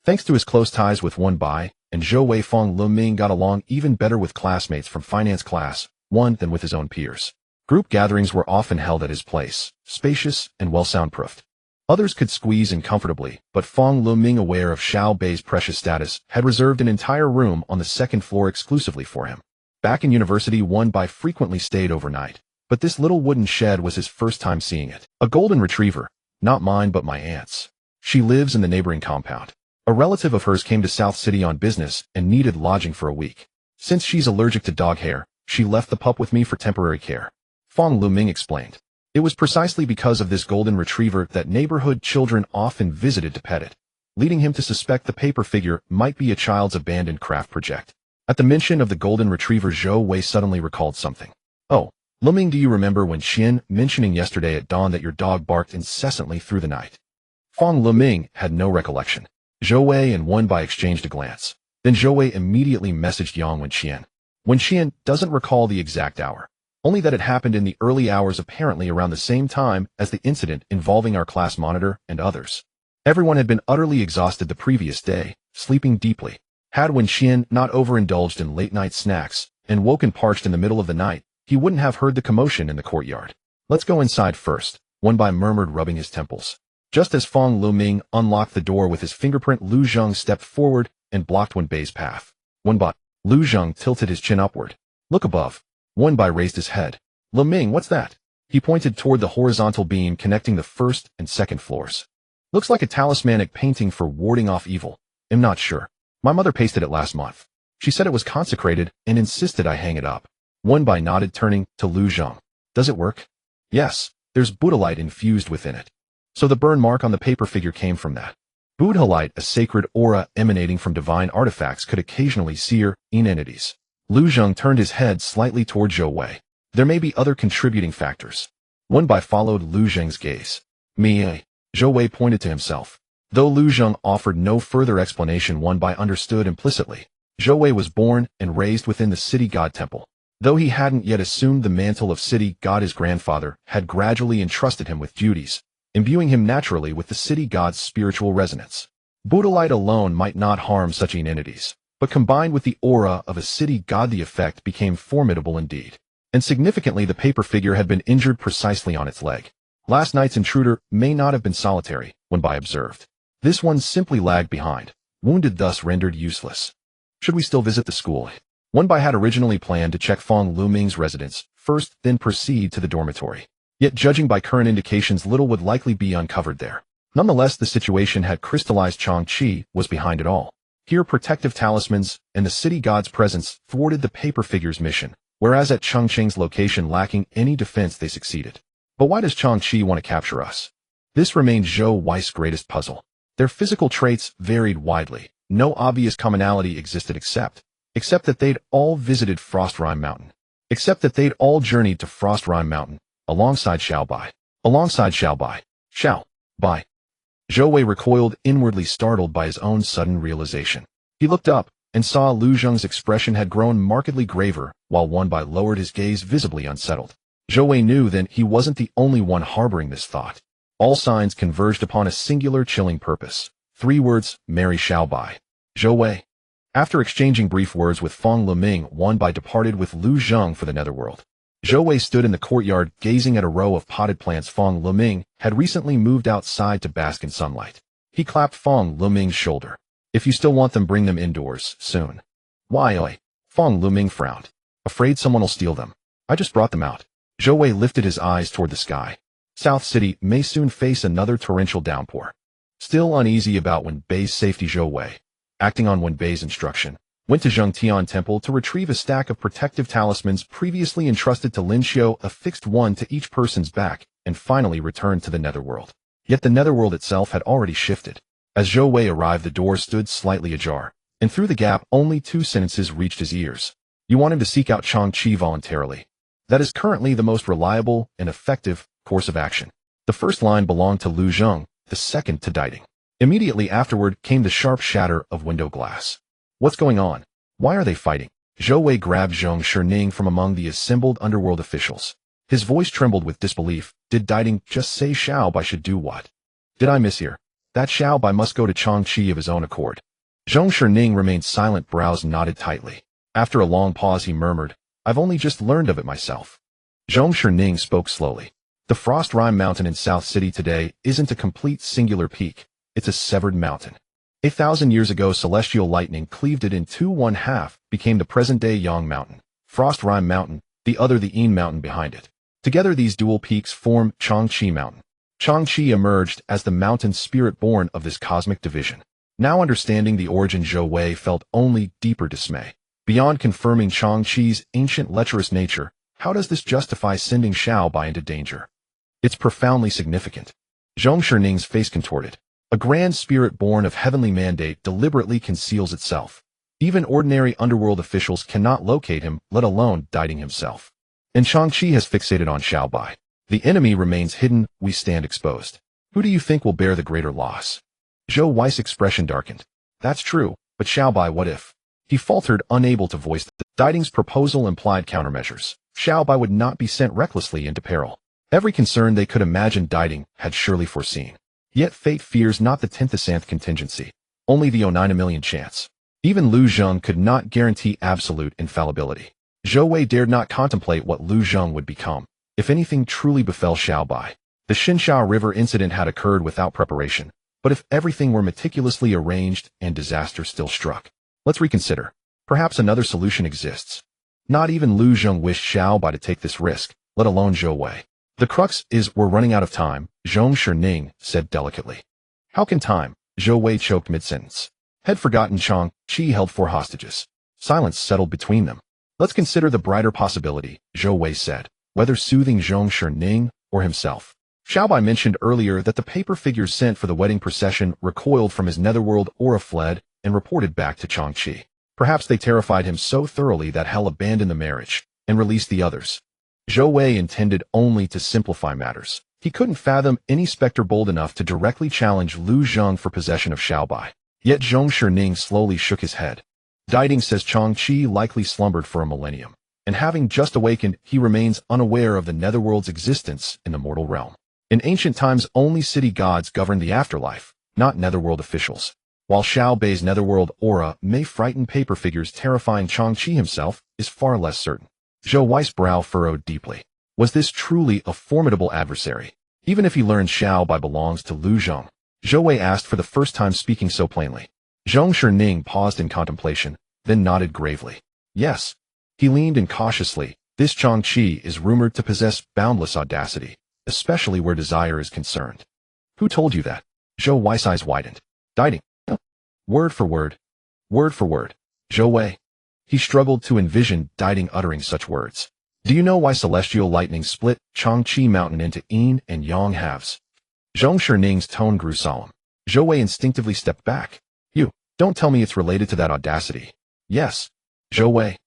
Thanks to his close ties with Wen Bai and Zhou Wei, Fong Lu Ming got along even better with classmates from finance class 1 than with his own peers. Group gatherings were often held at his place, spacious and well soundproofed. Others could squeeze in comfortably, but Fong Lu Ming, aware of Xiao Bai's precious status, had reserved an entire room on the second floor exclusively for him. Back in university, Wen Bai frequently stayed overnight, but this little wooden shed was his first time seeing it. A golden retriever, not mine but my aunt's. She lives in the neighboring compound. A relative of hers came to South City on business and needed lodging for a week. Since she's allergic to dog hair, she left the pup with me for temporary care. Fong Lu Ming explained. It was precisely because of this golden retriever that neighborhood children often visited to pet it, leading him to suspect the paper figure might be a child's abandoned craft project. At the mention of the golden retriever, Zhou Wei suddenly recalled something. Oh, Lu Ming, do you remember when Xian mentioning yesterday at dawn that your dog barked incessantly through the night? Fong Lu Ming had no recollection. Zhou Wei and Wen Bai exchanged a glance. Then Zhou Wei immediately messaged Yang Wenqian. Wenqian doesn't recall the exact hour, only that it happened in the early hours, apparently around the same time as the incident involving our class monitor and others. Everyone had been utterly exhausted the previous day, sleeping deeply. Had Wenqian not overindulged in late-night snacks and woken parched in the middle of the night, he wouldn't have heard the commotion in the courtyard. Let's go inside first, Wen Bai murmured, rubbing his temples. Just as Fong Lu Ming unlocked the door with his fingerprint, Lu Zheng stepped forward and blocked Wen Bai's path. Wen Bai. Lu Zheng tilted his chin upward. Look above. Wen Bai raised his head. Lu Ming, what's that? He pointed toward the horizontal beam connecting the first and second floors. Looks like a talismanic painting for warding off evil. I'm not sure. My mother pasted it last month. She said it was consecrated and insisted I hang it up. Wen Bai nodded, turning to Lu Zheng. Does it work? Yes, there's Buddhalite infused within it. So the burn mark on the paper figure came from that. Buddhalite, a sacred aura emanating from divine artifacts, could occasionally sear in entities. Lu Zheng turned his head slightly toward Zhou Wei. There may be other contributing factors. Wen Bai followed Lu Zheng's gaze. Me, Zhou Wei pointed to himself. Though Lu Zheng offered no further explanation, Wen Bai understood implicitly. Zhou Wei was born and raised within the city god temple. Though he hadn't yet assumed the mantle of city god, his grandfather had gradually entrusted him with duties, imbuing him naturally with the city god's spiritual resonance. Buddhalite alone might not harm such entities, but combined with the aura of a city god, the effect became formidable indeed. And significantly, the paper figure had been injured precisely on its leg. Last night's intruder may not have been solitary, Wen Bai observed. This one simply lagged behind, wounded, thus rendered useless. Should we still visit the school? Wen Bai had originally planned to check Fong Luming's residence first, then proceed to the dormitory. Yet judging by current indications, little would likely be uncovered there. Nonetheless, the situation had crystallized. Changqi was behind it all. Here, protective talismans and the city god's presence thwarted the paper figure's mission, whereas at Changqing's location, lacking any defense, they succeeded. But why does Changqi want to capture us? This remained Zhou Wei's greatest puzzle. Their physical traits varied widely. No obvious commonality existed except that they'd all visited Frostrime Mountain. Except that they'd all journeyed to Frostrime Mountain, alongside Xiao Bai. Xiao Bai. Zhou Wei recoiled inwardly, startled by his own sudden realization. He looked up and saw Lu Zheng's expression had grown markedly graver, while Wen Bai lowered his gaze, visibly unsettled. Zhou Wei knew then he wasn't the only one harboring this thought. All signs converged upon a singular chilling purpose. 3 words: marry Xiao Bai. Zhou Wei. After exchanging brief words with Fong Luming, Wen Bai departed with Lu Zheng for the Netherworld. Zhou Wei stood in the courtyard, gazing at a row of potted plants. Fong Luming had recently moved outside to bask in sunlight. He clapped Fong Luming's shoulder. If you still want them, bring them indoors, soon. Why? Fong Luming frowned. Afraid someone will steal them. I just brought them out. Zhou Wei lifted his eyes toward the sky. South City may soon face another torrential downpour. Still uneasy about Wen Bai's safety, Zhou Wei, acting on Wen Bai's instruction, went to Zhengtian Temple to retrieve a stack of protective talismans previously entrusted to Lin Xiu, affixed one to each person's back, and finally returned to the Netherworld. Yet the Netherworld itself had already shifted. As Zhou Wei arrived, the door stood slightly ajar, and through the gap only 2 sentences reached his ears. You want him to seek out Changqi voluntarily. That is currently the most reliable and effective course of action. The first line belonged to Lu Zheng, the second to Diding. Immediately afterward came the sharp shatter of window glass. What's going on? Why are they fighting? Zhou Wei grabbed Zhong Shining from among the assembled underworld officials. His voice trembled with disbelief. Did Diding just say Xiao Bai should do what? Did I mishear? That Xiao Bai must go to Changqi of his own accord. Zhong Shining remained silent, brows knotted tightly. After a long pause, he murmured, I've only just learned of it myself. Zhong Shining spoke slowly. The Frost Rime Mountain in South City today isn't a complete singular peak. It's a severed mountain. 1,000 years ago, celestial lightning cleaved it in two. One half became the present-day Yang Mountain, Frost Rime Mountain, the other the Yin Mountain behind it. Together, these dual peaks form Changqi Mountain. Changqi emerged as the mountain spirit born of this cosmic division. Now understanding the origin, Zhou Wei felt only deeper dismay. Beyond confirming Changqi's ancient lecherous nature, how does this justify sending Xiao Bai into danger? It's profoundly significant. Zhong Sherning's face contorted. A grand spirit born of heavenly mandate deliberately conceals itself. Even ordinary underworld officials cannot locate him, let alone Diding himself. And Changqi has fixated on Xiao Bai. The enemy remains hidden, we stand exposed. Who do you think will bear the greater loss? Zhou Wei's expression darkened. That's true, but Xiao Bai, what if? He faltered, unable to voice the Diding's proposal implied countermeasures. Xiao Bai would not be sent recklessly into peril. Every concern they could imagine Diding had surely foreseen. Yet fate fears not the 10th contingency, only the 9 chance. Even Lu Zheng could not guarantee absolute infallibility. Zhou Wei dared not contemplate what Lu Zheng would become if anything truly befell Xiao Bai. The Xinsha River incident had occurred without preparation, but if everything were meticulously arranged and disaster still struck, let's reconsider. Perhaps another solution exists. Not even Lu Zheng wished Xiao Bai to take this risk, let alone Zhou Wei. The crux is we're running out of time, Zhong Shining said delicately. How can time? Zhou Wei choked mid-sentence. Had forgotten Changqi held 4 hostages. Silence settled between them. Let's consider the brighter possibility, Zhou Wei said, whether soothing Zhong Shining or himself. Xiao Bai mentioned earlier that the paper figures sent for the wedding procession recoiled from his netherworld aura, fled, and reported back to Changqi. Perhaps they terrified him so thoroughly that hell abandoned the marriage and released the others. Zhou Wei intended only to simplify matters. He couldn't fathom any specter bold enough to directly challenge Lu Zheng for possession of Xiaobai. Yet Zhong Shining slowly shook his head. Diding says Changqi likely slumbered for a millennium, and having just awakened, he remains unaware of the netherworld's existence in the mortal realm. In ancient times, only city gods governed the afterlife, not netherworld officials. While Xiao Bei's netherworld aura may frighten paper figures, terrifying Changqi himself is far less certain. Zhou Wei's brow furrowed deeply. Was this truly a formidable adversary? Even if he learned Xiao Bai belongs to Lu Zheng? Zhou Wei asked for the first time, speaking so plainly. Zhong Shining paused in contemplation, then nodded gravely. Yes. He leaned in cautiously. This Changqi is rumored to possess boundless audacity, especially where desire is concerned. Who told you that? Zhou Wei's eyes widened. Diding. Word for word. Word for word. Zhou Wei. He struggled to envision Diding uttering such words. Do you know why celestial lightning split Changqi Mountain into yin and yang halves? Zhong Shining's tone grew solemn. Zhou Wei instinctively stepped back. You, don't tell me it's related to that audacity. Yes. Zhou Wei.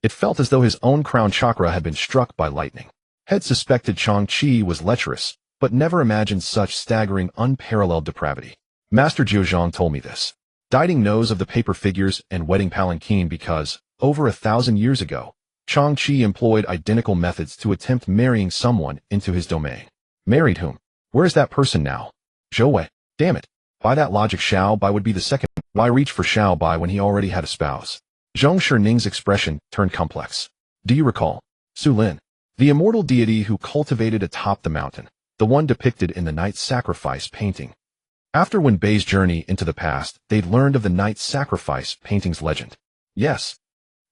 It felt as though his own crown chakra had been struck by lightning. Had suspected Changqi was lecherous, but never imagined such staggering, unparalleled depravity. Master Jiuzhang told me this. Diding knows of the paper figures and wedding palanquin because, over 1,000 years ago, Changqi employed identical methods to attempt marrying someone into his domain. Married whom? Where is that person now? Zhou Wei. Damn it. By that logic, Xiao Bai would be the second. Why reach for Xiao Bai when he already had a spouse? Zhong Shining's expression turned complex. Do you recall? Su Lin, the immortal deity who cultivated atop the mountain, the one depicted in the Knight's Sacrifice painting. After Wen Bei's journey into the past, they'd learned of the Knight's Sacrifice painting's legend. Yes.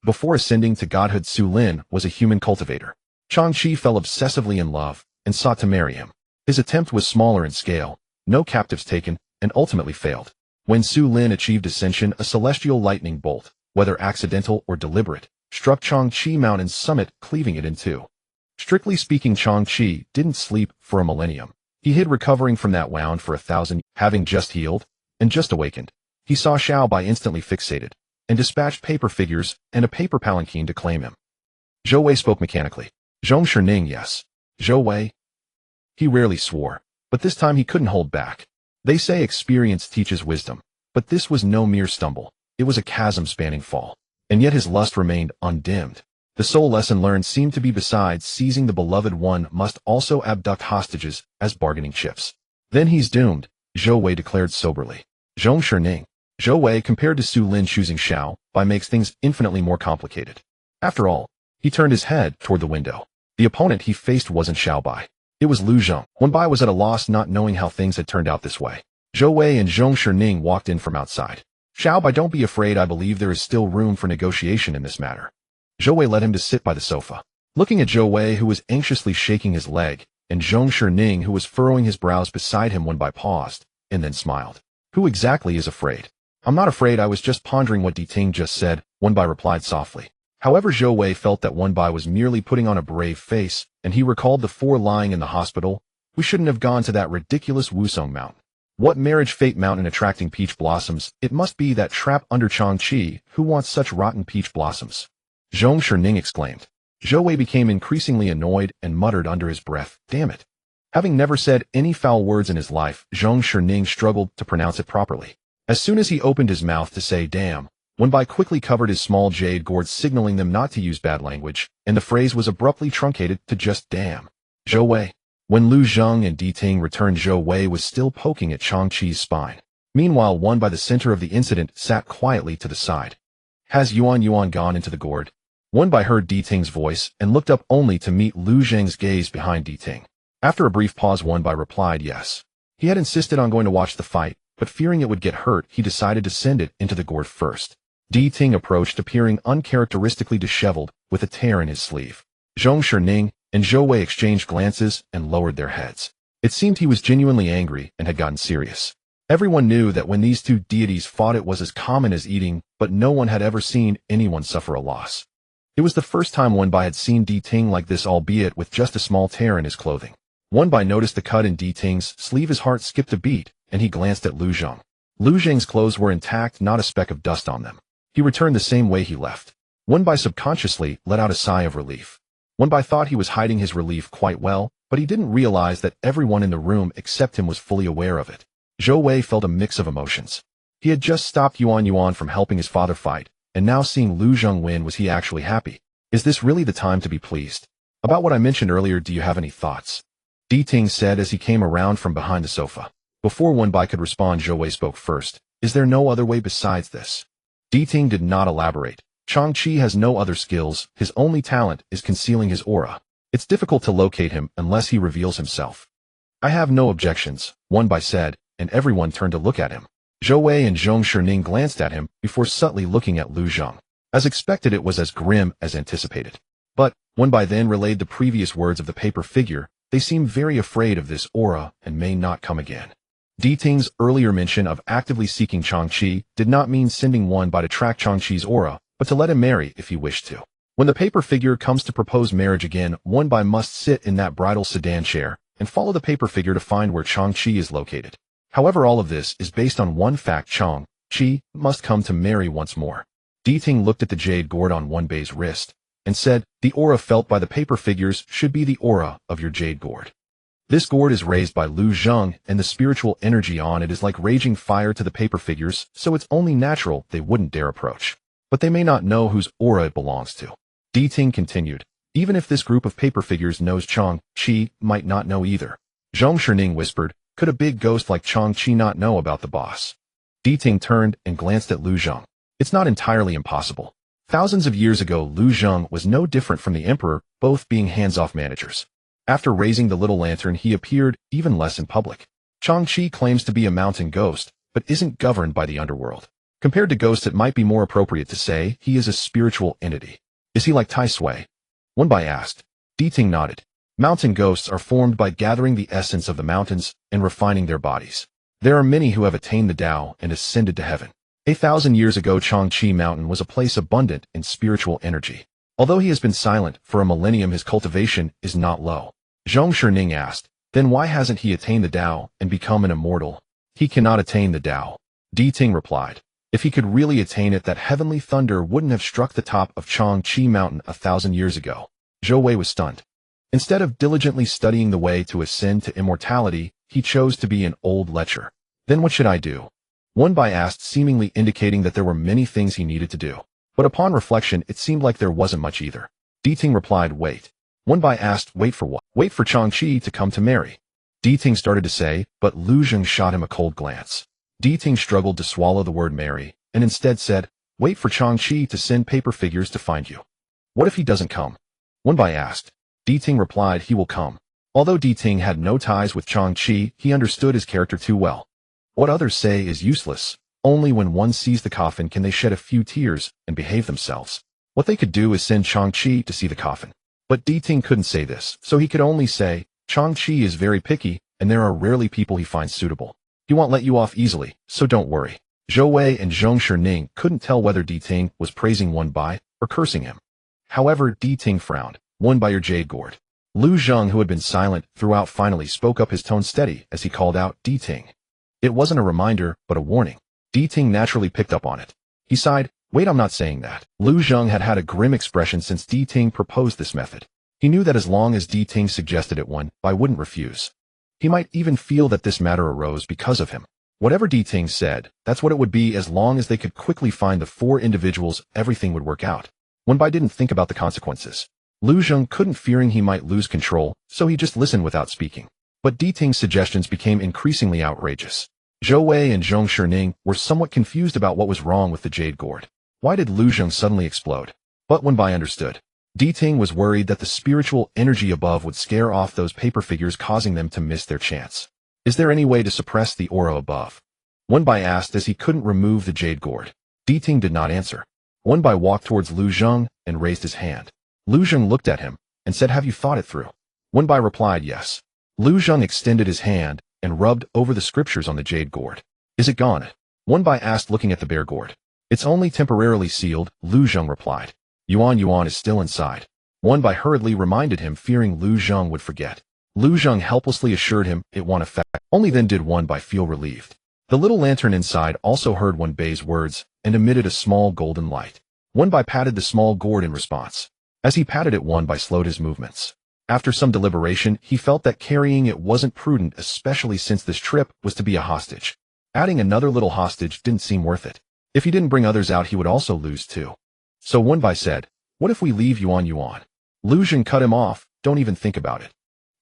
Before ascending to godhood, Su Lin was a human cultivator. Changqi fell obsessively in love and sought to marry him. His attempt was smaller in scale, no captives taken, and ultimately failed. When Su Lin achieved ascension, a celestial lightning bolt, whether accidental or deliberate, struck Changqi Mountain's summit, cleaving it in two. Strictly speaking, Changqi didn't sleep for a millennium. He hid, recovering from that wound for 1,000, having just healed and just awakened. He saw Xiao Bai instantly fixated, and dispatched paper figures and a paper palanquin to claim him. Zhou Wei spoke mechanically. Zhong Shining, yes. Zhou Wei. He rarely swore, but this time he couldn't hold back. They say experience teaches wisdom, but this was no mere stumble. It was a chasm-spanning fall. And yet his lust remained undimmed. The sole lesson learned seemed to be, besides seizing the beloved one, must also abduct hostages as bargaining chips. Then he's doomed, Zhou Wei declared soberly. Zhong Shining. Zhou Wei compared to Su Lin choosing Xiao Bai makes things infinitely more complicated. After all, he turned his head toward the window. The opponent he faced wasn't Xiao Bai. It was Lu Zheng. Wen Bai was at a loss, not knowing how things had turned out this way. Zhou Wei and Zhong Shining walked in from outside. Xiao Bai, don't be afraid. I believe there is still room for negotiation in this matter. Zhou Wei led him to sit by the sofa. Looking at Zhou Wei, who was anxiously shaking his leg, and Zhong Shining, who was furrowing his brows beside him, Wen Bai paused, and then smiled. Who exactly is afraid? I'm not afraid. I was just pondering what Diting just said, Wen Bai replied softly. However, Zhou Wei felt that Wen Bai was merely putting on a brave face, and he recalled the four lying in the hospital. We shouldn't have gone to that ridiculous Wusong Mountain. What marriage fate mountain attracting peach blossoms? It must be that trap under Changqi. Who wants such rotten peach blossoms? Zhong Shining exclaimed. Zhou Wei became increasingly annoyed and muttered under his breath, damn it. Having never said any foul words in his life, Zhong Shining struggled to pronounce it properly. As soon as he opened his mouth to say damn, Wen Bai quickly covered his small jade gourd, signaling them not to use bad language, and the phrase was abruptly truncated to just damn. Zhou Wei. When Lu Zheng and Diting returned, Zhou Wei was still poking at Changqi's spine. Meanwhile, Wen Bai, the center of the incident, sat quietly to the side. Has Yuan gone into the gourd? Wen Bai heard Diting's voice and looked up only to meet Lu Zheng's gaze behind Diting. After a brief pause, Wen Bai replied yes. He had insisted on going to watch the fight, but fearing it would get hurt, he decided to send it into the gourd first. Diting approached, appearing uncharacteristically disheveled, with a tear in his sleeve. Zhong Shining and Zhou Wei exchanged glances and lowered their heads. It seemed he was genuinely angry and had gotten serious. Everyone knew that when these two deities fought, it was as common as eating, but no one had ever seen anyone suffer a loss. It was the first time Wen Bai had seen Diting like this, albeit with just a small tear in his clothing. Wen Bai noticed the cut in Diting's sleeve. His heart skipped a beat, and he glanced at Lu Zheng. Lu Zheng's clothes were intact, not a speck of dust on them. He returned the same way he left. Wen Bai subconsciously let out a sigh of relief. Wenbai thought he was hiding his relief quite well, but he didn't realize that everyone in the room except him was fully aware of it. Zhou Wei felt a mix of emotions. He had just stopped Yuan Yuan from helping his father fight, and now seeing Lu Zheng win, was he actually happy? Is this really the time to be pleased? About what I mentioned earlier, do you have any thoughts? Di Ting said as he came around from behind the sofa. Before Wenbai could respond, Zhou Wei spoke first. Is there no other way besides this? Di Ting did not elaborate. Changqi has no other skills, his only talent is concealing his aura. It's difficult to locate him unless he reveals himself. I have no objections, Wenbai said, and everyone turned to look at him. Zhou Wei and Zhong Shining glanced at him before subtly looking at Lu Zheng. As expected, it was as grim as anticipated. But, Wenbai then relayed the previous words of the paper figure. They seem very afraid of this aura and may not come again. Di Ting's earlier mention of actively seeking Changqi did not mean sending Wenbai to track Changqi's aura, but to let him marry if he wished to. When the paper figure comes to propose marriage again, Wenbai must sit in that bridal sedan chair and follow the paper figure to find where Changqi is located. However, all of this is based on one fact: Changqi must come to marry once more. Di Ting looked at the jade gourd on Wenbei's wrist and said, the aura felt by the paper figures should be the aura of your jade gourd. This gourd is raised by Lu Zheng, and the spiritual energy on it is like raging fire to the paper figures, so it's only natural they wouldn't dare approach. But they may not know whose aura it belongs to. Di Ting continued, even if this group of paper figures knows Changqi might not know either. Zhong Shining whispered, could a big ghost like Changqi not know about the boss? Di Ting turned and glanced at Lu Zheng. It's not entirely impossible. Thousands of years ago, Lu Zheng was no different from the emperor, both being hands-off managers. After raising the little lantern, he appeared even less in public. Changqi claims to be a mountain ghost, but isn't governed by the underworld. Compared to ghosts, it might be more appropriate to say he is a spiritual entity. Is he like Tai Sui? Wenbai asked. Di Ting nodded. Mountain ghosts are formed by gathering the essence of the mountains and refining their bodies. There are many who have attained the Tao and ascended to heaven. 1,000 years ago, Changqi Mountain was a place abundant in spiritual energy. Although he has been silent for a millennium, his cultivation is not low. Zhong Shining asked, then why hasn't he attained the Tao and become an immortal? He cannot attain the Tao. Di Ting replied. If he could really attain it, that heavenly thunder wouldn't have struck the top of Changqi Mountain 1,000 years ago. Zhou Wei was stunned. Instead of diligently studying the way to ascend to immortality, he chose to be an old lecher. Then what should I do? Wenbai asked, seemingly indicating that there were many things he needed to do. But upon reflection, it seemed like there wasn't much either. Di Ting replied, wait. Wenbai asked, wait for what? Wait for Changqi to come to marry. Di Ting started to say, but Lu Zheng shot him a cold glance. Di Ting struggled to swallow the word marry, and instead said, wait for Changqi to send paper figures to find you. What if he doesn't come? Wenbai asked. Di Ting replied, he will come. Although Di Ting had no ties with Changqi, he understood his character too well. What others say is useless. Only when one sees the coffin can they shed a few tears and behave themselves. What they could do is send Changqi to see the coffin. But Di Ting couldn't say this, so he could only say, Changqi is very picky, and there are rarely people he finds suitable. He won't let you off easily, so don't worry. Zhou Wei and Zhong Shining couldn't tell whether Di Ting was praising Wenbai or cursing him. However, Di Ting frowned. Wenbai, your jade gourd. Lu Zheng, who had been silent throughout, finally spoke up, his tone steady as he called out, Di Ting. It wasn't a reminder, but a warning. Di Ting naturally picked up on it. He sighed, wait, I'm not saying that. Lu Zheng had had a grim expression since Di Ting proposed this method. He knew that as long as Di Ting suggested it, Wenbai wouldn't refuse. He might even feel that this matter arose because of him. Whatever Di Ting said, that's what it would be. As long as they could quickly find the 4 individuals, everything would work out. Wenbai didn't think about the consequences. Lu Zheng couldn't, fearing he might lose control, so he just listened without speaking. But Di Ting's suggestions became increasingly outrageous. Zhou Wei and Zhong Shining were somewhat confused about what was wrong with the jade gourd. Why did Lu Zheng suddenly explode? But Wenbai understood. Di Ting was worried that the spiritual energy above would scare off those paper figures, causing them to miss their chance. Is there any way to suppress the aura above? Wenbai asked as he couldn't remove the jade gourd. Di Ting did not answer. Wenbai walked towards Lu Zheng and raised his hand. Lu Zheng looked at him and said, have you thought it through? Wenbai replied, yes. Lu Zheng extended his hand and rubbed over the scriptures on the jade gourd. Is it gone? Wenbai asked, looking at the bare gourd. It's only temporarily sealed, Lu Zheng replied. Yuan Yuan is still inside. Wenbai hurriedly reminded him, fearing Lu Zheng would forget. Lu Zheng helplessly assured him it won't affect. Only then did Wenbai feel relieved. The little lantern inside also heard Wenbei's words and emitted a small golden light. Wenbai patted the small gourd in response. As he patted it, One by slowed his movements. After some deliberation, he felt that carrying it wasn't prudent, especially since this trip was to be a hostage. Adding another little hostage didn't seem worth it. If he didn't bring others out, he would also lose too. So One by said, "What if we leave Yuan?" Lu Zheng cut him off, "Don't even think about it.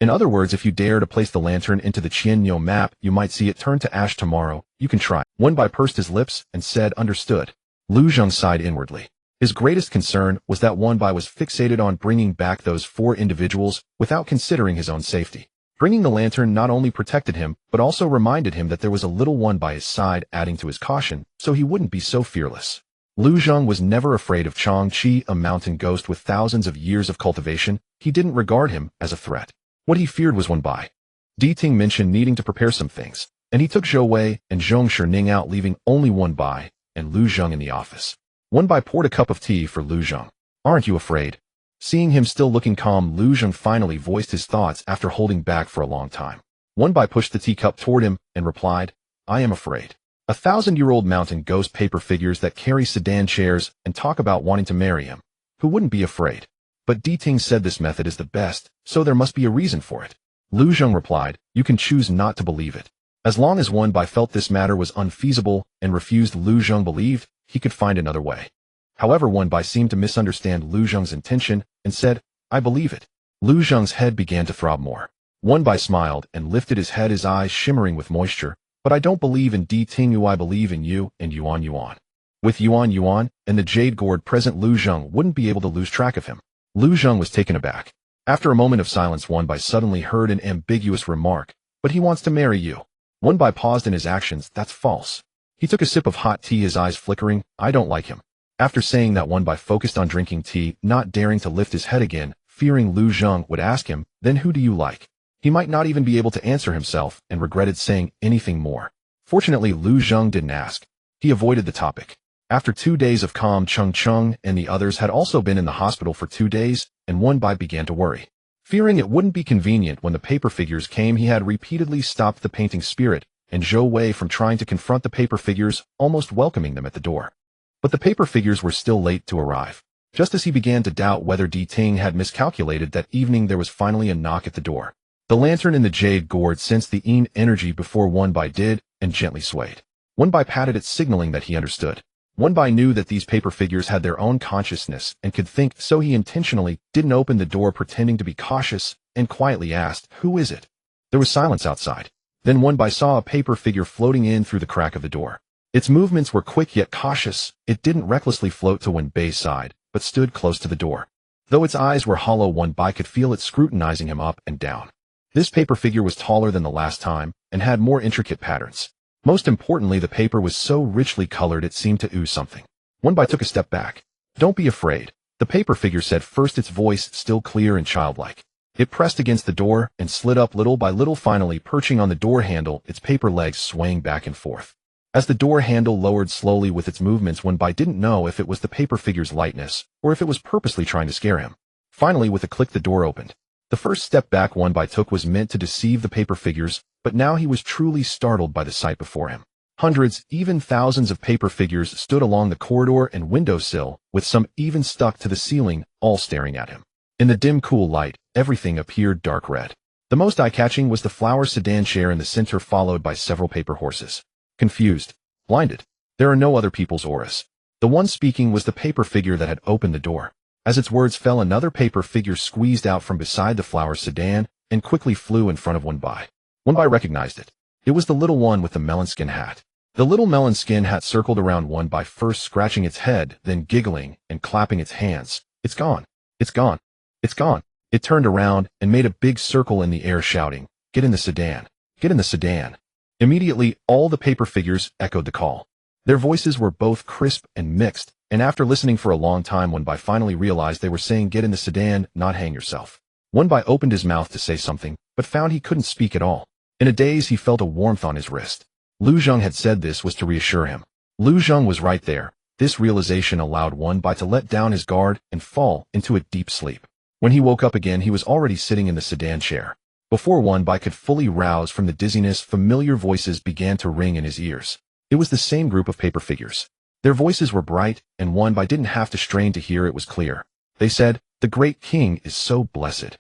In other words, if you dare to place the lantern into the Qianyo map, you might see it turn to ash tomorrow. You can try." One by pursed his lips and said, "Understood." Lu Zheng sighed inwardly. His greatest concern was that One by was fixated on bringing back those 4 individuals without considering his own safety. Bringing the lantern not only protected him, but also reminded him that there was a little One by his side, adding to his caution, so he wouldn't be so fearless. Lu Zheng was never afraid of Chang Qi, a mountain ghost with thousands of years of cultivation. He didn't regard him as a threat. What he feared was One by. Di Ting mentioned needing to prepare some things, and he took Zhou Wei and Zhong Shining out, leaving only One by and Lu Zheng in the office. One by poured a cup of tea for Lu Zheng. "Aren't you afraid?" Seeing him still looking calm, Lu Zheng finally voiced his thoughts after holding back for a long time. One by pushed the teacup toward him and replied, "I am afraid. 1,000-year-old mountain ghost paper figures that carry sedan chairs and talk about wanting to marry him. Who wouldn't be afraid? But Di Ting said this method is the best, so there must be a reason for it." Lu Zheng replied, "You can choose not to believe it." As long as One by felt this matter was unfeasible and refused, Lu Zheng believed he could find another way. However, One by seemed to misunderstand Lu Zheng's intention and said, "I believe it." Lu Zheng's head began to throb more. One by smiled and lifted his head, his eyes shimmering with moisture. "But I don't believe in Di Ting, I believe in you and Yuan. With Yuan and the jade gourd present, Lu Zheng wouldn't be able to lose track of him. Lu Zheng was taken aback. After a moment of silence, One by suddenly heard an ambiguous remark, "But he wants to marry you." One by paused in his actions. "That's false." He took a sip of hot tea, his eyes flickering. "I don't like him." After saying that, One by focused on drinking tea, not daring to lift his head again, fearing Lu Zheng would ask him, "Then who do you like?" He might not even be able to answer himself and regretted saying anything more. Fortunately, Lu Zheng didn't ask. He avoided the topic. After 2 days of calm, Cheng and the others had also been in the hospital for 2 days, and One by began to worry. Fearing it wouldn't be convenient when the paper figures came, he had repeatedly stopped the painting spirit and Zhou Wei from trying to confront the paper figures, almost welcoming them at the door. But the paper figures were still late to arrive. Just as he began to doubt whether Di Ting had miscalculated that evening, there was finally a knock at the door. The lantern in the jade gourd sensed the Yin energy before One by did and gently swayed. One by patted it, signaling that he understood. One by knew that these paper figures had their own consciousness and could think, so he intentionally didn't open the door, pretending to be cautious, and quietly asked, "Who is it?" There was silence outside. Then One by saw a paper figure floating in through the crack of the door. Its movements were quick yet cautious. It didn't recklessly float to One Bai's side, but stood close to the door. Though its eyes were hollow, One By could feel it scrutinizing him up and down. This paper figure was taller than the last time and had more intricate patterns. Most importantly, the paper was so richly colored it seemed to ooze something. One By took a step back. "Don't be afraid," the paper figure said first, its voice still clear and childlike. It pressed against the door and slid up little by little, finally perching on the door handle, its paper legs swaying back and forth. As the door handle lowered slowly with its movements, One By didn't know if it was the paper figure's lightness or if it was purposely trying to scare him. Finally, with a click, the door opened. The first step back One By took was meant to deceive the paper figures, but now he was truly startled by the sight before him. Hundreds, even thousands of paper figures stood along the corridor and windowsill, with some even stuck to the ceiling, all staring at him. In the dim, cool light, everything appeared dark red. The most eye-catching was the flower sedan chair in the center, followed by several paper horses. Confused, blinded, there are no other people's auras. The one speaking was the paper figure that had opened the door. As its words fell, another paper figure squeezed out from beside the flower sedan and quickly flew in front of One By. One By recognized it. It was the little one with the melon skin hat. The little melon skin hat circled around One By, first scratching its head, then giggling and clapping its hands. "It's gone! It's gone! It's gone!" It turned around and made a big circle in the air, shouting, "Get in the sedan! Get in the sedan!" Immediately, all the paper figures echoed the call. Their voices were both crisp and mixed, and after listening for a long time, One By finally realized they were saying, "Get in the sedan, not hang yourself." One By opened his mouth to say something, but found he couldn't speak at all. In a daze, he felt a warmth on his wrist. Lu Zheng had said this was to reassure him. Lu Zheng was right there. This realization allowed One By to let down his guard and fall into a deep sleep. When he woke up again, he was already sitting in the sedan chair. Before One By could fully rouse from the dizziness, familiar voices began to ring in his ears. It was the same group of paper figures. Their voices were bright, and One By didn't have to strain to hear. It was clear. They said, The great king is so blessed.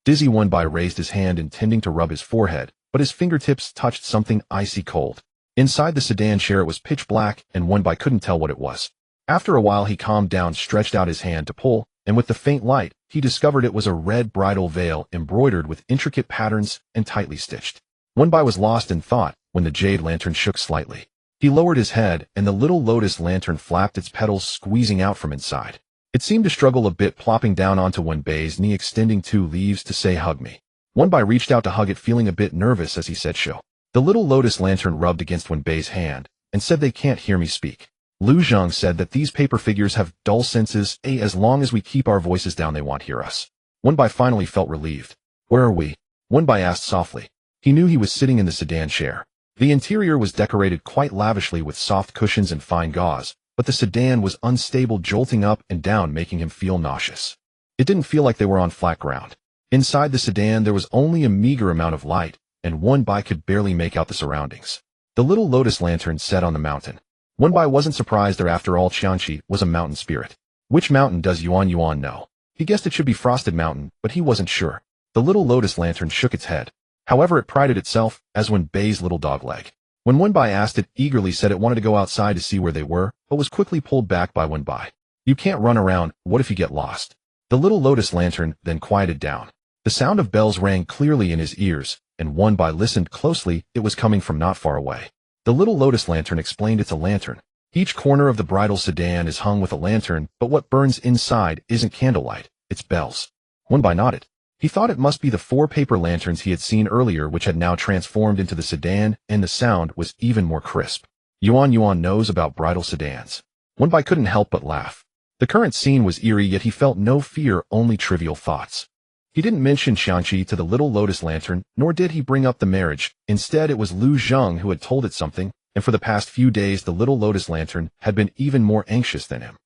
Dizzy One-Bai raised his hand intending to rub his forehead, but his fingertips touched something icy cold. Inside the sedan chair it was pitch black, and One-Bai couldn't tell what it was. After a while he calmed down, stretched out his hand to pull, and with the faint light, he discovered it was a red bridal veil embroidered with intricate patterns and tightly stitched. One-Bai was lost in thought when the jade lantern shook slightly. He lowered his head, and the little lotus lantern flapped its petals, squeezing out from inside. It seemed to struggle a bit, plopping down onto One-Bai's knee, extending 2 leaves to say, "Hug me." One-Bai reached out to hug it, feeling a bit nervous as he said, "Show." The little lotus lantern rubbed against One-Bai's hand and said, "They can't hear me speak." Lu Zhang said that these paper figures have dull senses. As long as we keep our voices down, they won't hear us. One-Bai finally felt relieved. "Where are we?" One-Bai asked softly. He knew he was sitting in the sedan chair. The interior was decorated quite lavishly with soft cushions and fine gauze, but the sedan was unstable, jolting up and down, making him feel nauseous. It didn't feel like they were on flat ground. Inside the sedan there was only a meager amount of light, and One-Bai could barely make out the surroundings. The little lotus lantern set on the mountain. One-Bai wasn't surprised there. After all, Qianqi was a mountain spirit. Which mountain does Yuan Yuan know? He guessed it should be Frosted Mountain, but he wasn't sure. The little lotus lantern shook its head. However, it prided itself as One-Bai's little dog leg. When One-Bai asked, it eagerly said it wanted to go outside to see where they were, but was quickly pulled back by One-Bai. "You can't run around. What if you get lost?" The little lotus lantern then quieted down. The sound of bells rang clearly in his ears, and One-Bai listened closely. It was coming from not far away. The little lotus lantern explained, "It's a lantern. Each corner of the bridal sedan is hung with a lantern, but what burns inside isn't candlelight, it's bells." One-Bai nodded. He thought it must be the 4 paper lanterns he had seen earlier, which had now transformed into the sedan, and the sound was even more crisp. Yuan Yuan knows about bridal sedans. One-Bai couldn't help but laugh. The current scene was eerie, yet he felt no fear, only trivial thoughts. He didn't mention Qianqi to the little lotus lantern, nor did he bring up the marriage. Instead, it was Lu Zhang who had told it something, and for the past few days the little lotus lantern had been even more anxious than him.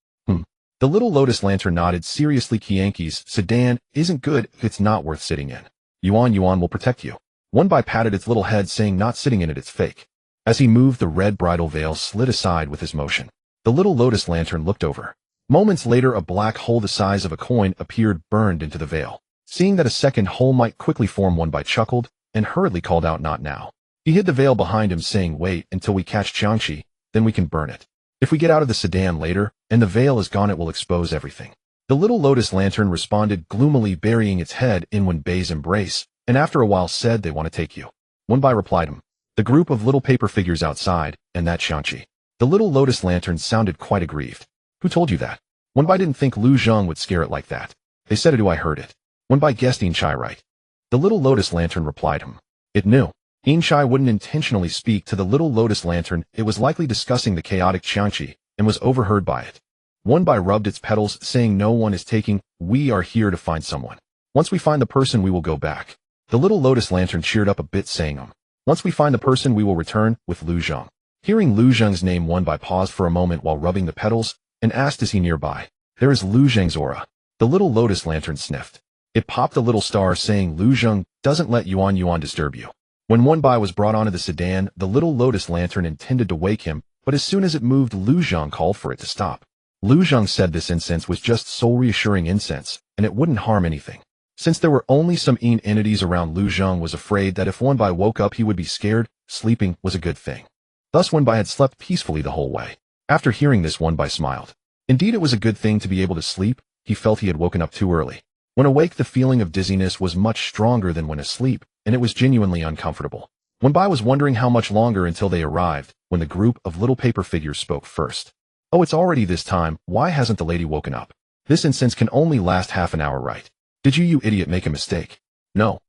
The little lotus lantern nodded seriously. "Qianqi's sedan isn't good. It's not worth sitting in. Yuan Yuan will protect you." One-Bai patted its little head, saying, "Not sitting in it, it's fake." As he moved, the red bridal veil slid aside with his motion. The little lotus lantern looked over. Moments later, a black hole the size of a coin appeared, burned into the veil. Seeing that a second hole might quickly form, One-Bai chuckled and hurriedly called out, "Not now." He hid the veil behind him, saying, "Wait until we catch Qianqi, then we can burn it. If we get out of the sedan later, and the veil is gone, it will expose everything." The little lotus lantern responded gloomily, burying its head in One-Bai's embrace, and after a while said, "They want to take you." One-Bai replied him. "The group of little paper figures outside, and that Qianqi." The little lotus lantern sounded quite aggrieved. "Who told you that?" One-Bai didn't think Lu Zhang would scare it like that. "They said it. I heard it." One-Bai guessed Inchai right. The little lotus lantern replied him. It knew. Inchai wouldn't intentionally speak to the little lotus lantern. It was likely discussing the chaotic Qianqi, and was overheard by it. One-Bai rubbed its petals, saying, "No one is taking. We are here to find someone. Once we find the person, we will go back." The little lotus lantern cheered up a bit, saying, "Once we find the person, we will return with Lu Zhang." Hearing Lu Zhang's name, One-Bai paused for a moment while rubbing the petals, and asked, "Is he nearby?" "There is Lu Zhang's aura." The little lotus lantern sniffed. It popped a little star, saying, "Lu Zhang doesn't let Yuan Yuan disturb you." When One-Bai was brought onto the sedan, the little lotus lantern intended to wake him, but as soon as it moved, Lu Zhang called for it to stop. Lu Zhang said this incense was just soul-reassuring incense, and it wouldn't harm anything. Since there were only some entities around, Lu Zhang was afraid that if One-Bai woke up he would be scared. Sleeping was a good thing. Thus One-Bai had slept peacefully the whole way. After hearing this, One-Bai smiled. Indeed, it was a good thing to be able to sleep. He felt he had woken up too early. When awake, the feeling of dizziness was much stronger than when asleep, and it was genuinely uncomfortable. One-Bai was wondering how much longer until they arrived, when the group of little paper figures spoke first. "Oh, it's already this time. Why hasn't the lady woken up? This incense can only last half an hour, right? Did you idiot, make a mistake?" No,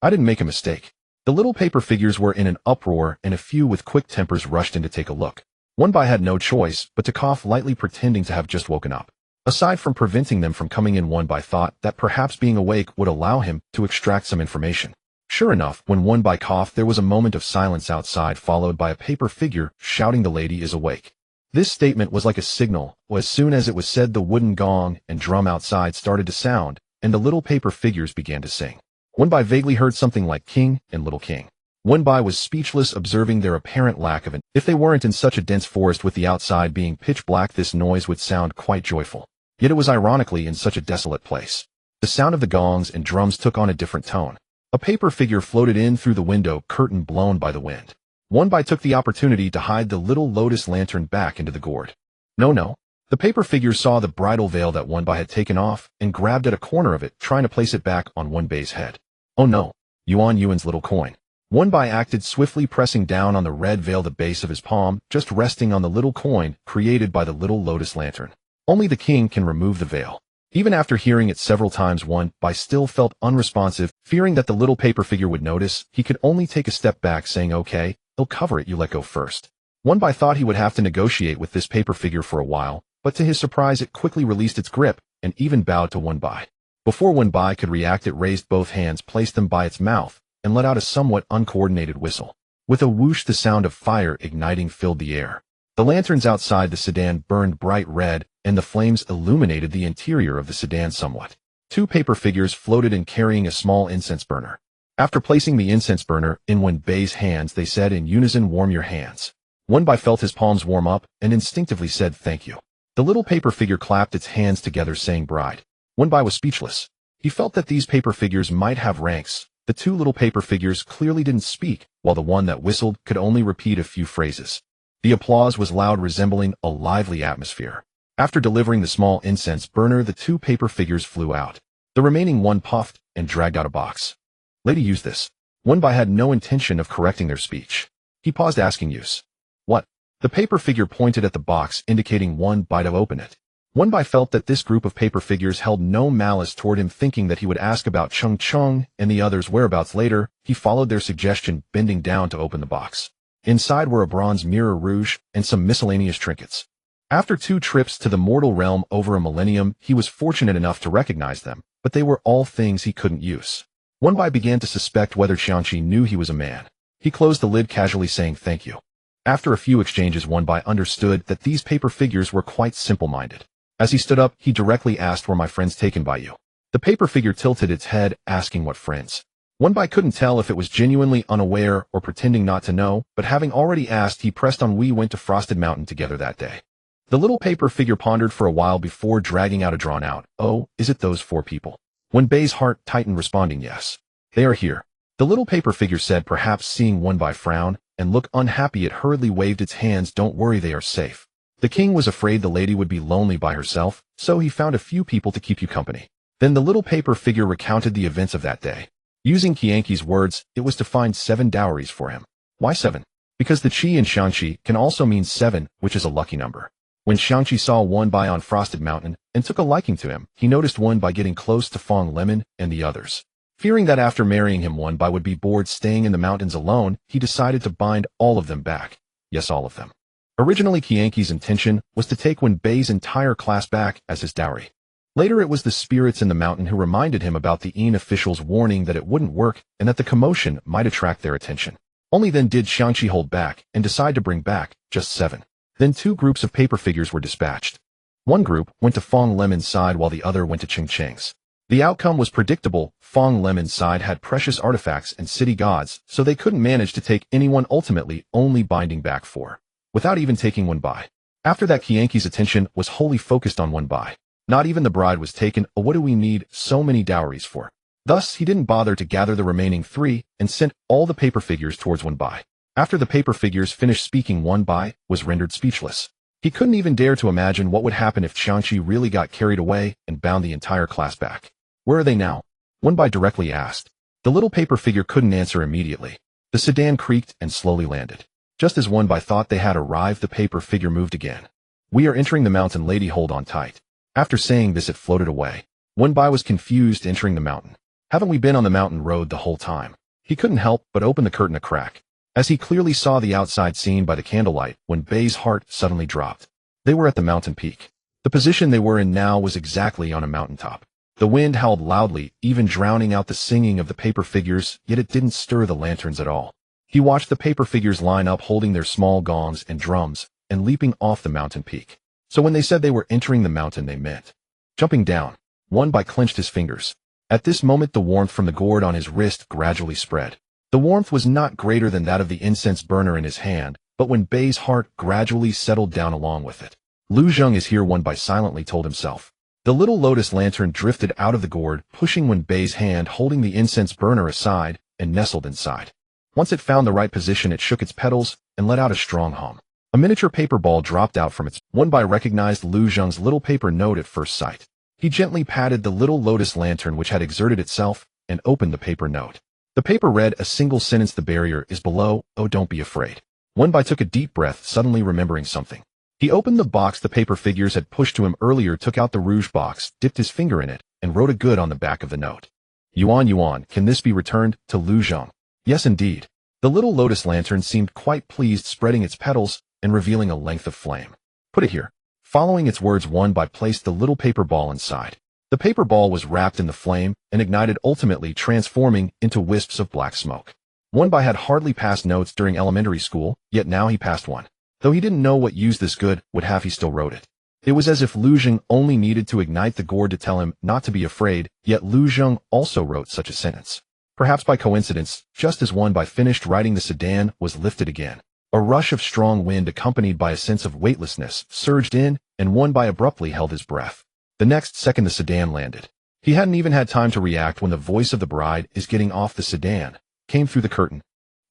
I didn't make a mistake." The little paper figures were in an uproar, and a few with quick tempers rushed in to take a look. One-Bai had no choice but to cough lightly, pretending to have just woken up. Aside from preventing them from coming in, One-Bai thought that perhaps being awake would allow him to extract some information. Sure enough, when One-Bai coughed, there was a moment of silence outside, followed by a paper figure shouting, "The lady is awake." This statement was like a signal. As soon as it was said, the wooden gong and drum outside started to sound, and the little paper figures began to sing. One-Bai vaguely heard something like "King" and "Little King." One-Bai was speechless, observing their apparent lack of it. If they weren't in such a dense forest with the outside being pitch black, this noise would sound quite joyful. Yet it was ironically in such a desolate place. The sound of the gongs and drums took on a different tone. A paper figure floated in through the window curtain blown by the wind. One by took the opportunity to hide the little lotus lantern back into the gourd. No. The paper figure saw the bridal veil that One by had taken off and grabbed at a corner of it, trying to place it back on One Bai's head. Oh no, Yuan's little coin. One by acted swiftly, pressing down on the red veil, the base of his palm just resting on the little coin created by the little lotus lantern. Only the king can remove the veil. Even after hearing it several times, One by still felt unresponsive, fearing that the little paper figure would notice. He could only take a step back, saying, "Okay, he'll cover it, you let go first." One by thought he would have to negotiate with this paper figure for a while, but to his surprise it quickly released its grip and even bowed to One by. Before One by could react, it raised both hands, placed them by its mouth, and let out a somewhat uncoordinated whistle. With a whoosh, the sound of fire igniting filled the air. The lanterns outside the sedan burned bright red, and the flames illuminated the interior of the sedan somewhat. Two paper figures floated in, carrying a small incense burner. After placing the incense burner in One Bai's hands, they said in unison, "Warm your hands." One by felt his palms warm up and instinctively said, "Thank you." The little paper figure clapped its hands together, saying, "Bride." One by was speechless. He felt that these paper figures might have ranks. The two little paper figures clearly didn't speak, while the one that whistled could only repeat a few phrases. The applause was loud, resembling a lively atmosphere. After delivering the small incense burner, the two paper figures flew out. The remaining one puffed and dragged out a box. "Lady, use this." One by had no intention of correcting their speech. He paused, asking, "Use what?" The paper figure pointed at the box, indicating One by to open it. One by felt that this group of paper figures held no malice toward him, thinking that he would ask about Chung Chung and the others' whereabouts later. He followed their suggestion, bending down to open the box. Inside were a bronze mirror rouge and some miscellaneous trinkets. After 2 trips to the mortal realm over a millennium, he was fortunate enough to recognize them, but they were all things he couldn't use. One by began to suspect whether Xianqi knew he was a man. He closed the lid casually, saying, "Thank you." After a few exchanges, One by understood that these paper figures were quite simple-minded. As he stood up, he directly asked, "Were my friends taken by you?" The paper figure tilted its head, asking what friends. One by couldn't tell if it was genuinely unaware or pretending not to know, but having already asked, he pressed on. "We went to Frosted Mountain together that day." The little paper figure pondered for a while before dragging out a drawn-out, "Oh, is it those 4 people?" One Bai's heart tightened, responding, "Yes. They are here." The little paper figure said, perhaps seeing One by frown and look unhappy. It hurriedly waved its hands. "Don't worry, they are safe." The king was afraid the lady would be lonely by herself, so he found a few people to keep you company. Then the little paper figure recounted the events of that day. Using Qianqi's words, it was to find 7 dowries for him. Why 7? Because the Qi in Xiangqi can also mean 7, which is a lucky number. When Xiangqi saw One by on Frosted Mountain and took a liking to him, he noticed One by getting close to Fong Lemon and the others. Fearing that after marrying him One by would be bored staying in the mountains alone, he decided to bind all of them back. Yes, all of them. Originally, Qianqi's intention was to take One Bai's entire class back as his dowry. Later, it was the spirits in the mountain who reminded him about the Yin officials' warning that it wouldn't work and that the commotion might attract their attention. Only then did Xiangqi hold back and decide to bring back just 7. Then 2 groups of paper figures were dispatched. One group went to Fong Lemon's side while the other went to Ching Cheng's. The outcome was predictable. Fong Lemon's side had precious artifacts and city gods, so they couldn't manage to take anyone, ultimately only binding back 4. Without even taking One by. After that, Qianqi's attention was wholly focused on One by. Not even the bride was taken. What do we need so many dowries for? Thus, he didn't bother to gather the remaining 3 and sent all the paper figures towards One by. After the paper figures finished speaking, One by was rendered speechless. He couldn't even dare to imagine what would happen if Xiangqi really got carried away and bound the entire class back. "Where are they now?" One by directly asked. The little paper figure couldn't answer immediately. The sedan creaked and slowly landed. Just as One by thought they had arrived, the paper figure moved again. "We are entering the mountain, lady, hold on tight." After saying this, it floated away. One by was confused, entering the mountain. Haven't we been on the mountain road the whole time? He couldn't help but open the curtain a crack. As he clearly saw the outside scene by the candlelight, One Bai's heart suddenly dropped. They were at the mountain peak. The position they were in now was exactly on a mountaintop. The wind howled loudly, even drowning out the singing of the paper figures, yet it didn't stir the lanterns at all. He watched the paper figures line up holding their small gongs and drums and leaping off the mountain peak. So when they said they were entering the mountain, they meant jumping down. One by clenched his fingers. At this moment, the warmth from the gourd on his wrist gradually spread. The warmth was not greater than that of the incense burner in his hand, but One Bai's heart gradually settled down along with it. Lu Zheng is here, One by silently told himself. The little lotus lantern drifted out of the gourd, pushing Wenbei's hand holding the incense burner aside and nestled inside. Once it found the right position, it shook its petals and let out a strong hum. A miniature paper ball dropped out from its. Wenbai recognized Lu Zheng's little paper note at first sight. He gently patted the little lotus lantern which had exerted itself and opened the paper note. The paper read a single sentence: "The barrier is below, oh don't be afraid." Wenbai took a deep breath, suddenly remembering something. He opened the box the paper figures had pushed to him earlier, took out the rouge box, dipped his finger in it, and wrote a good on the back of the note. Yuan, can this be returned to Lu Zheng? Yes, indeed. The little lotus lantern seemed quite pleased, spreading its petals and revealing a length of flame. Put it here. Following its words, Wenbai placed the little paper ball inside. The paper ball was wrapped in the flame and ignited, ultimately transforming into wisps of black smoke. Wenbai had hardly passed notes during elementary school, yet now he passed one. Though he didn't know what use this good would have, he still wrote it. It was as if Lu Zheng only needed to ignite the gourd to tell him not to be afraid, yet Lu Zheng also wrote such a sentence. Perhaps by coincidence, just as Wenbai finished writing, the sedan was lifted again. A rush of strong wind accompanied by a sense of weightlessness surged in, and Wenbai abruptly held his breath. The next second the sedan landed. He hadn't even had time to react when the voice of the bride is getting off the sedan came through the curtain.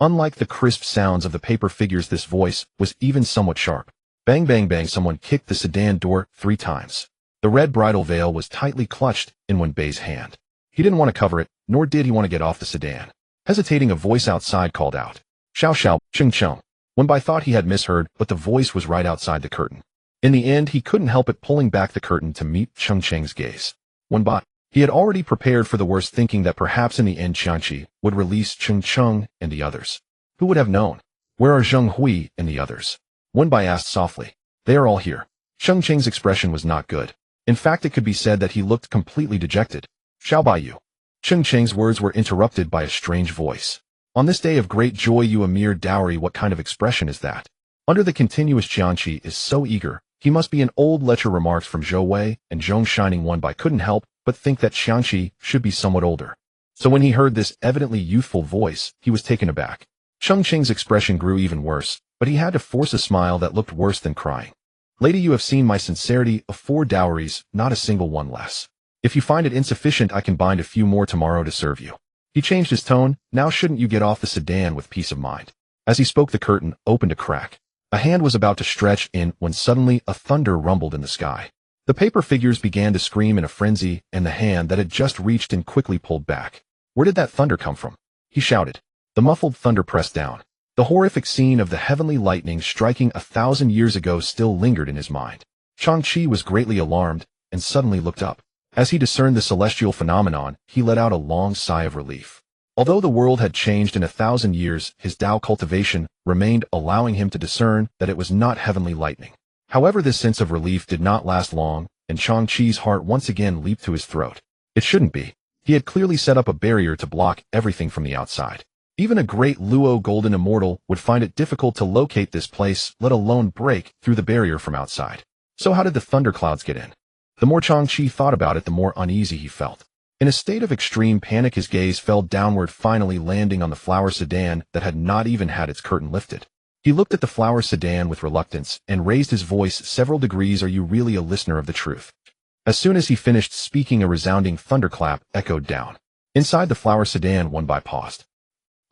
Unlike the crisp sounds of the paper figures, this voice was even somewhat sharp. Bang bang bang, someone kicked the sedan door 3 times. The red bridal veil was tightly clutched in Wenbei's hand. He didn't want to cover it, nor did he want to get off the sedan. Hesitating, a voice outside called out, "Xiao Xiao, Cheng Cheng." Wenbai thought he had misheard, but the voice was right outside the curtain. In the end, he couldn't help it, pulling back the curtain to meet Cheng Cheng's gaze. Wenbai. He had already prepared for the worst, thinking that perhaps in the end Qianqi would release Cheng Cheng and the others. Who would have known? Where are Zheng Hui and the others? Wenbai asked softly. They are all here. Cheng Cheng's expression was not good. In fact, it could be said that he looked completely dejected. Xiao Baiyu. Cheng Cheng's words were interrupted by a strange voice. On this day of great joy, you a mere dowry, what kind of expression is that? Under the continuous, Qianqi is so eager, he must be an old lecher. Remarks from Zhou Wei and Zhong Shining. Wenbai couldn't help but think that Qianqi should be somewhat older. So when he heard this evidently youthful voice, he was taken aback. Cheng Cheng's expression grew even worse, but he had to force a smile that looked worse than crying. Lady, you have seen my sincerity of 4 dowries, not a single one less. If you find it insufficient, I can bind a few more tomorrow to serve you. He changed his tone. Now shouldn't you get off the sedan with peace of mind? As he spoke, the curtain opened a crack. A hand was about to stretch in when suddenly a thunder rumbled in the sky. The paper figures began to scream in a frenzy, and the hand that had just reached in quickly pulled back. Where did that thunder come from? He shouted. The muffled thunder pressed down. The horrific scene of the heavenly lightning striking 1,000 years ago still lingered in his mind. Qianqi was greatly alarmed and suddenly looked up. As he discerned the celestial phenomenon, he let out a long sigh of relief. Although the world had changed in 1,000 years, his Tao cultivation remained, allowing him to discern that it was not heavenly lightning. However, this sense of relief did not last long, and Qianqi's heart once again leaped to his throat. It shouldn't be. He had clearly set up a barrier to block everything from the outside. Even a great Luo golden immortal would find it difficult to locate this place, let alone break through the barrier from outside. So how did the thunderclouds get in? The more Qianqi thought about it, the more uneasy he felt. In a state of extreme panic, his gaze fell downward, finally landing on the flower sedan that had not even had its curtain lifted. He looked at the flower sedan with reluctance and raised his voice several degrees. Are you really a listener of the truth? As soon as he finished speaking, a resounding thunderclap echoed down. Inside the flower sedan, Wenbai paused.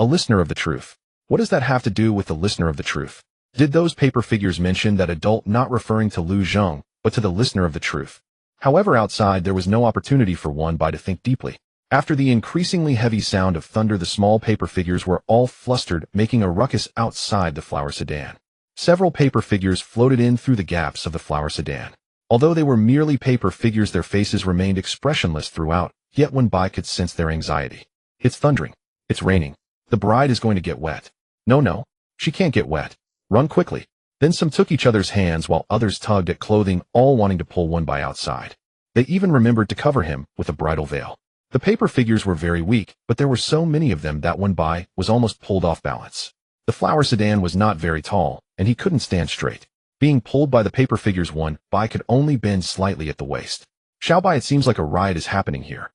A listener of the truth. What does that have to do with the listener of the truth? Did those paper figures mention that adult, not referring to Lu Zheng, but to the listener of the truth? However, outside there was no opportunity for Wenbai to think deeply. After the increasingly heavy sound of thunder, the small paper figures were all flustered, making a ruckus outside the flower sedan. Several paper figures floated in through the gaps of the flower sedan. Although they were merely paper figures, their faces remained expressionless throughout, yet Wenbai could sense their anxiety. It's thundering. It's raining. The bride is going to get wet. No, she can't get wet. Run quickly. Then some took each other's hands while others tugged at clothing, all wanting to pull Wenbai outside. They even remembered to cover him with a bridal veil. The paper figures were very weak, but there were so many of them that Wenbai was almost pulled off balance. The flower sedan was not very tall, and he couldn't stand straight. Being pulled by the paper figures, Wenbai could only bend slightly at the waist. Xiaobai, it seems like a riot is happening here.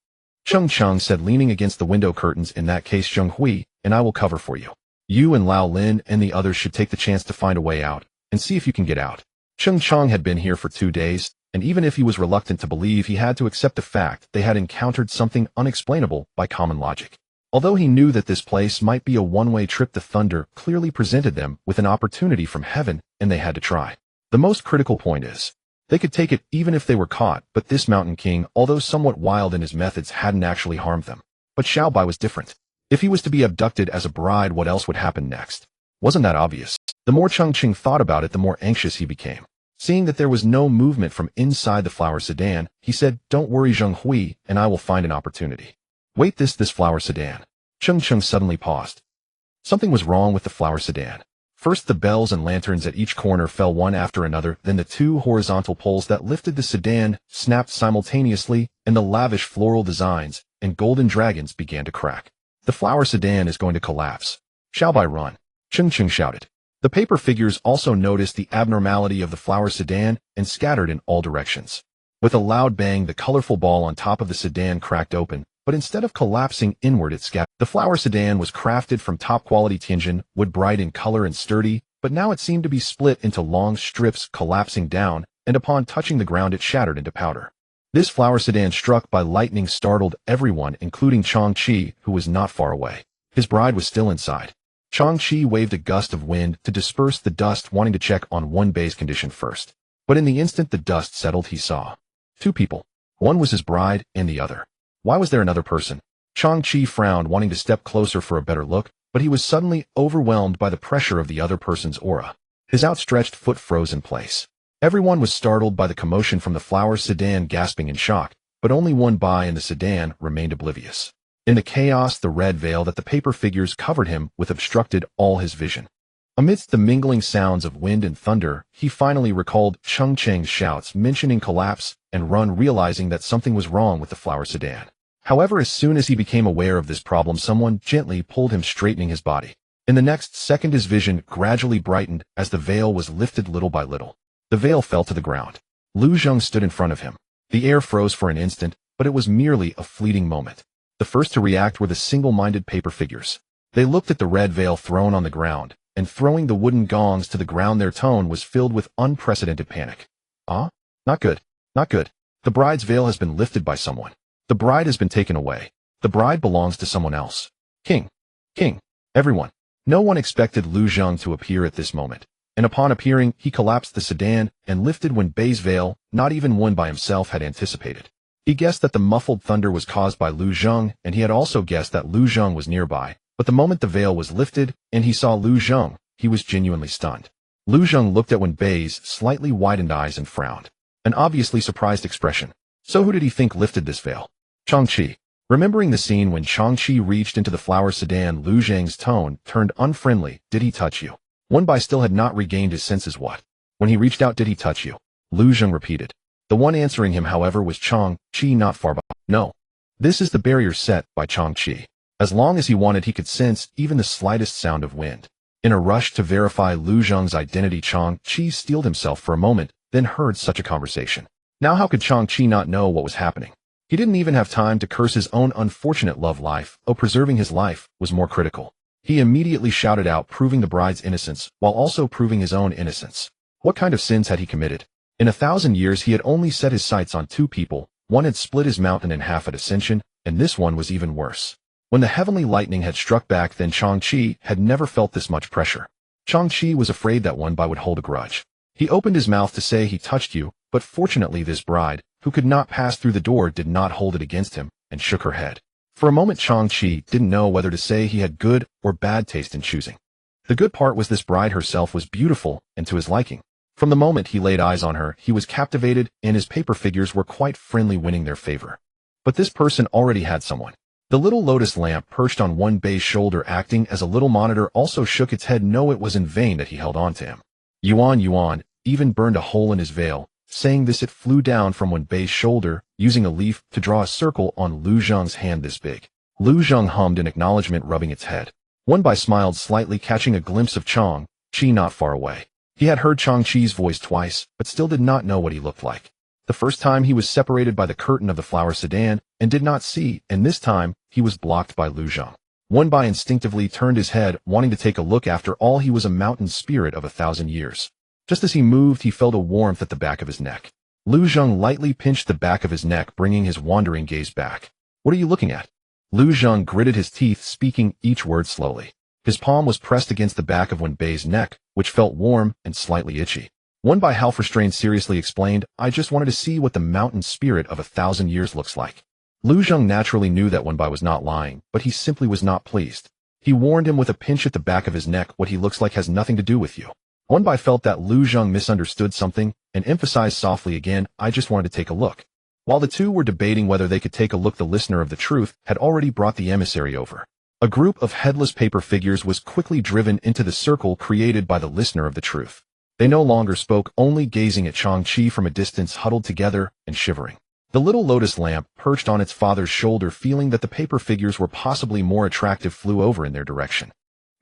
Cheng Cheng said, leaning against the window curtains. In that case, Zheng Hui and I will cover for you. You and Lao Lin and the others should take the chance to find a way out, and see if you can get out. Cheng Cheng had been here for 2 days, and even if he was reluctant to believe, he had to accept the fact they had encountered something unexplainable by common logic. Although he knew that this place might be a one-way trip, the thunder clearly presented them with an opportunity from heaven, and they had to try. The most critical point is, they could take it even if they were caught, but this Mountain King, although somewhat wild in his methods, hadn't actually harmed them. But Xiaobai was different. If he was to be abducted as a bride, what else would happen next? Wasn't that obvious? The more Chongqing thought about it, the more anxious he became. Seeing that there was no movement from inside the flower sedan, he said, "Don't worry, Zheng Hui, and I will find an opportunity." Wait, this flower sedan. Chongqing suddenly paused. Something was wrong with the flower sedan. First, the bells and lanterns at each corner fell one after another, then the two horizontal poles that lifted the sedan snapped simultaneously, and the lavish floral designs and golden dragons began to crack. The flower sedan is going to collapse. Xiaobai, run! Chongqing shouted. The paper figures also noticed the abnormality of the flower sedan and scattered in all directions. With a loud bang, the colorful ball on top of the sedan cracked open, but instead of collapsing inward, it scattered. The flower sedan was crafted from top-quality Tianjin wood, bright in color and sturdy, but now it seemed to be split into long strips, collapsing down, and upon touching the ground it shattered into powder. This flower sedan struck by lightning startled everyone, including Chongqi, who was not far away. His bride was still inside. Chongqi waved a gust of wind to disperse the dust, wanting to check on one base condition first. But in the instant the dust settled, he saw two people. One was his bride, and the other. Why was there another person? Chongqi frowned, wanting to step closer for a better look, but he was suddenly overwhelmed by the pressure of the other person's aura. His outstretched foot froze in place. Everyone was startled by the commotion from the flower sedan, gasping in shock, but only one Bai in the sedan remained oblivious. In the chaos, the red veil that the paper figures covered him with obstructed all his vision. Amidst the mingling sounds of wind and thunder, he finally recalled Chongqing's shouts mentioning collapse and run, realizing that something was wrong with the flower sedan. However, as soon as he became aware of this problem, someone gently pulled him, straightening his body. In the next second, his vision gradually brightened as the veil was lifted little by little. The veil fell to the ground. Lu Zheng stood in front of him. The air froze for an instant, but it was merely a fleeting moment. The first to react were the single-minded paper figures. They looked at the red veil thrown on the ground, and throwing the wooden gongs to the ground, their tone was filled with unprecedented panic. "Ah? Not good. Not good. The bride's veil has been lifted by someone. The bride has been taken away. The bride belongs to someone else. King! King! Everyone!" No one expected Lu Zheng to appear at this moment, and upon appearing, he collapsed the sedan and lifted when Bei's veil, not even one by himself had anticipated. He guessed that the muffled thunder was caused by Lu Zheng, and he had also guessed that Lu Zheng was nearby, but the moment the veil was lifted and he saw Lu Zheng, he was genuinely stunned. Lu Zheng looked at Wen Bei's slightly widened eyes and frowned, an obviously surprised expression. So who did he think lifted this veil? Chongqi. Remembering the scene when Chongqi reached into the flower sedan, Lu Zheng's tone turned unfriendly. "Did he touch you?" Wen Bei still had not regained his senses. "What? When he reached out, did he touch you?" Lu Zheng repeated. The one answering him, however, was Chongqi, not far behind. "No. This is the barrier set by Chongqi." As long as he wanted, he could sense even the slightest sound of wind. In a rush to verify Lu Zheng's identity, Chongqi steeled himself for a moment, then heard such a conversation. Now how could Chongqi not know what was happening? He didn't even have time to curse his own unfortunate love life. Preserving his life was more critical. He immediately shouted out, proving the bride's innocence, while also proving his own innocence. What kind of sins had he committed? In 1,000 years he had only set his sights on two people. One had split his mountain in half at Ascension, and this one was even worse. When the heavenly lightning had struck back, then Chongqi had never felt this much pressure. Chongqi was afraid that Wen Bei would hold a grudge. He opened his mouth to say he touched you, but fortunately this bride, who could not pass through the door, did not hold it against him, and shook her head. For a moment Chongqi didn't know whether to say he had good or bad taste in choosing. The good part was this bride herself was beautiful and to his liking. From the moment he laid eyes on her, he was captivated, and his paper figures were quite friendly, winning their favor. But this person already had someone. The little lotus lamp perched on Wen Bei's shoulder, acting as a little monitor, also shook its head. No, it was in vain that he held on to him. Yuan even burned a hole in his veil. Saying this, it flew down from Wen Bei's shoulder, using a leaf to draw a circle on Lu Zheng's hand this big. Lu Zheng hummed in acknowledgement, rubbing its head. Wen Bei smiled slightly, catching a glimpse of Chongqi not far away. He had heard Chongqi's voice twice, but still did not know what he looked like. The first time he was separated by the curtain of the flower sedan and did not see, and this time he was blocked by Lu Zheng. Wen Bei instinctively turned his head, wanting to take a look. After all, he was a mountain spirit of 1,000 years. Just as he moved, he felt a warmth at the back of his neck. Lu Zheng lightly pinched the back of his neck, bringing his wandering gaze back. What are you looking at? Lu Zheng gritted his teeth, speaking each word slowly. His palm was pressed against the back of Wenbei's neck, which felt warm and slightly itchy. Wenbei half-restrained seriously explained, I just wanted to see what the mountain spirit of 1,000 years looks like. Lu Zheng naturally knew that Wenbei was not lying, but he simply was not pleased. He warned him with a pinch at the back of his neck, what he looks like has nothing to do with you. Wenbei felt that Lu Zheng misunderstood something and emphasized softly again, I just wanted to take a look. While the two were debating whether they could take a look, the listener of the truth had already brought the emissary over. A group of headless paper figures was quickly driven into the circle created by the listener of the truth. They no longer spoke, only gazing at Chang-Chi from a distance, huddled together and shivering. The little lotus lamp, perched on its father's shoulder, feeling that the paper figures were possibly more attractive, flew over in their direction.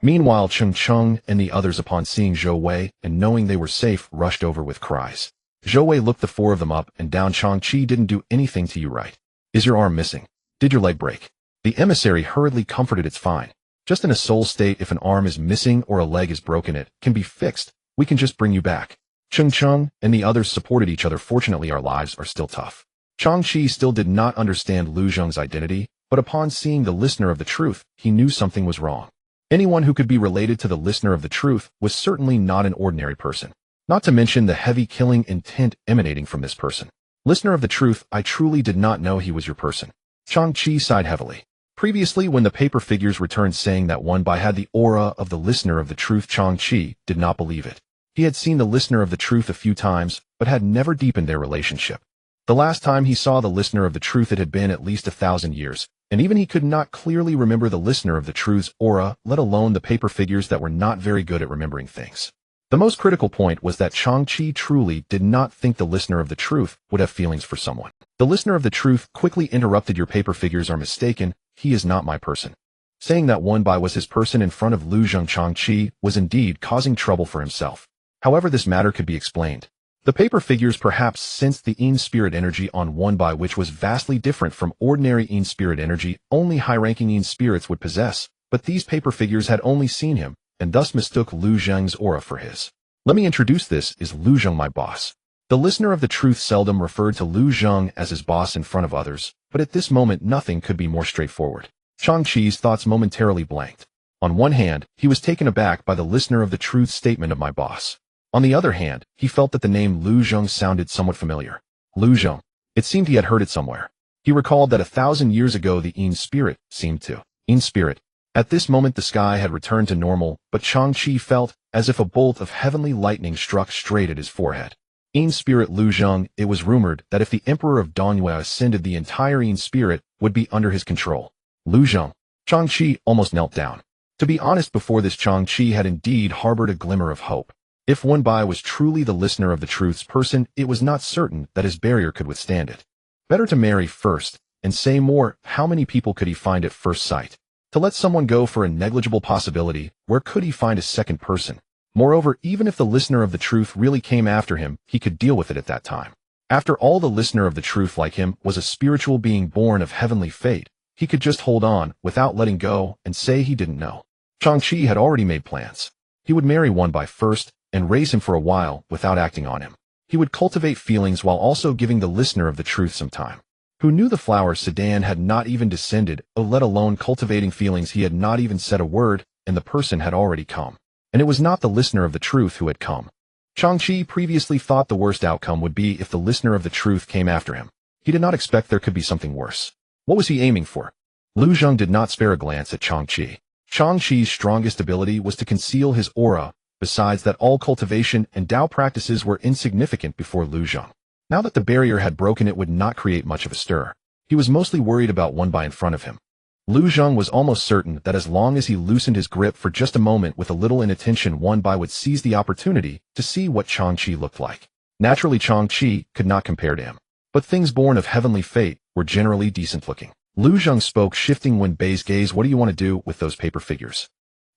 Meanwhile, Cheng and the others, upon seeing Zhou Wei and knowing they were safe, rushed over with cries. Zhou Wei looked the four of them up and down. Chang-Chi didn't do anything to you, right? Is your arm missing? Did your leg break? The emissary hurriedly comforted, it's fine. Just in a soul state, if an arm is missing or a leg is broken, it can be fixed. We can just bring you back. Cheng and the others supported each other. Fortunately, our lives are still tough. Chang-Chi still did not understand Lu Zheng's identity, but upon seeing the listener of the truth, he knew something was wrong. Anyone who could be related to the listener of the truth was certainly not an ordinary person. Not to mention the heavy killing intent emanating from this person. Listener of the truth, I truly did not know he was your person. Chang-Chi sighed heavily. Previously, when the paper figures returned saying that Wenbei had the aura of the listener of the truth, Chang-Chi did not believe it. He had seen the listener of the truth a few times, but had never deepened their relationship. The last time he saw the listener of the truth, it had been at least 1,000 years, and even he could not clearly remember the listener of the truth's aura, let alone the paper figures that were not very good at remembering things. The most critical point was that Chang-Chi truly did not think the listener of the truth would have feelings for someone. The listener of the truth quickly interrupted, your paper figures are mistaken, he is not my person. Saying that Wenbei was his person in front of Lu Zheng, Chang-Chi was indeed causing trouble for himself. However, this matter could be explained. The paper figures perhaps sensed the Yin spirit energy on Wenbei, which was vastly different from ordinary Yin spirit energy only high-ranking Yin spirits would possess, but these paper figures had only seen him, and thus mistook Lu Zheng's aura for his. Let me introduce, this is Lu Zheng, my boss. The listener of the truth seldom referred to Lu Zheng as his boss in front of others, but at this moment nothing could be more straightforward. Chang-Chi's thoughts momentarily blanked. On one hand, he was taken aback by the listener of the truth's statement of my boss. On the other hand, he felt that the name Lu Zheng sounded somewhat familiar. Lu Zheng. It seemed he had heard it somewhere. He recalled that 1,000 years ago the Yin spirit seemed to. Yin spirit. At this moment the sky had returned to normal, but Chang-Chi felt as if a bolt of heavenly lightning struck straight at his forehead. Yin spirit Lu Zheng, it was rumored that if the Emperor of Donyue ascended, the entire Yin spirit would be under his control. Lu Zheng. Chang-Chi almost knelt down. To be honest, before this Chang-Chi had indeed harbored a glimmer of hope. If Wenbei was truly the listener of the truth's person, it was not certain that his barrier could withstand it. Better to marry first, and say more, how many people could he find at first sight? To let someone go for a negligible possibility, where could he find a second person? Moreover, even if the listener of the truth really came after him, he could deal with it at that time. After all, the listener of the truth, like him, was a spiritual being born of heavenly fate. He could just hold on, without letting go, and say he didn't know. Chang-Chi had already made plans. He would marry Wenbei first, and raise him for a while without acting on him. He would cultivate feelings while also giving the listener of the truth some time. Who knew the flower sedan had not even descended, let alone cultivating feelings? He had not even said a word, and the person had already come. And it was not the listener of the truth who had come. Chang-Chi previously thought the worst outcome would be if the listener of the truth came after him. He did not expect there could be something worse. What was he aiming for? Lu Zheng did not spare a glance at Chang-Chi. Chang-Chi's strongest ability was to conceal his aura. Besides that, all cultivation and Tao practices were insignificant before Lu Zheng. Now that the barrier had broken, it would not create much of a stir. He was mostly worried about Wenbei in front of him. Lu Zheng was almost certain that as long as he loosened his grip for just a moment with a little inattention, Wenbei would seize the opportunity to see what Chang-Chi looked like. Naturally, Chang-Chi could not compare to him. But things born of heavenly fate were generally decent looking. Lu Zheng spoke, shifting Wenbei's gaze. What do you want to do with those paper figures?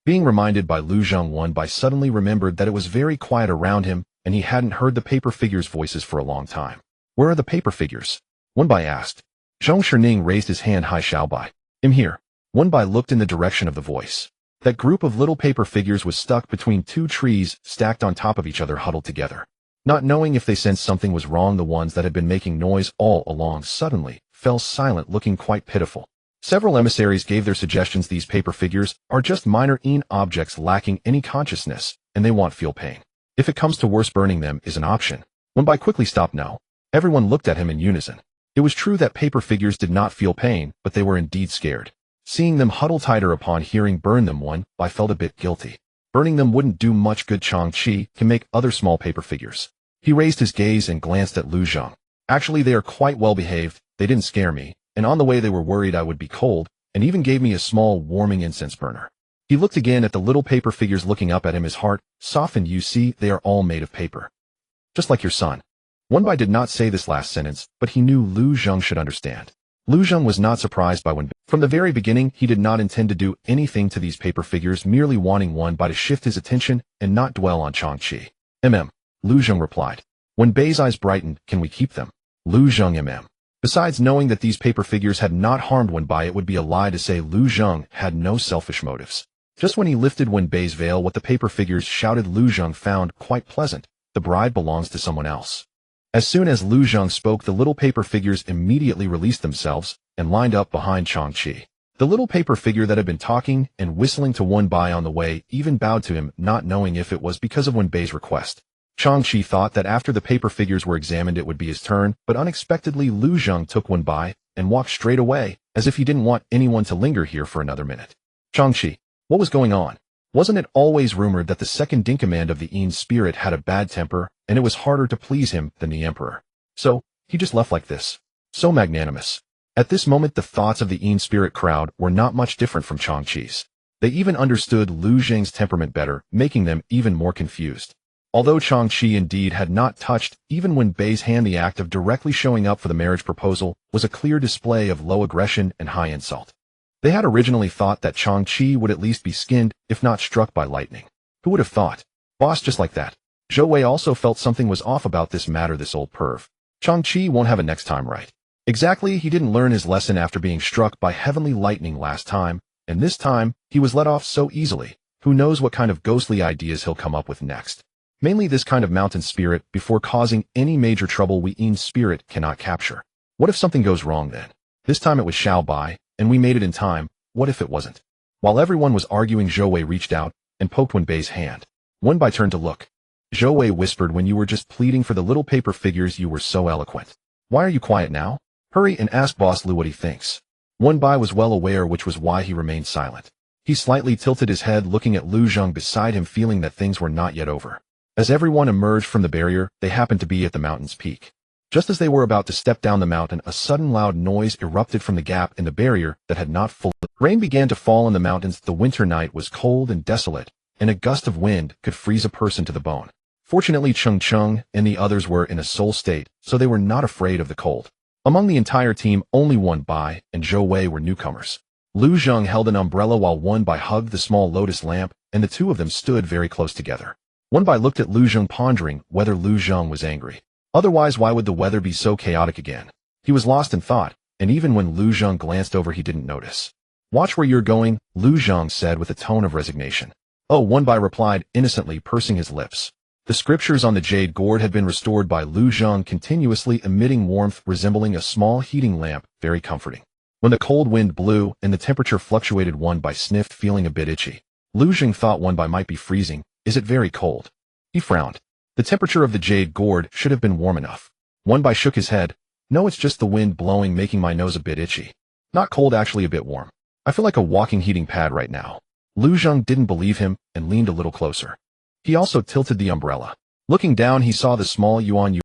Being reminded by Lu Zheng, Wenbei suddenly remembered that it was very quiet around him, and he hadn't heard the paper figures' voices for a long time. Where are the paper figures? Wenbei asked. Zhong Shining raised his hand. Hi Xiaobai. I'm here. Wenbei looked in the direction of the voice. That group of little paper figures was stuck between two trees, stacked on top of each other, huddled together. Not knowing if they sensed something was wrong, the ones that had been making noise all along suddenly fell silent, looking quite pitiful. Several emissaries gave their suggestions. These paper figures are just minor objects lacking any consciousness, and they won't feel pain. If it comes to worse, burning them is an option. Wenbai quickly stopped. No. Everyone looked at him in unison. It was true that paper figures did not feel pain, but they were indeed scared. Seeing them huddle tighter upon hearing burn them, Wenbai felt a bit guilty. Burning them wouldn't do much good. Chang-Chi can make other small paper figures. He raised his gaze and glanced at Lu Zhang. Actually, they are quite well behaved. They didn't scare me, and on the way they were worried I would be cold, and even gave me a small warming incense burner. He looked again at the little paper figures looking up at him. His heart softened. You see, they are all made of paper. Just like your son. Wenbai did not say this last sentence, but he knew Lu Zhang should understand. Lu Zhang was not surprised by Wenbai. From the very beginning, he did not intend to do anything to these paper figures, merely wanting Wenbai to shift his attention and not dwell on Chang-Chi. Lu Zhang replied. Wenbai's eyes brightened. Can we keep them? Lu Zhang. Besides, knowing that these paper figures had not harmed Wenbai, it would be a lie to say Lu Zhang had no selfish motives. Just when he lifted Wenbai's veil, what the paper figures shouted, Lu Zhang found quite pleasant. The bride belongs to someone else. As soon as Lu Zhang spoke, the little paper figures immediately released themselves and lined up behind Chang-Chi. The little paper figure that had been talking and whistling to Wenbai on the way even bowed to him, not knowing if it was because of Wenbai's request. Chang-Chi thought that after the paper figures were examined it would be his turn, but unexpectedly Lu Zhang took Wenbai and walked straight away, as if he didn't want anyone to linger here for another minute. Chang-Chi, what was going on? Wasn't it always rumored that the second-in-command of the Yin spirit had a bad temper, and it was harder to please him than the emperor? So, he just left like this. So magnanimous. At this moment the thoughts of the Yin spirit crowd were not much different from Chang-Chi's. They even understood Lu Zhang's temperament better, making them even more confused. Although Chang-Chi indeed had not touched even Wenbai's hand, the act of directly showing up for the marriage proposal was a clear display of low aggression and high insult. They had originally thought that Chang-Chi would at least be skinned, if not struck by lightning. Who would have thought? Boss, just like that. Zhou Wei also felt something was off about this matter. This old perv. Chang-Chi won't have it next time, right? Exactly, he didn't learn his lesson after being struck by heavenly lightning last time, and this time, he was let off so easily. Who knows what kind of ghostly ideas he'll come up with next. Mainly this kind of mountain spirit, before causing any major trouble we Yin spirit cannot capture. What if something goes wrong then? This time it was Xiao Bai, and we made it in time. What if it wasn't? While everyone was arguing, Zhou Wei reached out and poked Wenbai's hand. Wenbai turned to look. Zhou Wei whispered, when you were just pleading for the little paper figures you were so eloquent. Why are you quiet now? Hurry and ask Boss Lu what he thinks. Wenbai was well aware, which was why he remained silent. He slightly tilted his head, looking at Lu Zhang beside him, feeling that things were not yet over. As everyone emerged from the barrier, they happened to be at the mountain's peak. Just as they were about to step down the mountain, a sudden loud noise erupted from the gap in the barrier that had not fully. Rain began to fall in the mountains. The winter night was cold and desolate, and a gust of wind could freeze a person to the bone. Fortunately, Cheng and the others were in a soul state, so they were not afraid of the cold. Among the entire team, only Wenbai and Zhou Wei were newcomers. Lu Zhang held an umbrella while Wenbai hugged the small lotus lamp, and the two of them stood very close together. Wenbai looked at Lu Zhang, pondering whether Lu Zhang was angry. Otherwise, why would the weather be so chaotic again? He was lost in thought, and even when Lu Zhang glanced over he didn't notice. Watch where you're going, Lu Zhang said with a tone of resignation. Oh, Wenbai replied, innocently pursing his lips. The scriptures on the jade gourd had been restored by Lu Zhang, continuously emitting warmth resembling a small heating lamp, very comforting. When the cold wind blew and the temperature fluctuated, Wenbai sniffed, feeling a bit itchy. Lu Zhang thought Wenbai might be freezing. Is it very cold? He frowned. The temperature of the jade gourd should have been warm enough. Wenbai shook his head. No, it's just the wind blowing, making my nose a bit itchy. Not cold, actually a bit warm. I feel like a walking heating pad right now. Lu Zhang didn't believe him and leaned a little closer. He also tilted the umbrella. Looking down, he saw the small yuan